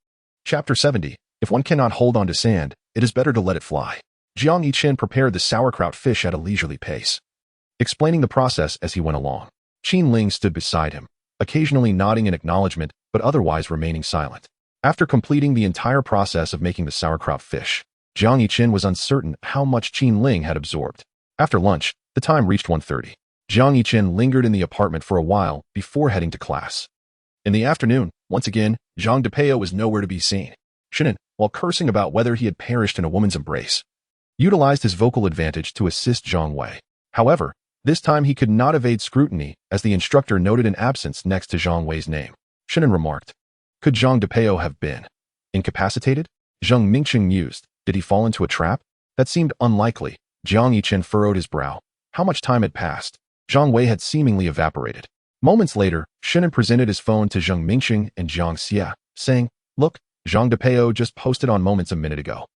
Chapter 70. If one cannot hold on to sand, it is better to let it fly. Jiang Yichen prepared the sauerkraut fish at a leisurely pace, explaining the process as he went along. Qinling stood beside him, occasionally nodding in acknowledgement but otherwise remaining silent. After completing the entire process of making the sauerkraut fish, Jiang Yichen was uncertain how much Qinling had absorbed. After lunch, the time reached 1:30. Jiang Yichen lingered in the apartment for a while before heading to class. In the afternoon, once again, Zhang Depeo was nowhere to be seen. Shinan, while cursing about whether he had perished in a woman's embrace, utilized his vocal advantage to assist Zhang Wei. However, this time he could not evade scrutiny as the instructor noted an absence next to Zhang Wei's name. Shinan remarked, Could Zhang Depeo have been incapacitated? Zhang Mingqing mused, did he fall into a trap? That seemed unlikely. Jiang Yichen furrowed his brow. How much time had passed? Zhang Wei had seemingly evaporated. Moments later, Shannon presented his phone to Zhang Mingxing and Jiang Xia, saying, "Look, Zhang Depeo just posted on Moments a minute ago.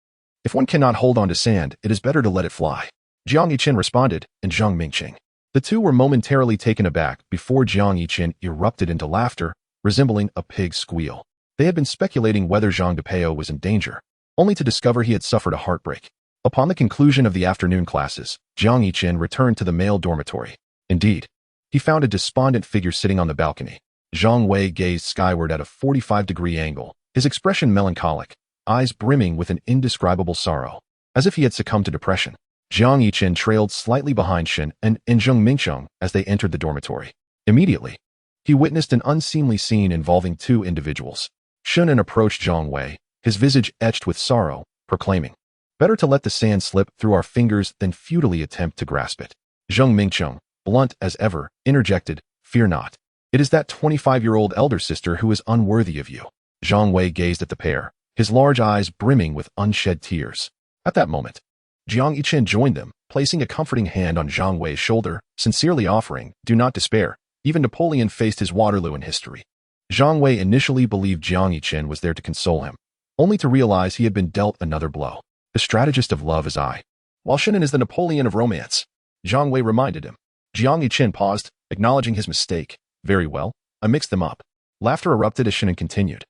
If one cannot hold on to sand, it is better to let it fly." Jiang Yichen responded, and Zhang Mingxing. The two were momentarily taken aback before Jiang Yichen erupted into laughter, resembling a pig's squeal. They had been speculating whether Zhang Depeo was in danger, only to discover he had suffered a heartbreak. Upon the conclusion of the afternoon classes, Jiang Yichen returned to the male dormitory. Indeed, he found a despondent figure sitting on the balcony. Zhang Wei gazed skyward at a 45-degree angle, his expression melancholic, eyes brimming with an indescribable sorrow, as if he had succumbed to depression. Jiang Yichen trailed slightly behind Shen and Zhang Mingxiang as they entered the dormitory. Immediately, he witnessed an unseemly scene involving two individuals. Shen approached Zhang Wei, his visage etched with sorrow, proclaiming, "Better to let the sand slip through our fingers than futilely attempt to grasp it." Zhang Mingxiang, blunt as ever, interjected, "Fear not. It is that 25-year-old elder sister who is unworthy of you." Zhang Wei gazed at the pair, his large eyes brimming with unshed tears. At that moment, Jiang Yichen joined them, placing a comforting hand on Zhang Wei's shoulder, sincerely offering, "Do not despair. Even Napoleon faced his Waterloo in history." Zhang Wei initially believed Jiang Yichen was there to console him, only to realize he had been dealt another blow. "The strategist of love is I, while Shannon is the Napoleon of romance," Zhang Wei reminded him. Jiang Yichen paused, acknowledging his mistake. "Very well, I mixed them up." Laughter erupted as Shannon continued.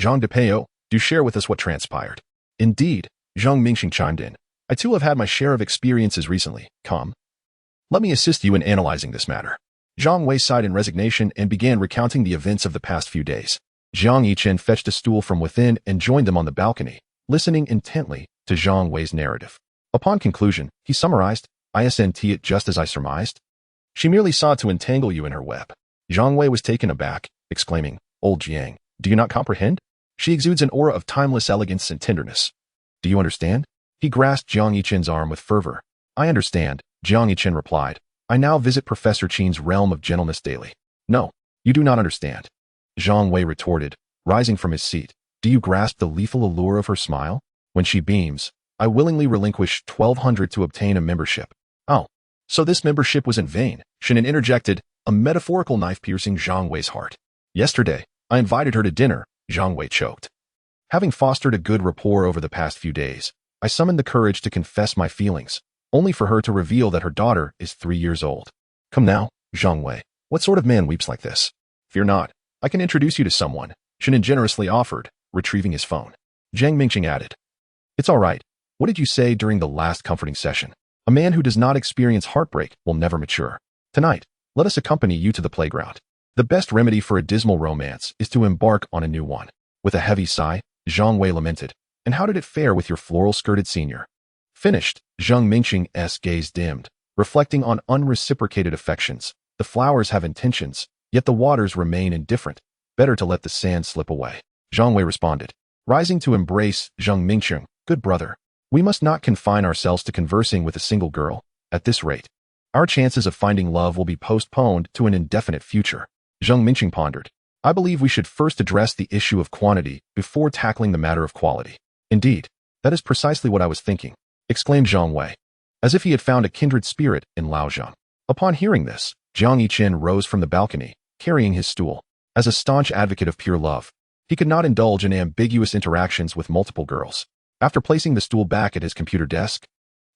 "Zhang Depeo, do share with us what transpired." "Indeed," Zhang Mingxing chimed in. "I too have had my share of experiences recently. Come, let me assist you in analyzing this matter." Zhang Wei sighed in resignation and began recounting the events of the past few days. Jiang Yichen fetched a stool from within and joined them on the balcony, listening intently to Zhang Wei's narrative. Upon conclusion, he summarized, "Isn't it just as I surmised? She merely sought to entangle you in her web." Zhang Wei was taken aback, exclaiming, "Old Jiang, do you not comprehend? She exudes an aura of timeless elegance and tenderness. Do you understand?" He grasped Jiang Yichen's arm with fervor. "I understand," Jiang Yichen replied. "I now visit Professor Qin's realm of gentleness daily." "No, you do not understand," Zhang Wei retorted, rising from his seat. "Do you grasp the lethal allure of her smile? When she beams, I willingly relinquish 1,200 to obtain a membership." "Oh, so this membership was in vain," Shannon interjected, a metaphorical knife piercing Zhang Wei's heart. "Yesterday, I invited her to dinner," Zhang Wei choked. "Having fostered a good rapport over the past few days, I summoned the courage to confess my feelings, only for her to reveal that her daughter is 3 years old. Come now, Zhang Wei, what sort of man weeps like this?" "Fear not, I can introduce you to someone," Shannon generously offered, retrieving his phone. Zhang Mingxing added, "It's all right. What did you say during the last comforting session? A man who does not experience heartbreak will never mature. Tonight, let us accompany you to the playground. The best remedy for a dismal romance is to embark on a new one." With a heavy sigh, Zhang Wei lamented, "And how did it fare with your floral-skirted senior?" Finished, Zhang Mingxing's gaze dimmed, reflecting on unreciprocated affections. The flowers have intentions, yet the waters remain indifferent. Better to let the sand slip away. Zhang Wei responded, rising to embrace Zhang Mingxing. "Good brother, we must not confine ourselves to conversing with a single girl. At this rate, our chances of finding love will be postponed to an indefinite future." Zhang Mingxing pondered. "I believe we should first address the issue of quantity before tackling the matter of quality." "Indeed, that is precisely what I was thinking," exclaimed Zhang Wei, as if he had found a kindred spirit in Laozhang. Upon hearing this, Jiang Yichen rose from the balcony, carrying his stool. As a staunch advocate of pure love, he could not indulge in ambiguous interactions with multiple girls. After placing the stool back at his computer desk,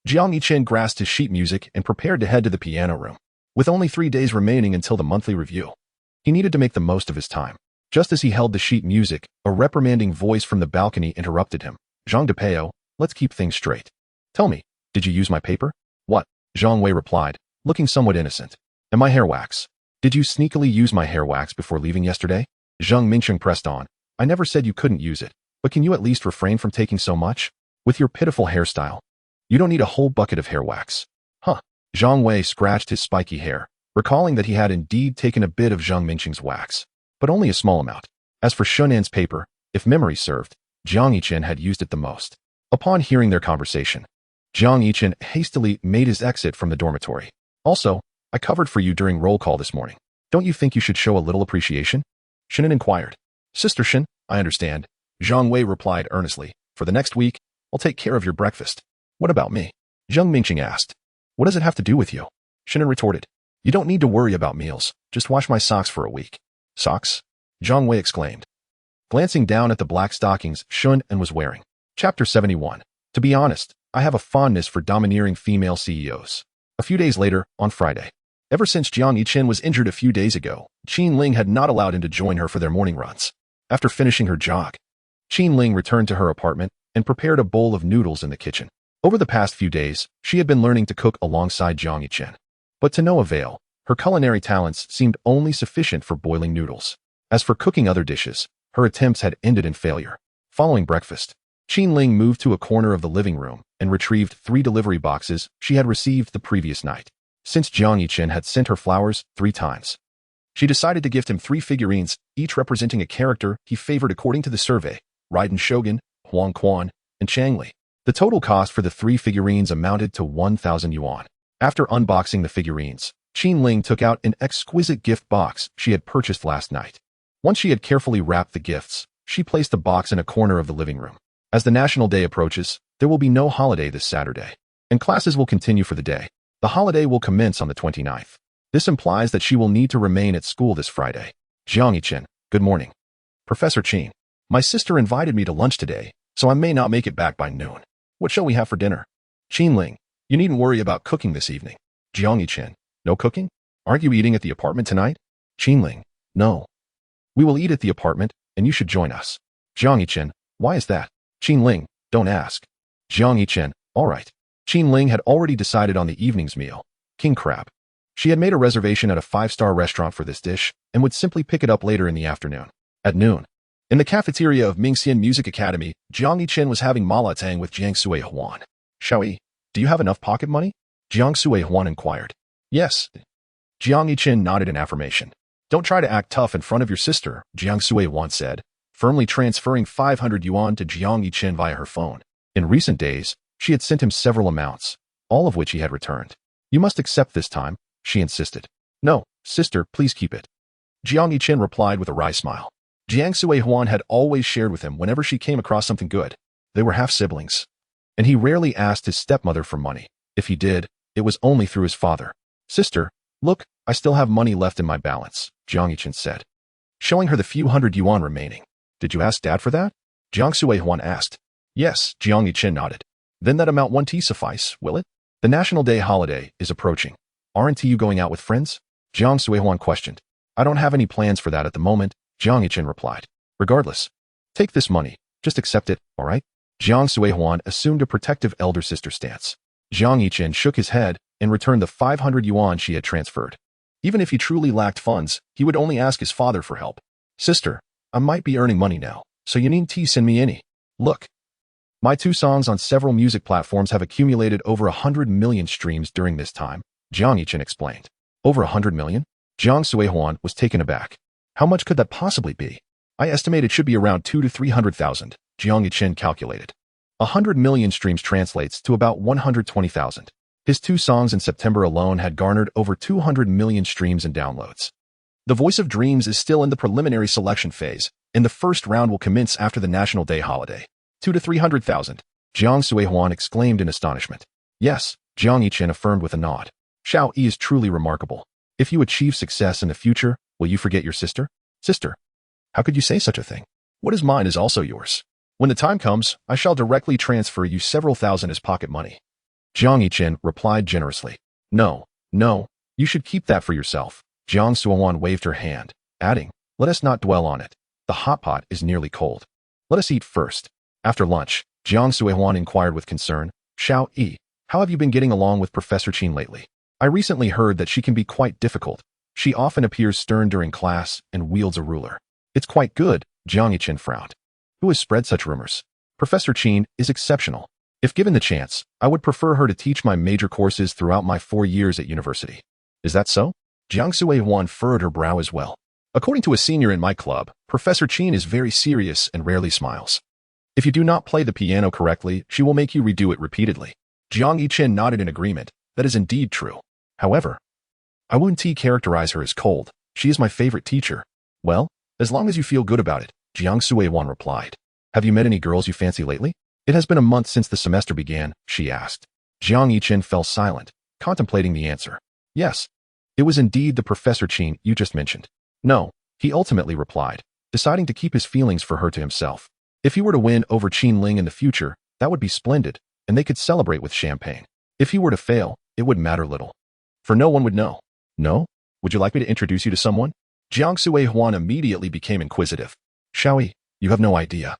Jiang Yichen grasped his sheet music and prepared to head to the piano room. With only 3 days remaining until the monthly review, he needed to make the most of his time. Just as he held the sheet music, a reprimanding voice from the balcony interrupted him. "Zhang Depeo, let's keep things straight. Tell me, did you use my paper?" "What?" Zhang Wei replied, looking somewhat innocent. "And my hair wax? Did you sneakily use my hair wax before leaving yesterday?" Zhang Mingxing pressed on. "I never said you couldn't use it, but can you at least refrain from taking so much? With your pitiful hairstyle, you don't need a whole bucket of hair wax." "Huh." Zhang Wei scratched his spiky hair, recalling that he had indeed taken a bit of Zhang Mingxing's wax, but only a small amount. As for Shunan's paper, if memory served, Jiang Yichen had used it the most. Upon hearing their conversation, Jiang Yichen hastily made his exit from the dormitory. "Also, I covered for you during roll call this morning. Don't you think you should show a little appreciation?" Shannon inquired. "Sister Shin, I understand," Zhang Wei replied earnestly. "For the next week, I'll take care of your breakfast." What about me? Zheng Mingqing asked. What does it have to do with you? Shinan retorted. You don't need to worry about meals. Just wash my socks for a week. Socks? Zhang Wei exclaimed, glancing down at the black stockings Shun and was wearing. Chapter 71. To be honest, I have a fondness for domineering female CEOs. A few days later, on Friday. Ever since Jiang Yiqin was injured a few days ago, Qin Ling had not allowed him to join her for their morning runs. After finishing her jog, Qin Ling returned to her apartment and prepared a bowl of noodles in the kitchen. Over the past few days, she had been learning to cook alongside Jiang Yiqin. But to no avail, her culinary talents seemed only sufficient for boiling noodles. As for cooking other dishes, her attempts had ended in failure. Following breakfast, Qin Ling moved to a corner of the living room and retrieved 3 delivery boxes she had received the previous night. Since Jiang Yiqin had sent her flowers 3 times, she decided to gift him 3 figurines, each representing a character he favored according to the survey: Raiden Shogun, Huang Quan, and Chang Li. The total cost for the 3 figurines amounted to 1,000 yuan. After unboxing the figurines, Qin Ling took out an exquisite gift box she had purchased last night. Once she had carefully wrapped the gifts, she placed the box in a corner of the living room. As the National Day approaches, there will be no holiday this Saturday, and classes will continue for the day. The holiday will commence on the 29th. This implies that she will need to remain at school this Friday. Jiang Yiqin, good morning. Professor Qin, my sister invited me to lunch today, so I may not make it back by noon. What shall we have for dinner? Qin Ling, you needn't worry about cooking this evening. Jiang Yiqin, no cooking? Aren't you eating at the apartment tonight? Qin Ling, no. We will eat at the apartment, and you should join us. Jiang Yiqin, why is that? Qin Ling, don't ask. Jiang Yiqin, all right. Qin Ling had already decided on the evening's meal, king crab. She had made a reservation at a 5-star restaurant for this dish and would simply pick it up later in the afternoon. At noon, in the cafeteria of Mingxian Music Academy, Jiang Yiqin was having malatang with Jiang Sui Huan. Xiaoyi, do you have enough pocket money? Jiang Sui Huan inquired. Yes. Jiang Yiqin nodded in affirmation. Don't try to act tough in front of your sister, Jiang Sui Huan said, firmly transferring 500 yuan to Jiang Yiqin via her phone. In recent days, she had sent him several amounts, all of which he had returned. You must accept this time, she insisted. No, sister, please keep it. Jiang Yiqin replied with a wry smile. Jiang Sui Huan had always shared with him whenever she came across something good. They were half-siblings, and he rarely asked his stepmother for money. If he did, it was only through his father. Sister, look, I still have money left in my balance, Jiang Yiqin said, showing her the few hundred yuan remaining. Did you ask Dad for that? Jiang Sui Huan asked. Yes, Jiang Yiqin nodded. Then that amount won't suffice, will it? The National Day holiday is approaching. Aren't you going out with friends? Jiang Sui Huan questioned. I don't have any plans for that at the moment, Jiang Yiqin replied. Regardless, take this money. Just accept it, all right? Jiang Sui Huan assumed a protective elder sister stance. Jiang Yiqin shook his head and returned the 500 yuan she had transferred. Even if he truly lacked funds, he would only ask his father for help. Sister, I might be earning money now, so you needn't send me any. Look. My 2 songs on several music platforms have accumulated over 100 million streams during this time, Jiang Yiqin explained. Over 100 million? Jiang Sui Huan was taken aback. How much could that possibly be? I estimate it should be around 200 to 300,000, Jiang Yiqin calculated. 100 million streams translates to about 120,000. His 2 songs in September alone had garnered over 200 million streams and downloads. The Voice of Dreams is still in the preliminary selection phase, and the first round will commence after the National Day holiday. 200 to 300,000, Jiang Sui Huan exclaimed in astonishment. Yes, Jiang Yiqin affirmed with a nod. Xiao Yi is truly remarkable. If you achieve success in the future, will you forget your sister? Sister, how could you say such a thing? What is mine is also yours. When the time comes, I shall directly transfer you several thousand as pocket money. Jiang Yiqin replied generously. No, you should keep that for yourself. Jiang Sui Huan waved her hand, adding, let us not dwell on it. The hot pot is nearly cold. Let us eat first. After lunch, Jiang Sui Huan inquired with concern, Xiao Yi, how have you been getting along with Professor Qin lately? I recently heard that she can be quite difficult. She often appears stern during class and wields a ruler. It's quite good, Jiang Yiqin frowned. Who has spread such rumors? Professor Qin is exceptional. If given the chance, I would prefer her to teach my major courses throughout my 4 years at university. Is that so? Jiang Sui Huan furrowed her brow as well. According to a senior in my club, Professor Qin is very serious and rarely smiles. If you do not play the piano correctly, she will make you redo it repeatedly. Jiang Yiqin nodded in agreement. That is indeed true. However, I wouldn't characterize her as cold. She is my favorite teacher. Well, as long as you feel good about it, Jiang Sui Huan replied. Have you met any girls you fancy lately? It has been a month since the semester began, she asked. Jiang Yichen fell silent, contemplating the answer. Yes. It was indeed the Professor Qin you just mentioned. No, he ultimately replied, deciding to keep his feelings for her to himself. If he were to win over Qin Ling in the future, that would be splendid, and they could celebrate with champagne. If he were to fail, it would matter little. For no one would know. No? Would you like me to introduce you to someone? Jiang Sui Huan immediately became inquisitive. Xiaoyi, you have no idea.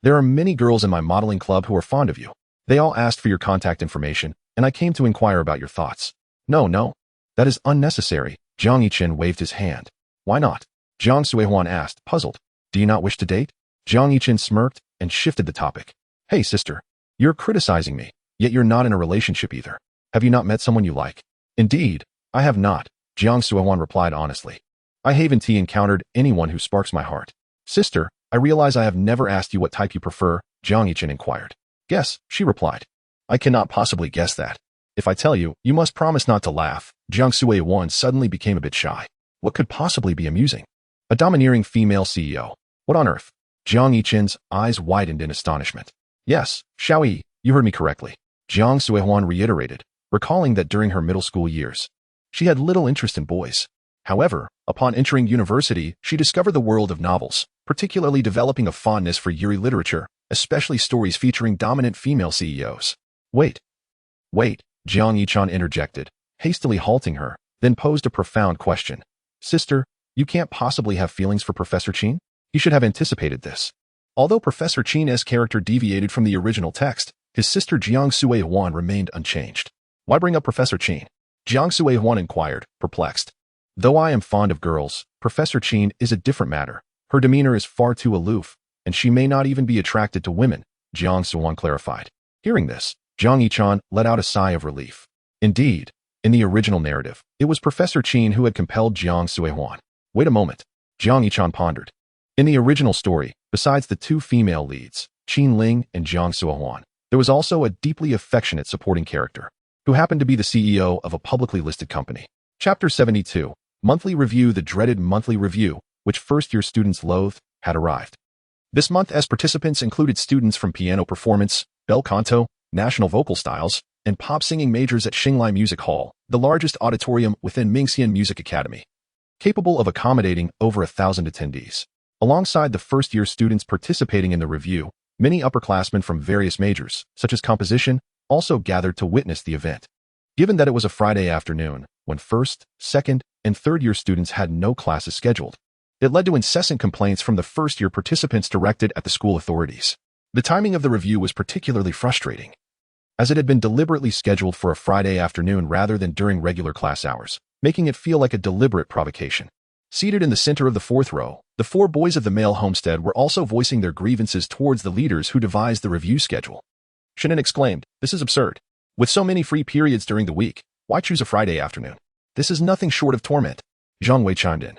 There are many girls in my modeling club who are fond of you. They all asked for your contact information, and I came to inquire about your thoughts. No. That is unnecessary. Jiang Yichen waved his hand. Why not? Jiang Sui Huan asked, puzzled. Do you not wish to date? Jiang Yichen smirked and shifted the topic. Hey, sister. You're criticizing me, yet you're not in a relationship either. Have you not met someone you like? Indeed, I have not, Jiang Sui Huan replied honestly. I haven't encountered anyone who sparks my heart. Sister, I realize I have never asked you what type you prefer, Jiang Yichen inquired. Guess, she replied. I cannot possibly guess that. If I tell you, you must promise not to laugh. Jiang Sui Huan suddenly became a bit shy. What could possibly be amusing? A domineering female CEO. What on earth? Jiang Yichen's eyes widened in astonishment. Yes, Xiaoyi, you heard me correctly. Jiang Sui Huan reiterated, recalling that during her middle school years, she had little interest in boys. However, upon entering university, she discovered the world of novels, particularly developing a fondness for Yuri literature, especially stories featuring dominant female CEOs. Wait, Jiang Yichen interjected, hastily halting her, then posed a profound question. Sister, you can't possibly have feelings for Professor Qin? You should have anticipated this. Although Professor Qin's character deviated from the original text, his sister Jiang Sui Huan remained unchanged. Why bring up Professor Qin? Jiang Sui Huan inquired, perplexed. Though I am fond of girls, Professor Qin is a different matter. Her demeanor is far too aloof, and she may not even be attracted to women, Jiang Sui Huan clarified. Hearing this, Jiang Yichen let out a sigh of relief. Indeed, in the original narrative, it was Professor Qin who had compelled Jiang Sui Huan. Wait a moment, Jiang Yichen pondered. In the original story, besides the two female leads, Qin Ling and Jiang Sui Huan, there was also a deeply affectionate supporting character, who happened to be the CEO of a publicly listed company. Chapter 72, Monthly Review. The dreaded monthly review, which first-year students loathed, had arrived. This month, as participants included students from piano performance, bel canto, national vocal styles, and pop singing majors at Xinglai Music Hall, the largest auditorium within Mingxian Music Academy, capable of accommodating over 1,000 attendees. Alongside the first-year students participating in the review, many upperclassmen from various majors, such as composition, also gathered to witness the event. Given that it was a Friday afternoon, when first, second, and third-year students had no classes scheduled, it led to incessant complaints from the first-year participants directed at the school authorities. The timing of the review was particularly frustrating, as it had been deliberately scheduled for a Friday afternoon rather than during regular class hours, making it feel like a deliberate provocation. Seated in the center of the fourth row, the four boys of the male homestead were also voicing their grievances towards the leaders who devised the review schedule. Shannon exclaimed, "This is absurd. With so many free periods during the week, why choose a Friday afternoon? This is nothing short of torment." Zhang Wei chimed in.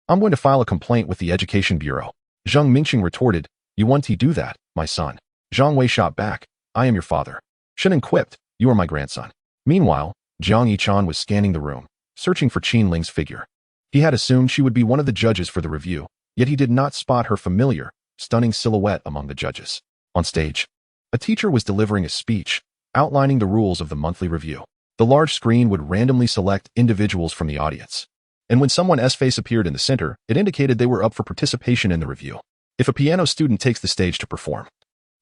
"I'm going to file a complaint with the Education Bureau." Zhang Mingqing retorted, "You want to do that, my son?" Zhang Wei shot back, "I am your father." Shannon quipped, "You are my grandson." Meanwhile, Jiang Yichen was scanning the room, searching for Qin Ling's figure. He had assumed she would be one of the judges for the review, yet he did not spot her familiar, stunning silhouette among the judges. On stage, a teacher was delivering a speech, outlining the rules of the monthly review. The large screen would randomly select individuals from the audience, and when someone's face appeared in the center, it indicated they were up for participation in the review. If a piano student takes the stage to perform,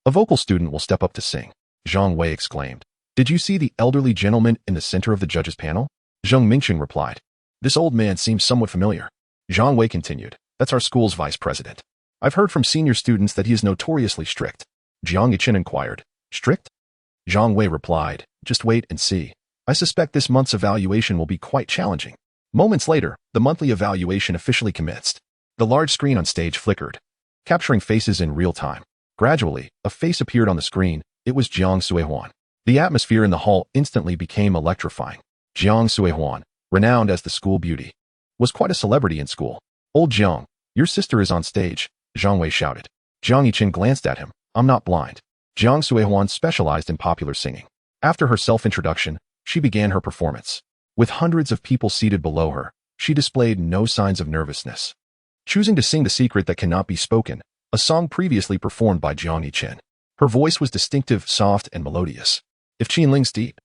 a vocal student will step up to sing. Zhang Wei exclaimed, "Did you see the elderly gentleman in the center of the judges' panel?" Zhang Mingqing replied, "This old man seems somewhat familiar." Zhang Wei continued, "That's our school's vice president. I've heard from senior students that he is notoriously strict." Jiang Yichen inquired, "Strict?" Zhang Wei replied, "Just wait and see. I suspect this month's evaluation will be quite challenging." Moments later, the monthly evaluation officially commenced. The large screen on stage flickered, capturing faces in real time. Gradually, a face appeared on the screen. It was Jiang Sui Huan. The atmosphere in the hall instantly became electrifying. Jiang Sui Huan, renowned as the school beauty, was quite a celebrity in school. "Old Jiang, your sister is on stage," Zhang Wei shouted. Jiang Yichen glanced at him. "I'm not blind." Jiang Sui Huan specialized in popular singing. After her self-introduction, she began her performance. With hundreds of people seated below her, she displayed no signs of nervousness, choosing to sing The Secret That Cannot Be Spoken, a song previously performed by Jiang Yichen. Her voice was distinctive, soft, and melodious. If Qinling's deep,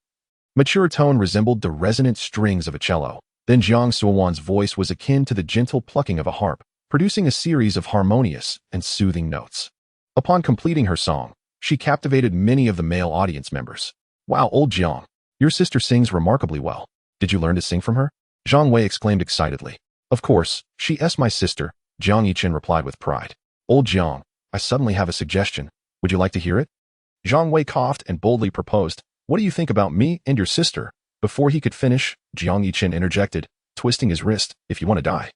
mature tone resembled the resonant strings of a cello, then Jiang Suowan's voice was akin to the gentle plucking of a harp, producing a series of harmonious and soothing notes. Upon completing her song, she captivated many of the male audience members. Wow, old Jiang, your sister sings remarkably well. Did you learn to sing from her? Zhang Wei exclaimed excitedly. Of course, she's my sister, Jiang Yichen replied with pride. Old Jiang, I suddenly have a suggestion. Would you like to hear it? Zhang Wei coughed and boldly proposed. What do you think about me and your sister? Before he could finish, Jiang Yichen interjected, twisting his wrist. If you want to die,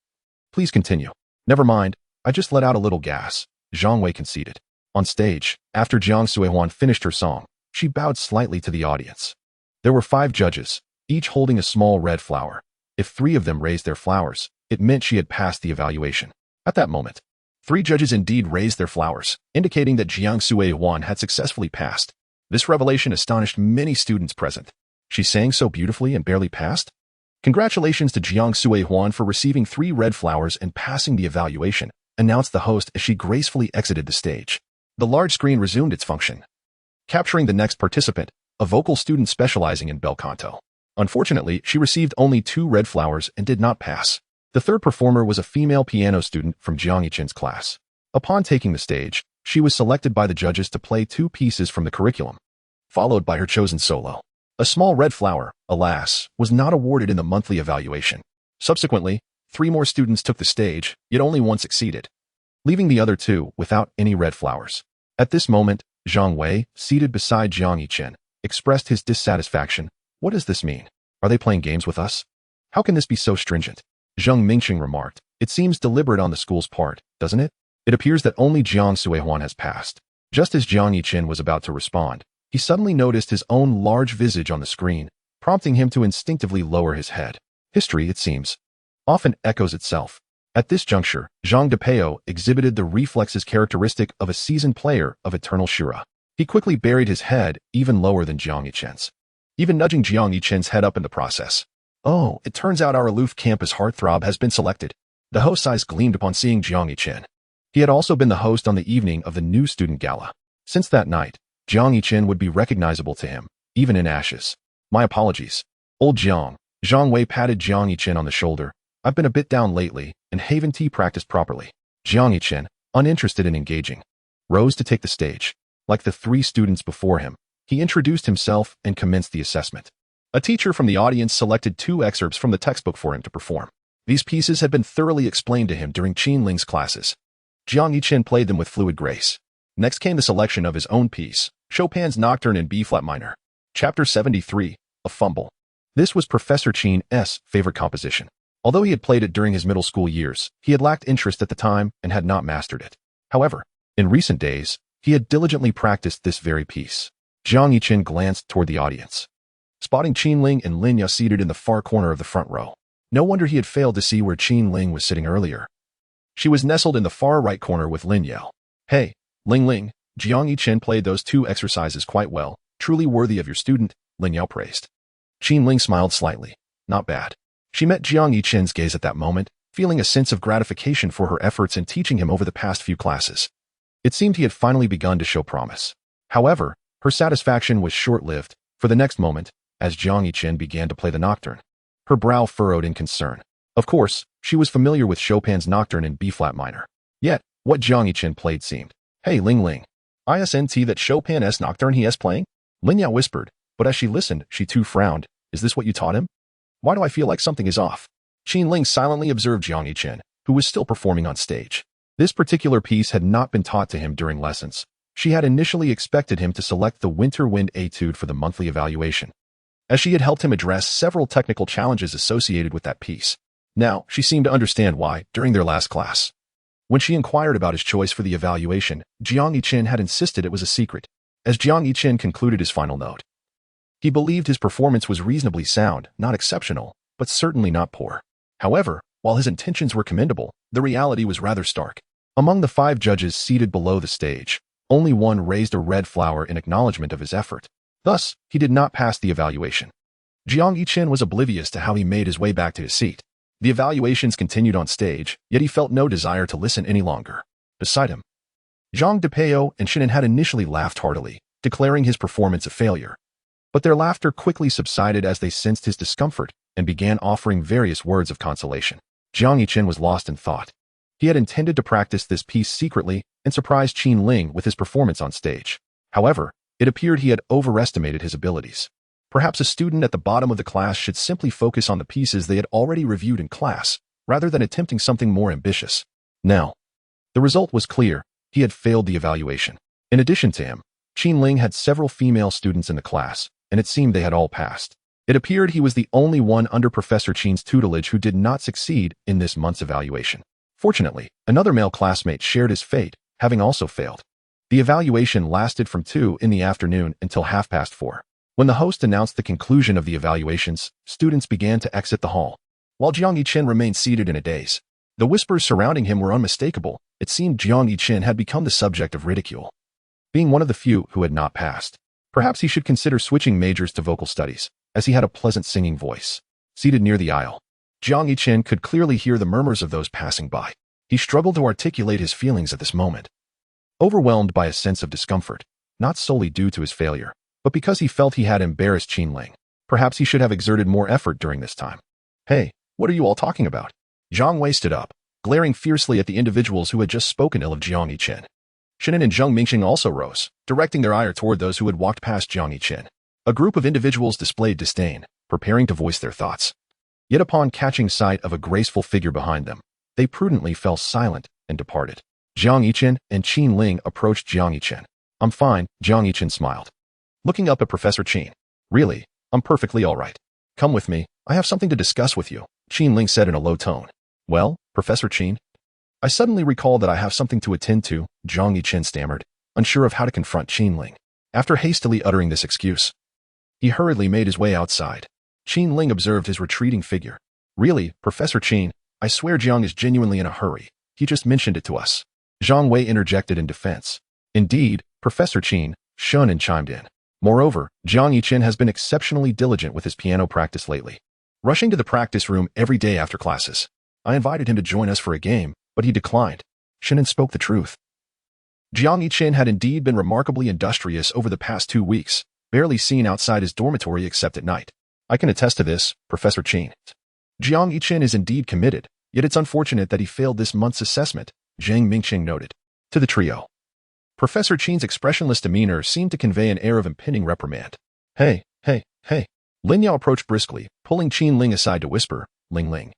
please continue. Never mind, I just let out a little gas, Zhang Wei conceded. On stage, after Jiang Suehuan finished her song, she bowed slightly to the audience. There were 5 judges, each holding a small red flower. If 3 of them raised their flowers, it meant she had passed the evaluation. At that moment, 3 judges indeed raised their flowers, indicating that Jiang Suehuan had successfully passed. This revelation astonished many students present. She sang so beautifully and barely passed? Congratulations to Jiang Suehuan for receiving 3 red flowers and passing the evaluation, announced the host as she gracefully exited the stage. The large screen resumed its function, capturing the next participant, a vocal student specializing in bel canto. Unfortunately, she received only 2 red flowers and did not pass. The third performer was a female piano student from Jiang Yichen's class. Upon taking the stage, she was selected by the judges to play 2 pieces from the curriculum, followed by her chosen solo. A small red flower, alas, was not awarded in the monthly evaluation. Subsequently, 3 more students took the stage, yet only one succeeded, leaving the other 2 without any red flowers. At this moment, Zhang Wei, seated beside Jiang Yichen, expressed his dissatisfaction. What does this mean? Are they playing games with us? How can this be so stringent? Zheng Mingqing remarked. It seems deliberate on the school's part, doesn't it? It appears that only Jiang Suehuan has passed. Just as Jiang Yichen was about to respond, he suddenly noticed his own large visage on the screen, prompting him to instinctively lower his head. History, it seems, often echoes itself. At this juncture, Zhang Depeo exhibited the reflexes characteristic of a seasoned player of Eternal Shura. He quickly buried his head even lower than Jiang Yichen's, even nudging Jiang Yichen's head up in the process. Oh, it turns out our aloof campus heartthrob has been selected. The host's eyes gleamed upon seeing Jiang Yichen. He had also been the host on the evening of the new student gala. Since that night, Jiang Yichen would be recognizable to him, even in ashes. My apologies. Old Jiang. Zhang Wei patted Jiang Yichen on the shoulder. I've been a bit down lately, and haven't practiced properly. Jiang Yichen, uninterested in engaging, rose to take the stage. Like the 3 students before him, he introduced himself and commenced the assessment. A teacher from the audience selected 2 excerpts from the textbook for him to perform. These pieces had been thoroughly explained to him during Qinling's classes. Jiang Yichen played them with fluid grace. Next came the selection of his own piece, Chopin's Nocturne in B-flat minor. Chapter 73, A Fumble. This was Professor Qin's favorite composition. Although he had played it during his middle school years, he had lacked interest at the time and had not mastered it. However, in recent days, he had diligently practiced this very piece. Jiang Yichen glanced toward the audience, spotting Qinling and Linya seated in the far corner of the front row. No wonder he had failed to see where Qinling was sitting earlier. She was nestled in the far right corner with Linya. Hey, Ling, Jiang Yichen played those 2 exercises quite well, truly worthy of your student, Linya praised. Qinling smiled slightly. Not bad. She met Jiang Yichen's gaze at that moment, feeling a sense of gratification for her efforts in teaching him over the past few classes. It seemed he had finally begun to show promise. However, her satisfaction was short-lived, for the next moment, as Jiang Yichen began to play the Nocturne. Her brow furrowed in concern. Of course, she was familiar with Chopin's Nocturne in B-flat minor. Yet, what Jiang Yichen played seemed. Hey Ling, isn't that Chopin's Nocturne he is playing? Linya whispered, but as she listened, she too frowned. Is this what you taught him? Why do I feel like something is off? Qinling silently observed Jiang Yichen, who was still performing on stage. This particular piece had not been taught to him during lessons. She had initially expected him to select the Winter Wind Etude for the monthly evaluation, as she had helped him address several technical challenges associated with that piece. Now, she seemed to understand why, during their last class, when she inquired about his choice for the evaluation, Jiang Yichen had insisted it was a secret. As Jiang Yichen concluded his final note, he believed his performance was reasonably sound, not exceptional, but certainly not poor. However, while his intentions were commendable, the reality was rather stark. Among the 5 judges seated below the stage, only one raised a red flower in acknowledgement of his effort. Thus, he did not pass the evaluation. Jiang Yichen was oblivious to how he made his way back to his seat. The evaluations continued on stage, yet he felt no desire to listen any longer. Beside him, Zhang Depeo and Shinan had initially laughed heartily, declaring his performance a failure. But their laughter quickly subsided as they sensed his discomfort and began offering various words of consolation. Jiang Yichen was lost in thought. He had intended to practice this piece secretly and surprise Qin Ling with his performance on stage. However, it appeared he had overestimated his abilities. Perhaps a student at the bottom of the class should simply focus on the pieces they had already reviewed in class, rather than attempting something more ambitious. Now, the result was clear. He had failed the evaluation. In addition to him, Qin Ling had several female students in the class, and it seemed they had all passed. It appeared he was the only one under Professor Qin's tutelage who did not succeed in this month's evaluation. Fortunately, another male classmate shared his fate, having also failed. The evaluation lasted from 2 in the afternoon until 4:30. When the host announced the conclusion of the evaluations, students began to exit the hall. While Jiang Yichen remained seated in a daze, the whispers surrounding him were unmistakable. It seemed Jiang Yichen had become the subject of ridicule. Being one of the few who had not passed, perhaps he should consider switching majors to vocal studies, as he had a pleasant singing voice. Seated near the aisle, Jiang Yichen could clearly hear the murmurs of those passing by. He struggled to articulate his feelings at this moment. Overwhelmed by a sense of discomfort, not solely due to his failure, but because he felt he had embarrassed Qin Ling. Perhaps he should have exerted more effort during this time. Hey, what are you all talking about? Zhang Wei stood up, glaring fiercely at the individuals who had just spoken ill of Jiang Yichen. Shinan and Zheng Mingqing also rose, directing their ire toward those who had walked past Jiang Yichen. A group of individuals displayed disdain, preparing to voice their thoughts. Yet upon catching sight of a graceful figure behind them, they prudently fell silent and departed. Jiang Yichen and Qin Ling approached Jiang Yichen. I'm fine, Jiang Yichen smiled. Looking up at Professor Qin. Really, I'm perfectly all right. Come with me, I have something to discuss with you, Qin Ling said in a low tone. Well, Professor Qin? I suddenly recall that I have something to attend to, Jiang Yichen stammered, unsure of how to confront Qin Ling. After hastily uttering this excuse, he hurriedly made his way outside. Qin Ling observed his retreating figure. Really, Professor Qin, I swear Jiang is genuinely in a hurry. He just mentioned it to us. Zhang Wei interjected in defense. Indeed, Professor Qin, Shunan chimed in. Moreover, Jiang Yichen has been exceptionally diligent with his piano practice lately, rushing to the practice room every day after classes. I invited him to join us for a game, but he declined. Shunan spoke the truth. Jiang Yichen had indeed been remarkably industrious over the past 2 weeks, barely seen outside his dormitory except at night. I can attest to this, Professor Qin. Jiang Yichen is indeed committed, yet it's unfortunate that he failed this month's assessment, Zheng Mingqing noted. To the trio, Professor Qin's expressionless demeanor seemed to convey an air of impending reprimand. Hey. Lin Yao approached briskly, pulling Qin Ling aside to whisper, Ling.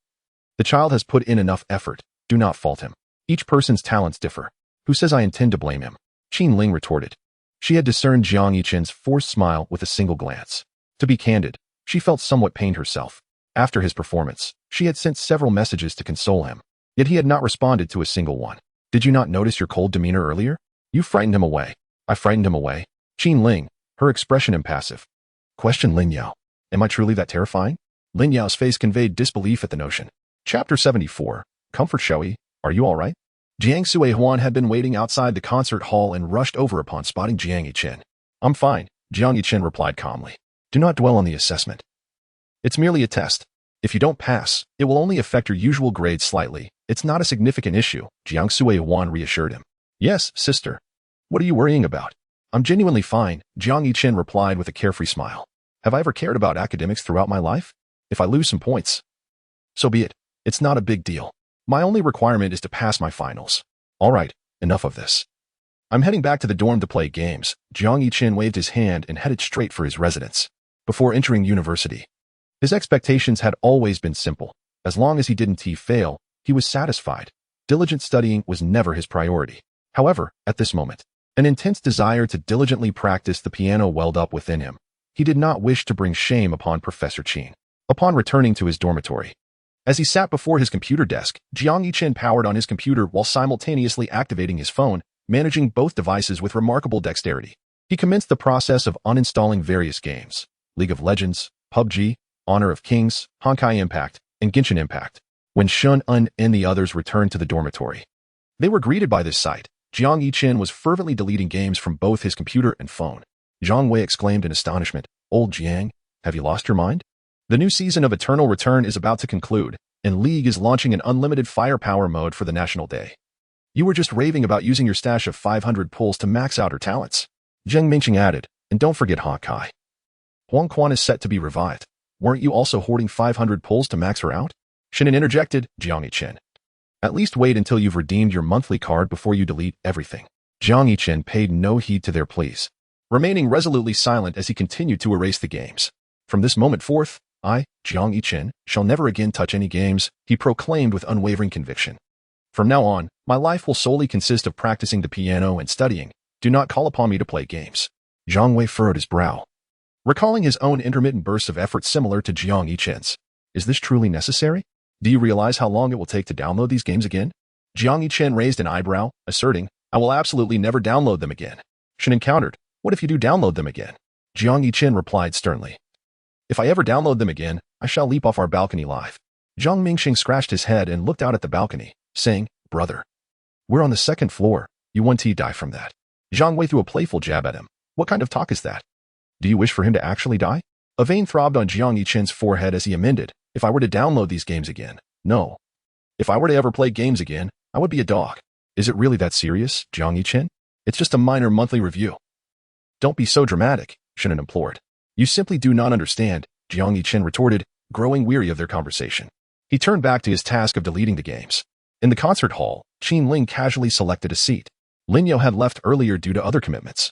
The child has put in enough effort, do not fault him. Each person's talents differ. Who says I intend to blame him? Qin Ling retorted. She had discerned Jiang Yichen's forced smile with a single glance. To be candid, she felt somewhat pained herself. After his performance, she had sent several messages to console him, yet he had not responded to a single one. Did you not notice your cold demeanor earlier? You frightened him away. I frightened him away. Qin Ling, her expression impassive. Questioned Lin Yao. Am I truly that terrifying? Lin Yao's face conveyed disbelief at the notion. Chapter 74. Comfort Showy, are you all right? Jiang Suihuan had been waiting outside the concert hall and rushed over upon spotting Jiang Yichen. I'm fine, Jiang Yichen replied calmly. Do not dwell on the assessment. It's merely a test. If you don't pass, it will only affect your usual grade slightly. It's not a significant issue, Jiang Suihuan reassured him. Yes, sister. What are you worrying about? I'm genuinely fine, Jiang Yichen replied with a carefree smile. Have I ever cared about academics throughout my life? If I lose some points, so be it. It's not a big deal. My only requirement is to pass my finals. All right, enough of this. I'm heading back to the dorm to play games. Jiang Yichen waved his hand and headed straight for his residence. Before entering university, his expectations had always been simple. As long as he didn't fail, he was satisfied. Diligent studying was never his priority. However, at this moment, an intense desire to diligently practice the piano welled up within him. He did not wish to bring shame upon Professor Qin. Upon returning to his dormitory, as he sat before his computer desk, Jiang Yichen powered on his computer while simultaneously activating his phone, managing both devices with remarkable dexterity. He commenced the process of uninstalling various games: League of Legends, PUBG, Honor of Kings, Honkai Impact, and Genshin Impact. When Shun Un and the others returned to the dormitory, they were greeted by this sight. Jiang Yichen was fervently deleting games from both his computer and phone. Zhang Wei exclaimed in astonishment, Old Jiang, have you lost your mind? The new season of Eternal Return is about to conclude, and League is launching an unlimited firepower mode for the National Day. You were just raving about using your stash of 500 pulls to max out her talents. Zheng Mingqing added, and don't forget Hawkeye. Huang Quan is set to be revived. Weren't you also hoarding 500 pulls to max her out? Shinan interjected, Jiang Yichen. At least wait until you've redeemed your monthly card before you delete everything. Jiang Yichen paid no heed to their pleas, remaining resolutely silent as he continued to erase the games. From this moment forth, I, Jiang Yichen, shall never again touch any games, he proclaimed with unwavering conviction. From now on, my life will solely consist of practicing the piano and studying. Do not call upon me to play games. Zhang Wei furrowed his brow, recalling his own intermittent bursts of effort similar to Jiang Yichen's. Is this truly necessary? Do you realize how long it will take to download these games again? Jiang Yichen raised an eyebrow, asserting, I will absolutely never download them again. Shinan countered, what if you do download them again? Jiang Yichen replied sternly, if I ever download them again, I shall leap off our balcony live. Zhang Mingqing scratched his head and looked out at the balcony, saying, brother, we're on the second floor, you won't die from that. Zhang Wei threw a playful jab at him. What kind of talk is that? Do you wish for him to actually die? A vein throbbed on Jiang Yichen's forehead as he amended, if I were to download these games again, no. If I were to ever play games again, I would be a dog. Is it really that serious, Jiang Yichen? It's just a minor monthly review. Don't be so dramatic, Shinan implored. You simply do not understand, Jiang Yichen retorted, growing weary of their conversation. He turned back to his task of deleting the games. In the concert hall, Qin Ling casually selected a seat. Lin Yo had left earlier due to other commitments.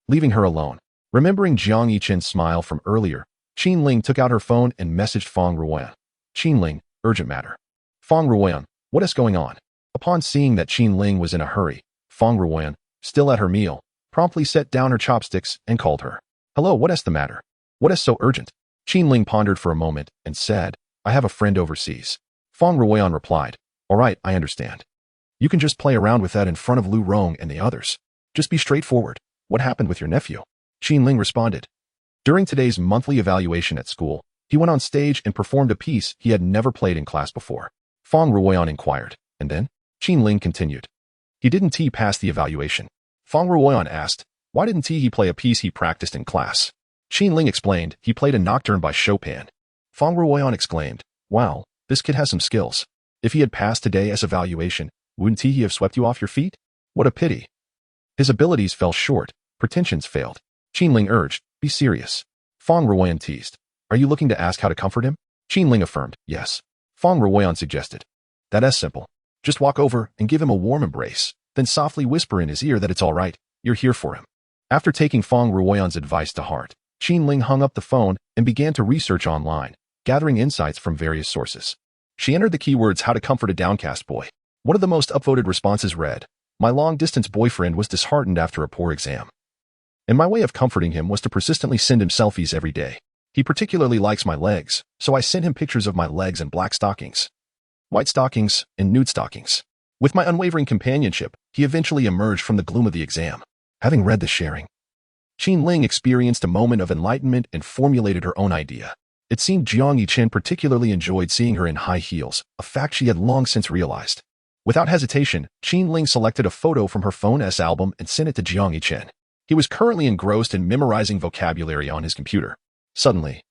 Leaving her alone, remembering Jiang Yichen's smile from earlier, Qin Ling took out her phone and messaged Fang Ruoyan. Qin Ling, urgent matter. Fang Ruoyan, what is going on? Upon seeing that Qin Ling was in a hurry, Fang Ruoyan, still at her meal, promptly set down her chopsticks and called her. Hello, what is the matter? What is so urgent? Qin Ling pondered for a moment and said, I have a friend overseas. Fang Ruoyan replied, all right, I understand. You can just play around with that in front of Lu Rong and the others. Just be straightforward. What happened with your nephew? Qin Ling responded. During today's monthly evaluation at school, he went on stage and performed a piece he had never played in class before. Fang Ruoyan inquired, and then? Qin Ling continued. He didn't pass the evaluation. Fang Ruoyan asked, why didn't he play a piece he practiced in class? Qin Ling explained, he played a nocturne by Chopin. Fang Ruoyan exclaimed, wow, this kid has some skills. If he had passed today's evaluation, wouldn't he have swept you off your feet? What a pity. His abilities fell short, pretensions failed. Qin Ling urged, be serious. Fang Ruoyan teased, are you looking to ask how to comfort him? Qin Ling affirmed, yes. Fang Ruoyan suggested, that's simple. Just walk over and give him a warm embrace, then softly whisper in his ear that it's all right, you're here for him. After taking Fang Ruoyan's advice to heart, Qin Ling hung up the phone and began to research online, gathering insights from various sources. She entered the keywords how to comfort a downcast boy. One of the most upvoted responses read, my long-distance boyfriend was disheartened after a poor exam. And my way of comforting him was to persistently send him selfies every day. He particularly likes my legs, so I sent him pictures of my legs in black stockings, white stockings, and nude stockings. With my unwavering companionship, he eventually emerged from the gloom of the exam. Having read the sharing, Qin Ling experienced a moment of enlightenment and formulated her own idea. It seemed Jiang Yichen particularly enjoyed seeing her in high heels, a fact she had long since realized. Without hesitation, Qin Ling selected a photo from her phone's album and sent it to Jiang Yichen. He was currently engrossed in memorizing vocabulary on his computer. Suddenly,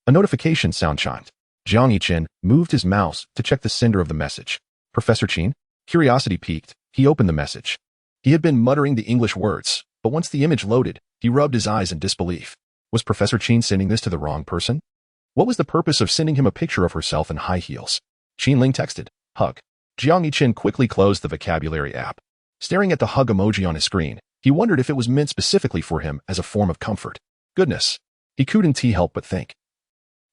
a notification sound chimed. Jiang Yichen moved his mouse to check the sender of the message. Professor Qin? Curiosity piqued, he opened the message. He had been muttering the English words, but once the image loaded, he rubbed his eyes in disbelief. Was Professor Qin sending this to the wrong person? What was the purpose of sending him a picture of herself in high heels? Qin Ling texted, hug. Jiang Yichen quickly closed the vocabulary app. Staring at the hug emoji on his screen, he wondered if it was meant specifically for him as a form of comfort. Goodness, he couldn't help but think.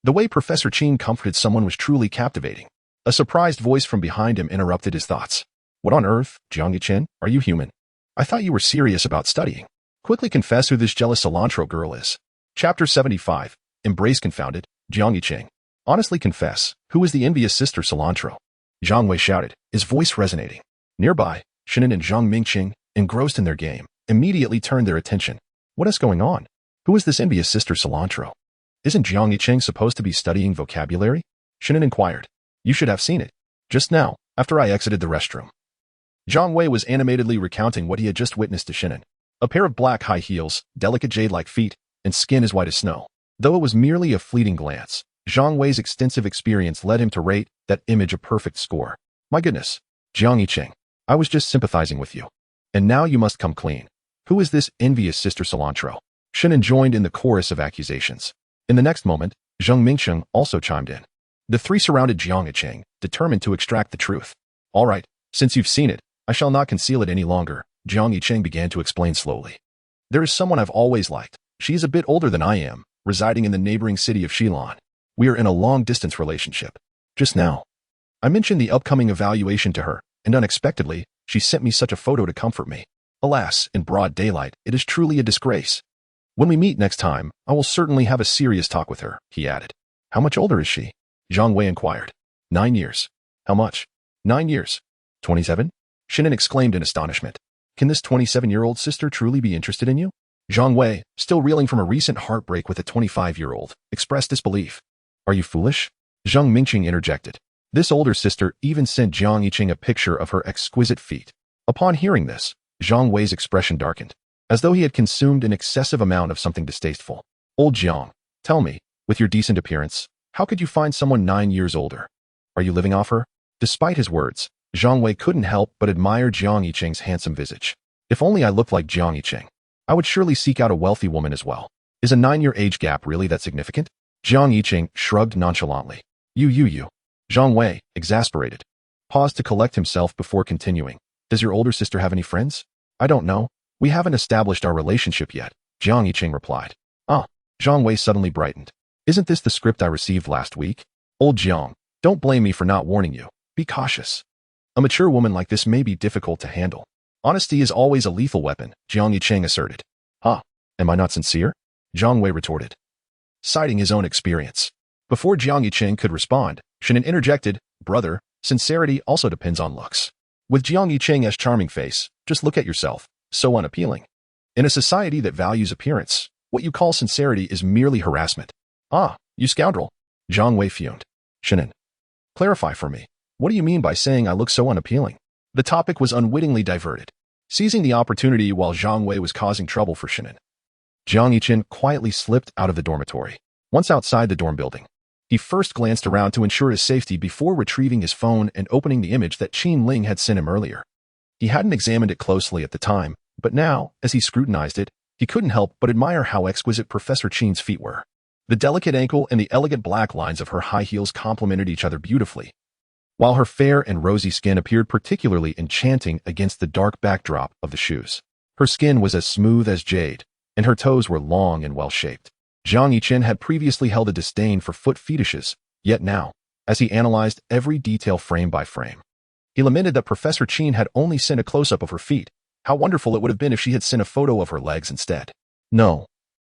The way Professor Qin comforted someone was truly captivating. A surprised voice from behind him interrupted his thoughts. What on earth, Jiang Yichen, are you human? I thought you were serious about studying. Quickly confess who this jealous cilantro girl is. Chapter 75. Embrace confounded, Jiang Yichen. Honestly confess, who is the envious sister cilantro? Zhang Wei shouted, his voice resonating. Nearby, Shinan and Zhang Mingqing, engrossed in their game, immediately turned their attention. What is going on? Who is this envious sister cilantro? Isn't Jiang Yichen supposed to be studying vocabulary? Shinan inquired. You should have seen it. Just now, after I exited the restroom. Zhang Wei was animatedly recounting what he had just witnessed to Shinan. A pair of black high heels, delicate jade-like feet, and skin as white as snow. Though it was merely a fleeting glance, Zhang Wei's extensive experience led him to rate that image a perfect score. My goodness, Jiang Yichen, I was just sympathizing with you. And now you must come clean. Who is this envious Sister Cilantro? Shinan joined in the chorus of accusations. In the next moment, Zheng Mingsheng also chimed in. The three surrounded Jiang Yicheng, determined to extract the truth. All right, since you've seen it, I shall not conceal it any longer, Jiang Yicheng began to explain slowly. There is someone I've always liked. She is a bit older than I am, residing in the neighboring city of Shilan. We are in a long-distance relationship. Just now, I mentioned the upcoming evaluation to her, and unexpectedly, she sent me such a photo to comfort me. Alas, in broad daylight, it is truly a disgrace. When we meet next time, I will certainly have a serious talk with her, he added. How much older is she? Zhang Wei inquired. 9 years. How much? 9 years. 27? Shinan exclaimed in astonishment. Can this 27-year-old sister truly be interested in you? Zhang Wei, still reeling from a recent heartbreak with a 25-year-old, expressed disbelief. Are you foolish? Zheng Mingqing interjected. This older sister even sent Jiang Yicheng a picture of her exquisite feet. Upon hearing this, Zhang Wei's expression darkened, as though he had consumed an excessive amount of something distasteful. Old Jiang, tell me, with your decent appearance, how could you find someone 9 years older? Are you living off her? Despite his words, Zhang Wei couldn't help but admire Jiang Yicheng's handsome visage. If only I looked like Jiang Yicheng, I would surely seek out a wealthy woman as well. Is a 9-year age gap really that significant? Jiang Yicheng shrugged nonchalantly. You. Zhang Wei, exasperated, paused to collect himself before continuing. Does your older sister have any friends? I don't know. We haven't established our relationship yet, Jiang Yicheng replied. Ah, Zhang Wei suddenly brightened. Isn't this the script I received last week? Old Jiang, don't blame me for not warning you. Be cautious. A mature woman like this may be difficult to handle. Honesty is always a lethal weapon, Jiang Yicheng asserted. Ah, am I not sincere? Zhang Wei retorted, citing his own experience. Before Jiang Yicheng could respond, Shinan interjected, Brother, sincerity also depends on looks. With Jiang Yicheng's charming face, just look at yourself, so unappealing. In a society that values appearance, what you call sincerity is merely harassment. Ah, you scoundrel. Zhang Wei fumed. Shinan, clarify for me. What do you mean by saying I look so unappealing? The topic was unwittingly diverted, seizing the opportunity while Zhang Wei was causing trouble for Shinan. Jiang Yicheng quietly slipped out of the dormitory. Once outside the dorm building, he first glanced around to ensure his safety before retrieving his phone and opening the image that Qin Ling had sent him earlier. He hadn't examined it closely at the time, but now, as he scrutinized it, he couldn't help but admire how exquisite Professor Qin's feet were. The delicate ankle and the elegant black lines of her high heels complemented each other beautifully, while her fair and rosy skin appeared particularly enchanting against the dark backdrop of the shoes. Her skin was as smooth as jade, and her toes were long and well-shaped. Jiang Yicheng had previously held a disdain for foot fetishes, yet now, as he analyzed every detail frame by frame, he lamented that Professor Qin had only sent a close-up of her feet. How wonderful it would have been if she had sent a photo of her legs instead. No,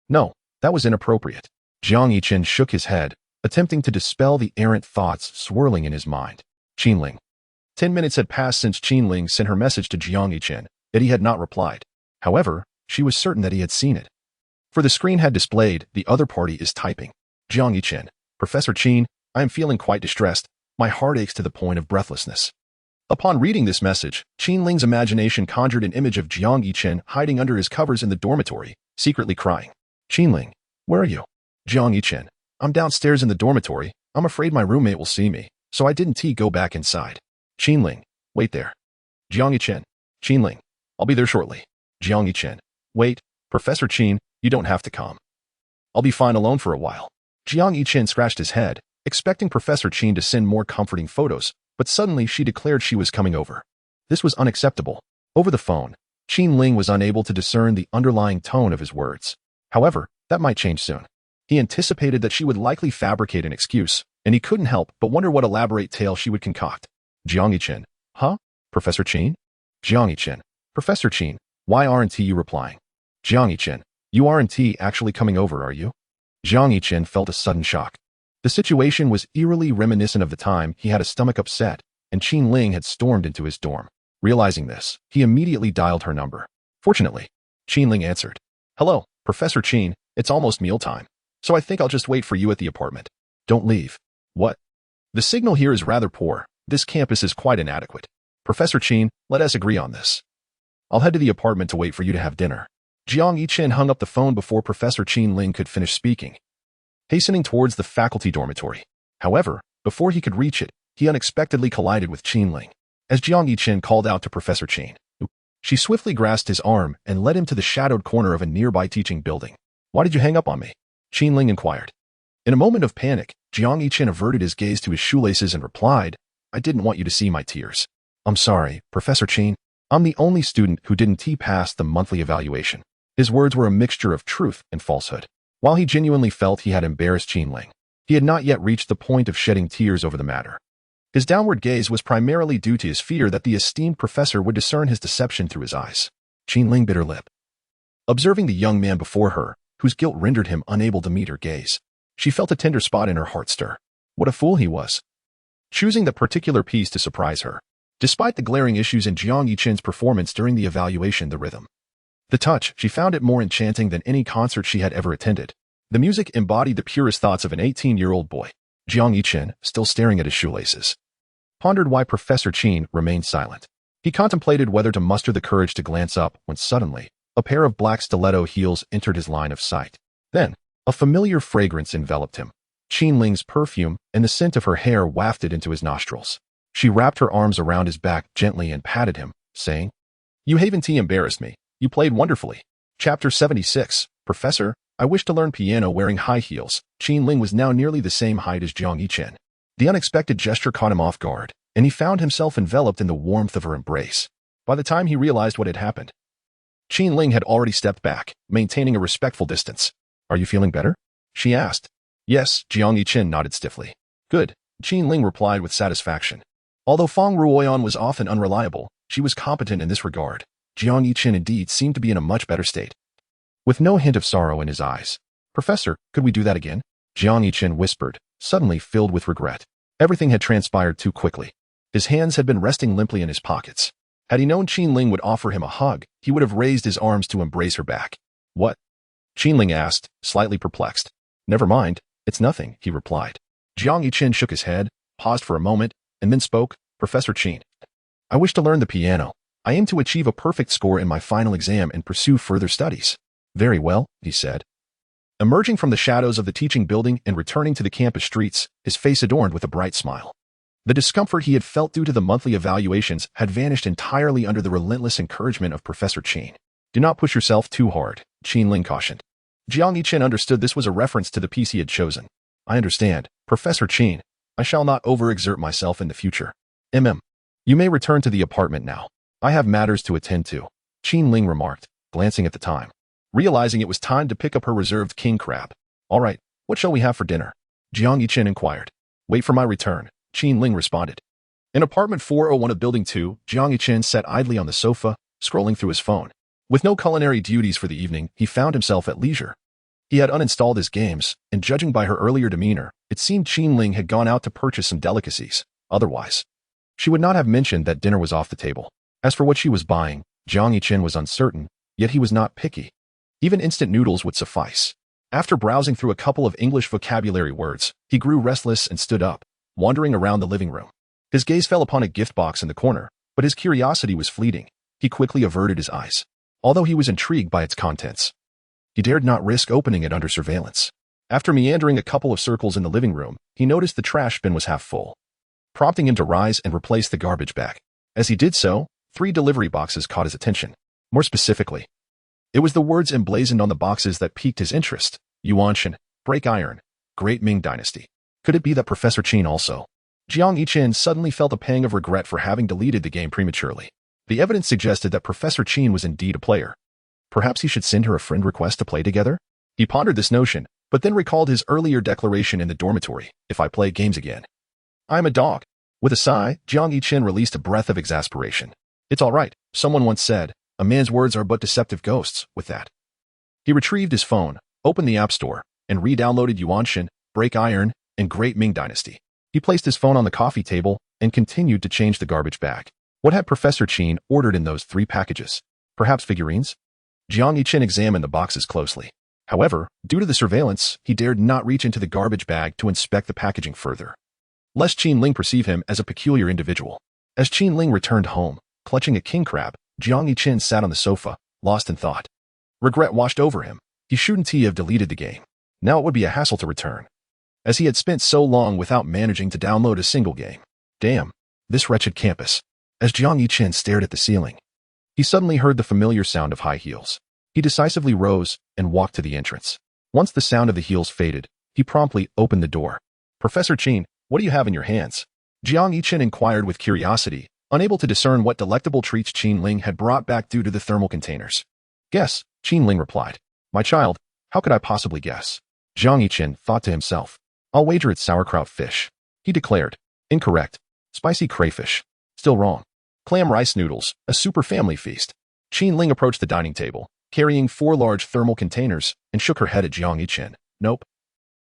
that was inappropriate. Jiang Yicheng shook his head, attempting to dispel the errant thoughts swirling in his mind. Qin Ling. 10 minutes had passed since Qin Ling sent her message to Jiang Yicheng, yet he had not replied. However, she was certain that he had seen it. For the screen had displayed, the other party is typing. Jiang Yicheng, Professor Qin, I am feeling quite distressed. My heart aches to the point of breathlessness. Upon reading this message, Qin Ling's imagination conjured an image of Jiang Yicheng hiding under his covers in the dormitory, secretly crying. Qin Ling, where are you? Jiang Yicheng, I'm downstairs in the dormitory. I'm afraid my roommate will see me, so I didn't go back inside. Qin Ling, wait there. Jiang Yicheng, Qin Ling, I'll be there shortly. Jiang Yicheng, wait, Professor Qin, you don't have to come. I'll be fine alone for a while. Jiang Yicheng scratched his head, expecting Professor Qin to send more comforting photos, but suddenly she declared she was coming over. This was unacceptable. Over the phone, Qin Ling was unable to discern the underlying tone of his words. However, that might change soon. He anticipated that she would likely fabricate an excuse, and he couldn't help but wonder what elaborate tale she would concoct. Jiang Yicheng, huh? Professor Qin? Jiang Yicheng, Professor Qin, why aren't you replying? Jiang Yicheng, you aren't actually coming over, are you? Jiang Yicheng felt a sudden shock. The situation was eerily reminiscent of the time he had a stomach upset, and Qin Ling had stormed into his dorm. Realizing this, he immediately dialed her number. Fortunately, Qin Ling answered. Hello, Professor Qin, it's almost mealtime, so I think I'll just wait for you at the apartment. Don't leave. What? The signal here is rather poor. This campus is quite inadequate. Professor Qin, let us agree on this. I'll head to the apartment to wait for you to have dinner. Jiang Yicheng hung up the phone before Professor Qin Ling could finish speaking, hastening towards the faculty dormitory. However, before he could reach it, he unexpectedly collided with Qin Ling. as Jiang Yichen called out to Professor Chen. She swiftly grasped his arm and led him to the shadowed corner of a nearby teaching building. "Why did you hang up on me?" Qianling inquired. In a moment of panic, Jiang Yichen averted his gaze to his shoelaces and replied, "I didn't want you to see my tears." "I'm sorry, Professor Chen. I'm the only student who didn't pass the monthly evaluation." His words were a mixture of truth and falsehood. While he genuinely felt he had embarrassed Qianling, he had not yet reached the point of shedding tears over the matter. His downward gaze was primarily due to his fear that the esteemed professor would discern his deception through his eyes. Qianling bit her lip. Observing the young man before her, whose guilt rendered him unable to meet her gaze, she felt a tender spot in her heart stir. What a fool he was, choosing that particular piece to surprise her. Despite the glaring issues in Jiang Yichen's performance during the evaluation, the rhythm, the touch, she found it more enchanting than any concert she had ever attended. The music embodied the purest thoughts of an 18-year-old boy. Jiang Yichen, still staring at his shoelaces, pondered why Professor Chen remained silent. He contemplated whether to muster the courage to glance up when suddenly, a pair of black stiletto heels entered his line of sight. Then, a familiar fragrance enveloped him. Qianling's perfume and the scent of her hair wafted into his nostrils. She wrapped her arms around his back gently and patted him, saying, "You haven't embarrassed me. You played wonderfully." Chapter 76, Professor, I wish to learn piano wearing high heels. Qianling was now nearly the same height as Jiang Yichen. The unexpected gesture caught him off guard, and he found himself enveloped in the warmth of her embrace. By the time he realized what had happened, Qianling had already stepped back, maintaining a respectful distance. "Are you feeling better?" she asked. "Yes," Jiang Yichen nodded stiffly. "Good," Qianling replied with satisfaction. Although Feng Ruoyan was often unreliable, she was competent in this regard. Jiang Yichen indeed seemed to be in a much better state. With no hint of sorrow in his eyes, "Professor, could we do that again?" Jiang Yichen whispered, suddenly filled with regret. Everything had transpired too quickly. His hands had been resting limply in his pockets. Had he known Qianling would offer him a hug, he would have raised his arms to embrace her back. "What?" Qianling asked, slightly perplexed. "Never mind, it's nothing," he replied. Jiang Yichen shook his head, paused for a moment, and then spoke. "Professor Chen, I wish to learn the piano. I aim to achieve a perfect score in my final exam and pursue further studies." "Very well," he said. Emerging from the shadows of the teaching building and returning to the campus streets, his face adorned with a bright smile. The discomfort he had felt due to the monthly evaluations had vanished entirely under the relentless encouragement of Professor Chen. "Do not push yourself too hard," Qianling cautioned. Jiang Yichen understood this was a reference to the piece he had chosen. "I understand, Professor Chen. I shall not overexert myself in the future. You may return to the apartment now. I have matters to attend to," Qianling remarked, glancing at the time. Realizing it was time to pick up her reserved king crab. "All right, what shall we have for dinner?" Jiang Yichen inquired. "Wait for my return," Qianling responded. In apartment 401 of Building 2, Jiang Yichen sat idly on the sofa, scrolling through his phone. With no culinary duties for the evening, he found himself at leisure. He had uninstalled his games, and judging by her earlier demeanor, it seemed Qianling had gone out to purchase some delicacies. Otherwise, she would not have mentioned that dinner was off the table. As for what she was buying, Jiang Yichen was uncertain, yet he was not picky. Even instant noodles would suffice. After browsing through a couple of English vocabulary words, he grew restless and stood up, wandering around the living room. His gaze fell upon a gift box in the corner, but his curiosity was fleeting. He quickly averted his eyes. Although he was intrigued by its contents, he dared not risk opening it under surveillance. After meandering a couple of circles in the living room, he noticed the trash bin was half full, prompting him to rise and replace the garbage bag. As he did so, 3 delivery boxes caught his attention. More specifically, it was the words emblazoned on the boxes that piqued his interest. Yuanshan, Break Iron, Great Ming Dynasty. Could it be that Professor Chen also? Jiang Yichen suddenly felt a pang of regret for having deleted the game prematurely. The evidence suggested that Professor Chen was indeed a player. Perhaps he should send her a friend request to play together? He pondered this notion, but then recalled his earlier declaration in the dormitory, "If I play games again, I am a dog." With a sigh, Jiang Yichen released a breath of exasperation. "It's all right," someone once said. "A man's words are but deceptive ghosts." With that, he retrieved his phone, opened the App Store, and re-downloaded Yuanshan, Break Iron, and Great Ming Dynasty. He placed his phone on the coffee table and continued to change the garbage bag. What had Professor Chen ordered in those 3 packages? Perhaps figurines? Jiang Yichen examined the boxes closely. However, due to the surveillance, he dared not reach into the garbage bag to inspect the packaging further, lest Qianling perceive him as a peculiar individual. As Qianling returned home, clutching a king crab, Jiang Yichen sat on the sofa, lost in thought. Regret washed over him. He shouldn't have deleted the game. Now it would be a hassle to return, as he had spent so long without managing to download a single game. Damn, this wretched campus. As Jiang Yichen stared at the ceiling, he suddenly heard the familiar sound of high heels. He decisively rose and walked to the entrance. Once the sound of the heels faded, he promptly opened the door. "Professor Qin, what do you have in your hands?" Jiang Yichen inquired with curiosity, unable to discern what delectable treats Qin Ling had brought back due to the thermal containers. "Guess," Qin Ling replied. "My child, how could I possibly guess?" Jiang Yichen thought to himself. "I'll wager it's sauerkraut fish," he declared. "Incorrect. Spicy crayfish." "Still wrong. Clam rice noodles, a super family feast." Qin Ling approached the dining table, carrying 4 large thermal containers, and shook her head at Jiang Yichen. "Nope.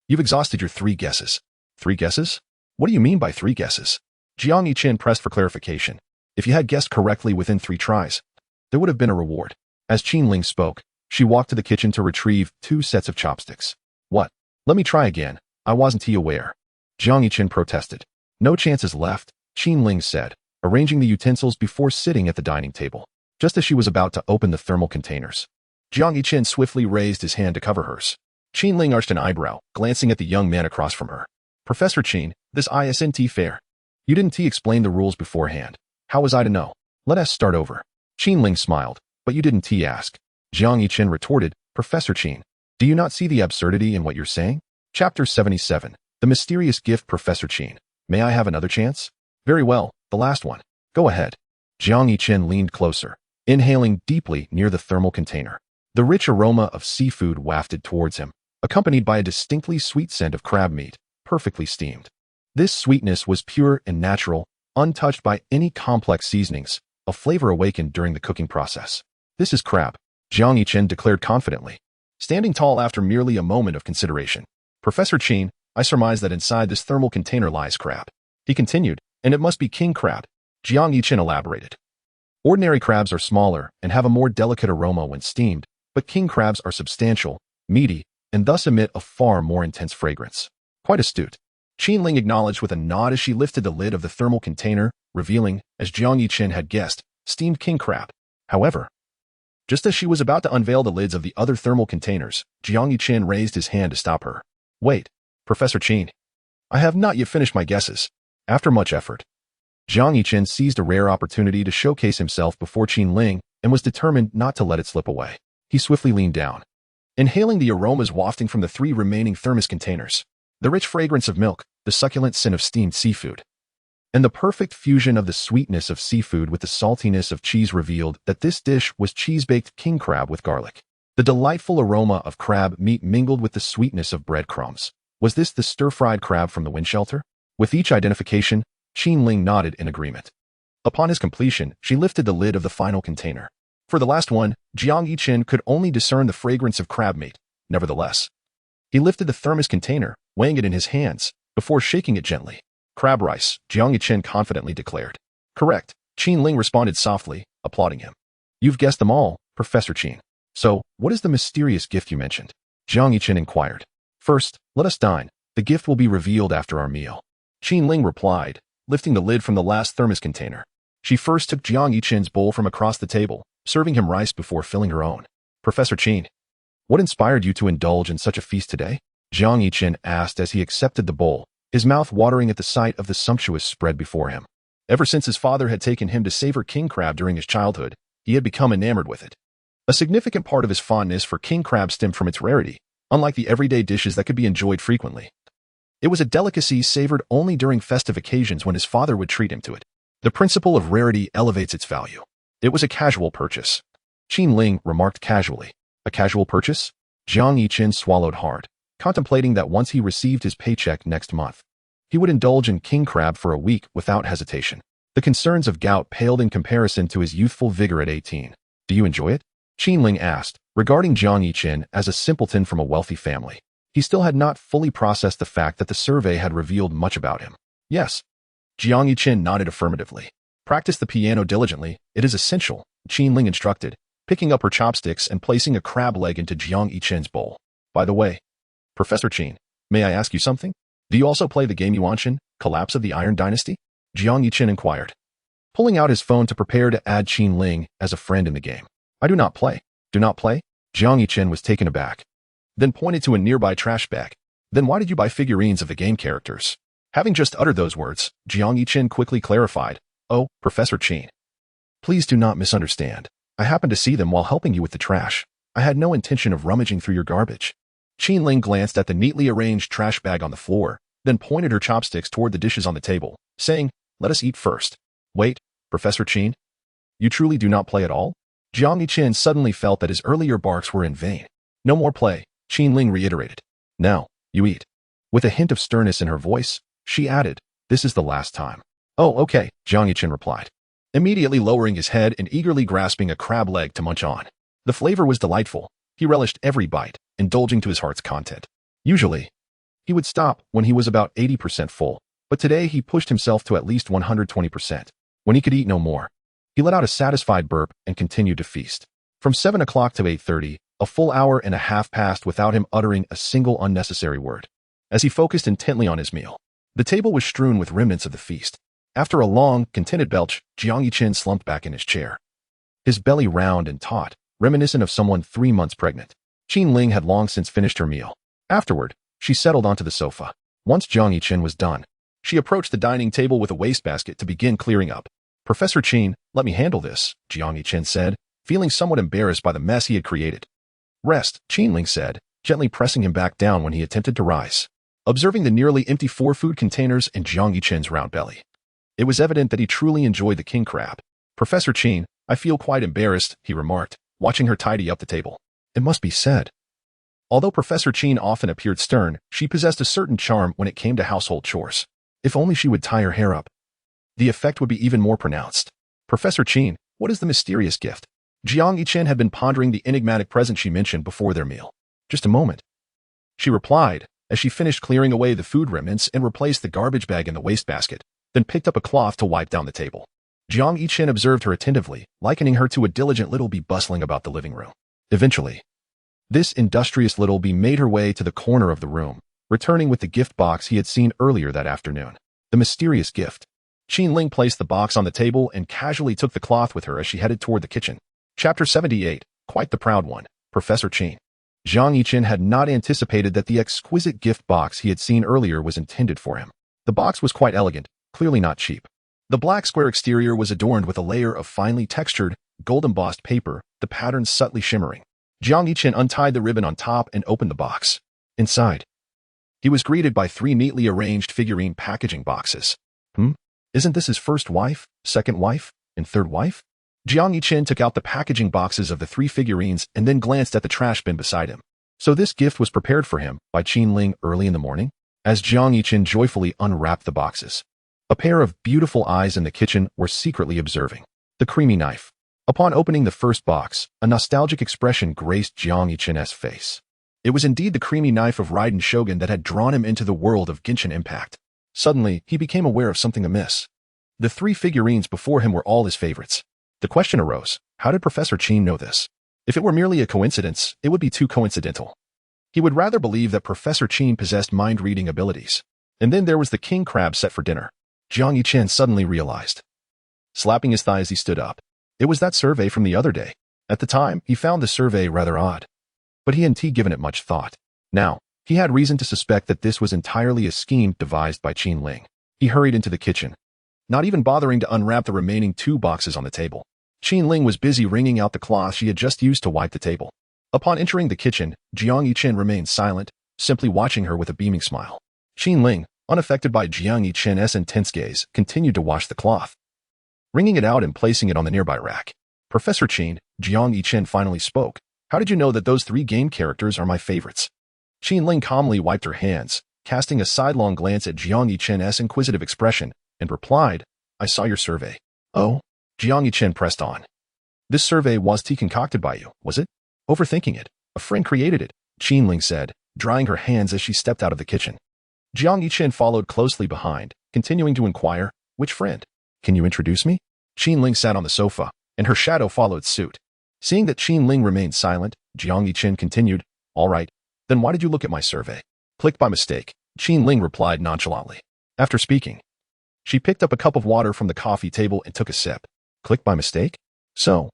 You've exhausted your 3 guesses." "3 guesses? What do you mean by 3 guesses?" Jiang Yichen pressed for clarification. "If you had guessed correctly within 3 tries, there would have been a reward." As Qin Ling spoke, she walked to the kitchen to retrieve 2 sets of chopsticks. "What? Let me try again. I wasn't aware." Jiang Yichen protested. "No chances left," Qin Ling said, arranging the utensils before sitting at the dining table. Just as she was about to open the thermal containers, Jiang Yichen swiftly raised his hand to cover hers. Qin Ling arched an eyebrow, glancing at the young man across from her. "Professor Qin, this isn't fair. You didn't explain the rules beforehand. How was I to know? Let us start over." Qin Ling smiled. "But you didn't ask." Jiang Yichen retorted. "Professor Qin, do you not see the absurdity in what you're saying?" Chapter 77. The Mysterious Gift. "Professor Qin, may I have another chance?" "Very well, the last one. Go ahead." Jiang Yichen leaned closer, inhaling deeply near the thermal container. The rich aroma of seafood wafted towards him, accompanied by a distinctly sweet scent of crab meat, perfectly steamed. This sweetness was pure and natural, untouched by any complex seasonings, a flavor awakened during the cooking process. "This is crab," Jiang Yichen declared confidently, standing tall after merely a moment of consideration. "Professor Qin, I surmise that inside this thermal container lies crab," he continued, "and it must be king crab." Jiang Yichen elaborated. "Ordinary crabs are smaller and have a more delicate aroma when steamed, but king crabs are substantial, meaty, and thus emit a far more intense fragrance." "Quite astute," Qin Ling acknowledged with a nod as she lifted the lid of the thermal container, revealing, as Jiang Yichen had guessed, steamed king crab. However, just as she was about to unveil the lids of the other thermal containers, Jiang Yichen raised his hand to stop her. "Wait, Professor Qin. I have not yet finished my guesses." After much effort, Jiang Yichen seized a rare opportunity to showcase himself before Qin Ling and was determined not to let it slip away. He swiftly leaned down, inhaling the aromas wafting from the 3 remaining thermos containers. The rich fragrance of milk, the succulent scent of steamed seafood, and the perfect fusion of the sweetness of seafood with the saltiness of cheese revealed that this dish was cheese-baked king crab with garlic. The delightful aroma of crab meat mingled with the sweetness of breadcrumbs. Was this the stir-fried crab from the wind shelter? With each identification, Qin Ling nodded in agreement. Upon his completion, she lifted the lid of the final container. For the last one, Jiang Yichen could only discern the fragrance of crab meat. Nevertheless, he lifted the thermos container, weighing it in his hands, before shaking it gently. "Crab rice," Jiang Yichen confidently declared. "Correct," Qin Ling responded softly, applauding him. "You've guessed them all, Professor Qin. So, what is the mysterious gift you mentioned?" Jiang Yichen inquired. "First, let us dine. The gift will be revealed after our meal," Qin Ling replied, lifting the lid from the last thermos container. She first took Jiang Yichen's bowl from across the table, serving him rice before filling her own. "Professor Qin, what inspired you to indulge in such a feast today?" Jiang Yichen asked as he accepted the bowl, his mouth watering at the sight of the sumptuous spread before him. Ever since his father had taken him to savor king crab during his childhood, he had become enamored with it. A significant part of his fondness for king crab stemmed from its rarity, unlike the everyday dishes that could be enjoyed frequently. It was a delicacy savored only during festive occasions when his father would treat him to it. The principle of rarity elevates its value. It was a casual purchase. Qin Ling remarked casually. "A casual purchase?" Jiang Yichen swallowed hard, contemplating that once he received his paycheck next month, he would indulge in king crab for a week without hesitation. The concerns of gout paled in comparison to his youthful vigor at 18. "Do you enjoy it?" Qin Ling asked, regarding Jiang Yichen as a simpleton from a wealthy family. He still had not fully processed the fact that the survey had revealed much about him. "Yes." Jiang Yichen nodded affirmatively. "Practice the piano diligently. It is essential," Qin Ling instructed, picking up her chopsticks and placing a crab leg into Jiang Yichen's bowl. "By the way, Professor Qin, may I ask you something? Do you also play the game Yuanshan, Collapse of the Iron Dynasty?" Jiang Yichen inquired, pulling out his phone to prepare to add Qin Ling as a friend in the game. "I do not play." "Do not play?" Jiang Yichen was taken aback, then pointed to a nearby trash bag. "Then why did you buy figurines of the game characters?" Having just uttered those words, Jiang Yichen quickly clarified, Oh, Professor Chin. Please do not misunderstand. I happened to see them while helping you with the trash. I had no intention of rummaging through your garbage. Qin Ling glanced at the neatly arranged trash bag on the floor, then pointed her chopsticks toward the dishes on the table, saying, "Let us eat first." Wait, Professor Chin? You truly do not play at all? Jiang Yichen suddenly felt that his earlier barks were in vain. No more play, Qin Ling reiterated. Now, you eat. With a hint of sternness in her voice, she added, "This is the last time." Oh, okay, Jiang Yichen replied, immediately lowering his head and eagerly grasping a crab leg to munch on. The flavor was delightful. He relished every bite, indulging to his heart's content. Usually, he would stop when he was about 80% full, but today he pushed himself to at least 120%. When he could eat no more, he let out a satisfied burp and continued to feast. From 7 o'clock to 8:30, a full hour and a half passed without him uttering a single unnecessary word. As he focused intently on his meal, the table was strewn with remnants of the feast. After a long, contented belch, Jiang Yichen slumped back in his chair, his belly round and taut, reminiscent of someone 3 months pregnant. Qin Ling had long since finished her meal. Afterward, she settled onto the sofa. Once Jiang Yichen was done, she approached the dining table with a wastebasket to begin clearing up. Professor Qin, let me handle this, Jiang Yichen said, feeling somewhat embarrassed by the mess he had created. Rest, Qin Ling said, gently pressing him back down when he attempted to rise. Observing the nearly empty 4 food containers in Jiang Yichen's round belly, it was evident that he truly enjoyed the king crab. Professor Qin, I feel quite embarrassed, he remarked, watching her tidy up the table. It must be said. Although Professor Qin often appeared stern, she possessed a certain charm when it came to household chores. If only she would tie her hair up, the effect would be even more pronounced. Professor Qin, what is the mysterious gift? Jiang Yichen had been pondering the enigmatic present she mentioned before their meal. Just a moment, she replied, as she finished clearing away the food remnants and replaced the garbage bag in the wastebasket, then picked up a cloth to wipe down the table. Jiang Yichen observed her attentively, likening her to a diligent little bee bustling about the living room. Eventually, this industrious little bee made her way to the corner of the room, returning with the gift box he had seen earlier that afternoon. The mysterious gift. Qin Ling placed the box on the table and casually took the cloth with her as she headed toward the kitchen. Chapter 78, quite the proud one, Professor Qin. Jiang Yichen had not anticipated that the exquisite gift box he had seen earlier was intended for him. The box was quite elegant, clearly not cheap. The black square exterior was adorned with a layer of finely textured, gold-embossed paper, the pattern subtly shimmering. Jiang Yichen untied the ribbon on top and opened the box. Inside, he was greeted by 3 neatly arranged figurine packaging boxes. Isn't this his first wife, second wife, and third wife? Jiang Yichen took out the packaging boxes of the 3 figurines and then glanced at the trash bin beside him. So this gift was prepared for him by Qin Ling early in the morning? As Jiang Yichen joyfully unwrapped the boxes, a pair of beautiful eyes in the kitchen were secretly observing the creamy knife. Upon opening the first box, a nostalgic expression graced Jiang Yichen's face. It was indeed the creamy knife of Raiden Shogun that had drawn him into the world of Genshin Impact. Suddenly, he became aware of something amiss. The 3 figurines before him were all his favorites. The question arose, how did Professor Qin know this? If it were merely a coincidence, it would be too coincidental. He would rather believe that Professor Qin possessed mind-reading abilities. And then there was the king crab set for dinner. Jiang Yichen suddenly realized. Slapping his thighs, he stood up. It was that survey from the other day. At the time, he found the survey rather odd, but he hadn't given it much thought. Now, he had reason to suspect that this was entirely a scheme devised by Qin Ling. He hurried into the kitchen, not even bothering to unwrap the remaining 2 boxes on the table. Qin Ling was busy wringing out the cloth she had just used to wipe the table. Upon entering the kitchen, Jiang Yichen remained silent, simply watching her with a beaming smile. Qin Ling, unaffected by Jiang Yichen's intense gaze, continued to wash the cloth, wringing it out and placing it on the nearby rack. Professor Qin, Jiang Yichen finally spoke. How did you know that those 3 game characters are my favorites? Qin Ling calmly wiped her hands, casting a sidelong glance at Jiang Yichen's inquisitive expression, and replied, I saw your survey. Oh? Jiang Yichen pressed on. This survey was concocted by you, was it? Overthinking it. A friend created it, Qin Ling said, drying her hands as she stepped out of the kitchen. Jiang Yichen followed closely behind, continuing to inquire, which friend? Can you introduce me? Qin Ling sat on the sofa, and her shadow followed suit. Seeing that Qin Ling remained silent, Jiang Yichen continued, all right, then why did you look at my survey? Clicked by mistake, Qin Ling replied nonchalantly. After speaking, she picked up a cup of water from the coffee table and took a sip. Clicked by mistake? So,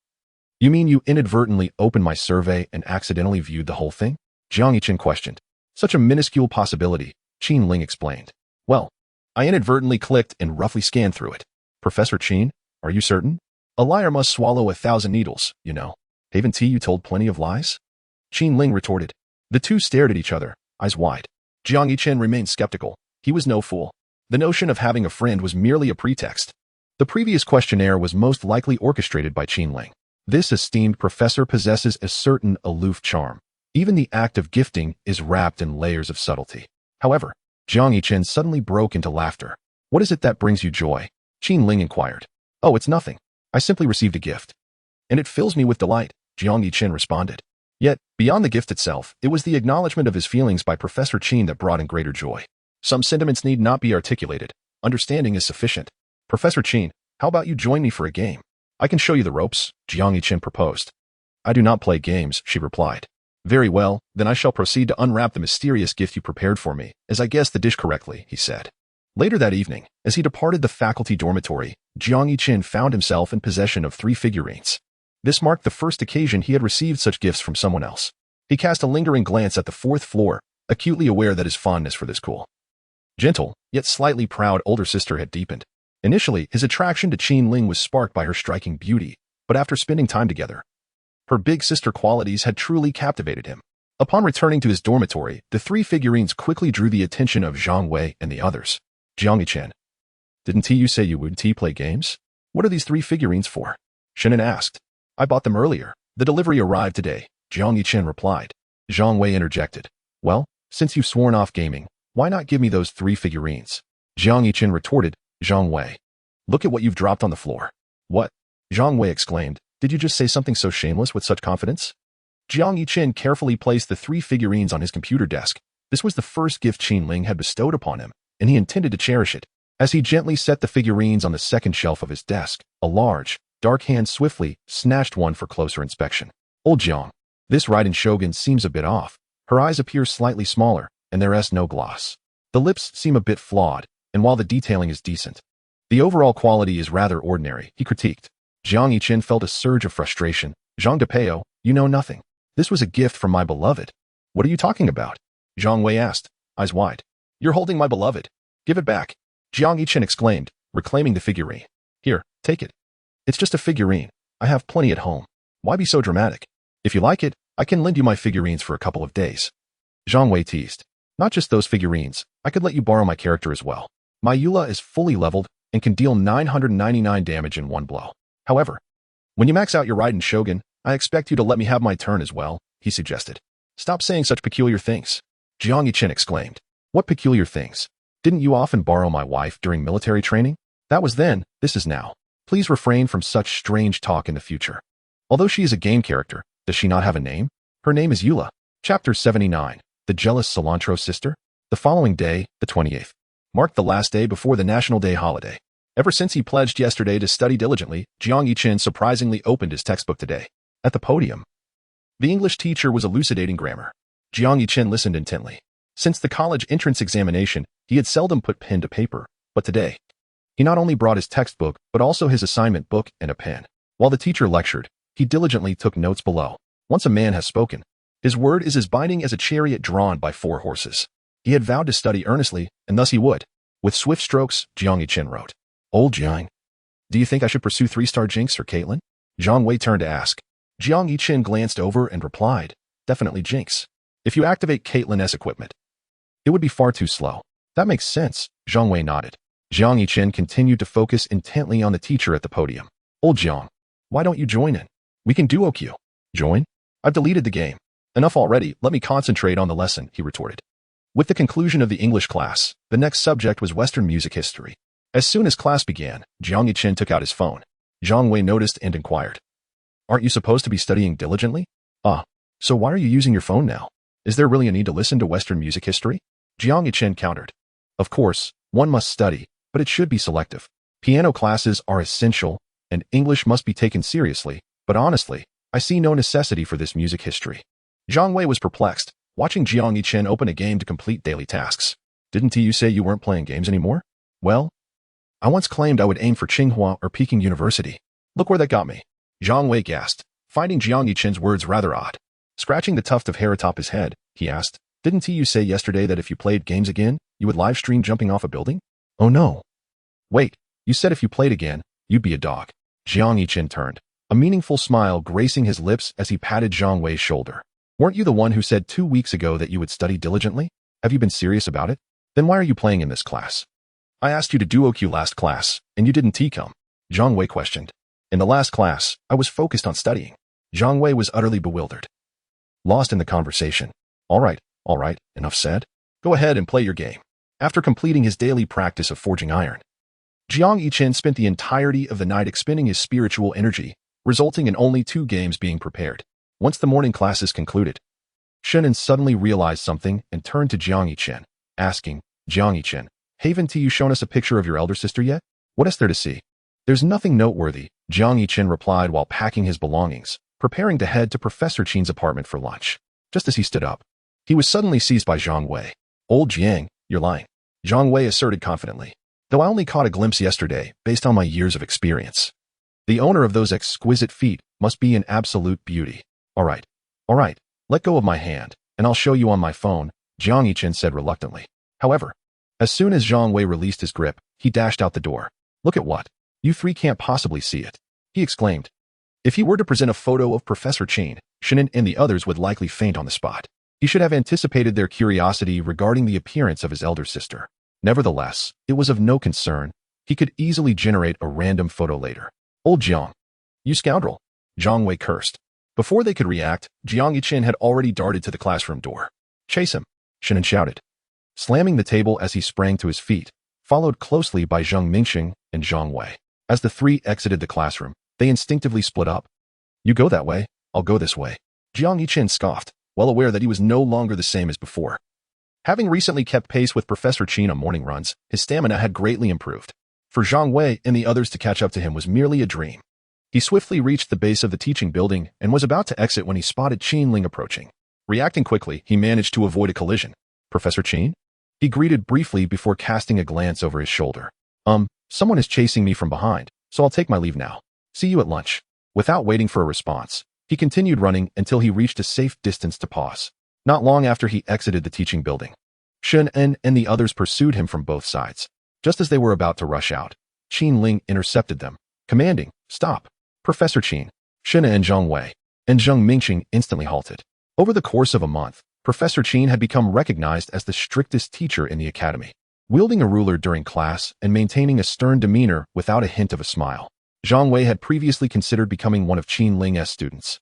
you mean you inadvertently opened my survey and accidentally viewed the whole thing? Jiang Yichen questioned. Such a minuscule possibility, Qin Ling explained. Well, I inadvertently clicked and roughly scanned through it. Professor Chin, are you certain? A liar must swallow 1,000 needles, you know. Haven't you told plenty of lies? Qin Ling retorted. The two stared at each other, eyes wide. Jiang Yichen remained skeptical. He was no fool. The notion of having a friend was merely a pretext. The previous questionnaire was most likely orchestrated by Qin Ling. This esteemed professor possesses a certain aloof charm. Even the act of gifting is wrapped in layers of subtlety. However, Jiang Yichen suddenly broke into laughter. What is it that brings you joy? Qin Ling inquired. Oh, it's nothing. I simply received a gift. And it fills me with delight, Jiang Yichen responded. Yet, beyond the gift itself, it was the acknowledgement of his feelings by Professor Qin that brought in greater joy. Some sentiments need not be articulated. Understanding is sufficient. Professor Qin, how about you join me for a game? I can show you the ropes, Jiang Yichen proposed. I do not play games, she replied. Very well, then I shall proceed to unwrap the mysterious gift you prepared for me, as I guessed the dish correctly, he said. Later that evening, as he departed the faculty dormitory, Jiang Yichen found himself in possession of 3 figurines. This marked the first occasion he had received such gifts from someone else. He cast a lingering glance at the 4th floor, acutely aware that his fondness for this cool, gentle, yet slightly proud older sister had deepened. Initially, his attraction to Qin Ling was sparked by her striking beauty, but after spending time together, her big sister qualities had truly captivated him. Upon returning to his dormitory, the 3 figurines quickly drew the attention of Zhang Wei and the others. Jiang Yichen, didn't you say you wouldn't play games? What are these 3 figurines for? Shannon asked. I bought them earlier. The delivery arrived today, Jiang Yichen replied. Zhang Wei interjected. Well, since you've sworn off gaming, why not give me those 3 figurines? Jiang Yichen retorted. Zhang Wei, look at what you've dropped on the floor. What? Zhang Wei exclaimed. Did you just say something so shameless with such confidence? Jiang Yichen carefully placed the 3 figurines on his computer desk. This was the first gift Qin Ling had bestowed upon him, and he intended to cherish it. As he gently set the figurines on the second shelf of his desk, a large, dark hand swiftly snatched one for closer inspection. Old Jiang, this Raiden Shogun seems a bit off. Her eyes appear slightly smaller, and there's no gloss. The lips seem a bit flawed, and while the detailing is decent, the overall quality is rather ordinary, he critiqued. Jiang Yichen felt a surge of frustration. Zhang Depeo, you know nothing. This was a gift from my beloved. What are you talking about? Zhang Wei asked, eyes wide. You're holding my beloved. Give it back. Jiang Yichen exclaimed, reclaiming the figurine. Here, take it. It's just a figurine. I have plenty at home. Why be so dramatic? If you like it, I can lend you my figurines for a couple of days. Zhang Wei teased. Not just those figurines, I could let you borrow my character as well. My Eula is fully leveled and can deal 999 damage in one blow. However, when you max out your Raiden Shogun, I expect you to let me have my turn as well, he suggested. Stop saying such peculiar things. Jiang Yichen exclaimed. What peculiar things? Didn't you often borrow my wife during military training? That was then, this is now. Please refrain from such strange talk in the future. Although she is a game character, does she not have a name? Her name is Eula. Chapter 79. The Jealous Cilantro Sister? The following day, the 28th, marked the last day before the National Day holiday. Ever since he pledged yesterday to study diligently, Jiang Yichen surprisingly opened his textbook today. At the podium, the English teacher was elucidating grammar. Jiang Yichen listened intently. Since the college entrance examination, he had seldom put pen to paper, but today, he not only brought his textbook, but also his assignment book and a pen. While the teacher lectured, he diligently took notes below. Once a man has spoken, his word is as binding as a chariot drawn by 4 horses. He had vowed to study earnestly, and thus he would. With swift strokes, Jiang Yichen wrote. Old Jiang, do you think I should pursue 3-star Jinx or Caitlyn? Zhang Wei turned to ask. Jiang Yichen glanced over and replied, definitely Jinx. If you activate Caitlyn's equipment, it would be far too slow. That makes sense, Zhang Wei nodded. Jiang Yichen continued to focus intently on the teacher at the podium. Old Jiang, why don't you join in? We can duo queue. Join? I've deleted the game. Enough already, let me concentrate on the lesson, he retorted. With the conclusion of the English class, the next subject was Western music history. As soon as class began, Jiang Yichen took out his phone. Zhang Wei noticed and inquired. Aren't you supposed to be studying diligently? So why are you using your phone now? Is there really a need to listen to Western music history? Jiang Yichen countered. Of course, one must study, but it should be selective. Piano classes are essential, and English must be taken seriously, but honestly, I see no necessity for this music history. Zhang Wei was perplexed, watching Jiang Yichen open a game to complete daily tasks. Didn't you say you weren't playing games anymore? Well, I once claimed I would aim for Tsinghua or Peking University. Look where that got me. Zhang Wei gasped, finding Jiang Yichen's words rather odd. Scratching the tuft of hair atop his head, he asked, didn't you say yesterday that if you played games again, you would live stream jumping off a building? Oh no. Wait, You said if you played again, you'd be a dog. Jiang Yichen turned, a meaningful smile gracing his lips as he patted Zhang Wei's shoulder. Weren't you the one who said 2 weeks ago that you would study diligently? Have you been serious about it? Then why are you playing in this class? I asked you to do OQ last class, and you didn't come. Zhang Wei questioned. In the last class, I was focused on studying. Zhang Wei was utterly bewildered. Lost in the conversation. All right, enough said. Go ahead and play your game. After completing his daily practice of forging iron, Jiang Yichen spent the entirety of the night expending his spiritual energy, resulting in only 2 games being prepared. Once the morning classes concluded, Shannon suddenly realized something and turned to Jiang Yichen, asking, Jiang Yichen, haven't you shown us a picture of your elder sister yet? What is there to see? There's nothing noteworthy, Jiang Yichen replied while packing his belongings, preparing to head to Professor Qin's apartment for lunch. Just as he stood up, he was suddenly seized by Zhang Wei. Old Jiang, you're lying, Zhang Wei asserted confidently. Though I only caught a glimpse yesterday, based on my years of experience. The owner of those exquisite feet must be an absolute beauty. All right, let go of my hand, and I'll show you on my phone, Jiang Yichen said reluctantly. However, as soon as Zhang Wei released his grip, he dashed out the door. Look at what? You 3 can't possibly see it, he exclaimed. If he were to present a photo of Professor Qin, Shannon and the others would likely faint on the spot. He should have anticipated their curiosity regarding the appearance of his elder sister. Nevertheless, it was of no concern. He could easily generate a random photo later. Old Jiang. You scoundrel. Zhang Wei cursed. Before they could react, Jiang Yichen had already darted to the classroom door. Chase him, Shannon shouted, slamming the table as he sprang to his feet, followed closely by Zheng Mingxing and Zhang Wei. As the 3 exited the classroom, they instinctively split up. You go that way, I'll go this way. Jiang Yichen scoffed, well aware that he was no longer the same as before. Having recently kept pace with Professor Qin on morning runs, his stamina had greatly improved. For Zhang Wei and the others to catch up to him was merely a dream. He swiftly reached the base of the teaching building and was about to exit when he spotted Qin Ling approaching. Reacting quickly, he managed to avoid a collision. Professor Qin? He greeted briefly before casting a glance over his shoulder. Someone is chasing me from behind, so I'll take my leave now. See you at lunch. Without waiting for a response, he continued running until he reached a safe distance to pause. Not long after he exited the teaching building, Shen En and the others pursued him from both sides. Just as they were about to rush out, Qin Ling intercepted them, commanding, Stop! Professor Qin, Shen En and Zhang Wei, and Zheng Mingxing instantly halted. Over the course of a month, Professor Qin had become recognized as the strictest teacher in the academy, wielding a ruler during class and maintaining a stern demeanor without a hint of a smile. Zhang Wei had previously considered becoming one of Qin Ling's students,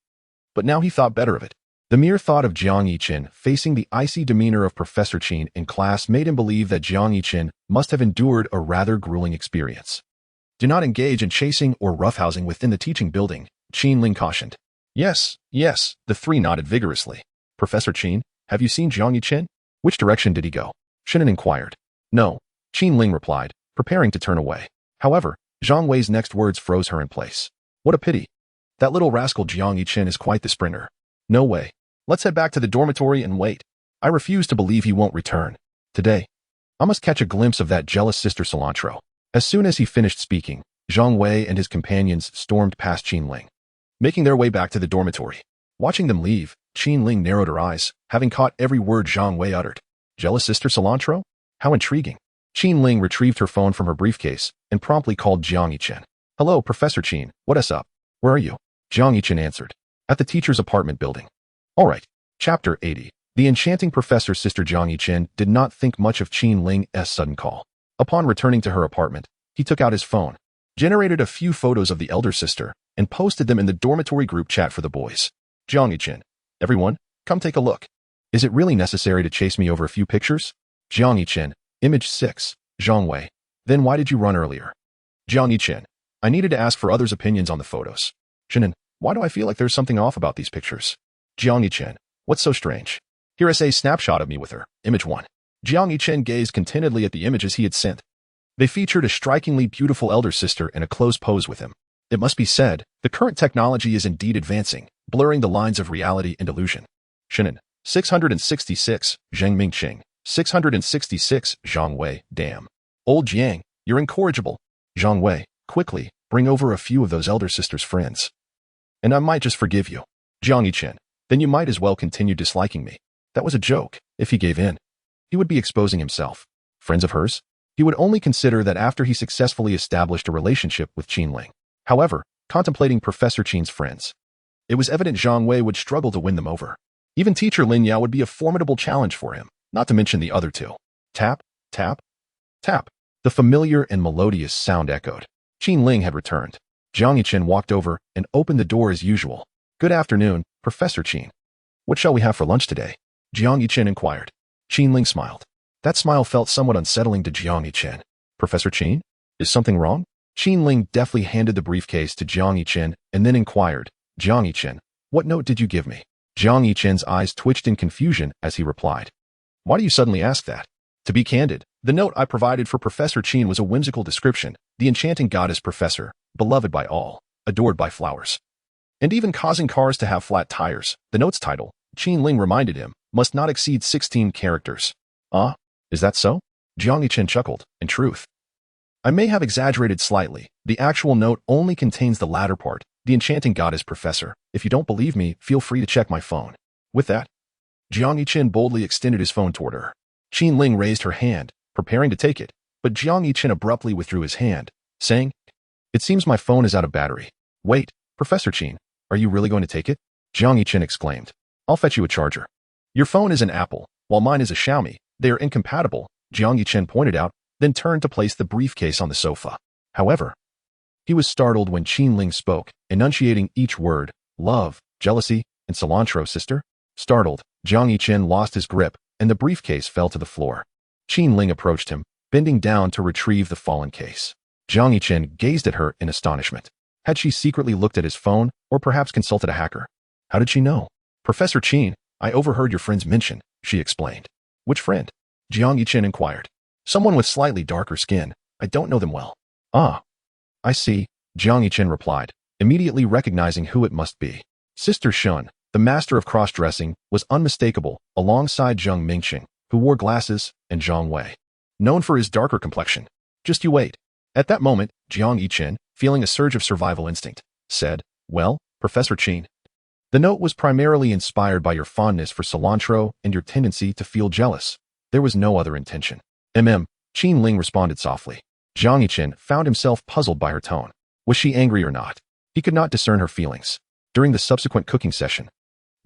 but now he thought better of it. The mere thought of Jiang Yichen facing the icy demeanor of Professor Qin in class made him believe that Jiang Yichen must have endured a rather grueling experience. Do not engage in chasing or roughhousing within the teaching building, Qin Ling cautioned. Yes, the 3 nodded vigorously. Professor Qin, have you seen Jiang Yichen? Which direction did he go? Shannon inquired. No, Qin Ling replied, preparing to turn away. However, Zhang Wei's next words froze her in place. What a pity. That little rascal Jiang Yichen is quite the sprinter. No way. Let's head back to the dormitory and wait. I refuse to believe he won't return. Today, I must catch a glimpse of that jealous sister cilantro. As soon as he finished speaking, Zhang Wei and his companions stormed past Qin Ling, making their way back to the dormitory. Watching them leave, Qin Ling narrowed her eyes, having caught every word Zhang Wei uttered. Jealous sister cilantro? How intriguing. Qin Ling retrieved her phone from her briefcase and promptly called Jiang Yichen. Hello, Professor Qin. What is up? Where are you? Jiang Yichen answered. At the teacher's apartment building. All right. Chapter 80. The enchanting professor's sister Jiang Yichen did not think much of Qin Ling's sudden call. Upon returning to her apartment, he took out his phone, generated a few photos of the elder sister, and posted them in the dormitory group chat for the boys. Jiang Yichen. Everyone, come take a look. Is it really necessary to chase me over a few pictures? Jiang Yichen. Image 6. Zhang Wei. Then why did you run earlier? Jiang Yichen. I needed to ask for others' opinions on the photos. Shannon. Why do I feel like there's something off about these pictures? Jiang Yichen. What's so strange? Here is a snapshot of me with her. Image 1. Jiang Yichen gazed contentedly at the images he had sent. They featured a strikingly beautiful elder sister in a close pose with him. It must be said, the current technology is indeed advancing, blurring the lines of reality and illusion. Shannon. 666. Zheng Mingxing. 666. Zhang Wei. Damn. Old Jiang, you're incorrigible. Zhang Wei. Quickly, bring over a few of those elder sister's friends. And I might just forgive you. Jiang Yichen. Then you might as well continue disliking me. That was a joke. If he gave in, he would be exposing himself. Friends of hers? He would only consider that after he successfully established a relationship with Qin Ling. However, contemplating Professor Qin's friends, it was evident Zhang Wei would struggle to win them over. Even teacher Lin Yao would be a formidable challenge for him, not to mention the other two. Tap, tap, tap. The familiar and melodious sound echoed. Qin Ling had returned. Jiang Yichen walked over and opened the door as usual. Good afternoon, Professor Qin. What shall we have for lunch today? Jiang Yichen inquired. Qin Ling smiled. That smile felt somewhat unsettling to Jiang Yichen. Professor Qin? Is something wrong? Qin Ling deftly handed the briefcase to Jiang Yichen and then inquired, Jiang Yichen, what note did you give me? Jiang Yichen's eyes twitched in confusion as he replied. Why do you suddenly ask that? To be candid, the note I provided for Professor Qin was a whimsical description, the enchanting goddess professor, beloved by all, adored by flowers, and even causing cars to have flat tires. The note's title, Qin Ling reminded him, must not exceed 16 characters. Ah, is that so? Jiang Yichen chuckled. In truth, I may have exaggerated slightly. The actual note only contains the latter part, the enchanting goddess professor. If you don't believe me, feel free to check my phone. With that, Jiang Yichen boldly extended his phone toward her. Qin Ling raised her hand, preparing to take it, but Jiang Yichen abruptly withdrew his hand, saying, It seems my phone is out of battery. Wait, Professor Qin, are you really going to take it? Jiang Yichen exclaimed. I'll fetch you a charger. Your phone is an Apple, while mine is a Xiaomi. They are incompatible, Jiang Yichen pointed out, then turned to place the briefcase on the sofa. However, he was startled when Qin Ling spoke, enunciating each word, love, jealousy, and cilantro, sister. Startled, Jiang Yichen lost his grip, and the briefcase fell to the floor. Qin Ling approached him, bending down to retrieve the fallen case. Jiang Yichen gazed at her in astonishment. Had she secretly looked at his phone, or perhaps consulted a hacker? How did she know? Professor Qin, I overheard your friend's mention, she explained. Which friend? Jiang Yichen inquired. Someone with slightly darker skin. I don't know them well. Ah, I see, Jiang Yichen replied, immediately recognizing who it must be. Sister Shun, the master of cross-dressing, was unmistakable, alongside Zheng Mingxing, who wore glasses, and Zhang Wei, known for his darker complexion. Just you wait. At that moment, Jiang Yichen, feeling a surge of survival instinct, said, Well, Professor Qin, the note was primarily inspired by your fondness for cilantro and your tendency to feel jealous. There was no other intention. Qin Ling responded softly. Jiang Yichen found himself puzzled by her tone. Was she angry or not? He could not discern her feelings. During the subsequent cooking session,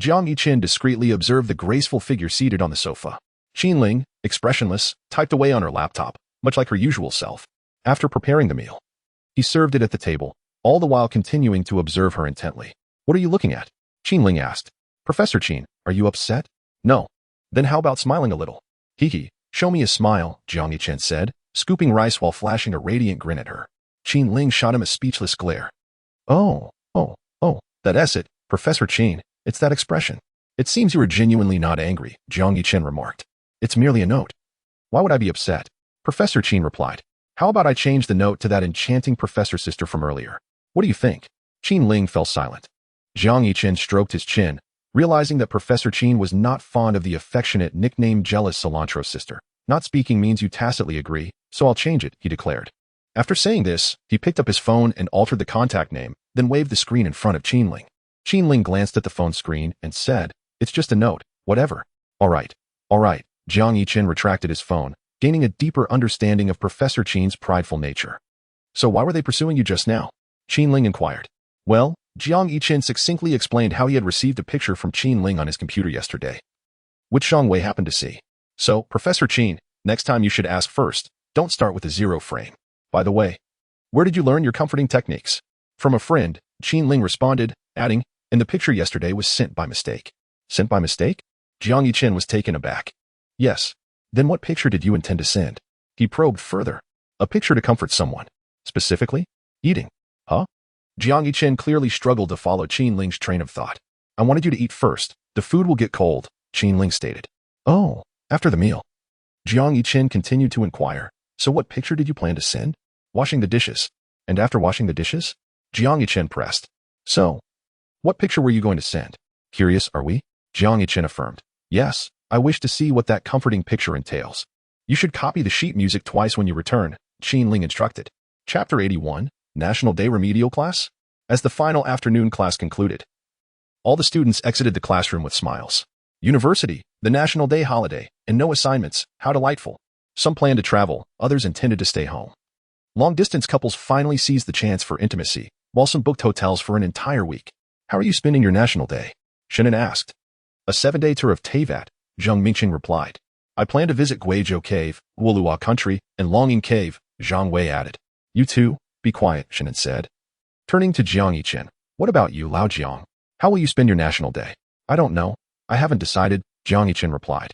Jiang Yichen discreetly observed the graceful figure seated on the sofa. Qin Ling, expressionless, typed away on her laptop, much like her usual self. After preparing the meal, he served it at the table, all the while continuing to observe her intently. What are you looking at? Qin Ling asked. Professor Qin, are you upset? No. Then how about smiling a little? Hee, show me a smile, Jiang Yichen said, scooping rice while flashing a radiant grin at her. Qin Ling shot him a speechless glare. Oh, that's it, Professor Qin, it's that expression. It seems you are genuinely not angry, Jiang Yichen remarked. It's merely a note. Why would I be upset? Professor Qin replied. How about I change the note to that enchanting professor sister from earlier? What do you think? Qin Ling fell silent. Jiang Yichen stroked his chin, realizing that Professor Qin was not fond of the affectionate nickname jealous cilantro sister. Not speaking means you tacitly agree, so I'll change it, he declared. After saying this, he picked up his phone and altered the contact name, then waved the screen in front of Qin Ling. Qin Ling glanced at the phone screen and said, It's just a note, whatever. All right. Jiang Yichen retracted his phone, gaining a deeper understanding of Professor Qin's prideful nature. So why were they pursuing you just now? Qin Ling inquired. Well, Jiang Yichen succinctly explained how he had received a picture from Qin Ling on his computer yesterday, which Zhang Wei happened to see. So, Professor Qin, next time you should ask first. Don't start with a zero frame. By the way, where did you learn your comforting techniques? From a friend, Qin Ling responded, adding, and the picture yesterday was sent by mistake. Sent by mistake? Jiang Yichen was taken aback. Yes. Then what picture did you intend to send? He probed further. A picture to comfort someone. Specifically? Eating. Huh? Jiang Yichen clearly struggled to follow Qin Ling's train of thought. I wanted you to eat first. The food will get cold, Qin Ling stated. Oh, after the meal. Jiang Yichen continued to inquire. So what picture did you plan to send? Washing the dishes. And after washing the dishes? Jiang Yichen pressed. So, what picture were you going to send? Curious, are we? Jiang Yichen affirmed. Yes, I wish to see what that comforting picture entails. You should copy the sheet music twice when you return, Qin Ling instructed. Chapter 81, National Day Remedial Class? As the final afternoon class concluded, all the students exited the classroom with smiles. University, the National Day holiday, and no assignments, how delightful. Some planned to travel, others intended to stay home. Long-distance couples finally seized the chance for intimacy, while some booked hotels for an entire week. How are you spending your National Day? Shannon asked. A 7-day tour of Teyvat, Zhang Mingqing replied. I plan to visit Guizhou Cave, Wulua Country, and Longing Cave, Zhang Wei added. You too? Be quiet, Shannon said. Turning to Jiang Yiqian. What about you, Lao Jiang? How will you spend your National Day? I don't know. I haven't decided, Jiang Yiqian replied.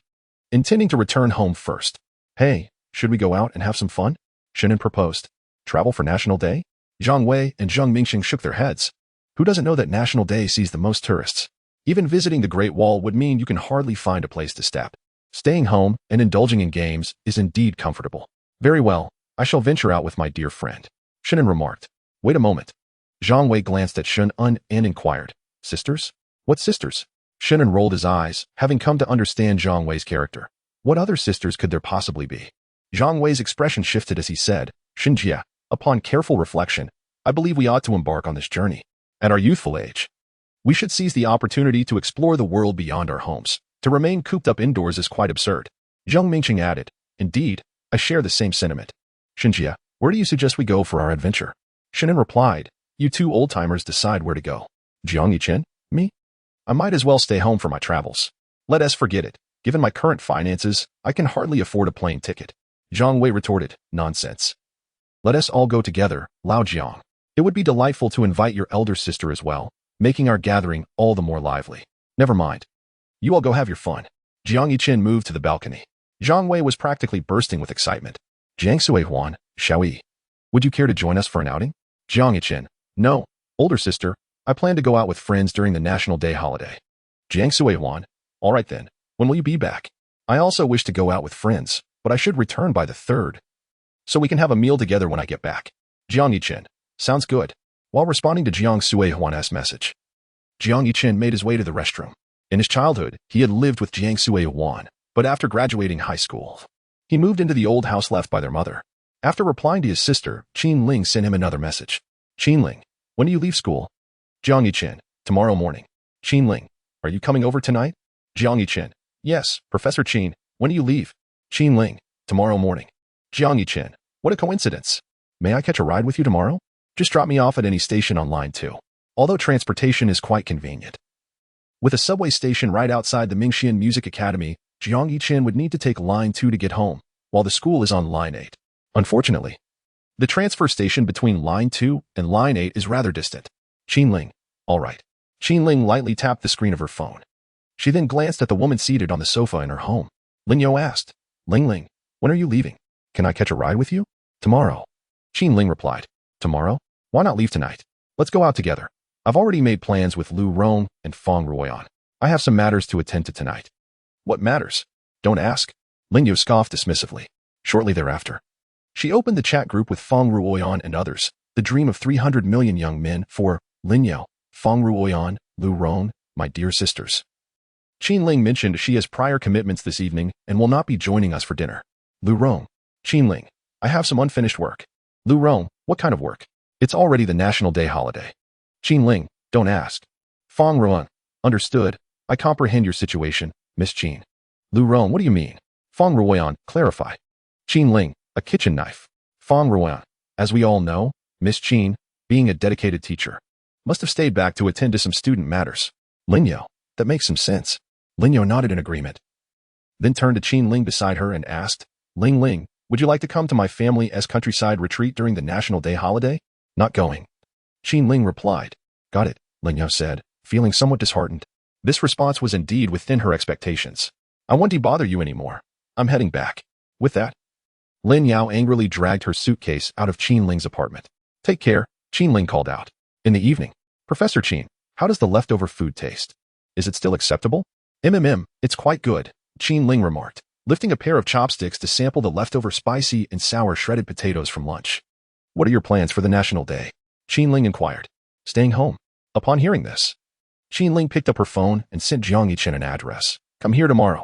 Intending to return home first. Hey, should we go out and have some fun? Shannon proposed. Travel for National Day? Zhang Wei and Zhang Mingqing shook their heads. Who doesn't know that National Day sees the most tourists? Even visiting the Great Wall would mean you can hardly find a place to step. Staying home and indulging in games is indeed comfortable. Very well, I shall venture out with my dear friend, Shannon remarked. Wait a moment. Zhang Wei glanced at Shannon and inquired. Sisters? What sisters? Shannon rolled his eyes, having come to understand Zhang Wei's character. What other sisters could there possibly be? Zhang Wei's expression shifted as he said, Shinjia, upon careful reflection, I believe we ought to embark on this journey. At our youthful age, we should seize the opportunity to explore the world beyond our homes. To remain cooped up indoors is quite absurd. Zhang Mingqing added, Indeed, I share the same sentiment. Shinjia, where do you suggest we go for our adventure? Shannon replied, You two old-timers decide where to go. Jiang Yiqian? Me? I might as well stay home for my travels. Let us forget it. Given my current finances, I can hardly afford a plane ticket. Zhang Wei retorted, Nonsense. Let us all go together, Lao Jiang. It would be delightful to invite your elder sister as well, making our gathering all the more lively. Never mind. You all go have your fun. Jiang Yiqian moved to the balcony. Zhang Wei was practically bursting with excitement. Jiang Suihuan, Xiaoyi. Would you care to join us for an outing? Jiang Yiqian. No, older sister. I plan to go out with friends during the National Day holiday. Jiang Suihuan. All right then. When will you be back? I also wish to go out with friends, but I should return by the 3rd. So we can have a meal together when I get back. Jiang Yiqian. Sounds good. While responding to Jiang Suihuan's message, Jiang Yiqian made his way to the restroom. In his childhood, he had lived with Jiang Suihuan, but after graduating high school, he moved into the old house left by their mother. After replying to his sister, Qin Ling sent him another message. Qin Ling, when do you leave school? Jiang Yiqian, tomorrow morning. Qin Ling, are you coming over tonight? Jiang Yiqian, yes, Professor Qin, when do you leave? Qin Ling, tomorrow morning. Jiang Yiqian, what a coincidence. May I catch a ride with you tomorrow? Just drop me off at any station on line 2. Although transportation is quite convenient. With a subway station right outside the Mingxian Music Academy, Jiang Yiqian would need to take line 2 to get home, while the school is on line 8. Unfortunately, the transfer station between line 2 and line 8 is rather distant. Qin Ling, all right. Qin Ling lightly tapped the screen of her phone. She then glanced at the woman seated on the sofa in her home. Lin Yo asked, Ling Ling, when are you leaving? Can I catch a ride with you? Tomorrow. Qin Ling replied, Tomorrow? Why not leave tonight? Let's go out together. I've already made plans with Lu Rong and Fong Ruoyan. I have some matters to attend to tonight. What matters? Don't ask. Lin Yo scoffed dismissively. Shortly thereafter, she opened the chat group with Fong Ruoyan and others, the dream of 300 million young men for Lin Yo, Fong Ruoyan, Lu Rong, my dear sisters. Qin Ling mentioned she has prior commitments this evening and will not be joining us for dinner. Lu Rong, Qin Ling, I have some unfinished work. Lu Rong, what kind of work? It's already the National Day holiday. Qin Ling, don't ask. Fong Ruoyan, understood. I comprehend your situation, Miss Qin. Lu Rong, what do you mean? Fong Ruoyan, clarify. Qin Ling, a kitchen knife. Fong Ruoyan, as we all know, Miss Qin, being a dedicated teacher, must have stayed back to attend to some student matters. Lin Yo, that makes some sense. Lin Yo nodded in agreement. Then turned to Qin Ling beside her and asked, Ling Ling, would you like to come to my family's countryside retreat during the National Day holiday? Not going. Qin Ling replied. Got it, Lin Yo said, feeling somewhat disheartened. This response was indeed within her expectations. I won't bother you anymore. I'm heading back. With that, Lin Yao angrily dragged her suitcase out of Qin Ling's apartment. Take care, Qin Ling called out. In the evening, Professor Qin, how does the leftover food taste? Is it still acceptable? It's quite good, Qin Ling remarked, lifting a pair of chopsticks to sample the leftover spicy and sour shredded potatoes from lunch. What are your plans for the National Day? Qin Ling inquired. Staying home. Upon hearing this, Qin Ling picked up her phone and sent Jiang Yiqian an address. Come here tomorrow.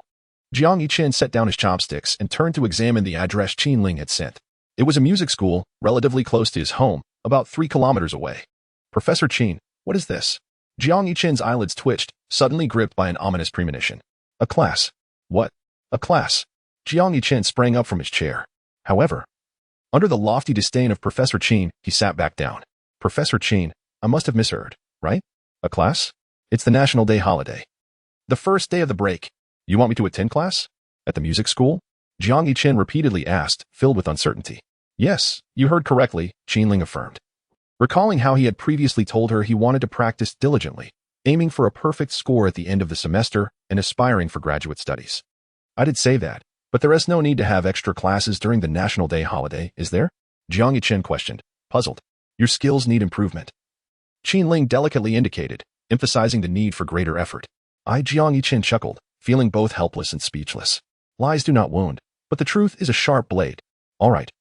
Jiang Yiqian set down his chopsticks and turned to examine the address Qin Ling had sent. It was a music school, relatively close to his home, about 3 kilometers away. Professor Qin, what is this? Jiang Yiqian's eyelids twitched, suddenly gripped by an ominous premonition. A class. What? A class. Jiang Yichen sprang up from his chair. However, under the lofty disdain of Professor Qin, he sat back down. Professor Qin, I must have misheard, right? A class? It's the National Day holiday. The first day of the break. You want me to attend class? At the music school? Jiang Yichen repeatedly asked, filled with uncertainty. Yes, you heard correctly, Qinling affirmed. Recalling how he had previously told her he wanted to practice diligently, aiming for a perfect score at the end of the semester and aspiring for graduate studies. I did say that, but there is no need to have extra classes during the National Day holiday, is there? Jiang Yichen questioned, puzzled. Your skills need improvement. Qinling delicately indicated, emphasizing the need for greater effort. Jiang Yichen chuckled, feeling both helpless and speechless. Lies do not wound, but the truth is a sharp blade. All right,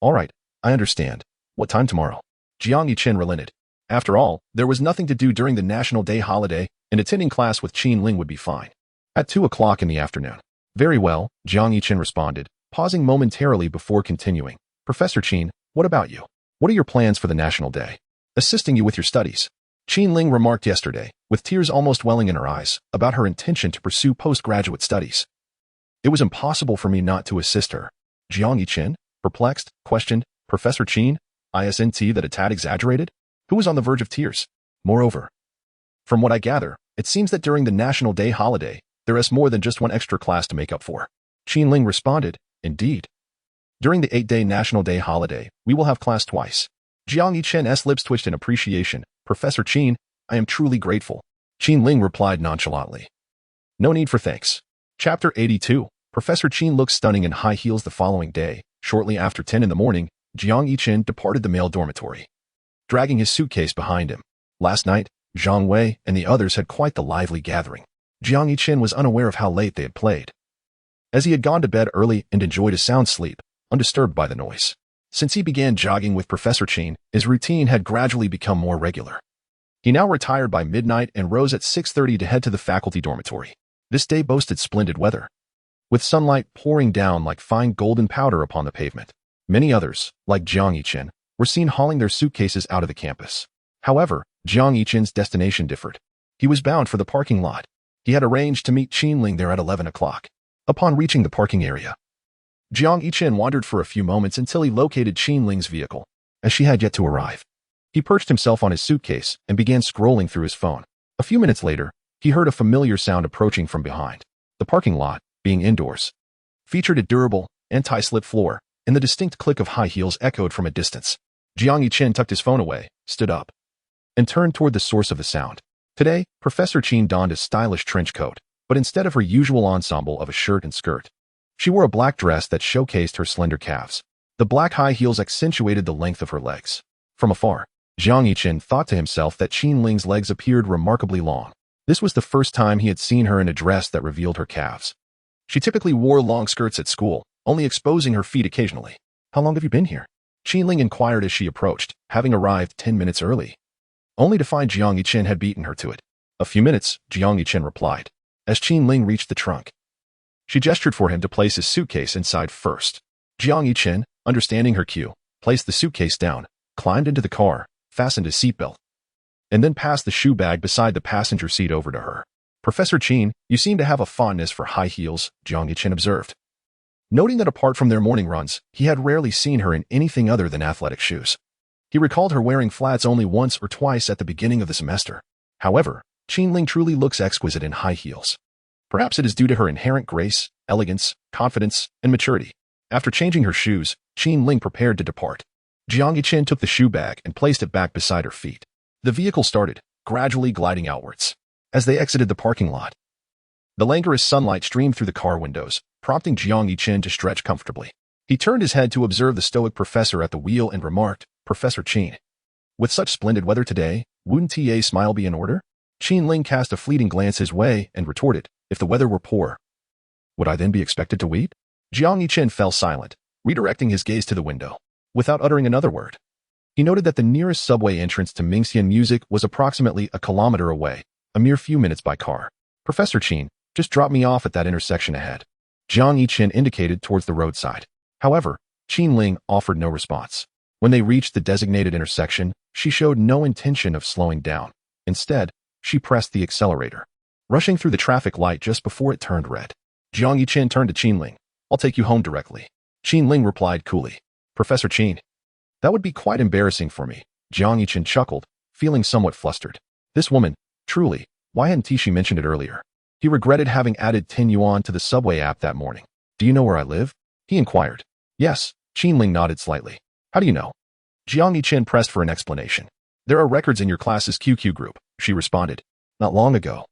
I understand. What time tomorrow? Jiang Yichen relented. After all, there was nothing to do during the National Day holiday, and attending class with Qinling would be fine. At 2 o'clock in the afternoon. Very well, Jiang Yichen responded, pausing momentarily before continuing. Professor Qin, what about you? What are your plans for the National Day? Assisting you with your studies. Qinling remarked yesterday, with tears almost welling in her eyes, about her intention to pursue postgraduate studies. It was impossible for me not to assist her. Jiang Yichen, perplexed, questioned, Professor Qin, isn't that a tad exaggerated? Who was on the verge of tears? Moreover, from what I gather, it seems that during the National Day holiday, there is more than just one extra class to make up for. Qinling responded, indeed. During the 8-day National Day holiday, we will have class twice. Jiang Yichen's lips twitched in appreciation. Professor Qin, I am truly grateful. Qinling replied nonchalantly. No need for thanks. Chapter 82. Professor Qin looked stunning in high heels the following day. Shortly after 10 in the morning, Jiang Yichen departed the male dormitory, dragging his suitcase behind him. Last night, Zhang Wei and the others had quite the lively gathering. Jiang Yichen was unaware of how late they had played, as he had gone to bed early and enjoyed a sound sleep, undisturbed by the noise. Since he began jogging with Professor Qin, his routine had gradually become more regular. He now retired by midnight and rose at 6:30 to head to the faculty dormitory. This day boasted splendid weather, with sunlight pouring down like fine golden powder upon the pavement. Many others, like Jiang Yichen, were seen hauling their suitcases out of the campus. However, Jiang Yichen's destination differed. He was bound for the parking lot. He had arranged to meet Qinling there at 11 o'clock. Upon reaching the parking area, Jiang Yichen wandered for a few moments until he located Qinling's vehicle, as she had yet to arrive. He perched himself on his suitcase and began scrolling through his phone. A few minutes later, he heard a familiar sound approaching from behind. The parking lot, being indoors, featured a durable, anti-slip floor, and the distinct click of high heels echoed from a distance. Jiang Yichen tucked his phone away, stood up, and turned toward the source of the sound. Today, Professor Qin donned a stylish trench coat, but instead of her usual ensemble of a shirt and skirt, she wore a black dress that showcased her slender calves. The black high heels accentuated the length of her legs. From afar, Jiang Yichen thought to himself that Qinling's legs appeared remarkably long. This was the first time he had seen her in a dress that revealed her calves. She typically wore long skirts at school, only exposing her feet occasionally. How long have you been here? Qinling inquired as she approached, having arrived 10 minutes early, only to find Jiang Yichen had beaten her to it. A few minutes, Jiang Yichen replied. As Qinling reached the trunk, she gestured for him to place his suitcase inside first. Jiang Yichen, understanding her cue, placed the suitcase down, climbed into the car, fastened his seatbelt, and then passed the shoe bag beside the passenger seat over to her. Professor Qin, you seem to have a fondness for high heels, Jiang Yichen observed, noting that apart from their morning runs, he had rarely seen her in anything other than athletic shoes. He recalled her wearing flats only once or twice at the beginning of the semester. However, Qinling truly looks exquisite in high heels. Perhaps it is due to her inherent grace, elegance, confidence, and maturity. After changing her shoes, Qinling prepared to depart. Jiang Yichen took the shoe bag and placed it back beside her feet. The vehicle started, gradually gliding outwards. As they exited the parking lot, the languorous sunlight streamed through the car windows, prompting Jiang Yichen to stretch comfortably. He turned his head to observe the stoic professor at the wheel and remarked, Professor Qin, with such splendid weather today, wouldn't a smile be in order? Qinling cast a fleeting glance his way and retorted, if the weather were poor, would I then be expected to weep? Jiang Yichen fell silent, redirecting his gaze to the window, without uttering another word. He noted that the nearest subway entrance to Mingxian Music was approximately a kilometer away, a mere few minutes by car. Professor Qin, just drop me off at that intersection ahead. Jiang Yichen indicated towards the roadside. However, Qinling offered no response. When they reached the designated intersection, she showed no intention of slowing down. Instead, she pressed the accelerator, rushing through the traffic light just before it turned red. Jiang Yichen turned to Qinling, I'll take you home directly. Qin Ling replied coolly. Professor Qin. That would be quite embarrassing for me. Jiang Yichen chuckled, feeling somewhat flustered. This woman, truly, why hadn't she mentioned it earlier? He regretted having added 10 yuan to the subway app that morning. Do you know where I live? He inquired. Yes, Qin Ling nodded slightly. How do you know? Jiang Yichen pressed for an explanation. There are records in your class's QQ group, she responded. Not long ago.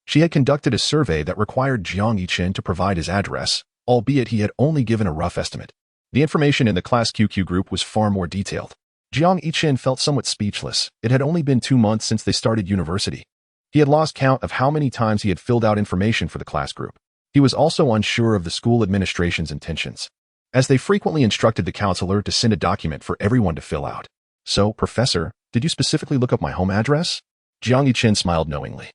She had conducted a survey that required Jiang Yichen to provide his address, albeit he had only given a rough estimate. The information in the class QQ group was far more detailed. Jiang Yichen felt somewhat speechless. It had only been 2 months since they started university. He had lost count of how many times he had filled out information for the class group. He was also unsure of the school administration's intentions, as they frequently instructed the counselor to send a document for everyone to fill out. So, Professor, did you specifically look up my home address? Jiang Yichen smiled knowingly.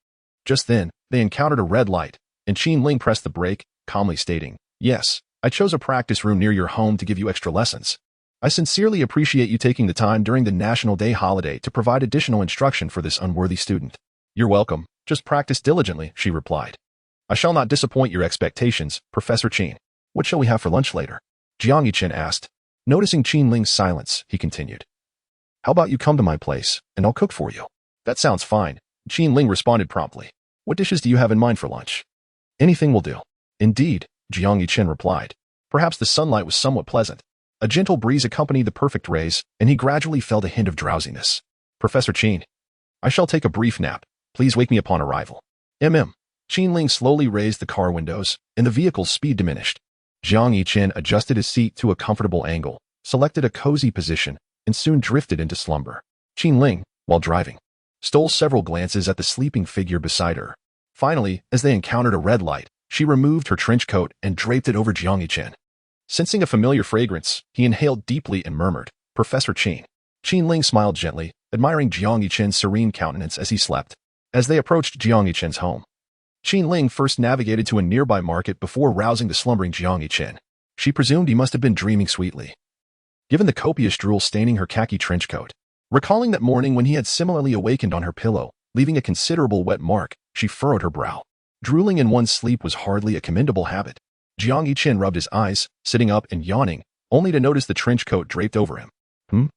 Just then, they encountered a red light, and Qin Ling pressed the brake, calmly stating, Yes, I chose a practice room near your home to give you extra lessons. I sincerely appreciate you taking the time during the National Day holiday to provide additional instruction for this unworthy student. You're welcome. Just practice diligently, she replied. I shall not disappoint your expectations, Professor Qin. What shall we have for lunch later? Jiang Yichen asked. Noticing Qin Ling's silence, he continued. How about you come to my place, and I'll cook for you? That sounds fine, Qin Ling responded promptly. What dishes do you have in mind for lunch? Anything will do. Indeed, Jiang Yichen replied. Perhaps the sunlight was somewhat pleasant. A gentle breeze accompanied the perfect rays, and he gradually felt a hint of drowsiness. Professor Qin. I shall take a brief nap. Please wake me upon arrival. Qin Ling slowly raised the car windows, and the vehicle's speed diminished. Jiang Yichen adjusted his seat to a comfortable angle, selected a cozy position, and soon drifted into slumber. Qin Ling, while driving, stole several glances at the sleeping figure beside her. Finally, as they encountered a red light, she removed her trench coat and draped it over Jiang Yichen. Sensing a familiar fragrance, he inhaled deeply and murmured, Professor Qin. Qin Ling smiled gently, admiring Jiang Yichen's serene countenance as he slept. As they approached Jiang Yichen's home, Qin Ling first navigated to a nearby market before rousing the slumbering Jiang Yichen. She presumed he must have been dreaming sweetly, given the copious drool staining her khaki trench coat. Recalling that morning when he had similarly awakened on her pillow, leaving a considerable wet mark, she furrowed her brow. Drooling in one's sleep was hardly a commendable habit. Jiang Yichen rubbed his eyes, sitting up and yawning, only to notice the trench coat draped over him.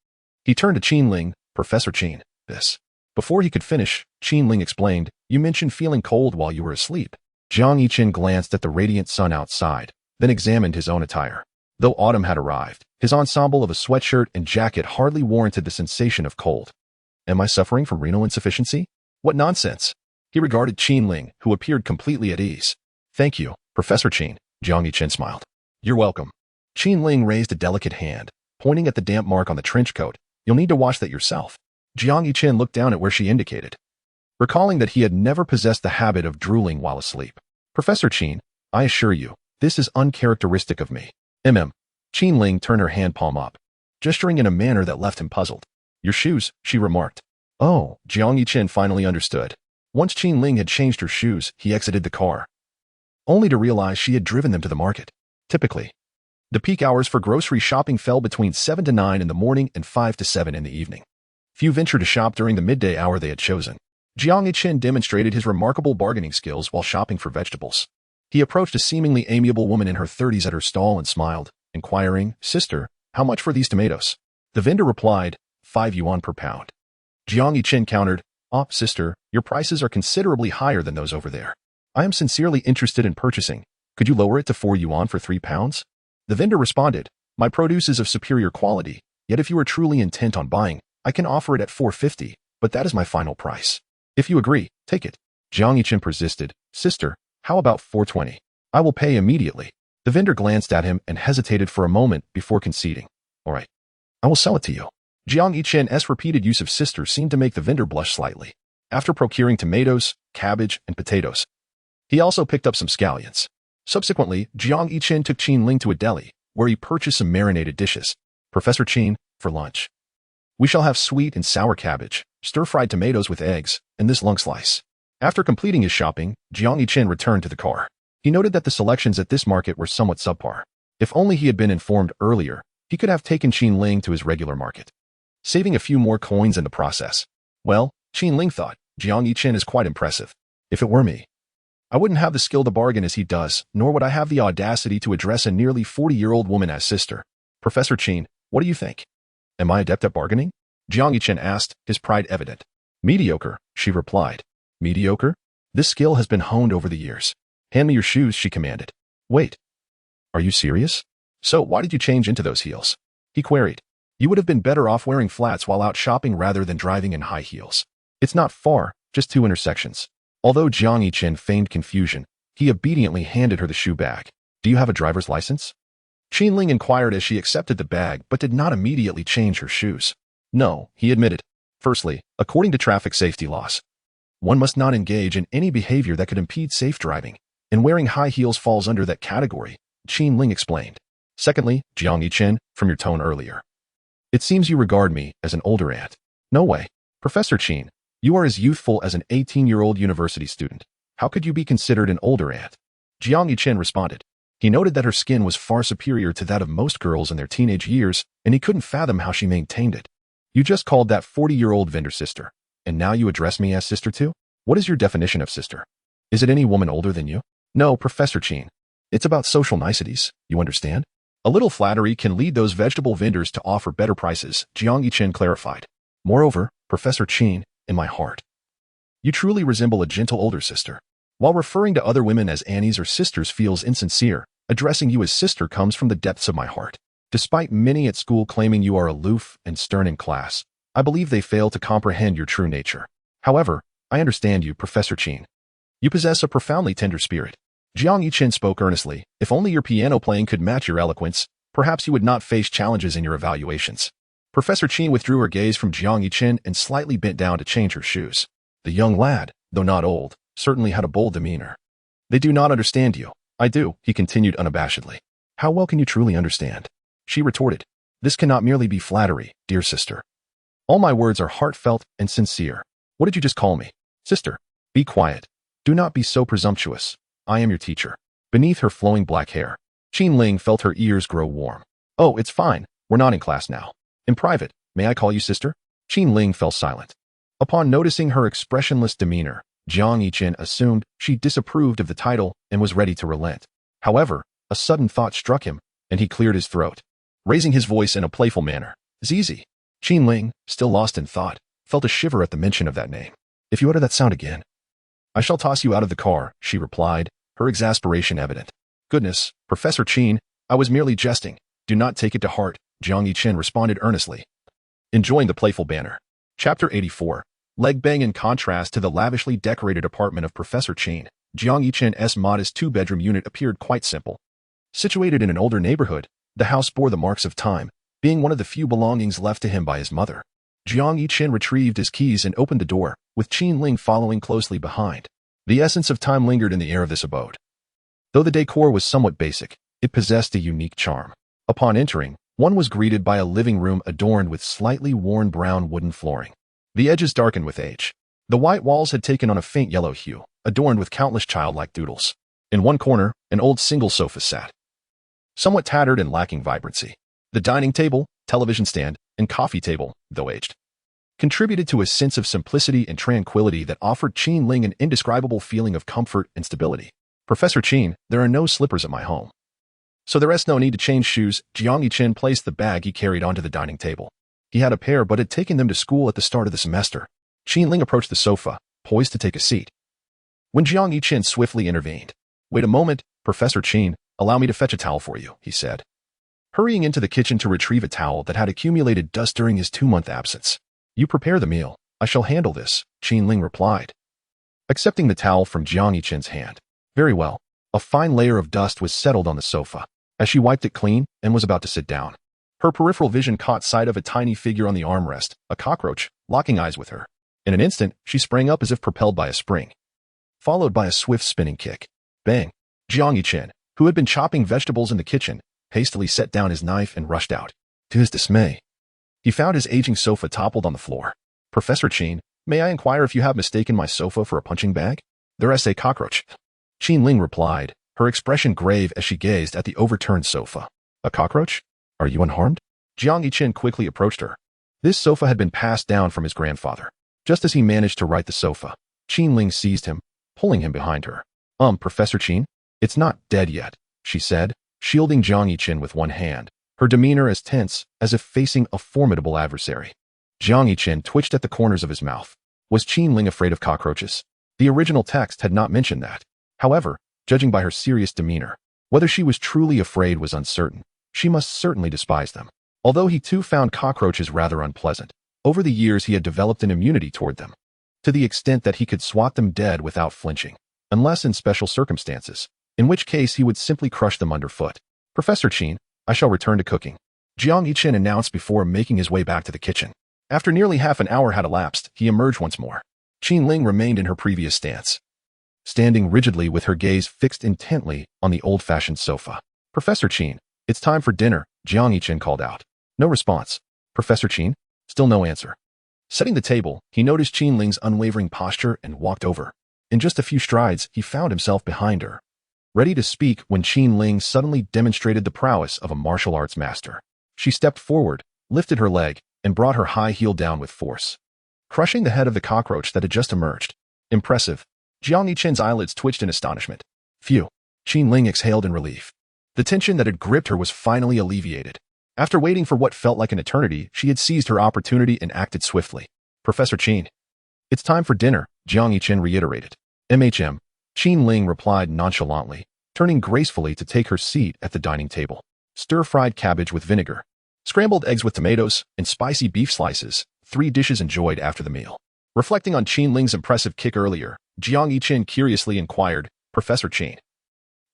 He turned to Qin Ling, Professor Qin, this. Before he could finish, Qin Ling explained, You mentioned feeling cold while you were asleep. Jiang Yichen glanced at the radiant sun outside, then examined his own attire. Though autumn had arrived, his ensemble of a sweatshirt and jacket hardly warranted the sensation of cold. Am I suffering from renal insufficiency? What nonsense! He regarded Qin Ling, who appeared completely at ease. Thank you, Professor Qin, Jiang Yichen smiled. You're welcome. Qin Ling raised a delicate hand, pointing at the damp mark on the trench coat. You'll need to wash that yourself. Jiang Yichen looked down at where she indicated, recalling that he had never possessed the habit of drooling while asleep. Professor Qin, I assure you, this is uncharacteristic of me. Qin Ling turned her hand palm up, gesturing in a manner that left him puzzled. Your shoes, she remarked. Oh, Jiang Yichen finally understood. Once Qin Ling had changed her shoes, he exited the car, only to realize she had driven them to the market. Typically, the peak hours for grocery shopping fell between 7 to 9 in the morning and 5 to 7 in the evening. Few ventured to shop during the midday hour they had chosen. Jiang Yichen demonstrated his remarkable bargaining skills while shopping for vegetables. He approached a seemingly amiable woman in her 30s at her stall and smiled, inquiring, Sister, how much for these tomatoes? The vendor replied, 5 yuan per pound. Jiang Yichen countered, Sister, your prices are considerably higher than those over there. I am sincerely interested in purchasing. Could you lower it to 4 yuan for 3 pounds? The vendor responded, My produce is of superior quality, yet if you are truly intent on buying, I can offer it at 4.50, but that is my final price. If you agree, take it. Jiang Yichen persisted, Sister, how about 4.20? I will pay immediately. The vendor glanced at him and hesitated for a moment before conceding. All right, I will sell it to you. Jiang Yichen's repeated use of sister seemed to make the vendor blush slightly. After procuring tomatoes, cabbage, and potatoes, he also picked up some scallions. Subsequently, Jiang Yichen took Qin Ling to a deli, where he purchased some marinated dishes. Professor Qin, for lunch, we shall have sweet and sour cabbage, stir-fried tomatoes with eggs, and this lung slice. After completing his shopping, Jiang Yichen returned to the car. He noted that the selections at this market were somewhat subpar. If only he had been informed earlier, he could have taken Qin Ling to his regular market, saving a few more coins in the process. Well, Qin Ling thought, Jiang Yichen is quite impressive. If it were me, I wouldn't have the skill to bargain as he does, nor would I have the audacity to address a nearly 40-year-old woman as sister. Professor Chin, what do you think? Am I adept at bargaining? Jiang Yichen asked, his pride evident. Mediocre, she replied. Mediocre? This skill has been honed over the years. Hand me your shoes, she commanded. Wait. Are you serious? So why did you change into those heels? He queried. You would have been better off wearing flats while out shopping rather than driving in high heels. It's not far, just 2 intersections. Although Jiang Yichen feigned confusion, he obediently handed her the shoe bag. Do you have a driver's license? Qinling inquired as she accepted the bag but did not immediately change her shoes. No, he admitted. Firstly, according to traffic safety laws, one must not engage in any behavior that could impede safe driving, and wearing high heels falls under that category, Qinling explained. Secondly, Jiang Yichen, from your tone earlier, it seems you regard me as an older aunt. No way. Professor Qin, you are as youthful as an 18-year-old university student. How could you be considered an older aunt? Jiang Yichen responded. He noted that her skin was far superior to that of most girls in their teenage years, and he couldn't fathom how she maintained it. You just called that 40-year-old vendor sister, and now you address me as sister too? What is your definition of sister? Is it any woman older than you? No, Professor Qin. It's about social niceties, you understand? A little flattery can lead those vegetable vendors to offer better prices, Jiang Yichen clarified. Moreover, Professor Qin, in my heart, you truly resemble a gentle older sister. While referring to other women as Annies or sisters feels insincere, addressing you as sister comes from the depths of my heart. Despite many at school claiming you are aloof and stern in class, I believe they fail to comprehend your true nature. However, I understand you, Professor Qin. You possess a profoundly tender spirit. Jiang Yichen spoke earnestly. If only your piano playing could match your eloquence, perhaps you would not face challenges in your evaluations. Professor Qin withdrew her gaze from Jiang Yichen and slightly bent down to change her shoes. The young lad, though not old, certainly had a bold demeanor. They do not understand you. I do, he continued unabashedly. How well can you truly understand? She retorted. This cannot merely be flattery, dear sister. All my words are heartfelt and sincere. What did you just call me? Sister. Be quiet. Do not be so presumptuous. I am your teacher. Beneath her flowing black hair, Qinling felt her ears grow warm. Oh, it's fine. We're not in class now. In private, may I call you sister? Qinling fell silent. Upon noticing her expressionless demeanor, Jiang Yichen assumed she disapproved of the title and was ready to relent. However, a sudden thought struck him, and he cleared his throat, raising his voice in a playful manner. Zizi. Qinling, still lost in thought, felt a shiver at the mention of that name. If you utter that sound again, I shall toss you out of the car, she replied, her exasperation evident. Goodness, Professor Qin, I was merely jesting. Do not take it to heart, Jiang Yichen responded earnestly, enjoying the playful banter. Chapter 84. Leg bang. In contrast to the lavishly decorated apartment of Professor Qin, Jiang Yichen's modest 2-bedroom unit appeared quite simple. Situated in an older neighborhood, the house bore the marks of time, being one of the few belongings left to him by his mother. Jiang Yichen retrieved his keys and opened the door, with Qinling following closely behind. The essence of time lingered in the air of this abode. Though the decor was somewhat basic, it possessed a unique charm. Upon entering, one was greeted by a living room adorned with slightly worn brown wooden flooring. The edges darkened with age. The white walls had taken on a faint yellow hue, adorned with countless childlike doodles. In one corner, an old single sofa sat, somewhat tattered and lacking vibrancy. The dining table, television stand, and coffee table, though aged, contributed to a sense of simplicity and tranquility that offered Qinling an indescribable feeling of comfort and stability. Professor Qin, there are no slippers at my home, so there is no need to change shoes. Jiang Yichen placed the bag he carried onto the dining table. He had a pair but had taken them to school at the start of the semester. Qinling approached the sofa, poised to take a seat, when Jiang Yichen swiftly intervened. Wait a moment, Professor Qin, allow me to fetch a towel for you, he said, hurrying into the kitchen to retrieve a towel that had accumulated dust during his 2-month absence. You prepare the meal. I shall handle this, Qinling replied, accepting the towel from Jiang Yichen's hand. Very well. A fine layer of dust was settled on the sofa. As she wiped it clean and was about to sit down, her peripheral vision caught sight of a tiny figure on the armrest, a cockroach, locking eyes with her. In an instant, she sprang up as if propelled by a spring, followed by a swift spinning kick. Bang! Jiang Yichen, who had been chopping vegetables in the kitchen, hastily set down his knife and rushed out. To his dismay, he found his aging sofa toppled on the floor. Professor Qin, may I inquire if you have mistaken my sofa for a punching bag? There is a cockroach, Qinling replied, her expression grave as she gazed at the overturned sofa. A cockroach? Are you unharmed? Jiang Yichen quickly approached her. This sofa had been passed down from his grandfather. Just as he managed to right the sofa, Qinling seized him, pulling him behind her. Professor Qin? It's not dead yet, she said, shielding Jiang Yiqin with one hand, her demeanor as tense as if facing a formidable adversary. Jiang Yiqin twitched at the corners of his mouth. Was Qin Ling afraid of cockroaches? The original text had not mentioned that. However, judging by her serious demeanor, whether she was truly afraid was uncertain. She must certainly despise them. Although he too found cockroaches rather unpleasant, over the years he had developed an immunity toward them, to the extent that he could swat them dead without flinching, unless in special circumstances, in which case he would simply crush them underfoot. Professor Qin, I shall return to cooking, Jiang Yiqin announced before making his way back to the kitchen. After nearly half an hour had elapsed, he emerged once more. Qin Ling remained in her previous stance, standing rigidly with her gaze fixed intently on the old-fashioned sofa. Professor Qin, it's time for dinner, Jiang Yiqin called out. No response. Professor Qin? Still no answer. Setting the table, he noticed Qin Ling's unwavering posture and walked over. In just a few strides, he found himself behind her, ready to speak when Qin Ling suddenly demonstrated the prowess of a martial arts master. She stepped forward, lifted her leg, and brought her high heel down with force, crushing the head of the cockroach that had just emerged. Impressive. Jiang Yiqin's eyelids twitched in astonishment. Phew. Qin Ling exhaled in relief. The tension that had gripped her was finally alleviated. After waiting for what felt like an eternity, she had seized her opportunity and acted swiftly. Professor Qin. It's time for dinner, Jiang Yiqin reiterated. Qin Ling replied nonchalantly, turning gracefully to take her seat at the dining table. Stir-fried cabbage with vinegar, scrambled eggs with tomatoes, and spicy beef slices, 3 dishes enjoyed after the meal. Reflecting on Qin Ling's impressive kick earlier, Jiang Yiqin curiously inquired, Professor Qin,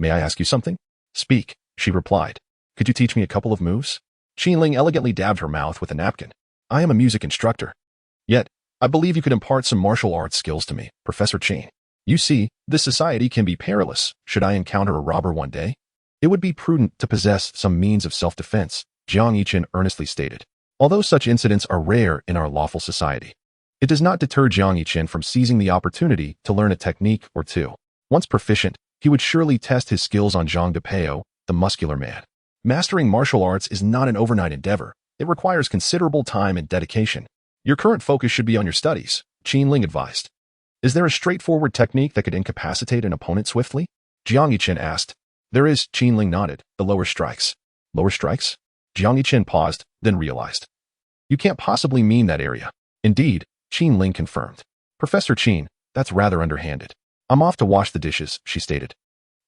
may I ask you something? Speak, she replied. Could you teach me a couple of moves? Qin Ling elegantly dabbed her mouth with a napkin. I am a music instructor. Yet, I believe you could impart some martial arts skills to me, Professor Qin. You see, this society can be perilous. Should I encounter a robber one day? It would be prudent to possess some means of self-defense, Jiang Yiqin earnestly stated. Although such incidents are rare in our lawful society, it does not deter Jiang Yiqin from seizing the opportunity to learn a technique or two. Once proficient, he would surely test his skills on Zhang Depeo, the muscular man. Mastering martial arts is not an overnight endeavor. It requires considerable time and dedication. Your current focus should be on your studies, Qin Ling advised. Is there a straightforward technique that could incapacitate an opponent swiftly? Jiang Yiqin asked. There is, Qin Ling nodded, the lower strikes. Lower strikes? Jiang Yiqin paused, then realized. You can't possibly mean that area. Indeed, Qin Ling confirmed. Professor Qin, that's rather underhanded. I'm off to wash the dishes, she stated.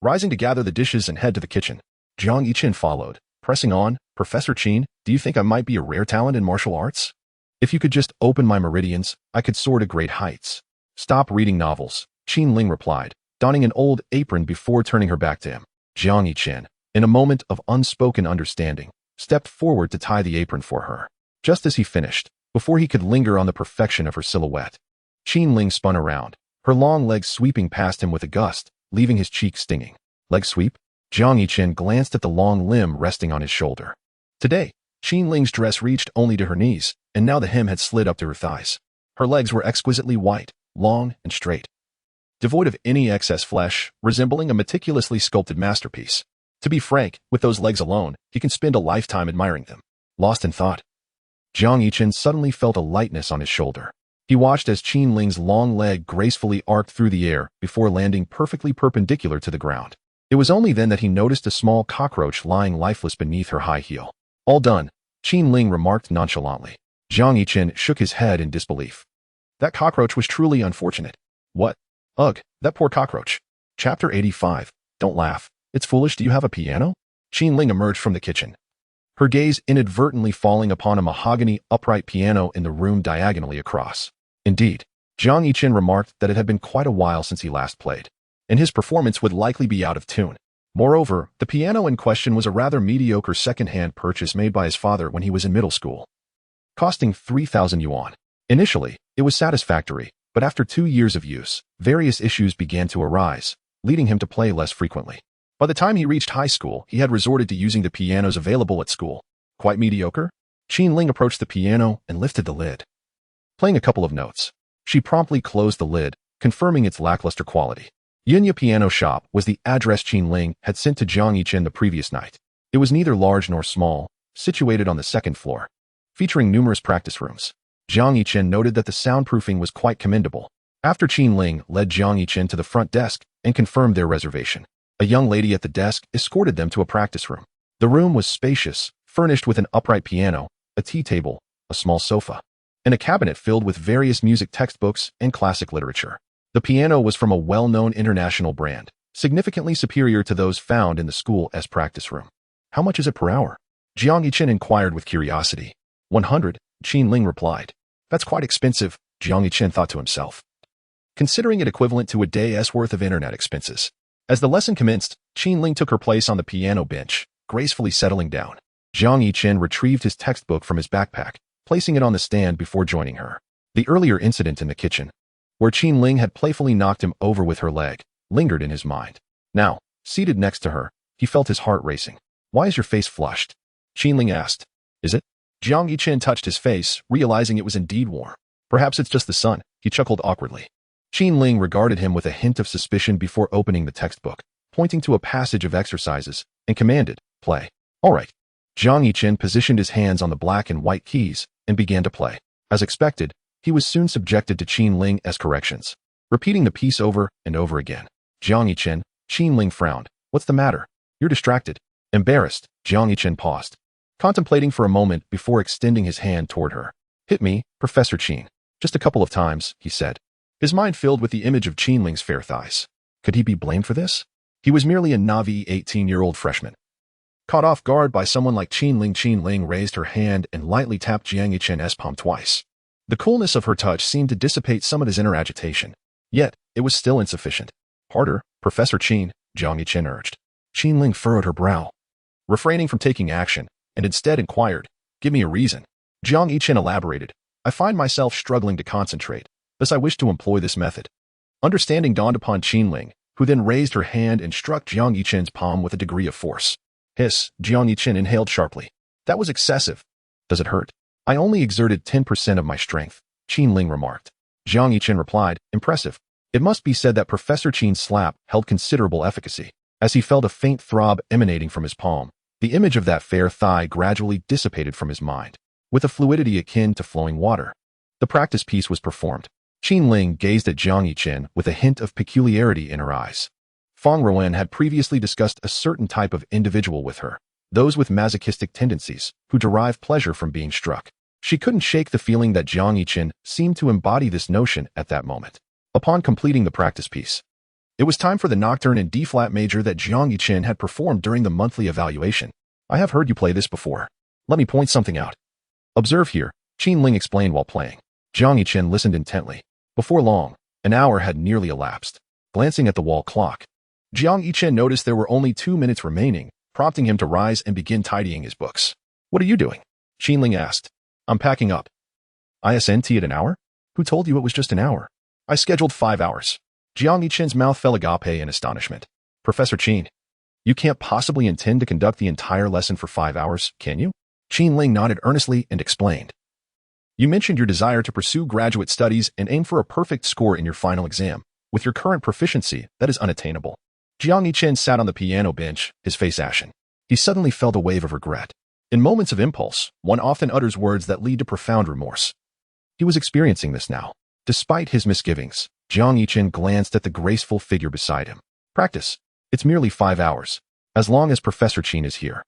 Rising to gather the dishes and head to the kitchen, Jiang Yiqin followed, pressing on, Professor Qin, do you think I might be a rare talent in martial arts? If you could just open my meridians, I could soar to great heights. Stop reading novels, Qin Ling replied, donning an old apron before turning her back to him. Jiang Yiqin, in a moment of unspoken understanding, stepped forward to tie the apron for her. Just as he finished, before he could linger on the perfection of her silhouette, Qin Ling spun around, her long legs sweeping past him with a gust, leaving his cheeks stinging. Leg sweep? Jiang Yiqin glanced at the long limb resting on his shoulder. Today, Qin Ling's dress reached only to her knees, and now the hem had slid up to her thighs. Her legs were exquisitely white, long and straight, devoid of any excess flesh, resembling a meticulously sculpted masterpiece. To be frank, with those legs alone, he can spend a lifetime admiring them. Lost in thought, Jiang Yiqin suddenly felt a lightness on his shoulder. He watched as Qin Ling's long leg gracefully arced through the air before landing perfectly perpendicular to the ground. It was only then that he noticed a small cockroach lying lifeless beneath her high heel. All done, Qin Ling remarked nonchalantly. Jiang Yiqin shook his head in disbelief. That cockroach was truly unfortunate. What? Ugh, that poor cockroach. Chapter 85. Don't laugh. It's foolish. Do you have a piano? Qin Ling emerged from the kitchen, her gaze inadvertently falling upon a mahogany upright piano in the room diagonally across. Indeed, Jiang Yiqin remarked that it had been quite a while since he last played, and his performance would likely be out of tune. Moreover, the piano in question was a rather mediocre second-hand purchase made by his father when he was in middle school, costing 3,000 yuan. Initially, it was satisfactory, but after 2 years of use, various issues began to arise, leading him to play less frequently. By the time he reached high school, he had resorted to using the pianos available at school. Quite mediocre? Qin Ling approached the piano and lifted the lid. Playing a couple of notes, she promptly closed the lid, confirming its lackluster quality. Yunya Piano Shop was the address Qin Ling had sent to Jiang Yiqin the previous night. It was neither large nor small, situated on the 2nd floor, featuring numerous practice rooms. Jiang Yiqin noted that the soundproofing was quite commendable. After Qin Ling led Jiang Yiqin to the front desk, and confirmed their reservation. A young lady at the desk escorted them to a practice room. The room was spacious, furnished with an upright piano, a tea table, a small sofa, and a cabinet filled with various music textbooks and classic literature. The piano was from a well-known international brand, significantly superior to those found in the school's practice room. How much is it per hour? Jiang Yichen inquired with curiosity. 100, Qin Ling replied. That's quite expensive, Jiang Yichen thought to himself, considering it equivalent to a day's worth of internet expenses. As the lesson commenced, Qin Ling took her place on the piano bench, gracefully settling down. Jiang Yichen retrieved his textbook from his backpack, placing it on the stand before joining her. The earlier incident in the kitchen, where Qin Ling had playfully knocked him over with her leg, lingered in his mind. Now, seated next to her, he felt his heart racing. Why is your face flushed? Qin Ling asked. Is it? Jiang Yichen touched his face, realizing it was indeed warm. Perhaps it's just the sun, he chuckled awkwardly. Qin Ling regarded him with a hint of suspicion before opening the textbook, pointing to a passage of exercises, and commanded, play. All right. Jiang Yichen positioned his hands on the black and white keys and began to play. As expected, he was soon subjected to Qin Ling's corrections, repeating the piece over and over again. Jiang Yichen, Qin Ling frowned. What's the matter? You're distracted. Embarrassed, Jiang Yichen paused, contemplating for a moment before extending his hand toward her. Hit me, Professor Qin. Just a couple of times, he said, his mind filled with the image of Qin Ling's fair thighs. Could he be blamed for this? He was merely a naive 18-year-old freshman. Caught off guard by someone like Qin Ling raised her hand and lightly tapped Jiang Yichen's palm twice. The coolness of her touch seemed to dissipate some of his inner agitation. Yet, it was still insufficient. Harder, Professor Qin, Jiang Yichen urged. Qin Ling furrowed her brow, refraining from taking action, and instead inquired, give me a reason. Jiang Yichen elaborated, I find myself struggling to concentrate, thus I wish to employ this method. Understanding dawned upon Qin Ling, who then raised her hand and struck Jiang Yichen's palm with a degree of force. Hiss, Jiang Yichen inhaled sharply. That was excessive. Does it hurt? I only exerted 10% of my strength, Qin Ling remarked. Jiang Yichen replied, impressive. It must be said that Professor Qin's slap held considerable efficacy. As he felt a faint throb emanating from his palm, the image of that fair thigh gradually dissipated from his mind, with a fluidity akin to flowing water. The practice piece was performed. Qin Ling gazed at Jiang Yichen with a hint of peculiarity in her eyes. Fang Ruan had previously discussed a certain type of individual with her, those with masochistic tendencies, who derive pleasure from being struck. She couldn't shake the feeling that Jiang Yichen seemed to embody this notion at that moment. Upon completing the practice piece, it was time for the nocturne in D-flat major that Jiang Yichen had performed during the monthly evaluation. I have heard you play this before. Let me point something out. Observe here, Qin Ling explained while playing. Jiang Yichen listened intently. Before long, an hour had nearly elapsed. Glancing at the wall clock, Jiang Yichen noticed there were only 2 minutes remaining, prompting him to rise and begin tidying his books. What are you doing? Qin Ling asked. I'm packing up. ISNT at an hour? Who told you it was just an hour? I scheduled 5 hours. Jiang Yichen's mouth fell agape in astonishment. Professor Qin, you can't possibly intend to conduct the entire lesson for 5 hours, can you? Qin Ling nodded earnestly and explained. You mentioned your desire to pursue graduate studies and aim for a perfect score in your final exam. With your current proficiency, that is unattainable. Jiang Yichen sat on the piano bench, his face ashen. He suddenly felt a wave of regret. In moments of impulse, one often utters words that lead to profound remorse. He was experiencing this now. Despite his misgivings, Jiang Yichen glanced at the graceful figure beside him. Practice. It's merely 5 hours. As long as Professor Qin is here.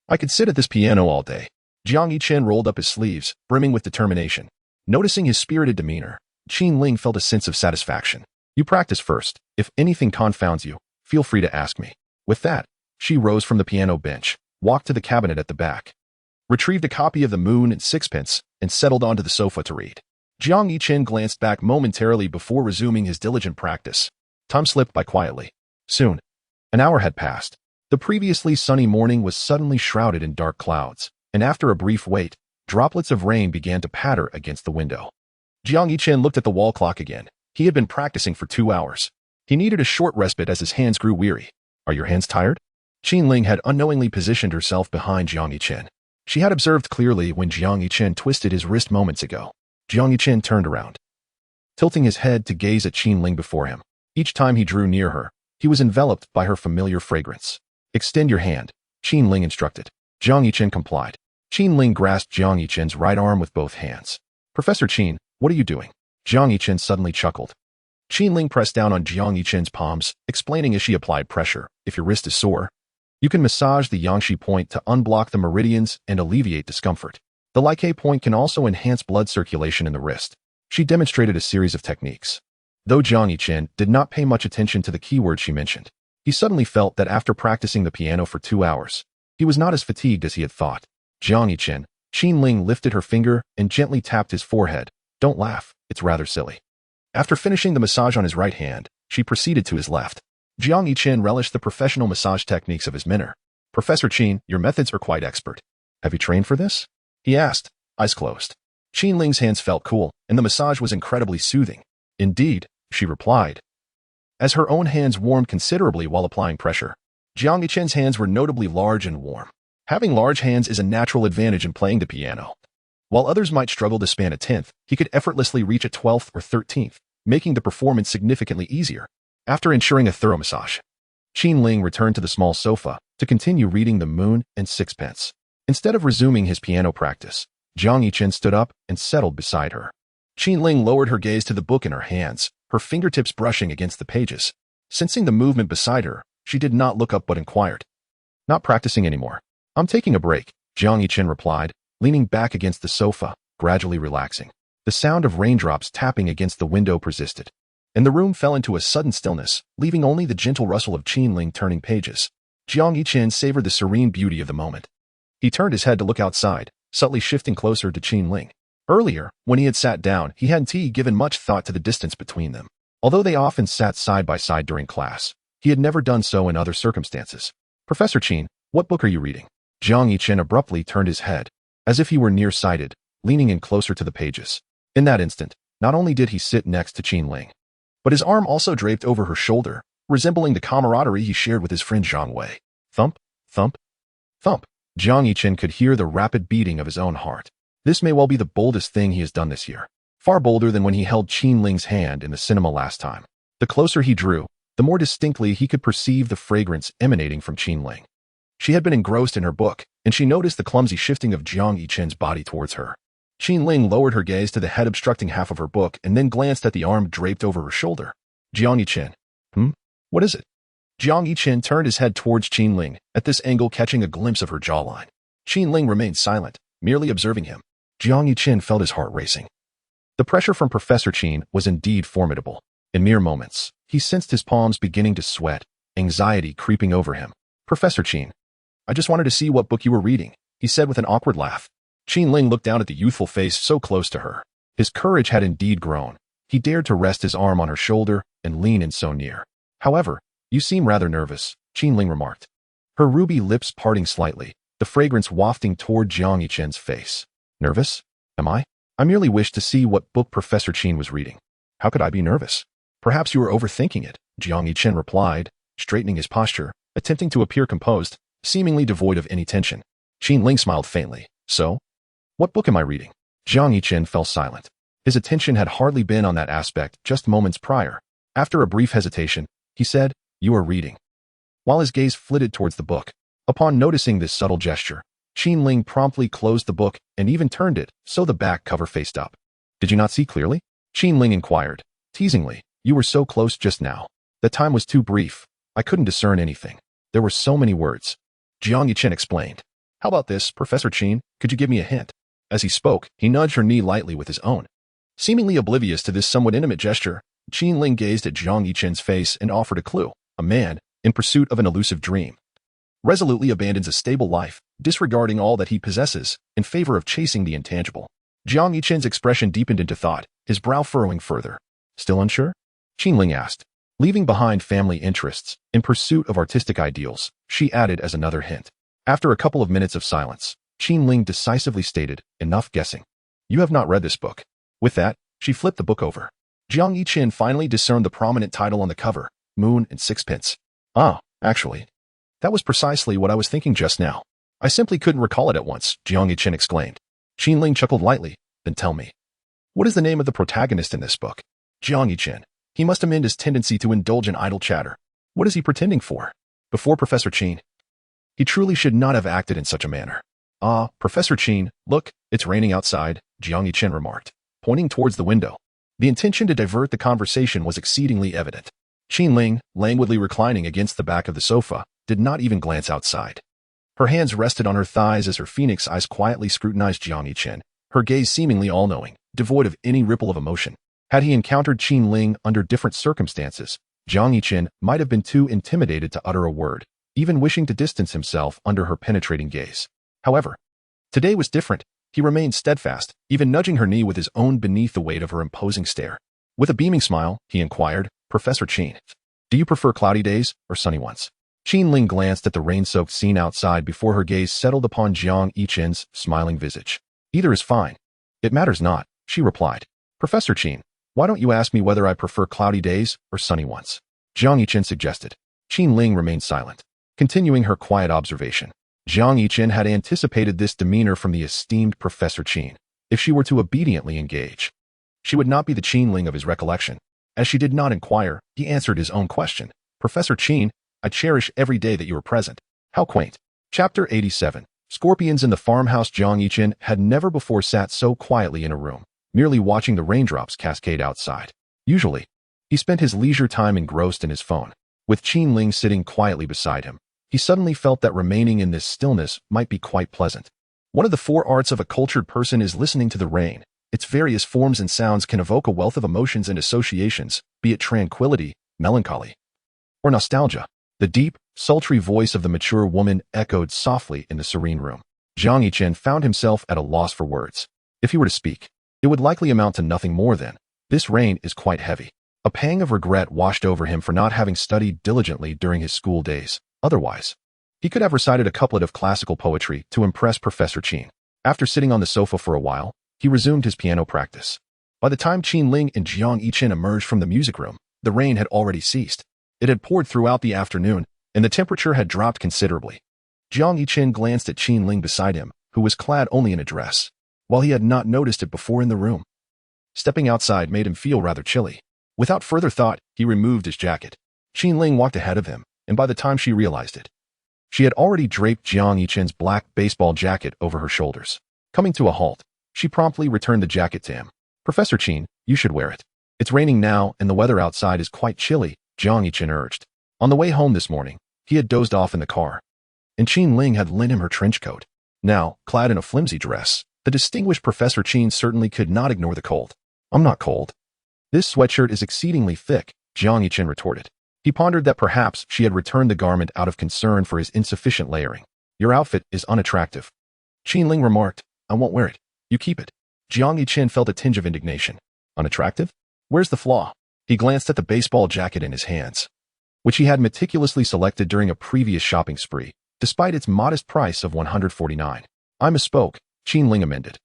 I could sit at this piano all day. Jiang Yichen rolled up his sleeves, brimming with determination. Noticing his spirited demeanor, Qin Ling felt a sense of satisfaction. You practice first. If anything confounds you, feel free to ask me. With that, she rose from the piano bench, walked to the cabinet at the back, retrieved a copy of The Moon and Sixpence, and settled onto the sofa to read. Jiang Yichen glanced back momentarily before resuming his diligent practice. Time slipped by quietly. Soon, an hour had passed. The previously sunny morning was suddenly shrouded in dark clouds, and after a brief wait, droplets of rain began to patter against the window. Jiang Yichen looked at the wall clock again. He had been practicing for 2 hours. He needed a short respite as his hands grew weary. Are your hands tired? Qin Ling had unknowingly positioned herself behind Jiang Yichen. She had observed clearly when Jiang Yichen twisted his wrist moments ago. Jiang Yichen turned around, tilting his head to gaze at Qin Ling before him. Each time he drew near her, he was enveloped by her familiar fragrance. Extend your hand, Qin Ling instructed. Jiang Yichen complied. Qin Ling grasped Jiang Yichen's right arm with both hands. Professor Qin, what are you doing? Jiang Yichen suddenly chuckled. Qin Ling pressed down on Jiang Yichen's palms, explaining as she applied pressure. If your wrist is sore, you can massage the Yangshi point to unblock the meridians and alleviate discomfort. The Like point can also enhance blood circulation in the wrist. She demonstrated a series of techniques. Though Jiang Yichen did not pay much attention to the keywords she mentioned, he suddenly felt that after practicing the piano for 2 hours, he was not as fatigued as he had thought. Jiang Yichen, Qin Ling lifted her finger and gently tapped his forehead. Don't laugh, it's rather silly. After finishing the massage on his right hand, she proceeded to his left. Jiang Yichen relished the professional massage techniques of his mentor. Professor Qin, your methods are quite expert. Have you trained for this? He asked, eyes closed. Qin Ling's hands felt cool, and the massage was incredibly soothing. Indeed, she replied. As her own hands warmed considerably while applying pressure, Jiang Yichen's hands were notably large and warm. Having large hands is a natural advantage in playing the piano. While others might struggle to span a 10th, he could effortlessly reach a 12th or 13th, making the performance significantly easier. After ensuring a thorough massage, Qin Ling returned to the small sofa to continue reading The Moon and Sixpence. Instead of resuming his piano practice, Jiang Yichen stood up and settled beside her. Qin Ling lowered her gaze to the book in her hands, her fingertips brushing against the pages. Sensing the movement beside her, she did not look up but inquired. Not practicing anymore. I'm taking a break, Jiang Yichen replied, leaning back against the sofa, gradually relaxing. The sound of raindrops tapping against the window persisted, and the room fell into a sudden stillness, leaving only the gentle rustle of Qin Ling turning pages. Jiang Yichen savored the serene beauty of the moment. He turned his head to look outside, subtly shifting closer to Qin Ling. Earlier, when he had sat down, he hadn't given much thought to the distance between them. Although they often sat side by side during class, he had never done so in other circumstances. Professor Qin, what book are you reading? Jiang Yichen abruptly turned his head, as if he were nearsighted, leaning in closer to the pages. In that instant, not only did he sit next to Qin Ling, but his arm also draped over her shoulder, resembling the camaraderie he shared with his friend Zhang Wei. Thump, thump, thump. Jiang Yichen could hear the rapid beating of his own heart. This may well be the boldest thing he has done this year. Far bolder than when he held Qin Ling's hand in the cinema last time. The closer he drew, the more distinctly he could perceive the fragrance emanating from Qin Ling. She had been engrossed in her book, and she noticed the clumsy shifting of Jiang Yichen's body towards her. Qin Ling lowered her gaze to the head obstructing half of her book and then glanced at the arm draped over her shoulder. Jiang Yichen. What is it? Jiang Yichen turned his head towards Qin Ling, at this angle catching a glimpse of her jawline. Qin Ling remained silent, merely observing him. Jiang Yichen felt his heart racing. The pressure from Professor Qin was indeed formidable. In mere moments, he sensed his palms beginning to sweat, anxiety creeping over him. Professor Qin, I just wanted to see what book you were reading, he said with an awkward laugh. Qin Ling looked down at the youthful face so close to her. His courage had indeed grown. He dared to rest his arm on her shoulder and lean in so near. However, you seem rather nervous, Qin Ling remarked. Her ruby lips parting slightly, the fragrance wafting toward Jiang Yichen's face. Nervous? Am I? I merely wished to see what book Professor Qin was reading. How could I be nervous? Perhaps you were overthinking it, Jiang Yichen replied, straightening his posture, attempting to appear composed, seemingly devoid of any tension. Qin Ling smiled faintly. So? What book am I reading? Jiang Yichen fell silent. His attention had hardly been on that aspect just moments prior. After a brief hesitation, he said, You are reading. While his gaze flitted towards the book, upon noticing this subtle gesture, Qin Ling promptly closed the book and even turned it so the back cover faced up. Did you not see clearly? Qin Ling inquired, teasingly. You were so close just now. The time was too brief. I couldn't discern anything. There were so many words. Jiang Yichen explained. How about this, Professor Qin? Could you give me a hint? As he spoke, he nudged her knee lightly with his own. Seemingly oblivious to this somewhat intimate gesture, Qin Ling gazed at Jiang Yichen's face and offered a clue. A man, in pursuit of an elusive dream, resolutely abandons a stable life, disregarding all that he possesses, in favor of chasing the intangible. Jiang Yichen's expression deepened into thought, his brow furrowing further. Still unsure? Qin Ling asked. Leaving behind family interests, in pursuit of artistic ideals, she added as another hint. After a couple of minutes of silence, Qin Ling decisively stated, Enough guessing. You have not read this book. With that, she flipped the book over. Jiang Yichen finally discerned the prominent title on the cover, Moon and Sixpence. Ah, actually, that was precisely what I was thinking just now. I simply couldn't recall it at once, Jiang Yichen exclaimed. Qin Ling chuckled lightly. Then tell me, what is the name of the protagonist in this book? Jiang Yichen. He must amend his tendency to indulge in idle chatter. What is he pretending for? Before Professor Qin. He truly should not have acted in such a manner. Ah, Professor Qin, look, it's raining outside, Jiang Yichen remarked, pointing towards the window. The intention to divert the conversation was exceedingly evident. Qin Ling, languidly reclining against the back of the sofa, did not even glance outside. Her hands rested on her thighs as her phoenix eyes quietly scrutinized Jiang Yichen, her gaze seemingly all-knowing, devoid of any ripple of emotion. Had he encountered Qin Ling under different circumstances, Jiang Yichen might have been too intimidated to utter a word, even wishing to distance himself under her penetrating gaze. However, today was different. He remained steadfast, even nudging her knee with his own beneath the weight of her imposing stare. With a beaming smile, he inquired, "Professor Qin, do you prefer cloudy days or sunny ones?" Qin Ling glanced at the rain-soaked scene outside before her gaze settled upon Jiang Yichen's smiling visage. "Either is fine. It matters not," she replied. "Professor Qin, why don't you ask me whether I prefer cloudy days or sunny ones?" Jiang Yichen suggested. Qin Ling remained silent, continuing her quiet observation. Jiang Yichen had anticipated this demeanor from the esteemed Professor Qin. If she were to obediently engage, she would not be the Qin Ling of his recollection. As she did not inquire, he answered his own question. "Professor Qin, I cherish every day that you are present." How quaint. Chapter 87. Scorpions in the farmhouse. Jiang Yichen had never before sat so quietly in a room, merely watching the raindrops cascade outside. Usually, he spent his leisure time engrossed in his phone. With Qin Ling sitting quietly beside him, he suddenly felt that remaining in this stillness might be quite pleasant. One of the four arts of a cultured person is listening to the rain. Its various forms and sounds can evoke a wealth of emotions and associations, be it tranquility, melancholy, or nostalgia. The deep, sultry voice of the mature woman echoed softly in the serene room. Jiang Yichen found himself at a loss for words. If he were to speak, it would likely amount to nothing more than, "This rain is quite heavy." A pang of regret washed over him for not having studied diligently during his school days. Otherwise, he could have recited a couplet of classical poetry to impress Professor Qin. After sitting on the sofa for a while, he resumed his piano practice. By the time Qin Ling and Jiang Yichen emerged from the music room, the rain had already ceased. It had poured throughout the afternoon, and the temperature had dropped considerably. Jiang Yichen glanced at Qin Ling beside him, who was clad only in a dress, while he had not noticed it before in the room. Stepping outside made him feel rather chilly. Without further thought, he removed his jacket. Qin Ling walked ahead of him, and by the time she realized it, she had already draped Jiang Yichen's black baseball jacket over her shoulders. Coming to a halt, she promptly returned the jacket to him. "Professor Qin, you should wear it. It's raining now, and the weather outside is quite chilly," Jiang Yichen urged. On the way home this morning, he had dozed off in the car, and Qin Ling had lent him her trench coat. Now, clad in a flimsy dress, the distinguished Professor Qin certainly could not ignore the cold. "I'm not cold. This sweatshirt is exceedingly thick," Jiang Yichen retorted. He pondered that perhaps she had returned the garment out of concern for his insufficient layering. "Your outfit is unattractive," Qin Ling remarked. "I won't wear it. You keep it." Jiang Yichen felt a tinge of indignation. "Unattractive? Where's the flaw?" He glanced at the baseball jacket in his hands, which he had meticulously selected during a previous shopping spree, despite its modest price of $149. "I misspoke," Qin Ling amended.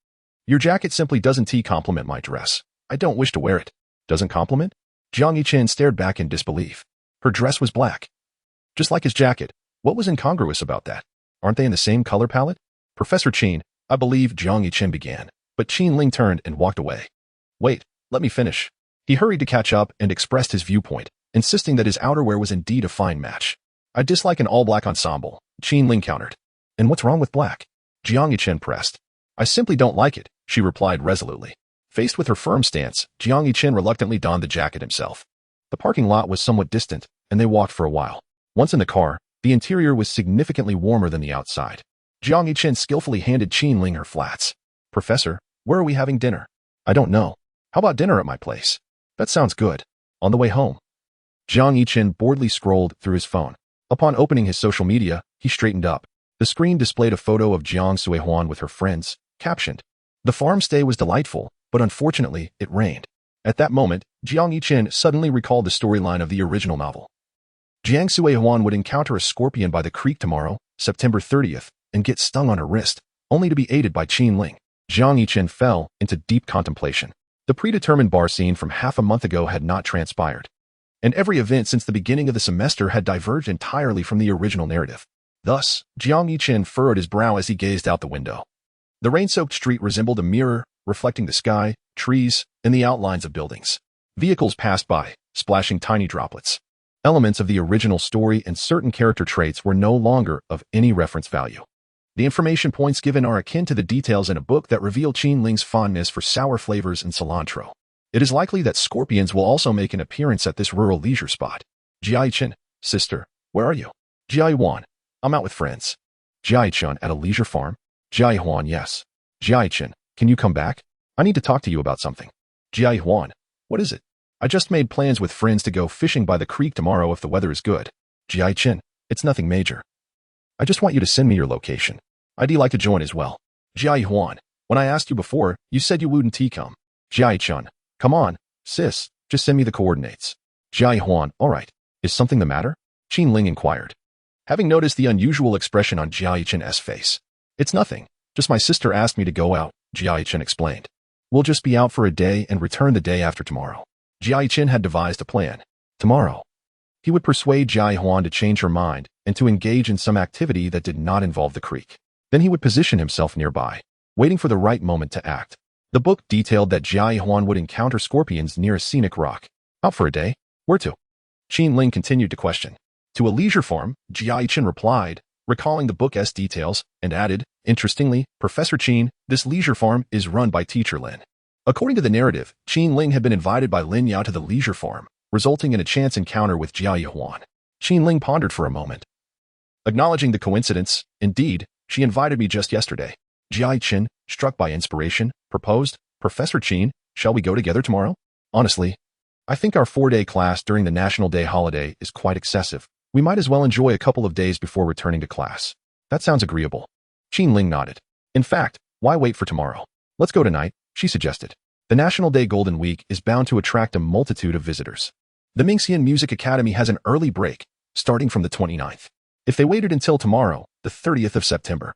"Your jacket simply doesn't complement my dress. I don't wish to wear it." "Doesn't compliment?" Jiang Yichen stared back in disbelief. Her dress was black, just like his jacket. What was incongruous about that? Aren't they in the same color palette? "Professor Qin, I believe," Jiang Yichen began, but Qin Ling turned and walked away. "Wait, let me finish." He hurried to catch up and expressed his viewpoint, insisting that his outerwear was indeed a fine match. "I dislike an all-black ensemble," Qin Ling countered. "And what's wrong with black?" Jiang Yichen pressed. "I simply don't like it," she replied resolutely. Faced with her firm stance, Jiang Yichen reluctantly donned the jacket himself. The parking lot was somewhat distant, and they walked for a while. Once in the car, the interior was significantly warmer than the outside. Jiang Yichen skillfully handed Qin Ling her flats. "Professor, where are we having dinner?" "I don't know. How about dinner at my place?" "That sounds good." On the way home, Jiang Yichen boredly scrolled through his phone. Upon opening his social media, he straightened up. The screen displayed a photo of Jiang Suihuan with her friends, captioned, "The farm stay was delightful, but unfortunately, it rained." At that moment, Jiang Yichen suddenly recalled the storyline of the original novel. Jiang Suihuan would encounter a scorpion by the creek tomorrow, September 30th, and get stung on her wrist, only to be aided by Qin Ling. Jiang Yichen fell into deep contemplation. The predetermined bar scene from half a month ago had not transpired, and every event since the beginning of the semester had diverged entirely from the original narrative. Thus, Jiang Yichen furrowed his brow as he gazed out the window. The rain-soaked street resembled a mirror, reflecting the sky, trees, and the outlines of buildings. Vehicles passed by, splashing tiny droplets. Elements of the original story and certain character traits were no longer of any reference value. The information points given are akin to the details in a book that reveal Qin Ling's fondness for sour flavors and cilantro. It is likely that scorpions will also make an appearance at this rural leisure spot. Jiai-chin, sister, where are you? Jiai-wan, I'm out with friends. Jiai-chun at a leisure farm? Jiai-hwan, yes. Jiai-chin, can you come back? I need to talk to you about something. Jiai-hwan, what is it? I just made plans with friends to go fishing by the creek tomorrow if the weather is good. Jiai-chin, it's nothing major. I just want you to send me your location. I'd like to join as well. Jiai-hwan, when I asked you before, you said you wouldn't come. Jiai-chun, come on, sis, just send me the coordinates. Jiai-hwan, all right. Is something the matter? Qin Ling inquired, having noticed the unusual expression on Jiai-chin's face. It's nothing. Just my sister asked me to go out, Jiai-chin explained. We'll just be out for a day and return the day after tomorrow. Jiai-chin had devised a plan. Tomorrow, he would persuade Jiai-hwan to change her mind and to engage in some activity that did not involve the creek. Then he would position himself nearby, waiting for the right moment to act. The book detailed that Jiai-hwan would encounter scorpions near a scenic rock. Out for a day? Where to? Qin Ling continued to question. To a leisure farm, Jiai-chin replied, recalling the book's details, and added, interestingly, Professor Qin, this leisure farm is run by Teacher Lin. According to the narrative, Qin Ling had been invited by Lin Yao to the leisure farm, resulting in a chance encounter with Jiai-hwan. Qin Ling pondered for a moment. Acknowledging the coincidence, indeed, she invited me just yesterday. Jiai-chin, struck by inspiration, proposed, Professor Qin, shall we go together tomorrow? Honestly, I think our 4-day class during the National Day holiday is quite excessive. We might as well enjoy a couple of days before returning to class. That sounds agreeable. Qin Ling nodded. In fact, why wait for tomorrow? Let's go tonight, she suggested. The National Day Golden Week is bound to attract a multitude of visitors. The Mingxian Music Academy has an early break, starting from the 29th. If they waited until tomorrow, the 30th of September,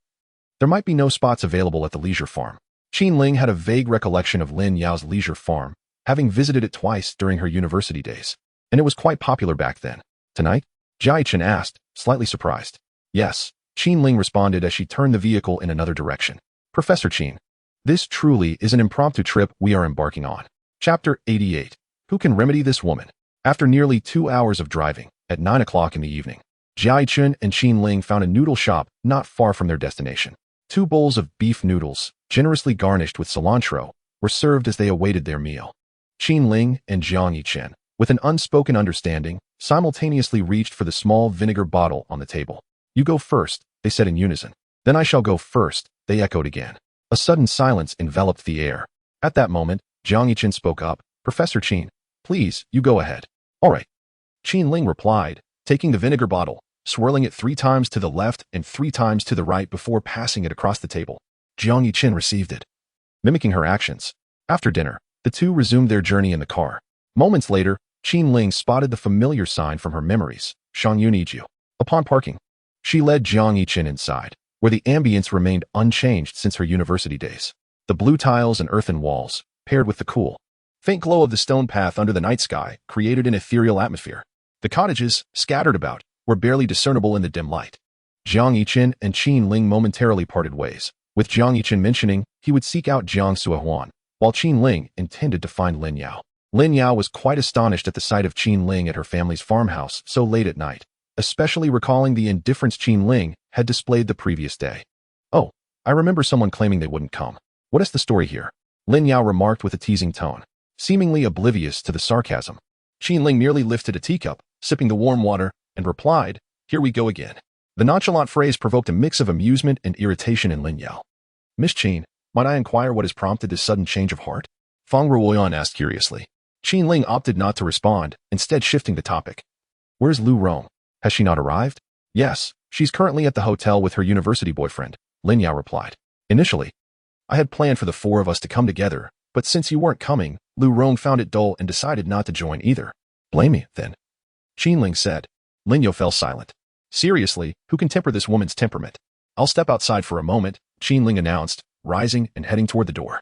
there might be no spots available at the leisure farm. Qin Ling had a vague recollection of Lin Yao's leisure farm, having visited it twice during her university days, and it was quite popular back then. Tonight? Jiai-chin asked, slightly surprised. Yes, Qin Ling responded as she turned the vehicle in another direction. Professor Qin, this truly is an impromptu trip we are embarking on. Chapter 88. Who can remedy this woman? After nearly 2 hours of driving, at 9 o'clock in the evening, Jiai-chin and Qin Ling found a noodle shop not far from their destination. 2 bowls of beef noodles, generously garnished with cilantro, were served as they awaited their meal. Qin Ling and Jiang Yichen, with an unspoken understanding, simultaneously reached for the small vinegar bottle on the table. You go first, they said in unison. Then I shall go first, they echoed again. A sudden silence enveloped the air. At that moment, Jiang Yichen spoke up. Professor Qin, please, you go ahead. All right. Qin Ling replied, taking the vinegar bottle, swirling it 3 times to the left and 3 times to the right before passing it across the table. Jiang Yichen received it, mimicking her actions. After dinner, the two resumed their journey in the car. Moments later, Qin Ling spotted the familiar sign from her memories, Shangyun Yiju. Upon parking, she led Jiang Yichen inside, where the ambience remained unchanged since her university days. The blue tiles and earthen walls, paired with the cool, faint glow of the stone path under the night sky, created an ethereal atmosphere. The cottages, scattered about, were barely discernible in the dim light. Jiang Yichen and Qin Ling momentarily parted ways, with Jiang Yichen mentioning he would seek out Jiang Suohuan, while Qin Ling intended to find Lin Yao. Lin Yao was quite astonished at the sight of Qin Ling at her family's farmhouse so late at night, especially recalling the indifference Qin Ling had displayed the previous day. Oh, I remember someone claiming they wouldn't come. What is the story here? Lin Yao remarked with a teasing tone, seemingly oblivious to the sarcasm. Qin Ling merely lifted a teacup, sipping the warm water, and replied, here we go again. The nonchalant phrase provoked a mix of amusement and irritation in Lin Yao. Miss Qin, might I inquire what has prompted this sudden change of heart? Fang Ruoyan asked curiously. Qin Ling opted not to respond, instead shifting the topic. Where's Lu Rong? Has she not arrived? Yes, she's currently at the hotel with her university boyfriend, Lin Yao replied. Initially, I had planned for the 4 of us to come together, but since you weren't coming, Lu Rong found it dull and decided not to join either. Blame me, then. Qin Ling said. Lin Yao fell silent. Seriously, who can temper this woman's temperament? I'll step outside for a moment, Qin Ling announced, rising and heading toward the door.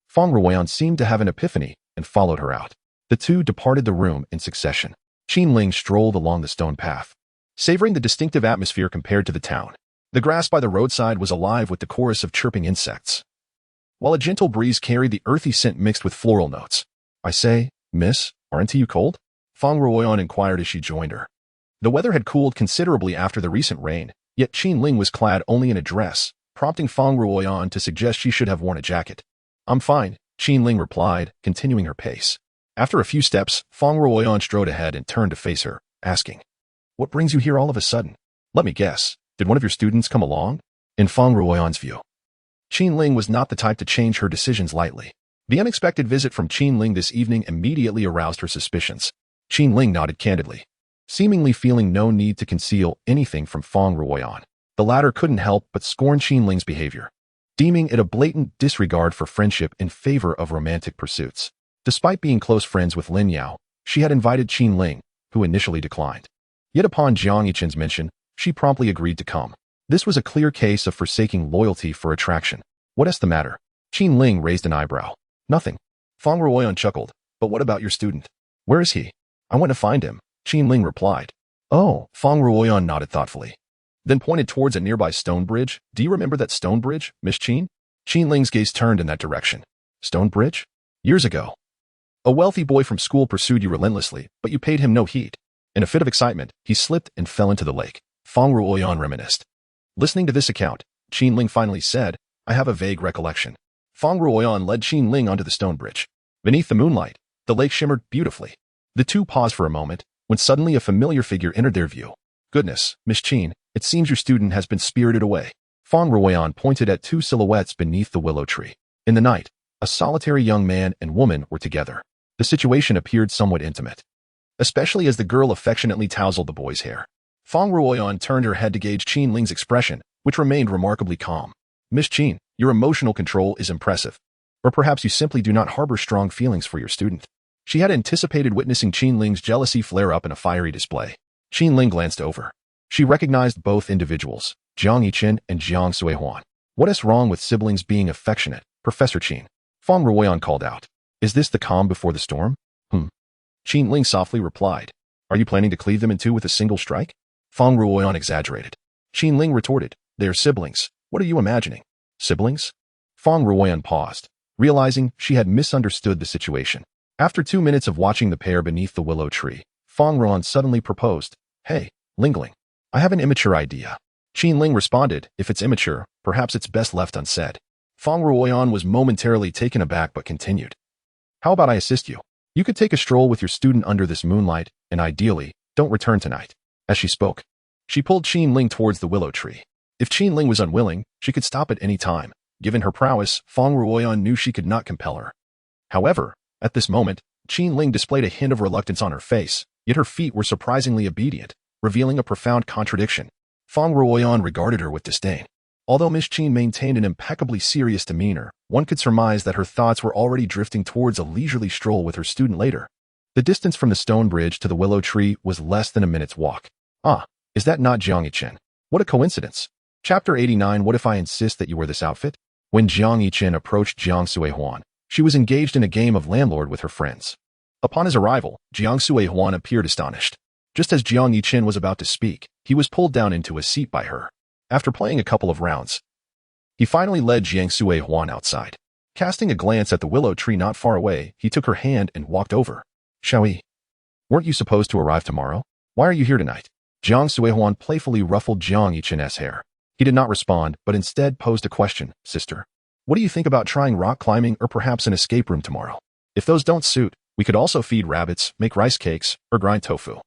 Fang Ruoyan seemed to have an epiphany and followed her out. The two departed the room in succession. Qin Ling strolled along the stone path, savoring the distinctive atmosphere compared to the town. The grass by the roadside was alive with the chorus of chirping insects, while a gentle breeze carried the earthy scent mixed with floral notes. I say, miss, aren't you cold? Fang Ruoyan inquired as she joined her. The weather had cooled considerably after the recent rain, yet Qin Ling was clad only in a dress, prompting Fang Ruoyan to suggest she should have worn a jacket. I'm fine, Qin Ling replied, continuing her pace. After a few steps, Fong Ruoyan strode ahead and turned to face her, asking, "What brings you here all of a sudden? Let me guess, did one of your students come along?" In Fong Ruoyan's view, Qin Ling was not the type to change her decisions lightly. The unexpected visit from Qin Ling this evening immediately aroused her suspicions. Qin Ling nodded candidly, seemingly feeling no need to conceal anything from Fong Ruoyan. The latter couldn't help but scorn Qin Ling's behavior, deeming it a blatant disregard for friendship in favor of romantic pursuits. Despite being close friends with Lin Yao, she had invited Qin Ling, who initially declined. Yet upon Jiang Yichen's mention, she promptly agreed to come. This was a clear case of forsaking loyalty for attraction. "What is the matter?" Qin Ling raised an eyebrow. "Nothing." Fong Ruoyan chuckled. "But what about your student? Where is he?" "I went to find him," Qin Ling replied. "Oh," Fong Ruoyan nodded thoughtfully, then pointed towards a nearby stone bridge. "Do you remember that stone bridge, Miss Qin?" Qin Ling's gaze turned in that direction. "Stone bridge? Years ago. A wealthy boy from school pursued you relentlessly, but you paid him no heed. In a fit of excitement, he slipped and fell into the lake." Fong Ruoyan reminisced. Listening to this account, Qin Ling finally said, "I have a vague recollection." Fong Ruoyan led Qin Ling onto the stone bridge. Beneath the moonlight, the lake shimmered beautifully. The two paused for a moment, when suddenly a familiar figure entered their view. "Goodness, Miss Qin, it seems your student has been spirited away." Fong Ruoyan pointed at two silhouettes beneath the willow tree. In the night, a solitary young man and woman were together. The situation appeared somewhat intimate, especially as the girl affectionately tousled the boy's hair. Fong Ruoyan turned her head to gauge Qin Ling's expression, which remained remarkably calm. "Miss Qin, your emotional control is impressive. Or perhaps you simply do not harbor strong feelings for your student." She had anticipated witnessing Qin Ling's jealousy flare up in a fiery display. Qin Ling glanced over. She recognized both individuals, Jiang Yichen and Jiang Suihuan. "What is wrong with siblings being affectionate, Professor Qin?" Fong Ruoyan called out. "Is this the calm before the storm?" Qin Ling softly replied. "Are you planning to cleave them in two with a single strike?" Fong Ruoyan exaggerated. Qin Ling retorted, "They are siblings. What are you imagining?" "Siblings?" Fong Ruoyan paused, realizing she had misunderstood the situation. After 2 minutes of watching the pair beneath the willow tree, Fong Ruoyan suddenly proposed, "Hey, Lingling, I have an immature idea." Qin Ling responded, "If it's immature, perhaps it's best left unsaid." Fong Ruoyan was momentarily taken aback but continued. "How about I assist you? You could take a stroll with your student under this moonlight, and ideally, don't return tonight." As she spoke, she pulled Qin Ling towards the willow tree. If Qin Ling was unwilling, she could stop at any time. Given her prowess, Fong Ruoyan knew she could not compel her. However, at this moment, Qin Ling displayed a hint of reluctance on her face, yet her feet were surprisingly obedient, revealing a profound contradiction. Fong Ruoyan regarded her with disdain. Although Miss Qin maintained an impeccably serious demeanor, one could surmise that her thoughts were already drifting towards a leisurely stroll with her student later. The distance from the stone bridge to the willow tree was less than a minute's walk. "Ah, is that not Jiang Yichen? What a coincidence." Chapter 89. What if I insist that you wear this outfit? When Jiang Yichen approached Jiang Suihuan, she was engaged in a game of landlord with her friends. Upon his arrival, Jiang Suihuan appeared astonished. Just as Jiang Yichen was about to speak, he was pulled down into a seat by her. After playing a couple of rounds, he finally led Jiang Suihuan outside. Casting a glance at the willow tree not far away, he took her hand and walked over. "Shall we? Weren't you supposed to arrive tomorrow? Why are you here tonight?" Jiang Suihuan playfully ruffled Jiang Yichen's hair. He did not respond, but instead posed a question. "Sister, what do you think about trying rock climbing or perhaps an escape room tomorrow? If those don't suit, we could also feed rabbits, make rice cakes, or grind tofu."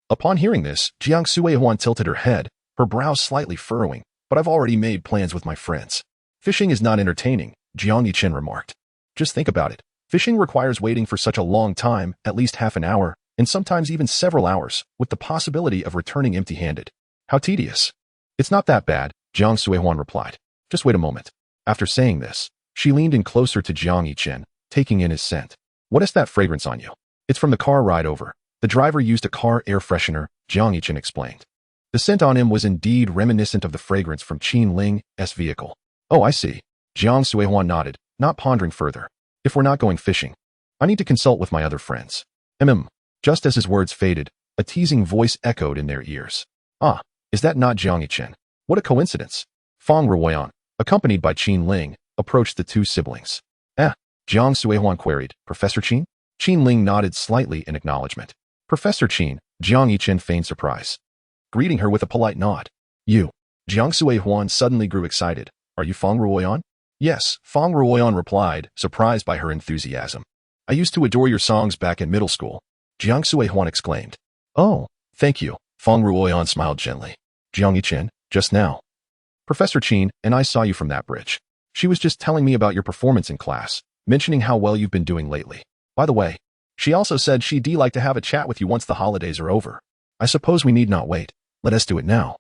Upon hearing this, Jiang Suihuan tilted her head, her brows slightly furrowing. "But I've already made plans with my friends." "Fishing is not entertaining," Jiang Yichen remarked. "Just think about it. Fishing requires waiting for such a long time, at least half an hour, and sometimes even several hours, with the possibility of returning empty-handed. How tedious." "It's not that bad," Jiang Suihuan replied. "Just wait a moment." After saying this, she leaned in closer to Jiang Yichen, taking in his scent. "What is that fragrance on you?" "It's from the car ride over. The driver used a car air freshener," Jiang Yichen explained. The scent on him was indeed reminiscent of the fragrance from Qin Ling's vehicle. "Oh, I see." Jiang Suihuan nodded, not pondering further. "If we're not going fishing, I need to consult with my other friends." Just as his words faded, a teasing voice echoed in their ears. "Ah, is that not Jiang Yichen? What a coincidence." Fong Ruoyan, accompanied by Qin Ling, approached the two siblings. Jiang Suihuan queried, "Professor Qin?" Qin Ling nodded slightly in acknowledgement. "Professor Qin," Jiang Yichen feigned surprise, greeting her with a polite nod. "You." Jiang Suihuan suddenly grew excited. "Are you Fong Ruoyan?" "Yes," Fong Ruoyan replied, surprised by her enthusiasm. I used to adore your songs back in middle school, Jiang Suihuan exclaimed. Oh, thank you, Feng Ruoyan smiled gently. Jiang Yichen, just now. Professor Qin and I saw you from that bridge. She was just telling me about your performance in class, mentioning how well you've been doing lately. By the way, she also said she'd like to have a chat with you once the holidays are over. I suppose we need not wait. Let us do it now.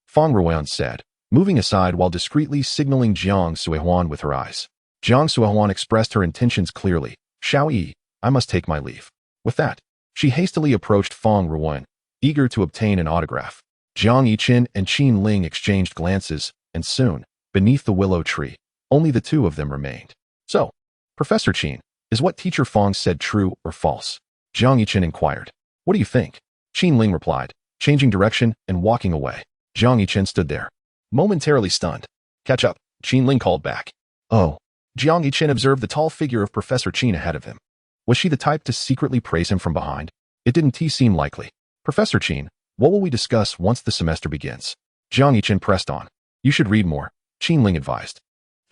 Feng Ruoyan said, moving aside while discreetly signaling Jiang Suihuan with her eyes. Jiang Suihuan expressed her intentions clearly. Xiao Yi, I must take my leave. With that, she hastily approached Feng Ruoyan, eager to obtain an autograph. Jiang Yichen and Qin Ling exchanged glances, and soon, beneath the willow tree, only the two of them remained. So, Professor Qin, is what Teacher Feng said true or false? Jiang Yichen inquired. What do you think? Qin Ling replied, changing direction and walking away. Jiang Yichen stood there, momentarily stunned. Catch up, Qin Ling called back. Oh. Jiang Yichen observed the tall figure of Professor Qin ahead of him. Was she the type to secretly praise him from behind? It didn't seem likely. Professor Qin, what will we discuss once the semester begins? Jiang Yichen pressed on. You should read more, Qin Ling advised.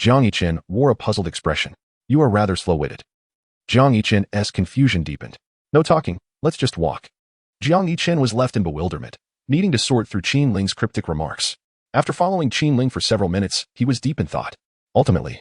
Jiang Yichen wore a puzzled expression. You are rather slow-witted. Jiang Yichen's confusion deepened. No talking, let's just walk. Jiang Yichen was left in bewilderment, needing to sort through Qin Ling's cryptic remarks. After following Qin Ling for several minutes, he was deep in thought. Ultimately,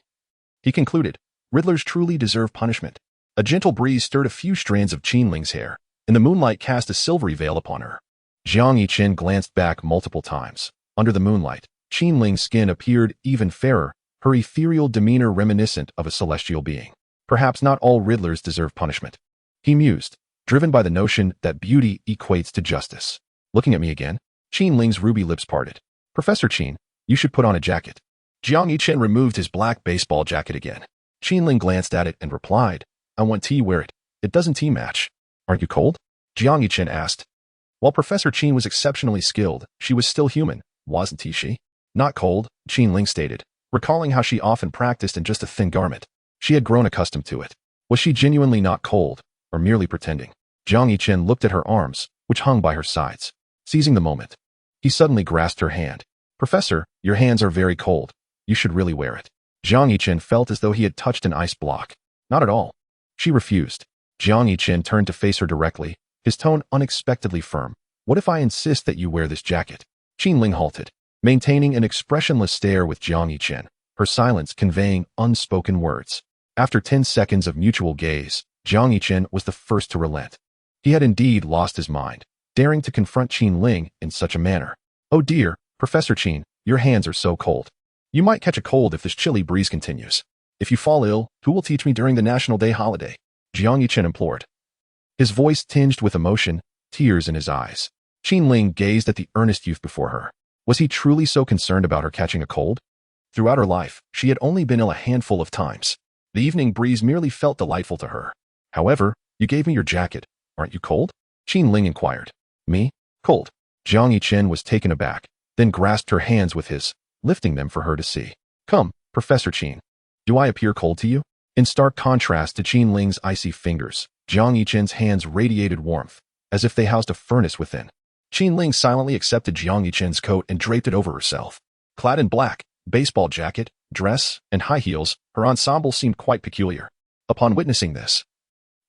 he concluded, Riddlers truly deserve punishment. A gentle breeze stirred a few strands of Qin Ling's hair, and the moonlight cast a silvery veil upon her. Jiang Yichen glanced back multiple times. Under the moonlight, Qin Ling's skin appeared even fairer, her ethereal demeanor reminiscent of a celestial being. Perhaps not all Riddlers deserve punishment. He mused, driven by the notion that beauty equates to justice. Looking at me again, Qin Ling's ruby lips parted. Professor Qin, you should put on a jacket. Jiang Yichen removed his black baseball jacket again. Qin Ling glanced at it and replied, I want to wear it. It doesn't match. Aren't you cold? Jiang Yichen asked. While Professor Qin was exceptionally skilled, she was still human, wasn't she? Not cold, Qin Ling stated, recalling how she often practiced in just a thin garment. She had grown accustomed to it. Was she genuinely not cold, or merely pretending? Jiang Yichen looked at her arms, which hung by her sides. Seizing the moment, he suddenly grasped her hand. Professor, your hands are very cold. You should really wear it. Jiang Yichen felt as though he had touched an ice block. Not at all. She refused. Jiang Yichen turned to face her directly, his tone unexpectedly firm. What if I insist that you wear this jacket? Qin Ling halted, maintaining an expressionless stare with Jiang Yichen, her silence conveying unspoken words. After 10 seconds of mutual gaze, Jiang Yichen was the first to relent. He had indeed lost his mind, daring to confront Qin Ling in such a manner. Oh dear, Professor Qin, your hands are so cold. You might catch a cold if this chilly breeze continues. If you fall ill, who will teach me during the National Day holiday? Jiang Yichen implored. His voice tinged with emotion, tears in his eyes. Qin Ling gazed at the earnest youth before her. Was he truly so concerned about her catching a cold? Throughout her life, she had only been ill a handful of times. The evening breeze merely felt delightful to her. However, you gave me your jacket. Aren't you cold? Qin Ling inquired. Me? Cold. Jiang Yichen was taken aback, then grasped her hands with his, lifting them for her to see. Come, Professor Qin. Do I appear cold to you? In stark contrast to Qin Ling's icy fingers, Jiang Yichen's hands radiated warmth, as if they housed a furnace within. Qin Ling silently accepted Jiang Yichen's coat and draped it over herself. Clad in black, baseball jacket, dress, and high heels, her ensemble seemed quite peculiar. Upon witnessing this,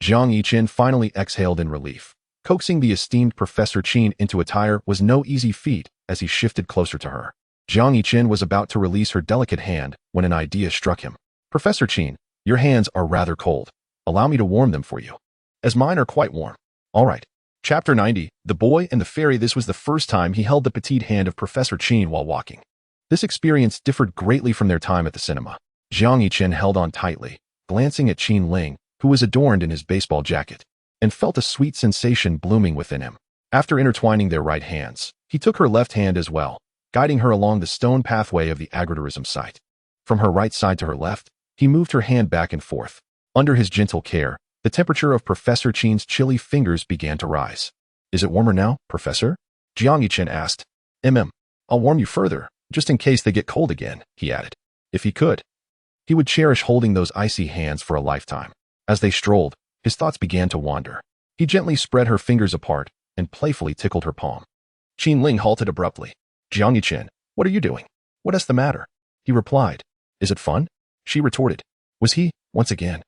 Jiang Yichen finally exhaled in relief. Coaxing the esteemed Professor Qin into attire was no easy feat as he shifted closer to her. Jiang Yichen was about to release her delicate hand when an idea struck him. Professor Qin, your hands are rather cold. Allow me to warm them for you. As mine are quite warm. All right. Chapter 90, The Boy and the Fairy. This was the first time he held the petite hand of Professor Qin while walking. This experience differed greatly from their time at the cinema. Jiang Yichen held on tightly, glancing at Qin Ling, who was adorned in his baseball jacket, and felt a sweet sensation blooming within him. After intertwining their right hands, he took her left hand as well, guiding her along the stone pathway of the agritourism site. From her right side to her left, he moved her hand back and forth. Under his gentle care, the temperature of Professor Qin's chilly fingers began to rise. Is it warmer now, Professor? Jiang Yichen asked. I'll warm you further, just in case they get cold again, he added. If he could, he would cherish holding those icy hands for a lifetime. As they strolled, his thoughts began to wander. He gently spread her fingers apart and playfully tickled her palm. Qin Ling halted abruptly. Jiang Yichen, what are you doing? What is the matter? He replied. Is it fun? She retorted. Was he, once again,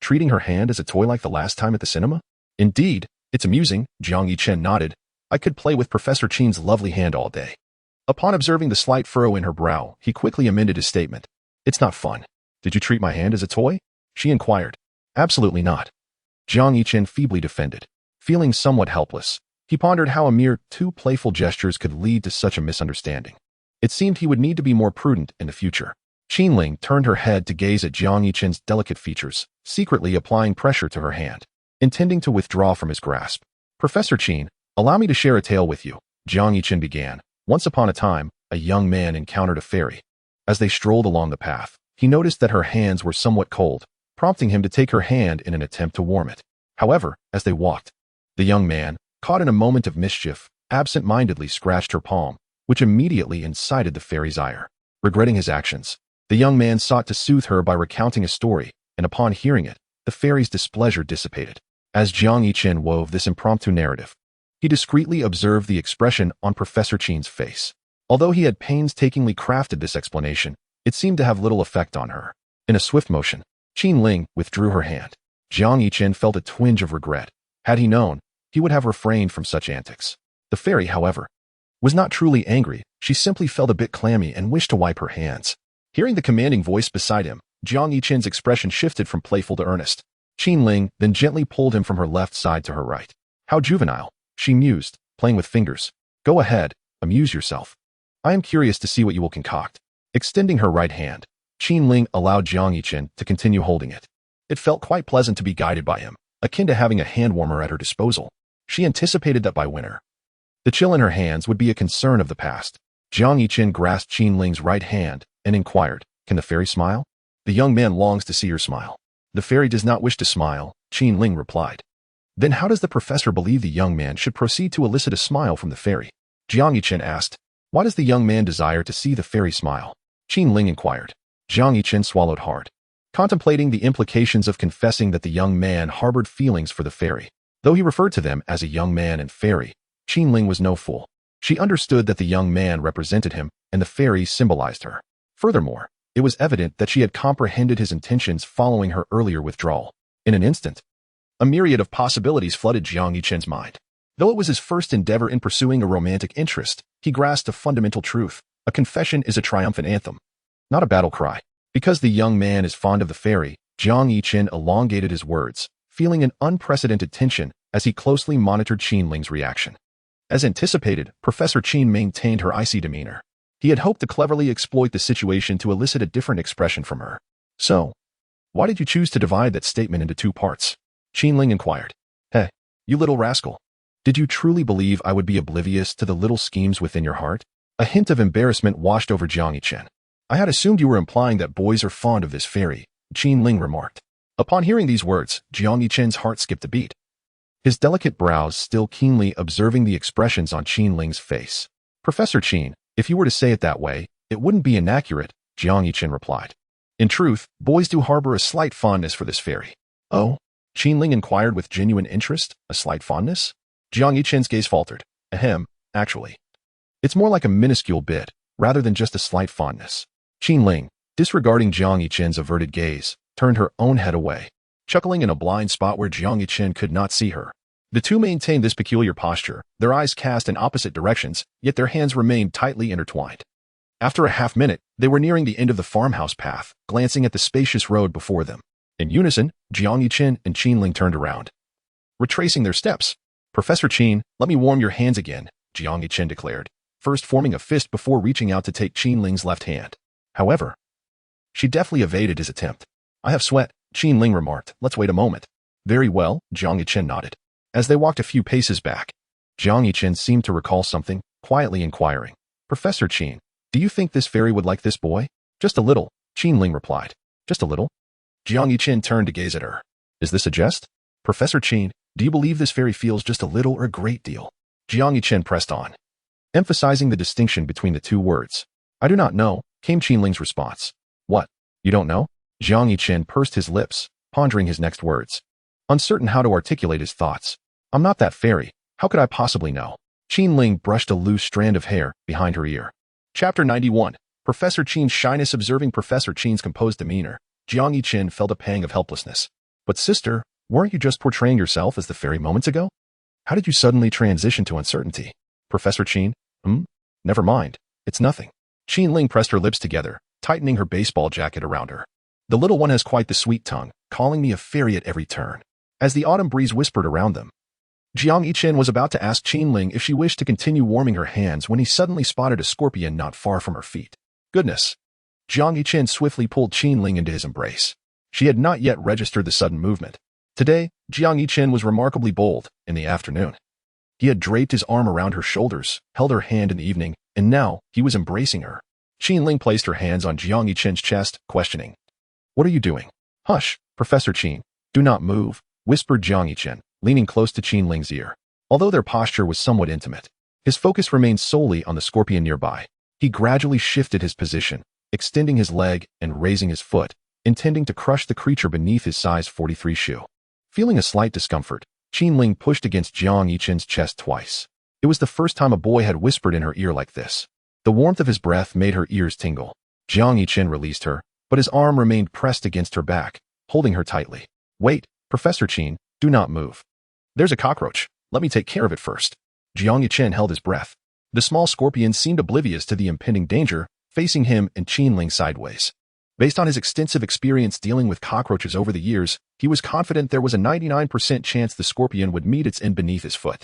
Treating her hand as a toy like the last time at the cinema? Indeed, it's amusing, Jiang Yichen nodded. I could play with Professor Qin's lovely hand all day. Upon observing the slight furrow in her brow, he quickly amended his statement. It's not fun. Did you treat my hand as a toy? She inquired. Absolutely not. Jiang Yichen feebly defended. Feeling somewhat helpless, he pondered how a mere 2 playful gestures could lead to such a misunderstanding. It seemed he would need to be more prudent in the future. Qinling turned her head to gaze at Jiang Yichen's delicate features, secretly applying pressure to her hand, intending to withdraw from his grasp. Professor Qin, allow me to share a tale with you, Jiang Yichen began. Once upon a time, a young man encountered a fairy. As they strolled along the path, he noticed that her hands were somewhat cold, prompting him to take her hand in an attempt to warm it. However, as they walked, the young man, caught in a moment of mischief, absent-mindedly scratched her palm, which immediately incited the fairy's ire. Regretting his actions, the young man sought to soothe her by recounting a story, and upon hearing it, the fairy's displeasure dissipated. As Jiang Yichen wove this impromptu narrative, he discreetly observed the expression on Professor Qin's face. Although he had painstakingly crafted this explanation, it seemed to have little effect on her. In a swift motion, Qinling withdrew her hand. Jiang Yichen felt a twinge of regret. Had he known, he would have refrained from such antics. The fairy, however, was not truly angry. She simply felt a bit clammy and wished to wipe her hands. Hearing the commanding voice beside him, Jiang Yichen's expression shifted from playful to earnest. Qinling then gently pulled him from her left side to her right. How juvenile, she mused, playing with fingers. Go ahead, amuse yourself. I am curious to see what you will concoct. Extending her right hand, Qinling allowed Jiang Yichen to continue holding it. It felt quite pleasant to be guided by him, akin to having a hand warmer at her disposal. She anticipated that by winter, the chill in her hands would be a concern of the past. Jiang Yichen grasped Qinling's right hand and inquired, Can the fairy smile? The young man longs to see her smile. The fairy does not wish to smile, Qinling replied. Then how does the professor believe the young man should proceed to elicit a smile from the fairy? Jiang Yichen asked. Why does the young man desire to see the fairy smile? Qinling inquired. Jiang Yichen swallowed hard, contemplating the implications of confessing that the young man harbored feelings for the fairy. Though he referred to them as a young man and fairy, Qinling was no fool. She understood that the young man represented him and the fairy symbolized her. Furthermore, it was evident that she had comprehended his intentions following her earlier withdrawal. In an instant, a myriad of possibilities flooded Jiang Yichen's mind. Though it was his first endeavor in pursuing a romantic interest, he grasped a fundamental truth. A confession is a triumphant anthem, not a battle cry. Because the young man is fond of the fairy, Jiang Yichen elongated his words, feeling an unprecedented tension as he closely monitored Qinling's reaction. As anticipated, Professor Qin maintained her icy demeanor. He had hoped to cleverly exploit the situation to elicit a different expression from her. So, why did you choose to divide that statement into 2 parts? Qinling inquired. Hey, you little rascal. Did you truly believe I would be oblivious to the little schemes within your heart? A hint of embarrassment washed over Jiang Yichen. I had assumed you were implying that boys are fond of this fairy, Qinling remarked. Upon hearing these words, Jiang Yichen's heart skipped a beat, his delicate brows still keenly observing the expressions on Qinling's face. Professor Qin, if you were to say it that way, it wouldn't be inaccurate, Jiang Yichen replied. In truth, boys do harbor a slight fondness for this fairy. Oh? Qinling inquired with genuine interest. A slight fondness? Jiang Yichen's gaze faltered. Ahem, actually. It's more like a minuscule bit, rather than just a slight fondness. Qinling, disregarding Jiang Yichen's averted gaze, turned her own head away, chuckling in a blind spot where Jiang Yichen could not see her. The two maintained this peculiar posture, their eyes cast in opposite directions, yet their hands remained tightly intertwined. After a half-minute, they were nearing the end of the farmhouse path, glancing at the spacious road before them. In unison, Jiang Yichen and Qinling turned around, retracing their steps. Professor Qin, let me warm your hands again, Jiang Yichen declared, first forming a fist before reaching out to take Qinling's left hand. However, she deftly evaded his attempt. I have sweat, Qinling remarked. Let's wait a moment. Very well, Jiang Yichen nodded. As they walked a few paces back, Jiang Yichen seemed to recall something, quietly inquiring. Professor Qin, do you think this fairy would like this boy? Just a little, Qinling replied. Just a little? Jiang Yichen turned to gaze at her. Is this a jest? Professor Qin, do you believe this fairy feels just a little or a great deal? Jiang Yichen pressed on, emphasizing the distinction between the two words. I do not know, came Qinling's response. What? You don't know? Jiang Yichen pursed his lips, pondering his next words, uncertain how to articulate his thoughts. I'm not that fairy. How could I possibly know? Qinling brushed a loose strand of hair behind her ear. Chapter 91. Professor Qin's shyness. Observing Professor Qin's composed demeanor, Jiang Yichen felt a pang of helplessness. But sister, weren't you just portraying yourself as the fairy moments ago? How did you suddenly transition to uncertainty? Professor Qin? Never mind. It's nothing. Qin Ling pressed her lips together, tightening her baseball jacket around her. The little one has quite the sweet tongue, calling me a fairy at every turn. As the autumn breeze whispered around them, Jiang Yichen was about to ask Qin Ling if she wished to continue warming her hands when he suddenly spotted a scorpion not far from her feet. Goodness! Jiang Yichen swiftly pulled Qin Ling into his embrace. She had not yet registered the sudden movement. Today, Jiang Yichen was remarkably bold in the afternoon. He had draped his arm around her shoulders, held her hand in the evening, and now he was embracing her. Qin Ling placed her hands on Jiang Yichen's chest, questioning. What are you doing? Hush, Professor Qin. Do not move, whispered Jiang Yichen, leaning close to Qin Ling's ear. Although their posture was somewhat intimate, his focus remained solely on the scorpion nearby. He gradually shifted his position, extending his leg and raising his foot, intending to crush the creature beneath his size 43 shoe. Feeling a slight discomfort, Qin Ling pushed against Jiang Yichen's chest twice. It was the first time a boy had whispered in her ear like this. The warmth of his breath made her ears tingle. Jiang Yichen released her, but his arm remained pressed against her back, holding her tightly. Wait, Professor Qin, do not move. There's a cockroach. Let me take care of it first. Jiang Yichen held his breath. The small scorpion seemed oblivious to the impending danger, facing him and Qin Ling sideways. Based on his extensive experience dealing with cockroaches over the years, he was confident there was a 99% chance the scorpion would meet its end beneath his foot.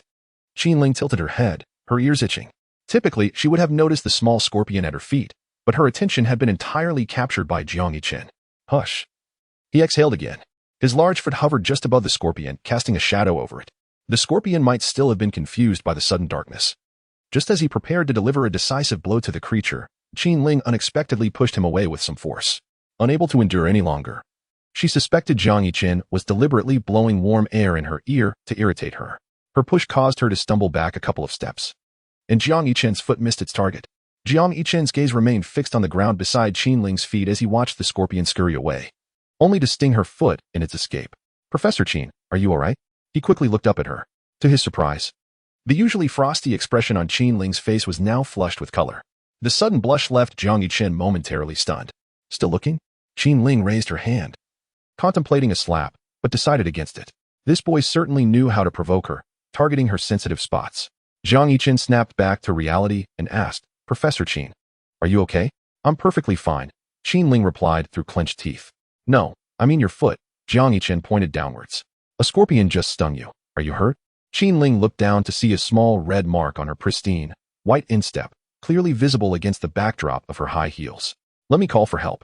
Qin Ling tilted her head, her ears itching. Typically, she would have noticed the small scorpion at her feet, but her attention had been entirely captured by Jiang Yichen. Hush. He exhaled again. His large foot hovered just above the scorpion, casting a shadow over it. The scorpion might still have been confused by the sudden darkness. Just as he prepared to deliver a decisive blow to the creature, Qin Ling unexpectedly pushed him away with some force. Unable to endure any longer, she suspected Jiang Yichen was deliberately blowing warm air in her ear to irritate her. Her push caused her to stumble back a couple of steps, and Jiang Yichen's foot missed its target. Jiang Yichen's gaze remained fixed on the ground beside Qin Ling's feet as he watched the scorpion scurry away, only to sting her foot in its escape. Professor Qin, are you all right? He quickly looked up at her. To his surprise, the usually frosty expression on Qin Ling's face was now flushed with color. The sudden blush left Jiang Yichen momentarily stunned. Still looking? Qin Ling raised her hand, contemplating a slap, but decided against it. This boy certainly knew how to provoke her, targeting her sensitive spots. Jiang Yichen snapped back to reality and asked, Professor Qin, are you okay? I'm perfectly fine, Qin Ling replied through clenched teeth. No, I mean your foot. Jiang Yichen pointed downwards. A scorpion just stung you. Are you hurt? Qin Ling looked down to see a small red mark on her pristine, white instep, clearly visible against the backdrop of her high heels. Let me call for help,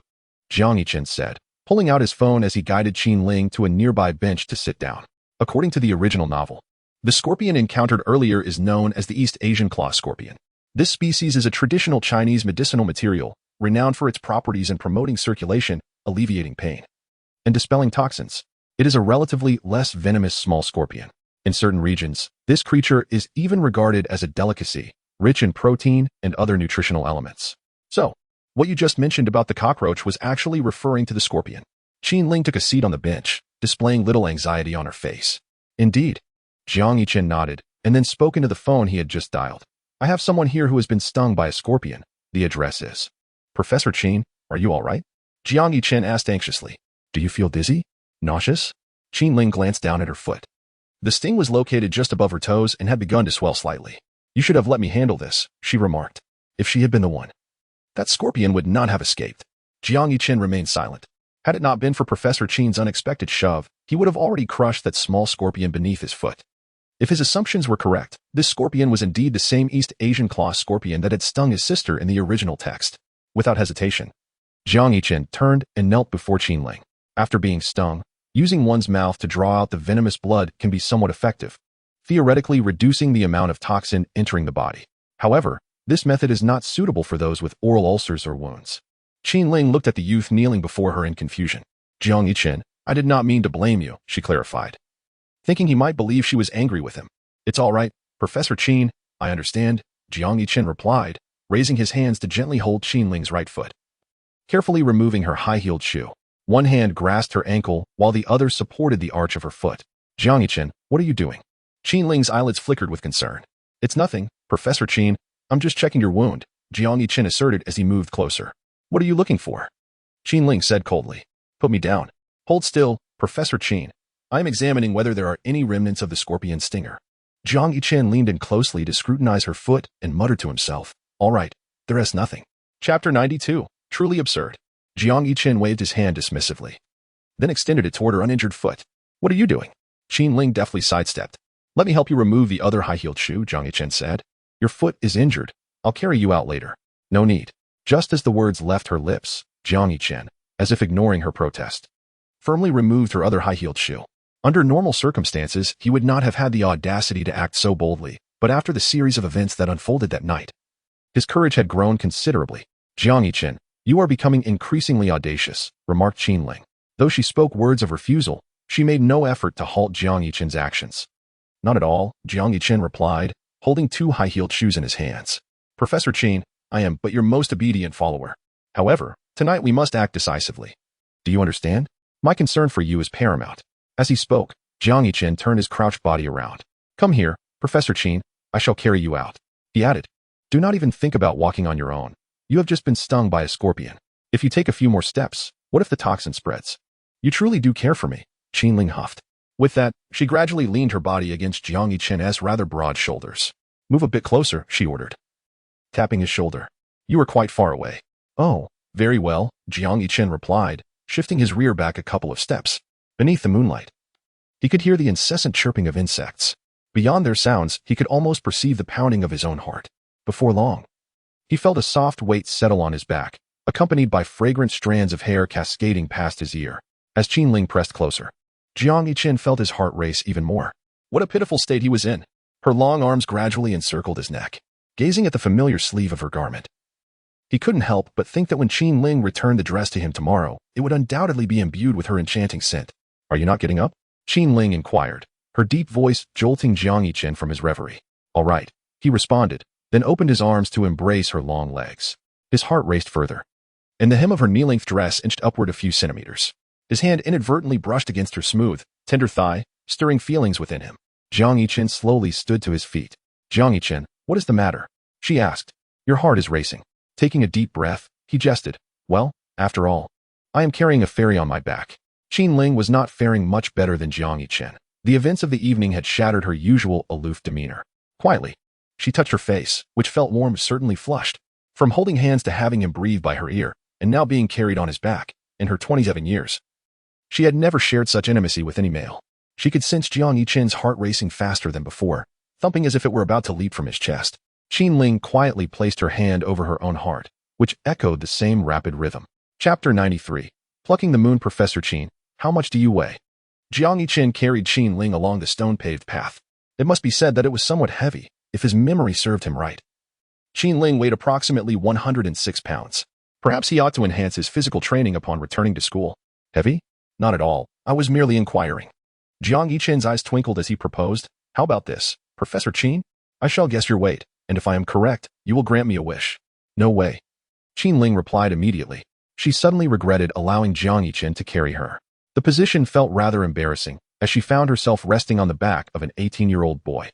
Jiang Yichen said, pulling out his phone as he guided Qin Ling to a nearby bench to sit down. According to the original novel, the scorpion encountered earlier is known as the East Asian claw scorpion. This species is a traditional Chinese medicinal material, renowned for its properties in promoting circulation, alleviating pain, and dispelling toxins. It is a relatively less venomous small scorpion. In certain regions, this creature is even regarded as a delicacy, rich in protein and other nutritional elements. So, what you just mentioned about the cockroach was actually referring to the scorpion. Qin Ling took a seat on the bench, displaying little anxiety on her face. Indeed. Jiang Yichen nodded, and then spoke into the phone he had just dialed. I have someone here who has been stung by a scorpion. The address is. Professor Qin, are you all right? Jiang Yichen asked anxiously. Do you feel dizzy? Nauseous? Qin Ling glanced down at her foot. The sting was located just above her toes and had begun to swell slightly. You should have let me handle this, she remarked. If she had been the one, that scorpion would not have escaped. Jiang Yichen remained silent. Had it not been for Professor Qin's unexpected shove, he would have already crushed that small scorpion beneath his foot. If his assumptions were correct, this scorpion was indeed the same East Asian claw scorpion that had stung his sister in the original text. Without hesitation, Jiang Yichen turned and knelt before Qin Ling. After being stung, using one's mouth to draw out the venomous blood can be somewhat effective, theoretically reducing the amount of toxin entering the body. However, this method is not suitable for those with oral ulcers or wounds. Qin Ling looked at the youth kneeling before her in confusion. Jiang Yichen, I did not mean to blame you, she clarified, thinking he might believe she was angry with him. It's all right, Professor Qin, I understand, Jiang Yichen replied, raising his hands to gently hold Qin Ling's right foot. Carefully removing her high-heeled shoe, one hand grasped her ankle while the other supported the arch of her foot. Jiang Yichen, what are you doing? Qin Ling's eyelids flickered with concern. It's nothing, Professor Qin, I'm just checking your wound, Jiang Yichen asserted as he moved closer. What are you looking for? Qin Ling said coldly. Put me down. Hold still, Professor Qin, I am examining whether there are any remnants of the scorpion stinger. Jiang Yichen leaned in closely to scrutinize her foot and muttered to himself, all right, there is nothing. Chapter 92. Truly absurd. Jiang Yichen waved his hand dismissively, then extended it toward her uninjured foot. What are you doing? Qin Ling deftly sidestepped. Let me help you remove the other high-heeled shoe, Jiang Yichen said. Your foot is injured. I'll carry you out later. No need. Just as the words left her lips, Jiang Yichen, as if ignoring her protest, firmly removed her other high-heeled shoe. Under normal circumstances, he would not have had the audacity to act so boldly, but after the series of events that unfolded that night, his courage had grown considerably. Jiang Yichen, you are becoming increasingly audacious, remarked Qin Ling. Though she spoke words of refusal, she made no effort to halt Jiang Yichen's actions. Not at all, Jiang Yichen replied, holding two high-heeled shoes in his hands. Professor Qin, I am but your most obedient follower. However, tonight we must act decisively. Do you understand? My concern for you is paramount. As he spoke, Jiang Yichen turned his crouched body around. Come here, Professor Qin, I shall carry you out. He added, do not even think about walking on your own. You have just been stung by a scorpion. If you take a few more steps, what if the toxin spreads? You truly do care for me, Qin Ling huffed. With that, she gradually leaned her body against Jiang Yichen's rather broad shoulders. Move a bit closer, she ordered, tapping his shoulder. You are quite far away. Oh, very well, Jiang Yichen replied, shifting his rear back a couple of steps. Beneath the moonlight, he could hear the incessant chirping of insects. Beyond their sounds, he could almost perceive the pounding of his own heart. Before long, he felt a soft weight settle on his back, accompanied by fragrant strands of hair cascading past his ear. As Qin Ling pressed closer, Jiang Yichen felt his heart race even more. What a pitiful state he was in. Her long arms gradually encircled his neck, gazing at the familiar sleeve of her garment. He couldn't help but think that when Qin Ling returned the dress to him tomorrow, it would undoubtedly be imbued with her enchanting scent. Are you not getting up? Qin Ling inquired, her deep voice jolting Jiang Yichen from his reverie. All right, he responded, then opened his arms to embrace her long legs. His heart raced further, and the hem of her knee-length dress inched upward a few centimeters. His hand inadvertently brushed against her smooth, tender thigh, stirring feelings within him. Jiang Yichen slowly stood to his feet. Jiang Yichen, what is the matter? She asked. Your heart is racing. Taking a deep breath, he jested. Well, after all, I am carrying a fairy on my back. Qin Ling was not faring much better than Jiang Yichen. The events of the evening had shattered her usual aloof demeanor. Quietly, she touched her face, which felt warm, certainly flushed. From holding hands to having him breathe by her ear, and now being carried on his back, in her 27 years, she had never shared such intimacy with any male. She could sense Jiang Yichen's heart racing faster than before, thumping as if it were about to leap from his chest. Qin Ling quietly placed her hand over her own heart, which echoed the same rapid rhythm. Chapter 93. Plucking the Moon. Professor Qin, how much do you weigh? Jiang Yichen carried Qin Ling along the stone-paved path. It must be said that it was somewhat heavy, if his memory served him right. Qin Ling weighed approximately 106 pounds. Perhaps he ought to enhance his physical training upon returning to school. Heavy? Not at all. I was merely inquiring. Jiang Yichen's eyes twinkled as he proposed. How about this, Professor Qin? I shall guess your weight, and if I am correct, you will grant me a wish. No way. Qin Ling replied immediately. She suddenly regretted allowing Jiang Yichen to carry her. The position felt rather embarrassing, as she found herself resting on the back of an 18-year-old boy.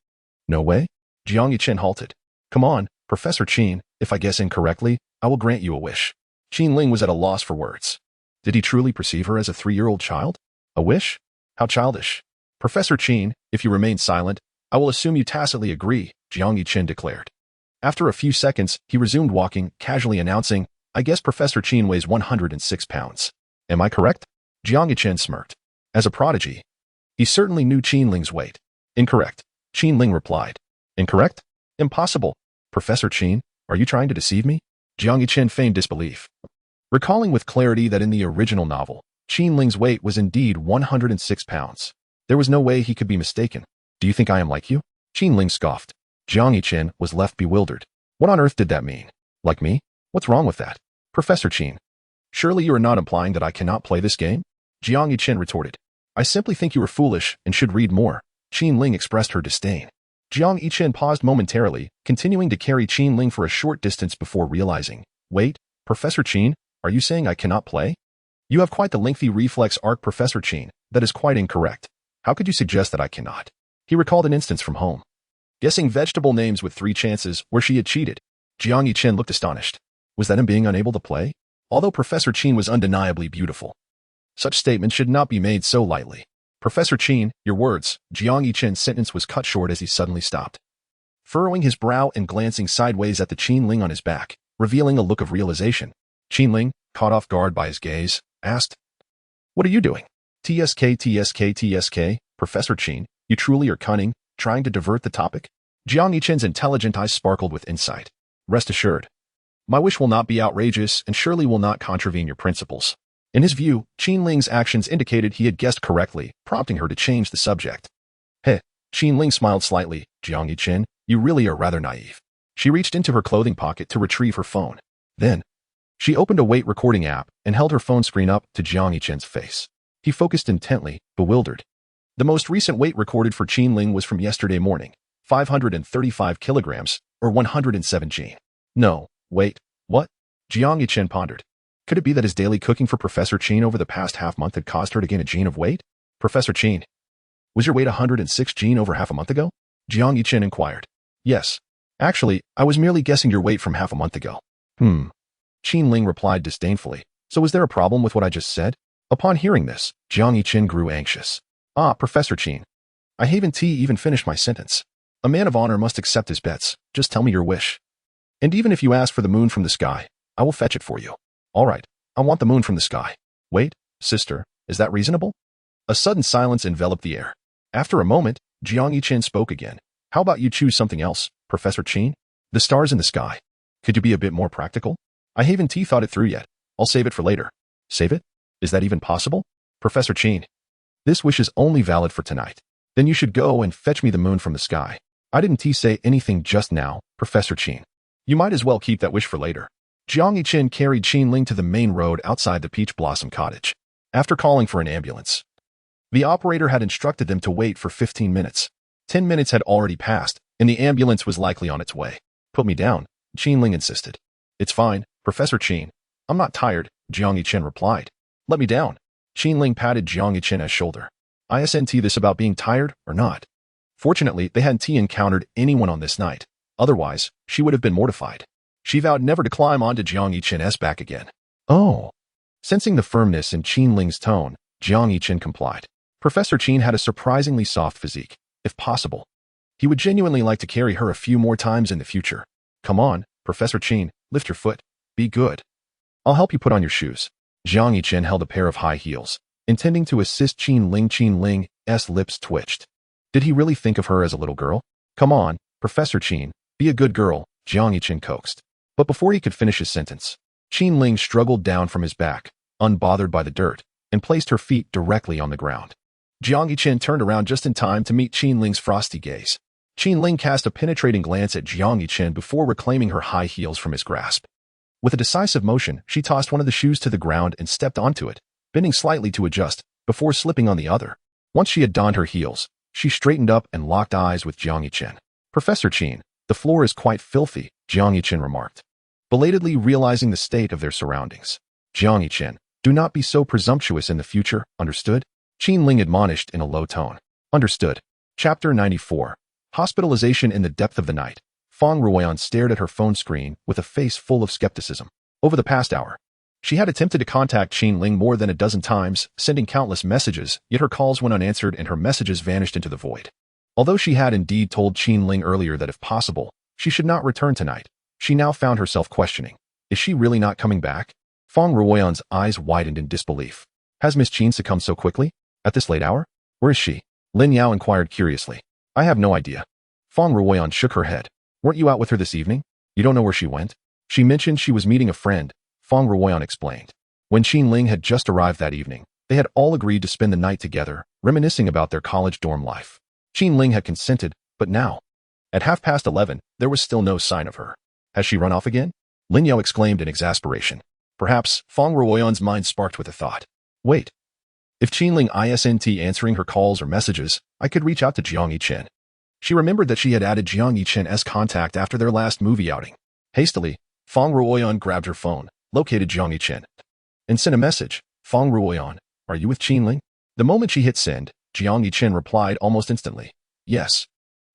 No way? Jiang Yichen halted. Come on, Professor Qin, if I guess incorrectly, I will grant you a wish. Qin Ling was at a loss for words. Did he truly perceive her as a 3-year-old child? A wish? How childish. Professor Qin, if you remain silent, I will assume you tacitly agree, Jiang Yichen declared. After a few seconds, he resumed walking, casually announcing, I guess Professor Qin weighs 106 pounds. Am I correct? Jiang Yichen smirked. As a prodigy, he certainly knew Qin Ling's weight. Incorrect. Qin Ling replied. Incorrect? Impossible. Professor Qin, are you trying to deceive me? Jiang Yichen feigned disbelief, recalling with clarity that in the original novel, Qin Ling's weight was indeed 106 pounds. There was no way he could be mistaken. Do you think I am like you? Qin Ling scoffed. Jiang Yichen was left bewildered. What on earth did that mean? Like me? What's wrong with that? Professor Qin, surely you are not implying that I cannot play this game? Jiang Yichen retorted. I simply think you are foolish and should read more. Qin Ling expressed her disdain. Jiang Yichen paused momentarily, continuing to carry Qin Ling for a short distance before realizing, wait, Professor Qin, are you saying I cannot play? You have quite the lengthy reflex arc, Professor Qin. That is quite incorrect. How could you suggest that I cannot? He recalled an instance from home, guessing vegetable names with 3 chances where she had cheated. Jiang Yichen looked astonished. Was that him being unable to play? Although Professor Qin was undeniably beautiful, Such statements should not be made so lightly. Professor Qin, your words. Jiang Yichen's sentence was cut short as he suddenly stopped. Furrowing his brow and glancing sideways at the Qinling on his back, revealing a look of realization. Qinling, caught off guard by his gaze, asked, "What are you doing?" TSK, Professor Qin, you truly are cunning, trying to divert the topic? Jiang Yichen's intelligent eyes sparkled with insight. Rest assured, my wish will not be outrageous and surely will not contravene your principles. In his view, Qinling's actions indicated he had guessed correctly, prompting her to change the subject. Heh, Qinling smiled slightly. Jiang Yichen, you really are rather naive. She reached into her clothing pocket to retrieve her phone. Then, she opened a weight recording app and held her phone screen up to Jiang Yichen's face. He focused intently, bewildered. The most recent weight recorded for Qinling was from yesterday morning, 535 kilograms, or 107 G. No, wait, what? Jiang Yichen pondered. Could it be that his daily cooking for Professor Qin over the past half-month had caused her to gain a gene of weight? Professor Qin, was your weight 106 gene over half a month ago? Jiang Yichen inquired. Yes. Actually, I was merely guessing your weight from half a month ago. Qinling replied disdainfully. So was there a problem with what I just said? Upon hearing this, Jiang Yichen grew anxious. Professor Qin, I haven't even finished my sentence. A man of honor must accept his bets. Just tell me your wish. And even if you ask for the moon from the sky, I will fetch it for you. All right, I want the moon from the sky. Wait, sister, is that reasonable? A sudden silence enveloped the air. After a moment, Jiang Yichen spoke again. How about you choose something else, Professor Qin? The stars in the sky. Could you be a bit more practical? I haven't thought it through yet. I'll save it for later. Save it? Is that even possible? Professor Qin, this wish is only valid for tonight. Then you should go and fetch me the moon from the sky. I didn't say anything just now, Professor Qin. You might as well keep that wish for later. Jiang Yichen carried Qinling to the main road outside the Peach Blossom Cottage. After calling for an ambulance, the operator had instructed them to wait for 15 minutes. 10 minutes had already passed, and the ambulance was likely on its way. Put me down, Qinling insisted. It's fine, Professor Qin. I'm not tired, Jiang Yichen replied. Let me down. Qinling patted Jiang Yichen's shoulder. Isn't this about being tired or not? Fortunately, they hadn't encountered anyone on this night. Otherwise, she would have been mortified. She vowed never to climb onto Jiang Yichen's back again. Oh. Sensing the firmness in Qinling's tone, Jiang Yichen complied. Professor Qin had a surprisingly soft physique. If possible, he would genuinely like to carry her a few more times in the future. Come on, Professor Qin, lift your foot. Be good. I'll help you put on your shoes. Jiang Yichen held a pair of high heels, intending to assist Qinling. Qinling's lips twitched. Did he really think of her as a little girl? Come on, Professor Qin, be a good girl, Jiang Yichen coaxed. But before he could finish his sentence, Qinling struggled down from his back, unbothered by the dirt, and placed her feet directly on the ground. Jiang Yichen turned around just in time to meet Qinling's frosty gaze. Qinling cast a penetrating glance at Jiang Yichen before reclaiming her high heels from his grasp. With a decisive motion, she tossed one of the shoes to the ground and stepped onto it, bending slightly to adjust, before slipping on the other. Once she had donned her heels, she straightened up and locked eyes with Jiang Yichen. Professor Qin, the floor is quite filthy, Jiang Yichen remarked, belatedly realizing the state of their surroundings. Jiang Yichen, do not be so presumptuous in the future, understood? Qinling admonished in a low tone. Understood. Chapter 94. Hospitalization in the depth of the night. Feng Ruoyan stared at her phone screen with a face full of skepticism. Over the past hour, she had attempted to contact Qinling more than a dozen times, sending countless messages, yet her calls went unanswered and her messages vanished into the void. Although she had indeed told Qinling earlier that if possible, she should not return tonight, she now found herself questioning. Is she really not coming back? Feng Ruoyan's eyes widened in disbelief. Has Miss Qin succumbed so quickly? At this late hour? Where is she? Lin Yao inquired curiously. I have no idea. Feng Ruoyan shook her head. Weren't you out with her this evening? You don't know where she went? She mentioned she was meeting a friend, Feng Ruoyan explained. When Qinling had just arrived that evening, they had all agreed to spend the night together, reminiscing about their college dorm life. Qinling had consented, but now, at 11:30, there was still no sign of her. Has she run off again? Lin Yao exclaimed in exasperation. Perhaps Feng Ruoyan's mind sparked with a thought. Wait. If Qinling isn't answering her calls or messages, I could reach out to Jiang Yichen. She remembered that she had added Jiang Yichen's contact after their last movie outing. Hastily, Feng Ruoyan grabbed her phone, located Jiang Yichen, and sent a message. Feng Ruoyan, are you with Qinling? The moment she hit send, Jiang Yichen replied almost instantly. Yes.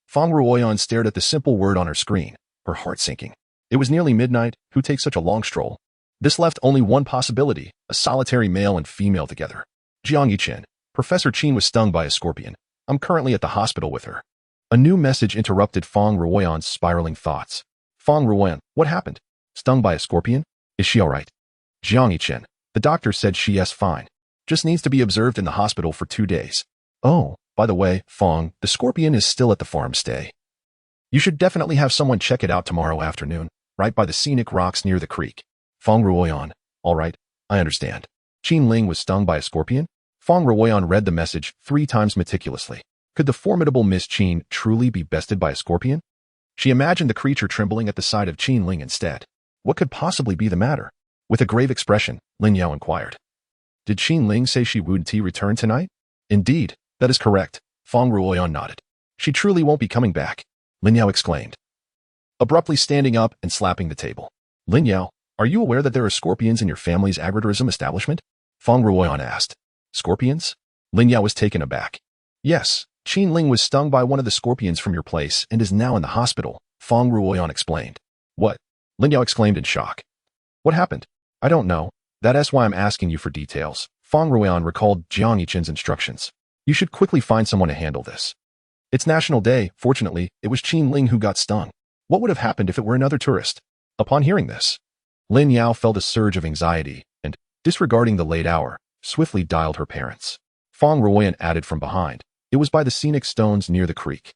Feng Ruoyan stared at the simple word on her screen, her heart sinking. It was nearly midnight. Who takes such a long stroll? This left only one possibility, a solitary male and female together. Jiang Yichen, Professor Qin was stung by a scorpion. I'm currently at the hospital with her. A new message interrupted Feng Ruoyan's spiraling thoughts. Feng Ruoyan, what happened? Stung by a scorpion? Is she alright? Jiang Yichen, the doctor said she is fine. Just needs to be observed in the hospital for 2 days. Oh, by the way, Feng, the scorpion is still at the farm stay. You should definitely have someone check it out tomorrow afternoon, right by the scenic rocks near the creek. Feng Ruoyan, alright, I understand. Qin Ling was stung by a scorpion? Feng Ruoyan read the message 3 times meticulously. Could the formidable Miss Qin truly be bested by a scorpion? She imagined the creature trembling at the sight of Qin Ling instead. What could possibly be the matter? With a grave expression, Lin Yao inquired. Did Qin Ling say she wouldn't return tonight? Indeed, that is correct. Feng Ruoyan nodded. She truly won't be coming back, Lin Yao exclaimed, abruptly standing up and slapping the table. Lin Yao, are you aware that there are scorpions in your family's agritourism establishment? Feng Ruoyan asked. Scorpions? Lin Yao was taken aback. Yes, Qin Ling was stung by one of the scorpions from your place and is now in the hospital, Feng Ruoyan explained. What? Lin Yao exclaimed in shock. What happened? I don't know. That's why I'm asking you for details. Feng Ruoyan recalled Jiang Yichen's instructions. You should quickly find someone to handle this. It's National Day. Fortunately, it was Qin Ling who got stung. What would have happened if it were another tourist? Upon hearing this, Lin Yao felt a surge of anxiety and, disregarding the late hour, swiftly dialed her parents. Feng Ruoyan added from behind. It was by the scenic stones near the creek.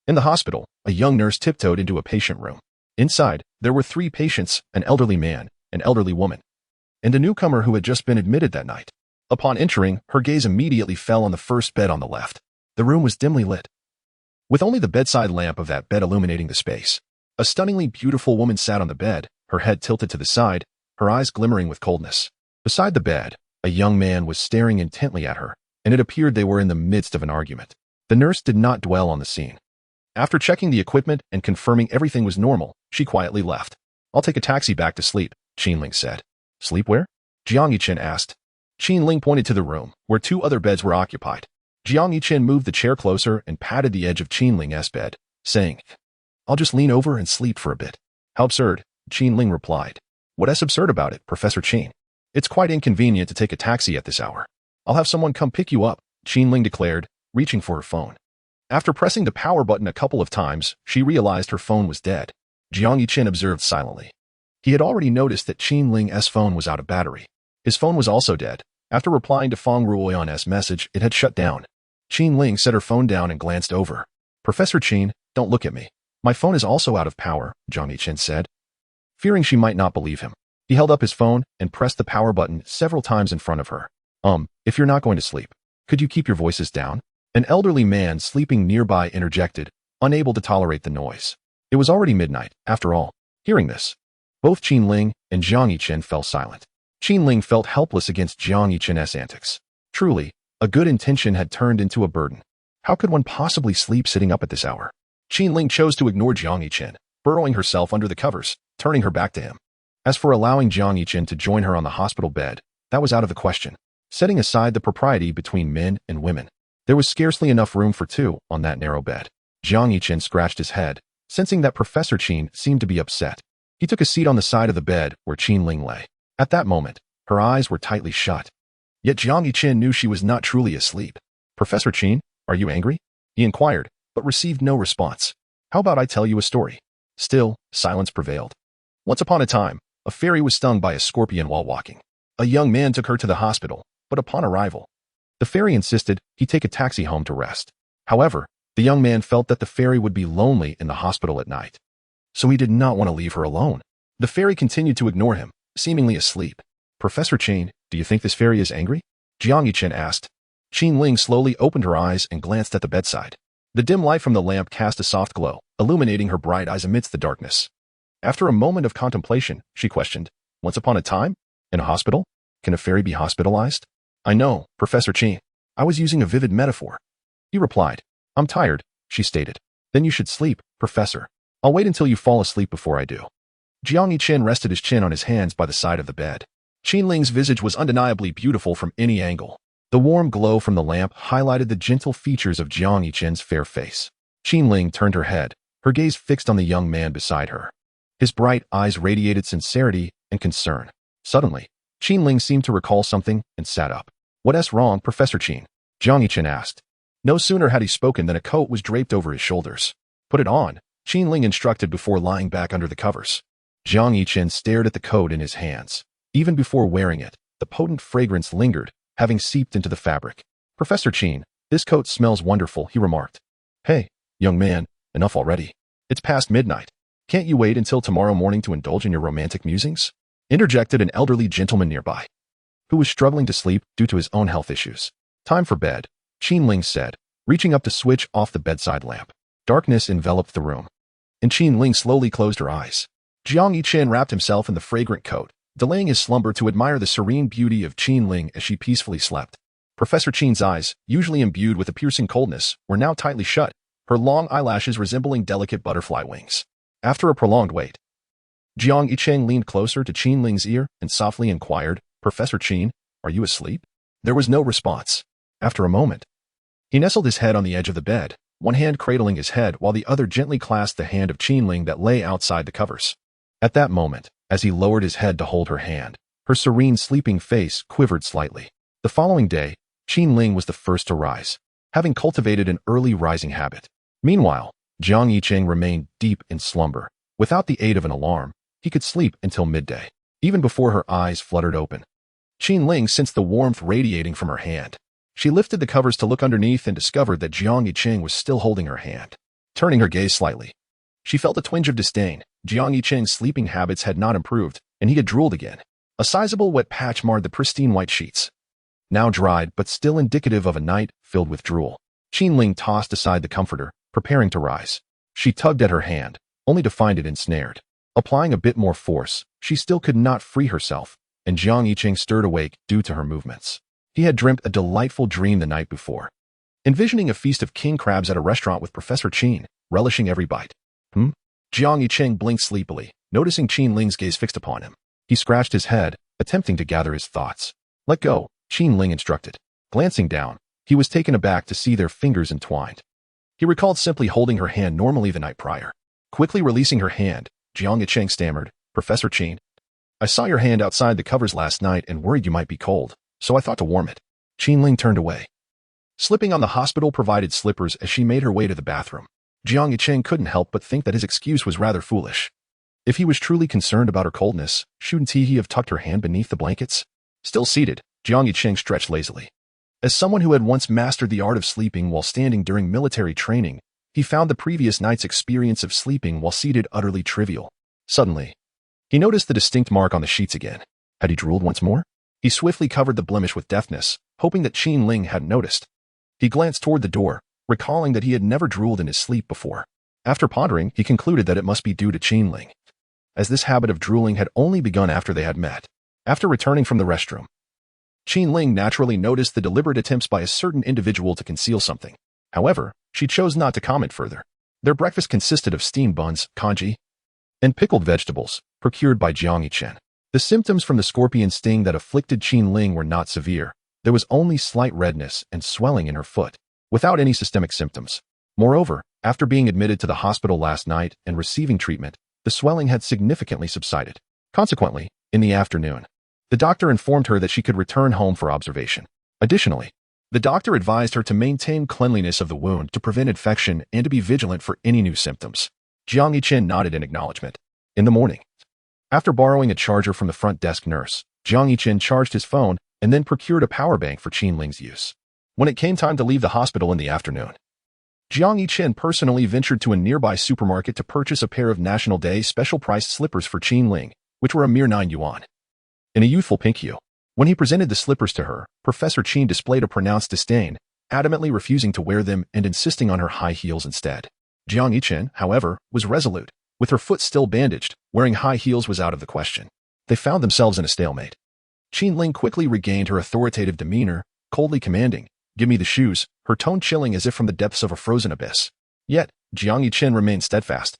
In the hospital, a young nurse tiptoed into a patient room. Inside, there were 3 patients, an elderly man, an elderly woman, and a newcomer who had just been admitted that night. Upon entering, her gaze immediately fell on the first bed on the left. The room was dimly lit, with only the bedside lamp of that bed illuminating the space. A stunningly beautiful woman sat on the bed, her head tilted to the side, her eyes glimmering with coldness. Beside the bed, a young man was staring intently at her, and it appeared they were in the midst of an argument. The nurse did not dwell on the scene. After checking the equipment and confirming everything was normal, she quietly left. I'll take a taxi back to sleep, Qin Ling said. Sleep where? Jiang Yichen asked. Qin Ling pointed to the room, where 2 other beds were occupied. Jiang Yichen moved the chair closer and patted the edge of Qin Ling's bed, saying, I'll just lean over and sleep for a bit. How absurd, Qin Ling replied. What's absurd about it, Professor Qin? It's quite inconvenient to take a taxi at this hour. I'll have someone come pick you up, Qin Ling declared, reaching for her phone. After pressing the power button a couple of times, she realized her phone was dead. Jiang Yichen observed silently. He had already noticed that Qin Ling's phone was out of battery. His phone was also dead. After replying to Feng Ruoyan's message, it had shut down. Qin Ling set her phone down and glanced over. Professor Qin, don't look at me. My phone is also out of power, Jiang Yichen said. Fearing she might not believe him, he held up his phone and pressed the power button several times in front of her. If you're not going to sleep, could you keep your voices down? An elderly man sleeping nearby interjected, unable to tolerate the noise. It was already midnight, after all. Hearing this, both Qin Ling and Jiang Yichen fell silent. Qin Ling felt helpless against Jiang Yichen's antics. Truly, a good intention had turned into a burden. How could one possibly sleep sitting up at this hour? Qin Ling chose to ignore Jiang Yichen, burrowing herself under the covers, turning her back to him. As for allowing Jiang Yichen to join her on the hospital bed, that was out of the question. Setting aside the propriety between men and women, there was scarcely enough room for 2 on that narrow bed. Jiang Yichen scratched his head, sensing that Professor Qin seemed to be upset. He took a seat on the side of the bed where Qin Ling lay. At that moment, her eyes were tightly shut. Yet Jiang Yichen knew she was not truly asleep. Professor Qin, are you angry? He inquired, but received no response. How about I tell you a story? Still, silence prevailed. Once upon a time, a fairy was stung by a scorpion while walking. A young man took her to the hospital, but upon arrival, the fairy insisted he take a taxi home to rest. However, the young man felt that the fairy would be lonely in the hospital at night, so he did not want to leave her alone. The fairy continued to ignore him, seemingly asleep. Professor Qin, do you think this fairy is angry? Jiang Yichen asked. Qin Ling slowly opened her eyes and glanced at the bedside. The dim light from the lamp cast a soft glow, illuminating her bright eyes amidst the darkness. After a moment of contemplation, she questioned, once upon a time? In a hospital? Can a fairy be hospitalized? I know, Professor Qin. I was using a vivid metaphor. He replied. I'm tired, she stated. Then you should sleep, Professor. I'll wait until you fall asleep before I do. Jiang Yichen rested his chin on his hands by the side of the bed. Qin Ling's visage was undeniably beautiful from any angle. The warm glow from the lamp highlighted the gentle features of Jiang Yichen's fair face. Qin Ling turned her head, her gaze fixed on the young man beside her. His bright eyes radiated sincerity and concern. Suddenly, Qin Ling seemed to recall something and sat up. "What's wrong, Professor Qin?" Jiang Yichen asked. No sooner had he spoken than a coat was draped over his shoulders. "Put it on," Qin Ling instructed before lying back under the covers. Jiang Yichen stared at the coat in his hands. Even before wearing it, the potent fragrance lingered, having seeped into the fabric. "Professor Qin, this coat smells wonderful," he remarked. "Hey, young man, enough already. It's past midnight. Can't you wait until tomorrow morning to indulge in your romantic musings?" Interjected an elderly gentleman nearby, who was struggling to sleep due to his own health issues. "Time for bed," Qin Ling said, reaching up to switch off the bedside lamp. Darkness enveloped the room, and Qin Ling slowly closed her eyes. Jiang Yichen wrapped himself in the fragrant coat, delaying his slumber to admire the serene beauty of Qin Ling as she peacefully slept. Professor Qin's eyes, usually imbued with a piercing coldness, were now tightly shut, her long eyelashes resembling delicate butterfly wings. After a prolonged wait, Jiang Yichen leaned closer to Qin Ling's ear and softly inquired, "Professor Qin, are you asleep?" There was no response. After a moment, he nestled his head on the edge of the bed, one hand cradling his head while the other gently clasped the hand of Qin Ling that lay outside the covers. At that moment, as he lowered his head to hold her hand, her serene sleeping face quivered slightly. The following day, Qin Ling was the first to rise, having cultivated an early rising habit. Meanwhile, Jiang Yichen remained deep in slumber. Without the aid of an alarm, he could sleep until midday, even before her eyes fluttered open. Qin Ling sensed the warmth radiating from her hand. She lifted the covers to look underneath and discovered that Jiang Yichen was still holding her hand. Turning her gaze slightly, she felt a twinge of disdain. Jiang Yichen's sleeping habits had not improved, and he had drooled again. A sizable wet patch marred the pristine white sheets, now dried but still indicative of a night filled with drool. Qin Ling tossed aside the comforter, preparing to rise. She tugged at her hand, only to find it ensnared. Applying a bit more force, she still could not free herself, and Jiang Yichen stirred awake due to her movements. He had dreamt a delightful dream the night before, envisioning a feast of king crabs at a restaurant with Professor Qin, relishing every bite. Jiang Yichen blinked sleepily, noticing Qin Ling's gaze fixed upon him. He scratched his head, attempting to gather his thoughts. "Let go," Qin Ling instructed. Glancing down, he was taken aback to see their fingers entwined. He recalled simply holding her hand normally the night prior. Quickly releasing her hand, Jiang Yichen stammered, "Professor Qin, I saw your hand outside the covers last night and worried you might be cold, so I thought to warm it." Qin Ling turned away, slipping on the hospital-provided slippers as she made her way to the bathroom. Jiang Yichen couldn't help but think that his excuse was rather foolish. If he was truly concerned about her coldness, shouldn't he have tucked her hand beneath the blankets? Still seated, Jiang Yichen stretched lazily. As someone who had once mastered the art of sleeping while standing during military training, he found the previous night's experience of sleeping while seated utterly trivial. Suddenly, he noticed the distinct mark on the sheets again. Had he drooled once more? He swiftly covered the blemish with deftness, hoping that Qin Ling hadn't noticed. He glanced toward the door, recalling that he had never drooled in his sleep before. After pondering, he concluded that it must be due to Qin Ling, as this habit of drooling had only begun after they had met. After returning from the restroom, Qin Ling naturally noticed the deliberate attempts by a certain individual to conceal something. However, she chose not to comment further. Their breakfast consisted of steamed buns, congee, and pickled vegetables, procured by Jiang Yichen. The symptoms from the scorpion sting that afflicted Qin Ling were not severe. There was only slight redness and swelling in her foot, without any systemic symptoms. Moreover, after being admitted to the hospital last night and receiving treatment, the swelling had significantly subsided. Consequently, in the afternoon, the doctor informed her that she could return home for observation. Additionally, the doctor advised her to maintain cleanliness of the wound to prevent infection and to be vigilant for any new symptoms. Jiang Yichen nodded in acknowledgement. In the morning, after borrowing a charger from the front desk nurse, Jiang Yichen charged his phone and then procured a power bank for Qin Ling's use. When it came time to leave the hospital in the afternoon, Jiang Yichen personally ventured to a nearby supermarket to purchase a pair of National Day special-priced slippers for Qin Ling, which were a mere 9 yuan. In a youthful pink hue. When he presented the slippers to her, Professor Qin displayed a pronounced disdain, adamantly refusing to wear them and insisting on her high heels instead. Jiang Yichen, however, was resolute. With her foot still bandaged, wearing high heels was out of the question. They found themselves in a stalemate. Qin Ling quickly regained her authoritative demeanor, coldly commanding, "Give me the shoes," her tone chilling as if from the depths of a frozen abyss. Yet, Jiang Yichen remained steadfast.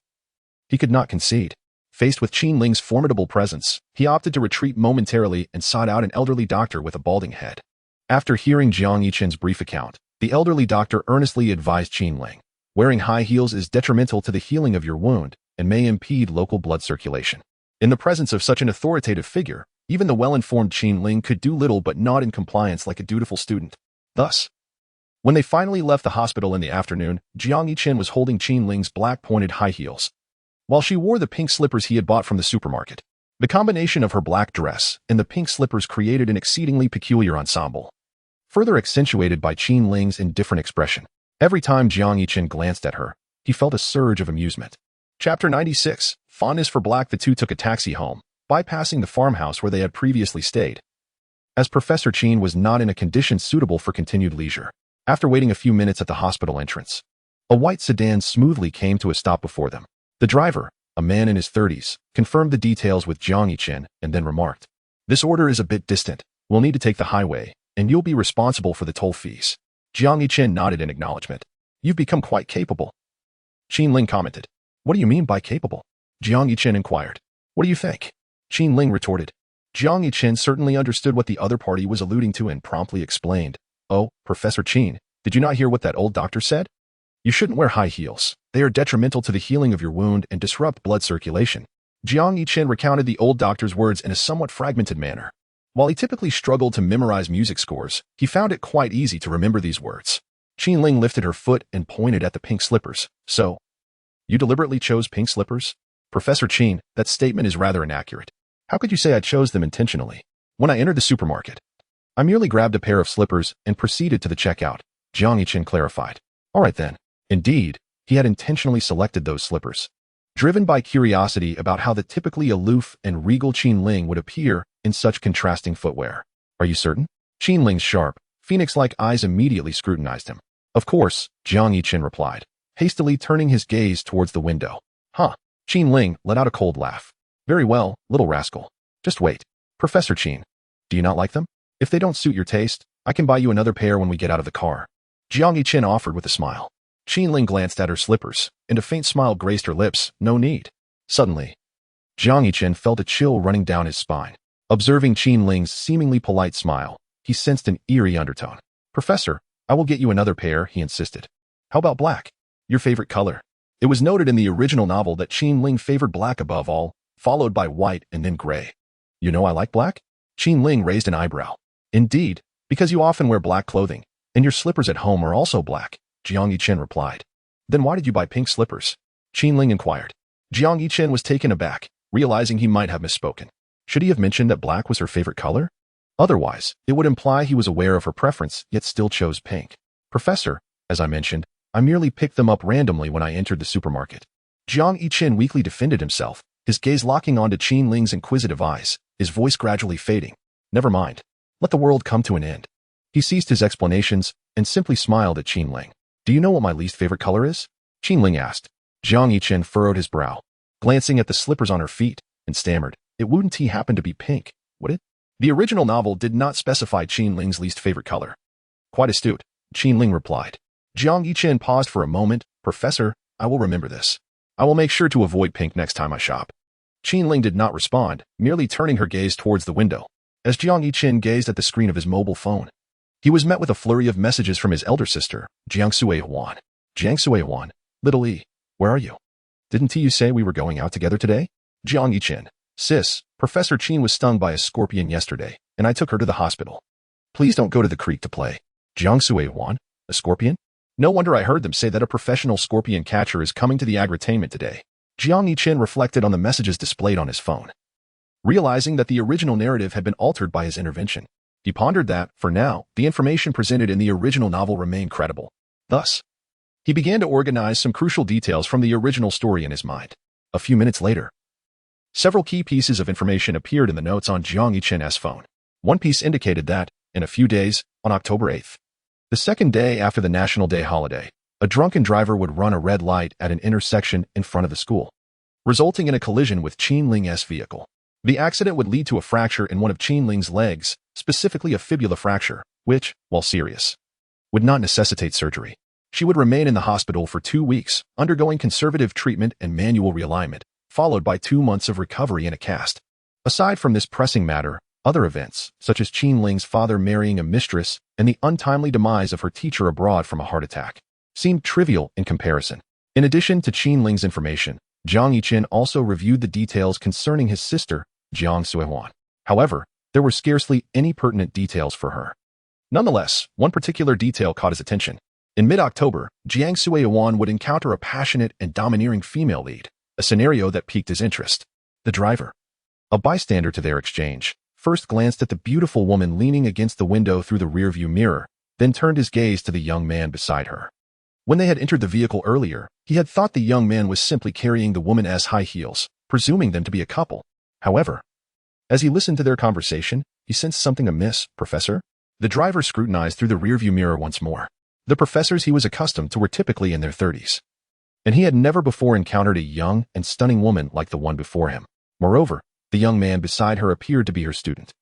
He could not concede. Faced with Qin Ling's formidable presence, he opted to retreat momentarily and sought out an elderly doctor with a balding head. After hearing Jiang Yichen's brief account, the elderly doctor earnestly advised Qin Ling, "Wearing high heels is detrimental to the healing of your wound and may impede local blood circulation." In the presence of such an authoritative figure, Even the well-informed Qin Ling could do little but nod in compliance like a dutiful student. Thus, when they finally left the hospital in the afternoon, Jiang Yiqian was holding Qin Ling's black pointed high heels, while she wore the pink slippers he had bought from the supermarket. The combination of her black dress and the pink slippers created an exceedingly peculiar ensemble, further accentuated by Qin Ling's indifferent expression. Every time Jiang Yiqian glanced at her, he felt a surge of amusement. Chapter 96, Fondness for Black. The two took a taxi home, bypassing the farmhouse where they had previously stayed, as Professor Qin was not in a condition suitable for continued leisure. After waiting a few minutes at the hospital entrance, a white sedan smoothly came to a stop before them. The driver, a man in his 30s, confirmed the details with Jiang Yiqian and then remarked, "This order is a bit distant. We'll need to take the highway, and you'll be responsible for the toll fees." Jiang Yiqian nodded in acknowledgement. "You've become quite capable," Qin Ling commented. "What do you mean by capable?" Jiang Yiqian inquired. "What do you think?" Qin Ling retorted. Jiang Yiqian certainly understood what the other party was alluding to and promptly explained. "Oh, Professor Qin, did you not hear what that old doctor said? You shouldn't wear high heels. They are detrimental to the healing of your wound and disrupt blood circulation." Jiang Yiqian recounted the old doctor's words in a somewhat fragmented manner. While he typically struggled to memorize music scores, he found it quite easy to remember these words. Qin Ling lifted her foot and pointed at the pink slippers. "So, you deliberately chose pink slippers?" "Professor Qin, that statement is rather inaccurate. How could you say I chose them intentionally? When I entered the supermarket, I merely grabbed a pair of slippers and proceeded to the checkout," Jiang Yiqian clarified. "All right then." Indeed, he had intentionally selected those slippers, driven by curiosity about how the typically aloof and regal Qin Ling would appear in such contrasting footwear. "Are you certain?" Qin Ling's sharp, phoenix-like eyes immediately scrutinized him. "Of course," Jiang Yiqian replied, hastily turning his gaze towards the window. "Huh." Qin Ling let out a cold laugh. "Very well, little rascal. Just wait. Professor Qin, do you not like them? If they don't suit your taste, I can buy you another pair when we get out of the car," Jiang Yiqian offered with a smile. Qin Ling glanced at her slippers, and a faint smile graced her lips. "No need." Suddenly, Jiang Yiqian felt a chill running down his spine. Observing Qin Ling's seemingly polite smile, he sensed an eerie undertone. "Professor, I will get you another pair," he insisted. "How about black? Your favorite color?" It was noted in the original novel that Qin Ling favored black above all, followed by white and then gray. "You know I like black?" Qin Ling raised an eyebrow. "Indeed, because you often wear black clothing, and your slippers at home are also black," Jiang Yiqian replied. "Then why did you buy pink slippers?" Qin Ling inquired. Jiang Yiqian was taken aback, realizing he might have misspoken. Should he have mentioned that black was her favorite color? Otherwise, it would imply he was aware of her preference, yet still chose pink. "Professor, as I mentioned, I merely picked them up randomly when I entered the supermarket." Jiang Yiqian weakly defended himself, his gaze locking onto Qin Ling's inquisitive eyes, his voice gradually fading. "Never mind. Let the world come to an end." He ceased his explanations and simply smiled at Qin Ling. "Do you know what my least favorite color is?" Qin Ling asked. Jiang Yiqian furrowed his brow, glancing at the slippers on her feet, and stammered, "It wouldn't he happen to be pink, would it?" The original novel did not specify Qin Ling's least favorite color. "Quite astute," Qin Ling replied. Jiang Yiqian paused for a moment. "Professor, I will remember this. I will make sure to avoid pink next time I shop." Qin Ling did not respond, merely turning her gaze towards the window. As Jiang Yiqian gazed at the screen of his mobile phone, he was met with a flurry of messages from his elder sister, Jiang Sui-Huan. "Jiang Sui-Huan, little E, where are you? Didn't you say we were going out together today?" Jiang Yiqian, "Sis, Professor Qin was stung by a scorpion yesterday, and I took her to the hospital. Please don't go to the creek to play." Jiang Sui-Huan, "A scorpion? No wonder I heard them say that a professional scorpion catcher is coming to the agritainment today." Jiang Yiqian reflected on the messages displayed on his phone, realizing that the original narrative had been altered by his intervention. He pondered that, for now, the information presented in the original novel remained credible. Thus, he began to organize some crucial details from the original story in his mind. A few minutes later, several key pieces of information appeared in the notes on Jiang Yiqian's phone. One piece indicated that, in a few days, on October 8th, the second day after the National Day holiday, a drunken driver would run a red light at an intersection in front of the school, resulting in a collision with Qin Ling's vehicle. The accident would lead to a fracture in one of Qin Ling's legs, specifically a fibula fracture, which, while serious, would not necessitate surgery. She would remain in the hospital for 2 weeks, undergoing conservative treatment and manual realignment, followed by 2 months of recovery in a cast. Aside from this pressing matter, other events, such as Qin Ling's father marrying a mistress and the untimely demise of her teacher abroad from a heart attack, seemed trivial in comparison. In addition to Qin Ling's information, Jiang Yiqian also reviewed the details concerning his sister, Jiang Sui-Huan. However, there were scarcely any pertinent details for her. Nonetheless, one particular detail caught his attention. In mid-October, Jiang Sui-Yuan would encounter a passionate and domineering female lead, a scenario that piqued his interest. The driver, a bystander to their exchange, first glanced at the beautiful woman leaning against the window through the rearview mirror, then turned his gaze to the young man beside her. When they had entered the vehicle earlier, he had thought the young man was simply carrying the woman's high heels, presuming them to be a couple. However, as he listened to their conversation, he sensed something amiss. Professor? The driver scrutinized through the rearview mirror once more. The professors he was accustomed to were typically in their 30s, and he had never before encountered a young and stunning woman like the one before him. Moreover, the young man beside her appeared to be her student.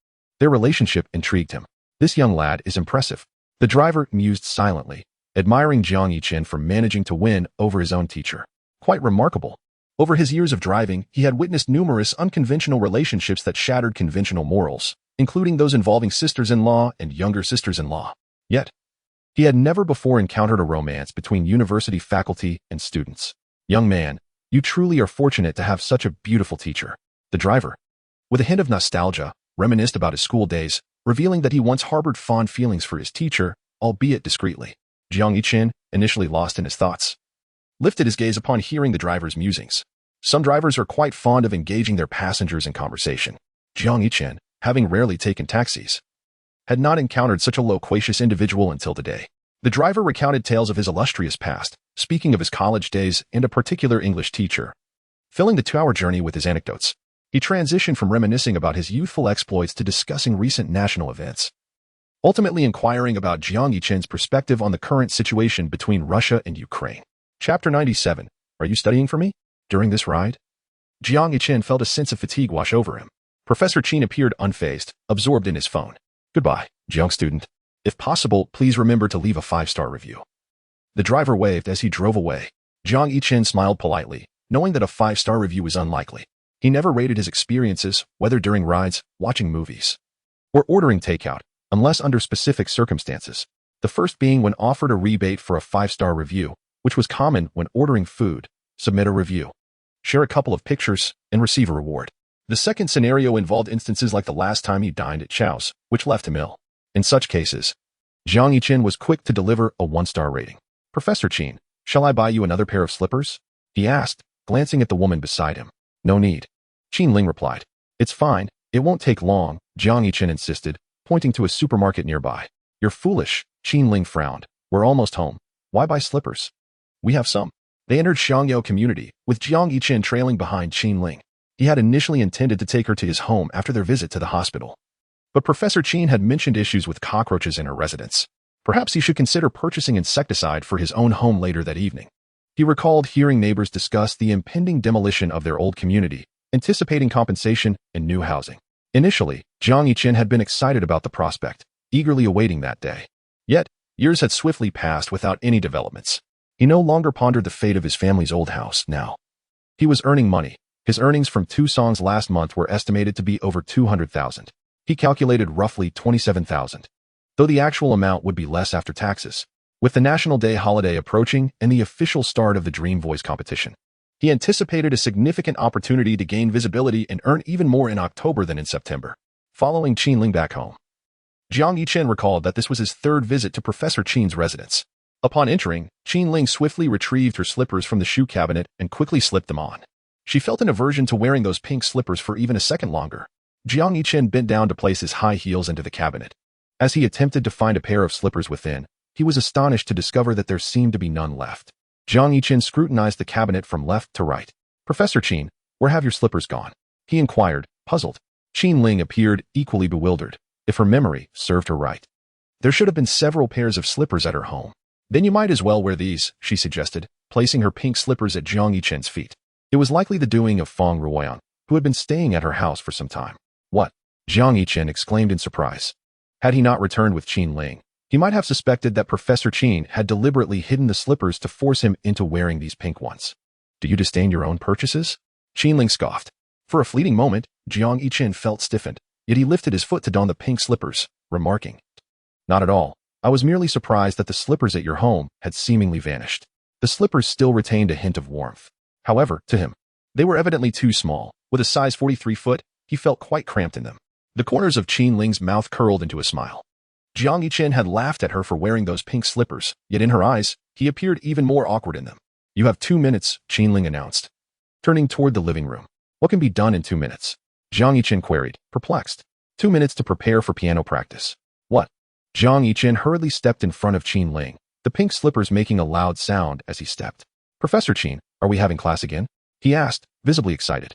Their relationship intrigued him. This young lad is impressive. The driver mused silently, admiring Jiang Yichen for managing to win over his own teacher. Quite remarkable. Over his years of driving, he had witnessed numerous unconventional relationships that shattered conventional morals, including those involving sisters-in-law and younger sisters-in-law. Yet, he had never before encountered a romance between university faculty and students. Young man, you truly are fortunate to have such a beautiful teacher. The driver, with a hint of nostalgia, reminisced about his school days, revealing that he once harbored fond feelings for his teacher, albeit discreetly. Jiang Yichen, initially lost in his thoughts, lifted his gaze upon hearing the driver's musings. Some drivers are quite fond of engaging their passengers in conversation. Jiang Yichen, having rarely taken taxis, had not encountered such a loquacious individual until today. The driver recounted tales of his illustrious past, speaking of his college days and a particular English teacher. Filling the 2-hour journey with his anecdotes, he transitioned from reminiscing about his youthful exploits to discussing recent national events, ultimately inquiring about Jiang Yichen's perspective on the current situation between Russia and Ukraine. Chapter 97. Are you studying for me? During this ride, Jiang Yichen felt a sense of fatigue wash over him. Professor Qin appeared unfazed, absorbed in his phone. Goodbye, Jiang student. If possible, please remember to leave a 5-star review. The driver waved as he drove away. Jiang Yichen smiled politely, knowing that a 5-star review was unlikely. He never rated his experiences, whether during rides, watching movies, or ordering takeout, unless under specific circumstances. The first being when offered a rebate for a 5-star review, which was common when ordering food. Submit a review, share a couple of pictures, and receive a reward. The second scenario involved instances like the last time he dined at Chow's, which left him ill. In such cases, Jiang Yichen was quick to deliver a 1-star rating. Professor Qin, shall I buy you another pair of slippers? He asked, glancing at the woman beside him. No need. Qin Ling replied. It's fine, it won't take long, Jiang Yichen insisted, pointing to a supermarket nearby. You're foolish, Qin Ling frowned. We're almost home. Why buy slippers? We have some. They entered Xiangyou community, with Jiang Yichen trailing behind Qin Ling. He had initially intended to take her to his home after their visit to the hospital, but Professor Qin had mentioned issues with cockroaches in her residence. Perhaps he should consider purchasing insecticide for his own home later that evening. He recalled hearing neighbors discuss the impending demolition of their old community, anticipating compensation and new housing. Initially, Jiang Yichen had been excited about the prospect, eagerly awaiting that day. Yet, years had swiftly passed without any developments. He no longer pondered the fate of his family's old house now. He was earning money. His earnings from 2 songs last month were estimated to be over 200,000. He calculated roughly 27,000, though the actual amount would be less after taxes. With the National Day holiday approaching and the official start of the Dream Voice competition, he anticipated a significant opportunity to gain visibility and earn even more in October than in September. Following Qin Ling back home, Jiang Yichen recalled that this was his 3rd visit to Professor Qin's residence. Upon entering, Qin Ling swiftly retrieved her slippers from the shoe cabinet and quickly slipped them on. She felt an aversion to wearing those pink slippers for even a second longer. Jiang Yichen bent down to place his high heels into the cabinet. As he attempted to find a pair of slippers within, he was astonished to discover that there seemed to be none left. Jiang Yichen scrutinized the cabinet from left to right. Professor Qin, where have your slippers gone? He inquired, puzzled. Qin Ling appeared equally bewildered, if her memory served her right. There should have been several pairs of slippers at her home. Then you might as well wear these, she suggested, placing her pink slippers at Jiang Yichen's feet. It was likely the doing of Feng Ruoyan, who had been staying at her house for some time. What? Jiang Yichen exclaimed in surprise. Had he not returned with Qin Ling, he might have suspected that Professor Qin had deliberately hidden the slippers to force him into wearing these pink ones. Do you disdain your own purchases? Qin Ling scoffed. For a fleeting moment, Jiang Yichen felt stiffened, yet he lifted his foot to don the pink slippers, remarking, Not at all. I was merely surprised that the slippers at your home had seemingly vanished. The slippers still retained a hint of warmth. However, to him, they were evidently too small. With a size 43 foot, he felt quite cramped in them. The corners of Qin Ling's mouth curled into a smile. Jiang Yichen had laughed at her for wearing those pink slippers, yet in her eyes, he appeared even more awkward in them. You have 2 minutes, Qin Ling announced. Turning toward the living room. What can be done in 2 minutes? Jiang Yichen queried, perplexed. 2 minutes to prepare for piano practice. What? Jiang Yichen hurriedly stepped in front of Qin Ling, the pink slippers making a loud sound as he stepped. Professor Qin, are we having class again? He asked, visibly excited.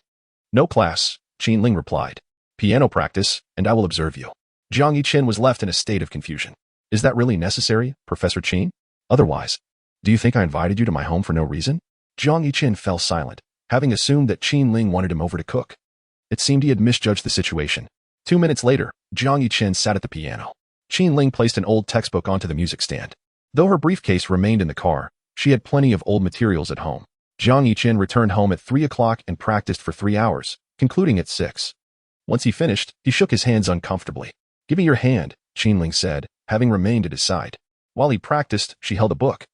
No class, Qin Ling replied. Piano practice, and I will observe you. Jiang Yichen was left in a state of confusion. Is that really necessary, Professor Qin? Otherwise, do you think I invited you to my home for no reason? Jiang Yichen fell silent, having assumed that Qin Ling wanted him over to cook. It seemed he had misjudged the situation. 2 minutes later, Jiang Yichen sat at the piano. Qin Ling placed an old textbook onto the music stand. Though her briefcase remained in the car, she had plenty of old materials at home. Jiang Yichen returned home at 3 o'clock and practiced for 3 hours, concluding at 6. Once he finished, he shook his hands uncomfortably. Give me your hand, Qin Ling said, having remained at his side. While he practiced, she held a book,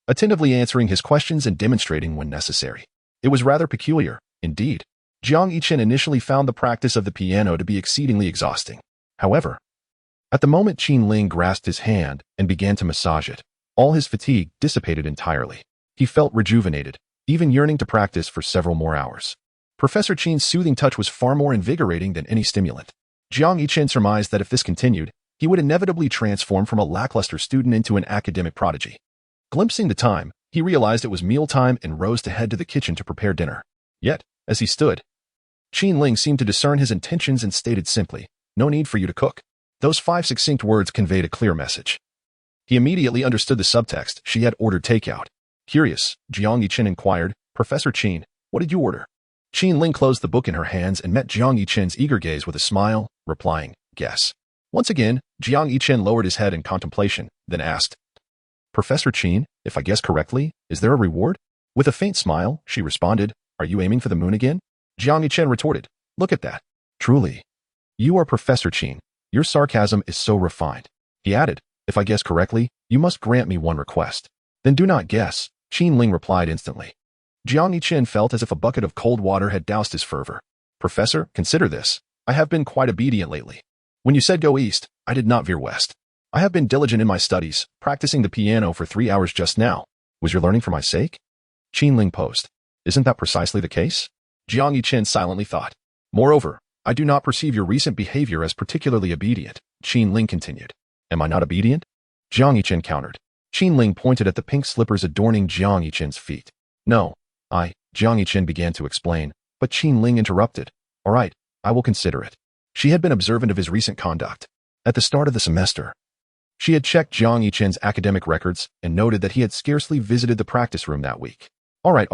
attentively answering his questions and demonstrating when necessary. It was rather peculiar, indeed. Jiang Yichen initially found the practice of the piano to be exceedingly exhausting. However, at the moment Qin Ling grasped his hand and began to massage it, all his fatigue dissipated entirely. He felt rejuvenated, even yearning to practice for several more hours. Professor Qin's soothing touch was far more invigorating than any stimulant. Jiang Yichen surmised that if this continued, he would inevitably transform from a lackluster student into an academic prodigy. Glimpsing the time, he realized it was mealtime and rose to head to the kitchen to prepare dinner. Yet, as he stood, Qin Ling seemed to discern his intentions and stated simply, "No need for you to cook." Those 5 succinct words conveyed a clear message. He immediately understood the subtext. She had ordered takeout. Curious, Jiang Yichen inquired, "Professor Qin, what did you order?" Qin Ling closed the book in her hands and met Jiang Yichen's eager gaze with a smile, replying, "Guess." Once again, Jiang Yichen lowered his head in contemplation, then asked, "Professor Qin, if I guess correctly, is there a reward?" With a faint smile, she responded, "Are you aiming for the moon again?" Jiang Yichen retorted, "Look at that. Truly. You are Professor Qin. Your sarcasm is so refined." He added, "If I guess correctly, you must grant me one request." "Then do not guess," Qin Ling replied instantly. Jiang Yichen felt as if a bucket of cold water had doused his fervor. "Professor, consider this. I have been quite obedient lately. When you said go east, I did not veer west. I have been diligent in my studies, practicing the piano for 3 hours just now. Was your learning for my sake?" Qin Ling posed. "Isn't that precisely the case?" Jiang Yichen silently thought. "Moreover, I do not perceive your recent behavior as particularly obedient," Qin Ling continued. "Am I not obedient?" Jiang Yichen countered. Qin Ling pointed at the pink slippers adorning Jiang Yichen's feet. "No, Jiang Yichen began to explain, but Qin Ling interrupted. "All right, I will consider it." She had been observant of his recent conduct. At the start of the semester, she had checked Jiang Yichen's academic records and noted that he had scarcely visited the practice room that week. All right.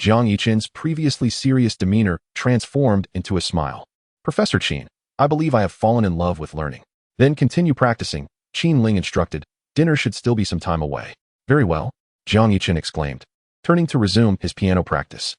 Jiang Yichen's previously serious demeanor transformed into a smile. "Professor Qin, I believe I have fallen in love with learning." "Then continue practicing," Qin Ling instructed. "Dinner should still be some time away." "Very well," Jiang Yichen exclaimed, turning to resume his piano practice.